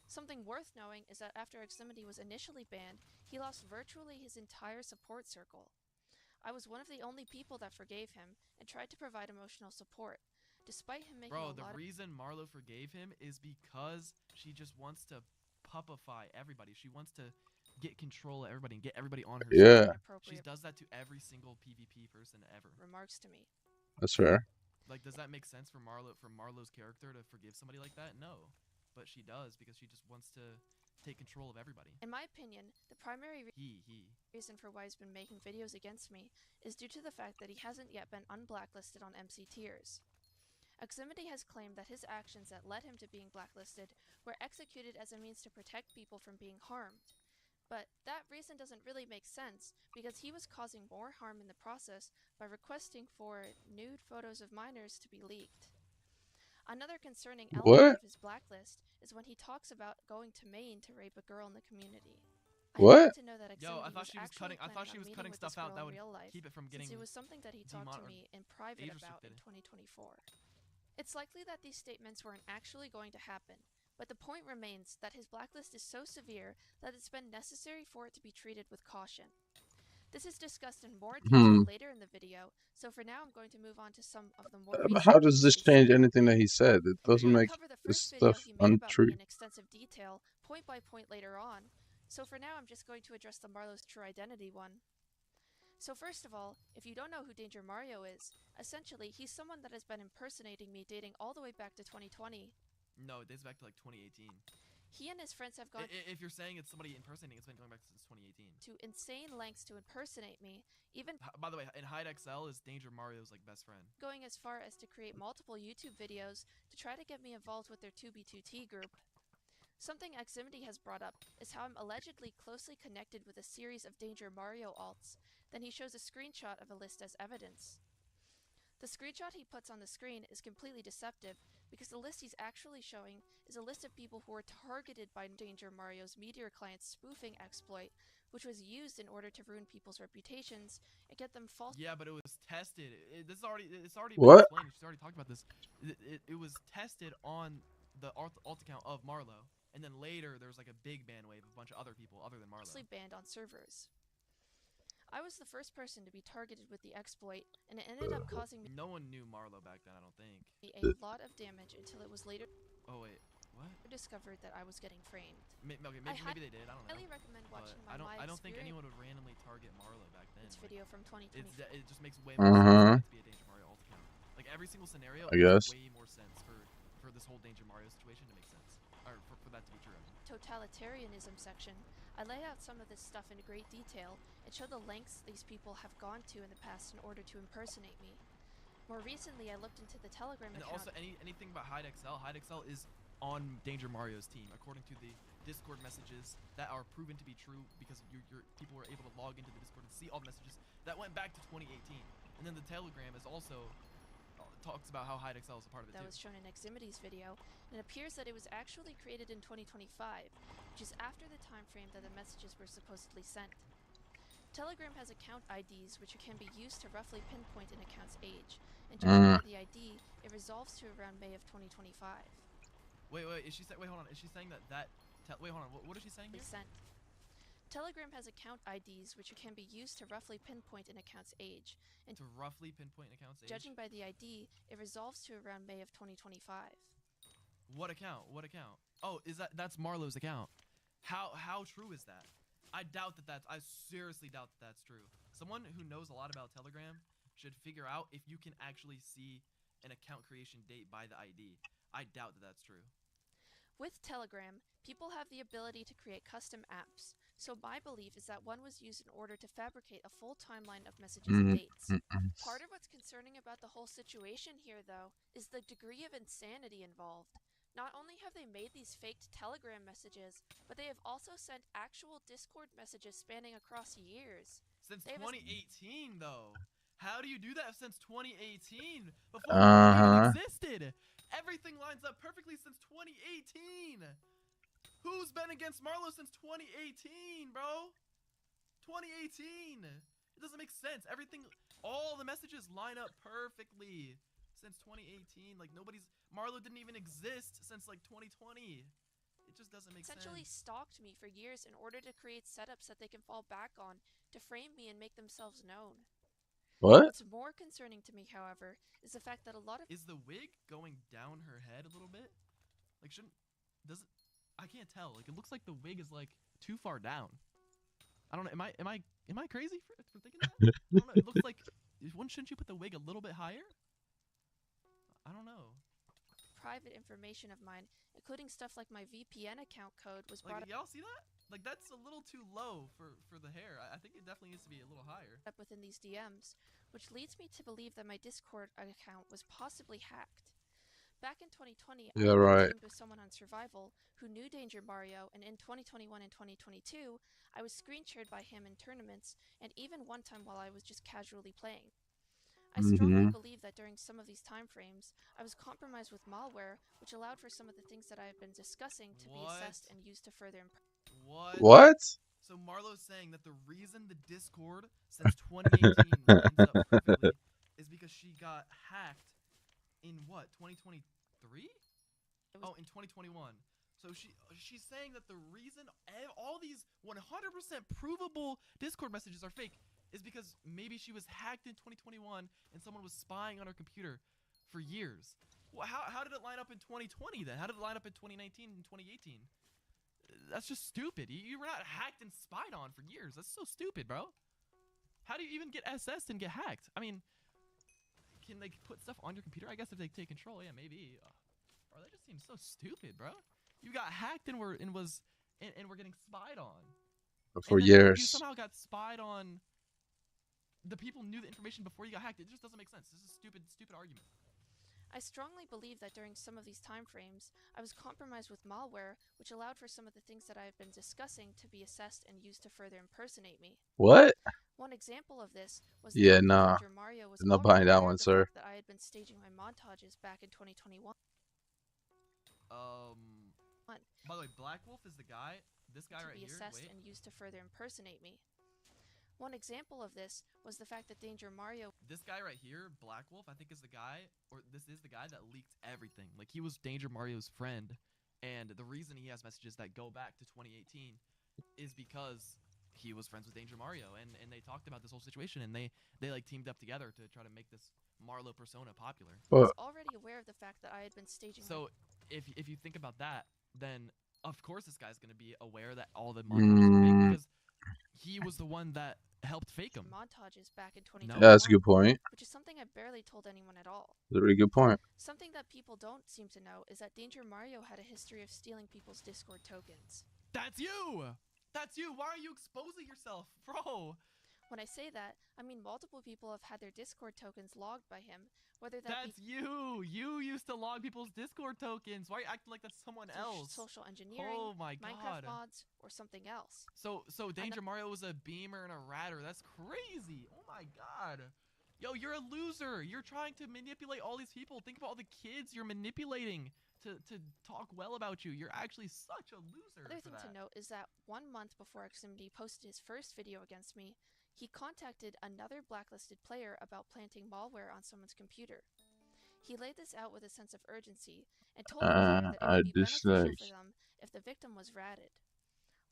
Something worth knowing is that after Ximity was initially banned, he lost virtually his entire support circle. I was one of the only people that forgave him and tried to provide emotional support, despite him making Bro, a the lot reason Marlo forgave him is because she just wants to puppify everybody. She wants to get control of everybody and get everybody on her Yeah. side. She does that to every single PvP person ever. remarks to me. That's fair. Like, does that make sense for Marlo's character to forgive somebody like that? No. But she does because she just wants to take control of everybody. In my opinion, the primary reason for why he's been making videos against me is due to the fact that he hasn't yet been unblacklisted on MC tiers. Ximity has claimed that his actions that led him to being blacklisted were executed as a means to protect people from being harmed. But that reason doesn't really make sense because he was causing more harm in the process by requesting for nude photos of minors to be leaked. Another concerning element of his blacklist is when he talks about going to Maine to rape a girl in the community. What? I happen to know that Yo, I Ximity thought was she was actually cutting. I thought she was planning on cutting meeting stuff with this out that girl would in real life, keep it from getting. since it was something that he talked to me in private age about in restricted. 2024. It's likely that these statements weren't actually going to happen, but the point remains that his blacklist is so severe that it's been necessary for it to be treated with caution. This is discussed in more detail later in the video, so for now I'm going to move on to some of the more But recent how does things this that he change said. anything that he said? It doesn't I'll make cover the this first video stuff he made about untrue. me in extensive detail, point by point later on, so for now I'm just going to address the Marlo's true identity one. So first of all, if you don't know who Danger Mario is, essentially he's someone that has been impersonating me dating all the way back to 2020. No, it dates back to like 2018. He and his friends have gone If you're saying it's somebody impersonating, it's been going back since 2018. to insane lengths to impersonate me, even By the way, in Hypixel is Danger Mario's like best friend. going as far as to create multiple YouTube videos to try to get me involved with their 2B2T group. Something Ximity has brought up is how I'm allegedly closely connected with a series of Danger Mario alts. Then he shows a screenshot of a list as evidence. The screenshot he puts on the screen is completely deceptive because the list he's actually showing is a list of people who were targeted by Danger Mario's Meteor Client spoofing exploit, which was used in order to ruin people's reputations and get them false. Yeah, but it was tested. It's already What? been explained. She's already talked about this. It was tested on the alt account of Marlo, and then later there was like a big ban wave of a bunch of other people other than Marlo. Banned on servers. I was the first person to be targeted with the exploit, and it ended up causing me No one knew Marlo back then, I don't think. a lot of damage until it was later Oh wait, what? discovered that I was getting framed. Okay, maybe they did. I don't know. highly recommend But watching I don't think anyone would randomly target Marlo back then. This video from 2020. It just makes way more sense to be a Danger Mario alt account. Like every single scenario, I it makes guess. way more sense for this whole Danger Mario situation to make sense, or for that to be true. Totalitarianism section, I lay out some of this stuff in great detail and show the lengths these people have gone to in the past in order to impersonate me. More recently, I looked into the Telegram And account. also, anything about Hypixel is on Danger Mario's team, according to the Discord messages that are proven to be true because your people were able to log into the Discord and see all the messages that went back to 2018. And then the Telegram is also talks about how Hypixel is a part of it That too. was shown in Ximity's video, and it appears that it was actually created in 2025, which is after the time frame that the messages were supposedly sent. Telegram has account IDs which can be used to roughly pinpoint an account's age, and judging by the ID, it resolves to around May of 2025. Wait, is she saying? Wait, hold on. Is she saying that wait, hold on. What is she saying here? Sent. Telegram has account IDs which can be used to roughly pinpoint an account's age, and To roughly pinpoint an account's age. judging by the ID, it resolves to around May of 2025. What account? What account? Oh, that's Marlo's account? How true is that? I seriously doubt that that's true. Someone who knows a lot about Telegram should figure out if you can actually see an account creation date by the ID. I doubt that that's true. With Telegram, people have the ability to create custom apps, so my belief is that one was used in order to fabricate a full timeline of messages and dates. Part of what's concerning about the whole situation here, though, is the degree of insanity involved. Not only have they made these faked Telegram messages, but they have also sent actual Discord messages spanning across years. Since 2018, though. How do you do that since 2018? Before it existed. Everything lines up perfectly since 2018. Who's been against Marlo since 2018, bro? 2018. It doesn't make sense. All the messages line up perfectly since 2018. Like Marlo didn't even exist since like 2020. It just doesn't make sense. Essentially stalked me for years in order to create setups that they can fall back on to frame me and make themselves known. What? What's more concerning to me, however, is the fact that a lot of— Is the wig going down her head a little bit? Like I can't tell. Like it looks like the wig is like too far down. I don't know. Am I crazy for thinking that? I don't know. It looks like shouldn't you put the wig a little bit higher? I don't know. Private information of mine, including stuff like my VPN account code, was brought Y'all see that? Like that's a little too low for the hair. I think it definitely needs to be a little higher. Up within these DMs, which leads me to believe that my Discord account was possibly hacked. Back in 2020, Yeah, I right. teamed with someone on Survival who knew Danger Mario, and in 2021 and 2022, I was screen shared by him in tournaments, and even one time while I was just casually playing. I strongly believe that during some of these time frames, I was compromised with malware, which allowed for some of the things that I have been discussing to be assessed and used to further What? So Marlo's saying that the reason the Discord since 2018 lines up perfectly is because she got hacked in what, 2023? Oh, in 2021. So she's saying that the reason all these 100% provable Discord messages are fake is because maybe she was hacked in 2021 and someone was spying on her computer for years. Well, how did it line up in 2020 then? How did it line up in 2019 and 2018? That's just stupid. You were not hacked and spied on for years. That's so stupid, bro. How do you even get SS'd and get hacked? I mean, can they put stuff on your computer? I guess if they take control, yeah, maybe. Bro, that just seems so stupid, bro. You got hacked and we're getting spied on. For and then You years. somehow got spied on. The people knew the information before you got hacked. It just doesn't make sense. This is a stupid argument. I strongly believe that during some of these time frames, I was compromised with malware, which allowed for some of the things that I have been discussing to be assessed and used to further impersonate me. What? One example of this was Yeah, that nah. Danger Mario was Not already buying that aware one, of the sir. fact that I had been staging my montages back in 2021. By the way, Black Wolf is the guy. This guy right To be here. assessed Wait. and used to further impersonate me. One example of this was the fact that Danger Mario. This guy right here, Black Wolf, I think is the guy, or this is the guy that leaked everything. Like, he was Danger Mario's friend, and the reason he has messages that go back to 2018 is because he was friends with Danger Mario, and they talked about this whole situation, and they like teamed up together to try to make this Marlo persona popular. I was already aware of the fact that I had been staging. So if you think about that, then of course this guy's gonna be aware that all the montages are fake because he was the one that helped fake them. Montages back in 2021. Yeah, that's a good point. Which is something I barely told anyone at all. That's a really good point. Something that people don't seem to know is that Danger Mario had a history of stealing people's Discord tokens. That's you! That's you! Why are you exposing yourself, bro? When I say that, I mean multiple people have had their Discord tokens logged by him, whether that That's you! You used to log people's Discord tokens. Why are you acting like that's someone else? Social engineering, oh my Minecraft God. mods, or something else. So Danger Mario was a beamer and a ratter. That's crazy. Oh my God. Yo, you're a loser. You're trying to manipulate all these people. Think about all the kids you're manipulating to talk well about you. You're actually such a loser. Another thing to note is that 1 month before Ximity posted his first video against me, he contacted another blacklisted player about planting malware on someone's computer. He laid this out with a sense of urgency and told the player that it would be beneficial for them if the victim was ratted.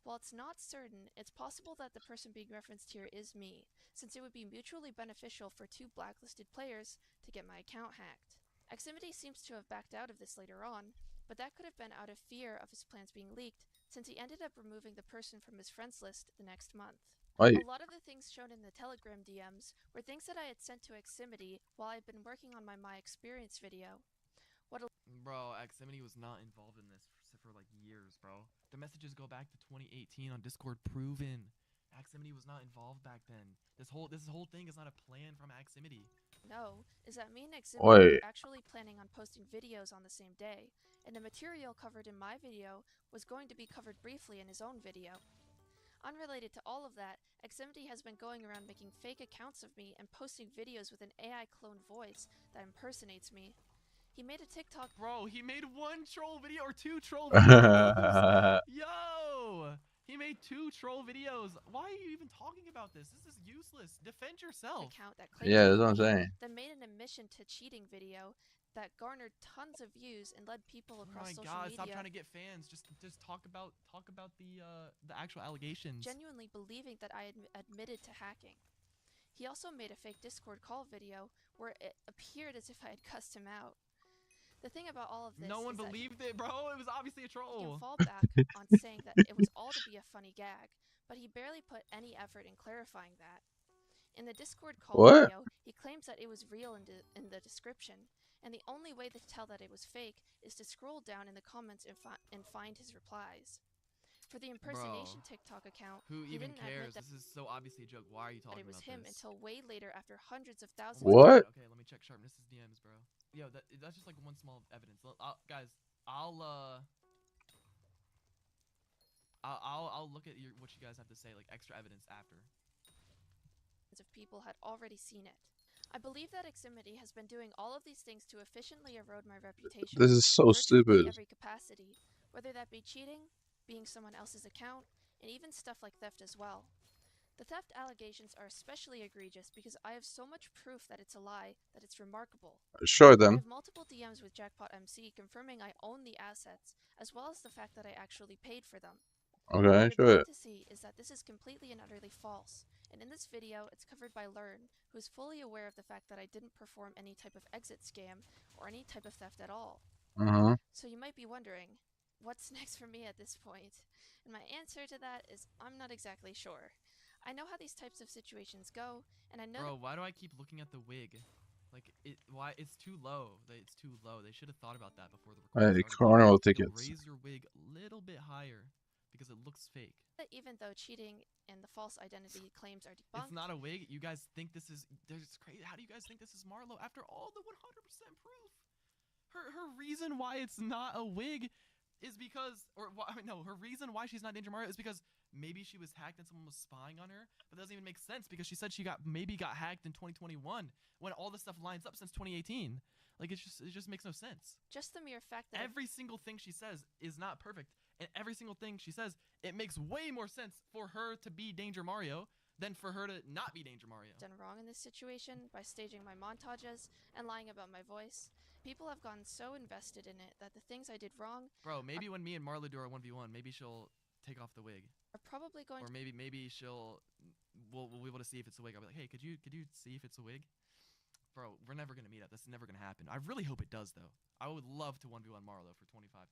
While it's not certain, it's possible that the person being referenced here is me, since it would be mutually beneficial for two blacklisted players to get my account hacked. Ximity seems to have backed out of this later on, but that could have been out of fear of his plans being leaked, since he ended up removing the person from his friends list the next month. Right. A lot of the things shown in the Telegram DMs were things that I had sent to Ximity while I'd been working on my experience video. Bro, Ximity was not involved in this for like years, bro. The messages go back to 2018 on Discord, proven. Ximity was not involved back then. This whole thing is not a plan from Ximity. No, is that me and Ximity were actually planning on posting videos on the same day, and the material covered in my video was going to be covered briefly in his own video. Unrelated to all of that, Ximity has been going around making fake accounts of me and posting videos with an AI clone voice that impersonates me. He made a TikTok. Bro, he made one troll video or two troll videos. Yo! He made 2 troll videos. Why are you even talking about this? This is useless. Defend yourself. Account that Yeah, that's what I'm saying. Then made an admission to cheating video that garnered tons of views and led people across social media. Oh my God! Stop trying to get fans. Just talk about the actual allegations. Genuinely believing that I admitted to hacking. He also made a fake Discord call video where it appeared as if I had cussed him out. The thing about all of this no one is believed it, bro. It was obviously a troll. He can fall back on saying that it was all to be a funny gag, but he barely put any effort in clarifying that. In the Discord call video, he claims that it was real in the description, and the only way to tell that it was fake is to scroll down in the comments and find his replies. For the impersonation TikTok account, who he even didn't cares? admit that this is so obviously a joke. Why are you talking it was about him this? until way later after hundreds of thousands. What? Okay, let me check Sharpness's DMs, bro. Yo, that's just like one small evidence. Guys, I'll look at what you guys have to say, like extra evidence after. Of people had already seen it. I believe that Ximity has been doing all of these things to efficiently erode my reputation. This is so stupid. Every capacity, whether that be cheating, being someone else's account, and even stuff like theft as well. The theft allegations are especially egregious because I have so much proof that it's a lie that it's remarkable. Sure I then. have multiple DMs with Jackpot MC confirming I own the assets, as well as the fact that I actually paid for them. Okay, what you're sure. going to see is that this is completely and utterly false, and in this video it's covered by Learn, who is fully aware of the fact that I didn't perform any type of exit scam or any type of theft at all. So you might be wondering, what's next for me at this point? And my answer to that is I'm not exactly sure. I know how these types of situations go, and I know Bro, why do I keep looking at the wig? Like, why it's too low. It's too low. They should have thought about that before the recording started. Carnival You'll tickets. raise your wig a little bit higher because it looks fake. that even though cheating and the false identity claims are debunked, It's not a wig. You guys think this is? There's crazy. How do you guys think this is Marlo after all the 100% proof? Her reason why it's not a wig is because, her reason why she's not Danger Mario is because maybe she was hacked and someone was spying on her. But that doesn't even make sense because she said she maybe got hacked in 2021 when all this stuff lines up since 2018. Like it just makes no sense. just the mere fact that Every single thing she says is not perfect, and every single thing she says, it makes way more sense for her to be Danger Mario than for her to not be Danger Mario. I've done wrong in this situation by staging my montages and lying about my voice. People have gotten so invested in it that the things I did wrong Bro, maybe when me and Marla do our 1v1, maybe she'll take off the wig. are probably going Or maybe we'll be able to see if it's a wig. I'll be like, hey, could you see if it's a wig? Bro, we're never gonna meet up. That's never gonna happen. I really hope it does though. I would love to 1v1 Marlo for $25,000,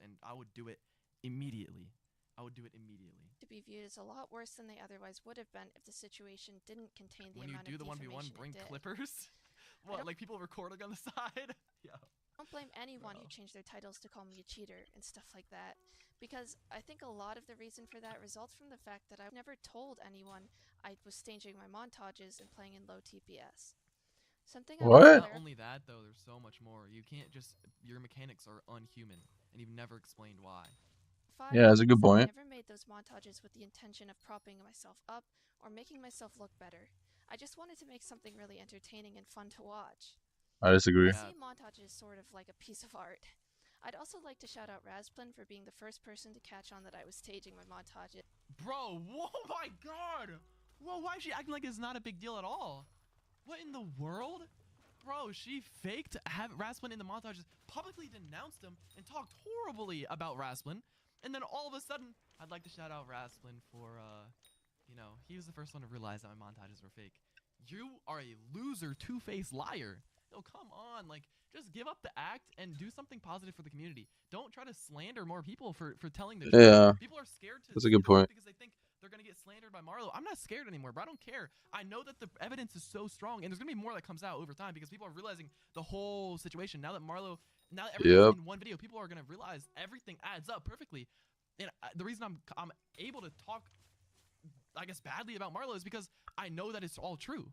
and I would do it immediately. to be viewed as a lot worse than they otherwise would have been if the situation didn't contain the When you amount do of the 1v1, defamation bring it did. clippers. What, like people recording on the side? Yo. Don't blame anyone who changed their titles to call me a cheater and stuff like that, because I think a lot of the reason for that results from the fact that I've never told anyone I was staging my montages and playing in low TPS. Something Not only that though, there's so much more. You can't just, your mechanics are unhuman, and you've never explained why. Yeah, that's a good point. I never made those montages with the intention of propping myself up or making myself look better. I just wanted to make something really entertaining and fun to watch. I disagree. I see montages sort of like a piece of art. I'd also like to shout out Razplin for being the first person to catch on that I was staging my montages. Bro, oh my god! Whoa, why is she acting like it's not a big deal at all? What in the world? Bro, she faked Rasplin in the montages, publicly denounced him, and talked horribly about Rasplin. And then all of a sudden, I'd like to shout out Rasplin for, he was the first one to realize that my montages were fake. You are a loser, two-faced liar. No, come on, like, just give up the act and do something positive for the community. Don't try to slander more people for telling the truth. Yeah, People are scared to that's a good point. because they think they're going to get slandered by Marlo. I'm not scared anymore, bro. I don't care. I know that the evidence is so strong, and there's going to be more that comes out over time because people are realizing the whole situation. Now that everything's in one video, people are going to realize everything adds up perfectly. And the reason I'm able to talk, I guess, badly about Marlo is because I know that it's all true.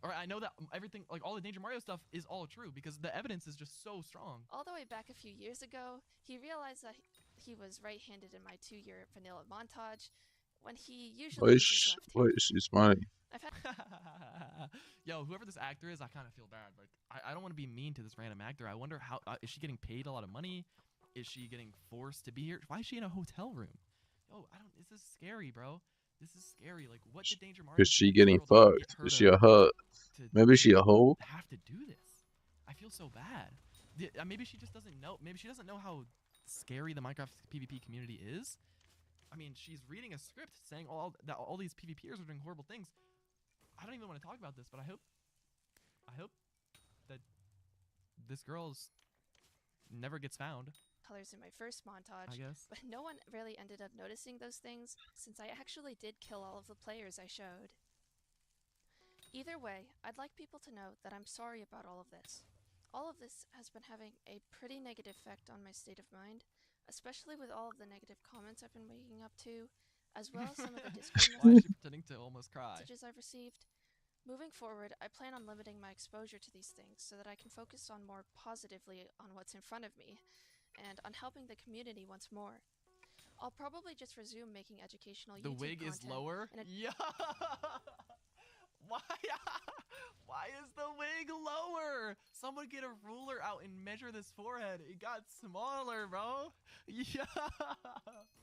Or I know that everything, like all the Danger Mario stuff is all true because the evidence is just so strong. All the way back a few years ago, he realized that he was right-handed in my 2-year vanilla montage when he usually uses left hand. Wait, she's smiling. I've had Yo, whoever this actor is, I kind of feel bad. Like, I don't want to be mean to this random actor. I wonder how, is she getting paid a lot of money? Is she getting forced to be here? Why is she in a hotel room? Yo, this is scary, bro. This is scary. Like, what did Danger Mario? Is she getting fucked? Is she a hoe? Maybe she a hoe? Have to do this. I feel so bad. Maybe she just doesn't know. Maybe she doesn't know how scary the Minecraft PvP community is. I mean, she's reading a script saying that all these PvPers are doing horrible things. I don't even want to talk about this, but I hope that this girl's never gets found. colors in my first montage, I guess. but no one really ended up noticing those things since I actually did kill all of the players I showed. Either way, I'd like people to know that I'm sorry about all of this. All of this has been having a pretty negative effect on my state of mind, especially with all of the negative comments I've been waking up to, as well as some of the Discord Why is she pretending to almost cry? messages I've received. Moving forward, I plan on limiting my exposure to these things so that I can focus on more positively on what's in front of me, and on helping the community once more. I'll probably just resume making educational YouTube wig is content lower? and Yeah. Why is the wig lower? Someone get a ruler out and measure this forehead. It got smaller, bro. Yeah.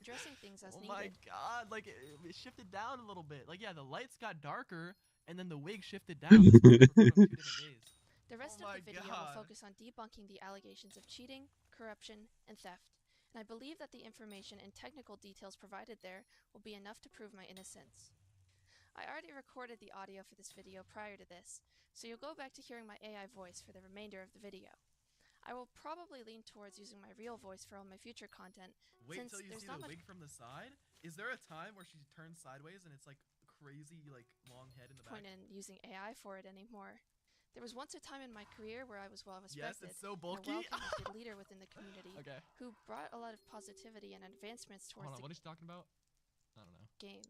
addressing things as Oh needed. my god, like it shifted down a little bit. Like, yeah, the lights got darker and then the wig shifted down. It's been recorded on 2 different days. The rest Oh of the my video God. will focus on debunking the allegations of cheating, corruption, and theft, and I believe that the information and technical details provided there will be enough to prove my innocence. I already recorded the audio for this video prior to this, so you'll go back to hearing my AI voice for the remainder of the video. I will probably lean towards using my real voice for all my future content, Wait since till you there's see not the much wig from the side. Is there a time where she turns sideways and it's like crazy, like long head in the back? Point in using AI for it anymore. There was once a time in my career where I was well respected. Yes, it's so and bulky. a well-connected leader within the community Okay. who brought a lot of positivity and advancements towards Hold on, the what is she talking about? I don't know. game.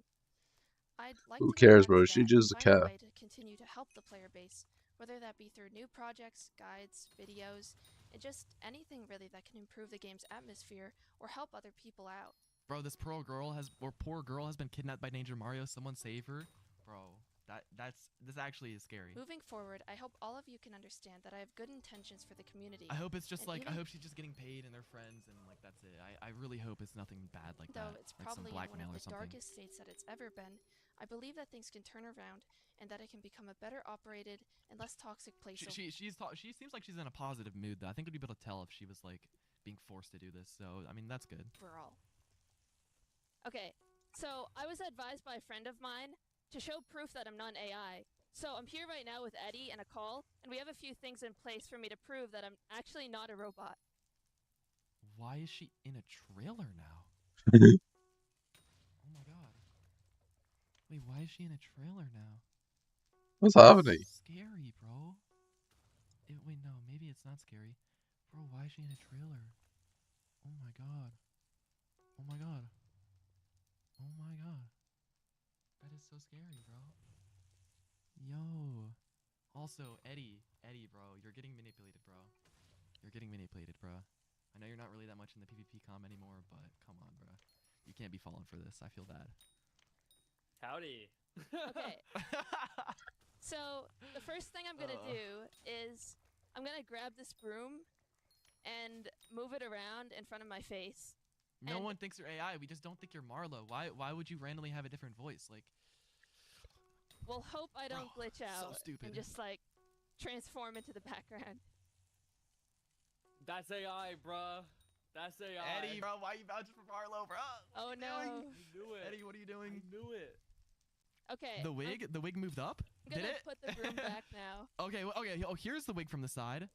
I'd like Who to go cares, back bro? to She that just a and find cat. a way to continue to help the player base, whether that be through new projects, guides, videos, and just anything really that can improve the game's atmosphere or help other people out. Bro, this poor girl has been kidnapped by Danger Mario. Someone save her. Bro, this actually is scary. Moving forward, I hope all of you can understand that I have good intentions for the community. I hope it's just and like, I even hope she's just getting paid and they're friends and like that's it. I really hope it's nothing bad like though that. it's Like some probably in one blackmail of or the something. darkest states that it's ever been, I believe that things can turn around and that it can become a better operated and less toxic place. She seems like she's in a positive mood though. I think we'd be able to tell if she was like being forced to do this. So I mean that's good. Overall. Okay, so I was advised by a friend of mine to show proof that I'm not an AI. So I'm here right now with Eddie and a call, and we have a few things in place for me to prove that I'm actually not a robot. Why is she in a trailer now? Oh my god. Wait, why is she in a trailer now? What's happening? Scary, bro. Wait, no, maybe it's not scary. Bro, why is she in a trailer? Oh my god. Oh my god. Oh my god. That is so scary, bro. Yo. Also, Eddie, bro, you're getting manipulated, bro. You're getting manipulated, bro. I know you're not really that much in the PvP comm anymore, but come on, bro. You can't be falling for this. I feel bad. Howdy. Okay. So the first thing I'm gonna do is I'm gonna grab this broom and move it around in front of my face. No one thinks you're AI. We just don't think you're Marlo. Why would you randomly have a different voice? Like, Well, hope I don't glitch out stupid. and just like transform into the background. That's AI, bruh. That's AI. Eddie, bro, why are you vouching for Marlo, bro? Oh no. I knew it. Eddie, what are you doing? I knew it. Okay. The wig moved up? I'm gonna Did it? put the broom back now. Okay, okay. Oh, here's the wig from the side.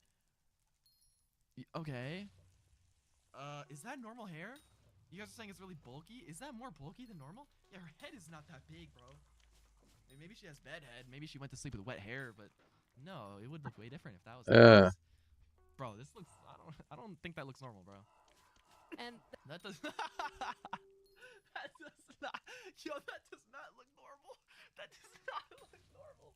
Okay. Is that normal hair? You guys are saying it's really bulky? Is that more bulky than normal? Yeah, her head is not that big, bro. Maybe she has bed head. Maybe she went to sleep with wet hair, but no, it would look way different if that was the case. Bro, this looks I don't think that looks normal, bro. And that does that does not that does not look normal. That does not look normal.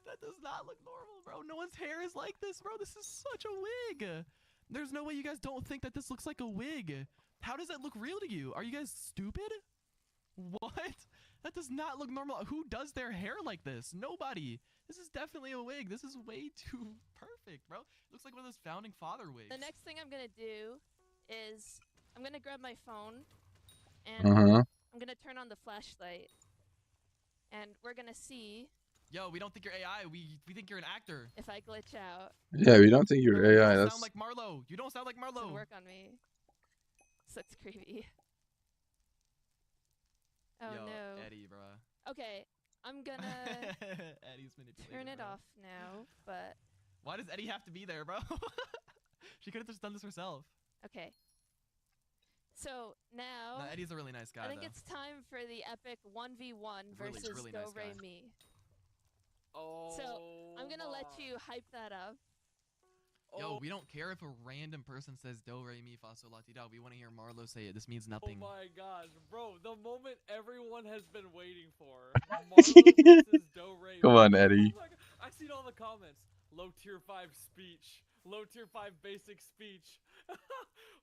That does not look normal, bro. No one's hair is like this, bro. This is such a wig. There's no way you guys don't think that this looks like a wig. How does that look real to you? Are you guys stupid? What? That does not look normal. Who does their hair like this? Nobody. This is definitely a wig. This is way too perfect, bro. Looks like one of those founding father wigs. the next thing I'm gonna do is I'm gonna grab my phone and I'm gonna turn on the flashlight. And we're gonna see Yo, we don't think you're AI. We think you're an actor. if I glitch out. Yeah, we don't think you're You AI. don't That's sound like Marlo. You don't sound like Marlo. Doesn't work on me. This looks creepy. Oh Yo, no. Eddie, bro. Okay, I'm gonna Eddie's manipulated. turn it bro. off now, but Why does Eddie have to be there, bro? She could have just done this herself. okay. So now No, Eddie's a really nice guy, I think though. it's time for the epic 1v1 versus really Do nice Re guy. Mi. Oh. So I'm gonna let you hype that up. Yo, we don't care if a random person says do, re, mi, fa, sol, la, ti, do. We want to hear Marlo say it. This means nothing. Oh my gosh, bro, the moment everyone has been waiting for. Marlo versus Do Re Mi. Come on, Eddie. Oh my God. I seen all the comments. Low tier 5 speech. Low tier 5 basic speech.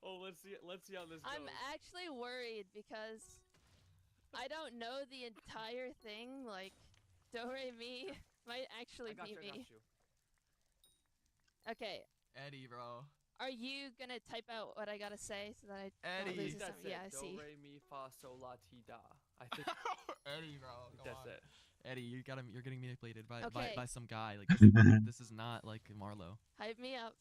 Oh, let's see how this goes. I'm actually worried because I don't know the entire thing. Like, Do Re Mi might actually be me. Okay. Eddie, bro. Are you gonna type out what I gotta say so that I don't Eddie. lose That's some? Yeah, I it. see. Do, re, mi, fa, sol, la, ti, da. I think Eddie, bro. that's it. Eddie, you're getting manipulated by Okay. by some guy. Like this is not like Marlo. Hype me up.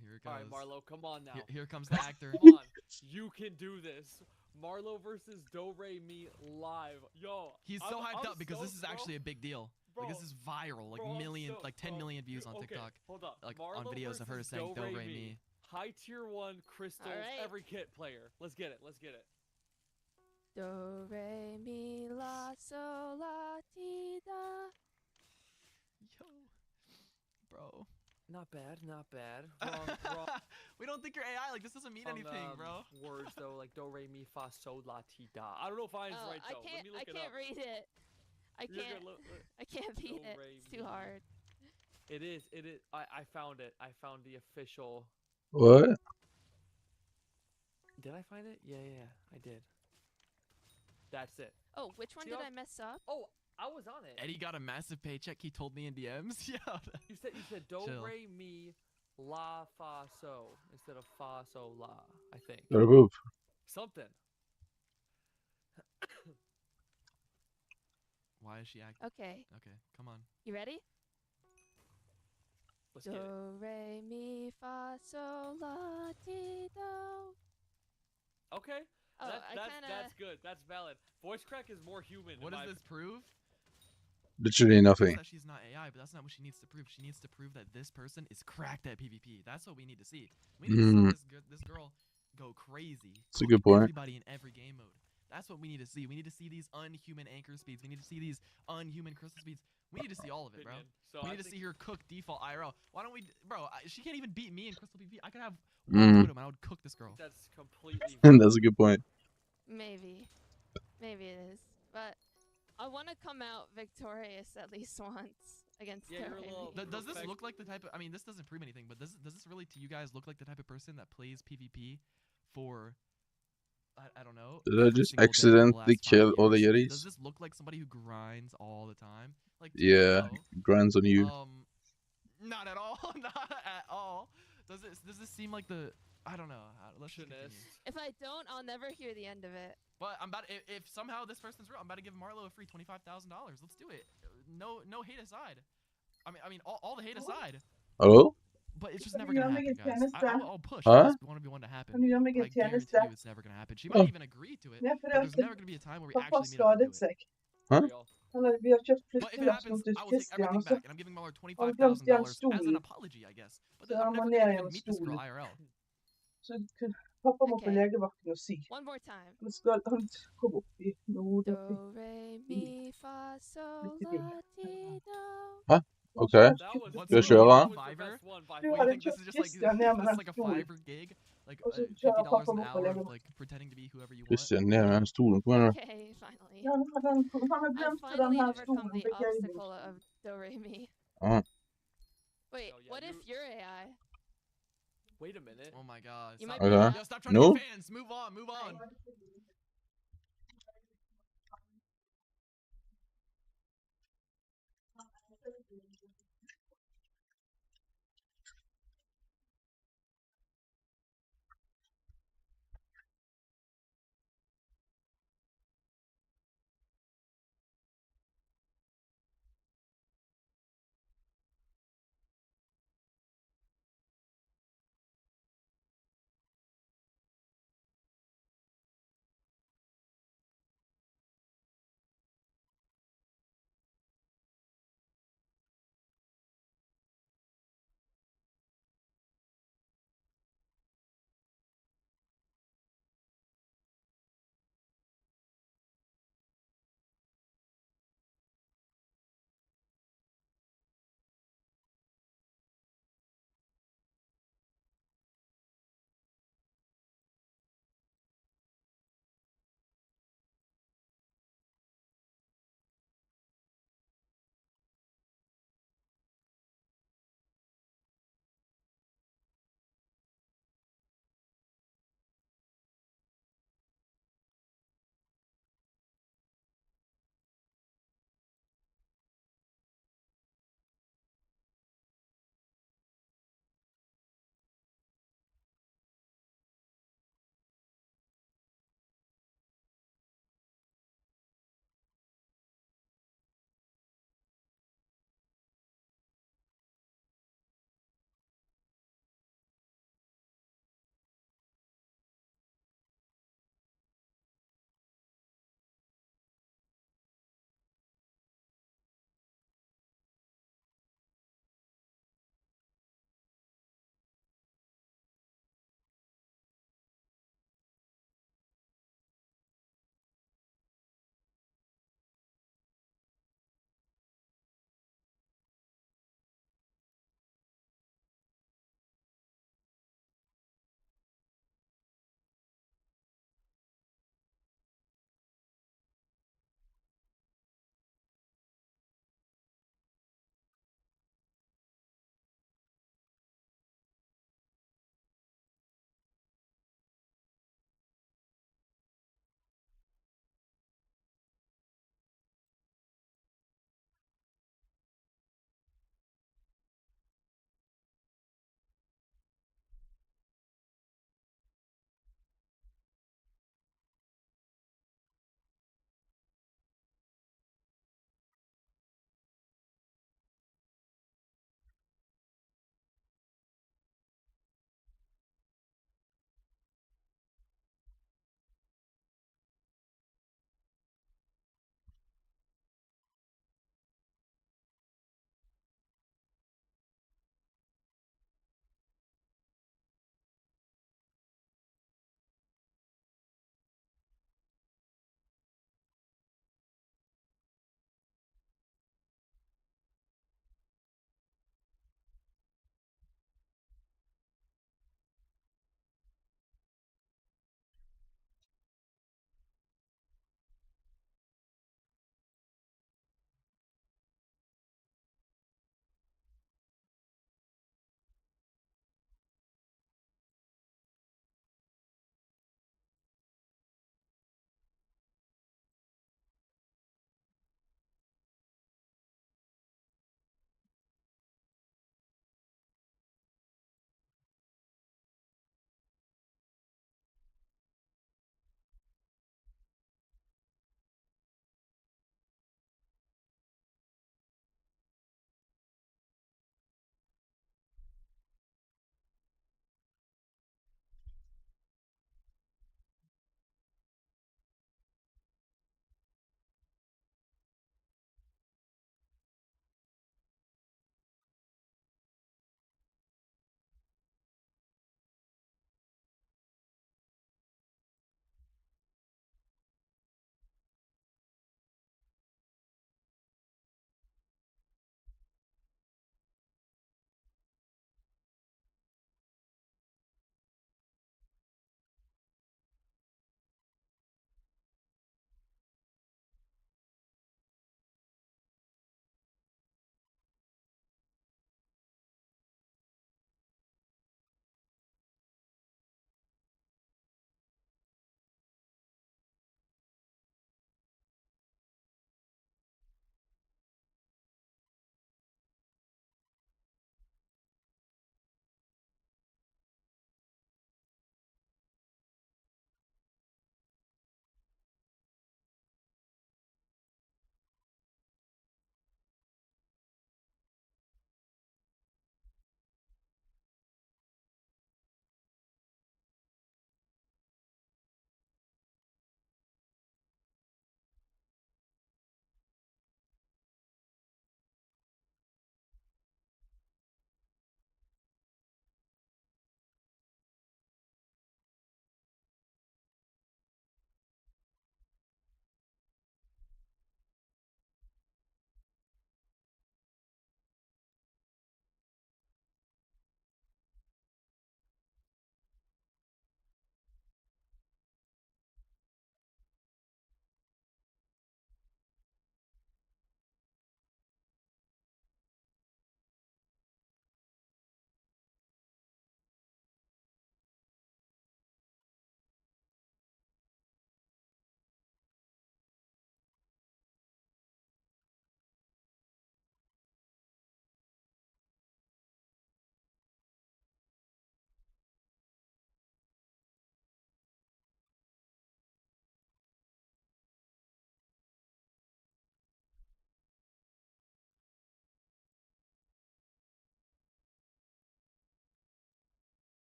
Here it goes. All right, Marlo, come on now. Here comes the actor. Come on, you can do this. Marlo versus Do Re Mi live. Yo, He's so hyped I'm up because this is stoked, actually a big deal. Like this is viral. Like bro, I'm million, stoked, like 10 bro. million views on Okay, TikTok. hold up. Like Marlo on videos of her versus saying do, re, mi. High tier 1 crystals, All right. every kit player. Let's get it. Let's get it. Do, re, mi, la, sol, la, ti, da. Yo, bro. Not bad, not bad. Wrong. We don't think you're AI. Like, this doesn't mean anything, bro. Words though, like do, re, mi, fa, sol, la, ti, da. I don't know if mine's right though. Let me look it up. I can't read it. I can't beat it. It's too hard. It is. I found it. I found the official. What? Did I find it? Yeah, I did. That's it. Oh, which one did I mess up? Oh, I was on it. Eddie got a massive paycheck. He told me in DMs. Yeah. You said do, Chill. re, mi, la, fa, so instead of fa, so, la. I think. Gotta move. Something. Why is she acting? Okay. Okay, come on. You ready? Let's do, get it. re, mi, fa, sol, la, ti, do. Okay. Oh, That's good. That's valid. Voice crack is more human. What does this prove? Literally nothing. That she's not AI, but that's not what she needs to prove. She needs to prove that this person is cracked at PvP. That's what we need to see. We need to see this girl go crazy. That's a good point. Everybody in every game mode. That's what we need to see. We need to see these unhuman anchor speeds. We need to see these unhuman crystal speeds. We need to see all of it, bro. So we need to see her cook default IRL. Why don't we, bro? She can't even beat me in crystal PvP. I could have one totem and I would cook this girl. That's completely. That's a good point. Maybe it is, but I want to come out victorious at least once against her. Does this look like the type of? I mean, this doesn't prove anything, but does this really to you guys look like the type of person that plays PvP for? I don't know. Did I just accidentally kill all the Yetis? Does this look like somebody who grinds all the time? Like yeah, grinds on you. Not at all. Not at all. Does this seem like the? I don't know. Let's just continue. If I don't, I'll never hear the end of it. But I'm about if somehow this person's real, I'm about to give Marlo a free $25,000. Let's do it. No hate aside. I mean all the hate aside. Hello? But it's just never gonna happen, guys. I'll push. Huh? I just want to be one to happen. I guarantee you it's never gonna happen. She might even agree to it. But there's never gonna be a time where we actually meet up and do it. Huh? But if it happens, I will take everything back, and I'm giving Marlo $25,000 as an apology, I guess. But I'm never gonna even meet this girl IRL. Så pappa må på legevakten og si. One more time. Han kom opp i noe. Do, re, mi, fa, sol, la, ti, do. Huh? Okay. Good show, huh? Fiverr? Du You hadde think this is kjøpt just like Christian ned med that's den like a stolen. Fiverr gig? Like Og så $50 kjører an pappa meg på hour of legevakten. like pretending to be whoever you want? Christian ned med den stolen. Kom igjen, da. Okay, finally. Ja, han har I glemt den finally her overcome stolen the på gaming. obstacle of do, re, mi. Wait, what if you're AI? Wait a minute. Oh my god. You Stop, might be Okay. yo, stop trying No? to get fans. Move on. Move on.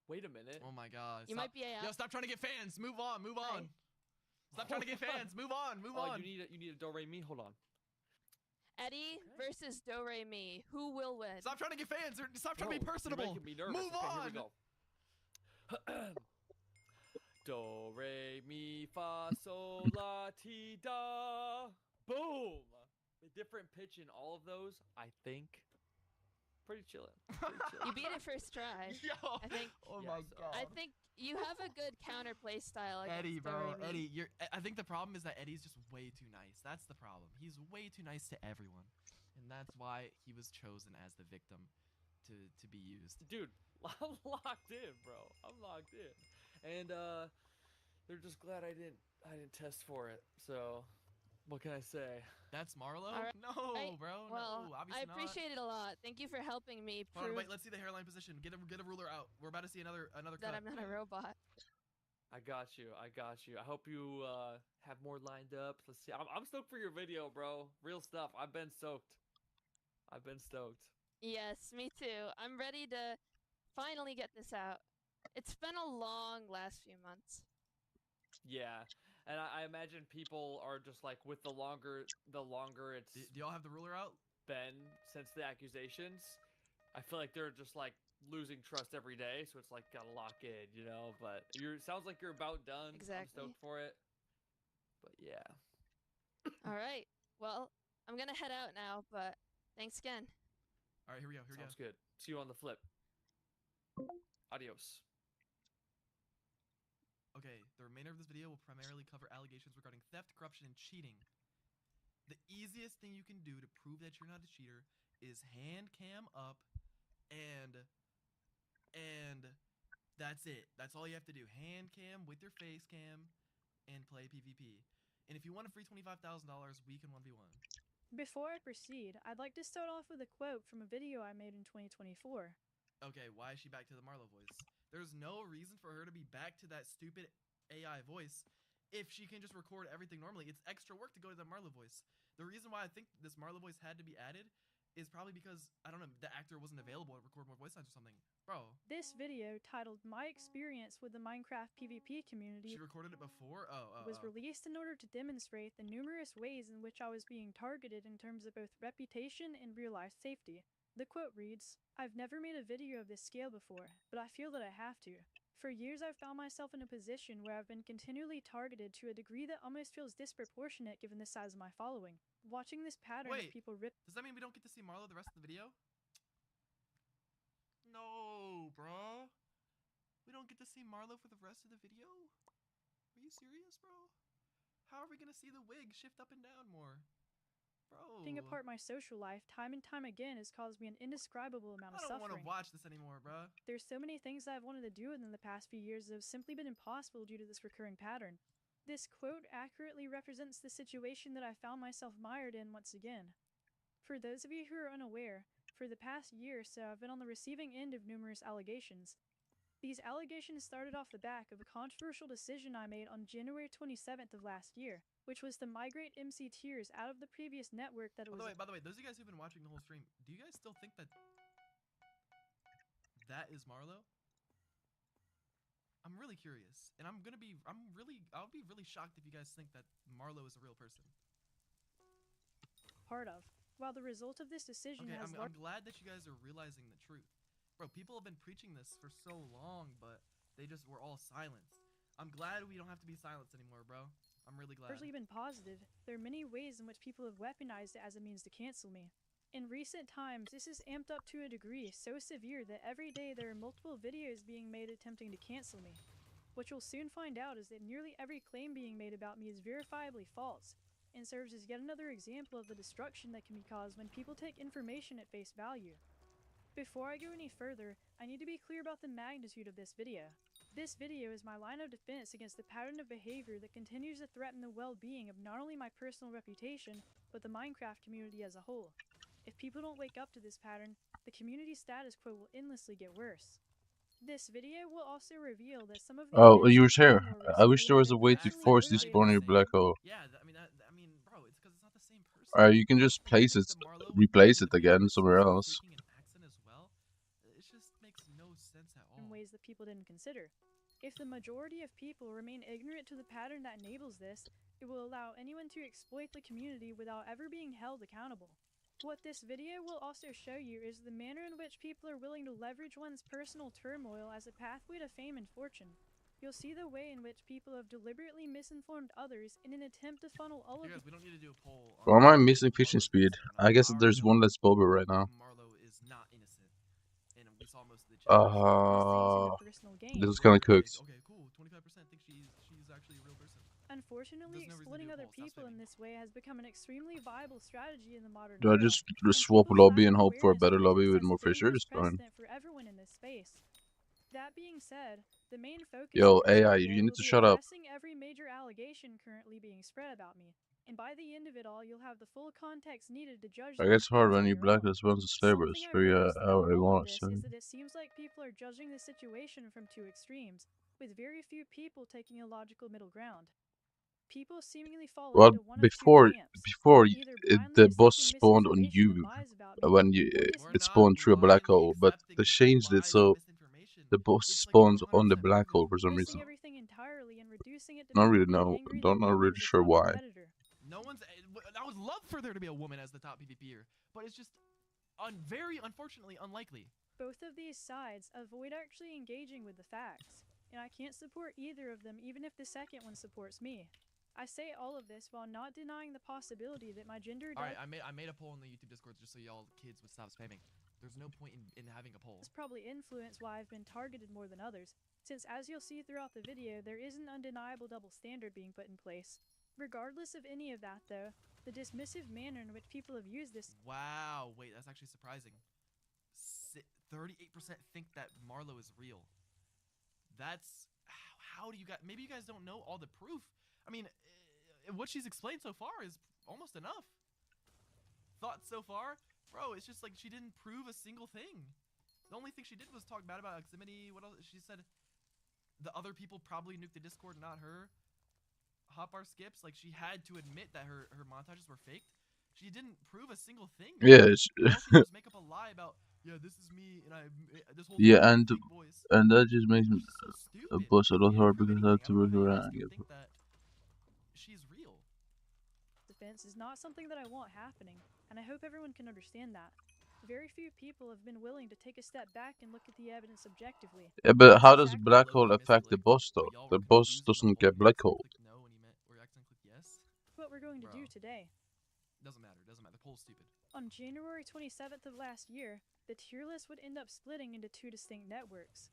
Wait a minute. Oh my god. You might be AI. Yo, stop trying to get fans. Move on. Move on. Stop trying to get fans. Move on. Move on. You need a do re mi. Hold on. Eddie versus Do Re Mi. Who will win? Stop trying to get fans. Stop trying to be You're personable. making me nervous. Move Okay, on. Here we go. Do re mi fa sol la ti da. Boom. A different pitch in all of those. I think. Pretty chillin'. You beat it first try. Yo. I think. Oh my god. I think you have a good counter play style against Eddie, Do bro. Re Mi. Eddie, I think the problem is that Eddie's just way too nice. That's the problem. He's way too nice to everyone. And that's why he was chosen as the victim to be used. Dude, I'm locked in, bro. I'm locked in. And they're just glad I didn't test for it. So, what can I say? That's Marlo? All right. No, bro. Well, no, obviously I appreciate it a lot. Thank you for helping me not. Hold on, prove wait. Let's see the hairline position. Get a ruler out. We're about to see another that cut. I'm not a robot. I got you. I hope you have more lined up. Let's see. I'm stoked for your video, bro. Real stuff. I've been stoked. Yes, me too. I'm ready to finally get this out. It's been a long last few months. Yeah. And I imagine people are just like, with the longer it's Do y'all have the ruler out? been since the accusations, I feel like they're just like losing trust every day. So it's like gotta lock in, you know. But sounds like you're about done. Exactly. I'm stoked for it. But yeah. All right. Well, I'm gonna head out now, but thanks again. All right, here we go. Sounds good. See you on the flip. Adios. Okay, the remainder of this video will primarily cover allegations regarding theft, corruption, and cheating. The easiest thing you can do to prove that you're not a cheater is hand cam up, and that's it. That's all you have to do. Hand cam with your face cam and play PvP. And if you want a free $25,000, we can 1v1. Before I proceed, I'd like to start off with a quote from a video I made in 2024. Okay, why is she back to the Marlo voice? There's no reason for her to be back to that stupid AI voice if she can just record everything normally. It's extra work to go to the Marlo voice. The reason why I think this Marlo voice had to be added is probably because, I don't know, the actor wasn't available to record more voice lines or something. Bro. This video, titled My Experience with the Minecraft PvP Community, She recorded it before? was released in order to demonstrate the numerous ways in which I was being targeted in terms of both reputation and real-life safety. The quote reads, "I've never made a video of this scale before, but I feel that I have to. For years I've found myself in a position where I've been continually targeted to a degree that almost feels disproportionate given the size of my following. Watching this pattern of people rip- Does that mean we don't get to see Marlo the rest of the video? No, bro. We don't get to see Marlo for the rest of the video? Are you serious, bro? How are we gonna see the wig shift up and down more? Bro. Ripping apart my social life time and time again has caused me an indescribable amount of I don't suffering. want to watch this anymore, bro. There's so many things I've wanted to do within the past few years that have simply been impossible due to this recurring pattern. This quote accurately represents the situation that I found myself mired in once again. For those of you who are unaware, for the past year or so I've been on the receiving end of numerous allegations. These allegations started off the back of a controversial decision I made on January 27th of last year, which was to migrate MC Tiers out of the previous network that it was- By the way, those of you guys who've been watching the whole stream, do you guys still think that that is Marlo? I'm really curious, and I'll be really shocked if you guys think that Marlo is a real person. part of. While the result of this decision has I'm glad that you guys are realizing the truth. Bro, people have been preaching this for so long, but they just were all silenced. I'm glad we don't have to be silenced anymore, bro. I'm really glad. Largely been positive, there are many ways in which people have weaponized it as a means to cancel me. In recent times, this is amped up to a degree so severe that every day there are multiple videos being made attempting to cancel me. What you'll soon find out is that nearly every claim being made about me is verifiably false, and serves as yet another example of the destruction that can be caused when people take information at face value. Before I go any further, I need to be clear about the magnitude of this video. This video is my line of defense against the pattern of behavior that continues to threaten the well-being of not only my personal reputation, but the Minecraft community as a whole. If people don't wake up to this pattern, the community status quo will endlessly get worse. This video will also reveal that some of the Oh, events you were that happened here. more I wish recently there was are a way to actually force related despawn your black hole. Yeah, I mean, bro, it's because it's not the same person. Or you can just place it, replace it again somewhere else. Accent as well. It just makes no sense. in ways that people didn't consider. If the majority of people remain ignorant to the pattern that enables this, it will allow anyone to exploit the community without ever being held accountable. What this video will also show you is the manner in which people are willing to leverage one's personal turmoil as a pathway to fame and fortune. You'll see the way in which people have deliberately misinformed others in an attempt to funnel all of guys, we don't need to do a poll. Why am I missing fishing speed? I guess there's one less Boba right now. Marlo is not innocent, and we saw most of the chat. This is kind of cooked. Okay, cool. 25% think she's actually a real person. Unfortunately, exploiting other people in this way has become an extremely viable strategy in the modern Do I era. just swap a lobby and hope for a better lobby with more fishers? Fine. For everyone in this space. That being said, the main focus Yo, of this AI, video you need will to be shut up. addressing every major allegation currently being spread about me. And by the end of it all, you'll have the full context needed to judge I them guess it's hard on when you your black own. as well as slavers. Something I've Very noticed about I all want of this is that it seems like people are judging the situation from two extremes, with very few people taking a logical middle ground. People seemingly fall Well, into one of before two camps. the boss spawned on you when it spawned through a black hole, but they changed it so the boss spawns on the black hole for some reason. Everything entirely and reducing it to Not really people know, angry don't that know one really was a sure top why. competitor. No one's. I would love for there to be a woman as the top PvPer, but it's just very unfortunately unlikely. Both of these sides avoid actually engaging with the facts, and I can't support either of them even if the second one supports me. I say all of this while not denying the possibility that my gender Alright, I made a poll in the YouTube Discord just so y'all kids would stop spamming. There's no point in having a poll. This probably influenced why I've been targeted more than others, since as you'll see throughout the video, there is an undeniable double standard being put in place. Regardless of any of that though, the dismissive manner in which people have used this— Wow, wait, that's actually surprising. 38% think that Marlo is real. That's... How do you guys... Maybe you guys don't know all the proof. I mean, what she's explained so far is almost enough. Thoughts so far? Bro, it's just like she didn't prove a single thing. The only thing she did was talk bad about Ximity. What else? She said the other people probably nuked the Discord, not her. Hotbar skips. Like, she had to admit that her montages were faked. She didn't prove a single thing. Yeah. Just make up a lie about, yeah, this is me and this whole Yeah, and that just makes me a boss a lot harder because I have to work around. She's real. Defense is not something that I want happening, and I hope everyone can understand that. Very few people have been willing to take a step back and look at the evidence objectively. Yeah, but how does black hole affect the boss though? The boss doesn't get black hole. What we're going to do today. Doesn't matter. The poll's stupid. On January 27th of last year, the tier list would end up splitting into two distinct networks.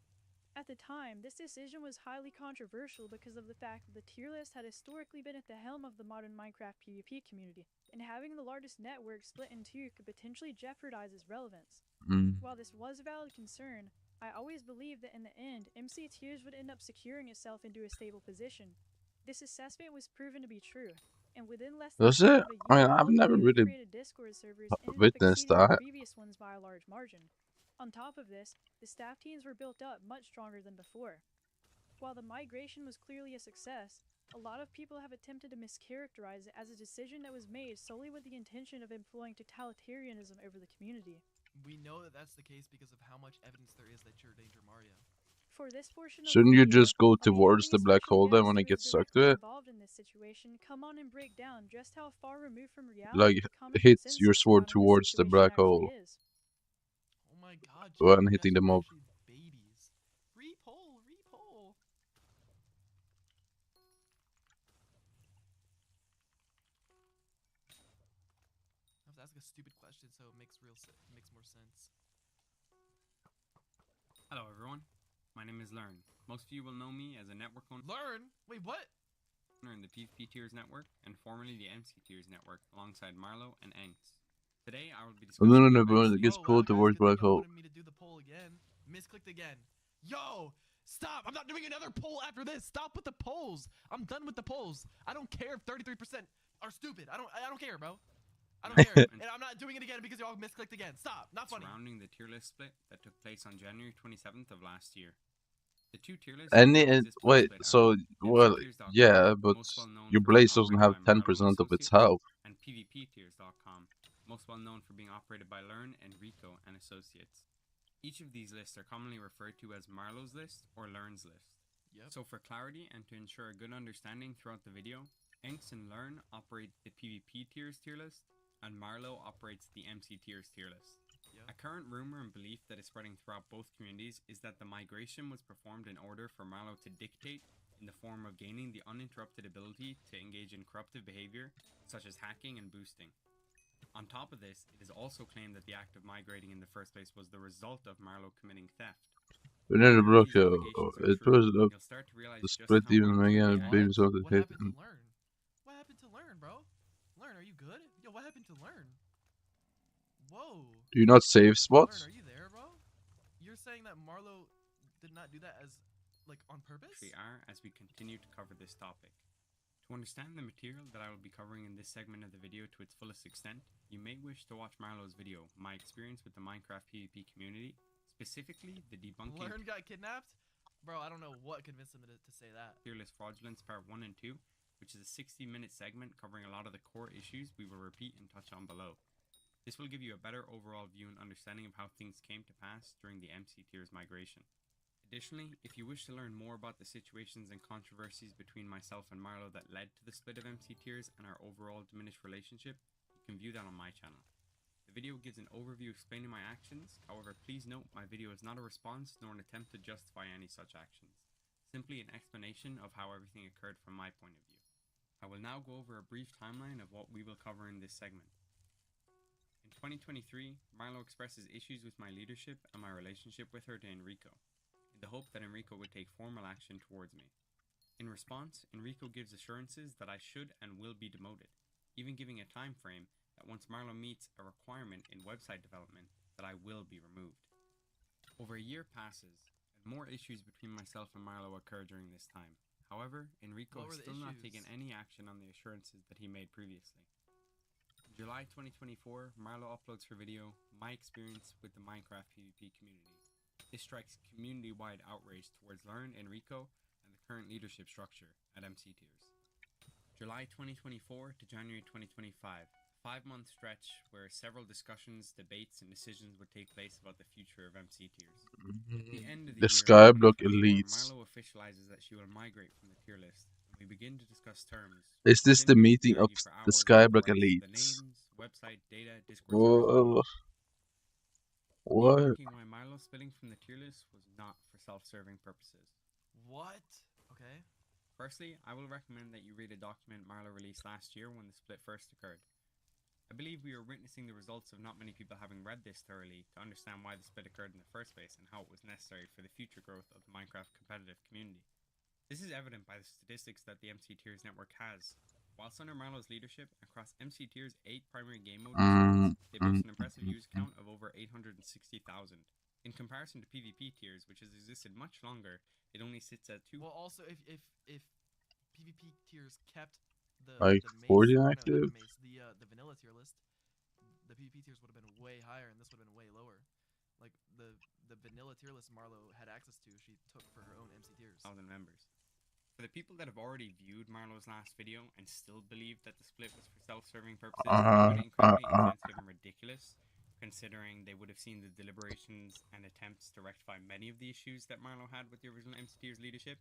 At the time, this decision was highly controversial because of the fact that the tier list had historically been at the helm of the modern Minecraft PvP community, and having the largest network split in two could potentially jeopardize its relevance. While this was a valid concern, I always believed that in the end, MC tiers would end up securing itself into a stable position. This assessment was proven to be true, and within less than Does it? I mean, I've never really Discord servers witnessed that. Previous ones by a large margin. On top of this, the staff teams were built up much stronger than before. While the migration was clearly a success, a lot of people have attempted to mischaracterize it as a decision that was made solely with the intention of employing totalitarianism over the community. We know that that's the case because of how much evidence there is that you're Danger Mario. For this portion Shouldn't you just go towards the black hole then when it gets stuck to it? Involved in this situation, come on and break down just how far removed from reality Like, hit your sword towards the black hole Oh my god, when hitting the mob. Babies. Repoll. I have to ask a stupid question so it makes more sense. Hello everyone, my name is Learn. Most of you will know me as a network owner. Learn? Wait, what? In the PvP Tiers network and formerly the MC Tiers network alongside Marlo and Angs. Today I will be discussing It gets pulled towards black hole. Me to do the poll again. Misclicked again. Yo, stop! I'm not doing another poll after this. Stop with the polls. I'm done with the polls. I don't care if 33% are stupid. I don't care, bro. I don't care. And I'm not doing it again because y'all misclicked again. Stop. Not funny. Surrounding the tier list split that took place on January 27th of last year. The two tier lists wait, so yeah, but your Blaze doesn't have 10% of its health. And PvPtiers.com, most well known for being operated by Learn and Rico and Associates. Each of these lists are commonly referred to as Marlowe's list or Learn's list. Yep. So for clarity and to ensure a good understanding throughout the video, Enks and Learn operate the PvP tiers tier list, and Marlowe operates the MC tiers tier list. Yep. A current rumor and belief that is spreading throughout both communities is that the migration was performed in order for Marlowe to dictate in the form of gaining the uninterrupted ability to engage in corruptive behavior, such as hacking and boosting. On top of this, it is also claimed that the act of migrating in the first place was the result of Marlowe committing theft. We need to block These you. allegations are It true, was up you'll start to realize the just split how even unfair again. the Baby act so the What hit. happened to Learn? What happened to Learn, bro? Learn, are you good? Yo, what happened to Learn? Whoa. Do you not save Learn, spots? are you there, bro? You're saying that Marlowe did not do that as, like, on purpose? We are as we continue to cover this topic. To understand the material that I will be covering in this segment of the video to its fullest extent, you may wish to watch Marlowe's video, My Experience with the Minecraft PvP Community, specifically the debunking Learn got kidnapped? Bro, I don't know what convinced him to say that. tier list fraudulence part 1 and 2, which is a 60-minute segment covering a lot of the core issues we will repeat and touch on below. This will give you a better overall view and understanding of how things came to pass during the MC tiers migration. Additionally, if you wish to learn more about the situations and controversies between myself and Marlowe that led to the split of MC tiers and our overall diminished relationship, you can view that on my channel. The video gives an overview explaining my actions, however please note my video is not a response nor an attempt to justify any such actions, simply an explanation of how everything occurred from my point of view. I will now go over a brief timeline of what we will cover in this segment. In 2023, Marlowe expresses issues with my leadership and my relationship with her to Enrico, in the hope that Enrico would take formal action towards me. In response, Enrico gives assurances that I should and will be demoted, even giving a time frame that once Marlowe meets a requirement in website development, that I will be removed. Over a year passes, and more issues between myself and Marlowe occur during this time. However, Enrico has still not taken any action on the assurances that he made previously. In July 2024, Marlowe uploads her video, My Experience with the Minecraft PvP Community. This strikes community-wide outrage towards Learn, Enrico, and the current leadership structure at MC Tiers. July 2024 to January 2025, a 5-month stretch where several discussions, debates, and decisions would take place about the future of MC Tiers. At the end of the year, Skyblock 2024, Elites. Marlowe officializes that she will migrate from the tier list, and we begin to discuss terms. Is this the Within which meeting we of argue for the hours Skyblock about the Elites? names, website, data, Discord servers, What? debunking why Marlowe splitting from the tier list was not for self-serving purposes. What? Okay. Firstly, I will recommend that you read a document Marlowe released last year when the split first occurred. I believe we are witnessing the results of not many people having read this thoroughly to understand why the split occurred in the first place and how it was necessary for the future growth of the Minecraft competitive community. This is evident by the statistics that the MC Tiers network has. Whilst under Marlowe's leadership, across MC Tiers' 8 primary game mode servers, they boast an impressive user count of over 860,000. In comparison to PvP Tiers, which has existed much longer, it only sits at 2. Well, also, if PvP tiers kept the Like mace, 40 or no, active? not the mace, the vanilla tier list, the PvP tiers would have been way higher, and this would have been way lower. Like the vanilla tier list Marlowe had access to, she took for her own MC tiers. 1,000 members. For the people that have already viewed Marlowe's last video and still believe that the split was for self-serving purposes, it's incredibly insensitive and ridiculous, considering they would have seen the deliberations and attempts to rectify many of the issues that Marlowe had with the original MC Tiers leadership,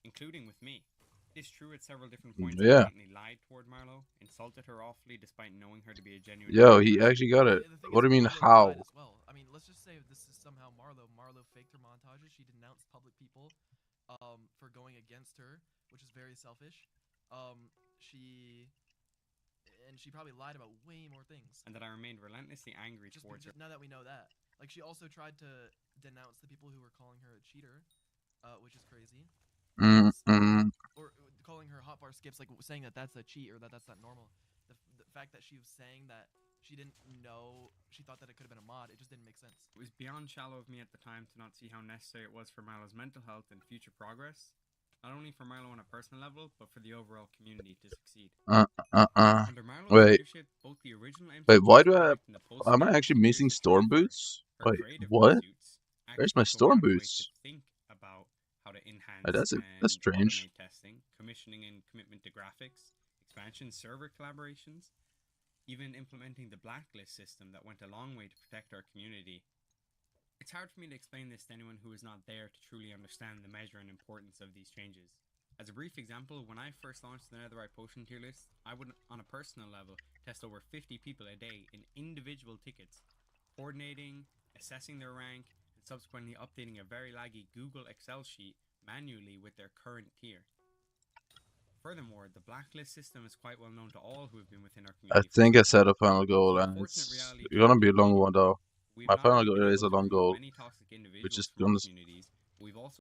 including with me. It is true at several different points I blatantly lied toward Marlowe, insulted her awfully despite knowing her to be a genuine Yo, he person. actually got it. The thing What do is, you mean, Marlowe lied how? as well. I mean, let's just say this is somehow Marlowe. Marlowe faked her montages. She denounced public people for going against her, which is very selfish. She probably lied about way more things. And that I remained relentlessly angry towards her. Now that we know that. Like, she also tried to denounce the people who were calling her a cheater, which is crazy. Or calling her hotbar skips, like saying that that's a cheat or that's not normal. The fact that she was saying that she didn't know, she thought that it could have been a mod, it just didn't make sense. It was beyond shallow of me at the time to not see how necessary it was for Marlowe's mental health and future progress, not only for Marlowe on a personal level, but for the overall community to succeed. Under Marlowe's Wait. leadership, both the original MC Wait, why Tiers do I... project and the Am I post-game actually MC missing Tiers storm achieved boots? her Wait, creative what? pursuits Where's actually my go storm out of the way boots? to think about how to enhance That's and strange. automate testing, commissioning and commitment to graphics, expansion server collaborations, even implementing the blacklist system that went a long way to protect our community It's hard for me to explain this to anyone who is not there to truly understand the measure and importance of these changes. As a brief example, when I first launched the Netherite Potion tier list, I would, on a personal level, test over 50 people a day in individual tickets, coordinating, assessing their rank, and subsequently updating a very laggy Google Excel sheet manually with their current tier. Furthermore, the blacklist system is quite well known to all who have been within our I community. think I set a final goal, and it's gonna be a long one though. We've My not final only goal been is able a to long remove goal, many toxic which individuals is from our gonna. communities, we've also